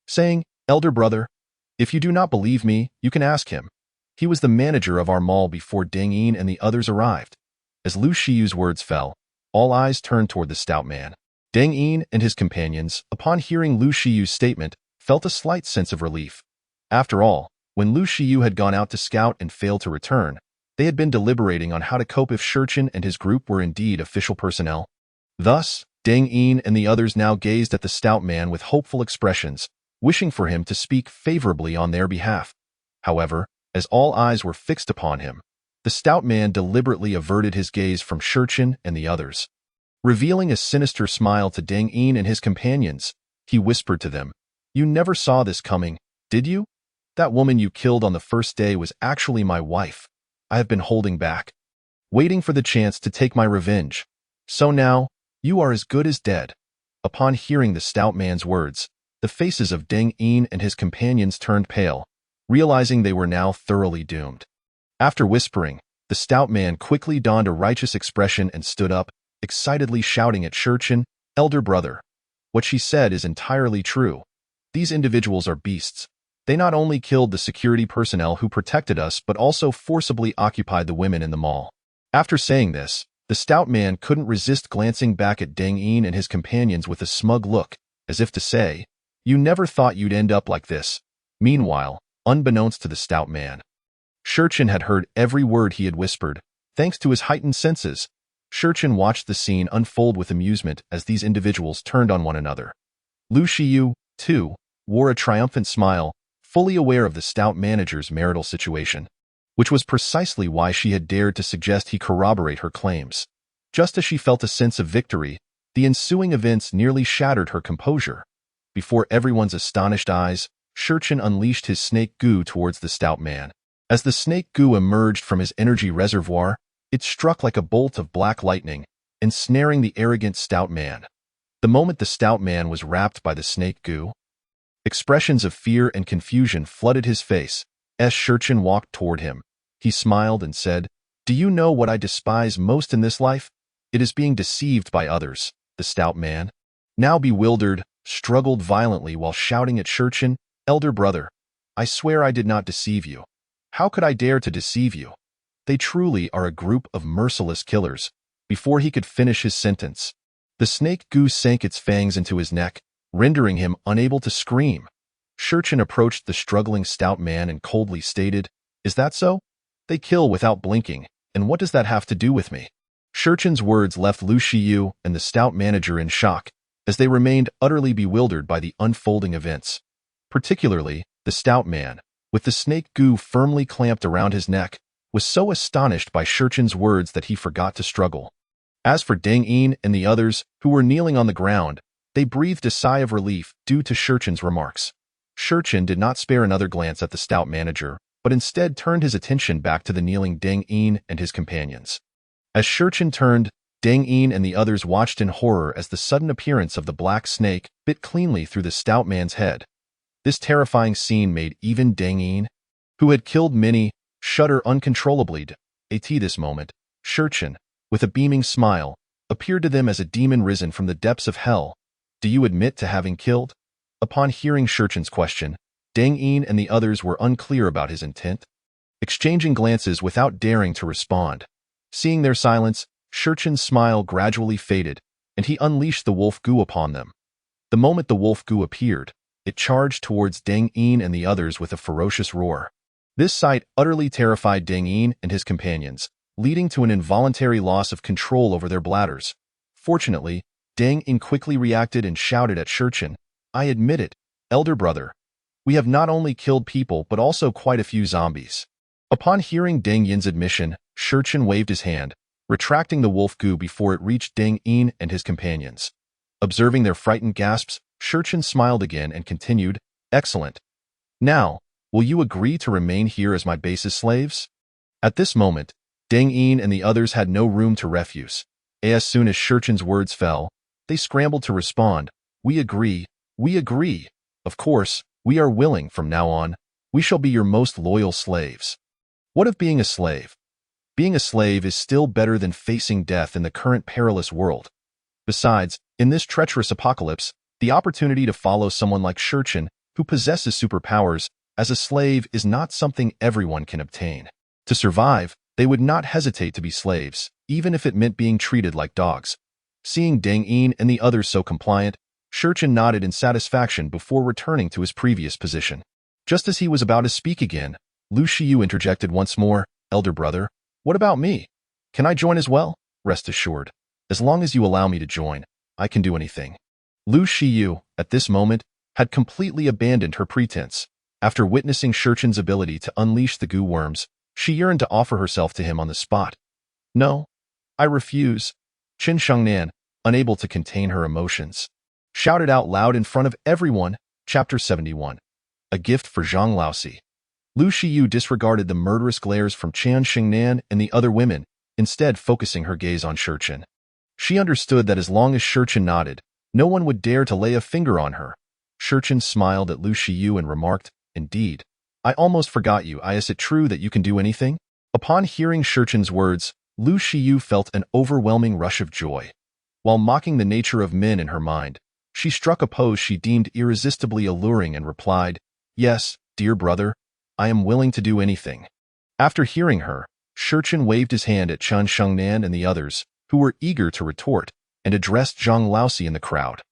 saying, "Elder brother, if you do not believe me, you can ask him. He was the manager of our mall before Deng Yin and the others arrived." As Lu Shiyu's words fell, all eyes turned toward the stout man. Deng Yin and his companions, upon hearing Lu Shiyu's statement, felt a slight sense of relief. After all, when Lu Shiyu had gone out to scout and failed to return, they had been deliberating on how to cope if Shurchen and his group were indeed official personnel. Thus, Deng Yin and the others now gazed at the stout man with hopeful expressions, wishing for him to speak favorably on their behalf. However, as all eyes were fixed upon him, the stout man deliberately averted his gaze from Shurchen and the others. Revealing a sinister smile to Deng Yin and his companions, he whispered to them, "You never saw this coming, did you? That woman you killed on the first day was actually my wife. I have been holding back, waiting for the chance to take my revenge. So now, you are as good as dead." Upon hearing the stout man's words, the faces of Deng Yin and his companions turned pale, realizing they were now thoroughly doomed. After whispering, the stout man quickly donned a righteous expression and stood up, excitedly shouting at Shurchen, "Elder brother, what she said is entirely true. These individuals are beasts. They not only killed the security personnel who protected us but also forcibly occupied the women in the mall." After saying this, the stout man couldn't resist glancing back at Deng Yin and his companions with a smug look, as if to say, "You never thought you'd end up like this." Meanwhile, unbeknownst to the stout man, Shurchen had heard every word he had whispered, thanks to his heightened senses. Shurchen watched the scene unfold with amusement as these individuals turned on one another. Lu Shiyu, too, wore a triumphant smile, fully aware of the stout manager's marital situation, which was precisely why she had dared to suggest he corroborate her claims. Just as she felt a sense of victory, the ensuing events nearly shattered her composure. Before everyone's astonished eyes, Shurchen unleashed his snake goo towards the stout man. As the snake goo emerged from his energy reservoir, it struck like a bolt of black lightning, ensnaring the arrogant stout man. The moment the stout man was wrapped by the snake goo, expressions of fear and confusion flooded his face. As Shurchen walked toward him, he smiled and said, "Do you know what I despise most in this life? It is being deceived by others." The stout man, now bewildered, struggled violently while shouting at Shurchen, "Elder brother, I swear I did not deceive you. How could I dare to deceive you? They truly are a group of merciless killers." Before he could finish his sentence, the snake goo sank its fangs into his neck, rendering him unable to scream. Shurchen approached the struggling stout man and coldly stated, "Is that so? They kill without blinking, and what does that have to do with me?" Shurchen's words left Lu Shiyu and the stout manager in shock, as they remained utterly bewildered by the unfolding events. Particularly, the stout man, with the snake goo firmly clamped around his neck, was so astonished by Shurchen's words that he forgot to struggle. As for Deng Yin and the others, who were kneeling on the ground, they breathed a sigh of relief due to Shurchen's remarks. Shurchen did not spare another glance at the stout manager, but instead turned his attention back to the kneeling Deng Yin and his companions. As Shurchen turned, Deng Yin and the others watched in horror as the sudden appearance of the black snake bit cleanly through the stout man's head. This terrifying scene made even Deng Yin, who had killed many, shudder uncontrollably. At this moment, Shurchen, with a beaming smile, appeared to them as a demon risen from the depths of hell. Do you admit to having killed? Upon hearing Shurchen's question, Deng Yin and the others were unclear about his intent, exchanging glances without daring to respond. Seeing their silence, Shurchen's smile gradually faded, and he unleashed the wolf goo upon them. The moment the wolf goo appeared, it charged towards Deng Yin and the others with a ferocious roar. This sight utterly terrified Deng Yin and his companions, leading to an involuntary loss of control over their bladders. Fortunately, Deng Yin quickly reacted and shouted at Shurchen, I admit it, elder brother. We have not only killed people but also quite a few zombies. Upon hearing Deng Yin's admission, Shurchen waved his hand, retracting the wolf goo before it reached Deng Yin and his companions. Observing their frightened gasps, Shurchen smiled again and continued, Excellent. Now, will you agree to remain here as my base's slaves? At this moment, Deng Yin and the others had no room to refuse. As soon as Shurchen's words fell, they scrambled to respond, We agree, we agree. Of course, we are willing from now on. We shall be your most loyal slaves. What of being a slave? Being a slave is still better than facing death in the current perilous world. Besides, in this treacherous apocalypse, the opportunity to follow someone like Shurchen, who possesses superpowers, as a slave is not something everyone can obtain. To survive, they would not hesitate to be slaves, even if it meant being treated like dogs. Seeing Deng Yin and the others so compliant, Shurchen nodded in satisfaction before returning to his previous position. Just as he was about to speak again, Lu Shiyu interjected once more, Elder brother, what about me? Can I join as well? Rest assured, as long as you allow me to join, I can do anything. Lu Shiyu, at this moment, had completely abandoned her pretense. After witnessing Shurchen's ability to unleash the goo worms, she yearned to offer herself to him on the spot. No, I refuse. Qin Shengnan, unable to contain her emotions, shouted out loud in front of everyone. Chapter 71. A gift for Zhang Laosi. Lu Shiyu disregarded the murderous glares from Qian Shengnan and the other women, instead focusing her gaze on Shurchen. She understood that as long as Shurchen nodded, no one would dare to lay a finger on her. Shurchen smiled at Lu Shiyu and remarked, Indeed, I almost forgot you. Is it true that you can do anything? Upon hearing Shurchen's words, Lu Shiyu felt an overwhelming rush of joy. While mocking the nature of men in her mind, she struck a pose she deemed irresistibly alluring and replied, Yes, dear brother, I am willing to do anything. After hearing her, Shurchen waved his hand at Qian Shengnan and the others, who were eager to retort, and addressed Zhang Laosi in the crowd.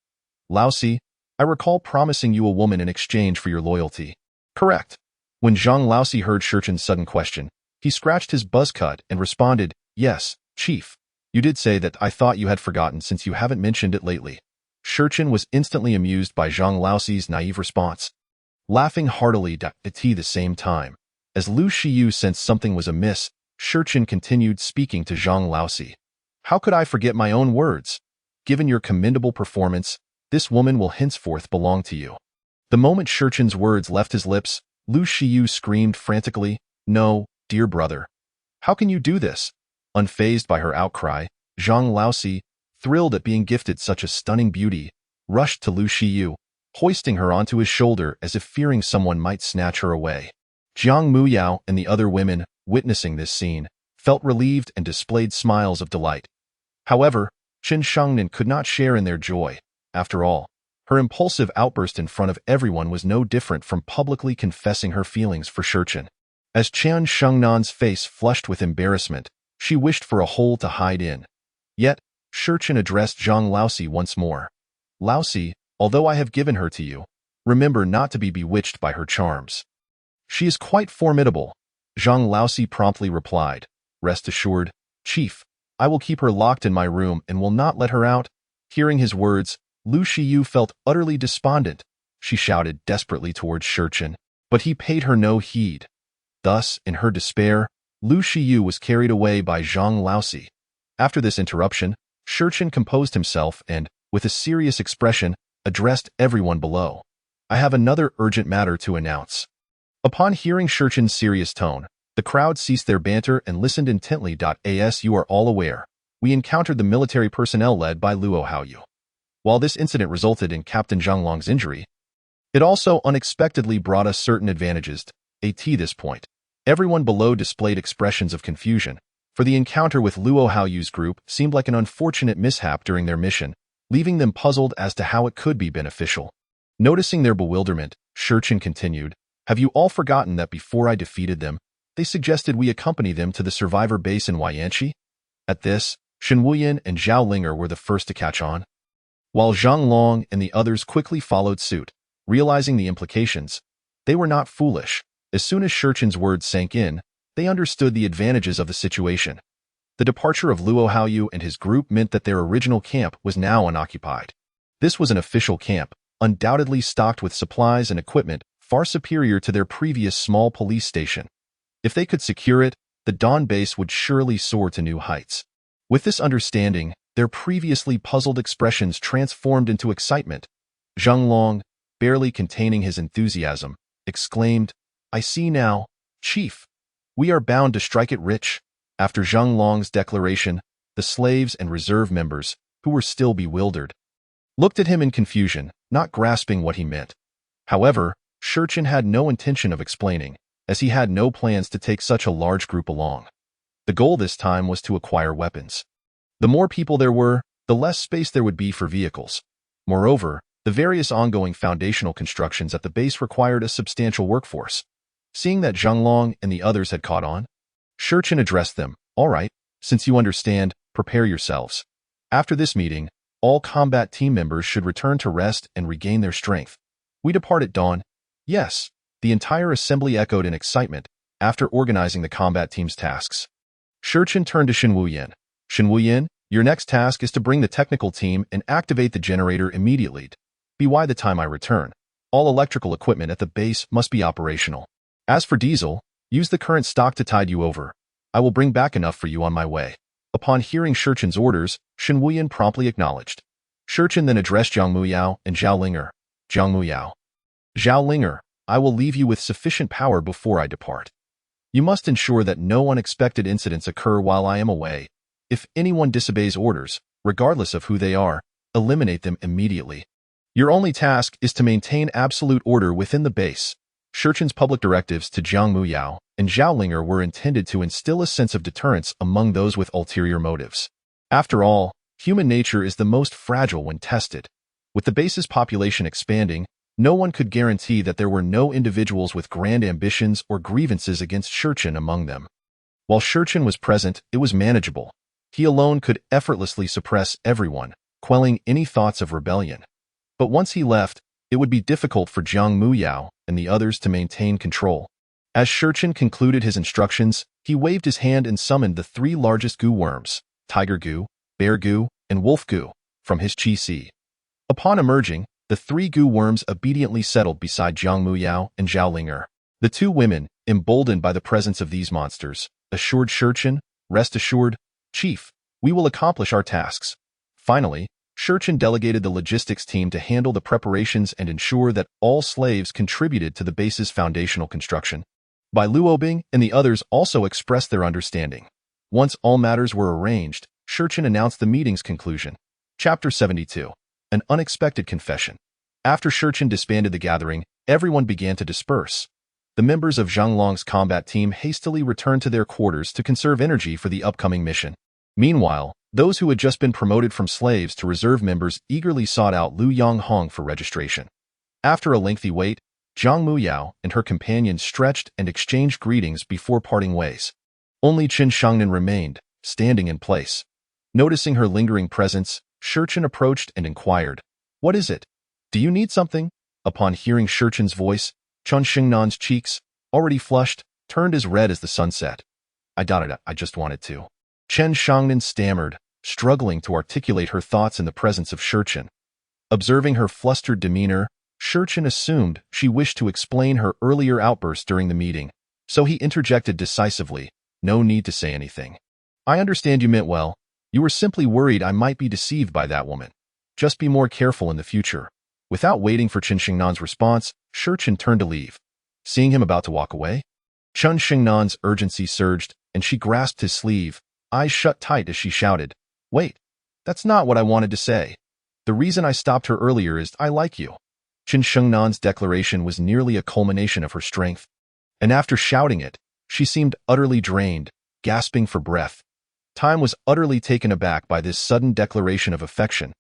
Laosi, I recall promising you a woman in exchange for your loyalty. Correct. When Zhang Laosi heard Shurchen's sudden question, he scratched his buzz cut and responded, Yes, Chief. You did say that. I thought you had forgotten since you haven't mentioned it lately. Shurchen was instantly amused by Zhang Laosi's naive response, laughing heartily at the same time. As Lu Shiyu sensed something was amiss, Shurchen continued speaking to Zhang Laosi. How could I forget my own words? Given your commendable performance, this woman will henceforth belong to you. The moment Shurchen's words left his lips, Lu Shiyu screamed frantically, No, dear brother. How can you do this? Unfazed by her outcry, Zhang Laosi, thrilled at being gifted such a stunning beauty, rushed to Lu Shiyu, hoisting her onto his shoulder as if fearing someone might snatch her away. Jiang Muyao and the other women, witnessing this scene, felt relieved and displayed smiles of delight. However, Qin Shengnan could not share in their joy. After all, her impulsive outburst in front of everyone was no different from publicly confessing her feelings for Shurchen. As Qian Shengnan's face flushed with embarrassment, she wished for a hole to hide in. Yet, Shurchen addressed Zhang Laosi once more. Laosi, although I have given her to you, remember not to be bewitched by her charms. She is quite formidable, Zhang Laosi promptly replied. Rest assured, Chief, I will keep her locked in my room and will not let her out. Hearing his words, Lu Shiyu felt utterly despondent. She shouted desperately towards Shurchen, but he paid her no heed. Thus, in her despair, Lu Shiyu was carried away by Zhang Laosi. After this interruption, Shurchen composed himself and, with a serious expression, addressed everyone below. I have another urgent matter to announce. Upon hearing Shurchen's serious tone, the crowd ceased their banter and listened intently. As you are all aware, we encountered the military personnel led by Luo Haoyu. While this incident resulted in Captain Zhang Long's injury, it also unexpectedly brought us certain advantages. At this point, everyone below displayed expressions of confusion, for the encounter with Luo Haoyu's group seemed like an unfortunate mishap during their mission, leaving them puzzled as to how it could be beneficial. Noticing their bewilderment, Shurchen continued, "Have you all forgotten that before I defeated them, they suggested we accompany them to the survivor base in Huayanqi?" At this, Shen Wuyan and Zhao Linger were the first to catch on, while Zhang Long and the others quickly followed suit. Realizing the implications, they were not foolish. As soon as Shurchen's words sank in, they understood the advantages of the situation. The departure of Luo Haoyu and his group meant that their original camp was now unoccupied. This was an official camp, undoubtedly stocked with supplies and equipment far superior to their previous small police station. If they could secure it, the Dawn base would surely soar to new heights. With this understanding, their previously puzzled expressions transformed into excitement. Zhang Long, barely containing his enthusiasm, exclaimed, "I see now, Chief. We are bound to strike it rich." After Zhang Long's declaration, the slaves and reserve members, who were still bewildered, looked at him in confusion, not grasping what he meant. However, Shurchen had no intention of explaining, as he had no plans to take such a large group along. The goal this time was to acquire weapons. The more people there were, the less space there would be for vehicles. Moreover, the various ongoing foundational constructions at the base required a substantial workforce. Seeing that Zhang Long and the others had caught on, Shurchen addressed them, "All right, since you understand, prepare yourselves. After this meeting, all combat team members should return to rest and regain their strength. We depart at dawn." "Yes," the entire assembly echoed in excitement after organizing the combat team's tasks. Shurchen turned to Shen Wuyan. "Shen Wuyan, your next task is to bring the technical team and activate the generator immediately. By the time I return, all electrical equipment at the base must be operational. As for diesel, use the current stock to tide you over. I will bring back enough for you on my way." Upon hearing Shurchen's orders, Shen Wuyan promptly acknowledged. Shurchen then addressed Zhang Muyao and Zhao Linger. "Zhang Muyao. Zhao Linger, I will leave you with sufficient power before I depart. You must ensure that no unexpected incidents occur while I am away. If anyone disobeys orders, regardless of who they are, eliminate them immediately. Your only task is to maintain absolute order within the base." Shurchen's public directives to Zhang Muyao and Zhao Linger were intended to instill a sense of deterrence among those with ulterior motives. After all, human nature is the most fragile when tested. With the base's population expanding, no one could guarantee that there were no individuals with grand ambitions or grievances against Shurchen among them. While Shurchen was present, it was manageable. He alone could effortlessly suppress everyone, quelling any thoughts of rebellion. But once he left, it would be difficult for Zhang Muyao and the others to maintain control. As Shurchen concluded his instructions, he waved his hand and summoned the three largest goo worms, Tiger Goo, Bear Goo, and Wolf Goo, from his chi-si. Upon emerging, the three goo worms obediently settled beside Zhang Muyao and Zhao Linger. The two women, emboldened by the presence of these monsters, assured Shurchen, "Rest assured, Chief, we will accomplish our tasks." Finally, Shurchen delegated the logistics team to handle the preparations and ensure that all slaves contributed to the base's foundational construction. Bai Luobing and the others also expressed their understanding. Once all matters were arranged, Shurchen announced the meeting's conclusion. Chapter 72. An Unexpected Confession. After Shurchen disbanded the gathering, everyone began to disperse. The members of Zhang Long's combat team hastily returned to their quarters to conserve energy for the upcoming mission. Meanwhile, those who had just been promoted from slaves to reserve members eagerly sought out Lu Yonghong for registration. After a lengthy wait, Zhang Muyao and her companions stretched and exchanged greetings before parting ways. Only Qin Shangnan remained, standing in place. Noticing her lingering presence, Shurchen approached and inquired, "What is it? Do you need something?" Upon hearing Shurchen's voice, Chun Xingnan's cheeks, already flushed, turned as red as the sunset. I just wanted to." Chen Shangnan stammered, struggling to articulate her thoughts in the presence of Shurchen. Observing her flustered demeanor, Shurchen assumed she wished to explain her earlier outburst during the meeting, so he interjected decisively, "No need to say anything. I understand you meant well. You were simply worried I might be deceived by that woman. Just be more careful in the future." Without waiting for Chen Xingnan's response, Shurchen turned to leave. Seeing him about to walk away, Chen Xingnan's urgency surged, and she grasped his sleeve, eyes shut tight as she shouted, Wait, that's not what I wanted to say. The reason I stopped her earlier is I like you. Qin Shengnan's declaration was nearly a culmination of her strength, and after shouting it, she seemed utterly drained, gasping for breath. Time was utterly taken aback by this sudden declaration of affection.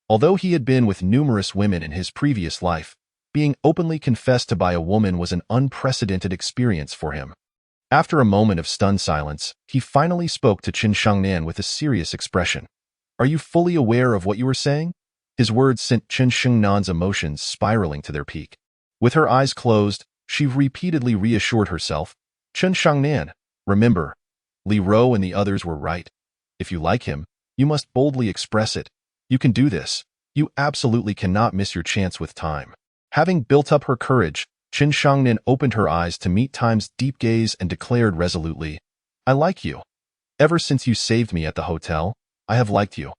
Although he had been with numerous women in his previous life, being openly confessed to by a woman was an unprecedented experience for him. After a moment of stunned silence, he finally spoke to Qin Shengnan with a serious expression. Are you fully aware of what you were saying? His words sent Qin Shengnan's emotions spiraling to their peak. With her eyes closed, she repeatedly reassured herself, Qin Shengnan, remember, Li Ro and the others were right. If you like him, you must boldly express it. You can do this. You absolutely cannot miss your chance with time. Having built up her courage, Qin Shengnan opened her eyes to meet Time's deep gaze and declared resolutely, I like you. Ever since you saved me at the hotel, I have liked you.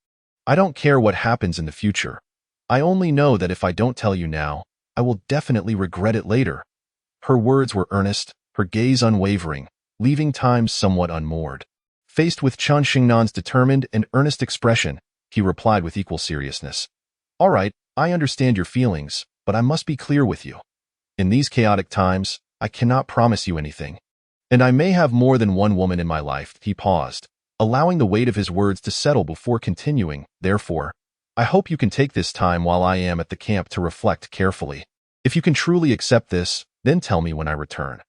I don't care what happens in the future. I only know that if I don't tell you now, I will definitely regret it later. Her words were earnest, her gaze unwavering, leaving Time somewhat unmoored. Faced with Qin Shengnan's determined and earnest expression, he replied with equal seriousness. All right, I understand your feelings, but I must be clear with you. In these chaotic times, I cannot promise you anything. And I may have more than one woman in my life. He paused, allowing the weight of his words to settle before continuing. Therefore, I hope you can take this time while I am at the camp to reflect carefully. If you can truly accept this, then tell me when I return.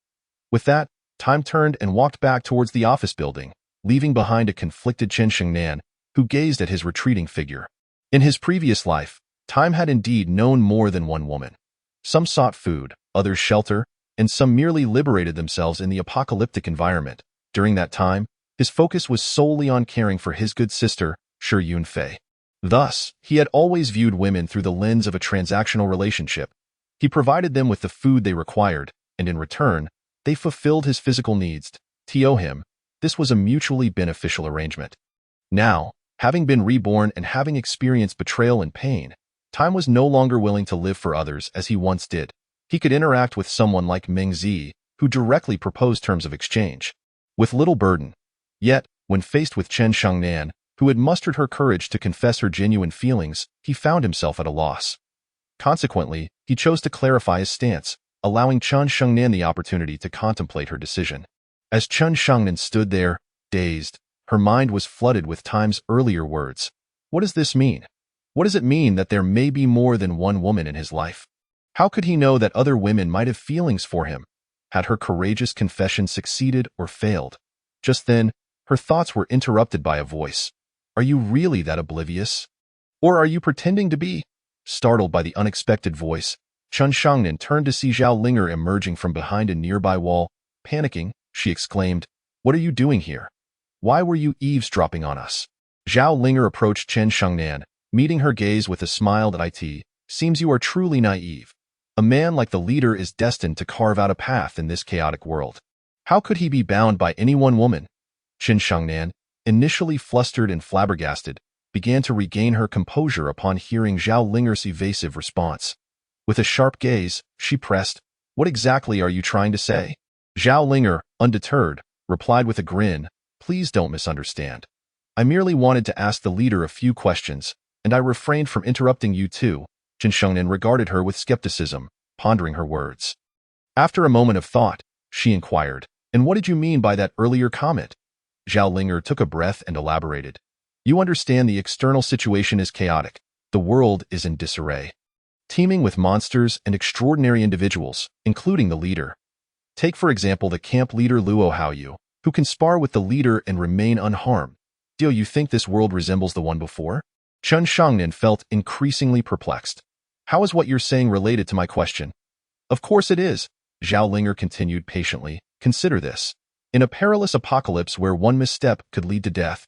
With that, Time turned and walked back towards the office building, leaving behind a conflicted Qin Shengnan, who gazed at his retreating figure. In his previous life, Time had indeed known more than one woman. Some sought food, others shelter, and some merely liberated themselves in the apocalyptic environment. During that time, his focus was solely on caring for his good sister, Shi Yunfei. Thus, he had always viewed women through the lens of a transactional relationship. He provided them with the food they required, and in return, they fulfilled his physical needs. To him, this was a mutually beneficial arrangement. Now, having been reborn and having experienced betrayal and pain, Time was no longer willing to live for others as he once did. He could interact with someone like Meng Zi, who directly proposed terms of exchange, with little burden. Yet, when faced with Qin Shengnan, who had mustered her courage to confess her genuine feelings, he found himself at a loss. Consequently, he chose to clarify his stance, allowing Qin Shengnan the opportunity to contemplate her decision. As Qin Shengnan stood there, dazed, her mind was flooded with Time's earlier words. What does this mean? What does it mean that there may be more than one woman in his life? How could he know that other women might have feelings for him? Had her courageous confession succeeded or failed? Just then, her thoughts were interrupted by a voice. Are you really that oblivious? Or are you pretending to be? Startled by the unexpected voice, Qin Shengnan turned to see Zhao Linger emerging from behind a nearby wall. Panicking, she exclaimed, What are you doing here? Why were you eavesdropping on us? Zhao Linger approached Qin Shengnan, meeting her gaze with a smile that seems you are truly naive. A man like the leader is destined to carve out a path in this chaotic world. How could he be bound by any one woman? Qin Shengnan, initially flustered and flabbergasted, began to regain her composure upon hearing Zhao Linger's evasive response. With a sharp gaze, she pressed, What exactly are you trying to say? Zhao Linger, undeterred, replied with a grin, Please don't misunderstand. I merely wanted to ask the leader a few questions, and I refrained from interrupting you too. Qin Shengnan regarded her with skepticism, pondering her words. After a moment of thought, she inquired, And what did you mean by that earlier comment? Zhao Linger took a breath and elaborated. You understand the external situation is chaotic. The world is in disarray, teeming with monsters and extraordinary individuals, including the leader. Take for example the camp leader Luo Haoyu, who can spar with the leader and remain unharmed. Do you think this world resembles the one before? Qin Shengnan felt increasingly perplexed. How is what you're saying related to my question? Of course it is, Zhao Linger continued patiently. Consider this. In a perilous apocalypse where one misstep could lead to death,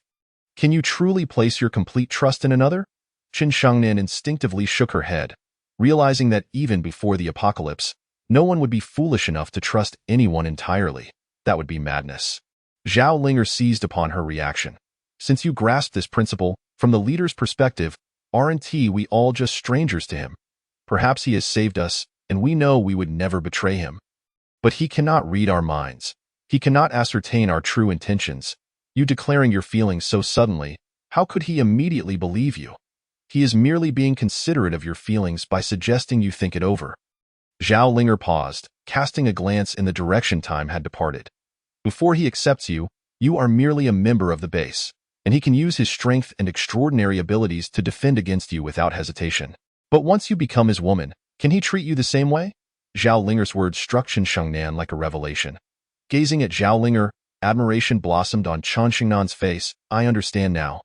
can you truly place your complete trust in another? Qin Shengnan instinctively shook her head, realizing that even before the apocalypse, no one would be foolish enough to trust anyone entirely. That would be madness. Zhao Linger seized upon her reaction. Since you grasp this principle, from the leader's perspective, aren't we all just strangers to him? Perhaps he has saved us, and we know we would never betray him. But he cannot read our minds. He cannot ascertain our true intentions. You declaring your feelings so suddenly, How could he immediately believe you? He is merely being considerate of your feelings by suggesting you think it over. Zhao Linger paused, casting a glance in the direction Time had departed. Before he accepts you, you are merely a member of the base, and he can use his strength and extraordinary abilities to defend against you without hesitation. But once you become his woman, can he treat you the same way? Zhao Linger's words struck Chen Shengnan like a revelation. Gazing at Zhao Linger, admiration blossomed on Chen Shengnan's face. I understand now.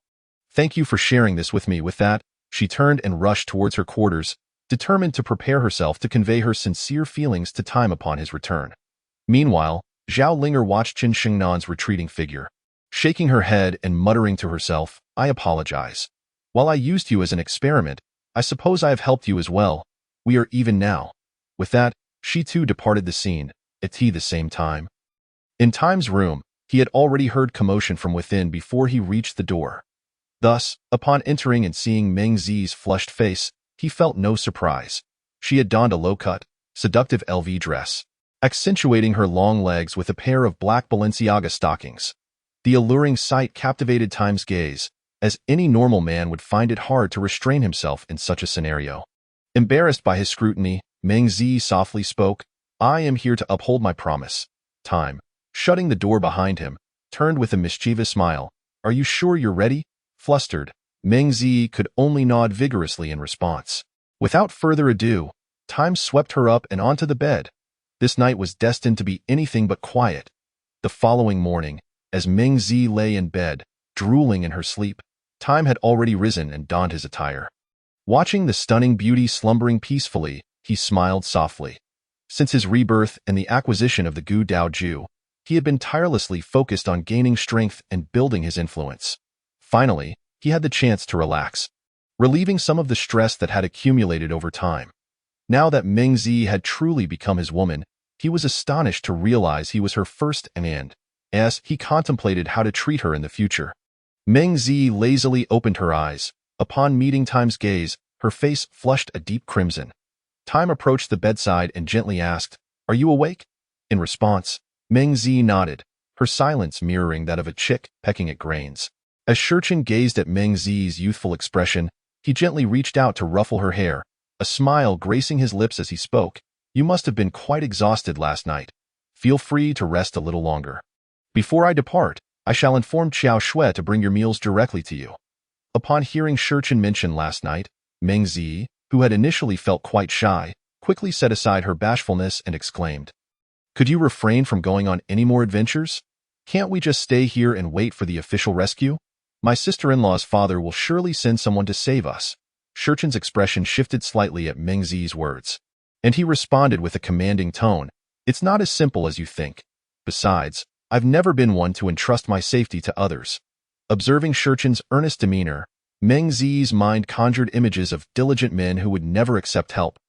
Thank you for sharing this with me. With that, she turned and rushed towards her quarters, determined to prepare herself to convey her sincere feelings to Time upon his return. Meanwhile, Zhao Linger watched Chen Shengnan's retreating figure, shaking her head and muttering to herself, I apologize. While I used you as an experiment, I suppose I have helped you as well. We are even now. With that, she too departed the scene, at the same time. In Time's room, he had already heard commotion from within before he reached the door. Thus, upon entering and seeing Meng Zi's flushed face, he felt no surprise. She had donned a low-cut, seductive LV dress, accentuating her long legs with a pair of black Balenciaga stockings. The alluring sight captivated Time's gaze, as any normal man would find it hard to restrain himself in such a scenario. Embarrassed by his scrutiny, Meng Zi softly spoke, I am here to uphold my promise. Time, shutting the door behind him, turned with a mischievous smile. Are you sure you're ready? Flustered, Meng Zi could only nod vigorously in response. Without further ado, Time swept her up and onto the bed. This night was destined to be anything but quiet. The following morning, as Meng Zi lay in bed, drooling in her sleep, Time had already risen and donned his attire. Watching the stunning beauty slumbering peacefully, he smiled softly. Since his rebirth and the acquisition of the Gu Dao Ju, he had been tirelessly focused on gaining strength and building his influence. Finally, he had the chance to relax, relieving some of the stress that had accumulated over time. Now that Meng Zi had truly become his woman, he was astonished to realize he was her first and, as he contemplated how to treat her in the future. Meng Zi lazily opened her eyes. Upon meeting Time's gaze, her face flushed a deep crimson. Time approached the bedside and gently asked, Are you awake? In response, Meng Zi nodded, her silence mirroring that of a chick pecking at grains. As Shurchen gazed at Meng Zi's youthful expression, he gently reached out to ruffle her hair, a smile gracing his lips as he spoke. You must have been quite exhausted last night. Feel free to rest a little longer. Before I depart, I shall inform Qiao Shui to bring your meals directly to you. Upon hearing Shurchen mention last night, Meng Zi, who had initially felt quite shy, quickly set aside her bashfulness and exclaimed, Could you refrain from going on any more adventures? Can't we just stay here and wait for the official rescue? My sister-in-law's father will surely send someone to save us. Shurchen's expression shifted slightly at Meng Zi's words, and he responded with a commanding tone, It's not as simple as you think. Besides, I've never been one to entrust my safety to others. Observing Shurchen's earnest demeanor, Meng Zi's mind conjured images of diligent men who would never accept help,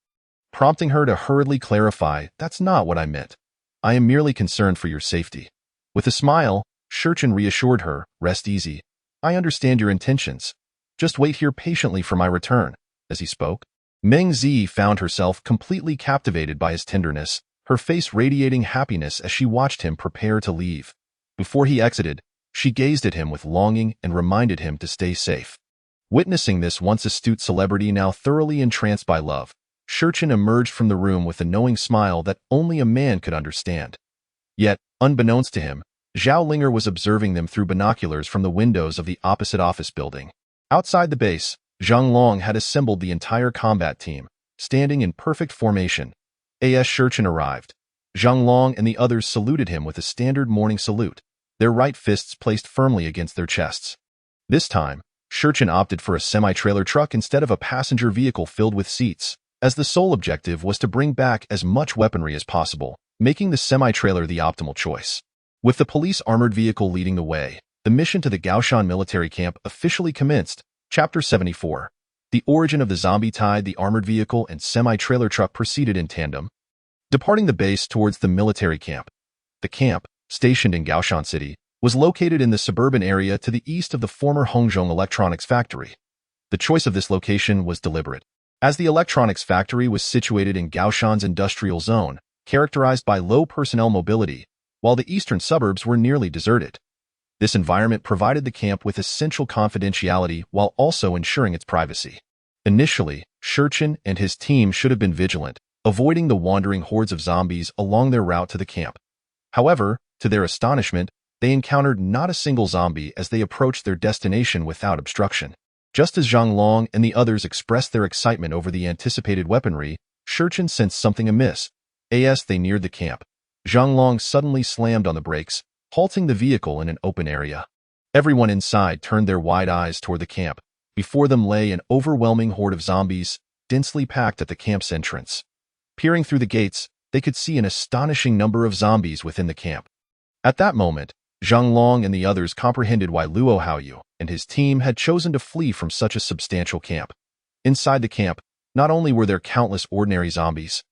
prompting her to hurriedly clarify, That's not what I meant. I am merely concerned for your safety. With a smile, Shurchen reassured her, Rest easy. I understand your intentions. Just wait here patiently for my return. As he spoke, Meng Zi found herself completely captivated by his tenderness, her face radiating happiness as she watched him prepare to leave. Before he exited, she gazed at him with longing and reminded him to stay safe. Witnessing this once astute celebrity now thoroughly entranced by love, Shurchen emerged from the room with a knowing smile that only a man could understand. Yet, unbeknownst to him, Zhao Linger was observing them through binoculars from the windows of the opposite office building. Outside the base, Zhang Long had assembled the entire combat team, standing in perfect formation. As Shurchen arrived, Zhang Long and the others saluted him with a standard morning salute, their right fists placed firmly against their chests. This time, Shurchen opted for a semi-trailer truck instead of a passenger vehicle filled with seats, as the sole objective was to bring back as much weaponry as possible, making the semi-trailer the optimal choice. With the police armored vehicle leading the way, the mission to the Gaoshan military camp officially commenced. Chapter 74. The origin of the zombie tide. The armored vehicle and semi-trailer truck proceeded in tandem, departing the base towards the military camp. The camp, stationed in Gaoshan City, was located in the suburban area to the east of the former Hongzhong Electronics Factory. The choice of this location was deliberate, as the electronics factory was situated in Gaoshan's industrial zone, characterized by low personnel mobility, while the eastern suburbs were nearly deserted. This environment provided the camp with essential confidentiality while also ensuring its privacy. Initially, Shurchin and his team should have been vigilant, avoiding the wandering hordes of zombies along their route to the camp. However, to their astonishment, they encountered not a single zombie as they approached their destination without obstruction. Just as Zhang Long and the others expressed their excitement over the anticipated weaponry, Shurchin sensed something amiss. As they neared the camp, Zhang Long suddenly slammed on the brakes, halting the vehicle in an open area. Everyone inside turned their wide eyes toward the camp. Before them lay an overwhelming horde of zombies, densely packed at the camp's entrance. Peering through the gates, they could see an astonishing number of zombies within the camp. At that moment, Zhang Long and the others comprehended why Luo Haoyu and his team had chosen to flee from such a substantial camp. Inside the camp, not only were there countless ordinary zombies,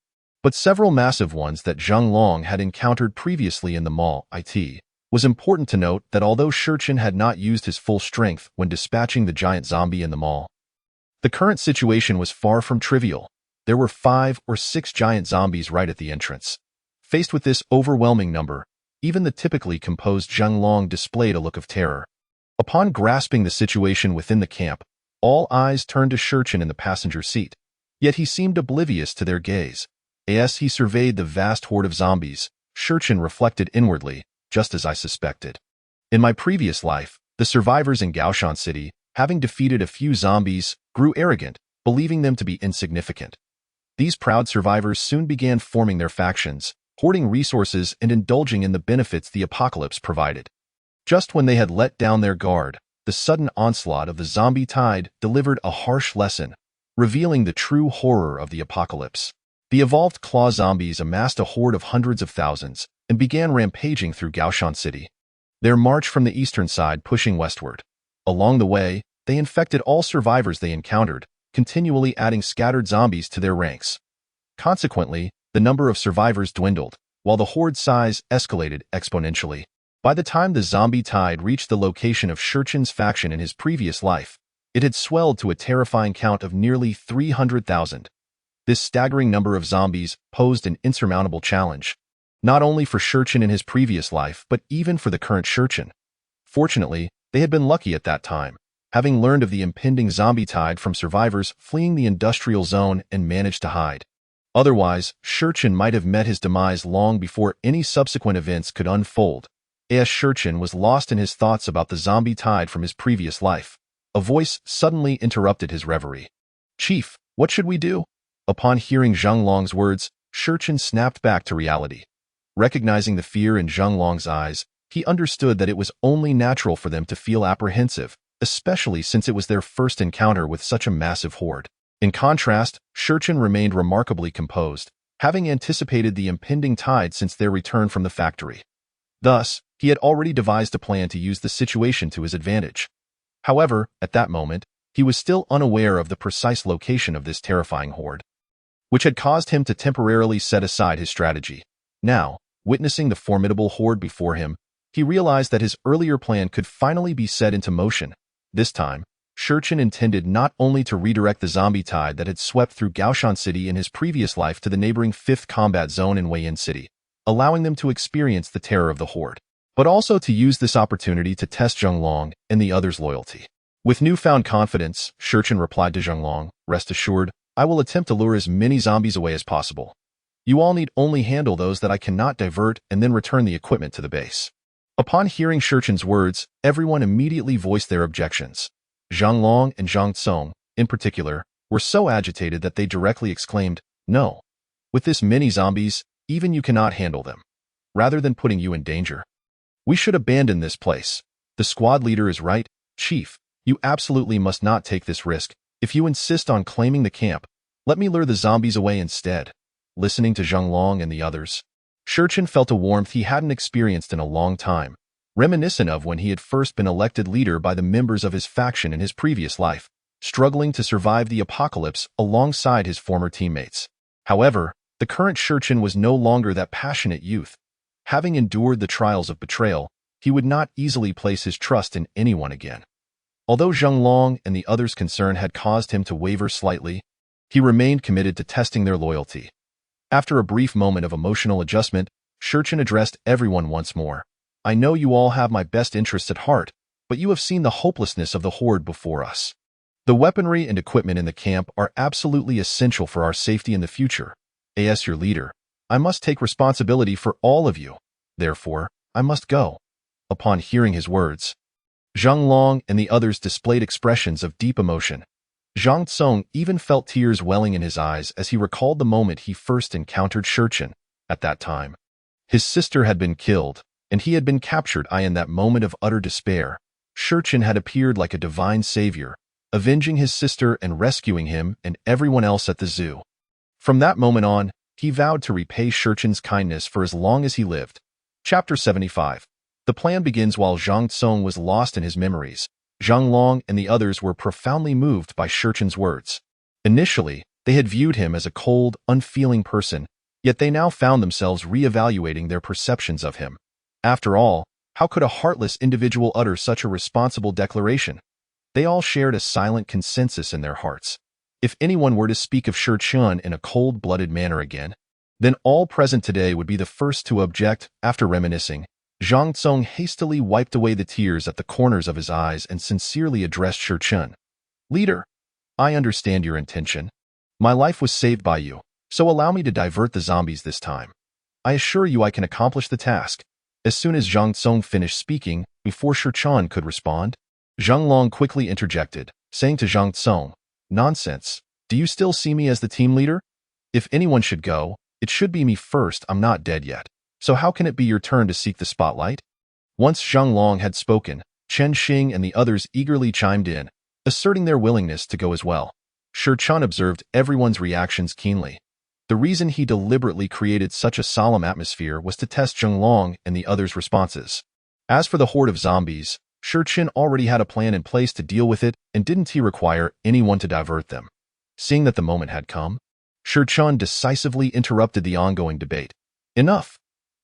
but several massive ones that Zhang Long had encountered previously in the mall. It was important to note that although Shurchin had not used his full strength when dispatching the giant zombie in the mall, the current situation was far from trivial. There were 5 or 6 giant zombies right at the entrance. Faced with this overwhelming number, even the typically composed Zhang Long displayed a look of terror. Upon grasping the situation within the camp, all eyes turned to Shurchin in the passenger seat. Yet he seemed oblivious to their gaze. As he surveyed the vast horde of zombies, Shurchin reflected inwardly, just as I suspected. In my previous life, the survivors in Gaoshan City, having defeated a few zombies, grew arrogant, believing them to be insignificant. These proud survivors soon began forming their factions, hoarding resources and indulging in the benefits the apocalypse provided. Just when they had let down their guard, the sudden onslaught of the zombie tide delivered a harsh lesson, revealing the true horror of the apocalypse. The evolved claw zombies amassed a horde of hundreds of thousands and began rampaging through Gaoshan City. Their march from the eastern side pushing westward. Along the way, they infected all survivors they encountered, continually adding scattered zombies to their ranks. Consequently, the number of survivors dwindled, while the horde size escalated exponentially. By the time the zombie tide reached the location of Shurchin's faction in his previous life, it had swelled to a terrifying count of nearly 300,000. This staggering number of zombies posed an insurmountable challenge, not only for Shurchin in his previous life, but even for the current Shurchin. Fortunately, they had been lucky at that time, having learned of the impending zombie tide from survivors fleeing the industrial zone and managed to hide. Otherwise, Shurchin might have met his demise long before any subsequent events could unfold. As Shurchin was lost in his thoughts about the zombie tide from his previous life, a voice suddenly interrupted his reverie. "Chief, what should we do?" Upon hearing Zhang Long's words, Shurchin snapped back to reality. Recognizing the fear in Zhang Long's eyes, he understood that it was only natural for them to feel apprehensive, especially since it was their first encounter with such a massive horde. In contrast, Shurchin remained remarkably composed, having anticipated the impending tide since their return from the factory. Thus, he had already devised a plan to use the situation to his advantage. However, at that moment, he was still unaware of the precise location of this terrifying horde, which had caused him to temporarily set aside his strategy. Now, witnessing the formidable horde before him, he realized that his earlier plan could finally be set into motion. This time, Shurchin intended not only to redirect the zombie tide that had swept through Gaoshan City in his previous life to the neighboring 5th Combat Zone in Weiyan City, allowing them to experience the terror of the horde, but also to use this opportunity to test Zhang Long and the others' loyalty. With newfound confidence, Shurchin replied to Zhang Long, "Rest assured, I will attempt to lure as many zombies away as possible. You all need only handle those that I cannot divert and then return the equipment to the base." Upon hearing Shurchin's words, everyone immediately voiced their objections. Zhang Long and Zhang Tsong, in particular, were so agitated that they directly exclaimed, "No. With this many zombies, even you cannot handle them. Rather than putting you in danger, we should abandon this place. The squad leader is right, Chief. You absolutely must not take this risk. If you insist on claiming the camp, let me lure the zombies away instead." Listening to Zhang Long and the others, Shurchin felt a warmth he hadn't experienced in a long time, reminiscent of when he had first been elected leader by the members of his faction in his previous life, struggling to survive the apocalypse alongside his former teammates. However, the current Shurchin was no longer that passionate youth. Having endured the trials of betrayal, he would not easily place his trust in anyone again. Although Zhang Long and the others' concern had caused him to waver slightly, he remained committed to testing their loyalty. After a brief moment of emotional adjustment, Shurchin addressed everyone once more. I know you all have my best interests at heart, but you have seen the hopelessness of the horde before us. The weaponry and equipment in the camp are absolutely essential for our safety in the future. As your leader, I must take responsibility for all of you. Therefore, I must go." Upon hearing his words, Zhang Long and the others displayed expressions of deep emotion. Zhang Tsong even felt tears welling in his eyes as he recalled the moment he first encountered Shurchen. At that time, his sister had been killed, and he had been captured. In that moment of utter despair, Shurchen had appeared like a divine savior, avenging his sister and rescuing him and everyone else at the zoo. From that moment on, he vowed to repay Shurchen's kindness for as long as he lived. Chapter 75. The plan begins while Zhang Tsong was lost in his memories. Zhang Long and the others were profoundly moved by Shurchen's words. Initially, they had viewed him as a cold, unfeeling person, yet they now found themselves re-evaluating their perceptions of him. After all, how could a heartless individual utter such a responsible declaration? They all shared a silent consensus in their hearts. If anyone were to speak of Shurchen in a cold-blooded manner again, then all present today would be the first to object. After reminiscing, Zhang Tsong hastily wiped away the tears at the corners of his eyes and sincerely addressed Shurchen. "Leader, I understand your intention. My life was saved by you, so allow me to divert the zombies this time. I assure you I can accomplish the task." As soon as Zhang Tsong finished speaking, before Shurchen could respond, Zhang Long quickly interjected, saying to Zhang Tsong, "Nonsense. Do you still see me as the team leader? If anyone should go, it should be me first. I'm not dead yet. So how can it be your turn to seek the spotlight?" Once Zhang Long had spoken, Chen Xing and the others eagerly chimed in, asserting their willingness to go as well. Shurchen observed everyone's reactions keenly. The reason he deliberately created such a solemn atmosphere was to test Zhang Long and the others' responses. As for the horde of zombies, Shurchen already had a plan in place to deal with it, and didn't he require anyone to divert them? Seeing that the moment had come, Shurchen decisively interrupted the ongoing debate. "Enough.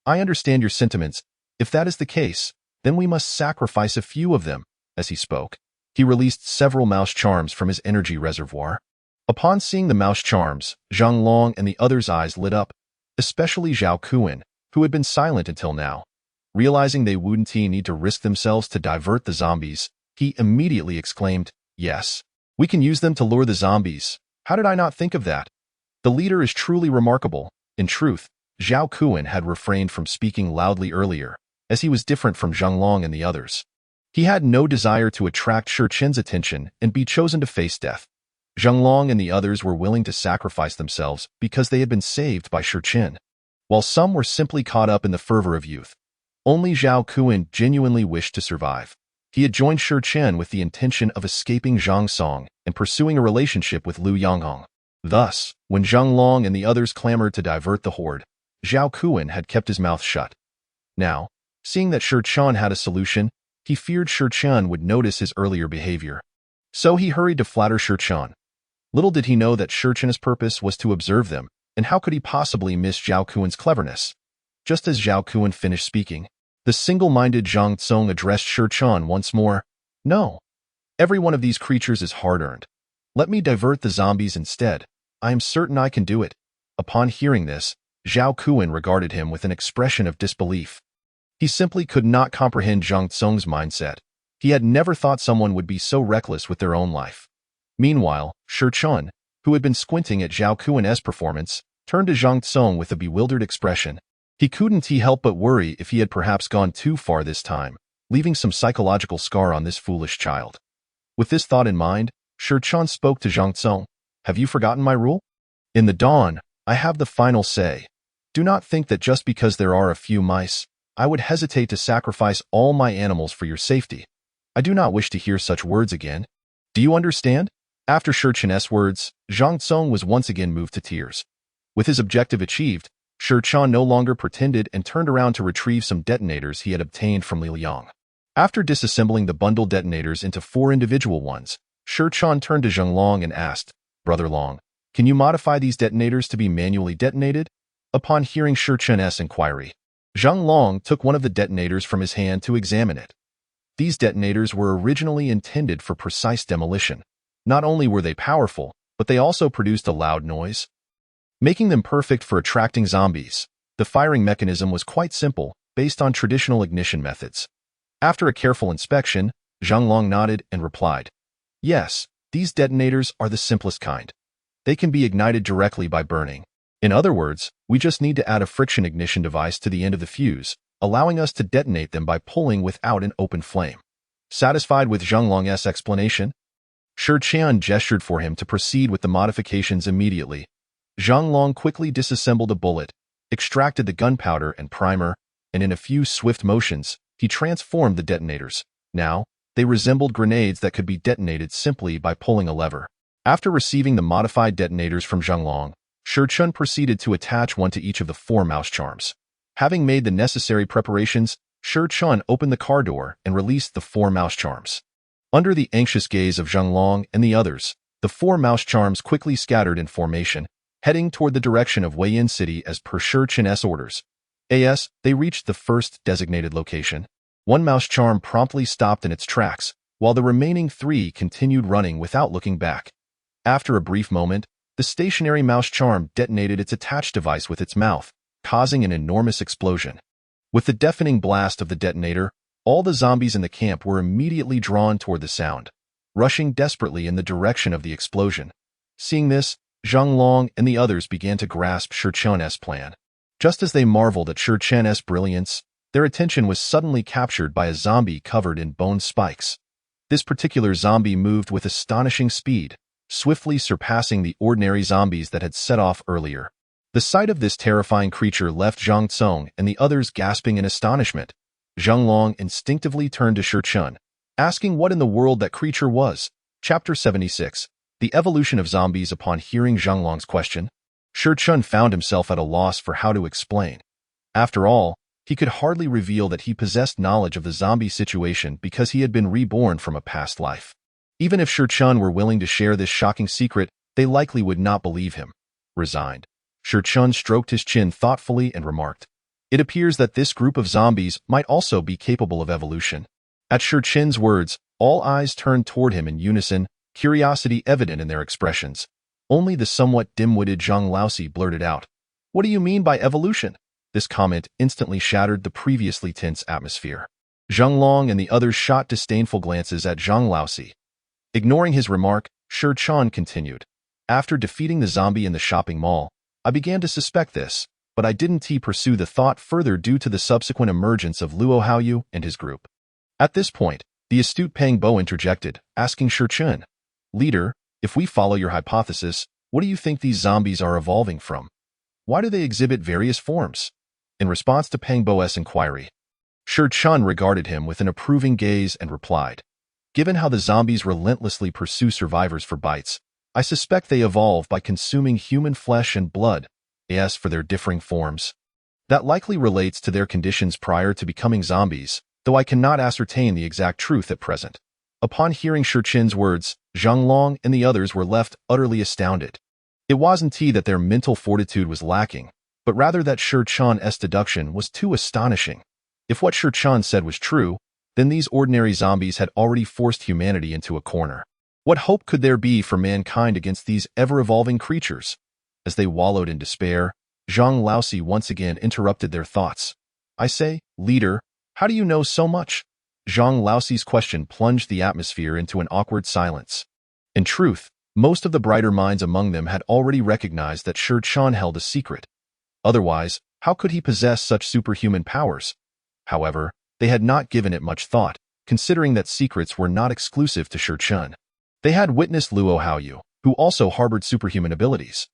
I understand your sentiments. If that is the case, then we must sacrifice a few of them." As he spoke, he released several mouse charms from his energy reservoir. Upon seeing the mouse charms, Zhang Long and the others' eyes lit up, especially Zhao Kuan, who had been silent until now. Realizing they wouldn't need to risk themselves to divert the zombies, he immediately exclaimed, "Yes, we can use them to lure the zombies. How did I not think of that? The leader is truly remarkable." In truth, Zhao Kuan had refrained from speaking loudly earlier, as he was different from Zhang Long and the others. He had no desire to attract Shurchen's attention and be chosen to face death. Zhang Long and the others were willing to sacrifice themselves because they had been saved by Shurchen, while some were simply caught up in the fervor of youth. Only Zhao Kuan genuinely wished to survive. He had joined Shurchen with the intention of escaping Zhang Song and pursuing a relationship with Liu Yanghong. Thus, when Zhang Long and the others clamored to divert the horde, Zhao Kuan had kept his mouth shut. Now, seeing that Shurchen had a solution, he feared Shurchen would notice his earlier behavior. So he hurried to flatter Shurchen. Little did he know that Shurchen's purpose was to observe them, and how could he possibly miss Zhao Kuan's cleverness? Just as Zhao Kuan finished speaking, the single-minded Zhang Tsong addressed Shurchen once more. "No. Every one of these creatures is hard-earned. Let me divert the zombies instead. I am certain I can do it." Upon hearing this, Zhao Kuan regarded him with an expression of disbelief. He simply could not comprehend Zhang Tsong's mindset. He had never thought someone would be so reckless with their own life. Meanwhile, Shurchen, who had been squinting at Zhao Kuan's performance, turned to Zhang Tsong with a bewildered expression. He couldn't help but worry if he had perhaps gone too far this time, leaving some psychological scar on this foolish child. With this thought in mind, Shurchen spoke to Zhang Tsong. "Have you forgotten my rule? In the dawn, I have the final say. Do not think that just because there are a few mice, I would hesitate to sacrifice all my animals for your safety. I do not wish to hear such words again. Do you understand?" After Shurchen's words, Zhang Tsong was once again moved to tears. With his objective achieved, Shurchen no longer pretended and turned around to retrieve some detonators he had obtained from Li Liang. After disassembling the bundle detonators into 4 individual ones, Shurchen turned to Zhang Long and asked, "Brother Long, can you modify these detonators to be manually detonated?" Upon hearing Shurchen's inquiry, Zhang Long took one of the detonators from his hand to examine it. These detonators were originally intended for precise demolition. Not only were they powerful, but they also produced a loud noise, making them perfect for attracting zombies. The firing mechanism was quite simple. based on traditional ignition methods. After a careful inspection, Zhang Long nodded and replied, "Yes, these detonators are the simplest kind. They can be ignited directly by burning. In other words, we just need to add a friction ignition device to the end of the fuse, allowing us to detonate them by pulling without an open flame." Satisfied with Zhang Long's explanation, Shi Qian gestured for him to proceed with the modifications immediately. Zhang Long quickly disassembled a bullet, extracted the gunpowder and primer, and in a few swift motions, he transformed the detonators. Now, they resembled grenades that could be detonated simply by pulling a lever. After receiving the modified detonators from Zhang Long, Shi Qian proceeded to attach one to each of the 4 mouse charms. Having made the necessary preparations, Shi Qian opened the car door and released the 4 mouse charms. Under the anxious gaze of Zhang Long and the others, the 4 mouse charms quickly scattered in formation, heading toward the direction of Weiyin City as per Shi Qian's orders. As they reached the first designated location, one mouse charm promptly stopped in its tracks, while the remaining 3 continued running without looking back. After a brief moment, the stationary mouse charm detonated its attached device with its mouth, causing an enormous explosion. With the deafening blast of the detonator, all the zombies in the camp were immediately drawn toward the sound, rushing desperately in the direction of the explosion. Seeing this, Zhang Long and the others began to grasp Shi Qian's plan. Just as they marveled at Shi Qian's brilliance, their attention was suddenly captured by a zombie covered in bone spikes. This particular zombie moved with astonishing speed, swiftly surpassing the ordinary zombies that had set off earlier. The sight of this terrifying creature left Zhang Tsong and the others gasping in astonishment. Zhang Long instinctively turned to Shi Qian, asking what in the world that creature was. Chapter 76. The Evolution of Zombies. Upon hearing Zhang Long's question, Shi Qian found himself at a loss for how to explain. After all, he could hardly reveal that he possessed knowledge of the zombie situation because he had been reborn from a past life. Even if Shi Qian were willing to share this shocking secret, they likely would not believe him. Resigned, Shi Qian stroked his chin thoughtfully and remarked, "It appears that this group of zombies might also be capable of evolution." At Shi Qian's words, all eyes turned toward him in unison, curiosity evident in their expressions. Only the somewhat dim-witted Zhang Laosi blurted out, "What do you mean by evolution?" This comment instantly shattered the previously tense atmosphere. Zhang Long and the others shot disdainful glances at Zhang Laosi. Ignoring his remark, Shi Qian continued, "After defeating the zombie in the shopping mall, I began to suspect this, but I didn't pursue the thought further due to the subsequent emergence of Luo Haoyu and his group." At this point, the astute Pang Bo interjected, asking Shi Qian, "Leader, if we follow your hypothesis, what do you think these zombies are evolving from? Why do they exhibit various forms?" In response to Pang Bo's inquiry, Shi Qian regarded him with an approving gaze and replied, "Given how the zombies relentlessly pursue survivors for bites, I suspect they evolve by consuming human flesh and blood, as for their differing forms. That likely relates to their conditions prior to becoming zombies, though I cannot ascertain the exact truth at present." Upon hearing Shi Qian's words, Zhang Long and the others were left utterly astounded. It wasn't that their mental fortitude was lacking, but rather that Shi Qian's deduction was too astonishing. If what Shi Qian said was true, then these ordinary zombies had already forced humanity into a corner. What hope could there be for mankind against these ever-evolving creatures? As they wallowed in despair, Zhang Laosi once again interrupted their thoughts. "I say, leader, how do you know so much?" Zhang Laosi's question plunged the atmosphere into an awkward silence. In truth, most of the brighter minds among them had already recognized that Shi Qian held a secret. Otherwise, how could he possess such superhuman powers? However, they had not given it much thought, considering that secrets were not exclusive to Shi Qian. They had witnessed Luo Haoyu, who also harbored superhuman abilities.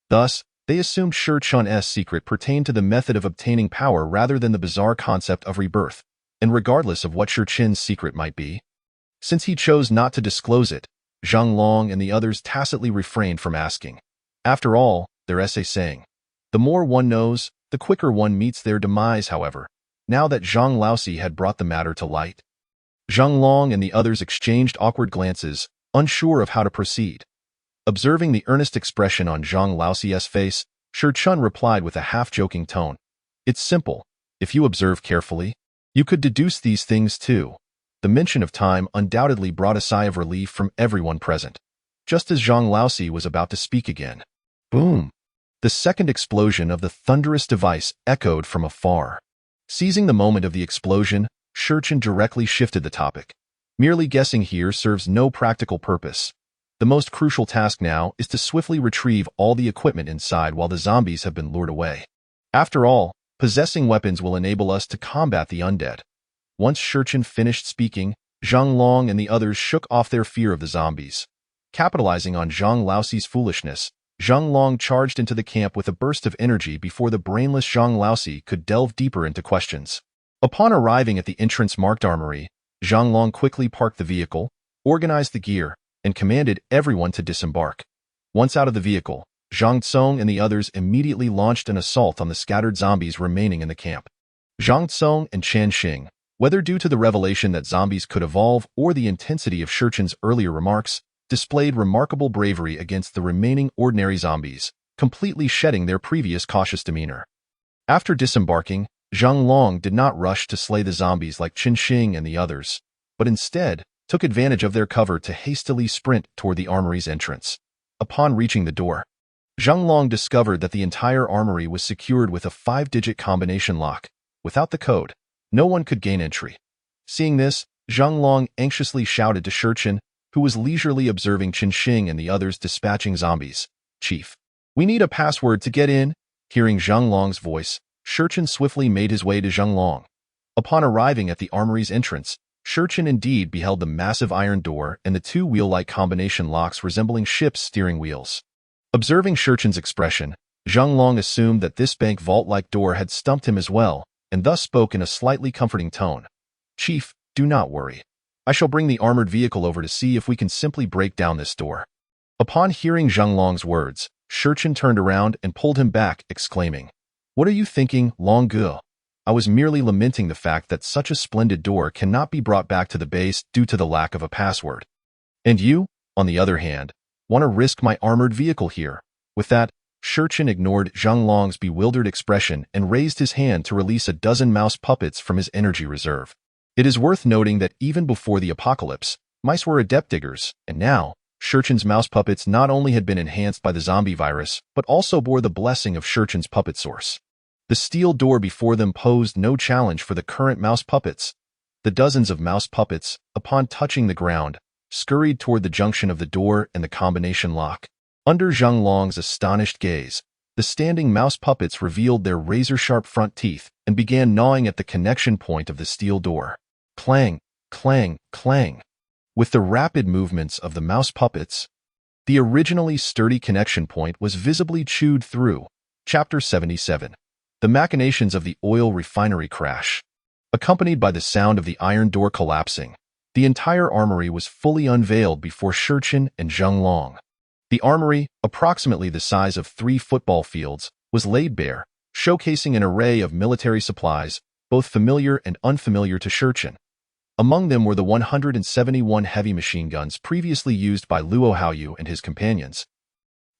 Thus, they assumed Shi Qian's secret pertained to the method of obtaining power rather than the bizarre concept of rebirth, and regardless of what Shi Qian's secret might be. Since he chose not to disclose it, Zhang Long and the others tacitly refrained from asking. After all, their essay saying, "The more one knows, the quicker one meets their demise." However, now that Zhang Laosi had brought the matter to light, Zhang Long and the others exchanged awkward glances, unsure of how to proceed. Observing the earnest expression on Zhang Laosi's face, Shi Qian replied with a half-joking tone, "It's simple. If you observe carefully, you could deduce these things too." The mention of time undoubtedly brought a sigh of relief from everyone present. Just as Zhang Laosi was about to speak again, boom! The second explosion of the thunderous device echoed from afar. Seizing the moment of the explosion, Shurchen directly shifted the topic. Merely guessing here serves no practical purpose. The most crucial task now is to swiftly retrieve all the equipment inside while the zombies have been lured away. After all, possessing weapons will enable us to combat the undead. Once Shurchen finished speaking, Zhang Long and the others shook off their fear of the zombies. Capitalizing on Zhang Laoxi's foolishness, Zhang Long charged into the camp with a burst of energy before the brainless Zhang Laoxi could delve deeper into questions. Upon arriving at the entrance-marked armory, Zhang Long quickly parked the vehicle, organized the gear, and commanded everyone to disembark. Once out of the vehicle, Zhang Tsong and the others immediately launched an assault on the scattered zombies remaining in the camp. Zhang Tsong and Chen Xing, whether due to the revelation that zombies could evolve or the intensity of Shurchen's earlier remarks, displayed remarkable bravery against the remaining ordinary zombies, completely shedding their previous cautious demeanor. After disembarking, Zhang Long did not rush to slay the zombies like Chen Xing and the others, but instead took advantage of their cover to hastily sprint toward the armory's entrance. Upon reaching the door, Zhang Long discovered that the entire armory was secured with a 5-digit combination lock. Without the code, no one could gain entry. Seeing this, Zhang Long anxiously shouted to Shurchen, who was leisurely observing Chen Xing and the others dispatching zombies. "Chief, we need a password to get in." Hearing Zhang Long's voice, Shurchen swiftly made his way to Zhang Long. Upon arriving at the armory's entrance, Shurchen indeed beheld the massive iron door and the two wheel-like combination locks resembling ships' steering wheels. Observing Shurchen's expression, Zhang Long assumed that this bank vault-like door had stumped him as well, and thus spoke in a slightly comforting tone. "Chief, do not worry. I shall bring the armored vehicle over to see if we can simply break down this door." Upon hearing Zhang Long's words, Shurchen turned around and pulled him back, exclaiming, "What are you thinking, Long Ge? I was merely lamenting the fact that such a splendid door cannot be brought back to the base due to the lack of a password. And you, on the other hand, want to risk my armored vehicle here." With that, Shurchen ignored Zhang Long's bewildered expression and raised his hand to release a dozen mouse puppets from his energy reserve. It is worth noting that even before the apocalypse, mice were adept diggers, and now, Shurchen's mouse puppets not only had been enhanced by the zombie virus, but also bore the blessing of Shurchen's puppet source. The steel door before them posed no challenge for the current mouse puppets. The dozens of mouse puppets, upon touching the ground, scurried toward the junction of the door and the combination lock. Under Zhang Long's astonished gaze, the standing mouse puppets revealed their razor-sharp front teeth and began gnawing at the connection point of the steel door. Clang, clang, clang. With the rapid movements of the mouse puppets, the originally sturdy connection point was visibly chewed through. Chapter 77. The Machinations of the Oil Refinery Crash. Accompanied by the sound of the iron door collapsing, the entire armory was fully unveiled before Shurchen and Zhang Long. The armory, approximately the size of 3 football fields, was laid bare, showcasing an array of military supplies, both familiar and unfamiliar to Shurchen. Among them were the 171 heavy machine guns previously used by Luo Haoyu and his companions,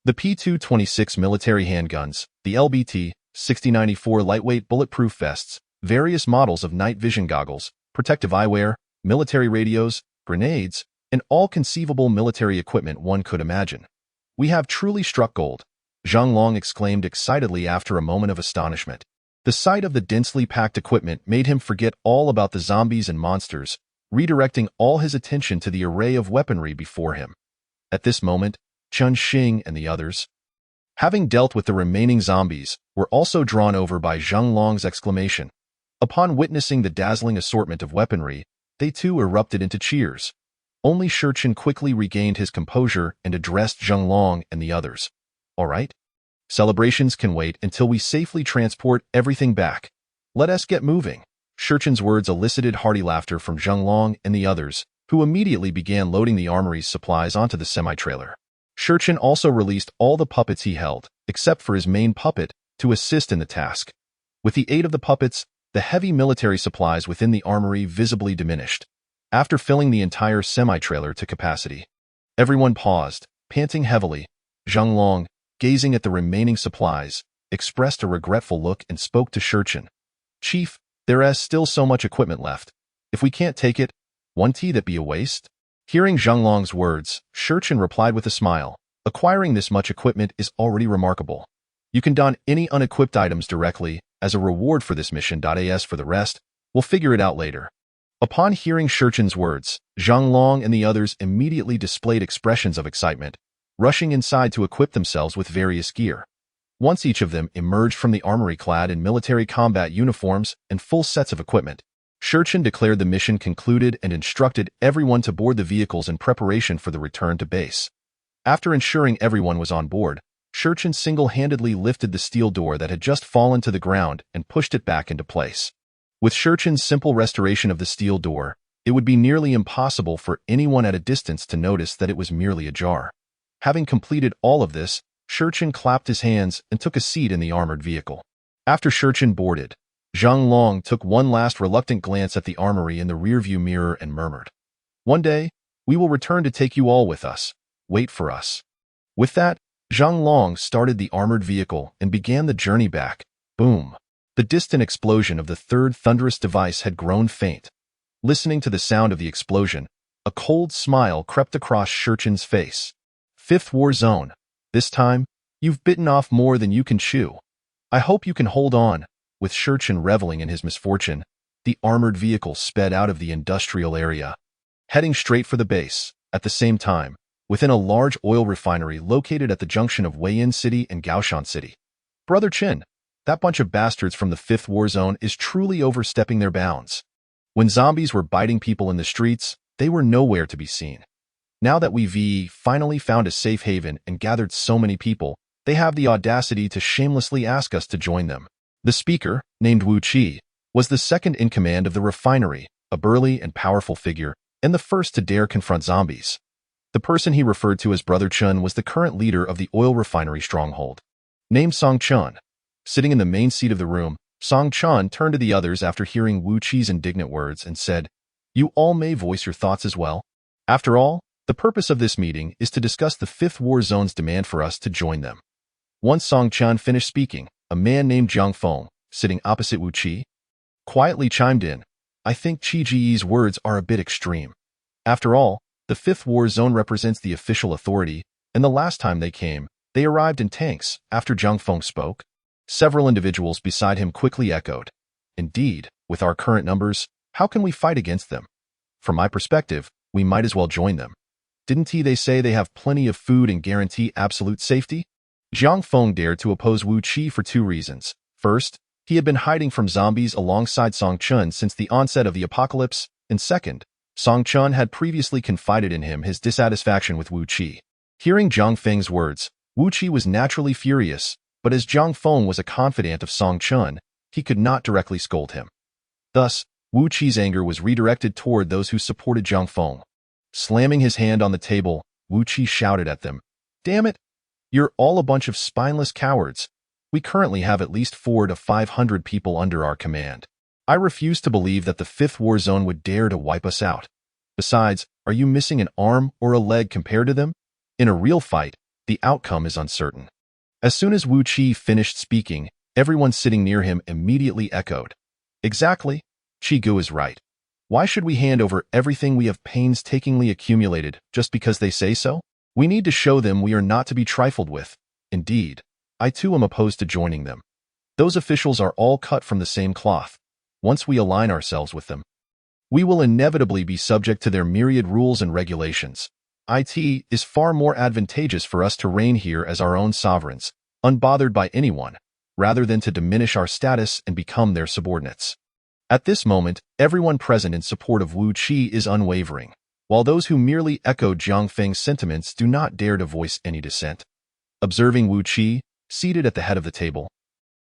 the P226 military handguns, the LBT 6094 lightweight bulletproof vests, various models of night vision goggles, protective eyewear, military radios, grenades, and all conceivable military equipment one could imagine. "We have truly struck gold," Zhang Long exclaimed excitedly after a moment of astonishment. The sight of the densely packed equipment made him forget all about the zombies and monsters, redirecting all his attention to the array of weaponry before him. At this moment, Chen Xing and the others, having dealt with the remaining zombies, were also drawn over by Zhang Long's exclamation. Upon witnessing the dazzling assortment of weaponry, they too erupted into cheers. Only Shurchen quickly regained his composure and addressed Zhang Long and the others. "All right? Celebrations can wait until we safely transport everything back. Let us get moving." Shurchen's words elicited hearty laughter from Zhang Long and the others, who immediately began loading the armory's supplies onto the semi-trailer. Shurchen also released all the puppets he held, except for his main puppet, to assist in the task. With the aid of the puppets, the heavy military supplies within the armory visibly diminished. After filling the entire semi-trailer to capacity, everyone paused, panting heavily. Zhang Long, gazing at the remaining supplies, expressed a regretful look and spoke to Shurchen. "Chief, there is still so much equipment left. If we can't take it, won't that be a waste?" Hearing Zhang Long's words, Shurchen replied with a smile, "Acquiring this much equipment is already remarkable. You can don any unequipped items directly, as a reward for this mission. As for the rest, we'll figure it out later. Upon hearing Shurchen's words, Zhang Long and the others immediately displayed expressions of excitement, rushing inside to equip themselves with various gear. Once each of them emerged from the armory clad in military combat uniforms and full sets of equipment, Shurchen declared the mission concluded and instructed everyone to board the vehicles in preparation for the return to base. After ensuring everyone was on board, Shurchen single-handedly lifted the steel door that had just fallen to the ground and pushed it back into place. With Shurchen's simple restoration of the steel door, it would be nearly impossible for anyone at a distance to notice that it was merely ajar. Having completed all of this, Shurchen clapped his hands and took a seat in the armored vehicle. After Shurchen boarded, Zhang Long took one last reluctant glance at the armory in the rearview mirror and murmured, "One day, we will return to take you all with us. Wait for us." With that, Zhang Long started the armored vehicle and began the journey back. Boom! The distant explosion of the third thunderous device had grown faint. Listening to the sound of the explosion, a cold smile crept across Shurchen's face. "Fifth War Zone. This time, you've bitten off more than you can chew. I hope you can hold on." With Shurchen reveling in his misfortune, the armored vehicle sped out of the industrial area, heading straight for the base. At the same time, within a large oil refinery located at the junction of Weiyan City and Gaoshan City. "Brother Qin, that bunch of bastards from the Fifth War Zone is truly overstepping their bounds. When zombies were biting people in the streets, they were nowhere to be seen. Now that we've finally found a safe haven and gathered so many people, they have the audacity to shamelessly ask us to join them." The speaker, named Wu Qi, was the second in command of the refinery, a burly and powerful figure, and the first to dare confront zombies. The person he referred to as Brother Chun was the current leader of the oil refinery stronghold. Named Song Chun. Sitting in the main seat of the room, Song Chun turned to the others after hearing Wu Qi's indignant words and said, "You all may voice your thoughts as well. After all, the purpose of this meeting is to discuss the Fifth War Zone's demand for us to join them." Once Song Chun finished speaking, a man named Zhang Feng, sitting opposite Wu Qi, quietly chimed in, "I think Qi Ji's words are a bit extreme. After all, the Fifth War Zone represents the official authority, and the last time they came, they arrived in tanks." After Zhang Feng spoke, several individuals beside him quickly echoed, "Indeed, with our current numbers, how can we fight against them? From my perspective, we might as well join them. Didn't they say they have plenty of food and guarantee absolute safety?" Zhang Feng dared to oppose Wu Qi for two reasons. First, he had been hiding from zombies alongside Song Chun since the onset of the apocalypse, and second, Song Chun had previously confided in him his dissatisfaction with Wu Qi. Hearing Zhang Feng's words, Wu Qi was naturally furious, but as Zhang Feng was a confidant of Song Chun, he could not directly scold him. Thus, Wu Qi's anger was redirected toward those who supported Zhang Feng. Slamming his hand on the table, Wu Qi shouted at them, "Damn it! You're all a bunch of spineless cowards. We currently have at least 400 to 500 people under our command. I refuse to believe that the Fifth War Zone would dare to wipe us out. Besides, are you missing an arm or a leg compared to them? In a real fight, the outcome is uncertain." As soon as Wu Qi finished speaking, everyone sitting near him immediately echoed, "Exactly, Qi Gu is right. Why should we hand over everything we have painstakingly accumulated just because they say so? We need to show them we are not to be trifled with. Indeed, I too am opposed to joining them. Those officials are all cut from the same cloth. Once we align ourselves with them, we will inevitably be subject to their myriad rules and regulations. It is far more advantageous for us to reign here as our own sovereigns, unbothered by anyone, rather than to diminish our status and become their subordinates." At this moment, everyone present in support of Wu Qi is unwavering, while those who merely echoed Zhang Feng's sentiments do not dare to voice any dissent. Observing Wu Qi, seated at the head of the table,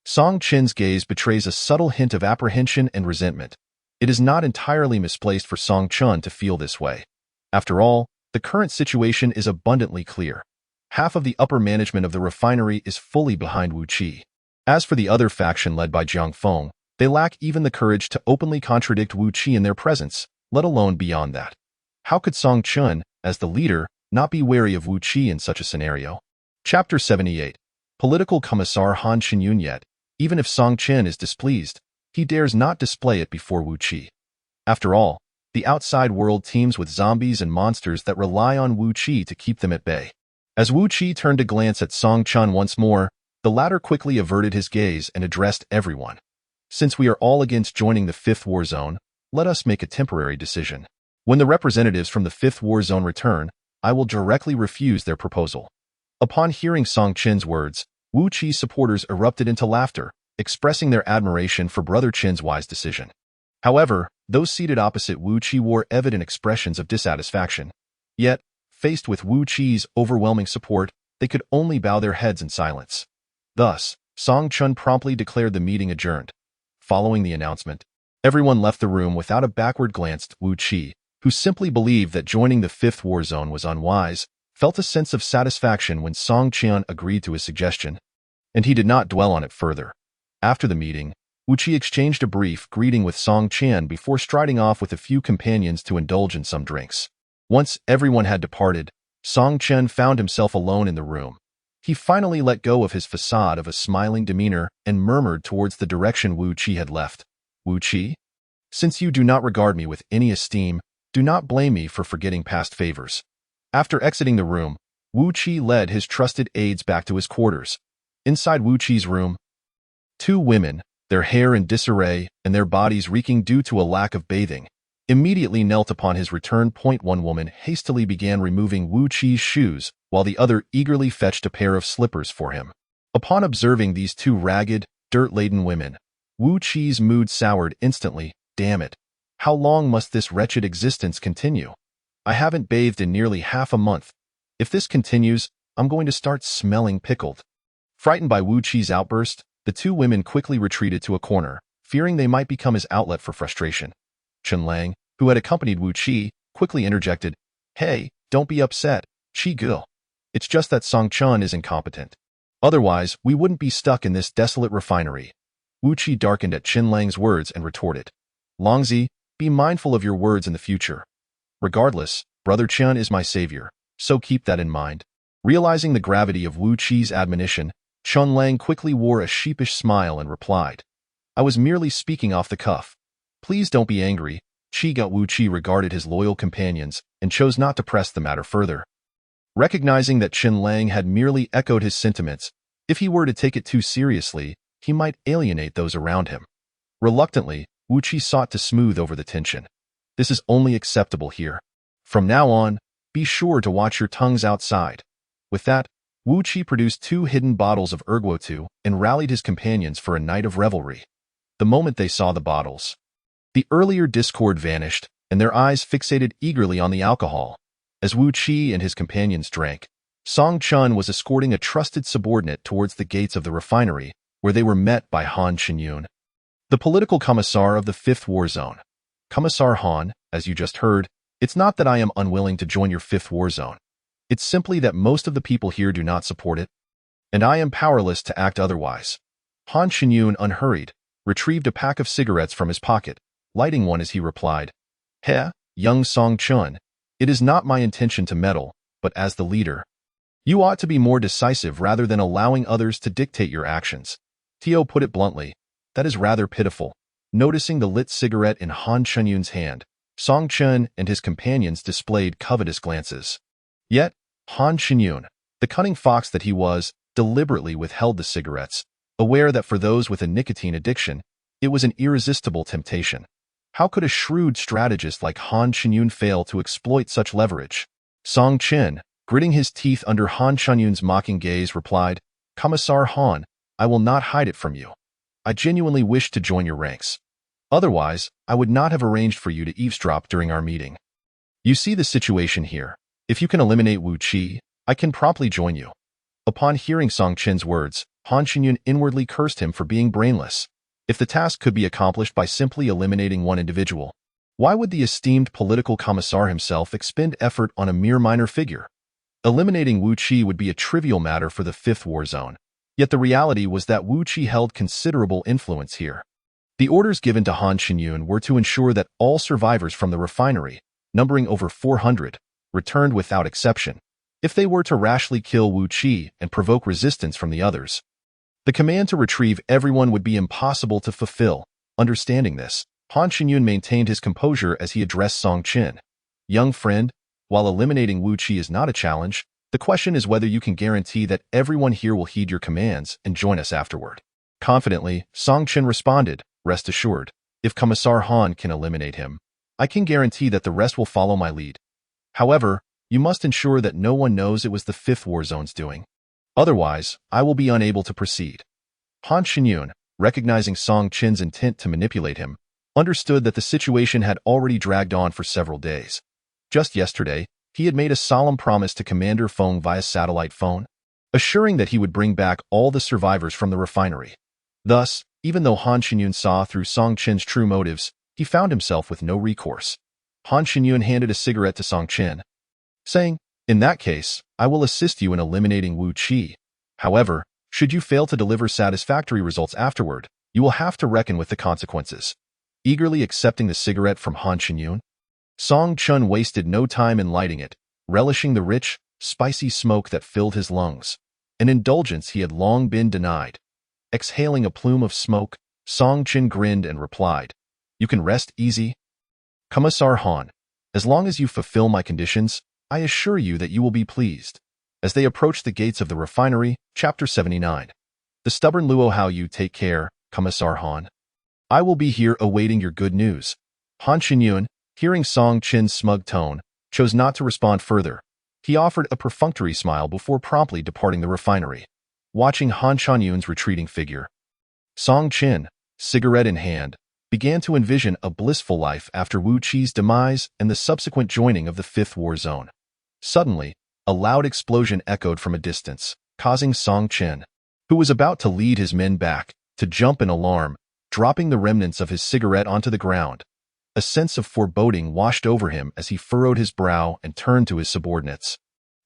Song Chin's gaze betrays a subtle hint of apprehension and resentment. It is not entirely misplaced for Song Chun to feel this way. After all, the current situation is abundantly clear. Half of the upper management of the refinery is fully behind Wu Qi. As for the other faction led by Zhang Feng, they lack even the courage to openly contradict Wu Qi in their presence, let alone beyond that. How could Song Chun, as the leader, not be wary of Wu Qi in such a scenario? Chapter 78. Political Commissar Han Qinyun. Yet, even if Song Chen is displeased, he dares not display it before Wu Qi. After all, the outside world teems with zombies and monsters that rely on Wu Qi to keep them at bay. As Wu Qi turned to glance at Song Chun once more, The latter quickly averted his gaze and addressed everyone. Since we are all against joining the Fifth War Zone, let us make a temporary decision. When the representatives from the Fifth War Zone return, I will directly refuse their proposal. Upon hearing Song Qin's words, Wu Qi's supporters erupted into laughter, expressing their admiration for Brother Qin's wise decision. However, those seated opposite Wu Qi wore evident expressions of dissatisfaction. Yet, faced with Wu Qi's overwhelming support, they could only bow their heads in silence. Thus, Song Chun promptly declared the meeting adjourned. Following the announcement, everyone left the room without a backward glance. Wu Qi, who simply believed that joining the Fifth War Zone was unwise, felt a sense of satisfaction when Song Qian agreed to his suggestion, and he did not dwell on it further. After the meeting, Wu Qi exchanged a brief greeting with Song Qian before striding off with a few companions to indulge in some drinks. Once everyone had departed, Song Qian found himself alone in the room. He finally let go of his facade of a smiling demeanor and murmured towards the direction Wu Qi had left. Wu Qi? Since you do not regard me with any esteem, do not blame me for forgetting past favors. After exiting the room, Wu Qi led his trusted aides back to his quarters. Inside Wu Qi's room, two women, their hair in disarray and their bodies reeking due to a lack of bathing, immediately knelt upon his return. One woman hastily began removing Wu Qi's shoes, while the other eagerly fetched a pair of slippers for him. Upon observing these two ragged, dirt-laden women, Wu Qi's mood soured instantly. Damn it. How long must this wretched existence continue? I haven't bathed in nearly half a month. If this continues, I'm going to start smelling pickled. Frightened by Wu Qi's outburst, the two women quickly retreated to a corner, fearing they might become his outlet for frustration. Chen Lang, who had accompanied Wu Qi, quickly interjected, "Hey, don't be upset, Qi Ge. It's just that Song Chun is incompetent. Otherwise, we wouldn't be stuck in this desolate refinery." Wu Qi darkened at Chen Lang's words and retorted, "Longzi, be mindful of your words in the future. Regardless, Brother Chen is my savior, so keep that in mind." Realizing the gravity of Wu Qi's admonition, Chen Lang quickly wore a sheepish smile and replied, "I was merely speaking off the cuff. Please don't be angry." Wu Qi regarded his loyal companions and chose not to press the matter further. Recognizing that Chen Lang had merely echoed his sentiments, if he were to take it too seriously, he might alienate those around him. Reluctantly, Wu Qi sought to smooth over the tension. "This is only acceptable here. From now on, be sure to watch your tongues outside." With that, Wu Qi produced 2 hidden bottles of erguotu and rallied his companions for a night of revelry. The moment they saw the bottles, the earlier discord vanished, and their eyes fixated eagerly on the alcohol. As Wu Qi and his companions drank, Song Chun was escorting a trusted subordinate towards the gates of the refinery, where they were met by Han Qinyun, the political commissar of the Fifth War Zone. "Commissar Han, as you just heard, it's not that I am unwilling to join your Fifth War Zone. It's simply that most of the people here do not support it, and I am powerless to act otherwise." Han Qinyun, unhurried, retrieved a pack of cigarettes from his pocket, lighting one as he replied, "He, young Song Chun, it is not my intention to meddle, but as the leader, you ought to be more decisive rather than allowing others to dictate your actions." Tio put it bluntly, "That is rather pitiful." Noticing the lit cigarette in Han Qinyun's hand, Song Chun and his companions displayed covetous glances. Yet, Han Qinyun, the cunning fox that he was, deliberately withheld the cigarettes, aware that for those with a nicotine addiction, it was an irresistible temptation. How could a shrewd strategist like Han Qinyun fail to exploit such leverage? Song Chen, gritting his teeth under Han Qinyun's mocking gaze, replied, "Commissar Han, I will not hide it from you. I genuinely wish to join your ranks. Otherwise, I would not have arranged for you to eavesdrop during our meeting. You see the situation here. If you can eliminate Wu Qi, I can promptly join you." Upon hearing Song Chen's words, Han Qinyun inwardly cursed him for being brainless. If the task could be accomplished by simply eliminating one individual, why would the esteemed political commissar himself expend effort on a mere minor figure? Eliminating Wu Qi would be a trivial matter for the Fifth War Zone. Yet the reality was that Wu Qi held considerable influence here. The orders given to Han Qinyun were to ensure that all survivors from the refinery, numbering over 400, returned without exception. If they were to rashly kill Wu Qi and provoke resistance from the others, the command to retrieve everyone would be impossible to fulfill. Understanding this, Han Qinyun maintained his composure as he addressed Song Chen. "Young friend, while eliminating Wu Qi is not a challenge, The question is whether you can guarantee that everyone here will heed your commands and join us afterward. Confidently, Song Chen responded, rest assured, if Commissar Han can eliminate him, I can guarantee that the rest will follow my lead. However, you must ensure that no one knows it was the Fifth War Zone's doing. Otherwise, I will be unable to proceed. Han Xinyun, recognizing Song Chen's intent to manipulate him, understood that the situation had already dragged on for several days. Just yesterday, he had made a solemn promise to Commander Feng via satellite phone, assuring that he would bring back all the survivors from the refinery. Thus, even though Han Xinyun saw through Song Chen's true motives, he found himself with no recourse. Han Xinyun handed a cigarette to Song Chen, saying, in that case, I will assist you in eliminating Wu Qi. However, should you fail to deliver satisfactory results afterward, you will have to reckon with the consequences. Eagerly accepting the cigarette from Han Xinyun, Song Chen wasted no time in lighting it, relishing the rich, spicy smoke that filled his lungs, an indulgence he had long been denied. Exhaling a plume of smoke, Song Chen grinned and replied, you can rest easy, Commissar Han. As long as you fulfill my conditions, I assure you that you will be pleased. As they approached the gates of the refinery, Chapter 79. The stubborn Luo Haoyu, take care, Commissar Han. I will be here awaiting your good news. Han Xinyun, hearing Song Chen's smug tone, chose not to respond further. He offered a perfunctory smile before promptly departing the refinery. Watching Han Xinyun's retreating figure, Song Chen, cigarette in hand, began to envision a blissful life after Wu Qi's demise and the subsequent joining of the Fifth War Zone. Suddenly, a loud explosion echoed from a distance, causing Song Chen, who was about to lead his men back, to jump in alarm, dropping the remnants of his cigarette onto the ground. A sense of foreboding washed over him as he furrowed his brow and turned to his subordinates,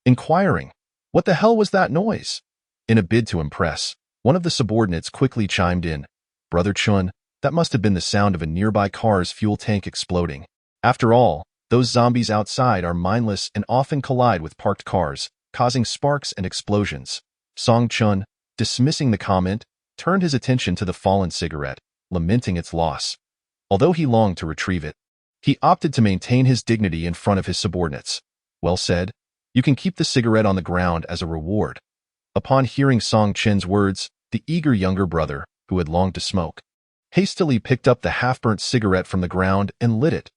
inquiring, what the hell was that noise? In a bid to impress, one of the subordinates quickly chimed in, Brother Chun, that must have been the sound of a nearby car's fuel tank exploding. After all, those zombies outside are mindless and often collide with parked cars, causing sparks and explosions. Song Chun, dismissing the comment, turned his attention to the fallen cigarette, lamenting its loss. Although he longed to retrieve it, he opted to maintain his dignity in front of his subordinates. Well said. You can keep the cigarette on the ground as a reward. Upon hearing Song Chen's words, the eager younger brother, who had longed to smoke, hastily picked up the half-burnt cigarette from the ground and lit it.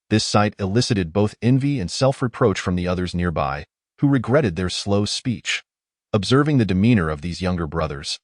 This sight elicited both envy and self-reproach from the others nearby, who regretted their slow speech. Observing the demeanor of these younger brothers,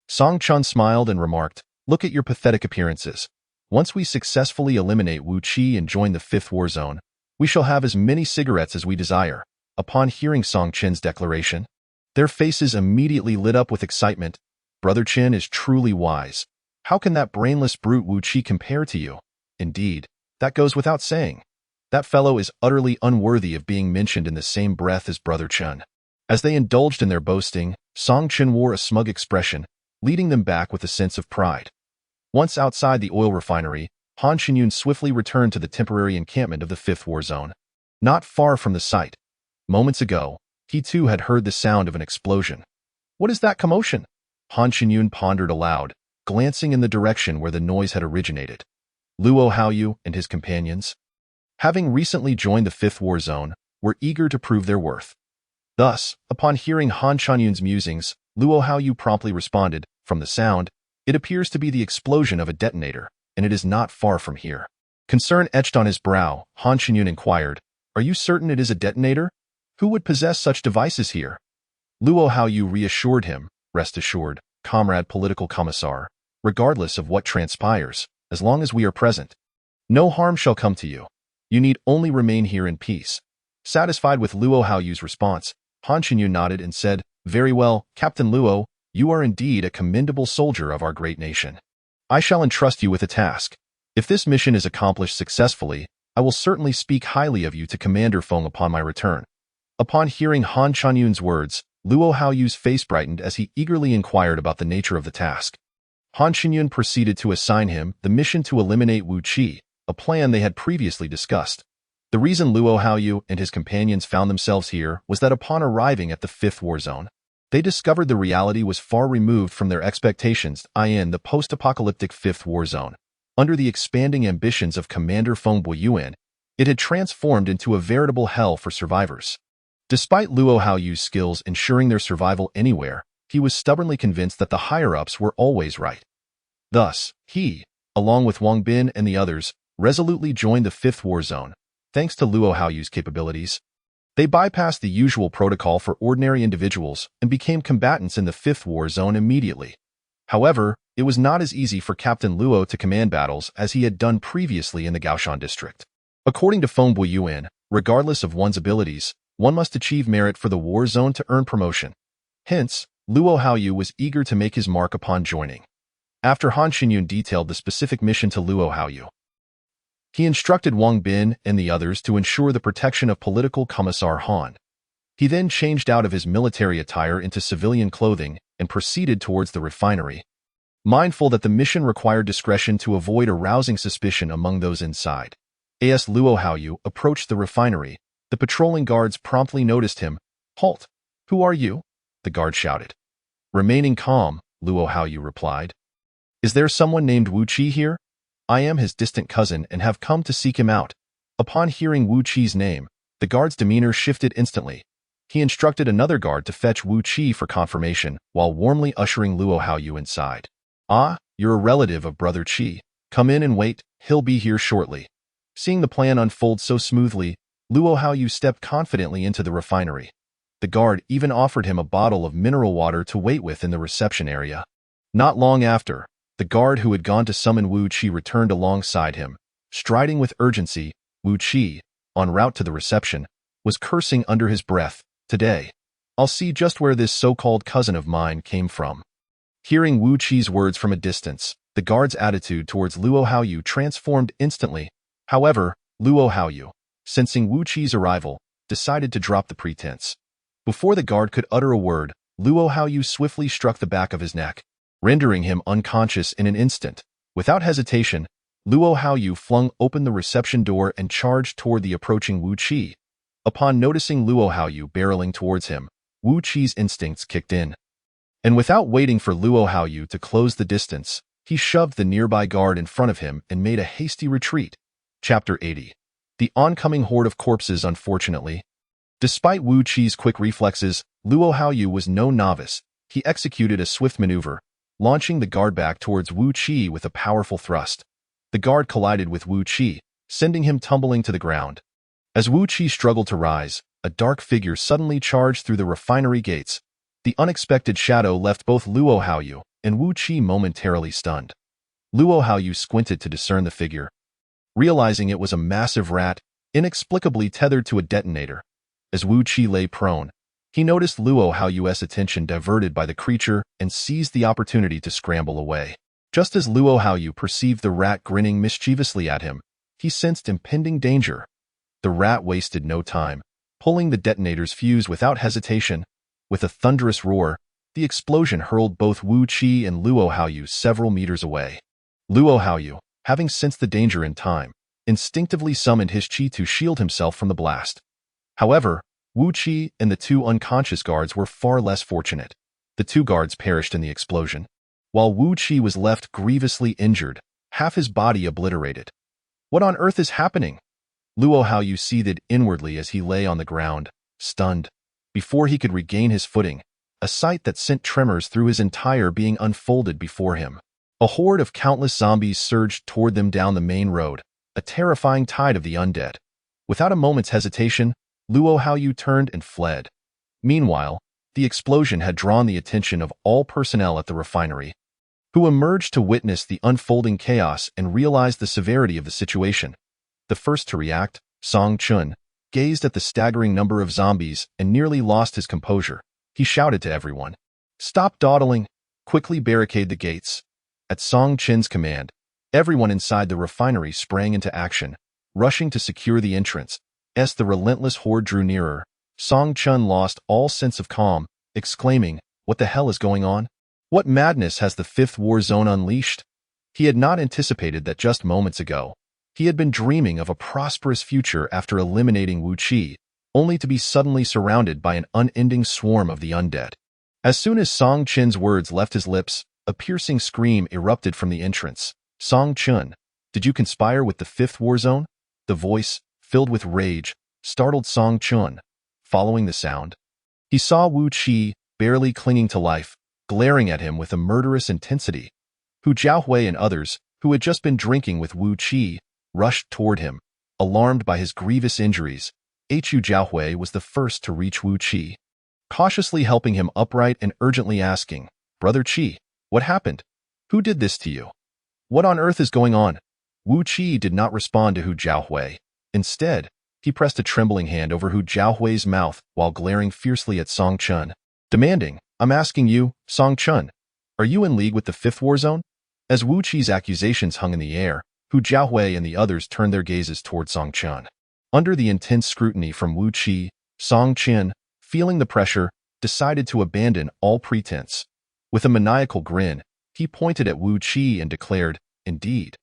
Song Chen smiled and remarked, look at your pathetic appearances. Once we successfully eliminate Wu Qi and join the Fifth War Zone, we shall have as many cigarettes as we desire. Upon hearing Song Chen's declaration, their faces immediately lit up with excitement. Brother Chen is truly wise. How can that brainless brute Wu Qi compare to you? Indeed, that goes without saying. That fellow is utterly unworthy of being mentioned in the same breath as Brother Chen. As they indulged in their boasting, Song Chen wore a smug expression, leading them back with a sense of pride. Once outside the oil refinery, Han Xinyun swiftly returned to the temporary encampment of the Fifth War Zone. Not far from the site, moments ago, he too had heard the sound of an explosion. What is that commotion? Han Xinyun pondered aloud, glancing in the direction where the noise had originated. Luo Haoyu and his companions, having recently joined the Fifth War Zone, were eager to prove their worth. Thus, upon hearing Han Xinyun's musings, Luo Haoyu promptly responded, from the sound, it appears to be the explosion of a detonator, and it is not far from here. Concern etched on his brow, Han Xinyun inquired, are you certain it is a detonator? Who would possess such devices here? Luo Haoyu reassured him, rest assured, comrade political commissar, regardless of what transpires, as long as we are present, no harm shall come to you. You need only remain here in peace. Satisfied with Luo Haoyu's response, Han Xinyun nodded and said, very well, Captain Luo, you are indeed a commendable soldier of our great nation. I shall entrust you with a task. If this mission is accomplished successfully, I will certainly speak highly of you to Commander Feng upon my return. Upon hearing Han Xinyun's words, Luo Haoyu's face brightened as he eagerly inquired about the nature of the task. Han Xinyun proceeded to assign him the mission to eliminate Wu Qi, a plan they had previously discussed. The reason Luo Haoyu and his companions found themselves here was that upon arriving at the Fifth War Zone, they discovered the reality was far removed from their expectations, i.e. the post-apocalyptic Fifth War Zone. Under the expanding ambitions of Commander Feng Boyuan, it had transformed into a veritable hell for survivors. Despite Luo Haoyu's skills ensuring their survival anywhere, he was stubbornly convinced that the higher-ups were always right. Thus, he, along with Wang Bin and the others, resolutely joined the Fifth War Zone. Thanks to Luo Haoyu's capabilities, they bypassed the usual protocol for ordinary individuals and became combatants in the Fifth War Zone immediately. However, it was not as easy for Captain Luo to command battles as he had done previously in the Gaoshan district. According to Feng Buiyuan, regardless of one's abilities, one must achieve merit for the war zone to earn promotion. Hence, Luo Haoyu was eager to make his mark upon joining. After Han Xinyun detailed the specific mission to Luo Haoyu, he instructed Wang Bin and the others to ensure the protection of political commissar Han. He then changed out of his military attire into civilian clothing and proceeded towards the refinery, mindful that the mission required discretion to avoid arousing suspicion among those inside. As Luo Haoyu approached the refinery, the patrolling guards promptly noticed him. "Halt! Who are you?" the guard shouted. Remaining calm, Luo Haoyu replied, "Is there someone named Wu Qi here? I am his distant cousin and have come to seek him out." Upon hearing Wu Qi's name, the guard's demeanor shifted instantly. He instructed another guard to fetch Wu Qi for confirmation while warmly ushering Luo Haoyu inside. "Ah, you're a relative of Brother Qi. Come in and wait, he'll be here shortly." Seeing the plan unfold so smoothly, Luo Haoyu stepped confidently into the refinery. The guard even offered him a bottle of mineral water to wait with in the reception area. Not long after, the guard who had gone to summon Wu Qi returned alongside him. Striding with urgency, Wu Qi, en route to the reception, was cursing under his breath, "Today, I'll see just where this so-called cousin of mine came from." Hearing Wu Qi's words from a distance, the guard's attitude towards Luo Haoyu transformed instantly. However, Luo Haoyu, sensing Wu Qi's arrival, decided to drop the pretense. Before the guard could utter a word, Luo Haoyu swiftly struck the back of his neck, rendering him unconscious in an instant. Without hesitation, Luo Haoyu flung open the reception door and charged toward the approaching Wu Qi. Upon noticing Luo Haoyu barreling towards him, Wu Qi's instincts kicked in. And without waiting for Luo Haoyu to close the distance, he shoved the nearby guard in front of him and made a hasty retreat. Chapter 80. The oncoming horde of corpses. Unfortunately, despite Wu Qi's quick reflexes, Luo Haoyu was no novice. He executed a swift maneuver, launching the guard back towards Wu Qi with a powerful thrust. The guard collided with Wu Qi, sending him tumbling to the ground. As Wu Qi struggled to rise, a dark figure suddenly charged through the refinery gates. The unexpected shadow left both Luo Haoyu and Wu Qi momentarily stunned. Luo Haoyu squinted to discern the figure, realizing it was a massive rat, inexplicably tethered to a detonator. As Wu Qi lay prone, he noticed Luo Haoyu's attention diverted by the creature and seized the opportunity to scramble away. Just as Luo Haoyu perceived the rat grinning mischievously at him, he sensed impending danger. The rat wasted no time, pulling the detonator's fuse without hesitation. With a thunderous roar, the explosion hurled both Wu Qi and Luo Haoyu several meters away. Luo Haoyu, having sensed the danger in time, instinctively summoned his qi to shield himself from the blast. However, Wu Qi and the two unconscious guards were far less fortunate. The two guards perished in the explosion, while Wu Qi was left grievously injured, half his body obliterated. What on earth is happening? Luo Haoyu seethed inwardly as he lay on the ground, stunned. Before he could regain his footing, a sight that sent tremors through his entire being unfolded before him. A horde of countless zombies surged toward them down the main road, a terrifying tide of the undead. Without a moment's hesitation, Luo Haoyu turned and fled. Meanwhile, the explosion had drawn the attention of all personnel at the refinery, who emerged to witness the unfolding chaos and realized the severity of the situation. The first to react, Song Chun, gazed at the staggering number of zombies and nearly lost his composure. He shouted to everyone, "Stop dawdling! Quickly barricade the gates." At Song Chin's command, everyone inside the refinery sprang into action, rushing to secure the entrance. As the relentless horde drew nearer, Song Chun lost all sense of calm, exclaiming, "What the hell is going on? What madness has the Fifth War Zone unleashed?" He had not anticipated that just moments ago, he had been dreaming of a prosperous future after eliminating Wu Qi, only to be suddenly surrounded by an unending swarm of the undead. As soon as Song Chin's words left his lips, a piercing scream erupted from the entrance. "Song Chun, did you conspire with the Fifth War Zone?" The voice, filled with rage, startled Song Chun. following the sound. He saw Wu Qi, barely clinging to life, glaring at him with a murderous intensity. Hu Jiahui and others, who had just been drinking with Wu Qi, rushed toward him, alarmed by his grievous injuries. Hu Jiahui was the first to reach Wu Qi, cautiously helping him upright and urgently asking, "Brother Qi, what happened? Who did this to you? What on earth is going on?" Wu Qi did not respond to Hu Jiahui. Instead, he pressed a trembling hand over Hu Jiahui's mouth while glaring fiercely at Song Chun, demanding, "I'm asking you, Song Chun, are you in league with the Fifth War Zone?" As Wu Qi's accusations hung in the air, Hu Jiahui and the others turned their gazes toward Song Chun. Under the intense scrutiny from Wu Qi, Song Chun, feeling the pressure, decided to abandon all pretense. With a maniacal grin, he pointed at Wu Qi and declared, "Indeed,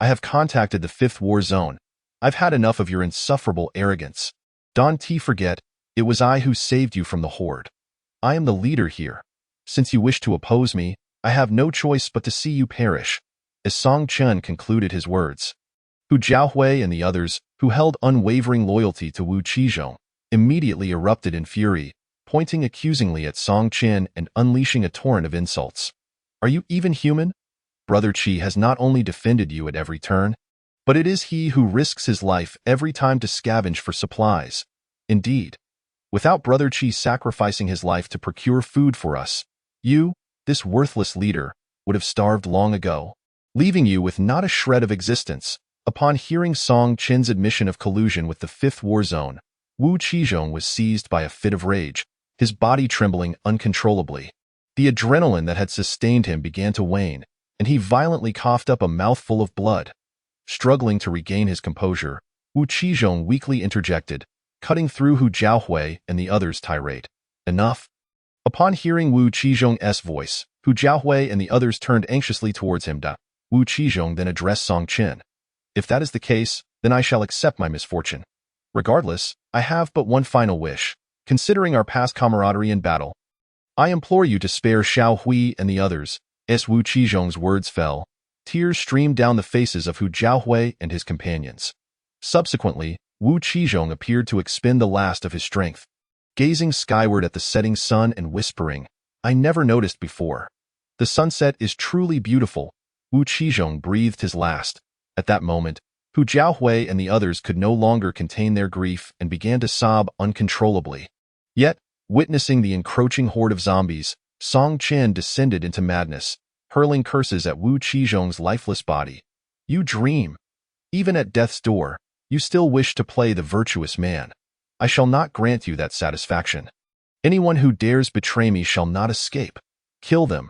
I have contacted the Fifth War Zone. I've had enough of your insufferable arrogance. Don't forget, it was I who saved you from the horde. I am the leader here. Since you wish to oppose me, I have no choice but to see you perish." As Song Chun concluded his words, Hu Jiahui and the others, who held unwavering loyalty to Wu Qizhong, immediately erupted in fury, pointing accusingly at Song Chun and unleashing a torrent of insults. "Are you even human? Brother Qi has not only defended you at every turn, but it is he who risks his life every time to scavenge for supplies. Indeed, without Brother Qi sacrificing his life to procure food for us, you, this worthless leader, would have starved long ago, leaving you with not a shred of existence." Upon hearing Song Chun's admission of collusion with the Fifth War Zone, Wu Qizhong was seized by a fit of rage, his body trembling uncontrollably. The adrenaline that had sustained him began to wane, and he violently coughed up a mouthful of blood. Struggling to regain his composure, Wu Qizhong weakly interjected, cutting through Hu Jiahui and the others' tirade. "Enough." Upon hearing Wu Qizhong's voice, Hu Jiahui and the others turned anxiously towards him. Wu Qizhong then addressed Song Chun. "If that is the case, then I shall accept my misfortune. Regardless, I have but one final wish. Considering our past camaraderie in battle, I implore you to spare Xiao Hui and the others." As Wu Qizhong's words fell, tears streamed down the faces of Hu Jiahui and his companions. Subsequently, Wu Qizhong appeared to expend the last of his strength, gazing skyward at the setting sun and whispering, "I never noticed before. The sunset is truly beautiful." Wu Qizhong breathed his last. At that moment, Hu Jiahui and the others could no longer contain their grief and began to sob uncontrollably. Yet, witnessing the encroaching horde of zombies, Song Chun descended into madness, hurling curses at Wu Qizhong's lifeless body. "You dream. Even at death's door, you still wish to play the virtuous man. I shall not grant you that satisfaction. Anyone who dares betray me shall not escape. Kill them.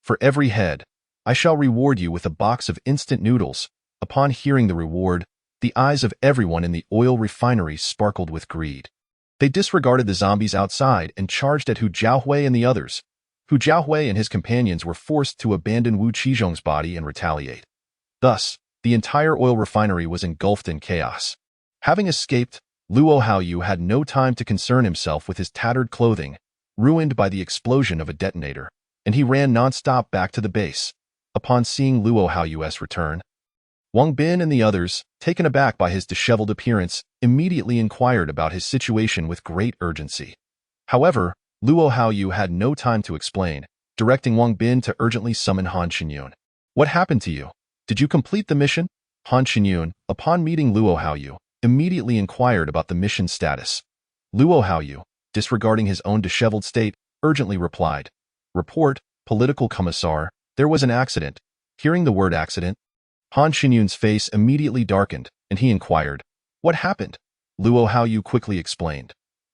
For every head, I shall reward you with a box of instant noodles." Upon hearing the reward, the eyes of everyone in the oil refinery sparkled with greed. They disregarded the zombies outside and charged at Hu Jiahui and the others. Hu Jiahui and his companions were forced to abandon Wu Qizhong's body and retaliate. Thus, the entire oil refinery was engulfed in chaos. Having escaped, Luo Haoyu had no time to concern himself with his tattered clothing, ruined by the explosion of a detonator, and he ran non-stop back to the base. Upon seeing Luo Haoyu's return, Wang Bin and the others, taken aback by his disheveled appearance, immediately inquired about his situation with great urgency. However, Luo Haoyu had no time to explain, directing Wang Bin to urgently summon Han Qinyun. "What happened to you? Did you complete the mission?" Han Qinyun, upon meeting Luo Haoyu, immediately inquired about the mission status. Luo Haoyu, disregarding his own disheveled state, urgently replied, "Report, political commissar, there was an accident." Hearing the word accident, Han Qinyun's face immediately darkened, and he inquired, "What happened?" Luo Haoyu quickly explained,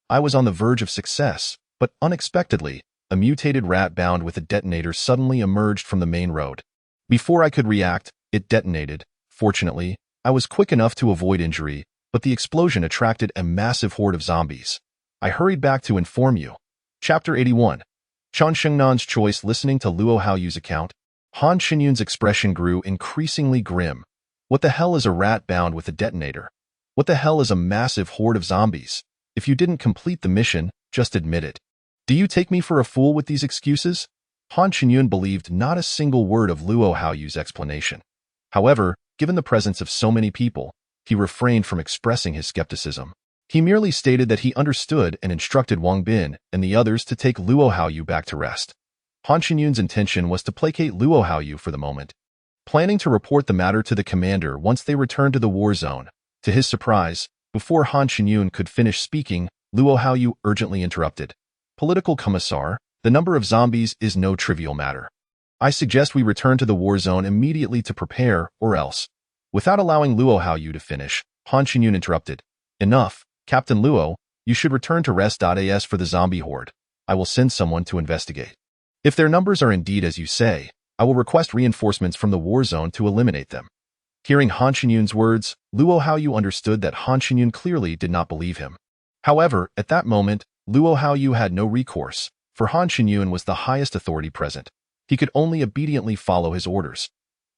"I was on the verge of success, but unexpectedly, a mutated rat bound with a detonator suddenly emerged from the main road. Before I could react, it detonated. Fortunately, I was quick enough to avoid injury, but the explosion attracted a massive horde of zombies. I hurried back to inform you." Chapter 81. Chan Shengnan's choice. Listening to Luo Haoyu's account, Han Qinyun's expression grew increasingly grim. What the hell is a rat bound with a detonator? What the hell is a massive horde of zombies? If you didn't complete the mission, just admit it. Do you take me for a fool with these excuses? Han Qinyun believed not a single word of Luo Haoyu's explanation. However, given the presence of so many people, he refrained from expressing his skepticism. He merely stated that he understood and instructed Wang Bin and the others to take Luo Haoyu back to rest. Han Qinyun's intention was to placate Luo Haoyu for the moment, planning to report the matter to the commander once they returned to the war zone. To his surprise, before Han Qinyun could finish speaking, Luo Haoyu urgently interrupted. Political Commissar, the number of zombies is no trivial matter. I suggest we return to the war zone immediately to prepare, or else. Without allowing Luo Haoyu to finish, Han Qinyun interrupted. Enough, Captain Luo, you should return to rest.as for the zombie horde. I will send someone to investigate. If their numbers are indeed as you say, I will request reinforcements from the war zone to eliminate them. Hearing Han Qinyun's words, Luo Haoyu understood that Han Qinyun clearly did not believe him. However, at that moment, Luo Haoyu had no recourse, for Han Qinyun was the highest authority present. He could only obediently follow his orders.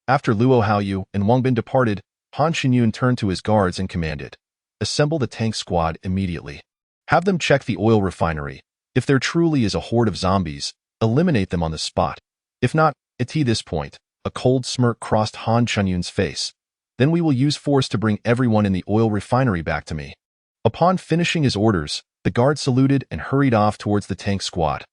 After Luo Haoyu and Wang Bin departed, Han Qinyun turned to his guards and commanded, "Assemble the tank squad immediately. Have them check the oil refinery. If there truly is a horde of zombies, eliminate them on the spot. If not, at this point," a cold smirk crossed Han Qinyun's face. "Then we will use force to bring everyone in the oil refinery back to me." Upon finishing his orders, the guard saluted and hurried off towards the tank squad.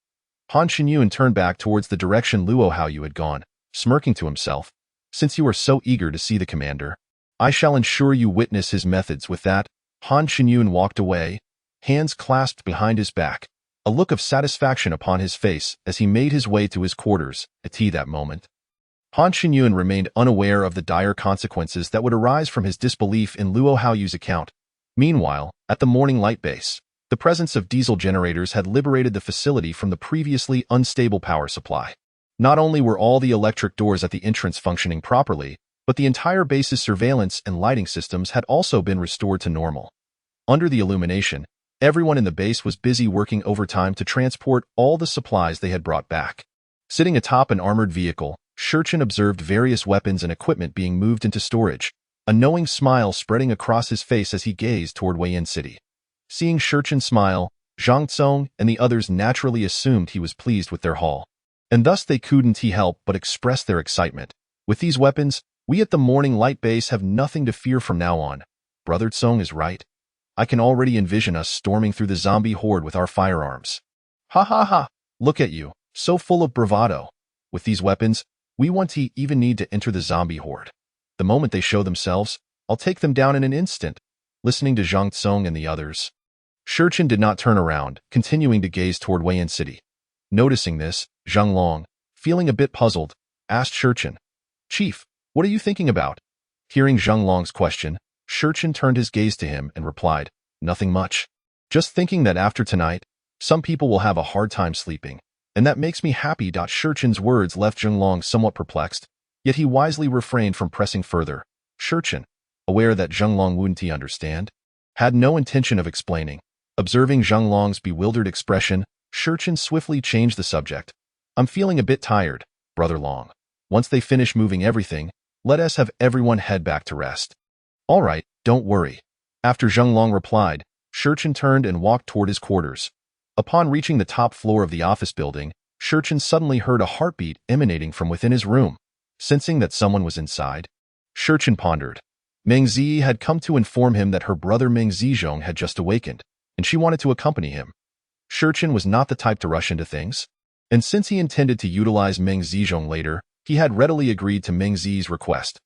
Han Qinyun turned back towards the direction Luo Haoyu had gone, smirking to himself. "Since you are so eager to see the commander, I shall ensure you witness his methods." With that, Han Qinyun walked away, hands clasped behind his back, a look of satisfaction upon his face as he made his way to his quarters. At that moment, Han Qinyun remained unaware of the dire consequences that would arise from his disbelief in Luo Haoyu's account. Meanwhile, at the Morning Light base, the presence of diesel generators had liberated the facility from the previously unstable power supply. Not only were all the electric doors at the entrance functioning properly, but the entire base's surveillance and lighting systems had also been restored to normal. Under the illumination, everyone in the base was busy working overtime to transport all the supplies they had brought back. Sitting atop an armored vehicle, Shurchen observed various weapons and equipment being moved into storage, a knowing smile spreading across his face as he gazed toward Weiyan City. Seeing Shurchen smile, Zhang Tsong and the others naturally assumed he was pleased with their haul, and thus they couldn't help but express their excitement. "With these weapons, we at the Morning Light base have nothing to fear from now on. Brother Tsong is right. I can already envision us storming through the zombie horde with our firearms. Ha ha ha, look at you, so full of bravado. With these weapons, we won't even need to enter the zombie horde. The moment they show themselves, I'll take them down in an instant." Listening to Zhang Tsong and the others, Shurchen did not turn around, continuing to gaze toward Weiyan City. Noticing this, Zhang Long, feeling a bit puzzled, asked Shurchen, "Chief, what are you thinking about?" Hearing Zhang Long's question, Shurchen turned his gaze to him and replied, "Nothing much. Just thinking that after tonight, some people will have a hard time sleeping, and that makes me happy." Shurchen's words left Zhang Long somewhat perplexed, yet he wisely refrained from pressing further. Shurchen, aware that Zhang Long wouldn't understand, had no intention of explaining. Observing Zhang Long's bewildered expression, Shurchen swiftly changed the subject. "I'm feeling a bit tired, Brother Long. Once they finish moving everything, let us have everyone head back to rest." "All right, don't worry." After Zhang Long replied, Shurchen turned and walked toward his quarters. Upon reaching the top floor of the office building, Shurchen suddenly heard a heartbeat emanating from within his room. Sensing that someone was inside, Shurchen pondered. Meng Zi had come to inform him that her brother Meng Zizhong had just awakened, and she wanted to accompany him. Shurchen was not the type to rush into things, and since he intended to utilize Meng Zizhong later, he had readily agreed to Meng Zi's request.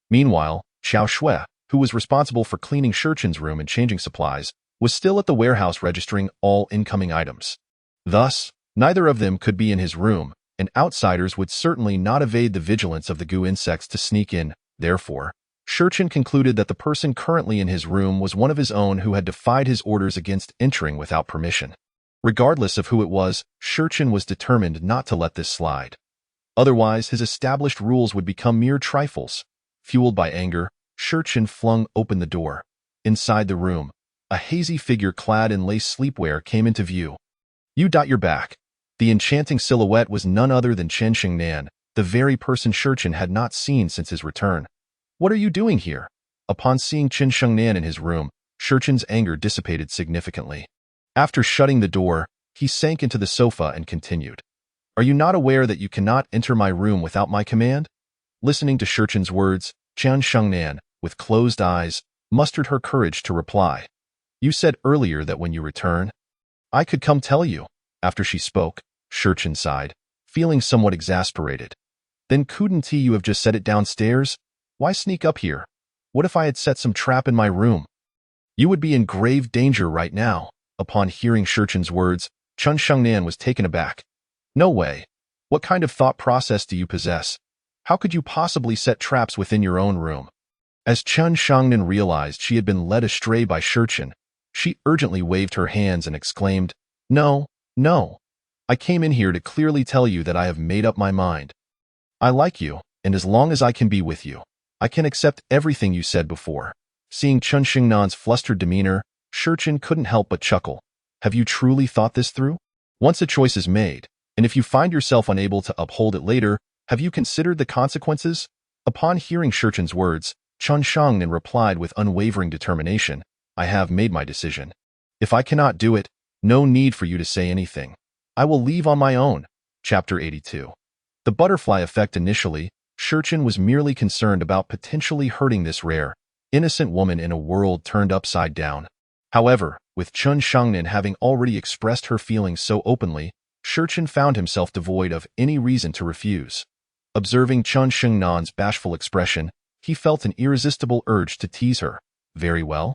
Meanwhile, Xiao Shui, who was responsible for cleaning Shurchen's room and changing supplies, was still at the warehouse registering all incoming items. Thus, neither of them could be in his room, and outsiders would certainly not evade the vigilance of the goo insects to sneak in. Therefore, Shurchen concluded that the person currently in his room was one of his own who had defied his orders against entering without permission. Regardless of who it was, Shurchen was determined not to let this slide. Otherwise, his established rules would become mere trifles. Fueled by anger, Shurchen flung open the door. Inside the room, a hazy figure clad in lace sleepwear came into view. You're back." The enchanting silhouette was none other than Chen Xingnan, the very person Shurchen had not seen since his return. "What are you doing here?" Upon seeing Chen Xingnan in his room, Shurchen's anger dissipated significantly. After shutting the door, he sank into the sofa and continued, "Are you not aware that you cannot enter my room without my command?" Listening to Shurchen's words, Chen Xingnan, with closed eyes, mustered her courage to reply. You said earlier that when you return, I could come tell you. After she spoke, Shurchen sighed, feeling somewhat exasperated. Then couldn't you have just set it downstairs? Why sneak up here? What if I had set some trap in my room? You would be in grave danger right now. Upon hearing Shurchen's words, Chun Shengnan was taken aback. No way. What kind of thought process do you possess? How could you possibly set traps within your own room? As Chun Shengnan realized she had been led astray by Shurchen, she urgently waved her hands and exclaimed, No, no. I came in here to clearly tell you that I have made up my mind. I like you, and as long as I can be with you, I can accept everything you said before. Seeing Chun Shingnan's flustered demeanor, Shurchen couldn't help but chuckle. Have you truly thought this through? Once a choice is made, and if you find yourself unable to uphold it later, have you considered the consequences? Upon hearing Shurchen's words, Chun Shengnan replied with unwavering determination, I have made my decision. If I cannot do it, no need for you to say anything. I will leave on my own. Chapter 82. The butterfly effect. Initially, Shurchen was merely concerned about potentially hurting this rare, innocent woman in a world turned upside down. However, with Chun Shengnan having already expressed her feelings so openly, Shurchen found himself devoid of any reason to refuse. Observing Chun Shingnan's bashful expression, he felt an irresistible urge to tease her. Very well.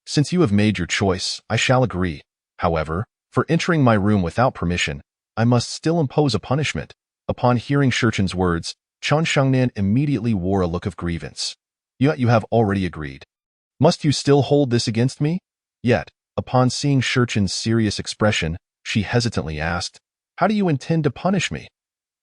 Since you have made your choice, I shall agree. However, for entering my room without permission, I must still impose a punishment. Upon hearing Shurchen's words, Chun Shengnan immediately wore a look of grievance. Yet you have already agreed. Must you still hold this against me? Yet, upon seeing Shurchen's serious expression, she hesitantly asked, How do you intend to punish me?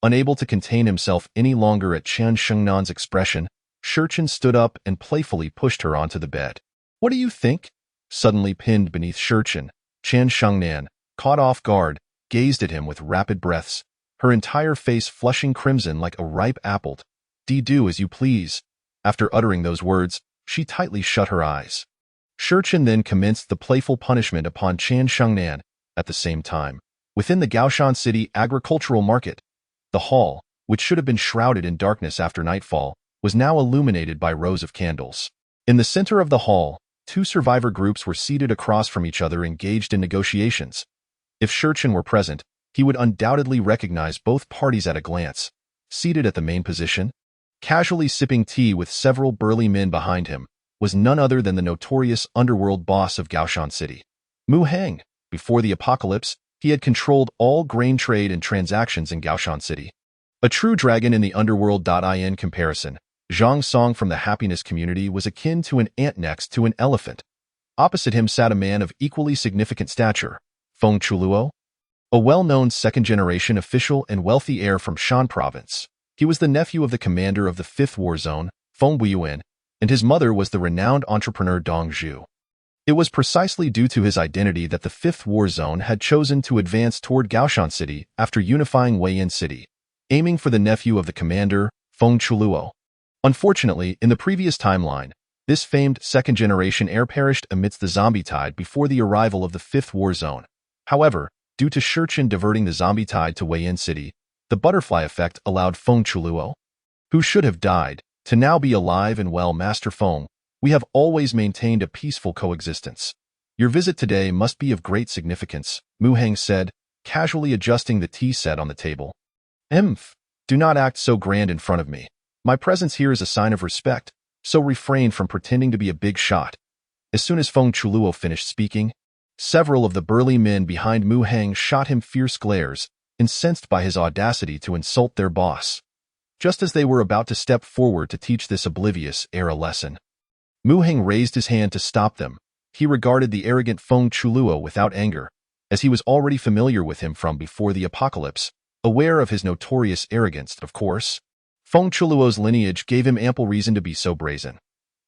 Unable to contain himself any longer at Chun Shingnan's expression, Shurchen stood up and playfully pushed her onto the bed. What do you think? Suddenly pinned beneath Shurchen, Chun Shengnan, caught off guard, gazed at him with rapid breaths, her entire face flushing crimson like a ripe apple. Do as you please. After uttering those words, she tightly shut her eyes. Shurchen then commenced the playful punishment upon Chun Shengnan. At the same time, within the Gaoshan City agricultural market, the hall, which should have been shrouded in darkness after nightfall, was now illuminated by rows of candles. In the center of the hall, two survivor groups were seated across from each other engaged in negotiations. If Shurchen were present, he would undoubtedly recognize both parties at a glance. Seated at the main position, casually sipping tea with several burly men behind him, was none other than the notorious underworld boss of Gaoshan City. Mu Heng. Before the apocalypse, he had controlled all grain trade and transactions in Gaoshan City. A true dragon in the underworld. In comparison, Zhang Song from the happiness community was akin to an ant next to an elephant. Opposite him sat a man of equally significant stature, Feng Chuluo, a well-known second-generation official and wealthy heir from Shan Province. He was the nephew of the commander of the 5th War Zone, Feng Buiyuan, and his mother was the renowned entrepreneur Dong Zhu. It was precisely due to his identity that the 5th War Zone had chosen to advance toward Gaoshan City after unifying Weiyan City, aiming for the nephew of the commander, Feng Chuluo. Unfortunately, in the previous timeline, this famed second-generation heir perished amidst the zombie tide before the arrival of the 5th War Zone. However, due to Shurchen diverting the zombie tide to Weiyan City, the butterfly effect allowed Feng Chuluo, who should have died, to now be alive and well. Master Feng, we have always maintained a peaceful coexistence. Your visit today must be of great significance, Mu Heng said, casually adjusting the tea set on the table. Do not act so grand in front of me. My presence here is a sign of respect, so refrain from pretending to be a big shot. As soon as Feng Chuluo finished speaking, several of the burly men behind Mu Heng shot him fierce glares, incensed by his audacity to insult their boss. Just as they were about to step forward to teach this oblivious heir a lesson, Mu Heng raised his hand to stop them. He regarded the arrogant Feng Chuluo without anger, as he was already familiar with him from before the apocalypse, aware of his notorious arrogance, of course. Feng Chuluo's lineage gave him ample reason to be so brazen.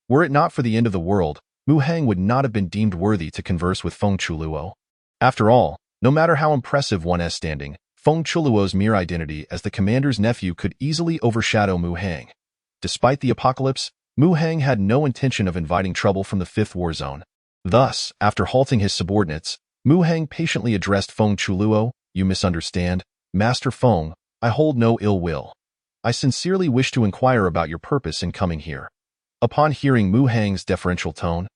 Were it not for the end of the world, Mu Heng would not have been deemed worthy to converse with Feng Chuluo. After all, no matter how impressive one's standing, Feng Chuluo's mere identity as the commander's nephew could easily overshadow Mu Heng. Despite the apocalypse, Mu Heng had no intention of inviting trouble from the 5th War Zone. Thus, after halting his subordinates, Mu Heng patiently addressed Feng Chuluo. You misunderstand, Master Feng, I hold no ill will. I sincerely wish to inquire about your purpose in coming here. Upon hearing Mu Heng's deferential tone,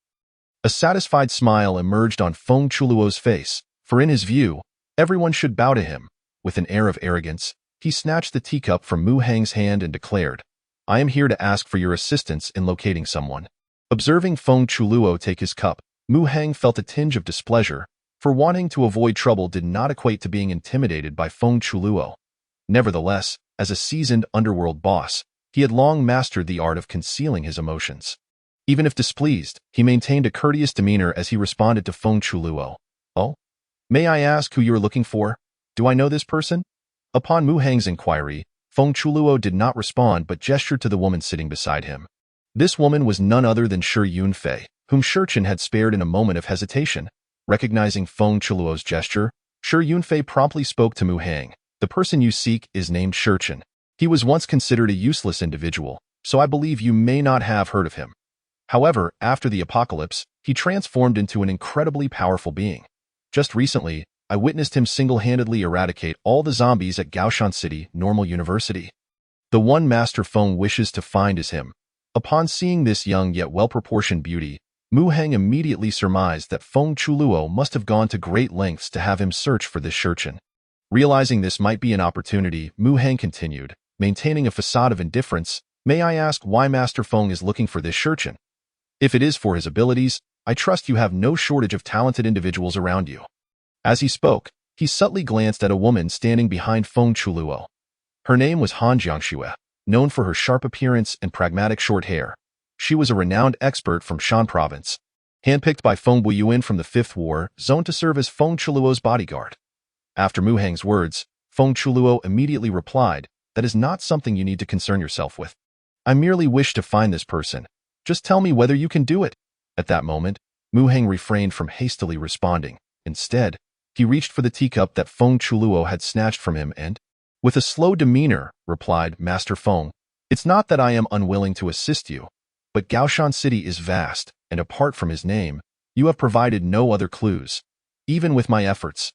A satisfied smile emerged on Feng Chuluo's face, for in his view, everyone should bow to him. With an air of arrogance, he snatched the teacup from Mu Hang's hand and declared, "I am here to ask for your assistance in locating someone." Observing Feng Chuluo take his cup, Mu Hang felt a tinge of displeasure, for wanting to avoid trouble did not equate to being intimidated by Feng Chuluo. Nevertheless, as a seasoned underworld boss, he had long mastered the art of concealing his emotions. Even if displeased, he maintained a courteous demeanor as he responded to Feng Chuluo. "Oh? May I ask who you are looking for? Do I know this person?" Upon Mu Hang's inquiry, Feng Chuluo did not respond but gestured to the woman sitting beside him. This woman was none other than Shi Yunfei, whom Shurchen had spared in a moment of hesitation. Recognizing Feng Chuluo's gesture, Shi Yunfei promptly spoke to Mu Hang. "The person you seek is named Shurchen. He was once considered a useless individual, so I believe you may not have heard of him. However, after the apocalypse, he transformed into an incredibly powerful being. Just recently, I witnessed him single-handedly eradicate all the zombies at Gaoshan City Normal University. The one Master Feng wishes to find is him." Upon seeing this young yet well-proportioned beauty, Mu Hang immediately surmised that Feng Chuluo must have gone to great lengths to have him search for this Shurchen. Realizing this might be an opportunity, Mu Hang continued, maintaining a facade of indifference, "May I ask why Master Feng is looking for this Shurchen? If it is for his abilities, I trust you have no shortage of talented individuals around you." As he spoke, he subtly glanced at a woman standing behind Feng Chuluo. Her name was Han Jiangxue, known for her sharp appearance and pragmatic short hair. She was a renowned expert from Shan Province, handpicked by Feng Buyuan from the Fifth War Zone to serve as Feng Chuluo's bodyguard. After Mu Hang's words, Feng Chuluo immediately replied, "That is not something you need to concern yourself with. I merely wish to find this person. Just tell me whether you can do it." At that moment, Mu Hang refrained from hastily responding. Instead, he reached for the teacup that Feng Chuluo had snatched from him and, with a slow demeanor, replied, "Master Feng, it's not that I am unwilling to assist you, but Gaoshan City is vast, and apart from his name, you have provided no other clues. Even with my efforts,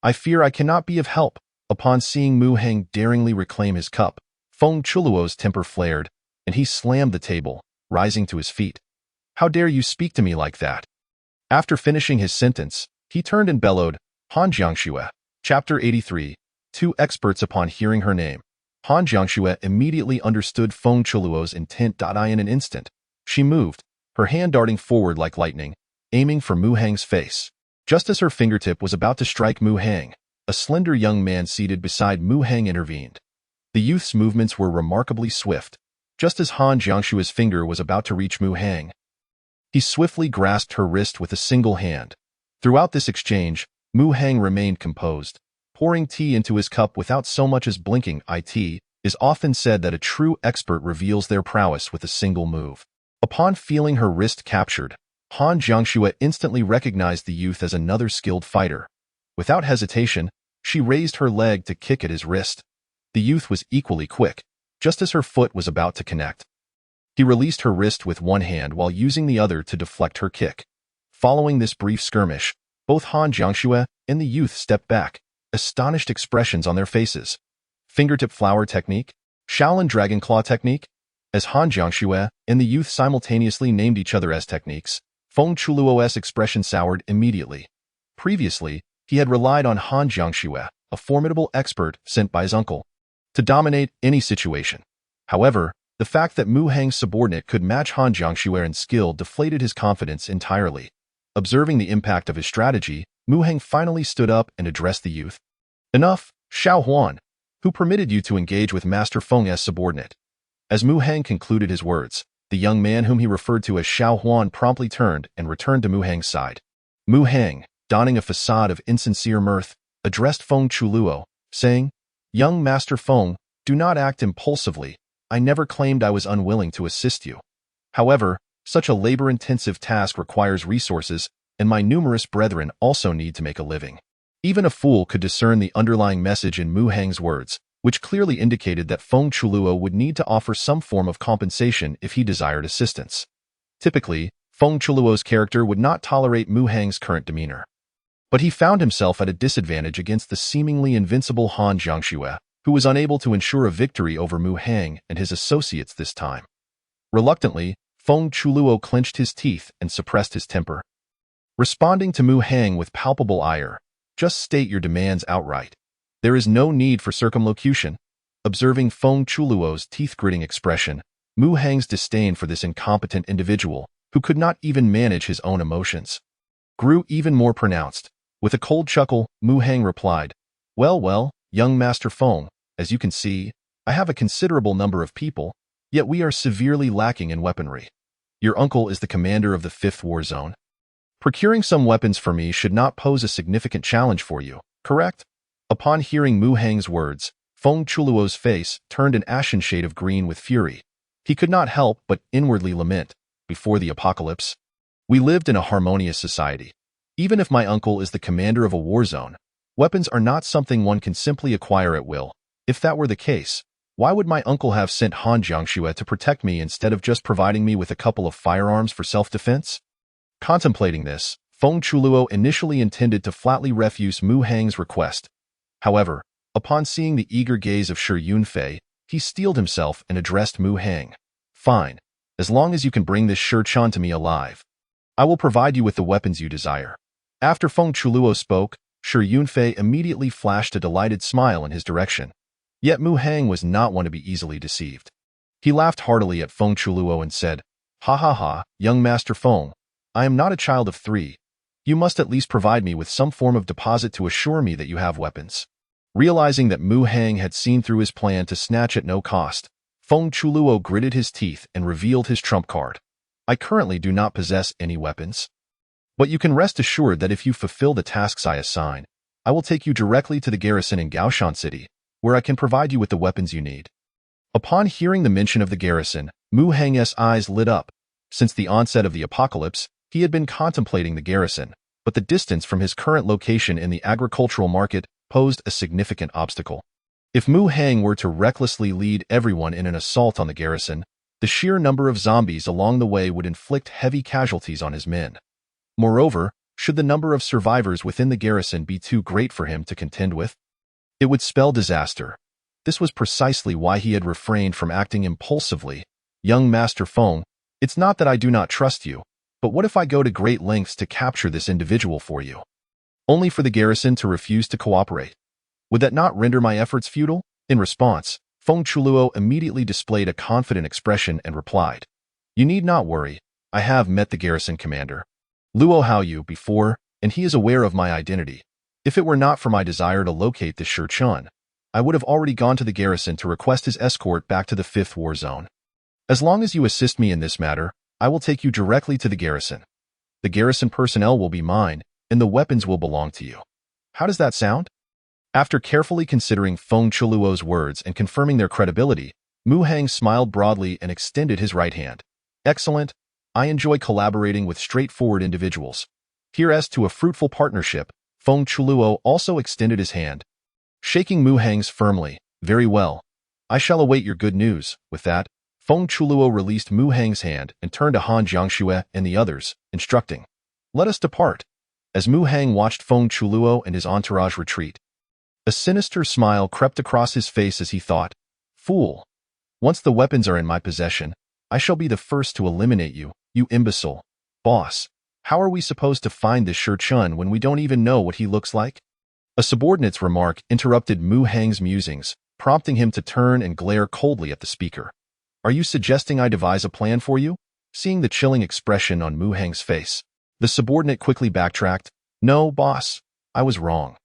I fear I cannot be of help." Upon seeing Mu Hang daringly reclaim his cup, Feng Chuluo's temper flared, and he slammed the table, rising to his feet. "How dare you speak to me like that?" After finishing his sentence, he turned and bellowed, "Han Jiangxue." Chapter 83. Two experts. Upon hearing her name, Han Jiangxue immediately understood Feng Chuluo's intent. In an instant, she moved, her hand darting forward like lightning, aiming for Mu Hang's face. Just as her fingertip was about to strike Mu Hang, a slender young man seated beside Mu Hang intervened. The youth's movements were remarkably swift. Just as Han Jiangxue's finger was about to reach Mu Hang, he swiftly grasped her wrist with a single hand. Throughout this exchange, Mu Hang remained composed, pouring tea into his cup without so much as blinking. It is often said that a true expert reveals their prowess with a single move. Upon feeling her wrist captured, Han Jiangxue instantly recognized the youth as another skilled fighter. Without hesitation, she raised her leg to kick at his wrist. The youth was equally quick. Just as her foot was about to connect, he released her wrist with one hand while using the other to deflect her kick. Following this brief skirmish, both Han Jiangxue and the youth stepped back, astonished expressions on their faces. Fingertip flower technique? Shaolin Dragon Claw technique? As Han Jiangxue and the youth simultaneously named each other as techniques, Feng Chuluo's expression soured immediately. Previously, he had relied on Han Jiangxue, a formidable expert sent by his uncle, to dominate any situation. However, the fact that Mu Hang's subordinate could match Han Jiangxue in skill deflated his confidence entirely. Observing the impact of his strategy, Mu Hang finally stood up and addressed the youth. "Enough, Xiao Huan. Who permitted you to engage with Master Feng's subordinate?" As Mu Hang concluded his words, the young man whom he referred to as Xiao Huan promptly turned and returned to Mu Hang's side. Mu Hang, donning a facade of insincere mirth, addressed Feng Chuluo, saying, "Young Master Feng, do not act impulsively. I never claimed I was unwilling to assist you. However, such a labor-intensive task requires resources, and my numerous brethren also need to make a living." Even a fool could discern the underlying message in Mu Hang's words, which clearly indicated that Feng Chuluo would need to offer some form of compensation if he desired assistance. Typically, Feng Chuluo's character would not tolerate Mu Hang's current demeanor. But he found himself at a disadvantage against the seemingly invincible Han Jiangxue, who was unable to ensure a victory over Mu Hang and his associates this time. Reluctantly, Feng Chuluo clenched his teeth and suppressed his temper. Responding to Mu Hang with palpable ire, just state your demands outright. There is no need for circumlocution. Observing Feng Chuluo's teeth-gritting expression, Mu Hang's disdain for this incompetent individual, who could not even manage his own emotions, grew even more pronounced. With a cold chuckle, Mu Hang replied, well, young Master Feng, as you can see, I have a considerable number of people, yet we are severely lacking in weaponry. Your uncle is the commander of the 5th War Zone. Procuring some weapons for me should not pose a significant challenge for you, correct? Upon hearing Mu Hang's words, Feng Chuluo's face turned an ashen shade of green with fury. He could not help but inwardly lament, before the apocalypse, we lived in a harmonious society. Even if my uncle is the commander of a war zone, weapons are not something one can simply acquire at will. If that were the case, why would my uncle have sent Han Jiangxue to protect me instead of just providing me with a couple of firearms for self-defense? Contemplating this, Feng Chuluo initially intended to flatly refuse Mu Hang's request. However, upon seeing the eager gaze of Shi Yunfei, he steeled himself and addressed Mu Hang. Fine. As long as you can bring this Shi Chan to me alive, I will provide you with the weapons you desire. After Feng Chuluo spoke, Shi Yunfei immediately flashed a delighted smile in his direction. Yet Mu Hang was not one to be easily deceived. He laughed heartily at Feng Chuluo and said, Ha ha ha, young Master Feng, I am not a child of 3. You must at least provide me with some form of deposit to assure me that you have weapons. Realizing that Mu Hang had seen through his plan to snatch at no cost, Feng Chuluo gritted his teeth and revealed his trump card. I currently do not possess any weapons. But you can rest assured that if you fulfill the tasks I assign, I will take you directly to the garrison in Gaoshan City, where I can provide you with the weapons you need. Upon hearing the mention of the garrison, Mu Hang's eyes lit up. Since the onset of the apocalypse, he had been contemplating the garrison, but the distance from his current location in the agricultural market posed a significant obstacle. If Mu Hang were to recklessly lead everyone in an assault on the garrison, the sheer number of zombies along the way would inflict heavy casualties on his men. Moreover, should the number of survivors within the garrison be too great for him to contend with, it would spell disaster. This was precisely why he had refrained from acting impulsively. Young Master Feng, it's not that I do not trust you, but what if I go to great lengths to capture this individual for you, only for the garrison to refuse to cooperate? Would that not render my efforts futile? In response, Feng Chuluo immediately displayed a confident expression and replied, You need not worry. I have met the garrison commander, Luo Haoyu, before, and he is aware of my identity. If it were not for my desire to locate this Shi Chan, I would have already gone to the garrison to request his escort back to the 5th War Zone. As long as you assist me in this matter, I will take you directly to the garrison. The garrison personnel will be mine, and the weapons will belong to you. How does that sound? After carefully considering Feng Chuluo's words and confirming their credibility, Mu Hang smiled broadly and extended his right hand. Excellent. I enjoy collaborating with straightforward individuals. Hereas to a fruitful partnership, Feng Chuluo also extended his hand, shaking Mu Hang's firmly. Very well. I shall await your good news. With that, Feng Chuluo released Mu Hang's hand and turned to Han Jiangxue and the others, instructing, Let us depart. As Mu Hang watched Feng Chuluo and his entourage retreat, a sinister smile crept across his face as he thought, Fool! Once the weapons are in my possession, I shall be the first to eliminate you, you imbecile. Boss, how are we supposed to find this Shi Chan when we don't even know what he looks like? A subordinate's remark interrupted Mu Hang's musings, prompting him to turn and glare coldly at the speaker. Are you suggesting I devise a plan for you? Seeing the chilling expression on Mu Hang's face, the subordinate quickly backtracked. No, boss, I was wrong.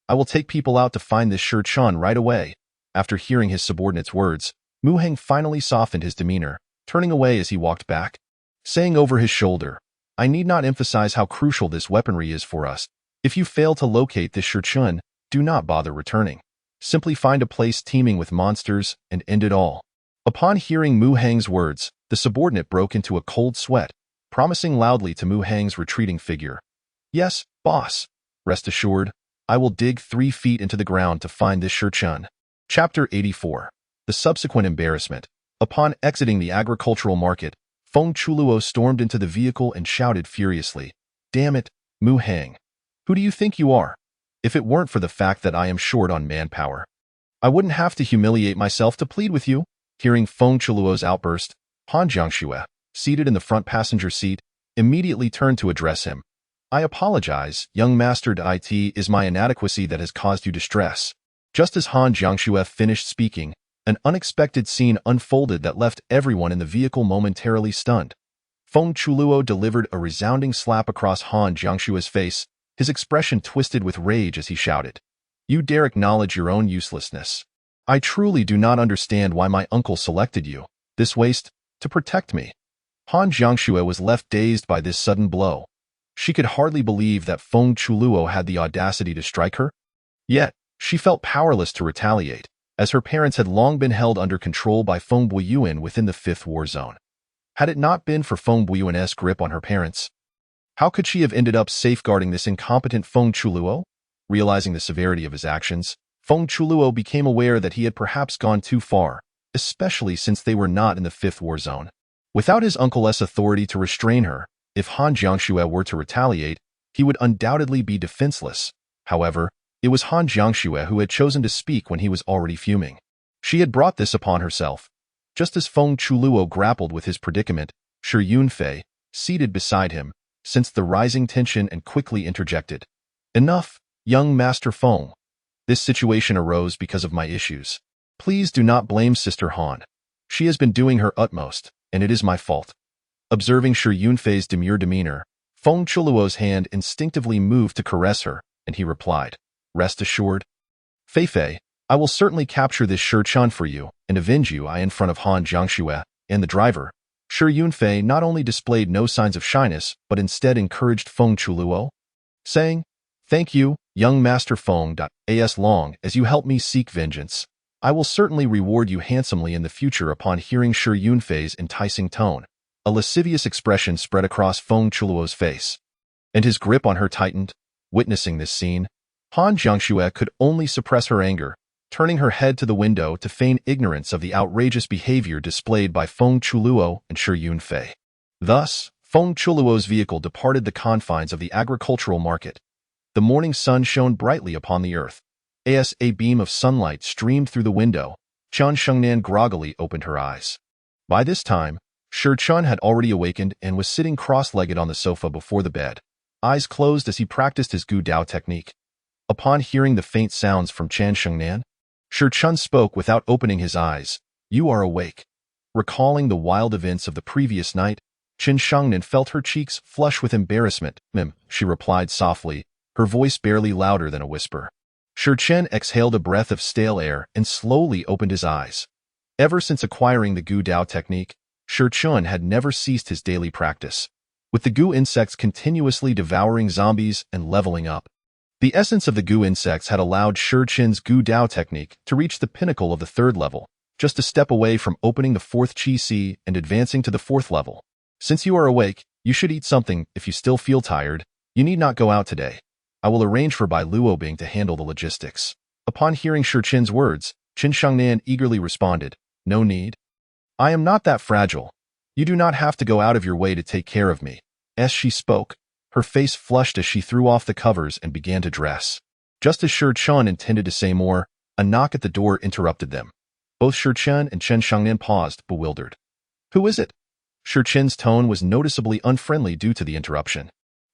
I will take people out to find this Shi Chan right away. After hearing his subordinate's words, Mu Hang finally softened his demeanor, turning away as he walked back, saying over his shoulder, I need not emphasize how crucial this weaponry is for us. If you fail to locate this Shi Chan, do not bother returning. Simply find a place teeming with monsters and end it all. Upon hearing Mu Hang's words, the subordinate broke into a cold sweat, promising loudly to Mu Hang's retreating figure. Yes, boss. Rest assured, I will dig 3 feet into the ground to find this Shi Chan. Chapter 84. The subsequent embarrassment. Upon exiting the agricultural market, Feng Chuluo stormed into the vehicle and shouted furiously, Damn it, Mu Hang. Who do you think you are? If it weren't for the fact that I am short on manpower, I wouldn't have to humiliate myself to plead with you. Hearing Feng Chuluo's outburst, Han Jiangxue, seated in the front passenger seat, immediately turned to address him. I apologize, young master. It is my inadequacy that has caused you distress. Just as Han Jiangxue finished speaking, an unexpected scene unfolded that left everyone in the vehicle momentarily stunned. Feng Chuluo delivered a resounding slap across Han Jiangxue's face, his expression twisted with rage as he shouted, "You dare acknowledge your own uselessness. I truly do not understand why my uncle selected you, this waste, to protect me." Han Jiangxue was left dazed by this sudden blow. She could hardly believe that Feng Chuluo had the audacity to strike her. Yet, she felt powerless to retaliate, as her parents had long been held under control by Feng Buiyuan within the Fifth War Zone. Had it not been for Feng Buiyuan's grip on her parents, how could she have ended up safeguarding this incompetent Feng Chuluo? Realizing the severity of his actions, Feng Chuluo became aware that he had perhaps gone too far, especially since they were not in the Fifth War Zone. Without his uncle's authority to restrain her, if Han Jiangxue were to retaliate, he would undoubtedly be defenseless. However, it was Han Jiangxue who had chosen to speak when he was already fuming. She had brought this upon herself. Just as Feng Chuluo grappled with his predicament, Shi Yunfei, seated beside him, sensed the rising tension and quickly interjected. "Enough, young Master Feng. This situation arose because of my issues. Please do not blame Sister Han. She has been doing her utmost, and it is my fault." Observing Shi Yunfei's demure demeanor, Feng Chuluo's hand instinctively moved to caress her, and he replied, "Rest assured, Feifei, I will certainly capture this Shichan for you and avenge you." In front of Han Jiangxue and the driver, Shi Yunfei not only displayed no signs of shyness, but instead encouraged Feng Chuluo, saying, "Thank you, young Master Feng. As long as you help me seek vengeance, I will certainly reward you handsomely in the future." Upon hearing Shi Yunfei's enticing tone, a lascivious expression spread across Feng Chuluo's face, and his grip on her tightened. Witnessing this scene, Han Jiangxue could only suppress her anger, turning her head to the window to feign ignorance of the outrageous behavior displayed by Feng Chuluo and Shi Yunfei. Thus, Feng Chuluo's vehicle departed the confines of the agricultural market. The morning sun shone brightly upon the earth. As a beam of sunlight streamed through the window, Chen Shengnan groggily opened her eyes. By this time, Shi Chun had already awakened and was sitting cross-legged on the sofa before the bed, eyes closed as he practiced his Gu Dao technique. Upon hearing the faint sounds from Chen Shengnan, Shi Chun spoke without opening his eyes. "You are awake." Recalling the wild events of the previous night, Chen Shengnan felt her cheeks flush with embarrassment. She replied softly, her voice barely louder than a whisper. Shi Chen exhaled a breath of stale air and slowly opened his eyes. Ever since acquiring the Gu Dao technique, Shi Chen had never ceased his daily practice, with the Gu insects continuously devouring zombies and leveling up. The essence of the Gu insects had allowed Shi Chen's Gu Dao technique to reach the pinnacle of the third level, just a step away from opening the fourth Qi Si and advancing to the fourth level. "Since you are awake, you should eat something. If you still feel tired, you need not go out today. I will arrange for Bai Luobing to handle the logistics." Upon hearing Shi Chen's words, Chen Shengnan eagerly responded, "No need. I am not that fragile. You do not have to go out of your way to take care of me." As she spoke, her face flushed as she threw off the covers and began to dress. Just as Shi Chen intended to say more, a knock at the door interrupted them. Both Shi Chen and Chen Shengnan paused, bewildered. "Who is it?" Shi Chen's tone was noticeably unfriendly due to the interruption.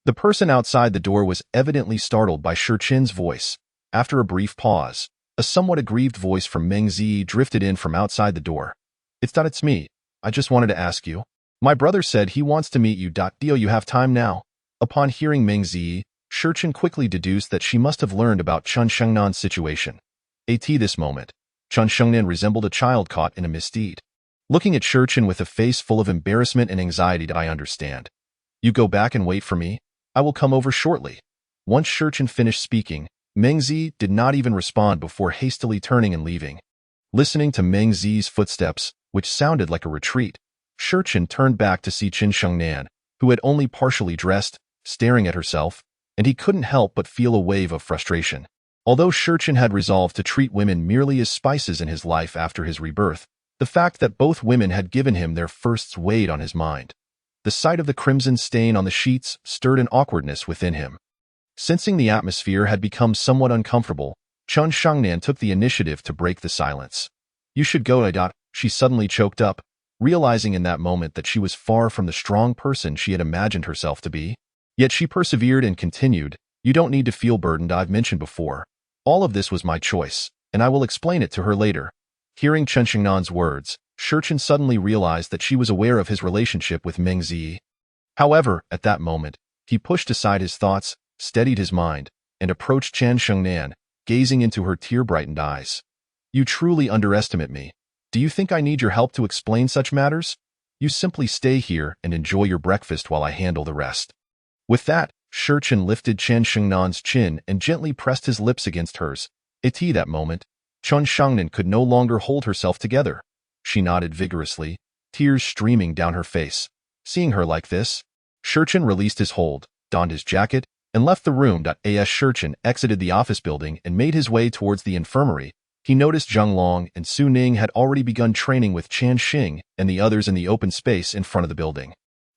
The person outside the door was evidently startled by Shi Chen's voice. After a brief pause, a somewhat aggrieved voice from Meng Zi drifted in from outside the door. It's me. I just wanted to ask you. My brother said he wants to meet you. Do you have time now?" Upon hearing Meng Zi, Shi Chen quickly deduced that she must have learned about Chen Shengnan's situation. At this moment, Chen Shengnan resembled a child caught in a misdeed. Looking at Shi Chen with a face full of embarrassment and anxiety, "I understand. You go back and wait for me. I will come over shortly." Once Shi Chen finished speaking, Meng Zi did not even respond before hastily turning and leaving. Listening to Meng Zi's footsteps, which sounded like a retreat, Shi Chen turned back to see Chen Shengnan, who had only partially dressed, staring at herself, and he couldn't help but feel a wave of frustration. Although Shi Chen had resolved to treat women merely as spices in his life after his rebirth, the fact that both women had given him their firsts weighed on his mind. The sight of the crimson stain on the sheets stirred an awkwardness within him. Sensing the atmosphere had become somewhat uncomfortable, Chen Shengnan took the initiative to break the silence. "You should go." She suddenly choked up, realizing in that moment that she was far from the strong person she had imagined herself to be. Yet she persevered and continued, "You don't need to feel burdened, I've mentioned before. All of this was my choice, and I will explain it to her later." Hearing Chen Xingnan's words, Shurchen suddenly realized that she was aware of his relationship with Meng Zi. However, at that moment, he pushed aside his thoughts, steadied his mind, and approached Chen Xingnan, gazing into her tear-brightened eyes. "You truly underestimate me. Do you think I need your help to explain such matters? You simply stay here and enjoy your breakfast while I handle the rest." With that, Shurchen lifted Chen Xingnan's chin and gently pressed his lips against hers. At that moment, Chen Shangnan could no longer hold herself together. She nodded vigorously, tears streaming down her face. Seeing her like this, Shurchen released his hold, donned his jacket, and left the room. As Shurchen exited the office building and made his way towards the infirmary, he noticed Zhang Long and Su Ning had already begun training with Qian Xing and the others in the open space in front of the building.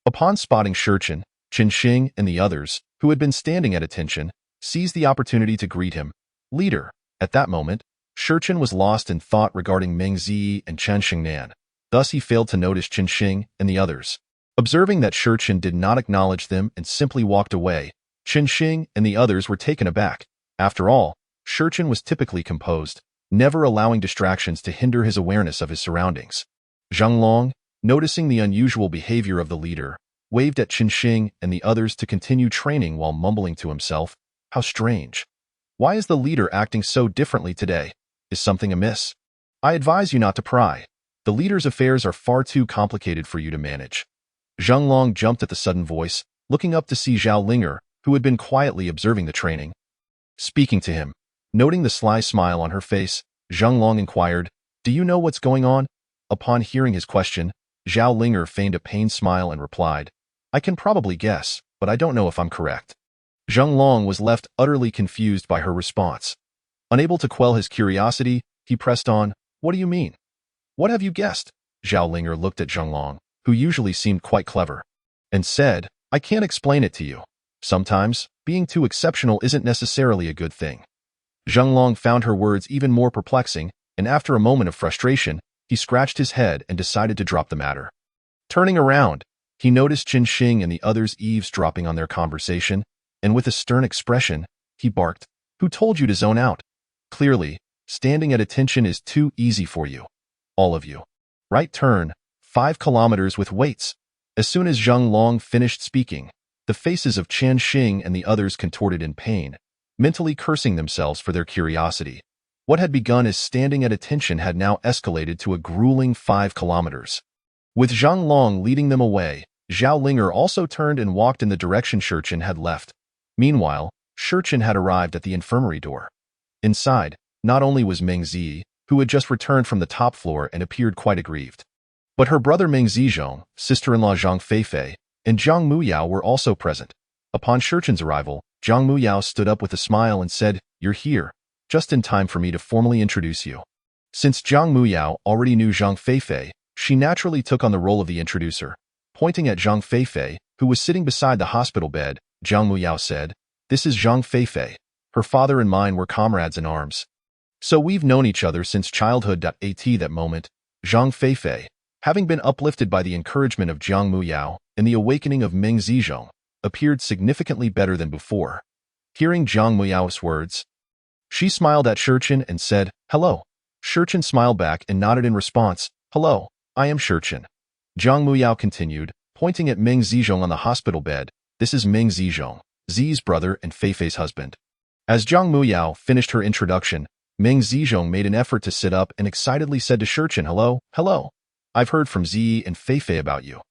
Upon spotting Shurchen, Qian Xing and the others, who had been standing at attention, seized the opportunity to greet him. "Leader." At that moment, Shurchen was lost in thought regarding Meng Zi and Chen Xingnan. Thus he failed to notice Qian Xing and the others. Observing that Shurchen did not acknowledge them and simply walked away, Qian Xing and the others were taken aback. After all, Shurchen was typically composed, never allowing distractions to hinder his awareness of his surroundings. Zhang Long, noticing the unusual behavior of the leader, waved at Qian Xing and the others to continue training while mumbling to himself, "How strange. Why is the leader acting so differently today? Is something amiss? I advise you not to pry. The leader's affairs are far too complicated for you to manage." Zhang Long jumped at the sudden voice, looking up to see Zhao Linger, who had been quietly observing the training. Speaking to him, noting the sly smile on her face, Zhang Long inquired, "Do you know what's going on?" Upon hearing his question, Zhao Linger feigned a pained smile and replied, "I can probably guess, but I don't know if I'm correct." Zhang Long was left utterly confused by her response. Unable to quell his curiosity, he pressed on, "What do you mean? What have you guessed?" Zhao Linger looked at Zhang Long, who usually seemed quite clever, and said, "I can't explain it to you. Sometimes, being too exceptional isn't necessarily a good thing." Zhang Long found her words even more perplexing, and after a moment of frustration, he scratched his head and decided to drop the matter. Turning around, he noticed Qian Xing and the others eavesdropping on their conversation, and with a stern expression, he barked, "Who told you to zone out? Clearly, standing at attention is too easy for you. All of you. Right turn, 5 kilometers with weights." As soon as Zhang Long finished speaking, the faces of Qian Xing and the others contorted in pain, mentally cursing themselves for their curiosity. What had begun as standing at attention had now escalated to a grueling 5 kilometers. With Zhang Long leading them away, Zhao Linger also turned and walked in the direction Shurchen had left. Meanwhile, Shurchen had arrived at the infirmary door. Inside, not only was Meng Zi, who had just returned from the top floor and appeared quite aggrieved, but her brother Meng Zizhong, sister-in-law Zhang Feifei, and Zhang Muyao were also present. Upon Shurchen's arrival, Zhang Muyao stood up with a smile and said, "You're here, just in time for me to formally introduce you." Since Zhang Muyao already knew Zhang Feifei, she naturally took on the role of the introducer. Pointing at Zhang Feifei, who was sitting beside the hospital bed, Zhang Muyao said, "This is Zhang Feifei. Her father and mine were comrades in arms. So we've known each other since childhood." At that moment, Zhang Feifei, having been uplifted by the encouragement of Zhang Muyao and the awakening of Meng Zizhong, appeared significantly better than before. Hearing Zhang Muyao's words, she smiled at Shurchen and said, "Hello." Shurchen smiled back and nodded in response, "Hello, I am Shurchen." Zhang Muyao continued, pointing at Meng Zizhong on the hospital bed, "This is Meng Zizhong, Zi's brother and Feifei's husband." As Zhang Muyao finished her introduction, Meng Zizhong made an effort to sit up and excitedly said to Shurchen, Hello. I've heard from Zi and Feifei about you.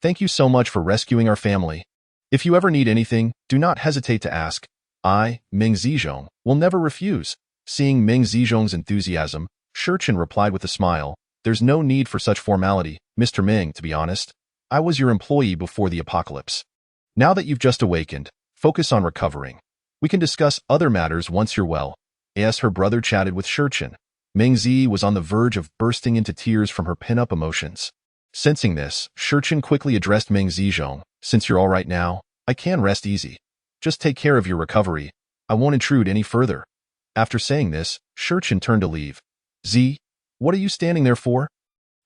Thank you so much for rescuing our family. If you ever need anything, do not hesitate to ask. I, Meng Zizhong, will never refuse." Seeing Meng Zizhong's enthusiasm, Shurchen replied with a smile, "There's no need for such formality, Mr. Meng, to be honest. I was your employee before the apocalypse. Now that you've just awakened, focus on recovering. We can discuss other matters once you're well." As her brother chatted with Shurchen, Meng Zi was on the verge of bursting into tears from her pin-up emotions. Sensing this, Shurchen quickly addressed Meng Zizhong, "Since you're all right now, I can rest easy. Just take care of your recovery. I won't intrude any further." After saying this, Shurchen turned to leave. "Zi, what are you standing there for?"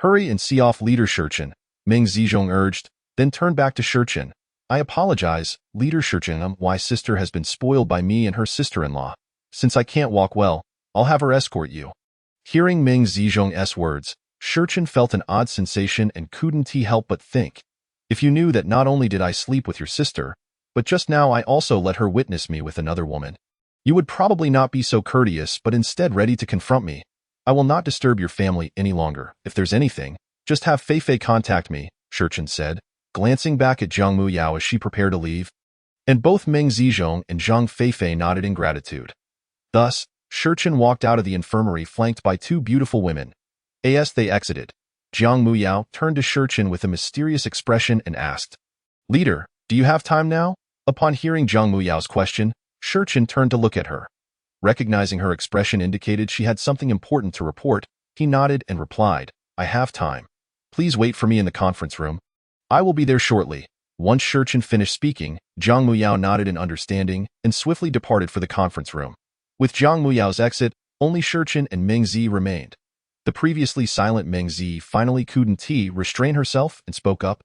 Hurry and see off Leader Shurchen, Meng Zizhong urged, then turned back to Shurchen. I apologize, Leader Shurchen, my sister has been spoiled by me and her sister-in-law. Since I can't walk well, I'll have her escort you. Hearing Meng Zizhong's words, Shurchen felt an odd sensation and couldn't help but think. If you knew that not only did I sleep with your sister, but just now I also let her witness me with another woman, you would probably not be so courteous but instead ready to confront me. I will not disturb your family any longer. If there's anything, just have Feifei contact me, Shurchen said, glancing back at Zhang Muyao as she prepared to leave. And both Meng Zizhong and Zhang Feifei nodded in gratitude. Thus, Shurchen walked out of the infirmary flanked by two beautiful women. As they exited, Zhang Muyao turned to Shurchen with a mysterious expression and asked, Leader, do you have time now? Upon hearing Zhang Muyao's question, Shurchen turned to look at her. Recognizing her expression indicated she had something important to report, he nodded and replied, I have time. Please wait for me in the conference room. I will be there shortly. Once Shurchen finished speaking, Zhang Muyao nodded in understanding and swiftly departed for the conference room. With Zhang Muyao's exit, only Shurchen and Meng Zi remained. The previously silent Meng Zi finally couldn't restrain herself and spoke up.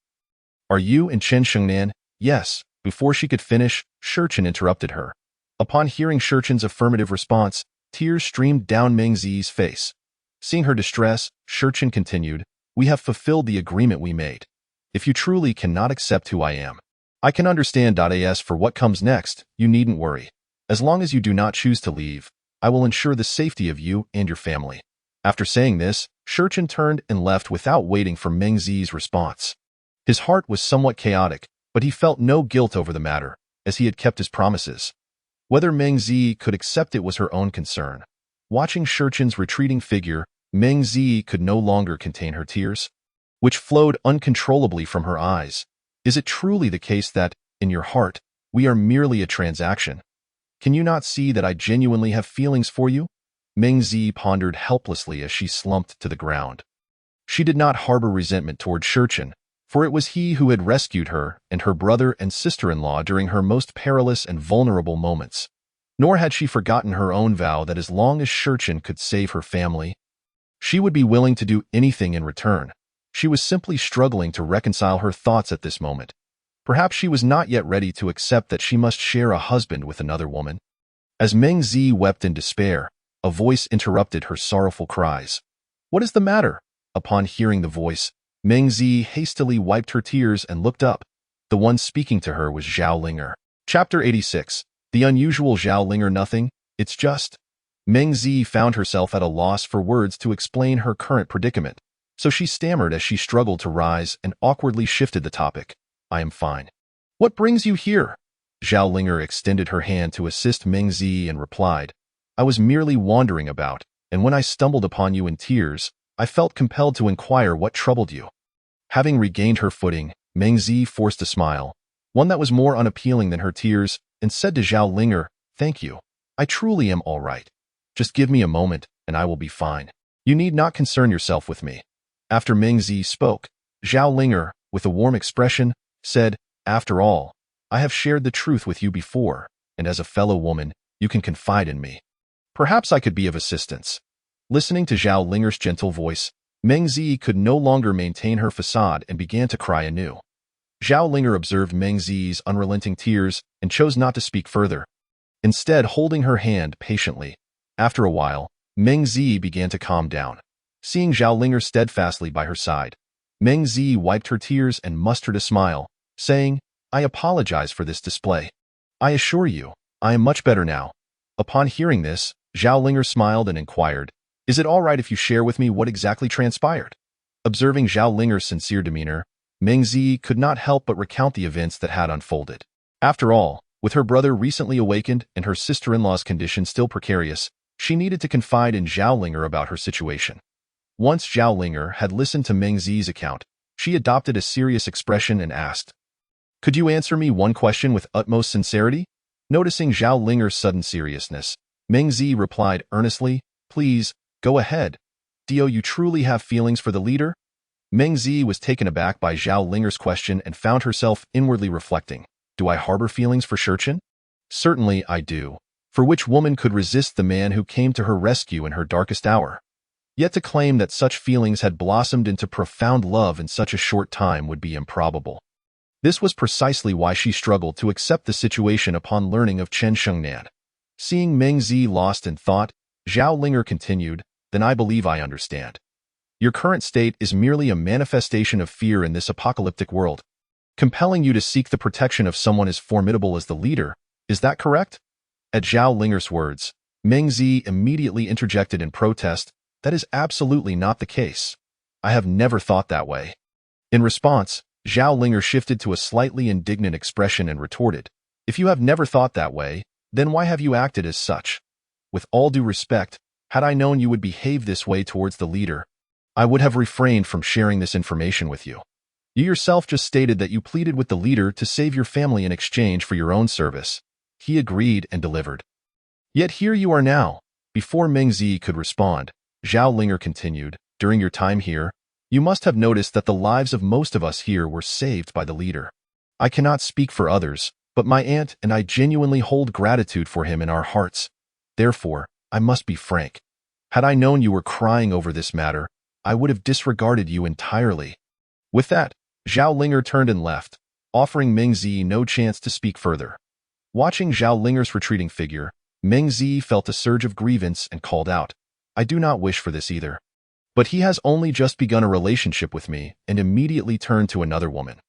Are you and Chen Shengnan? Yes. Before she could finish, Shurchen interrupted her. Upon hearing Shurchen's affirmative response, tears streamed down Meng Zi's face. Seeing her distress, Shurchen continued, We have fulfilled the agreement we made. If you truly cannot accept who I am, I can understand. As for what comes next, you needn't worry. As long as you do not choose to leave, I will ensure the safety of you and your family. After saying this, Shurchen turned and left without waiting for Meng Zi's response. His heart was somewhat chaotic, but he felt no guilt over the matter, as he had kept his promises. Whether Meng Zi could accept it was her own concern. Watching Shurchen's retreating figure, Meng Zi could no longer contain her tears, which flowed uncontrollably from her eyes. Is it truly the case that, in your heart, we are merely a transaction? Can you not see that I genuinely have feelings for you? Meng Zi pondered helplessly as she slumped to the ground. She did not harbor resentment toward Shurchen, for it was he who had rescued her and her brother and sister-in-law during her most perilous and vulnerable moments. Nor had she forgotten her own vow that as long as Shurchen could save her family, she would be willing to do anything in return. She was simply struggling to reconcile her thoughts at this moment. Perhaps she was not yet ready to accept that she must share a husband with another woman. As Meng Zi wept in despair, a voice interrupted her sorrowful cries. What is the matter? Upon hearing the voice, Meng Zi hastily wiped her tears and looked up. The one speaking to her was Zhao Linger. Chapter 86. The unusual Zhao Linger. Nothing, it's just. Meng Zi found herself at a loss for words to explain her current predicament, so she stammered as she struggled to rise and awkwardly shifted the topic. I am fine. What brings you here? Zhao Linger extended her hand to assist Meng Zi and replied, I was merely wandering about, and when I stumbled upon you in tears, I felt compelled to inquire what troubled you. Having regained her footing, Meng Zi forced a smile, one that was more unappealing than her tears, and said to Zhao Linger, Thank you. I truly am all right. Just give me a moment, and I will be fine. You need not concern yourself with me. After Meng Zi spoke, Zhao Linger, with a warm expression, said, After all, I have shared the truth with you before, and as a fellow woman, you can confide in me. Perhaps I could be of assistance. Listening to Zhao Linger's gentle voice, Meng Zi could no longer maintain her facade and began to cry anew. Zhao Linger observed Meng Zi's unrelenting tears and chose not to speak further, instead holding her hand patiently. After a while, Meng Zi began to calm down. Seeing Zhao Linger steadfastly by her side, Meng Zi wiped her tears and mustered a smile, saying, I apologize for this display. I assure you, I am much better now. Upon hearing this, Zhao Linger smiled and inquired, Is it all right if you share with me what exactly transpired? Observing Zhao Linger's sincere demeanor, Meng Zi could not help but recount the events that had unfolded. After all, with her brother recently awakened and her sister-in-law's condition still precarious, she needed to confide in Zhao Linger about her situation. Once Zhao Linger had listened to Meng Zi's account, she adopted a serious expression and asked, Could you answer me one question with utmost sincerity? Noticing Zhao Linger's sudden seriousness, Meng Zi replied earnestly, Please, go ahead. Do you truly have feelings for the leader? Meng Zi was taken aback by Zhao Linger's question and found herself inwardly reflecting, Do I harbor feelings for Shurchen? Certainly I do. For which woman could resist the man who came to her rescue in her darkest hour? Yet to claim that such feelings had blossomed into profound love in such a short time would be improbable. This was precisely why she struggled to accept the situation upon learning of Chen Shengnan. Seeing Meng Zi lost in thought, Zhao Linger continued, "Then I believe I understand. Your current state is merely a manifestation of fear in this apocalyptic world, compelling you to seek the protection of someone as formidable as the leader. Is that correct?" At Zhao Linger's words, Meng Zi immediately interjected in protest, "That is absolutely not the case. I have never thought that way." In response, Zhao Linger shifted to a slightly indignant expression and retorted, "If you have never thought that way, then why have you acted as such? With all due respect, had I known you would behave this way towards the leader, I would have refrained from sharing this information with you. You yourself just stated that you pleaded with the leader to save your family in exchange for your own service." He agreed and delivered. "Yet here you are now." Before Meng Zi could respond, Zhao Linger continued, "During your time here, you must have noticed that the lives of most of us here were saved by the leader. I cannot speak for others, but my aunt and I genuinely hold gratitude for him in our hearts. Therefore, I must be frank. Had I known you were crying over this matter, I would have disregarded you entirely." With that, Zhao Linger turned and left, offering Meng Zi no chance to speak further. Watching Zhao Linger's retreating figure, Meng Zi felt a surge of grievance and called out, "I do not wish for this either. But he has only just begun a relationship with me and immediately turned to another woman.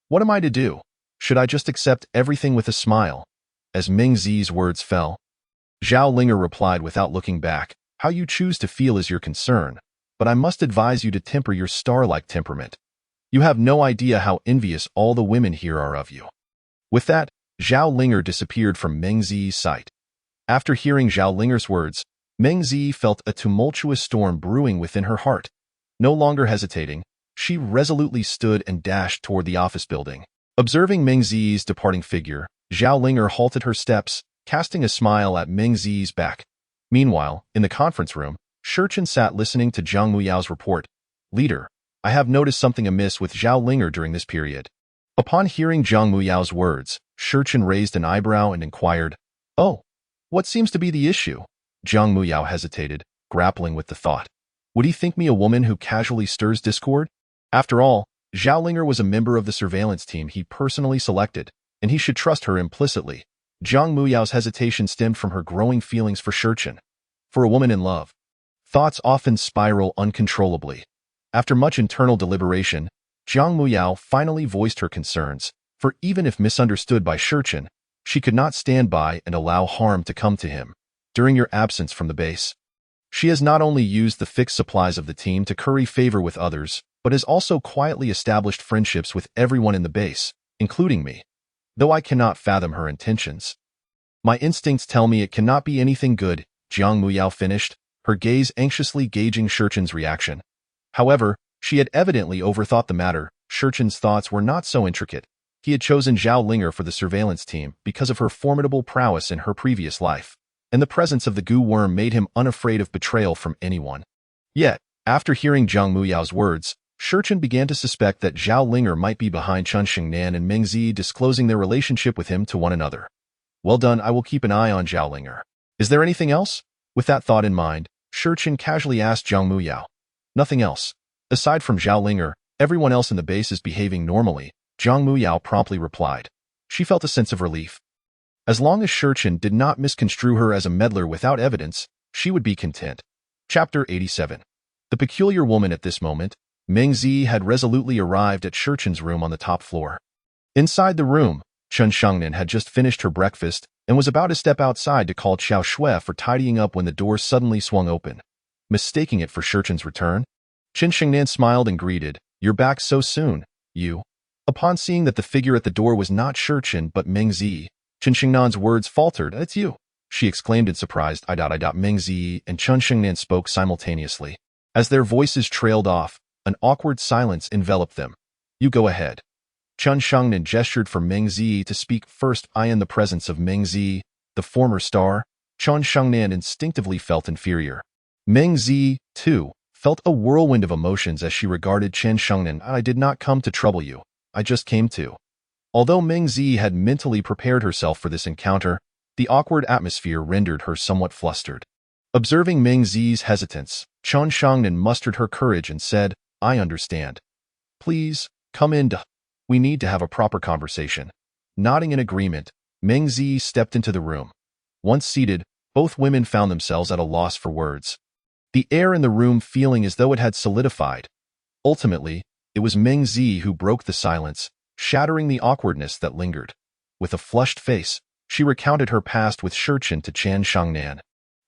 What am I to do? Should I just accept everything with a smile?" As Meng Zi's words fell, Zhao Linger replied without looking back, "How you choose to feel is your concern, but I must advise you to temper your star-like temperament. You have no idea how envious all the women here are of you." With that, Zhao Linger disappeared from Meng Zi's sight. After hearing Zhao Linger's words, Meng Zi felt a tumultuous storm brewing within her heart. No longer hesitating, she resolutely stood and dashed toward the office building. Observing Meng Zi's departing figure, Zhao Linger halted her steps, casting a smile at Meng Zi's back. Meanwhile, in the conference room, Shurchen sat listening to Zhang Muyao's report. "Leader, I have noticed something amiss with Zhao Linger during this period." Upon hearing Zhang Muyao's words, Shurchen raised an eyebrow and inquired, "Oh, what seems to be the issue?" Zhang Muyao hesitated, grappling with the thought. Would he think me a woman who casually stirs discord? After all, Zhao Linger was a member of the surveillance team he personally selected, and he should trust her implicitly. Zhang Muyao's hesitation stemmed from her growing feelings for Shurchen. For a woman in love, thoughts often spiral uncontrollably. After much internal deliberation, Zhang Muyao finally voiced her concerns, for even if misunderstood by Shurchen, she could not stand by and allow harm to come to him. During your absence from the base, she has not only used the fixed supplies of the team to curry favor with others, but has also quietly established friendships with everyone in the base, including me. Though I cannot fathom her intentions, my instincts tell me it cannot be anything good," Zhang Muyao finished, her gaze anxiously gauging Shurchen's reaction. However, she had evidently overthought the matter. Shurchen's thoughts were not so intricate. He had chosen Zhao Linger for the surveillance team because of her formidable prowess in her previous life, and the presence of the goo worm made him unafraid of betrayal from anyone. Yet, after hearing Zhang Muyao's words, Shurchen began to suspect that Zhao Linger might be behind Chen Xingnan and Meng Zi disclosing their relationship with him to one another. Well done, I will keep an eye on Zhao Linger. Is there anything else? With that thought in mind, Shurchen casually asked Zhang Muyao. Nothing else. Aside from Zhao Linger, everyone else in the base is behaving normally, Zhang Muyao promptly replied. She felt a sense of relief. As long as Shurchen did not misconstrue her as a meddler without evidence, she would be content. Chapter 87. The peculiar woman. At this moment, Meng Zi had resolutely arrived at Shurchen's room on the top floor. Inside the room, Chen Shengnan had just finished her breakfast and was about to step outside to call Xiao Shui for tidying up when the door suddenly swung open. Mistaking it for Shurchen's return, Chen Shengnan smiled and greeted, "You're back so soon, you." Upon seeing that the figure at the door was not Shurchen but Meng Zi, Chen Shengnan's words faltered. "It's you," she exclaimed in surprise. Meng Zi and Chen Shengnan spoke simultaneously. As their voices trailed off, an awkward silence enveloped them. "You go ahead." Chen Shengnan gestured for Meng Zi to speak first. In the presence of Meng Zi, the former star, Chen Shengnan instinctively felt inferior. Meng Zi, too, felt a whirlwind of emotions as she regarded Chen Shengnan. "I did not come to trouble you. I just came to." Although Meng Zi had mentally prepared herself for this encounter, the awkward atmosphere rendered her somewhat flustered. Observing Meng Zi's hesitance, Chen Shangnan mustered her courage and said, I understand. Please, come in. We need to have a proper conversation. Nodding in agreement, Meng Zi stepped into the room. Once seated, both women found themselves at a loss for words. The air in the room feeling as though it had solidified. Ultimately, it was Meng Zi who broke the silence, shattering the awkwardness that lingered. With a flushed face, she recounted her past with Shurchen to Chen Shangnan.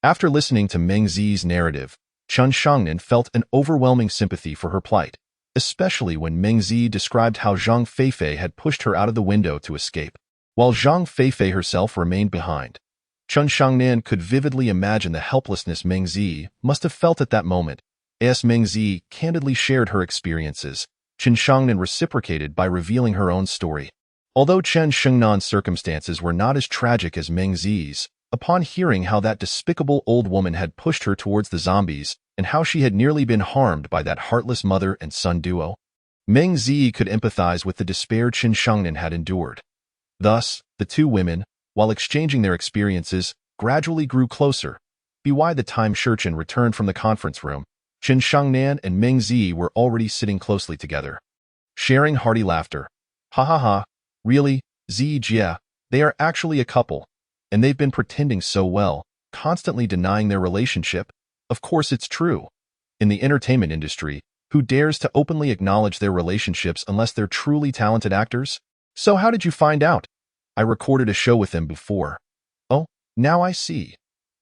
After listening to Meng Zi's narrative, Chen Shangnan felt an overwhelming sympathy for her plight, especially when Meng Zi described how Zhang Feifei had pushed her out of the window to escape, while Zhang Feifei herself remained behind. Chen Shangnan could vividly imagine the helplessness Meng Zi must have felt at that moment. As Meng Zi candidly shared her experiences, Chen Shangnan reciprocated by revealing her own story. Although Chen Shangnan's circumstances were not as tragic as Meng Zi's, upon hearing how that despicable old woman had pushed her towards the zombies and how she had nearly been harmed by that heartless mother and son duo, Meng Zi could empathize with the despair Chen Shangnan had endured. Thus, the two women, while exchanging their experiences, gradually grew closer. By the time Shurchen returned from the conference room, Chen Shangnan and Meng Zi were already sitting closely together, sharing hearty laughter. Ha ha ha, really, Zi Jia, they are actually a couple, and they've been pretending so well, constantly denying their relationship. Of course it's true. In the entertainment industry, who dares to openly acknowledge their relationships unless they're truly talented actors? So how did you find out? I recorded a show with them before. Oh, now I see.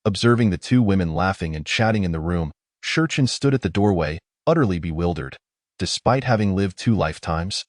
Observing the two women laughing and chatting in the room, Shurchen stood at the doorway, utterly bewildered. Despite having lived 2 lifetimes,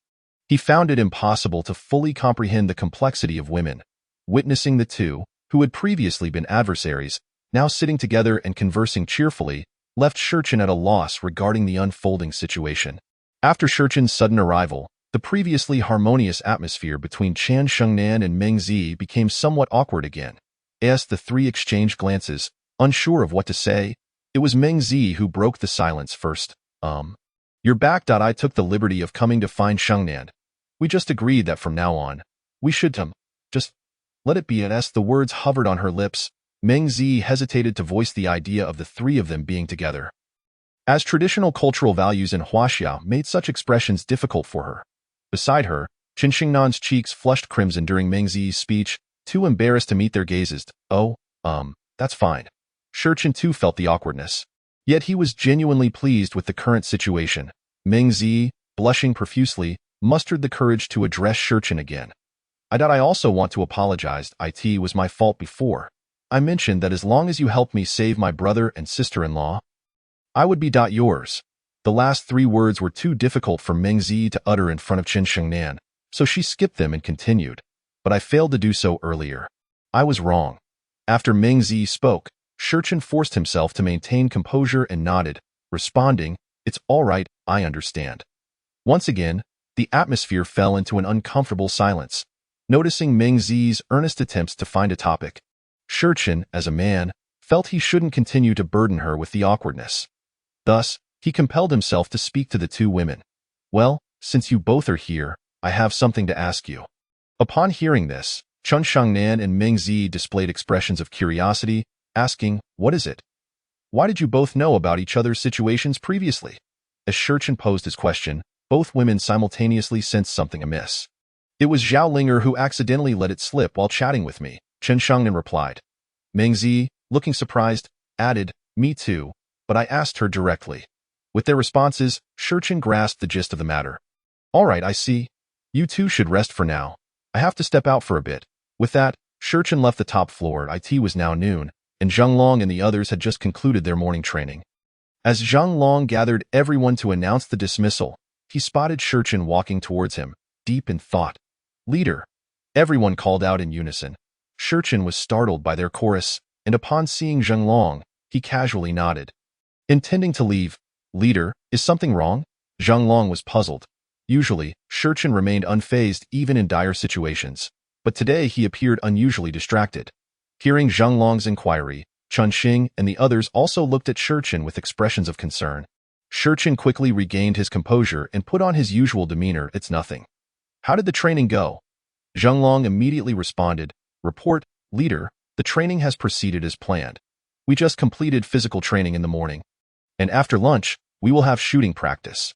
he found it impossible to fully comprehend the complexity of women. Witnessing the two, who had previously been adversaries, now sitting together and conversing cheerfully, left Shurchen at a loss regarding the unfolding situation. After Shurchen's sudden arrival, the previously harmonious atmosphere between Chen Shangnan and Meng Zi became somewhat awkward again. As the three exchanged glances, unsure of what to say, it was Meng Zi who broke the silence first. You're back. I took the liberty of coming to find Shangnan. We just agreed that from now on, we should, just let it be. As the words hovered on her lips, Meng Zi hesitated to voice the idea of the three of them being together, as traditional cultural values in Huaxia made such expressions difficult for her. Beside her, Chen Xingnan's cheeks flushed crimson during Meng Zi's speech, too embarrassed to meet their gazes. Oh, that's fine. Shurchen too felt the awkwardness. Yet he was genuinely pleased with the current situation. Meng Zi, blushing profusely, mustered the courage to address Shurchen again. I also want to apologize. It was my fault before. I mentioned that as long as you helped me save my brother and sister-in-law, I would be yours. The last 3 words were too difficult for Meng Zi to utter in front of Chen Shangnan, so she skipped them and continued. But I failed to do so earlier. I was wrong. After Meng Zi spoke, Shurchen forced himself to maintain composure and nodded, responding, It's all right, I understand. Once again, the atmosphere fell into an uncomfortable silence. Noticing Meng Zi's earnest attempts to find a topic, Shurchen, as a man, felt he shouldn't continue to burden her with the awkwardness. Thus, he compelled himself to speak to the two women. Well, since you both are here, I have something to ask you. Upon hearing this, Chen Shangnan and Meng Zi displayed expressions of curiosity, asking, What is it? Why did you both know about each other's situations previously? As Shurchen posed his question, both women simultaneously sensed something amiss. It was Zhao Linger who accidentally let it slip while chatting with me, Chen Shangnan replied. Meng Zi, looking surprised, added, Me too, but I asked her directly. With their responses, Shurchen grasped the gist of the matter. All right, I see. You two should rest for now. I have to step out for a bit. With that, Shurchen left the top floor. It was now noon, and Zhang Long and the others had just concluded their morning training. As Zhang Long gathered everyone to announce the dismissal, he spotted Shurchen walking towards him, deep in thought. Leader! Everyone called out in unison. Shurchen was startled by their chorus, and upon seeing Zhang Long, he casually nodded. Intending to leave, Leader, is something wrong? Zhang Long was puzzled. Usually, Shurchen remained unfazed even in dire situations, but today he appeared unusually distracted. Hearing Zhang Long's inquiry, Chun Xing and the others also looked at Shurchen with expressions of concern. Shurchen quickly regained his composure and put on his usual demeanor. It's nothing. How did the training go? Zhang Long immediately responded, Report, Leader, the training has proceeded as planned. We just completed physical training in the morning, and after lunch, we will have shooting practice.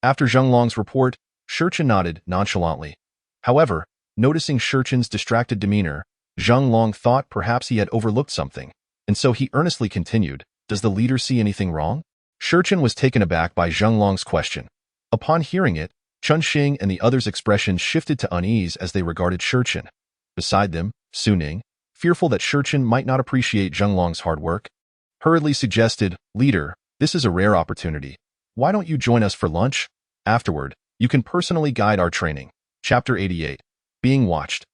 After Zhenglong's report, Shurchen nodded nonchalantly. However, noticing Shurchen's distracted demeanor, Zhenglong thought perhaps he had overlooked something, and so he earnestly continued, "Does the leader see anything wrong?" Shurchen was taken aback by Zhenglong's question. Upon hearing it, Chunxing and the others' expressions shifted to unease as they regarded Shurchen. Beside them, Suning, fearful that Shurchen might not appreciate Zhenglong's hard work, hurriedly suggested, "Leader, this is a rare opportunity. Why don't you join us for lunch? Afterward, you can personally guide our training." Chapter 88. Being watched.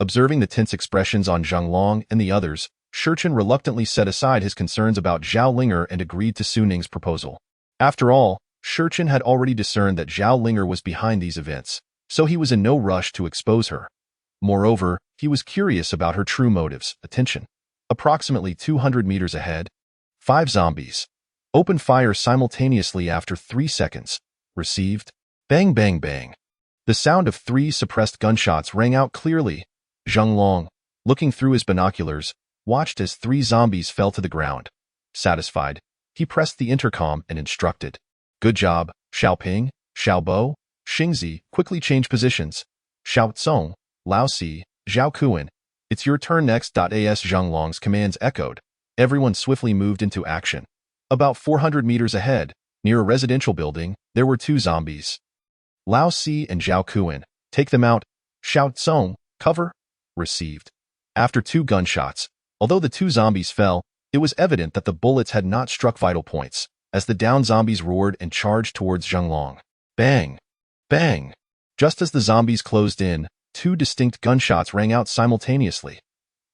Observing the tense expressions on Zhenglong and the others, Shurchen reluctantly set aside his concerns about Zhao Linger and agreed to Su Ning's proposal. After all, Shurchen had already discerned that Zhao Linger was behind these events, so he was in no rush to expose her. Moreover, he was curious about her true motives. Attention. Approximately 200 meters ahead, 5 zombies. Open fire simultaneously after 3 seconds. Received. Bang bang bang. The sound of 3 suppressed gunshots rang out clearly. Zhenglong, looking through his binoculars, watched as 3 zombies fell to the ground. Satisfied, he pressed the intercom and instructed, "Good job, Xiaoping, Xiaobo, Xingzi, quickly change positions. Xiaocong, Laosi, Zhao Kuan, it's your turn next." As Zhenglong's commands echoed, everyone swiftly moved into action. About 400 meters ahead, near a residential building, there were 2 zombies. Laosi and Zhao Kuan, take them out. Xiaocong, cover. Received. After 2 gunshots, although the 2 zombies fell, it was evident that the bullets had not struck vital points, as the downed zombies roared and charged towards Zhenglong. Bang! Bang! Just as the zombies closed in, 2 distinct gunshots rang out simultaneously.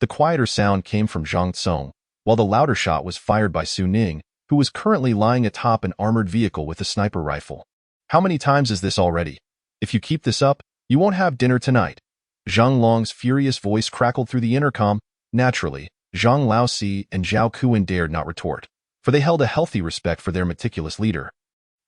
The quieter sound came from Zhang Tsong, while the louder shot was fired by Su Ning, who was currently lying atop an armored vehicle with a sniper rifle. "How many times is this already? If you keep this up, you won't have dinner tonight." Zhenglong's furious voice crackled through the intercom. Naturally, Zhang Laosi and Zhao Kuan dared not retort, for they held a healthy respect for their meticulous leader.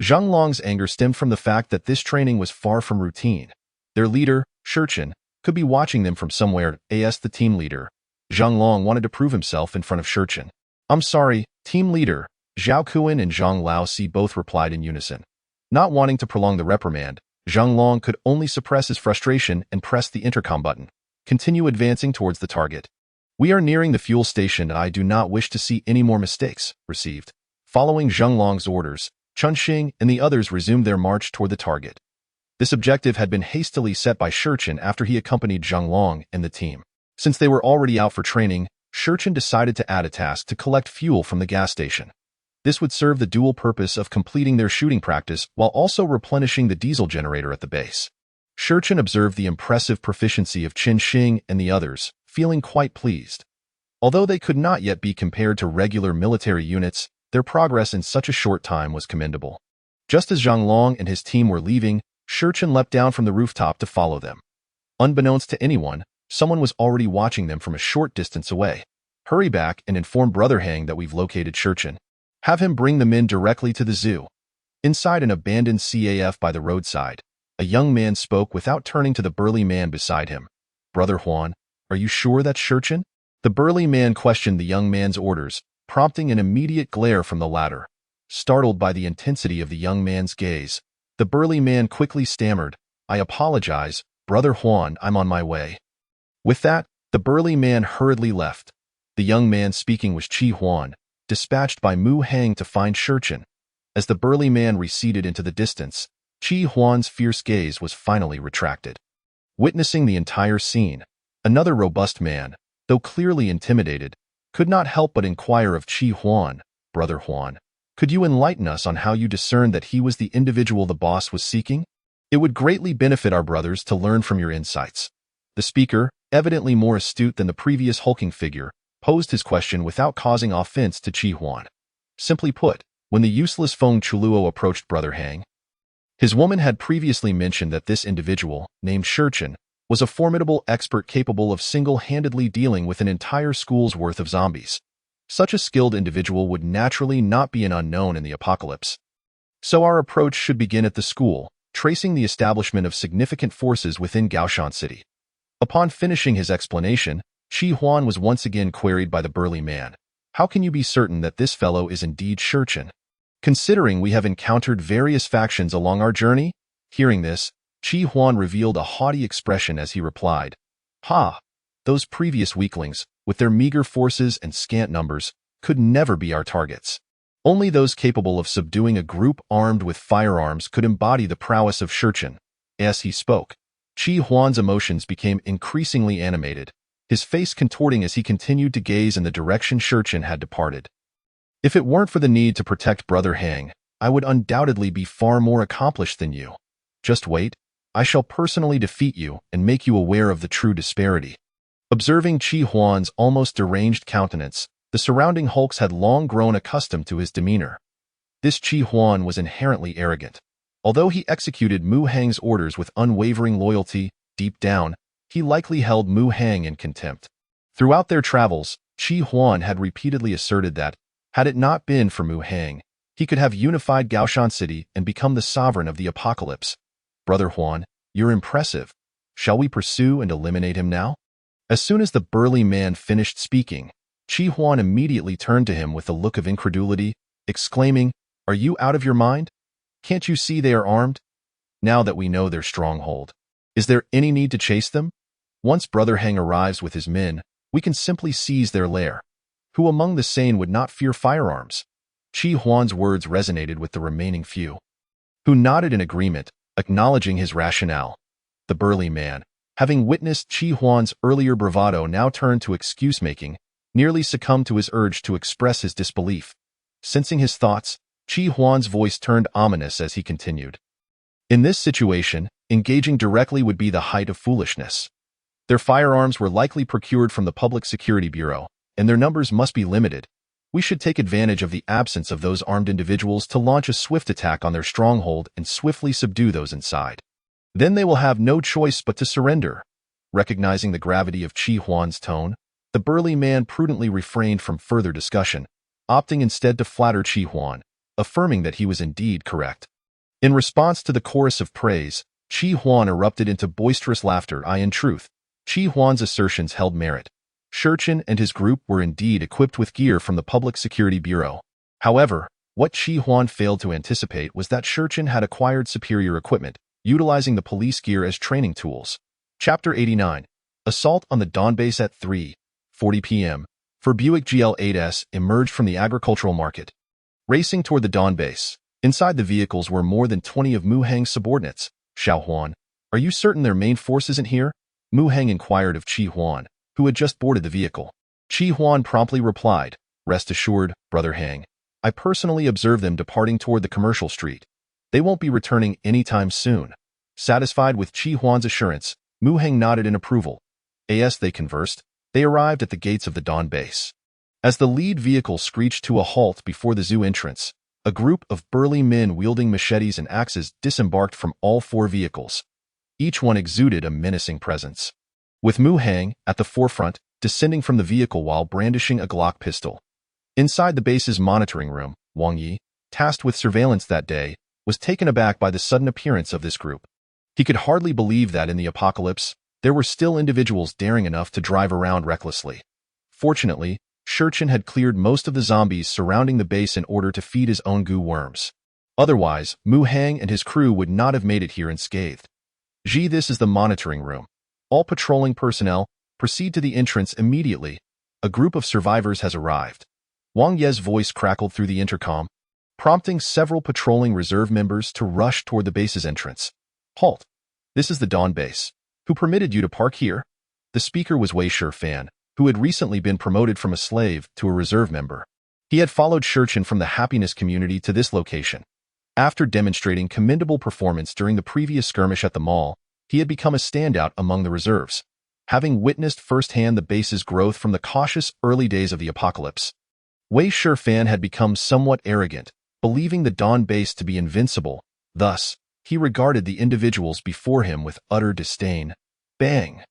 Zhenglong's anger stemmed from the fact that this training was far from routine. Their leader, Shurchen, could be watching them from somewhere. As the team leader, Zhenglong wanted to prove himself in front of Shurchen. "I'm sorry, team leader," Zhao Kuan and Zhang Laosi both replied in unison. Not wanting to prolong the reprimand, Zhenglong could only suppress his frustration and press the intercom button. "Continue advancing towards the target. We are nearing the fuel station and I do not wish to see any more mistakes." Received. Following Zhenglong's orders, Chunxing and the others resumed their march toward the target. This objective had been hastily set by Shurchen after he accompanied Zhenglong and the team. Since they were already out for training, Shurchen decided to add a task to collect fuel from the gas station. This would serve the dual purpose of completing their shooting practice while also replenishing the diesel generator at the base. Shurchen observed the impressive proficiency of Qin Xing and the others, feeling quite pleased. Although they could not yet be compared to regular military units, their progress in such a short time was commendable. Just as Zhenglong and his team were leaving, Shurchen leapt down from the rooftop to follow them. Unbeknownst to anyone, someone was already watching them from a short distance away. "Hurry back and inform Brother Hang that we've located Shurchen. Have him bring the men directly to the zoo." Inside an abandoned CAF by the roadside, a young man spoke without turning to the burly man beside him. "Brother Huan, are you sure that's Shurchen?" The burly man questioned the young man's orders, prompting an immediate glare from the latter. Startled by the intensity of the young man's gaze, the burly man quickly stammered, "I apologize, Brother Huan, I'm on my way." With that, the burly man hurriedly left. The young man speaking was Qi Huan, dispatched by Mu Hang to find Shurchen. As the burly man receded into the distance, Qi Huan's fierce gaze was finally retracted. Witnessing the entire scene, another robust man, though clearly intimidated, could not help but inquire of Qi Huan, "Brother Huan, could you enlighten us on how you discerned that he was the individual the boss was seeking? It would greatly benefit our brothers to learn from your insights." The speaker, evidently more astute than the previous hulking figure, posed his question without causing offense to Qi Huan. Simply put, when the useless Feng Chuluo approached Brother Hang, his woman had previously mentioned that this individual, named Shurchen, was a formidable expert capable of single-handedly dealing with an entire school's worth of zombies. Such a skilled individual would naturally not be an unknown in the apocalypse. So our approach should begin at the school, tracing the establishment of significant forces within Gaoshan City. Upon finishing his explanation, Qi Huan was once again queried by the burly man. How can you be certain that this fellow is indeed Shurchen? Considering we have encountered various factions along our journey? Hearing this, Chi Huan revealed a haughty expression as he replied, "Ha! Those previous weaklings, with their meager forces and scant numbers, could never be our targets. Only those capable of subduing a group armed with firearms could embody the prowess of Shurchen." As he spoke, Chi Huan's emotions became increasingly animated, his face contorting as he continued to gaze in the direction Shurchen had departed. "If it weren't for the need to protect Brother Hang, I would undoubtedly be far more accomplished than you. Just wait, I shall personally defeat you and make you aware of the true disparity." Observing Chi Huan's almost deranged countenance, the surrounding hulks had long grown accustomed to his demeanor. This Chi Huan was inherently arrogant. Although he executed Mu Hang's orders with unwavering loyalty, deep down, he likely held Mu Hang in contempt. Throughout their travels, Chi Huan had repeatedly asserted that, had it not been for Mu Hang, he could have unified Gaoshan City and become the sovereign of the apocalypse. "Brother Huan, you're impressive. Shall we pursue and eliminate him now?" As soon as the burly man finished speaking, Chi Huan immediately turned to him with a look of incredulity, exclaiming, "Are you out of your mind? Can't you see they are armed? Now that we know their stronghold, is there any need to chase them? Once Brother Hang arrives with his men, we can simply seize their lair. Who among the sane would not fear firearms?" Chi Huan's words resonated with the remaining few, who nodded in agreement, acknowledging his rationale. The burly man, having witnessed Chi Huan's earlier bravado, now turned to excuse-making, nearly succumbed to his urge to express his disbelief. Sensing his thoughts, Chi Huan's voice turned ominous as he continued. "In this situation, engaging directly would be the height of foolishness. Their firearms were likely procured from the Public Security Bureau, and their numbers must be limited. We should take advantage of the absence of those armed individuals to launch a swift attack on their stronghold and swiftly subdue those inside. Then they will have no choice but to surrender." Recognizing the gravity of Chi Huan's tone, the burly man prudently refrained from further discussion, opting instead to flatter Chi Huan, affirming that he was indeed correct. In response to the chorus of praise, Chi Huan erupted into boisterous laughter. In truth, Chi Huan's assertions held merit. Shurchen and his group were indeed equipped with gear from the Public Security Bureau. However, what Chi Huan failed to anticipate was that Shurchen had acquired superior equipment, utilizing the police gear as training tools. Chapter 89. Assault on the Dawn Base at 3:40 p.m. For Buick GL8S emerged from the agricultural market, racing toward the Dawn Base. Inside the vehicles were more than 20 of Mu Hang's subordinates. "Xiao Huan, are you certain their main force isn't here?" Mu Hang inquired of Chi Huan, who had just boarded the vehicle. Chi Huan promptly replied, "Rest assured, Brother Hang. I personally observed them departing toward the commercial street. They won't be returning anytime soon." Satisfied with Chi Huan's assurance, Mu Hang nodded in approval. As they conversed, they arrived at the gates of the Dawn Base. As the lead vehicle screeched to a halt before the zoo entrance, a group of burly men wielding machetes and axes disembarked from all four vehicles. Each one exuded a menacing presence, with Mu Hang at the forefront, descending from the vehicle while brandishing a Glock pistol. Inside the base's monitoring room, Wang Yi, tasked with surveillance that day, was taken aback by the sudden appearance of this group. He could hardly believe that in the apocalypse, there were still individuals daring enough to drive around recklessly. Fortunately, Shurchen had cleared most of the zombies surrounding the base in order to feed his own goo worms. Otherwise, Mu Hang and his crew would not have made it here unscathed. This is the monitoring room. All patrolling personnel, proceed to the entrance immediately. A group of survivors has arrived. Wang Ye's voice crackled through the intercom, prompting several patrolling reserve members to rush toward the base's entrance. "Halt! This is the Dawn Base. Who permitted you to park here?" The speaker was Wei Shifan, who had recently been promoted from a slave to a reserve member. He had followed Shurchen from the happiness community to this location. After demonstrating commendable performance during the previous skirmish at the mall, he had become a standout among the reserves, having witnessed firsthand the base's growth from the cautious early days of the apocalypse. Wei Shifan had become somewhat arrogant, believing the Dawn Base to be invincible. Thus, he regarded the individuals before him with utter disdain. Bang!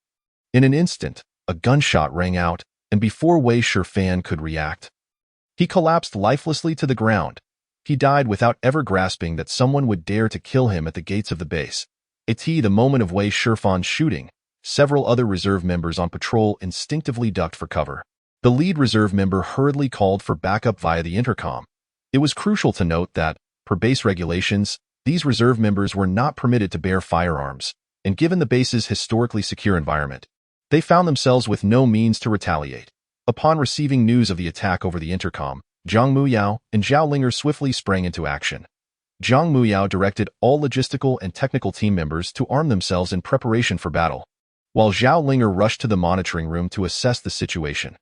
In an instant, a gunshot rang out, and before Wei Shifan could react, he collapsed lifelessly to the ground. He died without ever grasping that someone would dare to kill him at the gates of the base. At the moment of Wei Shifan's shooting, several other reserve members on patrol instinctively ducked for cover. The lead reserve member hurriedly called for backup via the intercom. It was crucial to note that, per base regulations, these reserve members were not permitted to bear firearms, and given the base's historically secure environment, they found themselves with no means to retaliate. Upon receiving news of the attack over the intercom, Zhang Muyao and Zhao Linger swiftly sprang into action. Zhang Muyao directed all logistical and technical team members to arm themselves in preparation for battle, while Zhao Linger rushed to the monitoring room to assess the situation.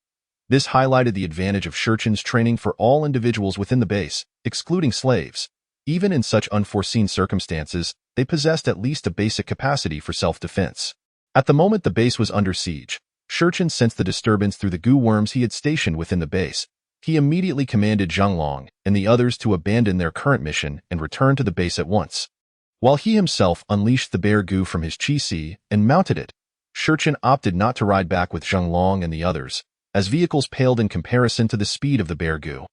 This highlighted the advantage of Shurchen's training for all individuals within the base, excluding slaves. Even in such unforeseen circumstances, they possessed at least a basic capacity for self-defense. At the moment the base was under siege, Shurchen sensed the disturbance through the goo worms he had stationed within the base. He immediately commanded Zhang Long and the others to abandon their current mission and return to the base at once. While he himself unleashed the bear goo from his chi-si and mounted it, Shurchen opted not to ride back with Zhang Long and the others, as vehicles paled in comparison to the speed of the bear goo.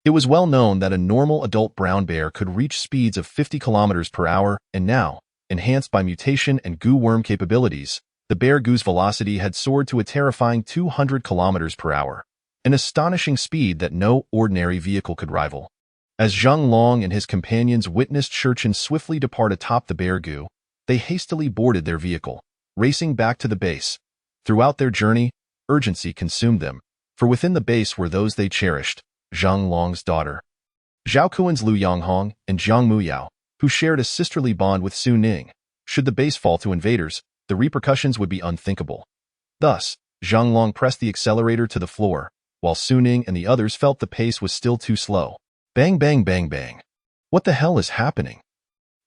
It was well known that a normal adult brown bear could reach speeds of 50 kilometers per hour, and now, enhanced by mutation and goo worm capabilities, the bear goo's velocity had soared to a terrifying 200 kilometers per hour, an astonishing speed that no ordinary vehicle could rival. As Zhang Long and his companions witnessed Shurchen swiftly depart atop the bear goo, they hastily boarded their vehicle, racing back to the base. Throughout their journey, urgency consumed them, for within the base were those they cherished: Zhang Long's daughter, Zhao Kuan's Lu Yanghong, and Zhang Muyao, who shared a sisterly bond with Su Ning. Should the base fall to invaders, the repercussions would be unthinkable. Thus, Zhang Long pressed the accelerator to the floor, while Su Ning and the others felt the pace was still too slow. Bang bang bang bang. What the hell is happening?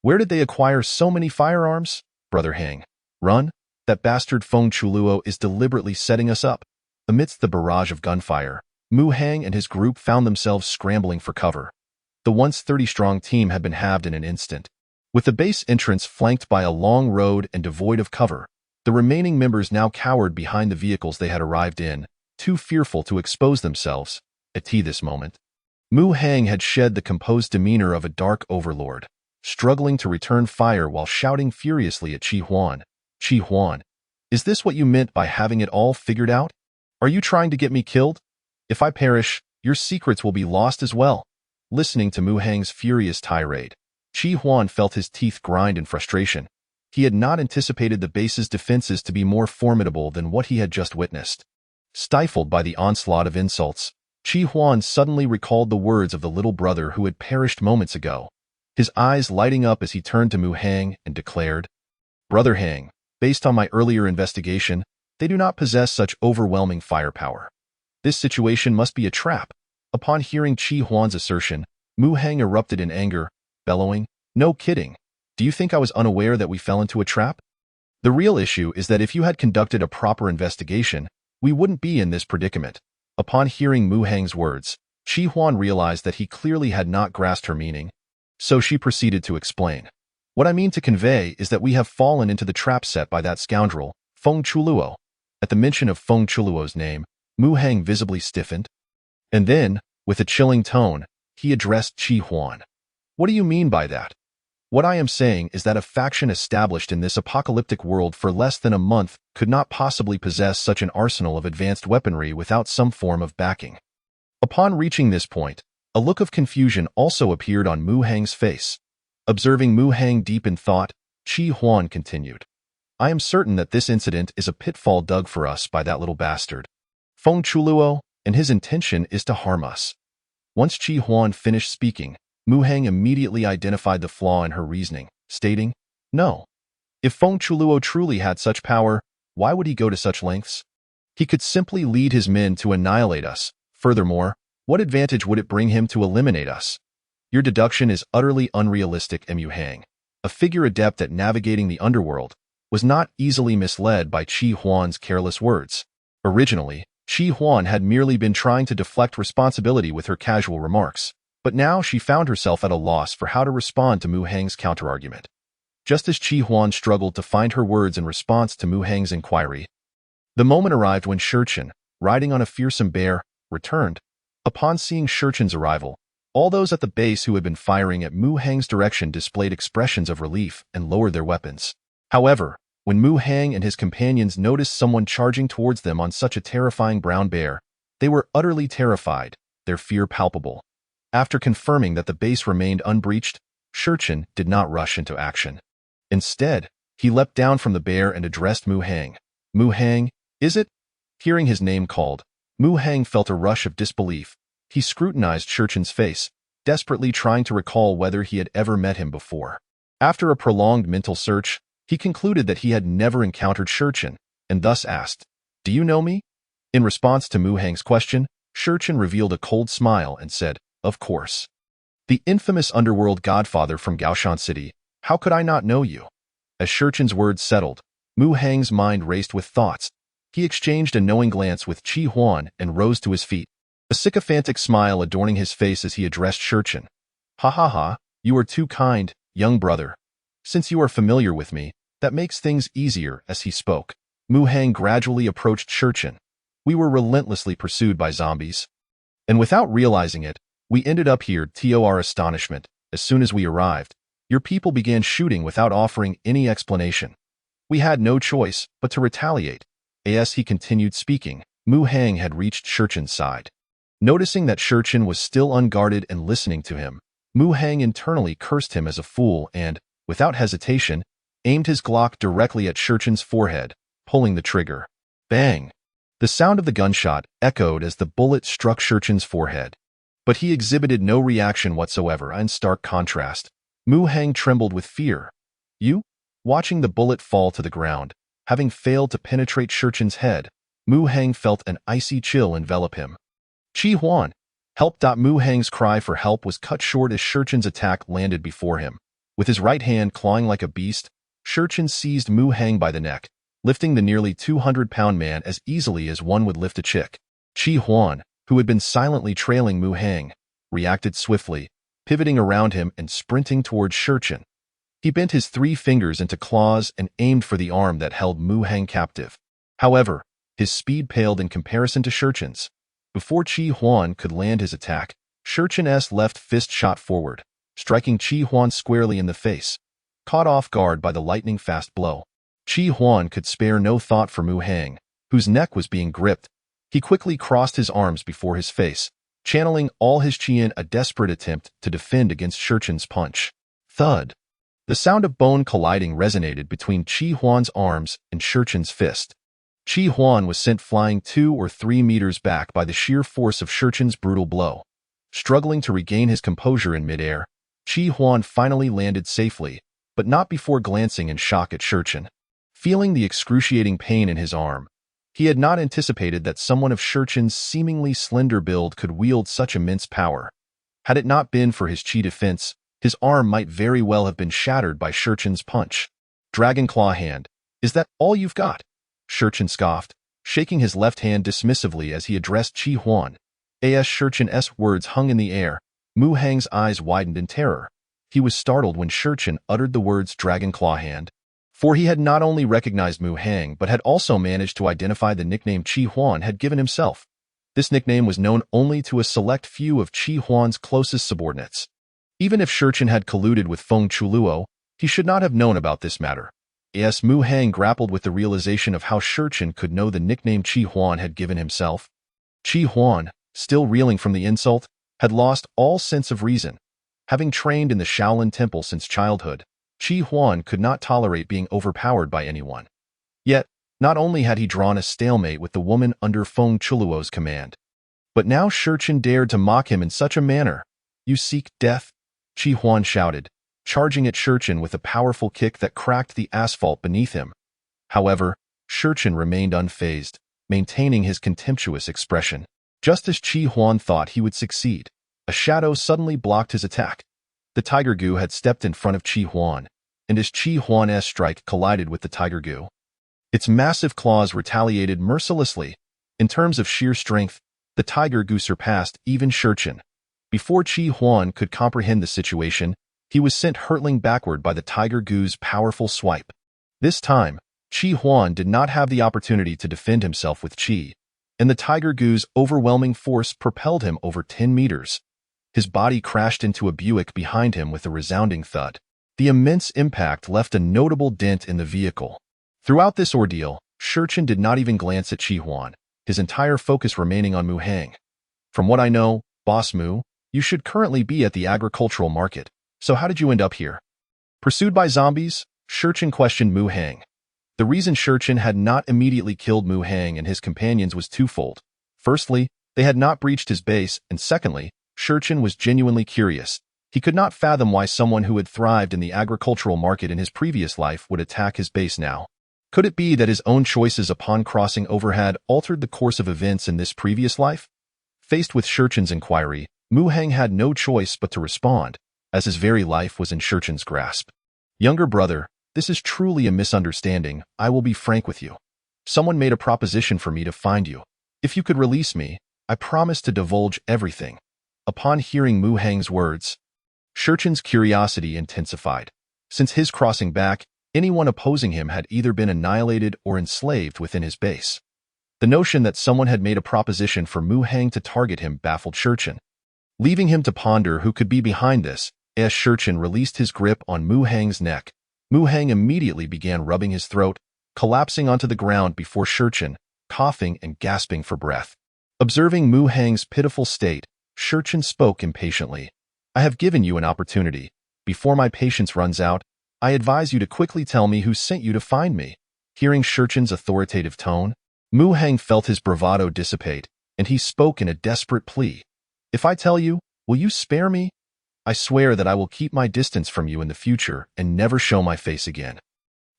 Where did they acquire so many firearms? Brother Hang, run! That bastard Feng Chuluo is deliberately setting us up. Amidst the barrage of gunfire, Mu Hang and his group found themselves scrambling for cover. The once 30-strong team had been halved in an instant. With the base entrance flanked by a long road and devoid of cover, the remaining members now cowered behind the vehicles they had arrived in, too fearful to expose themselves. At this moment, Mu Hang had shed the composed demeanor of a dark overlord, struggling to return fire while shouting furiously at Qi Huan. Qi Huan, is this what you meant by having it all figured out? Are you trying to get me killed? If I perish, your secrets will be lost as well. Listening to Mu Hang's furious tirade, Qi Huan felt his teeth grind in frustration. He had not anticipated the base's defenses to be more formidable than what he had just witnessed. Stifled by the onslaught of insults, Qi Huan suddenly recalled the words of the little brother who had perished moments ago, his eyes lighting up as he turned to Mu Hang and declared, "Brother Hang, based on my earlier investigation, they do not possess such overwhelming firepower. This situation must be a trap." Upon hearing Qi Huan's assertion, Mu Hang erupted in anger, bellowing, "No kidding. Do you think I was unaware that we fell into a trap? The real issue is that if you had conducted a proper investigation, we wouldn't be in this predicament." Upon hearing Mu Hang's words, Qi Huan realized that he clearly had not grasped her meaning, so she proceeded to explain. "What I mean to convey is that we have fallen into the trap set by that scoundrel, Feng Chuluo." At the mention of Feng Chuluo's name, Mu Hang visibly stiffened. And then, with a chilling tone, he addressed Qi Huan. "What do you mean by that?" "What I am saying is that a faction established in this apocalyptic world for less than a month could not possibly possess such an arsenal of advanced weaponry without some form of backing." Upon reaching this point, a look of confusion also appeared on Mu Hang's face. Observing Mu Hang deep in thought, Qi Huan continued, "I am certain that this incident is a pitfall dug for us by that little bastard, Feng Chuluo, and his intention is to harm us." Once Qi Huan finished speaking, Mu Hang immediately identified the flaw in her reasoning, stating, "No. If Feng Chuluo truly had such power, why would he go to such lengths? He could simply lead his men to annihilate us. Furthermore, what advantage would it bring him to eliminate us? Your deduction is utterly unrealistic." Mu Hang, a figure adept at navigating the underworld, was not easily misled by Qi Huan's careless words. Originally, Qi Huan had merely been trying to deflect responsibility with her casual remarks, but now she found herself at a loss for how to respond to Mu Hang's counterargument. Just as Qi Huan struggled to find her words in response to Mu Hang's inquiry, the moment arrived when Shurchen, riding on a fearsome bear, returned. Upon seeing Shurchen's arrival, all those at the base who had been firing at Mu Hang's direction displayed expressions of relief and lowered their weapons. However, when Mu Hang and his companions noticed someone charging towards them on such a terrifying brown bear, They were utterly terrified, their fear palpable. After confirming that the base remained unbreached, Shurchin did not rush into action. Instead, he leapt down from the bear and addressed Mu Hang. Mu Hang, is it? Hearing his name called, Mu Hang felt a rush of disbelief. He scrutinized Shurchin's face, desperately trying to recall whether he had ever met him before. After a prolonged mental search, he concluded that he had never encountered Shurchin, and thus asked, "Do you know me?" In response to Mu Hang's question, Shurchin revealed a cold smile and said, "Of course. The infamous underworld godfather from Gaoshan City, how could I not know you?" As Shurchin's words settled, Mu Hang's mind raced with thoughts. He exchanged a knowing glance with Qi Huan and rose to his feet, a sycophantic smile adorning his face as he addressed Shurchin. "Ha ha ha, you are too kind, young brother. Since you are familiar with me, that makes things easier." As he spoke, Mu Hang gradually approached Shurchin. "We were relentlessly pursued by zombies. And without realizing it, we ended up here." To our astonishment, as soon as we arrived, your people began shooting without offering any explanation. We had no choice but to retaliate. As he continued speaking, Mu Hang had reached Shurchin's side. Noticing that Shurchin was still unguarded and listening to him, Mu Hang internally cursed him as a fool and, without hesitation, aimed his Glock directly at Shurchin's forehead, pulling the trigger. Bang! The sound of the gunshot echoed as the bullet struck Shurchin's forehead. But he exhibited no reaction whatsoever. In stark contrast, Mu Hang trembled with fear. "You?" Watching the bullet fall to the ground, having failed to penetrate Shurchin's head, Mu Hang felt an icy chill envelop him. "Qi Huan, help!" Mu Hang's cry for help was cut short as Shurchin's attack landed before him. With his right hand clawing like a beast, Shurchin seized Mu Hang by the neck, lifting the nearly 200-pound man as easily as one would lift a chick. Qi Huan, who had been silently trailing Mu Hang, reacted swiftly, pivoting around him and sprinting towards Shurchin. He bent his 3 fingers into claws and aimed for the arm that held Mu Hang captive. However, his speed paled in comparison to Shurchin's. Before Qi Huan could land his attack, Shurchin's left fist shot forward, striking Qi Huan squarely in the face. Caught off guard by the lightning-fast blow, Qi Huan could spare no thought for Mu Hang, whose neck was being gripped. He quickly crossed his arms before his face, channeling all his chi in a desperate attempt to defend against Shurchin's punch. Thud! The sound of bone colliding resonated between Qi Huan's arms and Shurchin's fist. Qi Huan was sent flying 2 or 3 meters back by the sheer force of Shurchin's brutal blow. Struggling to regain his composure in midair, Qi Huan finally landed safely, but not before glancing in shock at Shurchin. Feeling the excruciating pain in his arm, he had not anticipated that someone of Shurchin's seemingly slender build could wield such immense power. Had it not been for his chi defense, his arm might very well have been shattered by Shurchin's punch. "Dragon Claw Hand, is that all you've got?" Shurchin scoffed, shaking his left hand dismissively as he addressed Qi Huan. As Shurchin's words hung in the air, Mu Hang's eyes widened in terror. He was startled when Shurchin uttered the words Dragon Claw Hand, for he had not only recognized Mu Hang but had also managed to identify the nickname Qi Huan had given himself. This nickname was known only to a select few of Qi Huan's closest subordinates. Even if Shurchin had colluded with Feng Chuluo, he should not have known about this matter. As Mu Hang grappled with the realization of how Shurchin could know the nickname Qi Huan had given himself. Qi Huan, still reeling from the insult, had lost all sense of reason. Having trained in the Shaolin Temple since childhood, Qi Huan could not tolerate being overpowered by anyone. Yet, not only had he drawn a stalemate with the woman under Feng Chuluo's command, but now Shurchin dared to mock him in such a manner. "You seek death?" Qi Huan shouted, charging at Shurchin with a powerful kick that cracked the asphalt beneath him. However, Shurchin remained unfazed, maintaining his contemptuous expression. Just as Qi Huan thought he would succeed, a shadow suddenly blocked his attack. The Tiger Gu had stepped in front of Qi Huan, and as Qi Huan's strike collided with the Tiger Gu, its massive claws retaliated mercilessly. In terms of sheer strength, the Tiger Gu surpassed even Shurchin. Before Qi Huan could comprehend the situation, he was sent hurtling backward by the Tiger Gu's powerful swipe. This time, Qi Huan did not have the opportunity to defend himself with Qi, and the Tiger Gu's overwhelming force propelled him over 10 meters. His body crashed into a Buick behind him with a resounding thud. The immense impact left a notable dent in the vehicle. Throughout this ordeal, Shurchin did not even glance at Qi Huan. his entire focus remaining on Mu Hang. From what I know, Boss Mu, you should currently be at the agricultural market. So how did you end up here? Pursued by zombies, Shurchen questioned Mu Hang. The reason Shurchen had not immediately killed Mu Hang and his companions was twofold. Firstly, they had not breached his base, and secondly, Shurchen was genuinely curious. He could not fathom why someone who had thrived in the agricultural market in his previous life would attack his base now. Could it be that his own choices upon crossing over had altered the course of events in this previous life? Faced with Shurchen's inquiry, Mu Hang had no choice but to respond, as his very life was in Shurchen's grasp. Younger brother, this is truly a misunderstanding. I will be frank with you. Someone made a proposition for me to find you. If you could release me, I promise to divulge everything. Upon hearing Mu Hang's words, Shurchen's curiosity intensified. Since his crossing back, anyone opposing him had either been annihilated or enslaved within his base. The notion that someone had made a proposition for Mu Hang to target him baffled Shurchen. Leaving him to ponder who could be behind this, as Shurchen released his grip on Mu Hang's neck, Mu Hang immediately began rubbing his throat, collapsing onto the ground before Shurchen, coughing and gasping for breath. Observing Mu Hang's pitiful state, Shurchen spoke impatiently. I have given you an opportunity. Before my patience runs out, I advise you to quickly tell me who sent you to find me. Hearing Shurchen's authoritative tone, Mu Hang felt his bravado dissipate, and he spoke in a desperate plea. If I tell you, will you spare me? I swear that I will keep my distance from you in the future and never show my face again.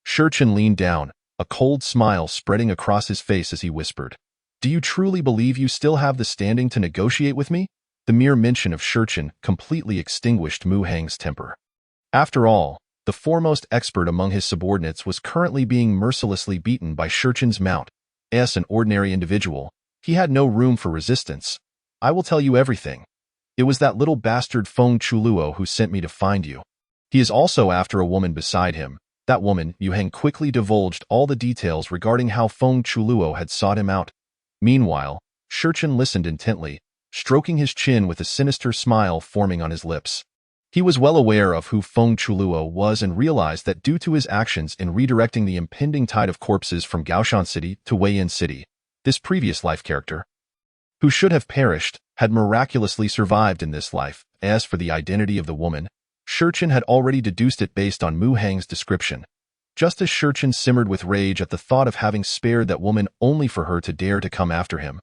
Shurchen leaned down, a cold smile spreading across his face as he whispered, Do you truly believe you still have the standing to negotiate with me? The mere mention of Shurchen completely extinguished Mu Hang's temper. After all, the foremost expert among his subordinates was currently being mercilessly beaten by Shurchen's mount. As an ordinary individual, he had no room for resistance. I will tell you everything. It was that little bastard Feng Chuluo who sent me to find you. He is also after a woman beside him. That woman, Yu Heng quickly divulged all the details regarding how Feng Chuluo had sought him out. Meanwhile, Shurchen listened intently, stroking his chin with a sinister smile forming on his lips. He was well aware of who Feng Chuluo was and realized that due to his actions in redirecting the impending tide of corpses from Gaoshan City to Weiyan City, this previous life character, who should have perished, had miraculously survived in this life. As for the identity of the woman, Shurchen had already deduced it based on Mu Hang's description. Just as Shurchen simmered with rage at the thought of having spared that woman only for her to dare to come after him,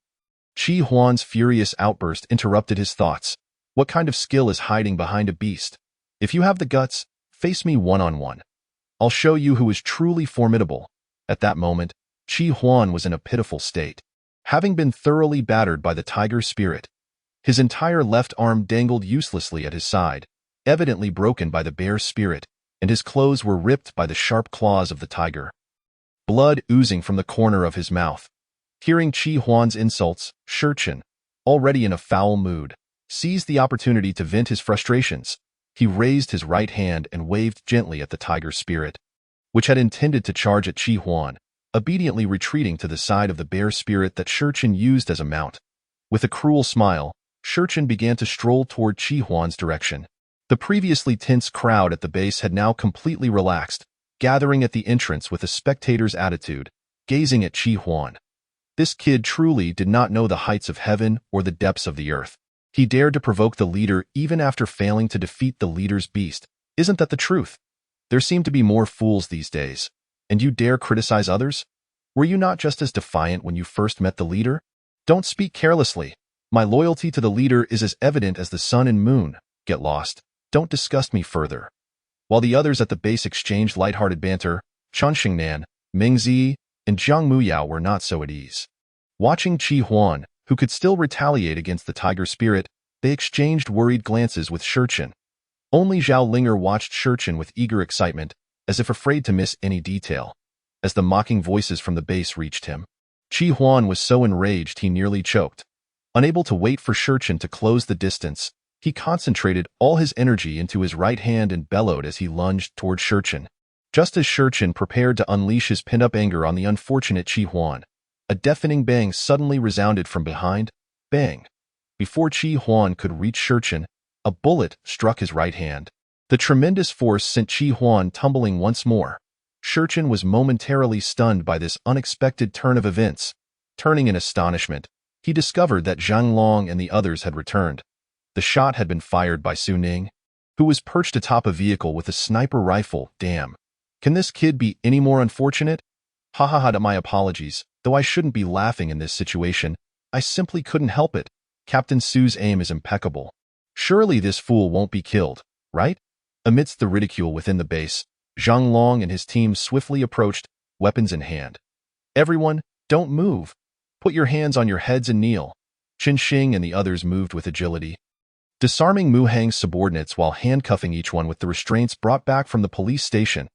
Qi Huan's furious outburst interrupted his thoughts. What kind of skill is hiding behind a beast? If you have the guts, face me one-on-one. I'll show you who is truly formidable. At that moment, Qi Huan was in a pitiful state. Having been thoroughly battered by the tiger spirit, his entire left arm dangled uselessly at his side, evidently broken by the bear spirit, and his clothes were ripped by the sharp claws of the tiger. Blood oozing from the corner of his mouth. Hearing Qi Huan's insults, Shurchen, already in a foul mood, seized the opportunity to vent his frustrations. He raised his right hand and waved gently at the tiger spirit, which had intended to charge at Qi Huan, obediently retreating to the side of the bear spirit that Shurchen used as a mount. With a cruel smile, Shurchen began to stroll toward Qi Huan's direction. The previously tense crowd at the base had now completely relaxed, gathering at the entrance with a spectator's attitude, gazing at Qi Huan. This kid truly did not know the heights of heaven or the depths of the earth. He dared to provoke the leader even after failing to defeat the leader's beast. Isn't that the truth? There seem to be more fools these days. And you dare criticize others? Were you not just as defiant when you first met the leader? Don't speak carelessly. My loyalty to the leader is as evident as the sun and moon. Get lost. Don't disgust me further. While the others at the base exchanged light-hearted banter, Chen Xingnan, Ming Zi, and Jiang Muyao were not so at ease. Watching Qi Huan, who could still retaliate against the tiger spirit, they exchanged worried glances with Shurchen. Only Zhao Linger watched Shurchen with eager excitement, as if afraid to miss any detail. As the mocking voices from the base reached him, Qi Huan was so enraged he nearly choked. Unable to wait for Shurchen to close the distance, he concentrated all his energy into his right hand and bellowed as he lunged toward Shurchen. Just as Shurchen prepared to unleash his pent-up anger on the unfortunate Qi Huan, a deafening bang suddenly resounded from behind. Bang! Before Qi Huan could reach Shurchen, a bullet struck his right hand. The tremendous force sent Qi Huan tumbling once more. Shurchen was momentarily stunned by this unexpected turn of events. Turning in astonishment, he discovered that Zhang Long and the others had returned. The shot had been fired by Su Ning, who was perched atop a vehicle with a sniper rifle. Damn. Can this kid be any more unfortunate? Ha ha ha, my apologies, though I shouldn't be laughing in this situation. I simply couldn't help it. Captain Su's aim is impeccable. Surely this fool won't be killed, right? Amidst the ridicule within the base, Zhang Long and his team swiftly approached, weapons in hand. Everyone, don't move. Put your hands on your heads and kneel. Qin Xing and the others moved with agility, disarming Mu Hang's subordinates while handcuffing each one with the restraints brought back from the police station.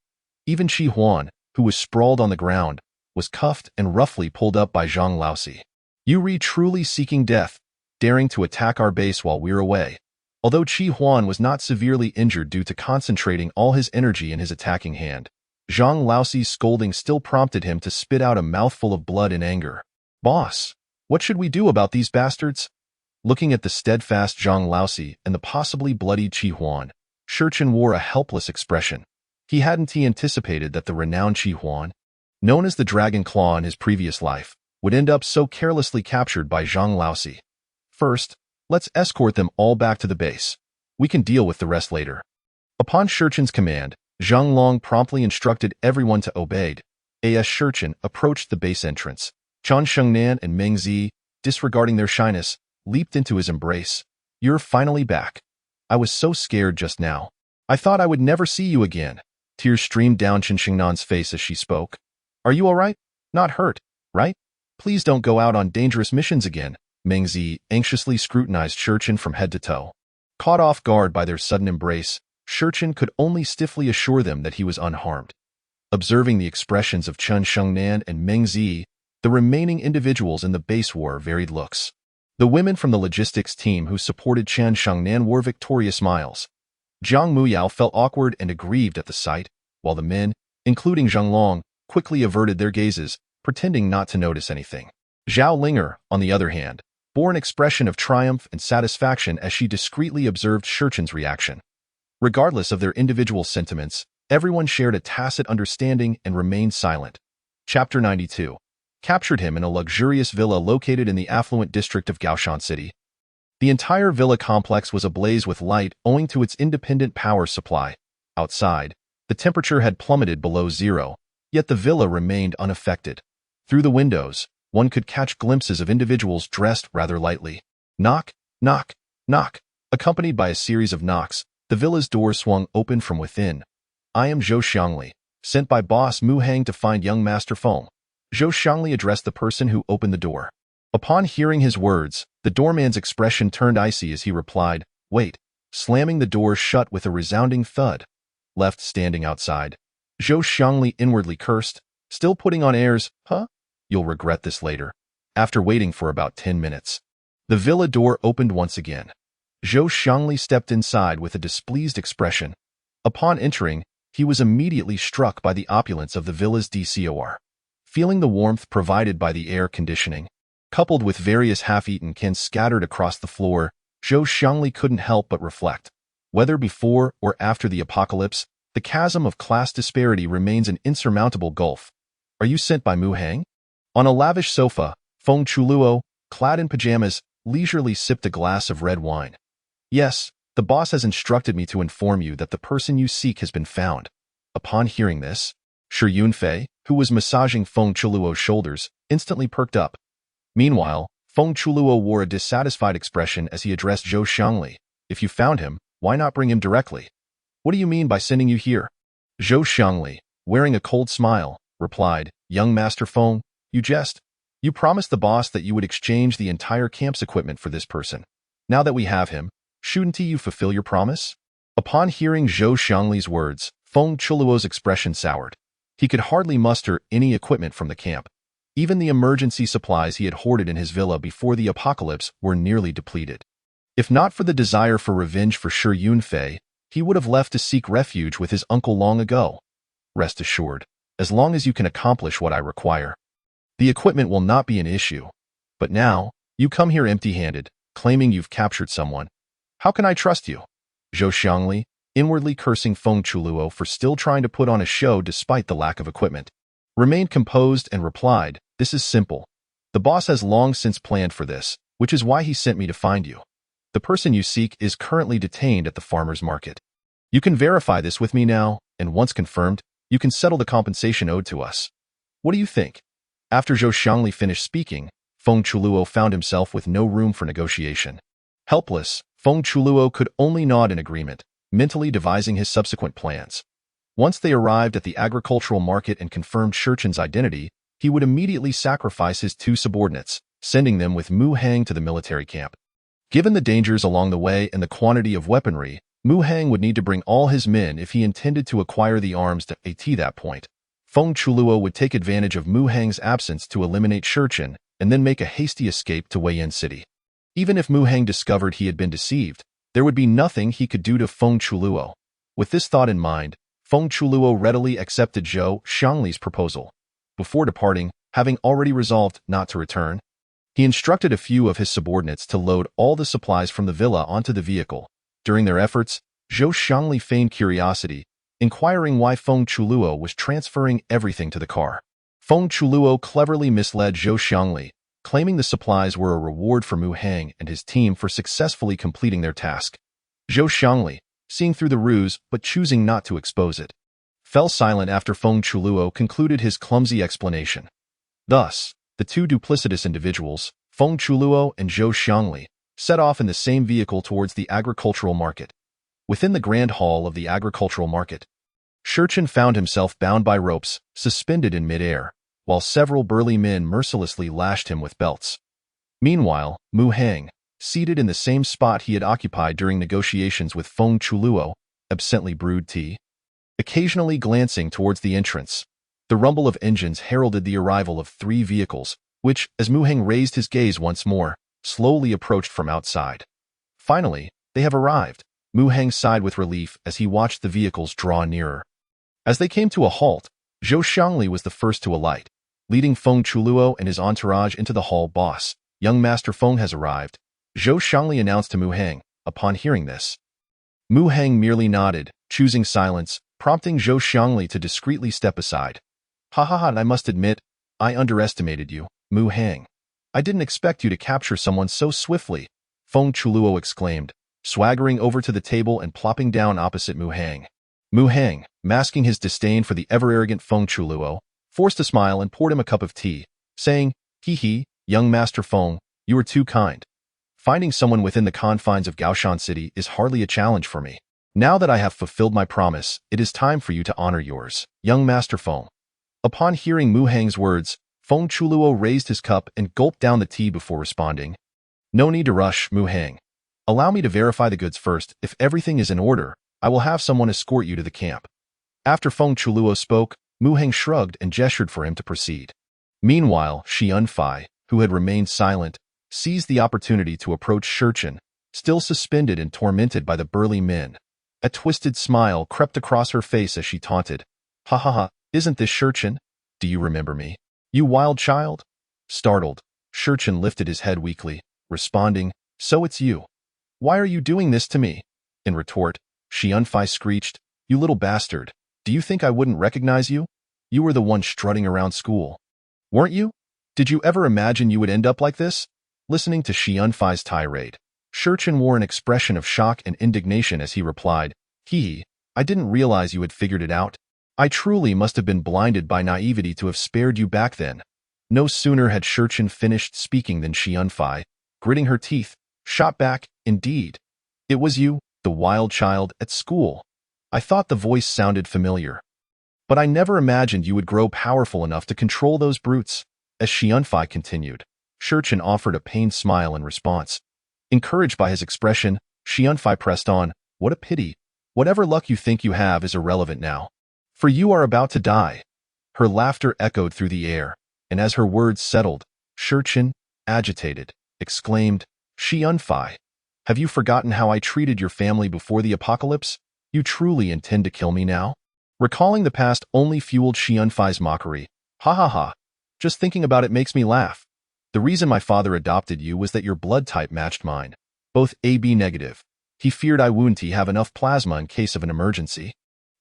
Even Qi Huan, who was sprawled on the ground, was cuffed and roughly pulled up by Zhang Laosi. You re truly seeking death, daring to attack our base while we're away. Although Qi Huan was not severely injured due to concentrating all his energy in his attacking hand, Zhang Laosi's scolding still prompted him to spit out a mouthful of blood in anger. Boss, what should we do about these bastards? Looking at the steadfast Zhang Laosi and the possibly bloodied Qi Huan, Shurchen wore a helpless expression. He anticipated that the renowned Qi Huan, known as the Dragon Claw in his previous life, would end up so carelessly captured by Zhang Laosi. First, let's escort them all back to the base. We can deal with the rest later. Upon Shurchen's command, Zhang Long promptly instructed everyone to obey. As Shurchen approached the base entrance, Qian Shengnan and Meng Zi, disregarding their shyness, leaped into his embrace. You're finally back. I was so scared just now. I thought I would never see you again. Tears streamed down Qian Shengnan's face as she spoke. Are you all right? Not hurt, right? Please don't go out on dangerous missions again. Meng Zi anxiously scrutinized Shurchen from head to toe. Caught off guard by their sudden embrace, Shurchen could only stiffly assure them that he was unharmed. Observing the expressions of Qian Shengnan and Meng Zi, the remaining individuals in the base wore varied looks. The women from the logistics team who supported Qian Shengnan wore victorious smiles. Jiang Muyao felt awkward and aggrieved at the sight, while the men, including Zhang Long, quickly averted their gazes, pretending not to notice anything. Zhao Linger, on the other hand, bore an expression of triumph and satisfaction as she discreetly observed Shurchen's reaction. Regardless of their individual sentiments, everyone shared a tacit understanding and remained silent. Chapter 92. Captured him in a luxurious villa located in the affluent district of Gaoshan City. The entire villa complex was ablaze with light owing to its independent power supply. Outside, the temperature had plummeted below zero, yet the villa remained unaffected. Through the windows, one could catch glimpses of individuals dressed rather lightly. Knock, knock, knock. Accompanied by a series of knocks, the villa's door swung open from within. I am Zhou Xiangli, sent by boss Mu Hang to find young Master Feng. Zhou Xiangli addressed the person who opened the door. Upon hearing his words, the doorman's expression turned icy as he replied, wait, slamming the door shut with a resounding thud. Left standing outside, Zhou Xiangli inwardly cursed, still putting on airs, huh? You'll regret this later. After waiting for about 10 minutes, the villa door opened once again. Zhou Xiangli stepped inside with a displeased expression. Upon entering, he was immediately struck by the opulence of the villa's decor. Feeling the warmth provided by the air conditioning, coupled with various half-eaten cans scattered across the floor, Zhou Xiangli couldn't help but reflect. Whether before or after the apocalypse, the chasm of class disparity remains an insurmountable gulf. Are you sent by Mu Hang? On a lavish sofa, Feng Chuluo, clad in pajamas, leisurely sipped a glass of red wine. Yes, the boss has instructed me to inform you that the person you seek has been found. Upon hearing this, Shi Yunfei, who was massaging Feng Chuluo's shoulders, instantly perked up. Meanwhile, Feng Chuluo wore a dissatisfied expression as he addressed Zhou Xiangli. If you found him, why not bring him directly? What do you mean by sending you here? Zhou Xiangli, wearing a cold smile, replied, young Master Feng, you jest. You promised the boss that you would exchange the entire camp's equipment for this person. Now that we have him, shouldn't you fulfill your promise? Upon hearing Zhou Xiangli's words, Feng Chuluo's expression soured. He could hardly muster any equipment from the camp. Even the emergency supplies he had hoarded in his villa before the apocalypse were nearly depleted. If not for the desire for revenge for Shi Yunfei, he would have left to seek refuge with his uncle long ago. Rest assured, as long as you can accomplish what I require, the equipment will not be an issue. But now, you come here empty-handed, claiming you've captured someone. How can I trust you? Zhou Xiangli, inwardly cursing Feng Chuluo for still trying to put on a show despite the lack of equipment, remained composed and replied, this is simple. The boss has long since planned for this, which is why he sent me to find you. The person you seek is currently detained at the farmer's market. You can verify this with me now, and once confirmed, you can settle the compensation owed to us. What do you think? After Zhou Xiangli finished speaking, Feng Chuluo found himself with no room for negotiation. Helpless, Feng Chuluo could only nod in agreement, mentally devising his subsequent plans. Once they arrived at the agricultural market and confirmed Shurchen's identity, he would immediately sacrifice his two subordinates, sending them with Mu Hang to the military camp. Given the dangers along the way and the quantity of weaponry, Mu Hang would need to bring all his men if he intended to acquire the arms to at that point. Feng Chuluo would take advantage of Mu Hang's absence to eliminate Shurchen and then make a hasty escape to Weiyan City. Even if Mu Hang discovered he had been deceived, there would be nothing he could do to Feng Chuluo. With this thought in mind, Feng Chuluo readily accepted Zhou Xiangli's proposal. Before departing, having already resolved not to return, he instructed a few of his subordinates to load all the supplies from the villa onto the vehicle. During their efforts, Zhou Xiangli feigned curiosity, inquiring why Feng Chuluo was transferring everything to the car. Feng Chuluo cleverly misled Zhou Xiangli, claiming the supplies were a reward for Mu Hang and his team for successfully completing their task. Zhou Xiangli, seeing through the ruse but choosing not to expose it, fell silent after Feng Chuluo concluded his clumsy explanation. Thus, the two duplicitous individuals, Feng Chuluo and Zhou Xiangli, set off in the same vehicle towards the agricultural market. Within the grand hall of the agricultural market, Shurchen found himself bound by ropes, suspended in midair, while several burly men mercilessly lashed him with belts. Meanwhile, Mu Hang, seated in the same spot he had occupied during negotiations with Feng Chuluo, absently brewed tea. Occasionally glancing towards the entrance, the rumble of engines heralded the arrival of 3 vehicles, which, as Mu Hang raised his gaze once more, slowly approached from outside. Finally, they have arrived. Mu Hang sighed with relief as he watched the vehicles draw nearer. As they came to a halt, Zhou Xiangli was the first to alight, leading Feng Chuluo and his entourage into the hall. Boss, young Master Feng has arrived, Zhou Xiangli announced to Mu Hang. Upon hearing this, Mu Hang merely nodded, choosing silence, prompting Zhou Xiangli to discreetly step aside. Ha ha ha, I must admit, I underestimated you, Mu Hang. I didn't expect you to capture someone so swiftly, Feng Chuluo exclaimed, swaggering over to the table and plopping down opposite Mu Hang. Mu Hang, masking his disdain for the ever-arrogant Feng Chuluo, forced a smile and poured him a cup of tea, saying, "Hee, young Master Feng, you are too kind. Finding someone within the confines of Gaoshan City is hardly a challenge for me. Now that I have fulfilled my promise, it is time for you to honor yours, young Master Feng." Upon hearing Mu Hang's words, Feng Chuluo raised his cup and gulped down the tea before responding. "No need to rush, Mu Hang. Allow me to verify the goods first. If everything is in order, I will have someone escort you to the camp." After Feng Chuluo spoke, Mu Hang shrugged and gestured for him to proceed. Meanwhile, Xian Fai, who had remained silent, seized the opportunity to approach Shurchen, still suspended and tormented by the burly men. A twisted smile crept across her face as she taunted. "Ha ha ha, isn't this Shurchen? Do you remember me? You wild child?" Startled, Shurchen lifted his head weakly, responding, "So it's you. Why are you doing this to me?" In retort, Xian Fai screeched, "You little bastard. Do you think I wouldn't recognize you? You were the one strutting around school. Weren't you? Did you ever imagine you would end up like this?" Listening to Xian Fai's tirade, Shurchen wore an expression of shock and indignation as he replied, I didn't realize you had figured it out. I truly must have been blinded by naivety to have spared you back then." No sooner had Shurchen finished speaking than Xian Fai, gritting her teeth, shot back, "Indeed. It was you, the wild child, at school. I thought the voice sounded familiar. But I never imagined you would grow powerful enough to control those brutes." As Xian Fai continued, Shurchen offered a pained smile in response. Encouraged by his expression, Xian Fai pressed on, "What a pity. Whatever luck you think you have is irrelevant now. For you are about to die." Her laughter echoed through the air, and as her words settled, Shurchen, agitated, exclaimed, "Xian Fai, have you forgotten how I treated your family before the apocalypse? You truly intend to kill me now?" Recalling the past only fueled Xian Fai's mockery. "Ha ha ha. Just thinking about it makes me laugh. The reason my father adopted you was that your blood type matched mine, both AB negative. He feared I wouldn't have enough plasma in case of an emergency.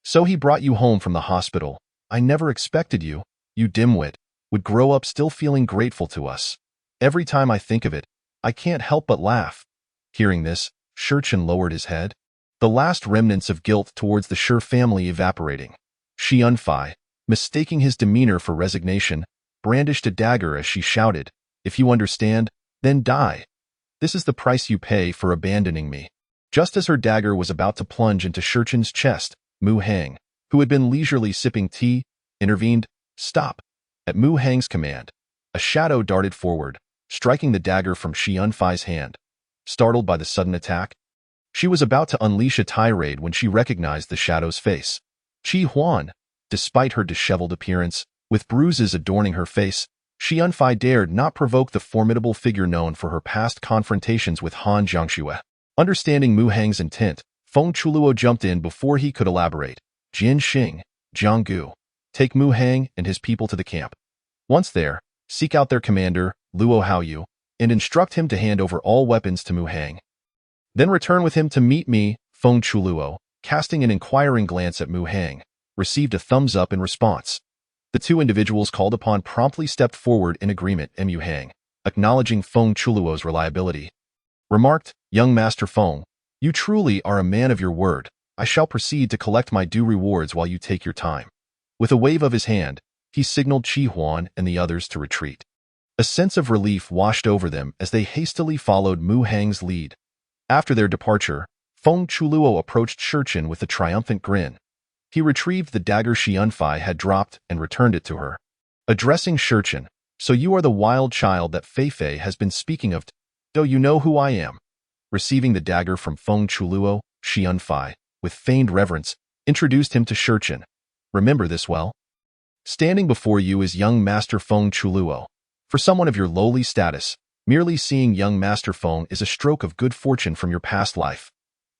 So he brought you home from the hospital. I never expected you, you dimwit." would grow up still feeling grateful to us. Every time I think of it, I can't help but laugh. Hearing this, Shurchen lowered his head, the last remnants of guilt towards the Shur family evaporating. Xianfei, mistaking his demeanor for resignation, brandished a dagger as she shouted, "If you understand, then die. This is the price you pay for abandoning me." Just as her dagger was about to plunge into Shurchen's chest, Mu Hang, who had been leisurely sipping tea, intervened. "Stop." At Mu Hang's command, a shadow darted forward, striking the dagger from Xianfei's hand. Startled by the sudden attack, she was about to unleash a tirade when she recognized the shadow's face. Qi Huan, despite her disheveled appearance, with bruises adorning her face, Xianfei dared not provoke the formidable figure known for her past confrontations with Han Jiangxue. Understanding Mu Hang's intent, Feng Chuluo jumped in before he could elaborate. "Jin Xing, Jianggu, take Mu Hang and his people to the camp. Once there, seek out their commander, Luo Haoyu, and instruct him to hand over all weapons to Mu Hang. Then return with him to meet me." Feng Chuluo, casting an inquiring glance at Mu Hang, received a thumbs up in response. The two individuals called upon promptly stepped forward in agreement, and Mu Hang, acknowledging Feng Chuluo's reliability, remarked, "Young Master Feng, you truly are a man of your word. I shall proceed to collect my due rewards while you take your time." With a wave of his hand, he signaled Qi Huan and the others to retreat. A sense of relief washed over them as they hastily followed Mu Hang's lead. After their departure, Feng Chuluo approached Shurchen with a triumphant grin. He retrieved the dagger Xianfei had dropped and returned it to her. Addressing Shurchen, "So you are the wild child that Feifei has been speaking of. Do you know who I am?" Receiving the dagger from Feng Chuluo, Xianfei, with feigned reverence, introduced him to Shurchen. "Remember this well? Standing before you is young Master Feng Chuluo. For someone of your lowly status, merely seeing young Master Feng is a stroke of good fortune from your past life."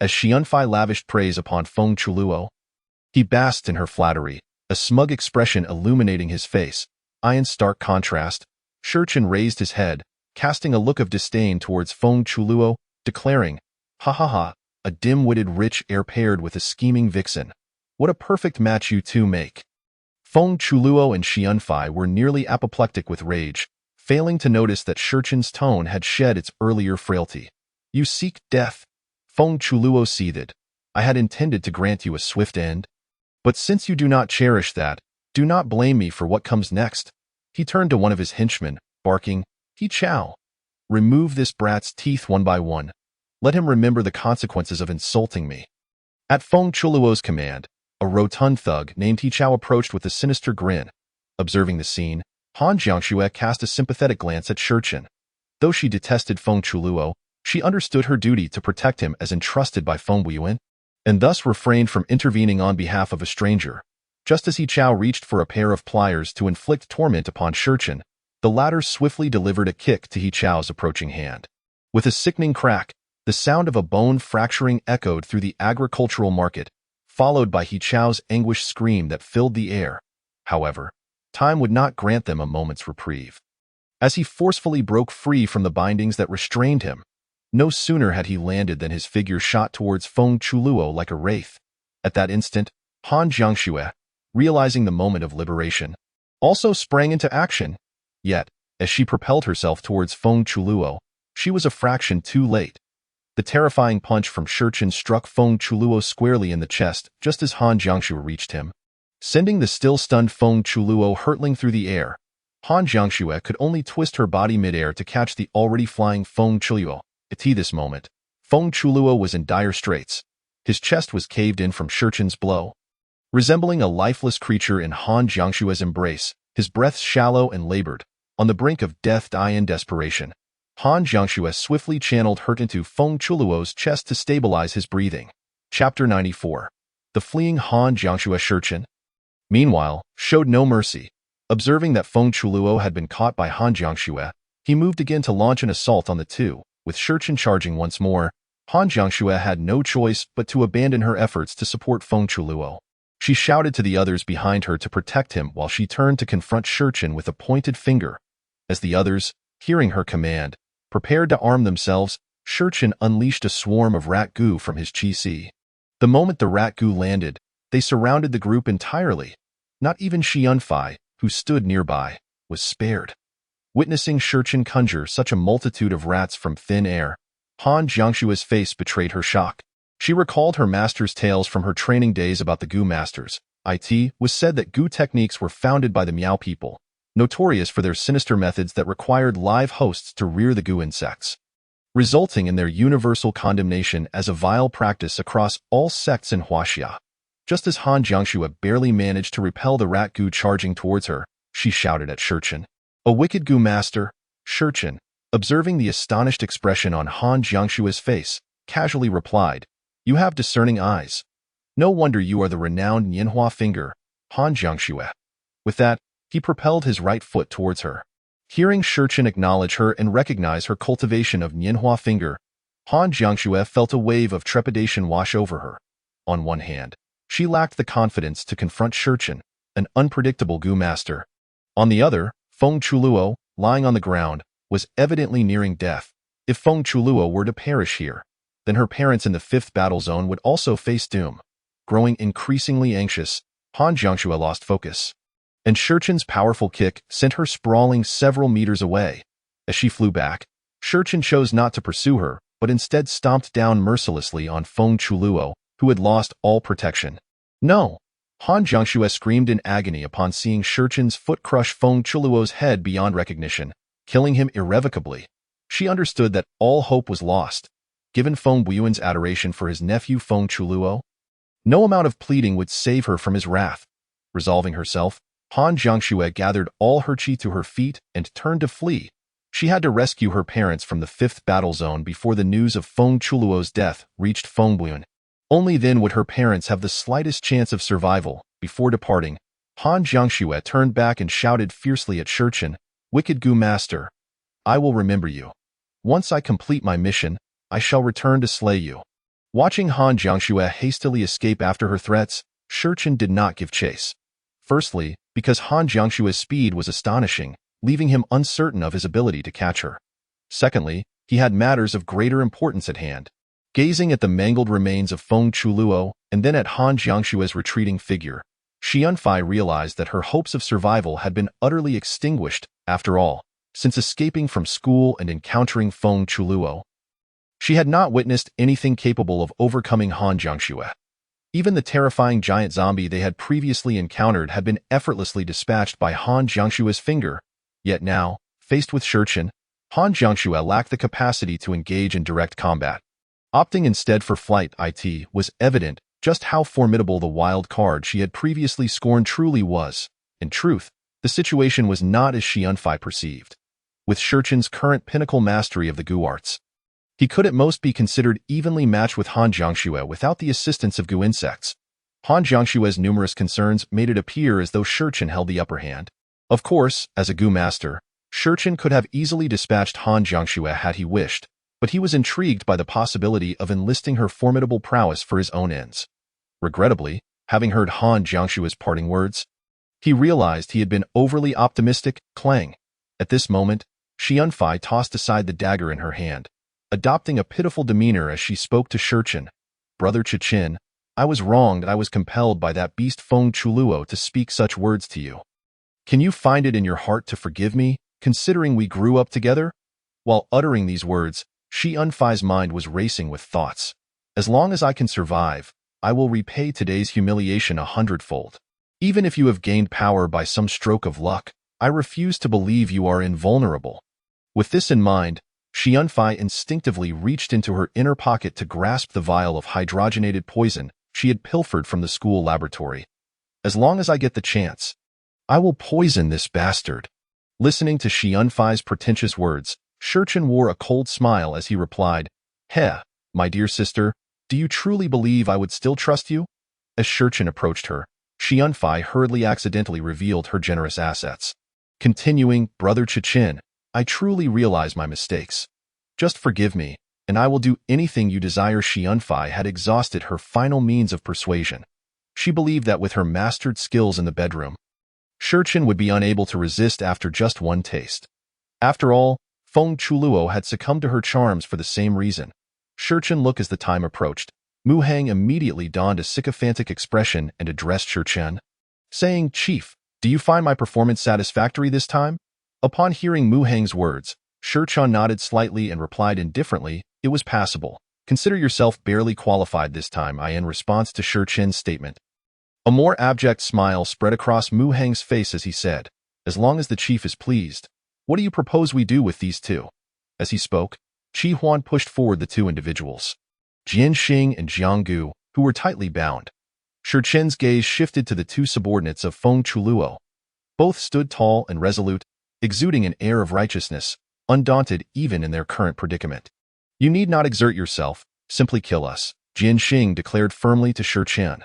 As Xianfei lavished praise upon Feng Chuluo, he basked in her flattery, a smug expression illuminating his face. In stark contrast, Shurchen raised his head, casting a look of disdain towards Feng Chuluo, declaring, "Ha ha ha, a dim-witted rich heir paired with a scheming vixen. What a perfect match you two make." Feng Chuluo and Xianfei were nearly apoplectic with rage, failing to notice that Shurchen's tone had shed its earlier frailty. "You seek death?" Feng Chuluo seethed. "I had intended to grant you a swift end. But since you do not cherish that, do not blame me for what comes next." He turned to one of his henchmen, barking, "He Chao. Remove this brat's teeth one by one. Let him remember the consequences of insulting me." At Feng Chuluo's command, a rotund thug named He Chao approached with a sinister grin. Observing the scene, Han Jiangxue cast a sympathetic glance at Shurchen. Though she detested Feng Chuluo, she understood her duty to protect him as entrusted by Feng Buiyuan, and thus refrained from intervening on behalf of a stranger. Just as He Chao reached for a pair of pliers to inflict torment upon Shurchen, the latter swiftly delivered a kick to He Chao's approaching hand. With a sickening crack, the sound of a bone fracturing echoed through the agricultural market, followed by He Chao's anguished scream that filled the air. However, time would not grant them a moment's reprieve. As he forcefully broke free from the bindings that restrained him, no sooner had he landed than his figure shot towards Feng Chuluo like a wraith. At that instant, Han Jiangxue, realizing the moment of liberation, also sprang into action. Yet, as she propelled herself towards Feng Chuluo, she was a fraction too late. The terrifying punch from Shurchen struck Feng Chuluo squarely in the chest just as Han Jiangxue reached him, sending the still-stunned Feng Chuluo hurtling through the air. Han Jiangxue could only twist her body midair to catch the already flying Feng Chuluo. At this moment, Feng Chuluo was in dire straits. His chest was caved in from Shurchen's blow. Resembling a lifeless creature in Han Jiangxue's embrace, his breath shallow and labored, on the brink of death in desperation, Han Jiangxue swiftly channeled hurt into Feng Chuluo's chest to stabilize his breathing. Chapter 94. The fleeing Han Jiangxue. Shurchen, meanwhile, showed no mercy. Observing that Feng Chuluo had been caught by Han Jiangxue, he moved again to launch an assault on the two. With Shurchen charging once more, Han Jiangxue had no choice but to abandon her efforts to support Feng Chuluo. She shouted to the others behind her to protect him while she turned to confront Shurchen with a pointed finger. As the others, hearing her command, prepared to arm themselves, Shurchen unleashed a swarm of rat goo from his chi-si. The moment the rat goo landed, they surrounded the group entirely. Not even Xianfei, who stood nearby, was spared. Witnessing Shurchen conjure such a multitude of rats from thin air, Han Jiangshua's face betrayed her shock. She recalled her master's tales from her training days about the Gu masters. It was said that Gu techniques were founded by the Miao people, notorious for their sinister methods that required live hosts to rear the Gu insects, resulting in their universal condemnation as a vile practice across all sects in Huaxia. Just as Han Jiangshua barely managed to repel the rat Gu charging towards her, she shouted at Shurchen. A wicked Gu master, Shurchen, observing the astonished expression on Han Jiangshua's face, casually replied, "You have discerning eyes. No wonder you are the renowned Nianhua finger, Han Jiangshua." With that, he propelled his right foot towards her. Hearing Shurchen acknowledge her and recognize her cultivation of Nianhua finger, Han Jiangshua felt a wave of trepidation wash over her. On one hand, she lacked the confidence to confront Shurchen, an unpredictable Gu master. On the other, Feng Chuluo, lying on the ground, was evidently nearing death. If Feng Chuluo were to perish here, then her parents in the 5th battle zone would also face doom. Growing increasingly anxious, Han Jiangshua lost focus, and Shurchen's powerful kick sent her sprawling several meters away. As she flew back, Shurchen chose not to pursue her, but instead stomped down mercilessly on Feng Chuluo, who had lost all protection. "No!" Han Jiangshua screamed in agony upon seeing Shurchen's foot crush Feng Chuluo's head beyond recognition, killing him irrevocably. She understood that all hope was lost. Given Feng Buyuan's adoration for his nephew Feng Chuluo, no amount of pleading would save her from his wrath. Resolving herself, Han Jiangshua gathered all her chi to her feet and turned to flee. She had to rescue her parents from the 5th battle zone before the news of Feng Chuluo's death reached Feng Buyuan. Only then would her parents have the slightest chance of survival. Before departing, Han Jiangshua turned back and shouted fiercely at Shurchen, "Wicked Gu master, I will remember you. Once I complete my mission, I shall return to slay you." Watching Han Jiangshua hastily escape after her threats, Shurchen did not give chase. Firstly, because Han Jiangshua's speed was astonishing, leaving him uncertain of his ability to catch her. Secondly, he had matters of greater importance at hand. Gazing at the mangled remains of Feng Chuluo and then at Han Jiangshua's retreating figure, Xianfei realized that her hopes of survival had been utterly extinguished. After all, since escaping from school and encountering Feng Chuluo, she had not witnessed anything capable of overcoming Han Jiangshua. Even the terrifying giant zombie they had previously encountered had been effortlessly dispatched by Han Jiangshua's finger. Yet now, faced with Shurchen, Han Jiangshua lacked the capacity to engage in direct combat. Opting instead for flight, it was evident just how formidable the wild card she had previously scorned truly was. In truth, the situation was not as Xianfei perceived. With Shurchen's current pinnacle mastery of the Gu arts, he could at most be considered evenly matched with Han Jiangshua without the assistance of Gu insects. Han Jiangshua's numerous concerns made it appear as though Shurchen held the upper hand. Of course, as a Gu master, Shurchen could have easily dispatched Han Jiangshua had he wished, but he was intrigued by the possibility of enlisting her formidable prowess for his own ends. Regrettably, having heard Han Jiangshua's parting words, he realized he had been overly optimistic. Clang. At this moment, Xianfei tossed aside the dagger in her hand, adopting a pitiful demeanor as she spoke to Shurchen. "Brother Chichin, I was wronged and I was compelled by that beast Feng Chuluo to speak such words to you. Can you find it in your heart to forgive me, considering we grew up together?" While uttering these words, Xianfei's mind was racing with thoughts. "As long as I can survive, I will repay today's humiliation 100-fold. Even if you have gained power by some stroke of luck, I refuse to believe you are invulnerable." With this in mind, Xianfei instinctively reached into her inner pocket to grasp the vial of hydrogenated poison she had pilfered from the school laboratory. "As long as I get the chance, I will poison this bastard." Listening to Xianfei's pretentious words, Shurchen wore a cold smile as he replied, "Heh, my dear sister, do you truly believe I would still trust you?" As Shurchen approached her, Xianfei hurriedly accidentally revealed her generous assets. Continuing, "Brother Chichin, I truly realize my mistakes. Just forgive me, and I will do anything you desire." Xianfei had exhausted her final means of persuasion. She believed that with her mastered skills in the bedroom, Shurchen would be unable to resist after just one taste. After all, Feng Chuluo had succumbed to her charms for the same reason. Shurchen looked as the time approached. Mu Hang immediately donned a sycophantic expression and addressed Shurchen, saying, "Chief, Do you find my performance satisfactory this time? Upon hearing Mu Hang's words, Shi Chun nodded slightly and replied indifferently, it was passable. Consider yourself barely qualified this time, in response to Shi Chun's statement. A more abject smile spread across Mu Hang's face as he said, as long as the chief is pleased, what do you propose we do with these two? As he spoke, Qi Huan pushed forward the two individuals, Jian Xing and Jiang Gu, who were tightly bound. Shi Chen's gaze shifted to the two subordinates of Feng Chuluo. Both stood tall and resolute, exuding an air of righteousness, undaunted even in their current predicament. You need not exert yourself, simply kill us, Jian Xing declared firmly to Shi Chen.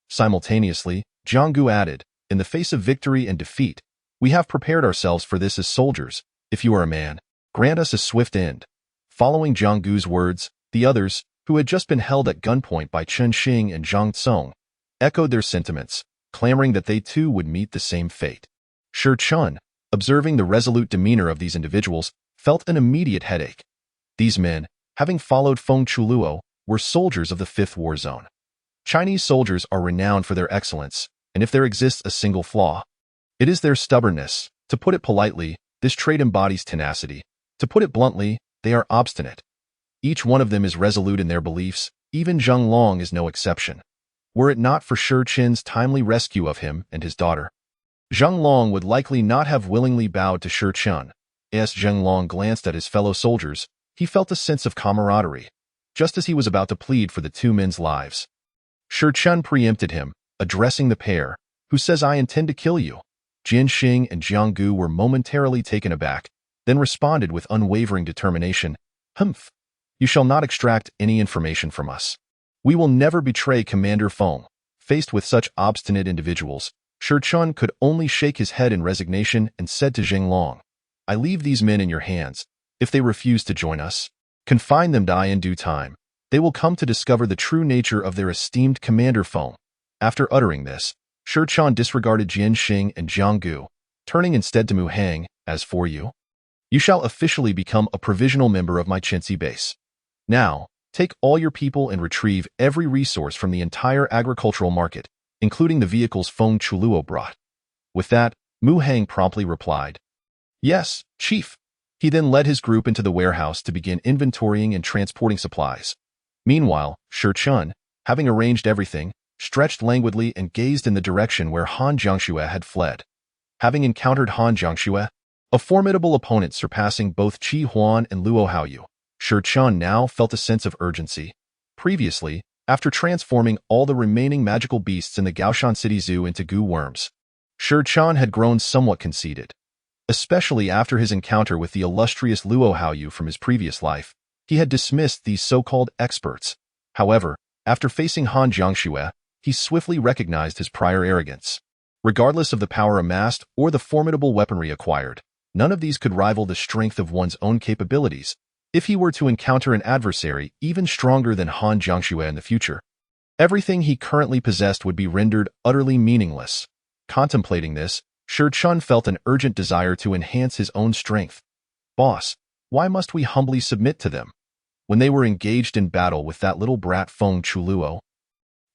Simultaneously, Jiang Gu added, in the face of victory and defeat, we have prepared ourselves for this as soldiers. If you are a man, grant us a swift end. Following Jiang Gu's words, the others, who had just been held at gunpoint by Chen Xing and Zhang Tsong, echoed their sentiments, clamoring that they too would meet the same fate. Shi Chun, observing the resolute demeanor of these individuals, felt an immediate headache. These men, having followed Feng Chuluo, were soldiers of the Fifth War Zone. Chinese soldiers are renowned for their excellence, and if there exists a single flaw, it is their stubbornness. To put it politely, this trait embodies tenacity. To put it bluntly, they are obstinate. Each one of them is resolute in their beliefs, even Zheng Long is no exception. Were it not for Shi Chen's timely rescue of him and his daughter, Zheng Long would likely not have willingly bowed to Shi Chen. As Zheng Long glanced at his fellow soldiers, he felt a sense of camaraderie, just as he was about to plead for the two men's lives. Shi Chen preempted him, addressing the pair, who says, I intend to kill you. Jian Xing and Jiang Gu were momentarily taken aback, then responded with unwavering determination, Humph! You shall not extract any information from us. We will never betray Commander Feng. Faced with such obstinate individuals, Shi Chun could only shake his head in resignation and said to Zheng Long, I leave these men in your hands. If they refuse to join us, confine them to die in due time. They will come to discover the true nature of their esteemed Commander Feng. After uttering this, Shi Chun disregarded Jian Xing and Jiang Gu, turning instead to Mu Hang, as for you, you shall officially become a provisional member of my Chenxi base. Now, take all your people and retrieve every resource from the entire agricultural market, including the vehicles Feng Chuluo brought. With that, Mu Hang promptly replied, Yes, Chief. He then led his group into the warehouse to begin inventorying and transporting supplies. Meanwhile, Shi Chun, having arranged everything, stretched languidly and gazed in the direction where Han Jiangxue had fled. Having encountered Han Jiangxue, a formidable opponent surpassing both Qi Huan and Luo Haoyu, Shi Chun now felt a sense of urgency. Previously, after transforming all the remaining magical beasts in the Gaoshan City Zoo into goo worms, Shi Chun had grown somewhat conceited. Especially after his encounter with the illustrious Luo Haoyu from his previous life, he had dismissed these so-called experts. However, after facing Han Jiangxue, he swiftly recognized his prior arrogance. Regardless of the power amassed or the formidable weaponry acquired, none of these could rival the strength of one's own capabilities. If he were to encounter an adversary even stronger than Han Jiangxue in the future, everything he currently possessed would be rendered utterly meaningless. Contemplating this, Shi Chun felt an urgent desire to enhance his own strength. Boss, why must we humbly submit to them? When they were engaged in battle with that little brat Feng Chuluo,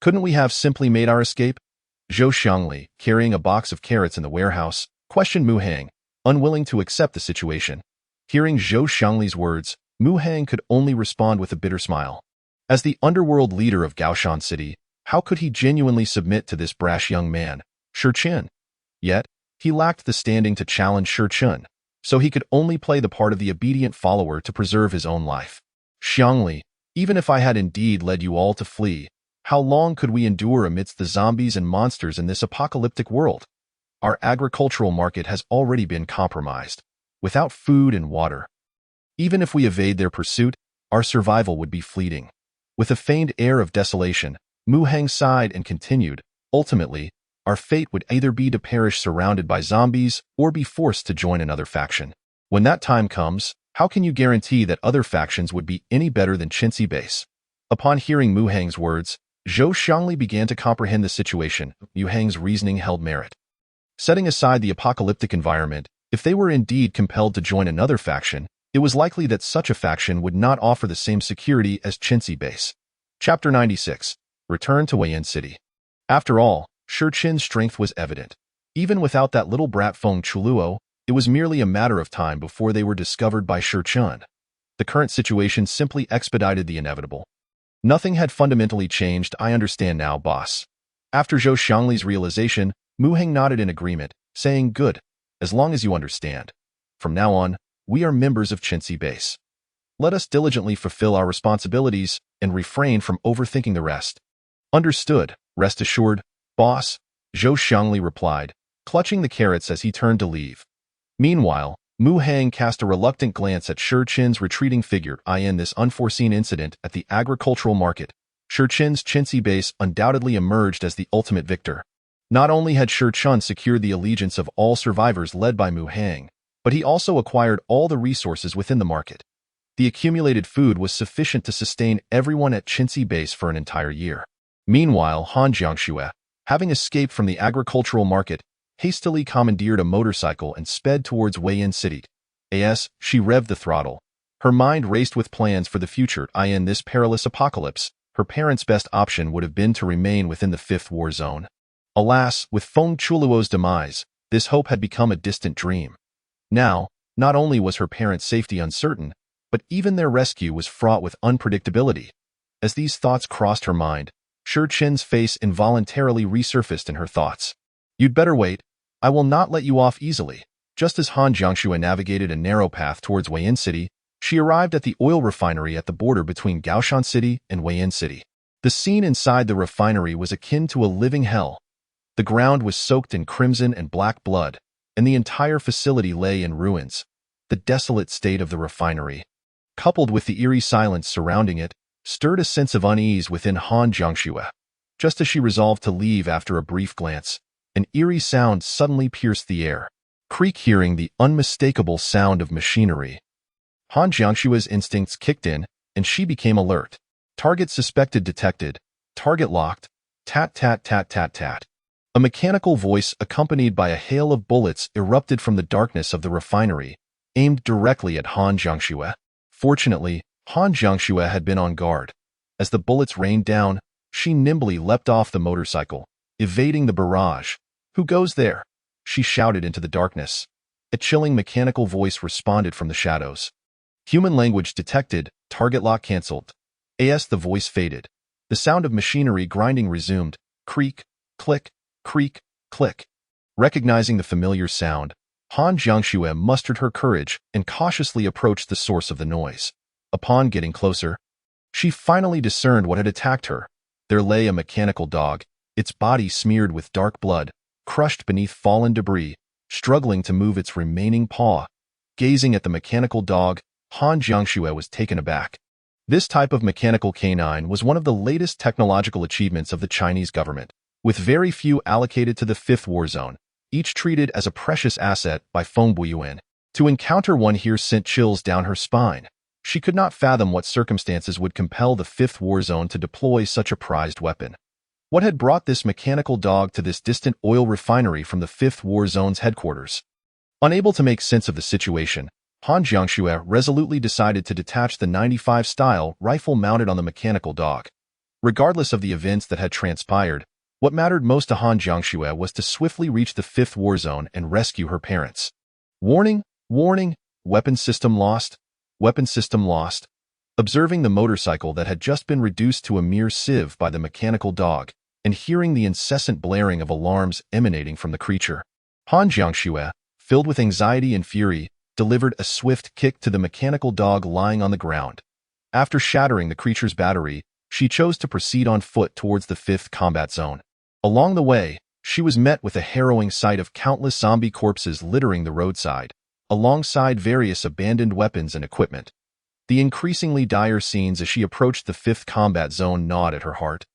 couldn't we have simply made our escape? Zhou Xiangli, carrying a box of carrots in the warehouse, questioned Mu Hang, unwilling to accept the situation. Hearing Zhou Xiangli's words, Mu Hang could only respond with a bitter smile. As the underworld leader of Gaoshan City, how could he genuinely submit to this brash young man, Shi Chen? Yet, he lacked the standing to challenge Shi Chen, so he could only play the part of the obedient follower to preserve his own life. Xiangli, even if I had indeed led you all to flee, how long could we endure amidst the zombies and monsters in this apocalyptic world? Our agricultural market has already been compromised, without food and water. Even if we evade their pursuit, our survival would be fleeting. With a feigned air of desolation, Mu Hang sighed and continued, ultimately, our fate would either be to perish surrounded by zombies or be forced to join another faction. When that time comes, how can you guarantee that other factions would be any better than Chenxi base? Upon hearing Mu Hang's words, Zhou Xiangli began to comprehend the situation. Mu Hang's reasoning held merit. Setting aside the apocalyptic environment, if they were indeed compelled to join another faction, it was likely that such a faction would not offer the same security as Chenxi base. Chapter 96. Return to Weiyan City. After all, Shi Chen's strength was evident. Even without that little brat Feng Chuluo, it was merely a matter of time before they were discovered by Shi Chun. The current situation simply expedited the inevitable. Nothing had fundamentally changed, I understand now, boss. After Zhou Xiangli's realization, Mu Heng nodded in agreement, saying, good, as long as you understand. From now on, we are members of Qinxi Base. Let us diligently fulfill our responsibilities and refrain from overthinking the rest. Understood, rest assured, boss, Zhou Xiangli replied, clutching the carrots as he turned to leave. Meanwhile, Mu Heng cast a reluctant glance at Shi Qin's retreating figure. In this unforeseen incident at the agricultural market, Shi Qin's Qinxi Base undoubtedly emerged as the ultimate victor. Not only had Shi Chun secured the allegiance of all survivors led by Mu Heng, but he also acquired all the resources within the market. The accumulated food was sufficient to sustain everyone at Qinxi Base for an entire year. Meanwhile, Han Jiangxue, having escaped from the agricultural market, hastily commandeered a motorcycle and sped towards Weiyan City. As she revved the throttle, her mind raced with plans for the future. In this perilous apocalypse, her parents' best option would have been to remain within the Fifth War Zone. Alas, with Feng Chuluo's demise, this hope had become a distant dream. Now, not only was her parents' safety uncertain, but even their rescue was fraught with unpredictability. As these thoughts crossed her mind, Shi Qin's face involuntarily resurfaced in her thoughts. You'd better wait. I will not let you off easily. Just as Han Jiangxue navigated a narrow path towards Weiyan City, she arrived at the oil refinery at the border between Gaoshan City and Weiyan City. The scene inside the refinery was akin to a living hell. The ground was soaked in crimson and black blood, and the entire facility lay in ruins. The desolate state of the refinery, coupled with the eerie silence surrounding it, stirred a sense of unease within Han Jiangxue. Just as she resolved to leave after a brief glance, an eerie sound suddenly pierced the air. Creak, hearing the unmistakable sound of machinery. Han Jiangxue's instincts kicked in, and she became alert. Target suspected detected. Target locked. Tat tat tat tat tat. A mechanical voice accompanied by a hail of bullets erupted from the darkness of the refinery, aimed directly at Han Jiangxue. Fortunately, Han Jiangxue had been on guard. As the bullets rained down, she nimbly leapt off the motorcycle, evading the barrage. Who goes there? She shouted into the darkness. A chilling mechanical voice responded from the shadows. Human language detected, target lock cancelled. As the voice faded, the sound of machinery grinding resumed. Creak, click, creak, click. Recognizing the familiar sound, Han Jiangxue mustered her courage and cautiously approached the source of the noise. Upon getting closer, she finally discerned what had attacked her. There lay a mechanical dog, its body smeared with dark blood, crushed beneath fallen debris, struggling to move its remaining paw. Gazing at the mechanical dog, Han Jiangxue was taken aback. This type of mechanical canine was one of the latest technological achievements of the Chinese government, with very few allocated to the Fifth War Zone, each treated as a precious asset by Feng Buiyuan. To encounter one here sent chills down her spine. She could not fathom what circumstances would compel the Fifth War Zone to deploy such a prized weapon. What had brought this mechanical dog to this distant oil refinery from the Fifth War Zone's headquarters? Unable to make sense of the situation, Han Jiangxue resolutely decided to detach the 95-style rifle mounted on the mechanical dog. Regardless of the events that had transpired, what mattered most to Han Jiangxue was to swiftly reach the Fifth War Zone and rescue her parents. Warning, warning, weapon system lost, weapon system lost. Observing the motorcycle that had just been reduced to a mere sieve by the mechanical dog, and hearing the incessant blaring of alarms emanating from the creature, Han Jiangxue, filled with anxiety and fury, delivered a swift kick to the mechanical dog lying on the ground. After shattering the creature's battery, she chose to proceed on foot towards the Fifth Combat Zone. Along the way, she was met with a harrowing sight of countless zombie corpses littering the roadside, alongside various abandoned weapons and equipment. The increasingly dire scenes as she approached the Fifth Combat Zone gnawed at her heart.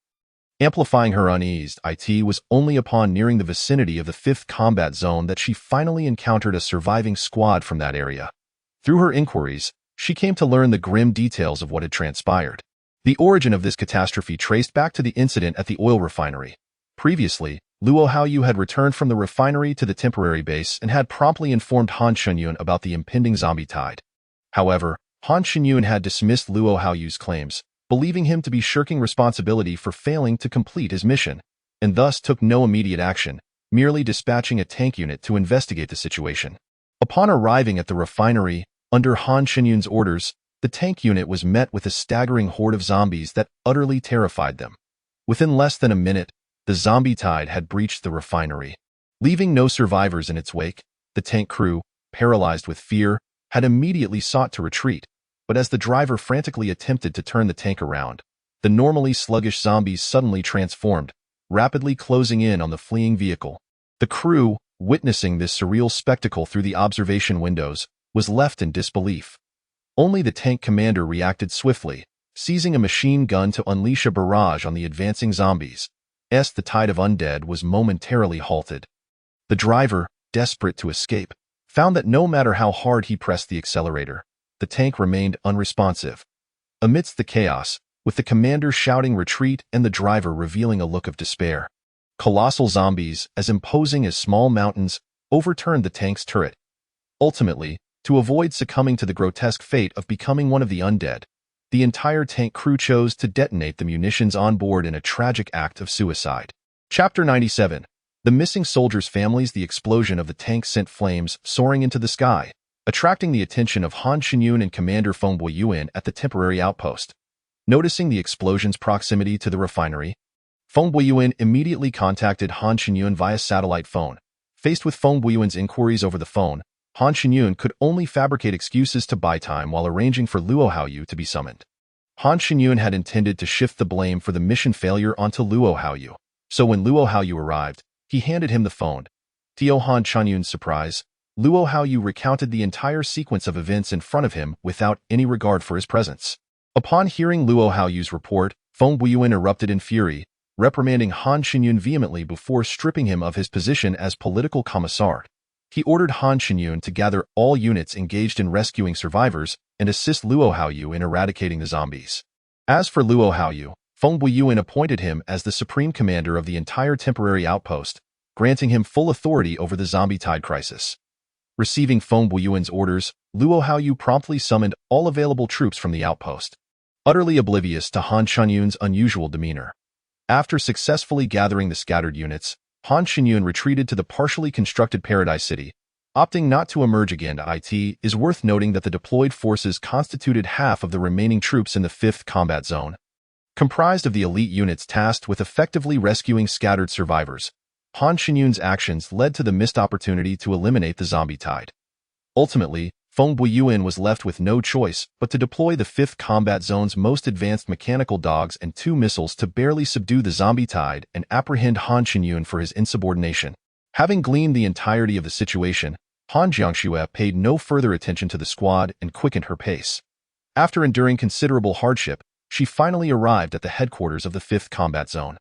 Amplifying her unease, it was only upon nearing the vicinity of the Fifth Combat Zone that she finally encountered a surviving squad from that area. Through her inquiries, she came to learn the grim details of what had transpired. The origin of this catastrophe traced back to the incident at the oil refinery. Previously, Luo Haoyu had returned from the refinery to the temporary base and had promptly informed Han Shenyun about the impending zombie tide. However, Han Shenyun had dismissed Luo Haoyu's claims, believing him to be shirking responsibility for failing to complete his mission, and thus took no immediate action, merely dispatching a tank unit to investigate the situation. Upon arriving at the refinery, under Han Qinyun's orders, the tank unit was met with a staggering horde of zombies that utterly terrified them. Within less than a minute, the zombie tide had breached the refinery. Leaving no survivors in its wake, the tank crew, paralyzed with fear, had immediately sought to retreat, but as the driver frantically attempted to turn the tank around, the normally sluggish zombies suddenly transformed, rapidly closing in on the fleeing vehicle. The crew, witnessing this surreal spectacle through the observation windows, was left in disbelief. Only the tank commander reacted swiftly, seizing a machine gun to unleash a barrage on the advancing zombies. The tide of undead was momentarily halted. The driver, desperate to escape, found that no matter how hard he pressed the accelerator, the tank remained unresponsive. Amidst the chaos, with the commander shouting retreat and the driver revealing a look of despair, colossal zombies, as imposing as small mountains, overturned the tank's turret. Ultimately, to avoid succumbing to the grotesque fate of becoming one of the undead, the entire tank crew chose to detonate the munitions on board in a tragic act of suicide. Chapter 97. The Missing Soldiers' Families. The explosion of the tank sent flames soaring into the sky, attracting the attention of Han Qinyun and Commander Feng Buiyuan at the temporary outpost. Noticing the explosion's proximity to the refinery, Feng Buiyuan immediately contacted Han Qinyun via satellite phone. Faced with Feng Buiyuan's inquiries over the phone, Han Qinyun could only fabricate excuses to buy time while arranging for Luo Haoyu to be summoned. Han Qinyun had intended to shift the blame for the mission failure onto Luo Haoyu, so when Luo Haoyu arrived, he handed him the phone. To Han Qinyun's surprise, Luo Haoyu recounted the entire sequence of events in front of him without any regard for his presence. Upon hearing Luo Haoyu's report, Feng Buiyuan erupted in fury, reprimanding Han Qinyun vehemently before stripping him of his position as political commissar. He ordered Han Qinyun to gather all units engaged in rescuing survivors and assist Luo Haoyu in eradicating the zombies. As for Luo Haoyu, Feng Buiyuan appointed him as the supreme commander of the entire temporary outpost, granting him full authority over the zombie tide crisis. Receiving Feng Buiyuan's orders, Luo Haoyu promptly summoned all available troops from the outpost, utterly oblivious to Han Qinyun's unusual demeanor. After successfully gathering the scattered units, Han Qinyun retreated to the partially constructed Paradise City, opting not to emerge again. It is worth noting that the deployed forces constituted half of the remaining troops in the 5th Combat Zone. Comprised of the elite units tasked with effectively rescuing scattered survivors, Han Qinyun's actions led to the missed opportunity to eliminate the zombie tide. Ultimately, Feng Buiyuan was left with no choice but to deploy the 5th Combat Zone's most advanced mechanical dogs and 2 missiles to barely subdue the zombie tide and apprehend Han Qinyun for his insubordination. Having gleaned the entirety of the situation, Han Jiangxue paid no further attention to the squad and quickened her pace. After enduring considerable hardship, she finally arrived at the headquarters of the 5th Combat Zone,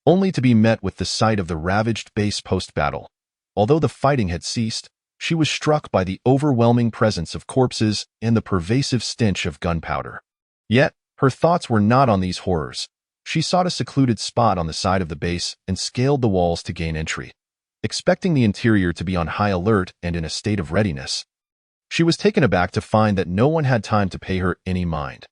only to be met with the sight of the ravaged base post-battle. Although the fighting had ceased, she was struck by the overwhelming presence of corpses and the pervasive stench of gunpowder. Yet, her thoughts were not on these horrors. She sought a secluded spot on the side of the base and scaled the walls to gain entry, expecting the interior to be on high alert and in a state of readiness. She was taken aback to find that no one had time to pay her any mind.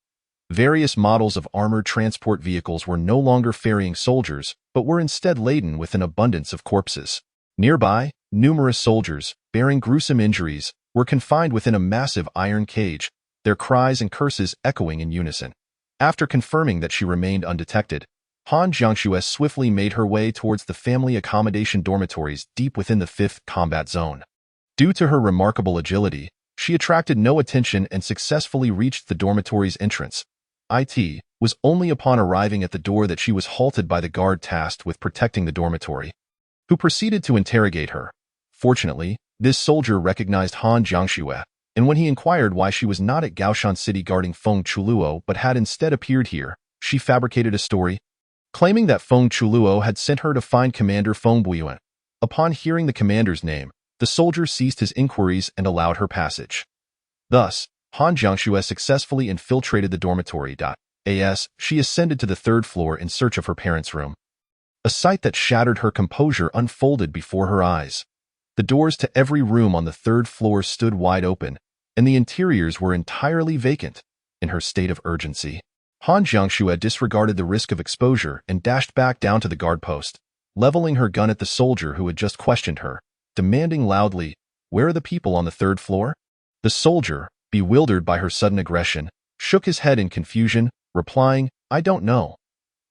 Various models of armored transport vehicles were no longer ferrying soldiers, but were instead laden with an abundance of corpses. Nearby, numerous soldiers, bearing gruesome injuries, were confined within a massive iron cage, their cries and curses echoing in unison. After confirming that she remained undetected, Han Jiangxue swiftly made her way towards the family accommodation dormitories deep within the 5th Combat Zone. Due to her remarkable agility, she attracted no attention and successfully reached the dormitory's entrance. It was only upon arriving at the door that she was halted by the guard tasked with protecting the dormitory, who proceeded to interrogate her. Fortunately, this soldier recognized Han Jiangxue, and when he inquired why she was not at Gaoshan City guarding Feng Chuluo but had instead appeared here, she fabricated a story, claiming that Feng Chuluo had sent her to find Commander Feng Buiyuan. Upon hearing the commander's name, the soldier ceased his inquiries and allowed her passage. Thus, Han Jiangxue successfully infiltrated the dormitory. As she ascended to the 3rd floor in search of her parents' room, a sight that shattered her composure unfolded before her eyes. The doors to every room on the 3rd floor stood wide open, and the interiors were entirely vacant. In her state of urgency, Han Jiangxue disregarded the risk of exposure and dashed back down to the guard post. leveling her gun at the soldier who had just questioned her, demanding loudly, "Where are the people on the third floor?" The soldier, bewildered by her sudden aggression, shook his head in confusion, replying, "I don't know.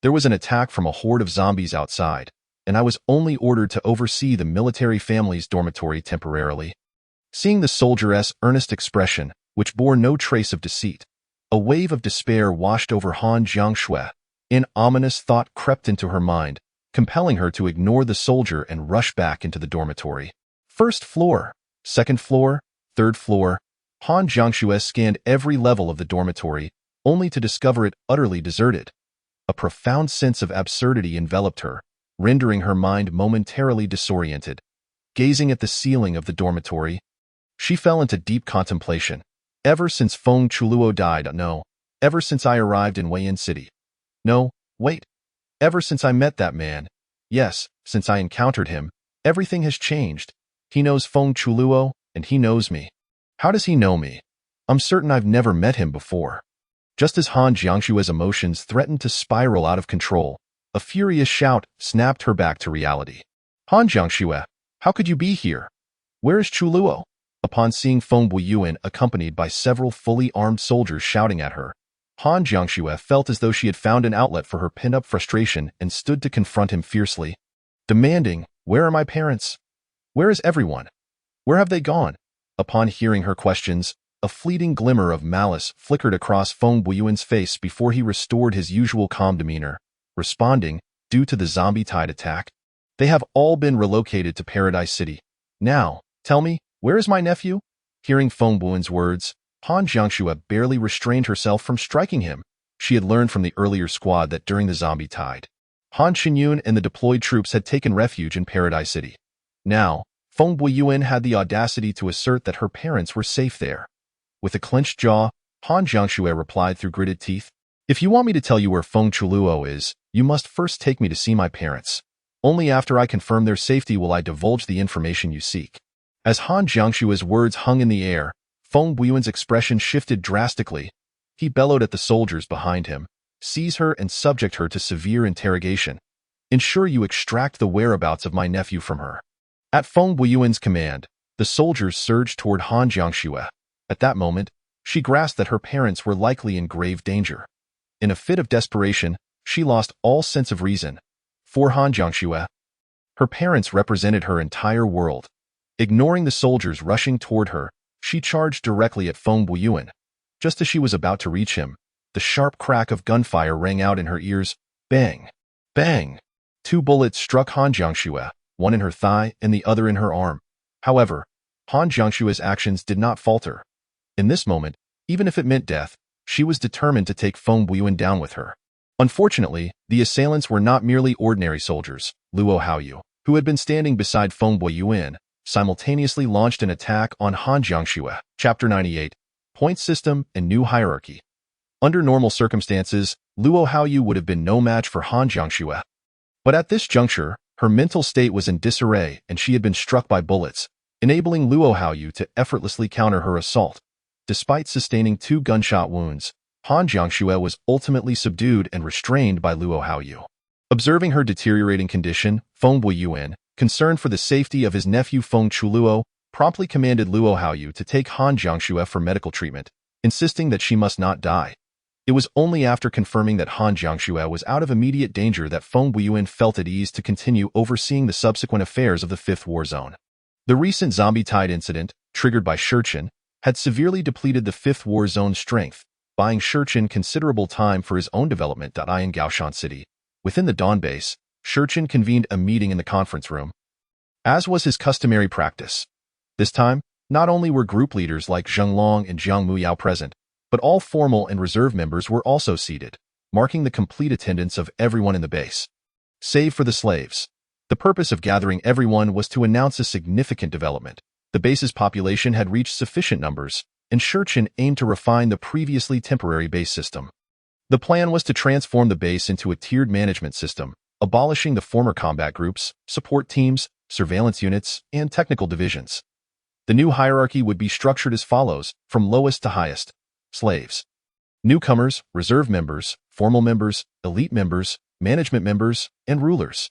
There was an attack from a horde of zombies outside, and I was only ordered to oversee the military family's dormitory temporarily." Seeing the soldier's earnest expression, which bore no trace of deceit, a wave of despair washed over Han Jiangshui. An ominous thought crept into her mind, compelling her to ignore the soldier and rush back into the dormitory. First floor, second floor, third floor. Han Jiangshui scanned every level of the dormitory, only to discover it utterly deserted. A profound sense of absurdity enveloped her, rendering her mind momentarily disoriented. Gazing at the ceiling of the dormitory, she fell into deep contemplation. Ever since Feng Chuluo died, no. Ever since I arrived in Weiyan City. No, wait. Ever since I met that man. Yes, since I encountered him, everything has changed. He knows Feng Chuluo, and he knows me. How does he know me? I'm certain I've never met him before. Just as Han Jiangshui's emotions threatened to spiral out of control, a furious shout snapped her back to reality. "Han Jiangshui, how could you be here? Where is Chuluo?" Upon seeing Feng Buiyuan accompanied by several fully armed soldiers shouting at her, Han Jiangshui felt as though she had found an outlet for her pent-up frustration and stood to confront him fiercely, demanding, "Where are my parents? Where is everyone? Where have they gone?" Upon hearing her questions, a fleeting glimmer of malice flickered across Feng Buiyuan's face before he restored his usual calm demeanor, responding, "Due to the zombie tide attack, they have all been relocated to Paradise City. Now, tell me, where is my nephew?" Hearing Feng Buiyuan's words, Han Jiangshui barely restrained herself from striking him. She had learned from the earlier squad that during the zombie tide, Han Qinyun and the deployed troops had taken refuge in Paradise City. Now, Feng Buiyuan had the audacity to assert that her parents were safe there. With a clenched jaw, Han Jiangshui replied through gritted teeth, "If you want me to tell you where Feng Chuluo is, you must first take me to see my parents. Only after I confirm their safety will I divulge the information you seek." As Han Jiangshui's words hung in the air, Feng Buiyuan's expression shifted drastically. He bellowed at the soldiers behind him, "Seize her and subject her to severe interrogation. Ensure you extract the whereabouts of my nephew from her." At Feng Buiyuan's command, the soldiers surged toward Han Jiangshui. At that moment, she grasped that her parents were likely in grave danger. In a fit of desperation, she lost all sense of reason. For Han Jiangshui, her parents represented her entire world. Ignoring the soldiers rushing toward her, she charged directly at Feng Buiyuan. Just as she was about to reach him, the sharp crack of gunfire rang out in her ears. Bang! Bang! 2 bullets struck Han Jiangshui, one in her thigh and the other in her arm. However, Han Jiangshui's actions did not falter. In this moment, even if it meant death, she was determined to take Feng Buiyuan down with her. Unfortunately, the assailants were not merely ordinary soldiers. Luo Haoyu, who had been standing beside Feng Buiyuan, simultaneously launched an attack on Han Jiangshui. Chapter 98. Point System and New Hierarchy. Under normal circumstances, Luo Haoyu would have been no match for Han Jiangshui. But at this juncture, her mental state was in disarray and she had been struck by bullets, enabling Luo Haoyu to effortlessly counter her assault. Despite sustaining 2 gunshot wounds, Han Jiangshui was ultimately subdued and restrained by Luo Haoyu. Observing her deteriorating condition, Feng Buiyuan, concerned for the safety of his nephew Feng Chuluo, promptly commanded Luo Haoyu to take Han Jiangshui for medical treatment, insisting that she must not die. It was only after confirming that Han Jiangshui was out of immediate danger that Feng Buiyuan felt at ease to continue overseeing the subsequent affairs of the 5th War Zone. The recent zombie tide incident, triggered by Shurchen, had severely depleted the 5th War Zone's strength, buying Shurchen considerable time for his own development. In Gaoshan City, within the Dawn base, Shurchen convened a meeting in the conference room. As was his customary practice, this time, not only were group leaders like Zheng Long and Jiang Muyao present, but all formal and reserve members were also seated, marking the complete attendance of everyone in the base. Save for the slaves. The purpose of gathering everyone was to announce a significant development. The base's population had reached sufficient numbers, and Shurchen aimed to refine the previously temporary base system. The plan was to transform the base into a tiered management system, abolishing the former combat groups, support teams, surveillance units, and technical divisions. The new hierarchy would be structured as follows, from lowest to highest: slaves, newcomers, reserve members, formal members, elite members, management members, and rulers.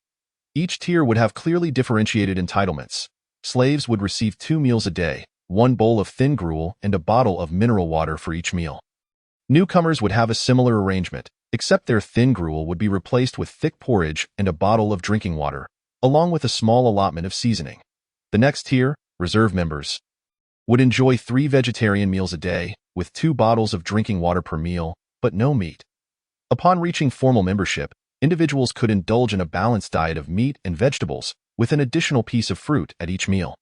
Each tier would have clearly differentiated entitlements. Slaves would receive 2 meals a day, 1 bowl of thin gruel and a bottle of mineral water for each meal. Newcomers would have a similar arrangement, except their thin gruel would be replaced with thick porridge and a bottle of drinking water, along with a small allotment of seasoning. The next tier, reserve members, would enjoy 3 vegetarian meals a day, with 2 bottles of drinking water per meal, but no meat. Upon reaching formal membership, individuals could indulge in a balanced diet of meat and vegetables, with an additional piece of fruit at each meal.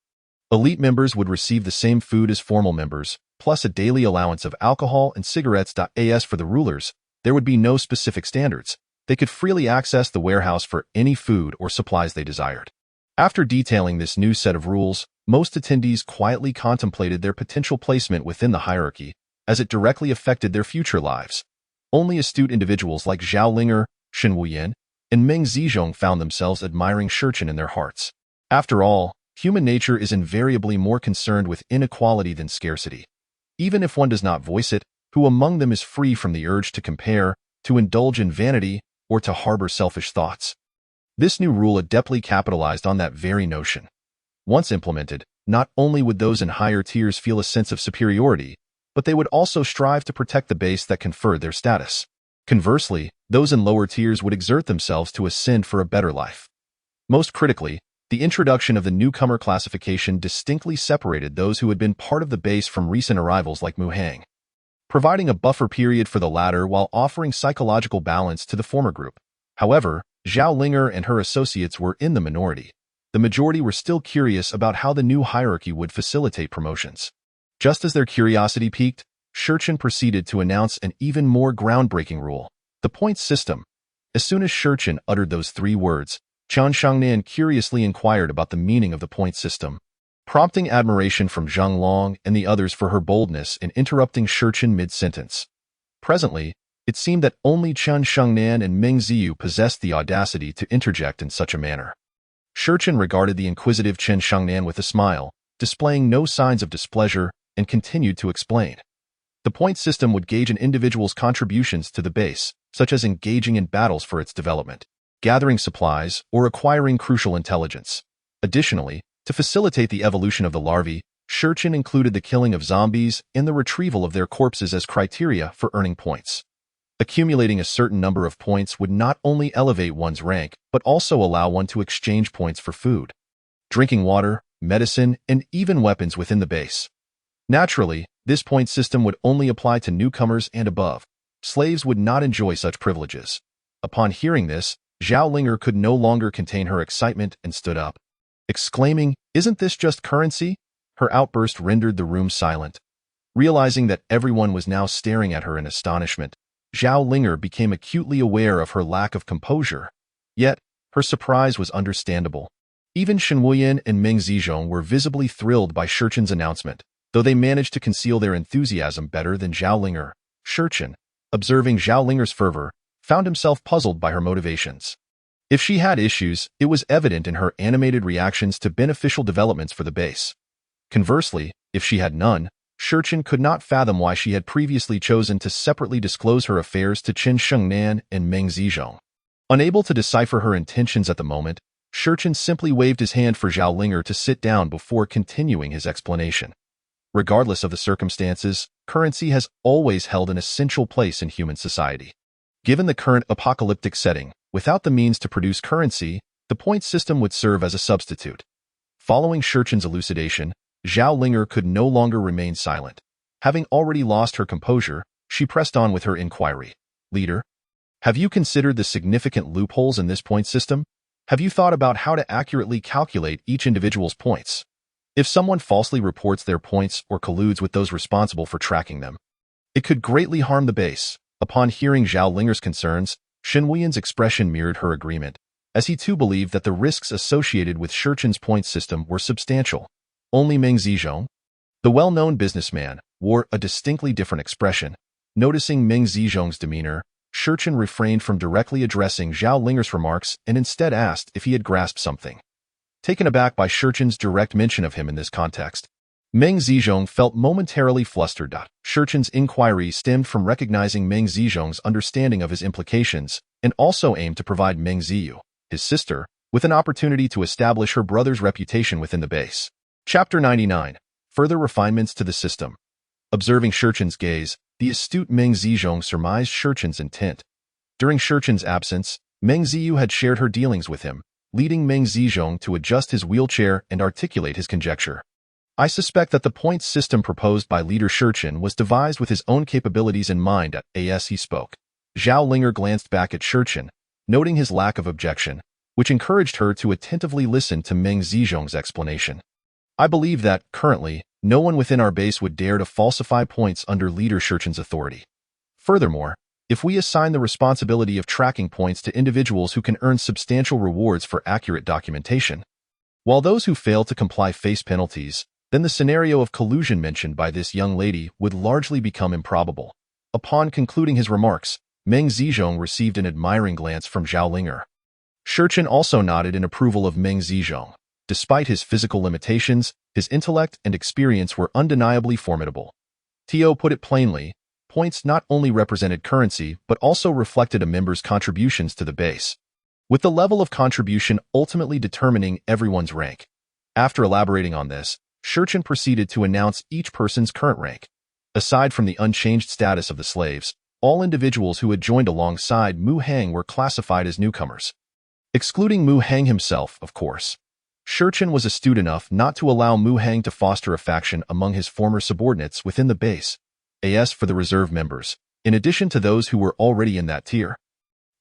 Elite members would receive the same food as formal members, plus a daily allowance of alcohol and cigarettes. As for the rulers, there would be no specific standards. They could freely access the warehouse for any food or supplies they desired. After detailing this new set of rules, most attendees quietly contemplated their potential placement within the hierarchy, as it directly affected their future lives. Only astute individuals like Zhao Linger, Shen Wuyan, and Meng Zizhong found themselves admiring Shurchen in their hearts. After all, human nature is invariably more concerned with inequality than scarcity. Even if one does not voice it, who among them is free from the urge to compare, to indulge in vanity, or to harbor selfish thoughts? This new rule adeptly capitalized on that very notion. Once implemented, not only would those in higher tiers feel a sense of superiority, but they would also strive to protect the base that conferred their status. Conversely, those in lower tiers would exert themselves to ascend for a better life. Most critically, the introduction of the newcomer classification distinctly separated those who had been part of the base from recent arrivals like Mu Hang, providing a buffer period for the latter while offering psychological balance to the former group. However, Zhao Linger and her associates were in the minority. The majority were still curious about how the new hierarchy would facilitate promotions. Just as their curiosity piqued, Shurchen proceeded to announce an even more groundbreaking rule, the points system. As soon as Shurchen uttered those 3 words, Qian Shangnan curiously inquired about the meaning of the point system, prompting admiration from Zhang Long and the others for her boldness in interrupting Shurchen mid-sentence. Presently, it seemed that only Qian Shangnan and Meng Ziyu possessed the audacity to interject in such a manner. Shurchen regarded the inquisitive Qian Shangnan with a smile, displaying no signs of displeasure, and continued to explain. The point system would gauge an individual's contributions to the base, such as engaging in battles for its development, gathering supplies, or acquiring crucial intelligence. Additionally, to facilitate the evolution of the larvae, Shurchen included the killing of zombies and the retrieval of their corpses as criteria for earning points. Accumulating a certain number of points would not only elevate one's rank, but also allow one to exchange points for food, drinking water, medicine, and even weapons within the base. Naturally, this point system would only apply to newcomers and above. Slaves would not enjoy such privileges. Upon hearing this, Zhao Linger could no longer contain her excitement and stood up, exclaiming, "Isn't this just currency?" Her outburst rendered the room silent. Realizing that everyone was now staring at her in astonishment, Zhao Linger became acutely aware of her lack of composure. Yet, her surprise was understandable. Even Shen Wuyan and Meng Zizhong were visibly thrilled by Shurchen's announcement, though they managed to conceal their enthusiasm better than Zhao Linger. Shurchen, observing Zhao Linger's fervor, found himself puzzled by her motivations. If she had issues, it was evident in her animated reactions to beneficial developments for the base. Conversely, if she had none, Shurchen could not fathom why she had previously chosen to separately disclose her affairs to Qian Shengnan and Meng Zizhong. Unable to decipher her intentions at the moment, Shurchen simply waved his hand for Zhao Linger to sit down before continuing his explanation. Regardless of the circumstances, currency has always held an essential place in human society. Given the current apocalyptic setting, without the means to produce currency, the point system would serve as a substitute. Following Shurchen's elucidation, Zhao Linger could no longer remain silent. Having already lost her composure, she pressed on with her inquiry. "Leader, have you considered the significant loopholes in this point system? Have you thought about how to accurately calculate each individual's points? If someone falsely reports their points or colludes with those responsible for tracking them, it could greatly harm the base." Upon hearing Zhao Linger's concerns, Shen Wuyan's expression mirrored her agreement, as he too believed that the risks associated with Shurchen's point system were substantial. Only Meng Zizhong, the well-known businessman, wore a distinctly different expression. Noticing Meng Zizhong's demeanor, Shurchen refrained from directly addressing Zhao Linger's remarks and instead asked if he had grasped something. Taken aback by Shurchen's direct mention of him in this context, Meng Zizhong felt momentarily flustered. Shurchen's inquiry stemmed from recognizing Meng Zizhong's understanding of his implications and also aimed to provide Meng Ziyu, his sister, with an opportunity to establish her brother's reputation within the base. Chapter 99. Further refinements to the system. Observing Shichen's gaze, the astute Meng Zizhong surmised Shichen's intent. During Shichen's absence, Meng Ziyu had shared her dealings with him, leading Meng Zizhong to adjust his wheelchair and articulate his conjecture. I suspect that the points system proposed by leader Shichen was devised with his own capabilities in mind as he spoke. Zhao Linger glanced back at Shichen, noting his lack of objection, which encouraged her to attentively listen to Meng Zizhong's explanation. I believe that, currently, no one within our base would dare to falsify points under leader Shichen's authority. Furthermore, if we assign the responsibility of tracking points to individuals who can earn substantial rewards for accurate documentation, while those who fail to comply face penalties, then the scenario of collusion mentioned by this young lady would largely become improbable. Upon concluding his remarks, Meng Zizhong received an admiring glance from Zhao Linger. Shichen also nodded in approval of Meng Zizhong. Despite his physical limitations, his intellect and experience were undeniably formidable. Tio put it plainly, points not only represented currency but also reflected a member's contributions to the base, with the level of contribution ultimately determining everyone's rank. After elaborating on this, Shichen proceeded to announce each person's current rank. Aside from the unchanged status of the slaves, all individuals who had joined alongside Mu Hang were classified as newcomers. Excluding Mu Hang himself, of course. Shichen was astute enough not to allow Mu Hang to foster a faction among his former subordinates within the base, as for the reserve members, in addition to those who were already in that tier.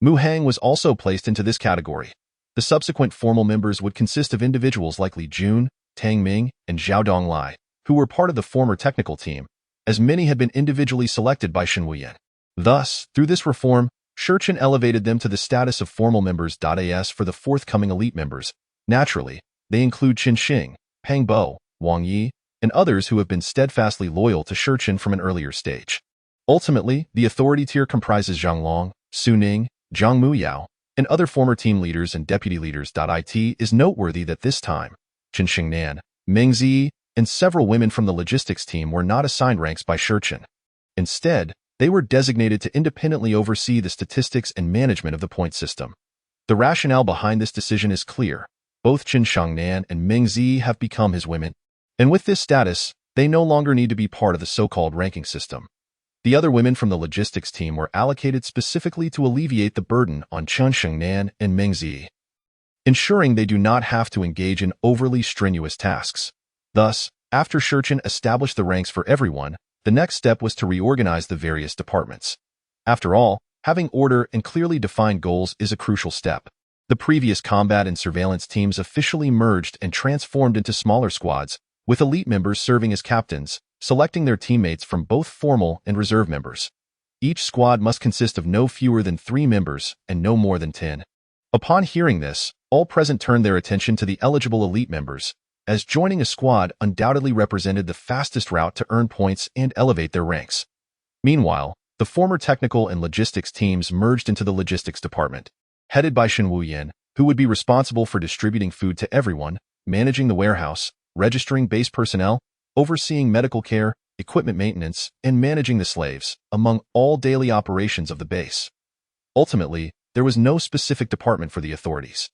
Mu Hang was also placed into this category. The subsequent formal members would consist of individuals like Li Jun, Tang Ming, and Zhao Donglai, who were part of the former technical team, as many had been individually selected by Shen Wuyan. Thus, through this reform, Shichen elevated them to the status of formal members. As for the forthcoming elite members, naturally, they include Qin Xing, Pang Bo, Wang Yi, and others who have been steadfastly loyal to Shichen from an earlier stage. Ultimately, the authority tier comprises Zhang Long, Su Ning, Zhang Muyao, and other former team leaders and deputy leaders. It is noteworthy that this time, Qin Xingnan, Meng Zi, and several women from the logistics team were not assigned ranks by Shichen. Instead, they were designated to independently oversee the statistics and management of the point system. The rationale behind this decision is clear. Both Qin Shangnan and Meng Zi have become his women, and with this status, they no longer need to be part of the so-called ranking system. The other women from the logistics team were allocated specifically to alleviate the burden on Qin Shangnan and Meng Zi, ensuring they do not have to engage in overly strenuous tasks. Thus, after Shichen established the ranks for everyone, the next step was to reorganize the various departments. After all, having order and clearly defined goals is a crucial step. The previous combat and surveillance teams officially merged and transformed into smaller squads, with elite members serving as captains, selecting their teammates from both formal and reserve members. Each squad must consist of no fewer than 3 members and no more than 10. Upon hearing this, all present turned their attention to the eligible elite members, as joining a squad undoubtedly represented the fastest route to earn points and elevate their ranks. Meanwhile, the former technical and logistics teams merged into the logistics department, headed by Shen Wuyan, who would be responsible for distributing food to everyone, managing the warehouse, registering base personnel, overseeing medical care, equipment maintenance, and managing the slaves, among all daily operations of the base. Ultimately, there was no specific department for the authorities.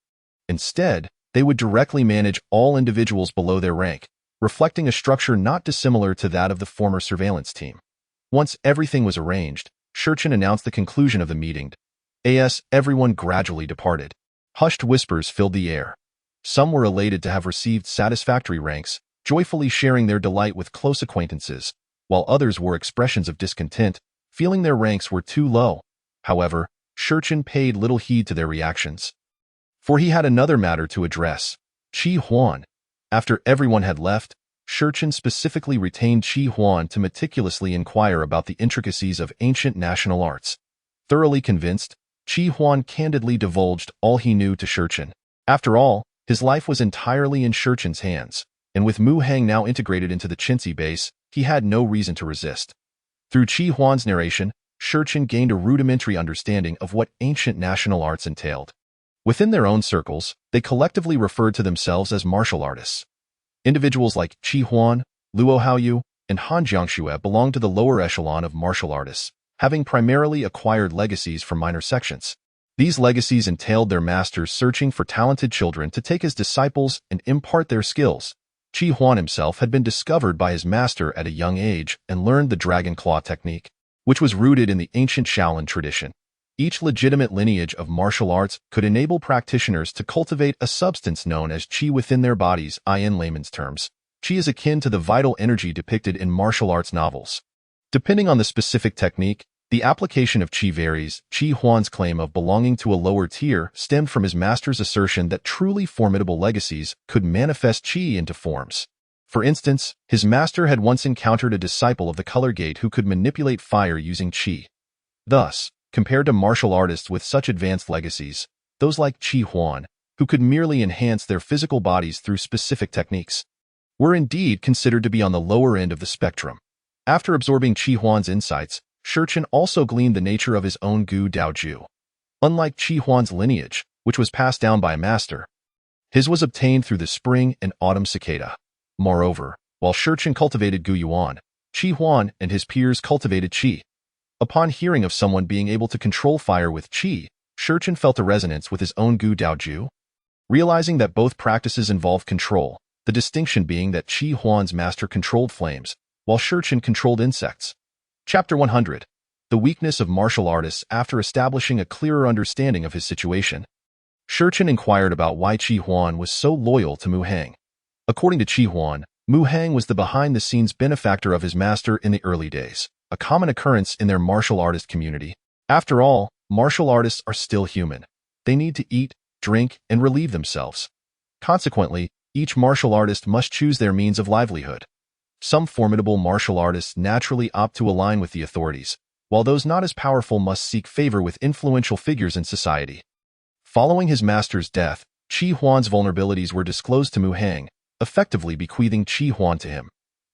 Instead, they would directly manage all individuals below their rank, reflecting a structure not dissimilar to that of the former surveillance team. Once everything was arranged, Shichen announced the conclusion of the meeting. As everyone gradually departed, hushed whispers filled the air. Some were elated to have received satisfactory ranks, joyfully sharing their delight with close acquaintances, while others wore expressions of discontent, feeling their ranks were too low. However, Shichen paid little heed to their reactions, for he had another matter to address. Qi Huan. After everyone had left, Shichen specifically retained Qi Huan to meticulously inquire about the intricacies of ancient national arts. Thoroughly convinced, Qi Huan candidly divulged all he knew to Shichen. After all, his life was entirely in Shichen's hands, and with Mu Hang now integrated into the Qinzi base, he had no reason to resist. Through Qi Huan's narration, Shichen gained a rudimentary understanding of what ancient national arts entailed. Within their own circles, they collectively referred to themselves as martial artists. Individuals like Qi Huan, Luo Haoyu, and Han Jiangxue belonged to the lower echelon of martial artists, having primarily acquired legacies from minor sections. These legacies entailed their masters searching for talented children to take as disciples and impart their skills. Qi Huan himself had been discovered by his master at a young age and learned the dragon claw technique, which was rooted in the ancient Shaolin tradition. Each legitimate lineage of martial arts could enable practitioners to cultivate a substance known as qi within their bodies. In layman's terms, qi is akin to the vital energy depicted in martial arts novels. Depending on the specific technique, the application of qi varies. Qi Huan's claim of belonging to a lower tier stemmed from his master's assertion that truly formidable legacies could manifest qi into forms. For instance, his master had once encountered a disciple of the color gate who could manipulate fire using qi. Thus, compared to martial artists with such advanced legacies, those like Qi Huan, who could merely enhance their physical bodies through specific techniques, were indeed considered to be on the lower end of the spectrum. After absorbing Qi Huan's insights, Shurchen also gleaned the nature of his own Gu Daoju. Unlike Qi Huan's lineage, which was passed down by a master, his was obtained through the spring and autumn cicada. Moreover, while Shurchen cultivated Gu Yuan, Qi Huan and his peers cultivated Qi. Upon hearing of someone being able to control fire with Qi, Shurchen felt a resonance with his own Gu Daoju. Realizing that both practices involve control, the distinction being that Qi Huan's master controlled flames, while Shurchen controlled insects. Chapter 100. The weakness of martial artists. After establishing a clearer understanding of his situation, Shurchen inquired about why Qi Huan was so loyal to Mu Hang. According to Qi Huan, Mu Hang was the behind-the-scenes benefactor of his master in the early days, a common occurrence in their martial artist community. After all, martial artists are still human. They need to eat, drink, and relieve themselves. Consequently, each martial artist must choose their means of livelihood. Some formidable martial artists naturally opt to align with the authorities, while those not as powerful must seek favor with influential figures in society. Following his master's death, Qi Huan's vulnerabilities were disclosed to Mu Hang, effectively bequeathing Qi Huan to him.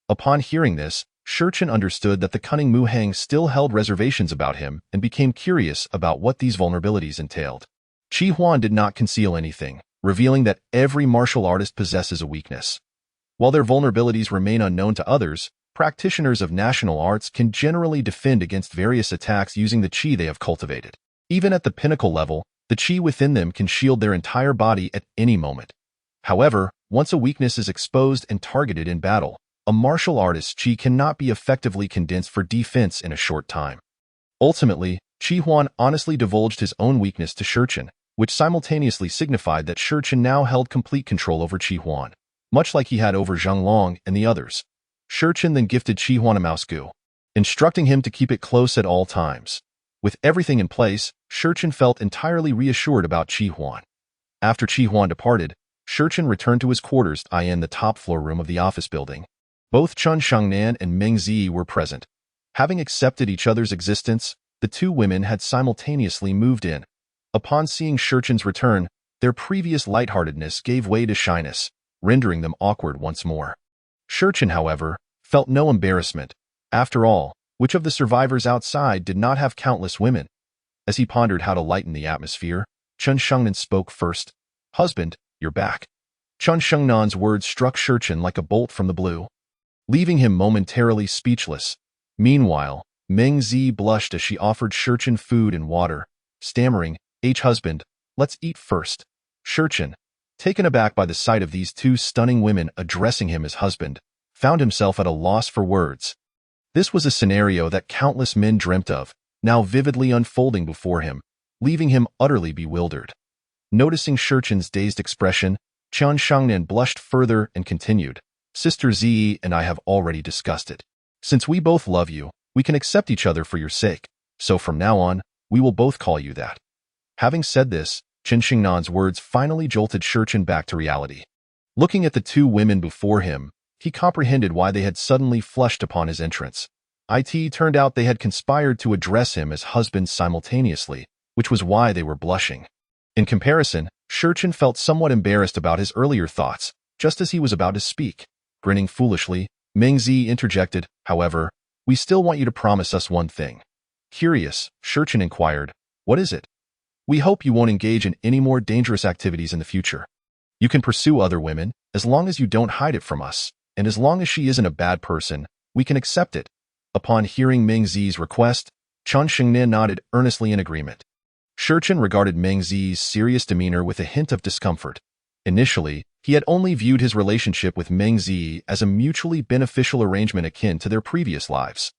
Upon hearing this, Shurchen understood that the cunning Mu Hang still held reservations about him and became curious about what these vulnerabilities entailed. Qi Huan did not conceal anything, revealing that every martial artist possesses a weakness. While their vulnerabilities remain unknown to others, practitioners of national arts can generally defend against various attacks using the qi they have cultivated. Even at the pinnacle level, the qi within them can shield their entire body at any moment. However, once a weakness is exposed and targeted in battle, a martial artist's qi cannot be effectively condensed for defense in a short time. Ultimately, Qi Huan honestly divulged his own weakness to Shurchen, which simultaneously signified that Shurchen now held complete control over Qi Huan, much like he had over Zhang Long and the others. Shurchen then gifted Qi Huan a mouse Gu, instructing him to keep it close at all times. With everything in place, Shurchen felt entirely reassured about Qi Huan. After Qi Huan departed, Shurchen returned to his quarters in the top floor room of the office building. Both Chun Shangnan and Meng Zi were present. Having accepted each other's existence, the two women had simultaneously moved in. Upon seeing Shurchen's return, their previous lightheartedness gave way to shyness, rendering them awkward once more. Shurchen, however, felt no embarrassment. After all, which of the survivors outside did not have countless women? As he pondered how to lighten the atmosphere, Chun Shengnan spoke first. "Husband, you're back." Chun Shengnan's words struck Shurchen like a bolt from the blue, leaving him momentarily speechless. Meanwhile, Meng Zi blushed as she offered Shurchen food and water, stammering, "Husband, let's eat first." Shurchen, taken aback by the sight of these two stunning women addressing him as husband, found himself at a loss for words. This was a scenario that countless men dreamt of, now vividly unfolding before him, leaving him utterly bewildered. Noticing Shurchen's dazed expression, Chun Shangnan blushed further and continued, "Sister Zi and I have already discussed it. Since we both love you, we can accept each other for your sake, so from now on, we will both call you that." Having said this, Chen Xingnan's words finally jolted Shurchen back to reality. Looking at the two women before him, he comprehended why they had suddenly flushed upon his entrance. It turned out they had conspired to address him as husbands simultaneously, which was why they were blushing. In comparison, Shurchen felt somewhat embarrassed about his earlier thoughts, just as he was about to speak. Grinning foolishly, Meng Zi interjected, "However, we still want you to promise us one thing." Curious, Shurchen inquired, "What is it?" "We hope you won't engage in any more dangerous activities in the future. You can pursue other women, as long as you don't hide it from us, and as long as she isn't a bad person, we can accept it." Upon hearing Meng Zi's request, Chun Shengnan nodded earnestly in agreement. Shurchen regarded Meng Zi's serious demeanor with a hint of discomfort. Initially, he had only viewed his relationship with Meng Zi as a mutually beneficial arrangement akin to their previous lives.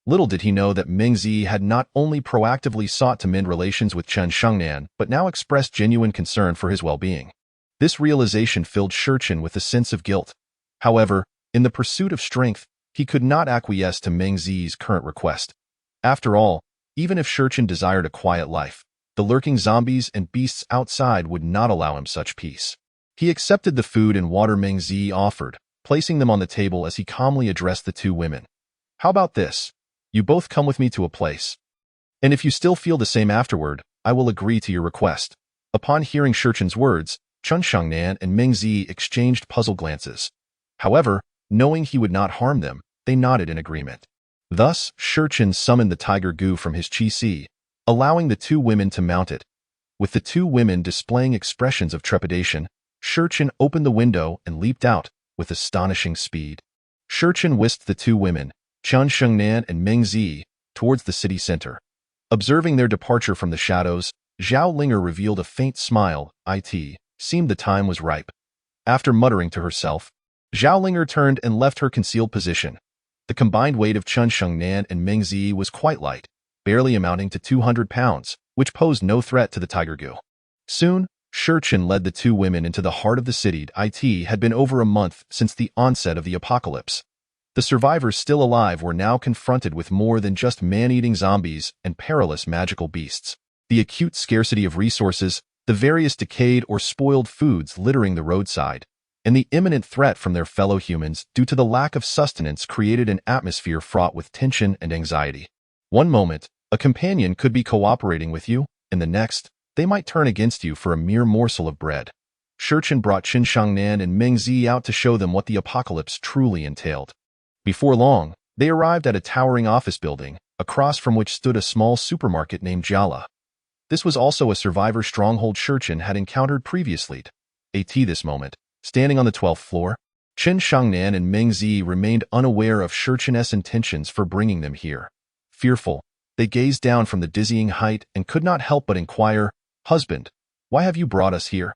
Little did he know that Meng Zi had not only proactively sought to mend relations with Chen Shengnan, but now expressed genuine concern for his well-being. This realization filled Shurchen with a sense of guilt. However, in the pursuit of strength, he could not acquiesce to Meng Zi's current request. After all, even if Shurchen desired a quiet life, the lurking zombies and beasts outside would not allow him such peace. He accepted the food and water Meng Zi offered, placing them on the table as he calmly addressed the two women. "How about this? You both come with me to a place. And if you still feel the same afterward, I will agree to your request." Upon hearing Shurchen's words, Chen Shengnan and Meng Zi exchanged puzzled glances. However, knowing he would not harm them, they nodded in agreement. Thus, Shurchen summoned the tiger goo from his qi, allowing the two women to mount it. With the two women displaying expressions of trepidation, Shurchen opened the window and leaped out with astonishing speed. Shurchen whisked the two women, Chen Shengnan and Meng Zi, towards the city center. Observing their departure from the shadows, Zhao Linger revealed a faint smile. It seemed the time was ripe. After muttering to herself, Zhao Linger turned and left her concealed position. The combined weight of Chen Shengnan and Meng Zi was quite light, barely amounting to 200 pounds, which posed no threat to the tiger goo. Soon, Shurchen led the two women into the heart of the city. It had been over a month since the onset of the apocalypse. The survivors still alive were now confronted with more than just man-eating zombies and perilous magical beasts. The acute scarcity of resources, the various decayed or spoiled foods littering the roadside, and the imminent threat from their fellow humans due to the lack of sustenance created an atmosphere fraught with tension and anxiety. One moment, a companion could be cooperating with you, and the next, they might turn against you for a mere morsel of bread. Shurchen brought Chen Shengnan and Meng Zi out to show them what the apocalypse truly entailed. Before long, they arrived at a towering office building, across from which stood a small supermarket named Jiala. This was also a survivor stronghold Shurchen had encountered previously. At this moment, standing on the 12th floor, Chen Shengnan and Meng Zi remained unaware of Shurchen's intentions for bringing them here. Fearful, they gazed down from the dizzying height and could not help but inquire, "Husband, why have you brought us here?"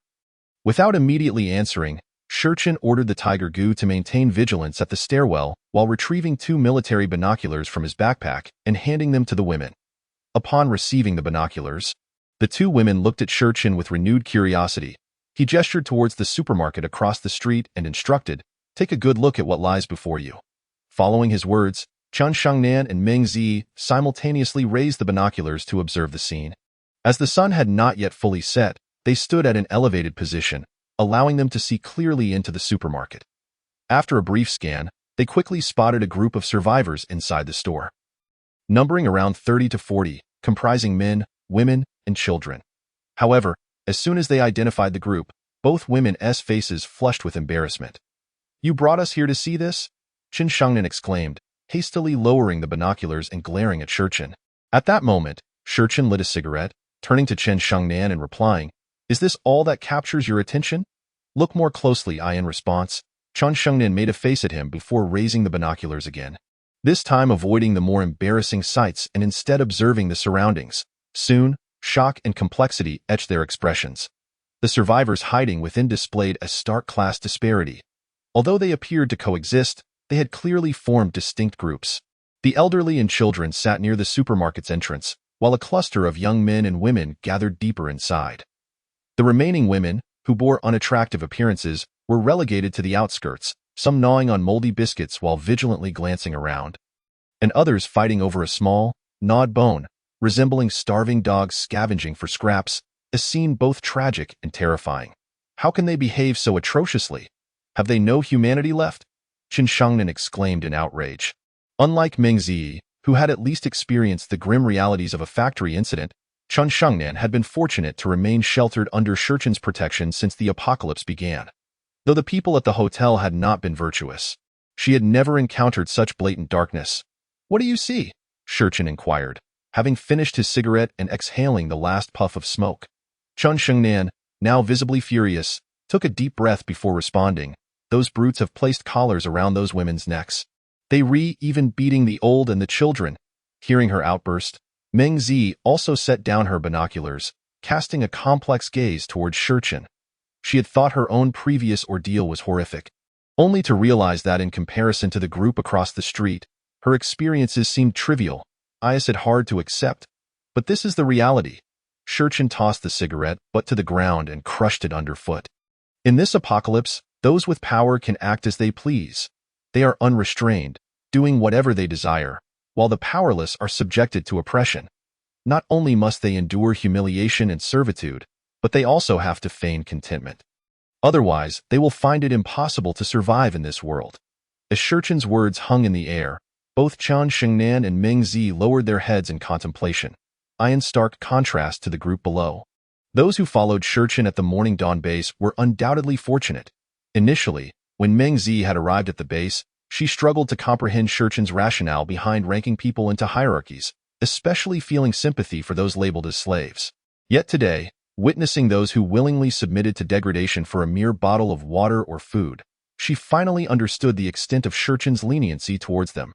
Without immediately answering, Shurchen ordered the tiger goo to maintain vigilance at the stairwell while retrieving two military binoculars from his backpack and handing them to the women. Upon receiving the binoculars, the two women looked at Shurchen with renewed curiosity. He gestured towards the supermarket across the street and instructed, "Take a good look at what lies before you." Following his words, Chen Shengnan and Meng Zi simultaneously raised the binoculars to observe the scene. As the sun had not yet fully set, they stood at an elevated position, allowing them to see clearly into the supermarket. After a brief scan, they quickly spotted a group of survivors inside the store, numbering around 30 to 40, comprising men, women, and children. However, as soon as they identified the group, both women's faces flushed with embarrassment. "You brought us here to see this?" Chen Shengnan exclaimed, hastily lowering the binoculars and glaring at Shurchen. At that moment, Shurchen lit a cigarette, turning to Chen Shengnan and replying, "Is this all that captures your attention?" "Look more closely," in response. Chen Shengnan made a face at him before raising the binoculars again, this time avoiding the more embarrassing sights and instead observing the surroundings. Soon, shock and complexity etched their expressions. The survivors hiding within displayed a stark class disparity. Although they appeared to coexist, they had clearly formed distinct groups. The elderly and children sat near the supermarket's entrance, while a cluster of young men and women gathered deeper inside. The remaining women, who bore unattractive appearances, were relegated to the outskirts, some gnawing on moldy biscuits while vigilantly glancing around, and others fighting over a small, gnawed bone, resembling starving dogs scavenging for scraps, a scene both tragic and terrifying. "How can they behave so atrociously? Have they no humanity left?" Chen Shengnan exclaimed in outrage. Unlike Meng Zi, who had at least experienced the grim realities of a factory incident, Chen Shengnan had been fortunate to remain sheltered under Shurchen's protection since the apocalypse began. Though the people at the hotel had not been virtuous, she had never encountered such blatant darkness. "What do you see?" Shurchen inquired, having finished his cigarette and exhaling the last puff of smoke. Chen Shengnan, now visibly furious, took a deep breath before responding. "Those brutes have placed collars around those women's necks. They even beating the old and the children." Hearing her outburst, Meng Zi also set down her binoculars, casting a complex gaze towards Shurchen. She had thought her own previous ordeal was horrific, only to realize that in comparison to the group across the street, her experiences seemed trivial. I said hard to accept, but this is the reality. Shurchen tossed the cigarette butt to the ground and crushed it underfoot. In this apocalypse, those with power can act as they please. They are unrestrained, doing whatever they desire, while the powerless are subjected to oppression. Not only must they endure humiliation and servitude, but they also have to feign contentment. Otherwise, they will find it impossible to survive in this world. As Shurchen's words hung in the air, both Qian Shengnan and Meng Zi lowered their heads in contemplation, in stark contrast to the group below. Those who followed Shurchen at the Morning Dawn base were undoubtedly fortunate. Initially, when Meng Zi had arrived at the base, she struggled to comprehend Shurchen's rationale behind ranking people into hierarchies, especially feeling sympathy for those labeled as slaves. Yet today, witnessing those who willingly submitted to degradation for a mere bottle of water or food, she finally understood the extent of Shurchen's leniency towards them.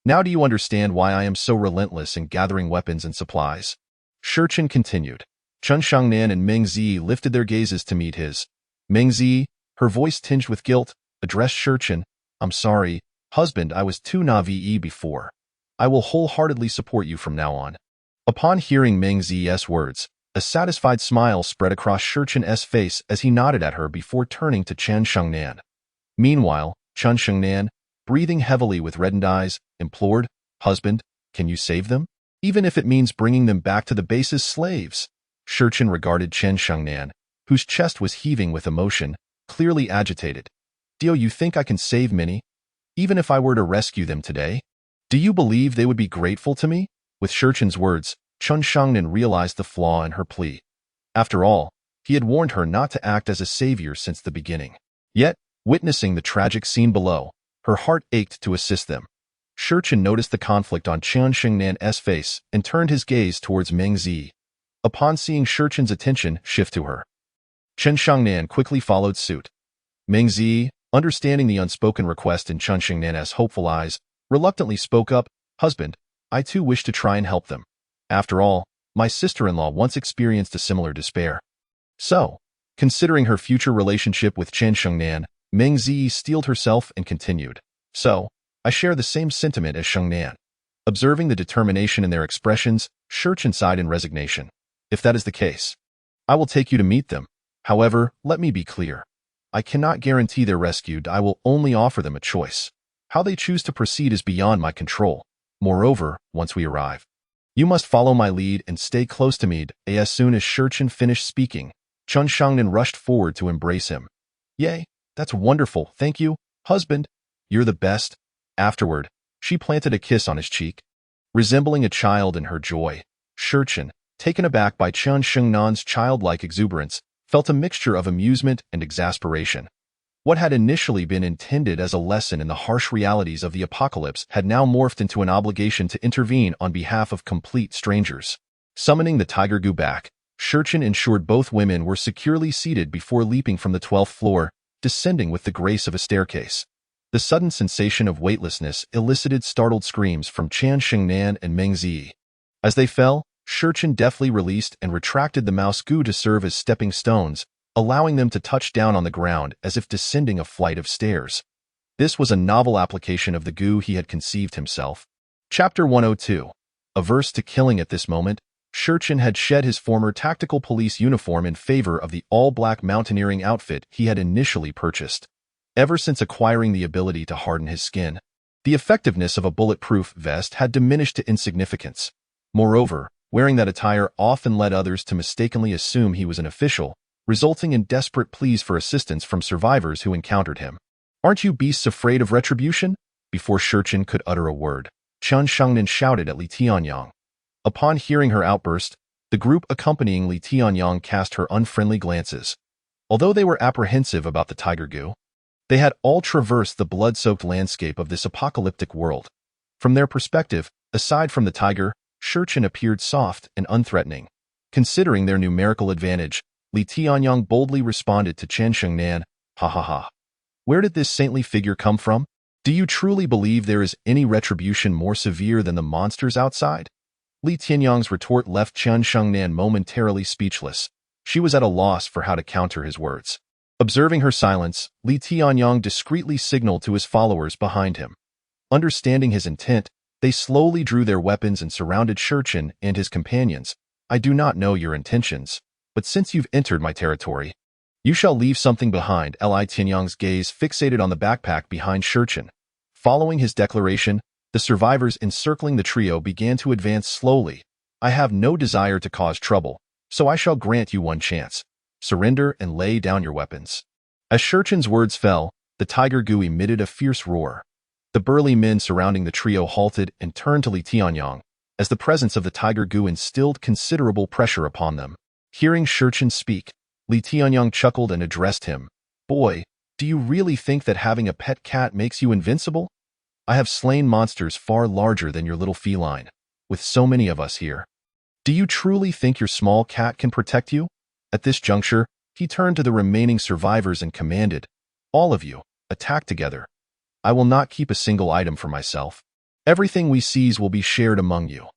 Now do you understand why I am so relentless in gathering weapons and supplies? Shurchen continued. Chen Shangnan and Meng Zi lifted their gazes to meet his. Meng Zi, her voice tinged with guilt, addressed Shurchen. I'm sorry, husband, I was too naive before. I will wholeheartedly support you from now on. Upon hearing Meng Zi's words, a satisfied smile spread across Shurchen's face as he nodded at her before turning to Chen Shengnan. Meanwhile, Chen Shengnan, breathing heavily with reddened eyes, implored, Husband, can you save them? Even if it means bringing them back to the base as slaves. Shurchen regarded Chen Shengnan, whose chest was heaving with emotion, clearly agitated. Do you think I can save many? Even if I were to rescue them today? Do you believe they would be grateful to me? With Shurchen's words, Chen Shengnan realized the flaw in her plea. After all, he had warned her not to act as a savior since the beginning. Yet, witnessing the tragic scene below, her heart ached to assist them. Shurchen noticed the conflict on Chen Shengnan's face and turned his gaze towards Meng Zi. Upon seeing Shurchen's attention shift to her, Chen Shengnan quickly followed suit. Meng Zi, understanding the unspoken request in Chen Shengnan's hopeful eyes, reluctantly spoke up, Husband, I too wish to try and help them. After all, my sister-in-law once experienced a similar despair. So, considering her future relationship with Chen Shengnan, Meng Zi steeled herself and continued. So, I share the same sentiment as Shengnan. Observing the determination in their expressions, Shurchen sighed in resignation. If that is the case, I will take you to meet them. However, let me be clear. I cannot guarantee their rescue. I will only offer them a choice. How they choose to proceed is beyond my control. Moreover, once we arrive, you must follow my lead and stay close to me. As soon as Shurchen finished speaking, Chen Shengnan rushed forward to embrace him. Yay, that's wonderful. Thank you, husband. You're the best. Afterward, she planted a kiss on his cheek. Resembling a child in her joy, Shurchen, taken aback by Chen Shengnan's childlike exuberance, felt a mixture of amusement and exasperation. What had initially been intended as a lesson in the harsh realities of the apocalypse had now morphed into an obligation to intervene on behalf of complete strangers. Summoning the tiger goo back, Shurchen ensured both women were securely seated before leaping from the 12th floor, descending with the grace of a staircase. The sudden sensation of weightlessness elicited startled screams from Chen Shengnan and Meng Zi. As they fell, Shurchen deftly released and retracted the mouse goo to serve as stepping stones, allowing them to touch down on the ground as if descending a flight of stairs. This was a novel application of the goo he had conceived himself. Chapter 102. Averse to killing at this moment, Shurchen had shed his former tactical police uniform in favor of the all-black mountaineering outfit he had initially purchased. Ever since acquiring the ability to harden his skin, the effectiveness of a bulletproof vest had diminished to insignificance. Moreover, wearing that attire often led others to mistakenly assume he was an official, resulting in desperate pleas for assistance from survivors who encountered him. Aren't you beasts afraid of retribution? Before Shurchen could utter a word, Chen Shengnan shouted at Li Tianyang. Upon hearing her outburst, the group accompanying Li Tianyang cast her unfriendly glances. Although they were apprehensive about the tiger goo, they had all traversed the blood-soaked landscape of this apocalyptic world. From their perspective, aside from the tiger, Shurchen appeared soft and unthreatening. Considering their numerical advantage, Li Tianyang boldly responded to Chen Shengnan, Ha ha ha. Where did this saintly figure come from? Do you truly believe there is any retribution more severe than the monsters outside? Li Tianyang's retort left Qian Shengnan momentarily speechless. She was at a loss for how to counter his words. Observing her silence, Li Tianyang discreetly signaled to his followers behind him. Understanding his intent, they slowly drew their weapons and surrounded Shurchen and his companions. I do not know your intentions, but since you've entered my territory, you shall leave something behind. Li Tianyang's gaze fixated on the backpack behind Shurchen. Following his declaration, the survivors encircling the trio began to advance slowly. I have no desire to cause trouble, so I shall grant you one chance. Surrender and lay down your weapons. As Shurchen's words fell, the Tiger Gu emitted a fierce roar. The burly men surrounding the trio halted and turned to Li Tianyang, as the presence of the Tiger Gu instilled considerable pressure upon them. Hearing Shurchen speak, Li Tianyang chuckled and addressed him. Boy, do you really think that having a pet cat makes you invincible? I have slain monsters far larger than your little feline, with so many of us here. Do you truly think your small cat can protect you? At this juncture, he turned to the remaining survivors and commanded, all of you, attack together. I will not keep a single item for myself. Everything we seize will be shared among you.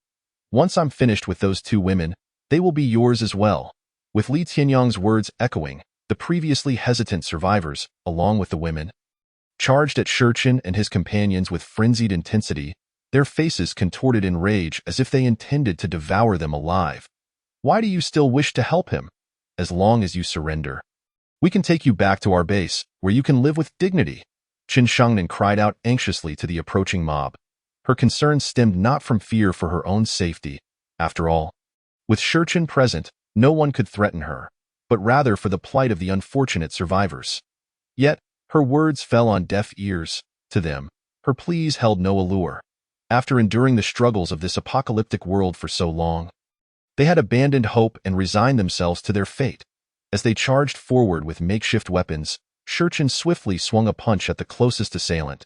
Once I'm finished with those two women, they will be yours as well. With Li Tianyang's words echoing, the previously hesitant survivors, along with the women, charged at Shurchen and his companions with frenzied intensity, their faces contorted in rage as if they intended to devour them alive. Why do you still wish to help him? As long as you surrender, we can take you back to our base, where you can live with dignity. Qian Shengnan cried out anxiously to the approaching mob. Her concern stemmed not from fear for her own safety. After all, with Shurchen present, no one could threaten her, but rather for the plight of the unfortunate survivors. Yet, her words fell on deaf ears. To them, her pleas held no allure. After enduring the struggles of this apocalyptic world for so long, they had abandoned hope and resigned themselves to their fate. As they charged forward with makeshift weapons, Shurchen swiftly swung a punch at the closest assailant.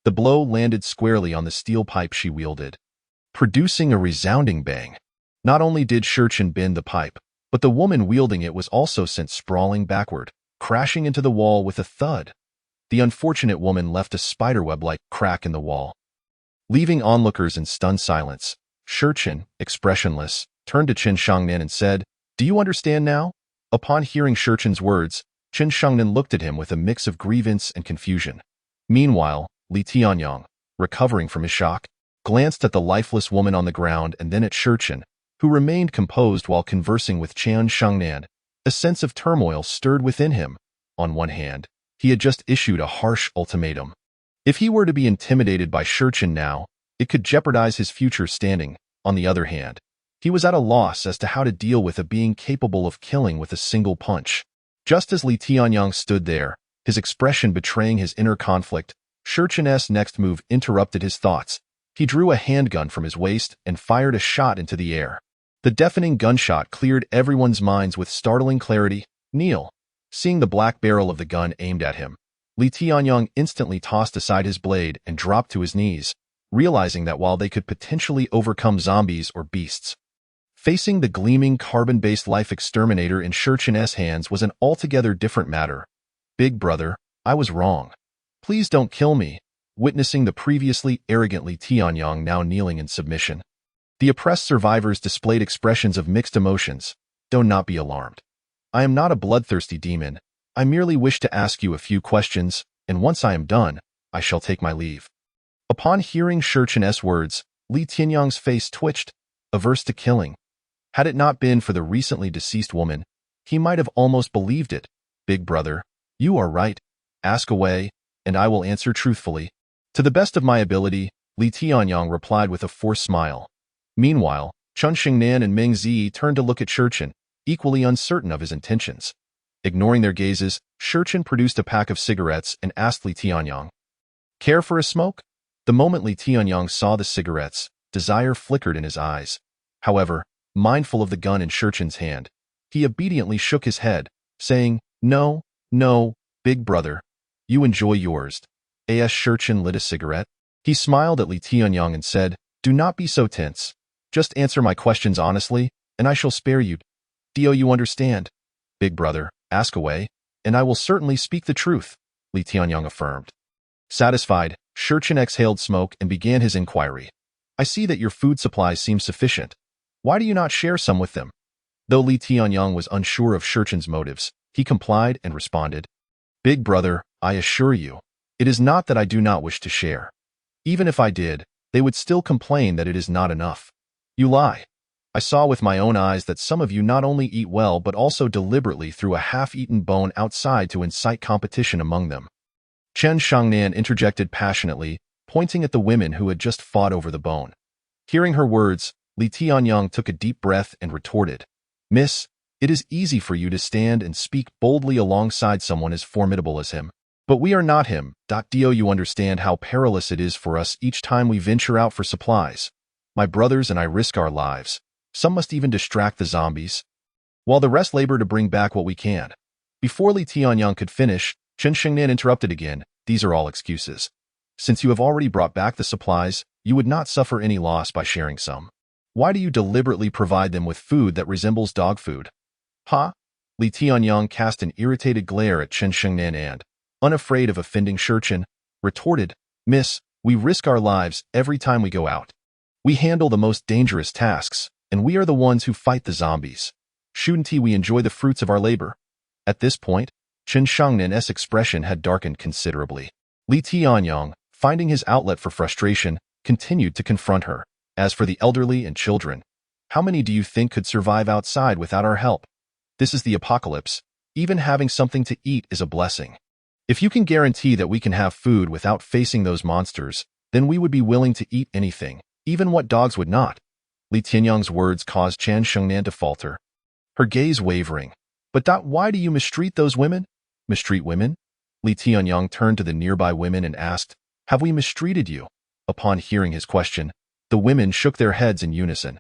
The blow landed squarely on the steel pipe she wielded, producing a resounding bang. Not only did Shurchen bend the pipe, but the woman wielding it was also sent sprawling backward, crashing into the wall with a thud. The unfortunate woman left a spiderweb-like crack in the wall, leaving onlookers in stunned silence. Shurchen, expressionless, turned to Qian Shengnan and said, Do you understand now? Upon hearing Shurchen's words, Qian Shengnan looked at him with a mix of grievance and confusion. Meanwhile, Li Tianyang, recovering from his shock, glanced at the lifeless woman on the ground and then at Shurchen, who remained composed while conversing with Qian Shengnan. A sense of turmoil stirred within him. On one hand, he had just issued a harsh ultimatum. If he were to be intimidated by Shurchen now, it could jeopardize his future standing. On the other hand, he was at a loss as to how to deal with a being capable of killing with a single punch. Just as Li Tianyang stood there, his expression betraying his inner conflict, Shurchen's next move interrupted his thoughts. He drew a handgun from his waist and fired a shot into the air. The deafening gunshot cleared everyone's minds with startling clarity. Kneel. Seeing the black barrel of the gun aimed at him, Li Tianyang instantly tossed aside his blade and dropped to his knees, realizing that while they could potentially overcome zombies or beasts, facing the gleaming carbon-based life exterminator in Shurchen's hands was an altogether different matter. Big brother, I was wrong. Please don't kill me. Witnessing the previously arrogant Li Tianyang now kneeling in submission, the oppressed survivors displayed expressions of mixed emotions. Do not be alarmed. I am not a bloodthirsty demon. I merely wish to ask you a few questions, and once I am done, I shall take my leave. Upon hearing Shurchen's words, Li Tianyang's face twitched, averse to killing. Had it not been for the recently deceased woman, he might have almost believed it. Big brother, you are right. Ask away, and I will answer truthfully. To the best of my ability, Li Tianyang replied with a forced smile. Meanwhile, Qian Shengnan and Meng Zi turned to look at Shurchen, equally uncertain of his intentions. Ignoring their gazes, Shurchen produced a pack of cigarettes and asked Li Tianyang, Care for a smoke? The moment Li Tianyang saw the cigarettes, desire flickered in his eyes. However, mindful of the gun in Shurchen's hand, he obediently shook his head, saying, No, big brother. You enjoy yours. As Shurchen lit a cigarette, he smiled at Li Tianyang and said, Do not be so tense. Just answer my questions honestly, and I shall spare you. Do you understand? Big brother, ask away, and I will certainly speak the truth, Li Tianyang affirmed. Satisfied, Shurchen exhaled smoke and began his inquiry. I see that your food supplies seem sufficient. Why do you not share some with them? Though Li Tianyang was unsure of Shurchen's motives, he complied and responded, Big brother, I assure you, it is not that I do not wish to share. Even if I did, they would still complain that it is not enough. You lie. I saw with my own eyes that some of you not only eat well but also deliberately threw a half-eaten bone outside to incite competition among them. Chen Shangnan interjected passionately, pointing at the women who had just fought over the bone. Hearing her words, Li Tianyang took a deep breath and retorted, Miss, it is easy for you to stand and speak boldly alongside someone as formidable as him. But we are not him. Do you understand how perilous it is for us each time we venture out for supplies? My brothers and I risk our lives. Some must even distract the zombies, while the rest labor to bring back what we can. Before Li Tianyang could finish, Chen Shengnan interrupted again. These are all excuses. Since you have already brought back the supplies, you would not suffer any loss by sharing some. Why do you deliberately provide them with food that resembles dog food? Ha! Li Tianyang cast an irritated glare at Chen Shengnan and, unafraid of offending Shurchen, retorted, Miss, we risk our lives every time we go out. We handle the most dangerous tasks, and we are the ones who fight the zombies. Shouldn't we enjoy the fruits of our labor? At this point, Chen Shangnan's expression had darkened considerably. Li Tianyang, finding his outlet for frustration, continued to confront her. As for the elderly and children, how many do you think could survive outside without our help? This is the apocalypse. Even having something to eat is a blessing. If you can guarantee that we can have food without facing those monsters, then we would be willing to eat anything, even what dogs would not. Li Tianyang's words caused Chen Shengnan to falter, her gaze wavering. But why do you mistreat those women? Mistreat women? Li Tianyang turned to the nearby women and asked, Have we mistreated you? Upon hearing his question, the women shook their heads in unison.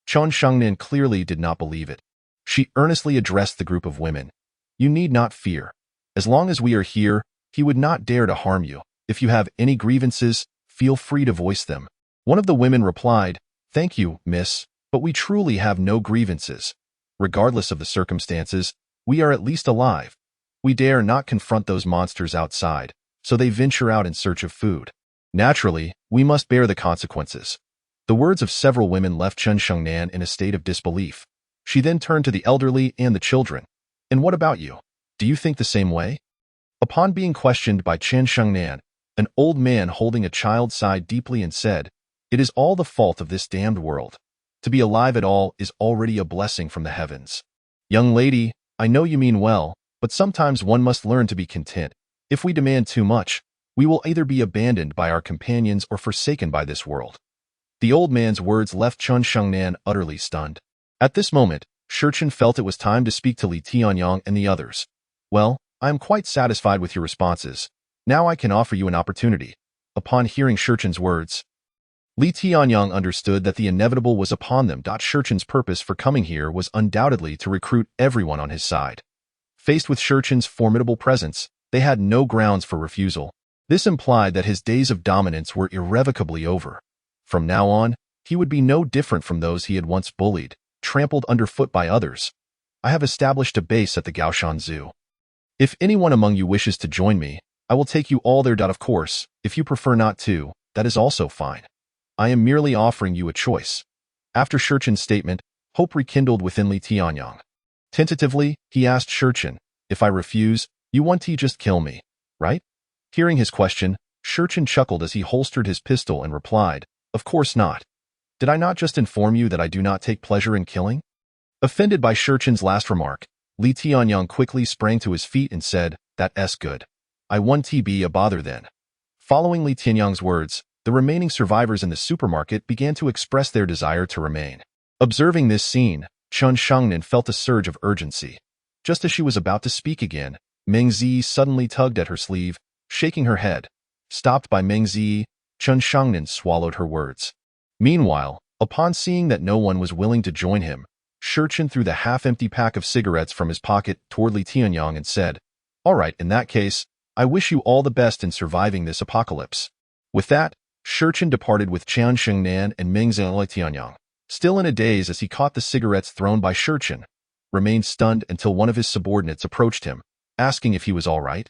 Chen Shengnan clearly did not believe it. She earnestly addressed the group of women. You need not fear. As long as we are here, he would not dare to harm you. If you have any grievances, feel free to voice them. One of the women replied, Thank you, miss, but we truly have no grievances. Regardless of the circumstances, we are at least alive. We dare not confront those monsters outside, so they venture out in search of food. Naturally, we must bear the consequences. The words of several women left Chen Shengnan in a state of disbelief. She then turned to the elderly and the children. And what about you? Do you think the same way? Upon being questioned by Chen Shengnan, an old man holding a child sighed deeply and said, It is all the fault of this damned world. To be alive at all is already a blessing from the heavens. Young lady, I know you mean well, but sometimes one must learn to be content. If we demand too much, we will either be abandoned by our companions or forsaken by this world. The old man's words left Chen Shengnan utterly stunned. At this moment, Shurchen felt it was time to speak to Li Tianyang and the others. Well, I am quite satisfied with your responses. Now I can offer you an opportunity. Upon hearing Shurchen's words, Li Tianyang understood that the inevitable was upon them. Shurchen's purpose for coming here was undoubtedly to recruit everyone on his side. Faced with Shurchen's formidable presence, they had no grounds for refusal. This implied that his days of dominance were irrevocably over. From now on, he would be no different from those he had once bullied, trampled underfoot by others. I have established a base at the Gaoshan Zoo. If anyone among you wishes to join me, I will take you all there. Of course, if you prefer not to, that is also fine. I am merely offering you a choice. After Shurchen's statement, hope rekindled within Li Tianyang. Tentatively, he asked Shurchen, If I refuse, you want to just kill me, right? Hearing his question, Shurchen chuckled as he holstered his pistol and replied, Of course not. Did I not just inform you that I do not take pleasure in killing? Offended by Shurchen's last remark, Li Tianyang quickly sprang to his feet and said, That's good. I won't be a bother then. Following Li Tianyang's words, the remaining survivors in the supermarket began to express their desire to remain. Observing this scene, Chen Shengnan felt a surge of urgency. Just as she was about to speak again, Meng Zi suddenly tugged at her sleeve, shaking her head. Stopped by Meng Zi, Chen Shengnan swallowed her words. Meanwhile, upon seeing that no one was willing to join him, Shurchen threw the half-empty pack of cigarettes from his pocket toward Li Tianyang and said, All right, in that case, I wish you all the best in surviving this apocalypse. With that, Shurchen departed with Chen Shengnan and Meng Zi and Li Tianyang. Still in a daze as he caught the cigarettes thrown by Shurchen, remained stunned until one of his subordinates approached him, asking if he was all right,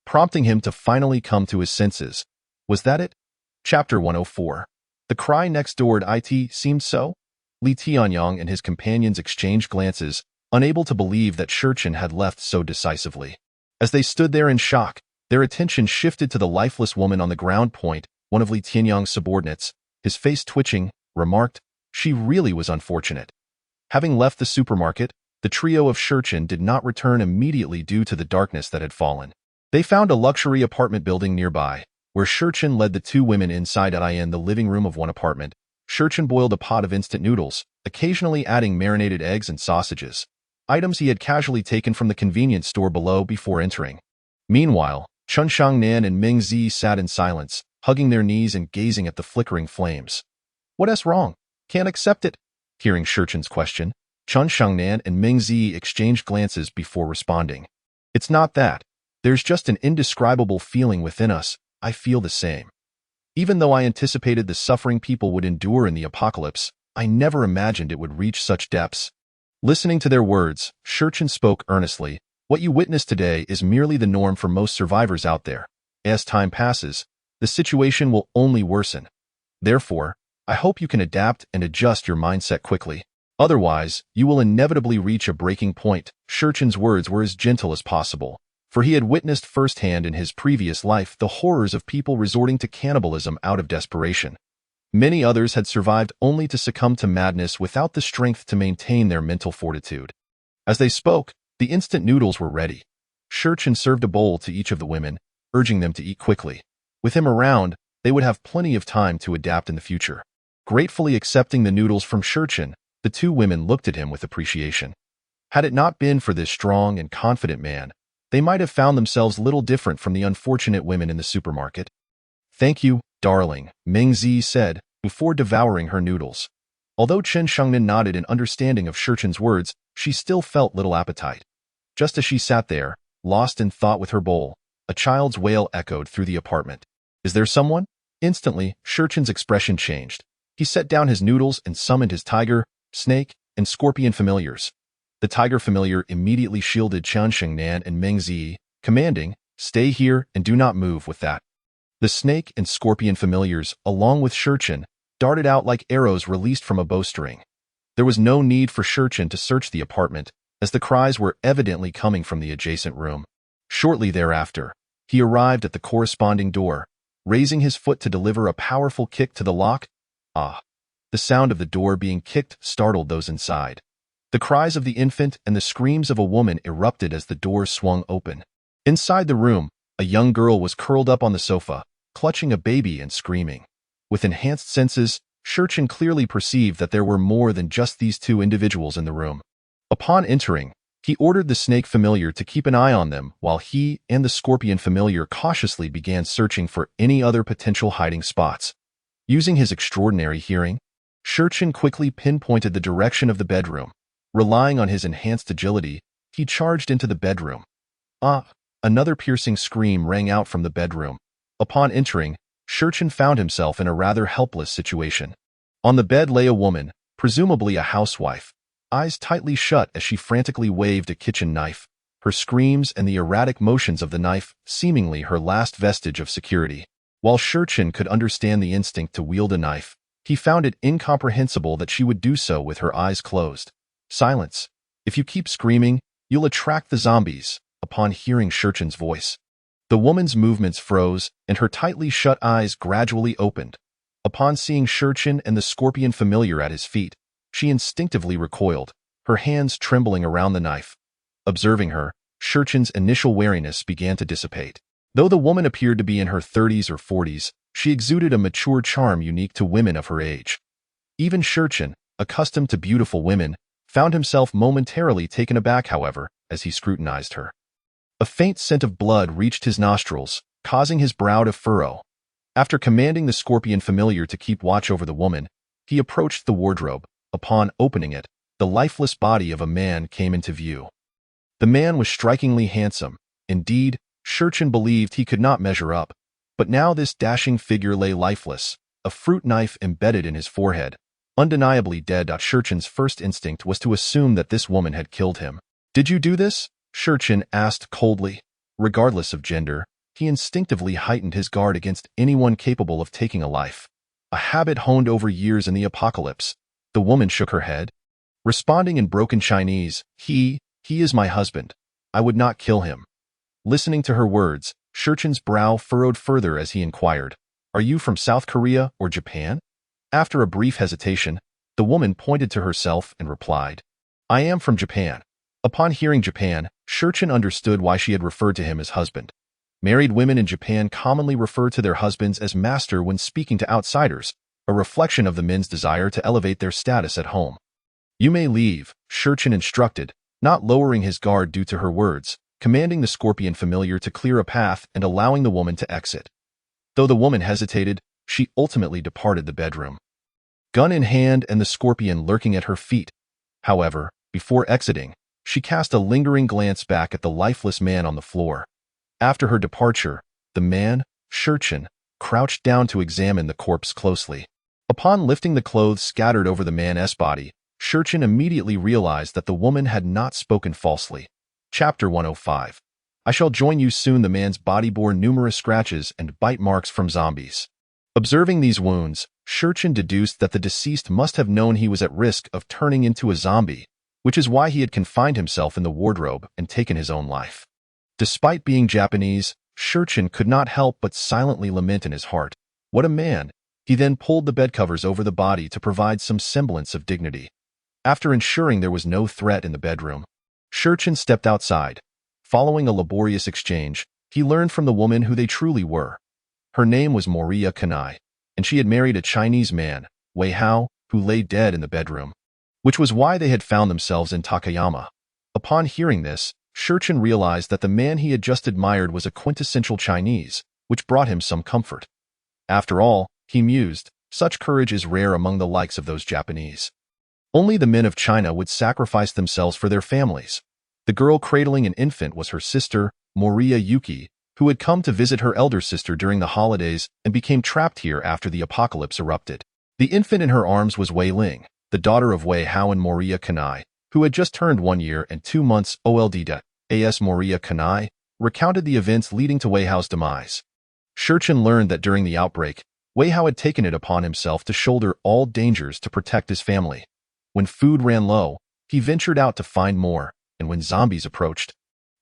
prompting him to finally come to his senses. Was that it? Chapter 104. The cry next door at it seemed so. Li Tianyang and his companions exchanged glances, unable to believe that Shurchen had left so decisively. As they stood there in shock, their attention shifted to the lifeless woman on the ground point. One of Li Tianyang's subordinates, his face twitching, remarked, "She really was unfortunate." Having left the supermarket, the trio of Shurchen did not return immediately due to the darkness that had fallen. They found a luxury apartment building nearby, where Shurchen led the two women inside in the living room of one apartment. Shurchen boiled a pot of instant noodles, occasionally adding marinated eggs and sausages, items he had casually taken from the convenience store below before entering. Meanwhile, Chun Shangnan and Ming Zi sat in silence, hugging their knees and gazing at the flickering flames. "What's wrong? Can't accept it?" Hearing Shurchen's question, Chun Shangnan and Ming Zi exchanged glances before responding. "It's not that. There's just an indescribable feeling within us. I feel the same. Even though I anticipated the suffering people would endure in the apocalypse, I never imagined it would reach such depths." Listening to their words, Shurchen spoke earnestly. "What you witnessed today is merely the norm for most survivors out there. As time passes, the situation will only worsen. Therefore, I hope you can adapt and adjust your mindset quickly. Otherwise, you will inevitably reach a breaking point." Shurchen's words were as gentle as possible, for he had witnessed firsthand in his previous life the horrors of people resorting to cannibalism out of desperation. Many others had survived only to succumb to madness without the strength to maintain their mental fortitude. As they spoke, the instant noodles were ready. Shurchen served a bowl to each of the women, urging them to eat quickly. With him around, they would have plenty of time to adapt in the future. Gratefully accepting the noodles from Shurchen, the two women looked at him with appreciation. Had it not been for this strong and confident man, they might have found themselves little different from the unfortunate women in the supermarket. "Thank you, darling," Ming Zi said, before devouring her noodles. Although Chen Shengnan nodded in understanding of Shurchen's words, she still felt little appetite. Just as she sat there, lost in thought with her bowl, a child's wail echoed through the apartment. "Is there someone?" Instantly, Shurchen's expression changed. He set down his noodles and summoned his tiger, snake, and scorpion familiars. The tiger familiar immediately shielded Chen Shengnan and Ming Zi, commanding, "Stay here and do not move with that." The snake and scorpion familiars, along with Shurchen, darted out like arrows released from a bowstring. There was no need for Shurchen to search the apartment, as the cries were evidently coming from the adjacent room. Shortly thereafter, he arrived at the corresponding door, raising his foot to deliver a powerful kick to the lock. Ah! The sound of the door being kicked startled those inside. The cries of the infant and the screams of a woman erupted as the door swung open. Inside the room, a young girl was curled up on the sofa, clutching a baby and screaming. With enhanced senses, Shurchen clearly perceived that there were more than just these two individuals in the room. Upon entering, he ordered the snake familiar to keep an eye on them while he and the scorpion familiar cautiously began searching for any other potential hiding spots. Using his extraordinary hearing, Shurchen quickly pinpointed the direction of the bedroom. Relying on his enhanced agility, he charged into the bedroom. Ah! Another piercing scream rang out from the bedroom. Upon entering, Shurchen found himself in a rather helpless situation. On the bed lay a woman, presumably a housewife, eyes tightly shut as she frantically waved a kitchen knife, her screams and the erratic motions of the knife seemingly her last vestige of security. While Shurchen could understand the instinct to wield a knife, he found it incomprehensible that she would do so with her eyes closed. "Silence. If you keep screaming, you'll attract the zombies." Upon hearing Shurchen's voice, the woman's movements froze and her tightly shut eyes gradually opened. Upon seeing Shurchen and the scorpion familiar at his feet, she instinctively recoiled, her hands trembling around the knife. Observing her, Shurchen's initial wariness began to dissipate. Though the woman appeared to be in her 30s or 40s, she exuded a mature charm unique to women of her age. Even Shurchen, accustomed to beautiful women, found himself momentarily taken aback, however, as he scrutinized her. A faint scent of blood reached his nostrils, causing his brow to furrow. After commanding the scorpion familiar to keep watch over the woman, he approached the wardrobe. Upon opening it, the lifeless body of a man came into view. The man was strikingly handsome. Indeed, Shurchen believed he could not measure up, but now this dashing figure lay lifeless, a fruit knife embedded in his forehead. Undeniably dead. Shurchen's first instinct was to assume that this woman had killed him. "Did you do this?" Shurchen asked coldly. Regardless of gender, he instinctively heightened his guard against anyone capable of taking a life. a habit honed over years in the apocalypse. The woman shook her head, responding in broken Chinese, he is my husband. I would not kill him. Listening to her words, Shurchin's brow furrowed further as he inquired, are you from South Korea or Japan? After a brief hesitation, the woman pointed to herself and replied, I am from Japan. Upon hearing Japan, Shurchin understood why she had referred to him as husband. Married women in Japan commonly refer to their husbands as master when speaking to outsiders, a reflection of the men's desire to elevate their status at home. You may leave, Shurchin instructed, not lowering his guard due to her words, commanding the scorpion familiar to clear a path and allowing the woman to exit. Though the woman hesitated, she ultimately departed the bedroom, gun in hand and the scorpion lurking at her feet. However, before exiting, she cast a lingering glance back at the lifeless man on the floor. After her departure, the man, Shurchin, crouched down to examine the corpse closely. Upon lifting the clothes scattered over the man's body, Shurchin immediately realized that the woman had not spoken falsely. Chapter 105. I shall join you soon. The man's body bore numerous scratches and bite marks from zombies. Observing these wounds, Shurchin deduced that the deceased must have known he was at risk of turning into a zombie, which is why he had confined himself in the wardrobe and taken his own life. Despite being Japanese, Shurchin could not help but silently lament in his heart. What a man! He then pulled the bedcovers over the body to provide some semblance of dignity. After ensuring there was no threat in the bedroom, Shurchin stepped outside. Following a laborious exchange, he learned from the woman who they truly were. Her name was Moria Kanai, and she had married a Chinese man, Wei Hao, who lay dead in the bedroom, which was why they had found themselves in Takayama. Upon hearing this, Shurchin realized that the man he had just admired was a quintessential Chinese, which brought him some comfort. After all, he mused, such courage is rare among the likes of those Japanese. Only the men of China would sacrifice themselves for their families. The girl cradling an infant was her sister, Moria Yuki, who had come to visit her elder sister during the holidays and became trapped here after the apocalypse erupted. The infant in her arms was Wei Ling, the daughter of Wei Hao and Moria Kanai, who had just turned 1 year and 2 months old. As Moria Kanai recounted the events leading to Wei Hao's demise. Shurchin learned that during the outbreak, Wei Hao had taken it upon himself to shoulder all dangers to protect his family. When food ran low, he ventured out to find more, and when zombies approached,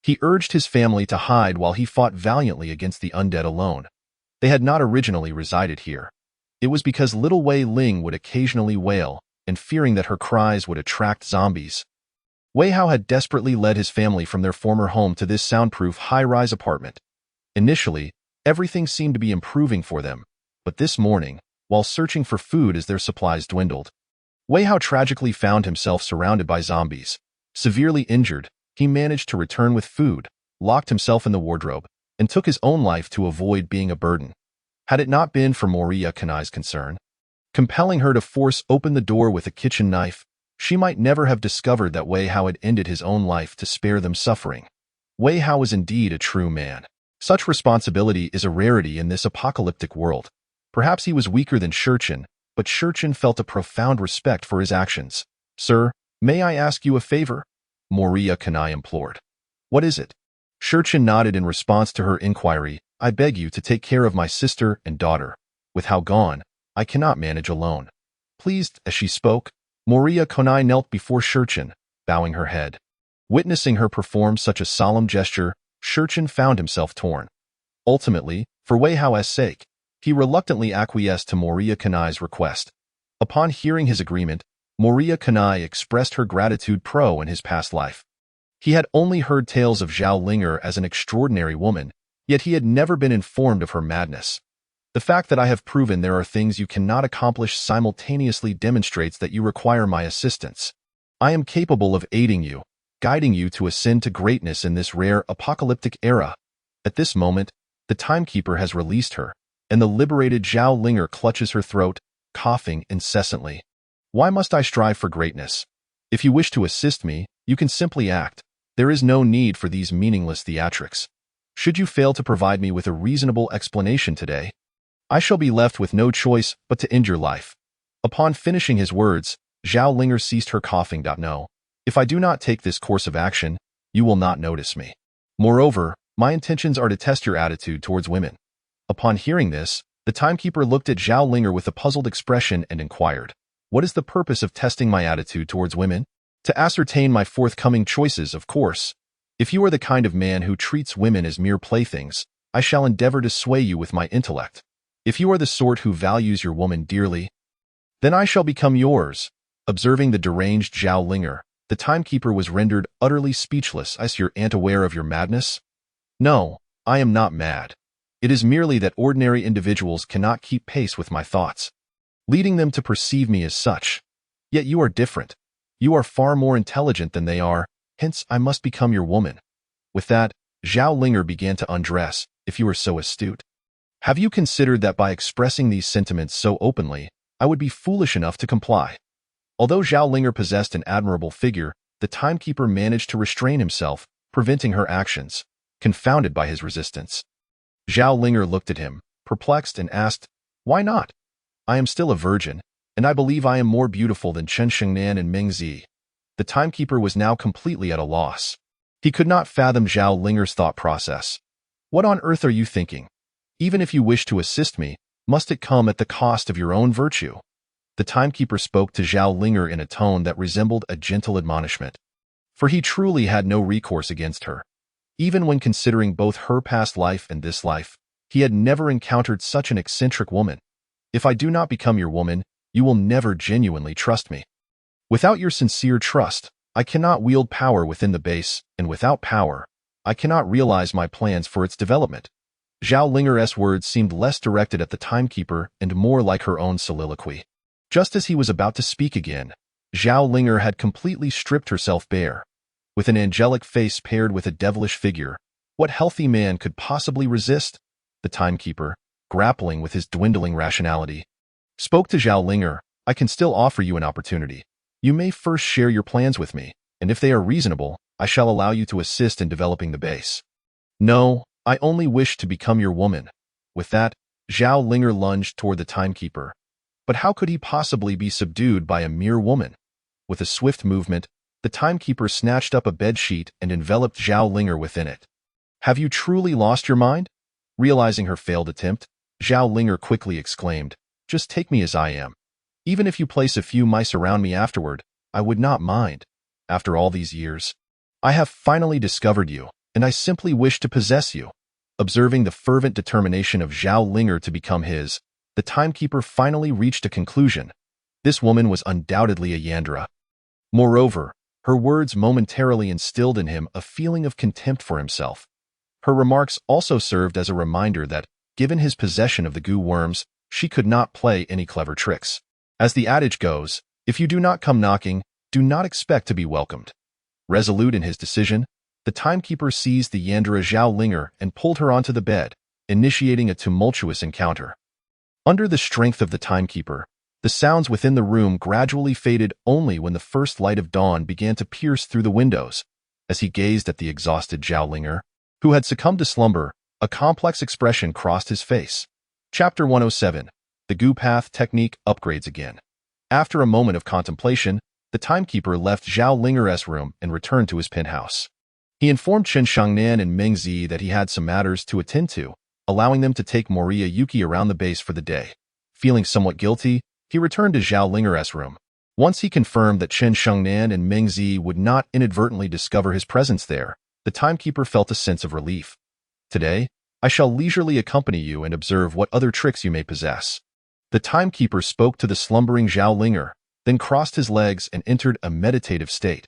he urged his family to hide while he fought valiantly against the undead alone. They had not originally resided here. It was because little Wei Ling would occasionally wail, and fearing that her cries would attract zombies, Wei Hao had desperately led his family from their former home to this soundproof high-rise apartment. Initially, everything seemed to be improving for them, but this morning, while searching for food as their supplies dwindled, Wei Hao tragically found himself surrounded by zombies. Severely injured, he managed to return with food, locked himself in the wardrobe, and took his own life to avoid being a burden. Had it not been for Moria Kanai's concern, compelling her to force open the door with a kitchen knife, she might never have discovered that Wei Hao had ended his own life to spare them suffering. Wei Hao was indeed a true man. Such responsibility is a rarity in this apocalyptic world. Perhaps he was weaker than Shurchin, but Shurchin felt a profound respect for his actions. Sir, may I ask you a favor? Moria Kanai implored. What is it? Shurchin nodded in response to her inquiry. I beg you to take care of my sister and daughter. With Hao gone, I cannot manage alone. Pleased as she spoke, Moria Kanai knelt before Shurchin, bowing her head. Witnessing her perform such a solemn gesture, Shurchin found himself torn. Ultimately, for Wei Hao's sake, he reluctantly acquiesced to Moria Kanai's request. Upon hearing his agreement, Moria Kanai expressed her gratitude in his past life. He had only heard tales of Zhao Linger as an extraordinary woman, yet he had never been informed of her madness. The fact that I have proven there are things you cannot accomplish simultaneously demonstrates that you require my assistance. I am capable of aiding you, guiding you to ascend to greatness in this rare apocalyptic era. At this moment, the timekeeper has released her, and the liberated Zhao Linger clutches her throat, coughing incessantly. Why must I strive for greatness? If you wish to assist me, you can simply act. There is no need for these meaningless theatrics. Should you fail to provide me with a reasonable explanation today, I shall be left with no choice but to end your life. Upon finishing his words, Zhao Linger ceased her coughing. No, if I do not take this course of action, you will not notice me. Moreover, my intentions are to test your attitude towards women. Upon hearing this, The timekeeper looked at Zhao Linger with a puzzled expression and inquired, "What is the purpose of testing my attitude towards women?" "To ascertain my forthcoming choices, of course. If you are the kind of man who treats women as mere playthings, I shall endeavor to sway you with my intellect. If you are the sort who values your woman dearly, then I shall become yours." Observing the deranged Zhao Linger, the timekeeper was rendered utterly speechless. "Is your aunt aware of your madness?" "No, I am not mad. It is merely that ordinary individuals cannot keep pace with my thoughts, leading them to perceive me as such. Yet you are different. You are far more intelligent than they are, hence I must become your woman." With that, Zhao Linger began to undress. "If you are so astute, have you considered that by expressing these sentiments so openly, I would be foolish enough to comply?" Although Zhao Linger possessed an admirable figure, the timekeeper managed to restrain himself, preventing her actions, confounded by his resistance. Zhao Linger looked at him, perplexed, and asked, "Why not? I am still a virgin, and I believe I am more beautiful than Chen Shengnan and Meng Zi." The timekeeper was now completely at a loss. He could not fathom Zhao Linger's thought process. "What on earth are you thinking? Even if you wish to assist me, must it come at the cost of your own virtue?" The timekeeper spoke to Zhao Linger in a tone that resembled a gentle admonishment, for he truly had no recourse against her. Even when considering both her past life and this life, he had never encountered such an eccentric woman. "If I do not become your woman, you will never genuinely trust me. Without your sincere trust, I cannot wield power within the base, and without power, I cannot realize my plans for its development." Zhao Linger's words seemed less directed at the timekeeper and more like her own soliloquy. Just as he was about to speak again, Zhao Linger had completely stripped herself bare. With an angelic face paired with a devilish figure, what healthy man could possibly resist? The timekeeper, grappling with his dwindling rationality, spoke to Zhao Linger, "I can still offer you an opportunity. You may first share your plans with me, and if they are reasonable, I shall allow you to assist in developing the base." "No, I only wish to become your woman." With that, Zhao Linger lunged toward the timekeeper. But how could he possibly be subdued by a mere woman? With a swift movement, the timekeeper snatched up a bedsheet and enveloped Zhao Linger within it. "Have you truly lost your mind?" Realizing her failed attempt, Zhao Linger quickly exclaimed, "Just take me as I am. Even if you place a few mice around me afterward, I would not mind. After all these years, I have finally discovered you, and I simply wish to possess you." Observing the fervent determination of Zhao Linger to become his, the timekeeper finally reached a conclusion. This woman was undoubtedly a Yandra. Moreover, her words momentarily instilled in him a feeling of contempt for himself. Her remarks also served as a reminder that, given his possession of the goo worms, she could not play any clever tricks. As the adage goes, if you do not come knocking, do not expect to be welcomed. Resolute in his decision, the timekeeper seized the Yandra Zhao Linger and pulled her onto the bed, initiating a tumultuous encounter. Under the strength of the timekeeper, the sounds within the room gradually faded only when the first light of dawn began to pierce through the windows. As he gazed at the exhausted Zhao Linger, who had succumbed to slumber, a complex expression crossed his face. Chapter 107. The Goo Path Technique Upgrades Again. After a moment of contemplation, the timekeeper left Zhao Linger's room and returned to his penthouse. He informed Chen Shangnan and Meng Zi that he had some matters to attend to, allowing them to take Moriya Yuki around the base for the day. Feeling somewhat guilty, he returned to Zhao Linger's room. Once he confirmed that Chen Shangnan and Meng Zi would not inadvertently discover his presence there, the timekeeper felt a sense of relief. "Today, I shall leisurely accompany you and observe what other tricks you may possess." The timekeeper spoke to the slumbering Zhao Linger, then crossed his legs and entered a meditative state.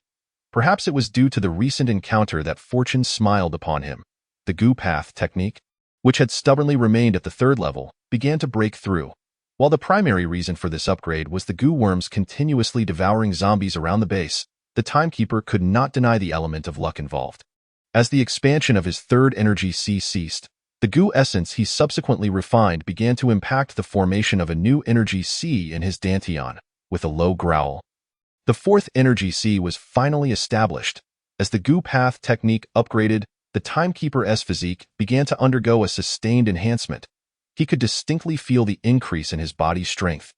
Perhaps it was due to the recent encounter that fortune smiled upon him. The Goo Path technique, which had stubbornly remained at the third level, began to break through. While the primary reason for this upgrade was the goo worms continuously devouring zombies around the base, the timekeeper could not deny the element of luck involved. As the expansion of his third energy sea ceased, the goo essence he subsequently refined began to impact the formation of a new energy sea in his dantian. With a low growl, the fourth energy sea was finally established. As the Goo Path technique upgraded, the timekeeper's physique began to undergo a sustained enhancement. He could distinctly feel the increase in his body's strength.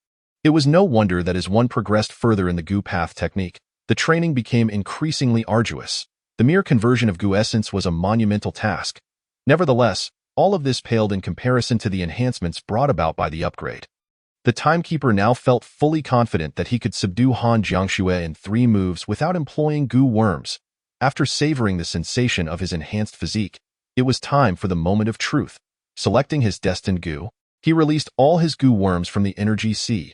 It was no wonder that as one progressed further in the Goo Path technique, the training became increasingly arduous. The mere conversion of goo essence was a monumental task. Nevertheless, all of this paled in comparison to the enhancements brought about by the upgrade. The timekeeper now felt fully confident that he could subdue Han Jiangxue in 3 moves without employing goo worms. After savoring the sensation of his enhanced physique, it was time for the moment of truth. Selecting his destined goo, he released all his goo worms from the energy sea.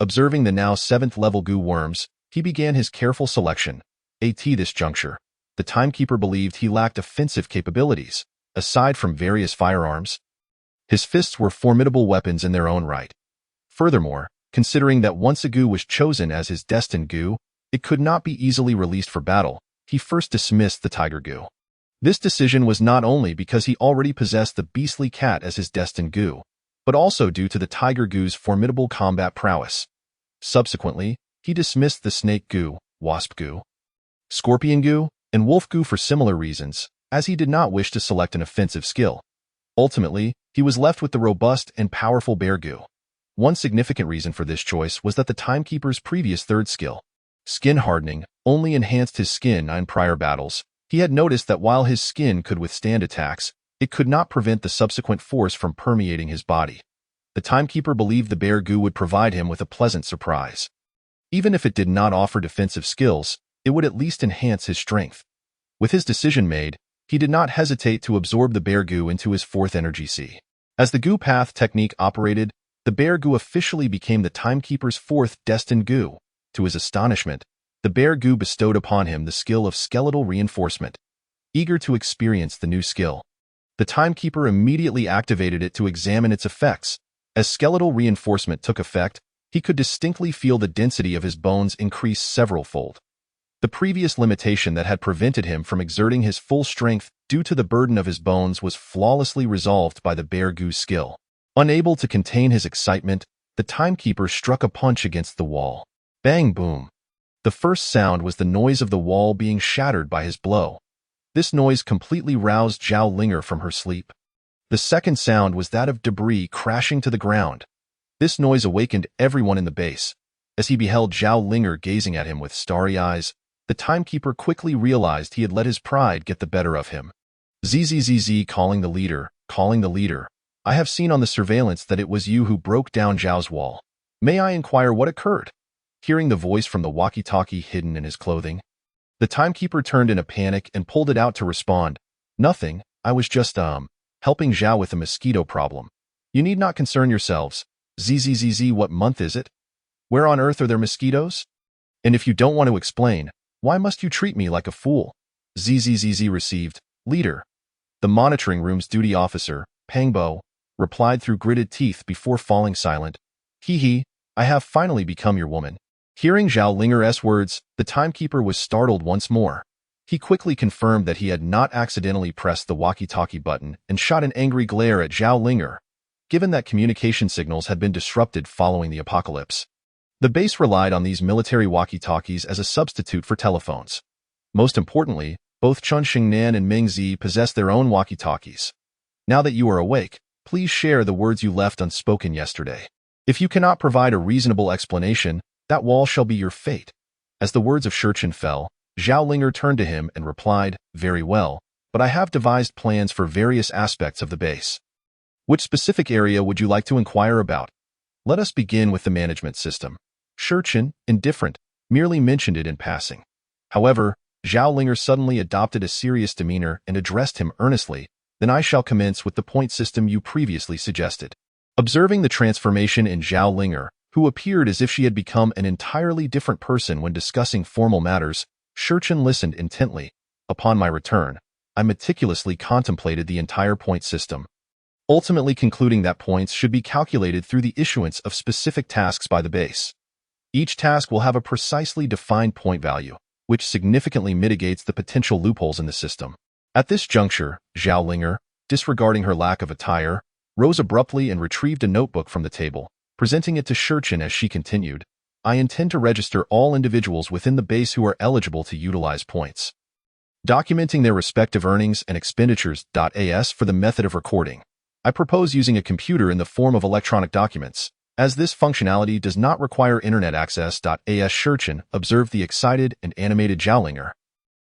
Observing the now 7th level goo worms, he began his careful selection. At this juncture, the timekeeper believed he lacked offensive capabilities. Aside from various firearms, his fists were formidable weapons in their own right. Furthermore, considering that once a goo was chosen as his destined goo, it could not be easily released for battle, he first dismissed the tiger goo. This decision was not only because he already possessed the beastly cat as his destined goo, but also due to the tiger goo's formidable combat prowess. Subsequently, he dismissed the snake goo, wasp goo, scorpion goo, and wolf goo for similar reasons, as he did not wish to select an offensive skill. Ultimately, he was left with the robust and powerful bear goo. One significant reason for this choice was that the timekeeper's previous 3rd skill, skin hardening, only enhanced his skin in prior battles. He had noticed that while his skin could withstand attacks, it could not prevent the subsequent force from permeating his body. The timekeeper believed the bear goo would provide him with a pleasant surprise. Even if it did not offer defensive skills, it would at least enhance his strength. With his decision made, he did not hesitate to absorb the bear goo into his 4th energy sea. As the goo path technique operated, the bear goo officially became the timekeeper's 4th destined goo. To his astonishment, the bear goo bestowed upon him the skill of skeletal reinforcement. Eager to experience the new skill, the timekeeper immediately activated it to examine its effects. As skeletal reinforcement took effect, he could distinctly feel the density of his bones increase several-fold. The previous limitation that had prevented him from exerting his full strength due to the burden of his bones was flawlessly resolved by the bear goo skill. Unable to contain his excitement, the timekeeper struck a punch against the wall. Bang boom. The first sound was the noise of the wall being shattered by his blow. This noise completely roused Zhao Linger from her sleep. The second sound was that of debris crashing to the ground. This noise awakened everyone in the base. As he beheld Zhao Linger gazing at him with starry eyes, the timekeeper quickly realized he had let his pride get the better of him. Zzz, calling the leader. I have seen on the surveillance that it was you who broke down Zhao's wall. May I inquire what occurred? Hearing the voice from the walkie-talkie hidden in his clothing, the timekeeper turned in a panic and pulled it out to respond. Nothing, I was just, helping Zhao with a mosquito problem. You need not concern yourselves. Zzz, what month is it? Where on earth are there mosquitoes? And if you don't want to explain, why must you treat me like a fool? Zzz received. Leader. The monitoring room's duty officer, Pangbo, replied through gritted teeth before falling silent. Hee, I have finally become your woman. Hearing Zhao Linger's words, the timekeeper was startled once more. He quickly confirmed that he had not accidentally pressed the walkie-talkie button and shot an angry glare at Zhao Linger, given that communication signals had been disrupted following the apocalypse. The base relied on these military walkie-talkies as a substitute for telephones. Most importantly, both Chun Xingnan and Ming Zi possessed their own walkie-talkies. Now that you are awake, please share the words you left unspoken yesterday. If you cannot provide a reasonable explanation, that wall shall be your fate. As the words of Shurchen fell, Zhao Linger turned to him and replied, Very well, but I have devised plans for various aspects of the base. Which specific area would you like to inquire about? Let us begin with the management system. Shurchen, indifferent, merely mentioned it in passing. However, Zhao Linger suddenly adopted a serious demeanor and addressed him earnestly. Then I shall commence with the point system you previously suggested. Observing the transformation in Zhao Linger, who appeared as if she had become an entirely different person when discussing formal matters, Shurchen listened intently. Upon my return, I meticulously contemplated the entire point system, ultimately concluding that points should be calculated through the issuance of specific tasks by the base. Each task will have a precisely defined point value, which significantly mitigates the potential loopholes in the system. At this juncture, Zhao Linger, disregarding her lack of attire, rose abruptly and retrieved a notebook from the table, presenting it to Shurchen as she continued, I intend to register all individuals within the base who are eligible to utilize points, documenting their respective earnings and expenditures. As for the method of recording, I propose using a computer in the form of electronic documents, as this functionality does not require internet access. As Shurchen observed the excited and animated Zhao Linger,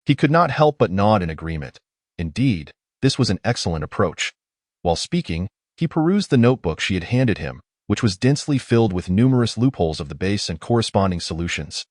he could not help but nod in agreement. Indeed, this was an excellent approach. While speaking, he perused the notebook she had handed him, which was densely filled with numerous loopholes of the base and corresponding solutions.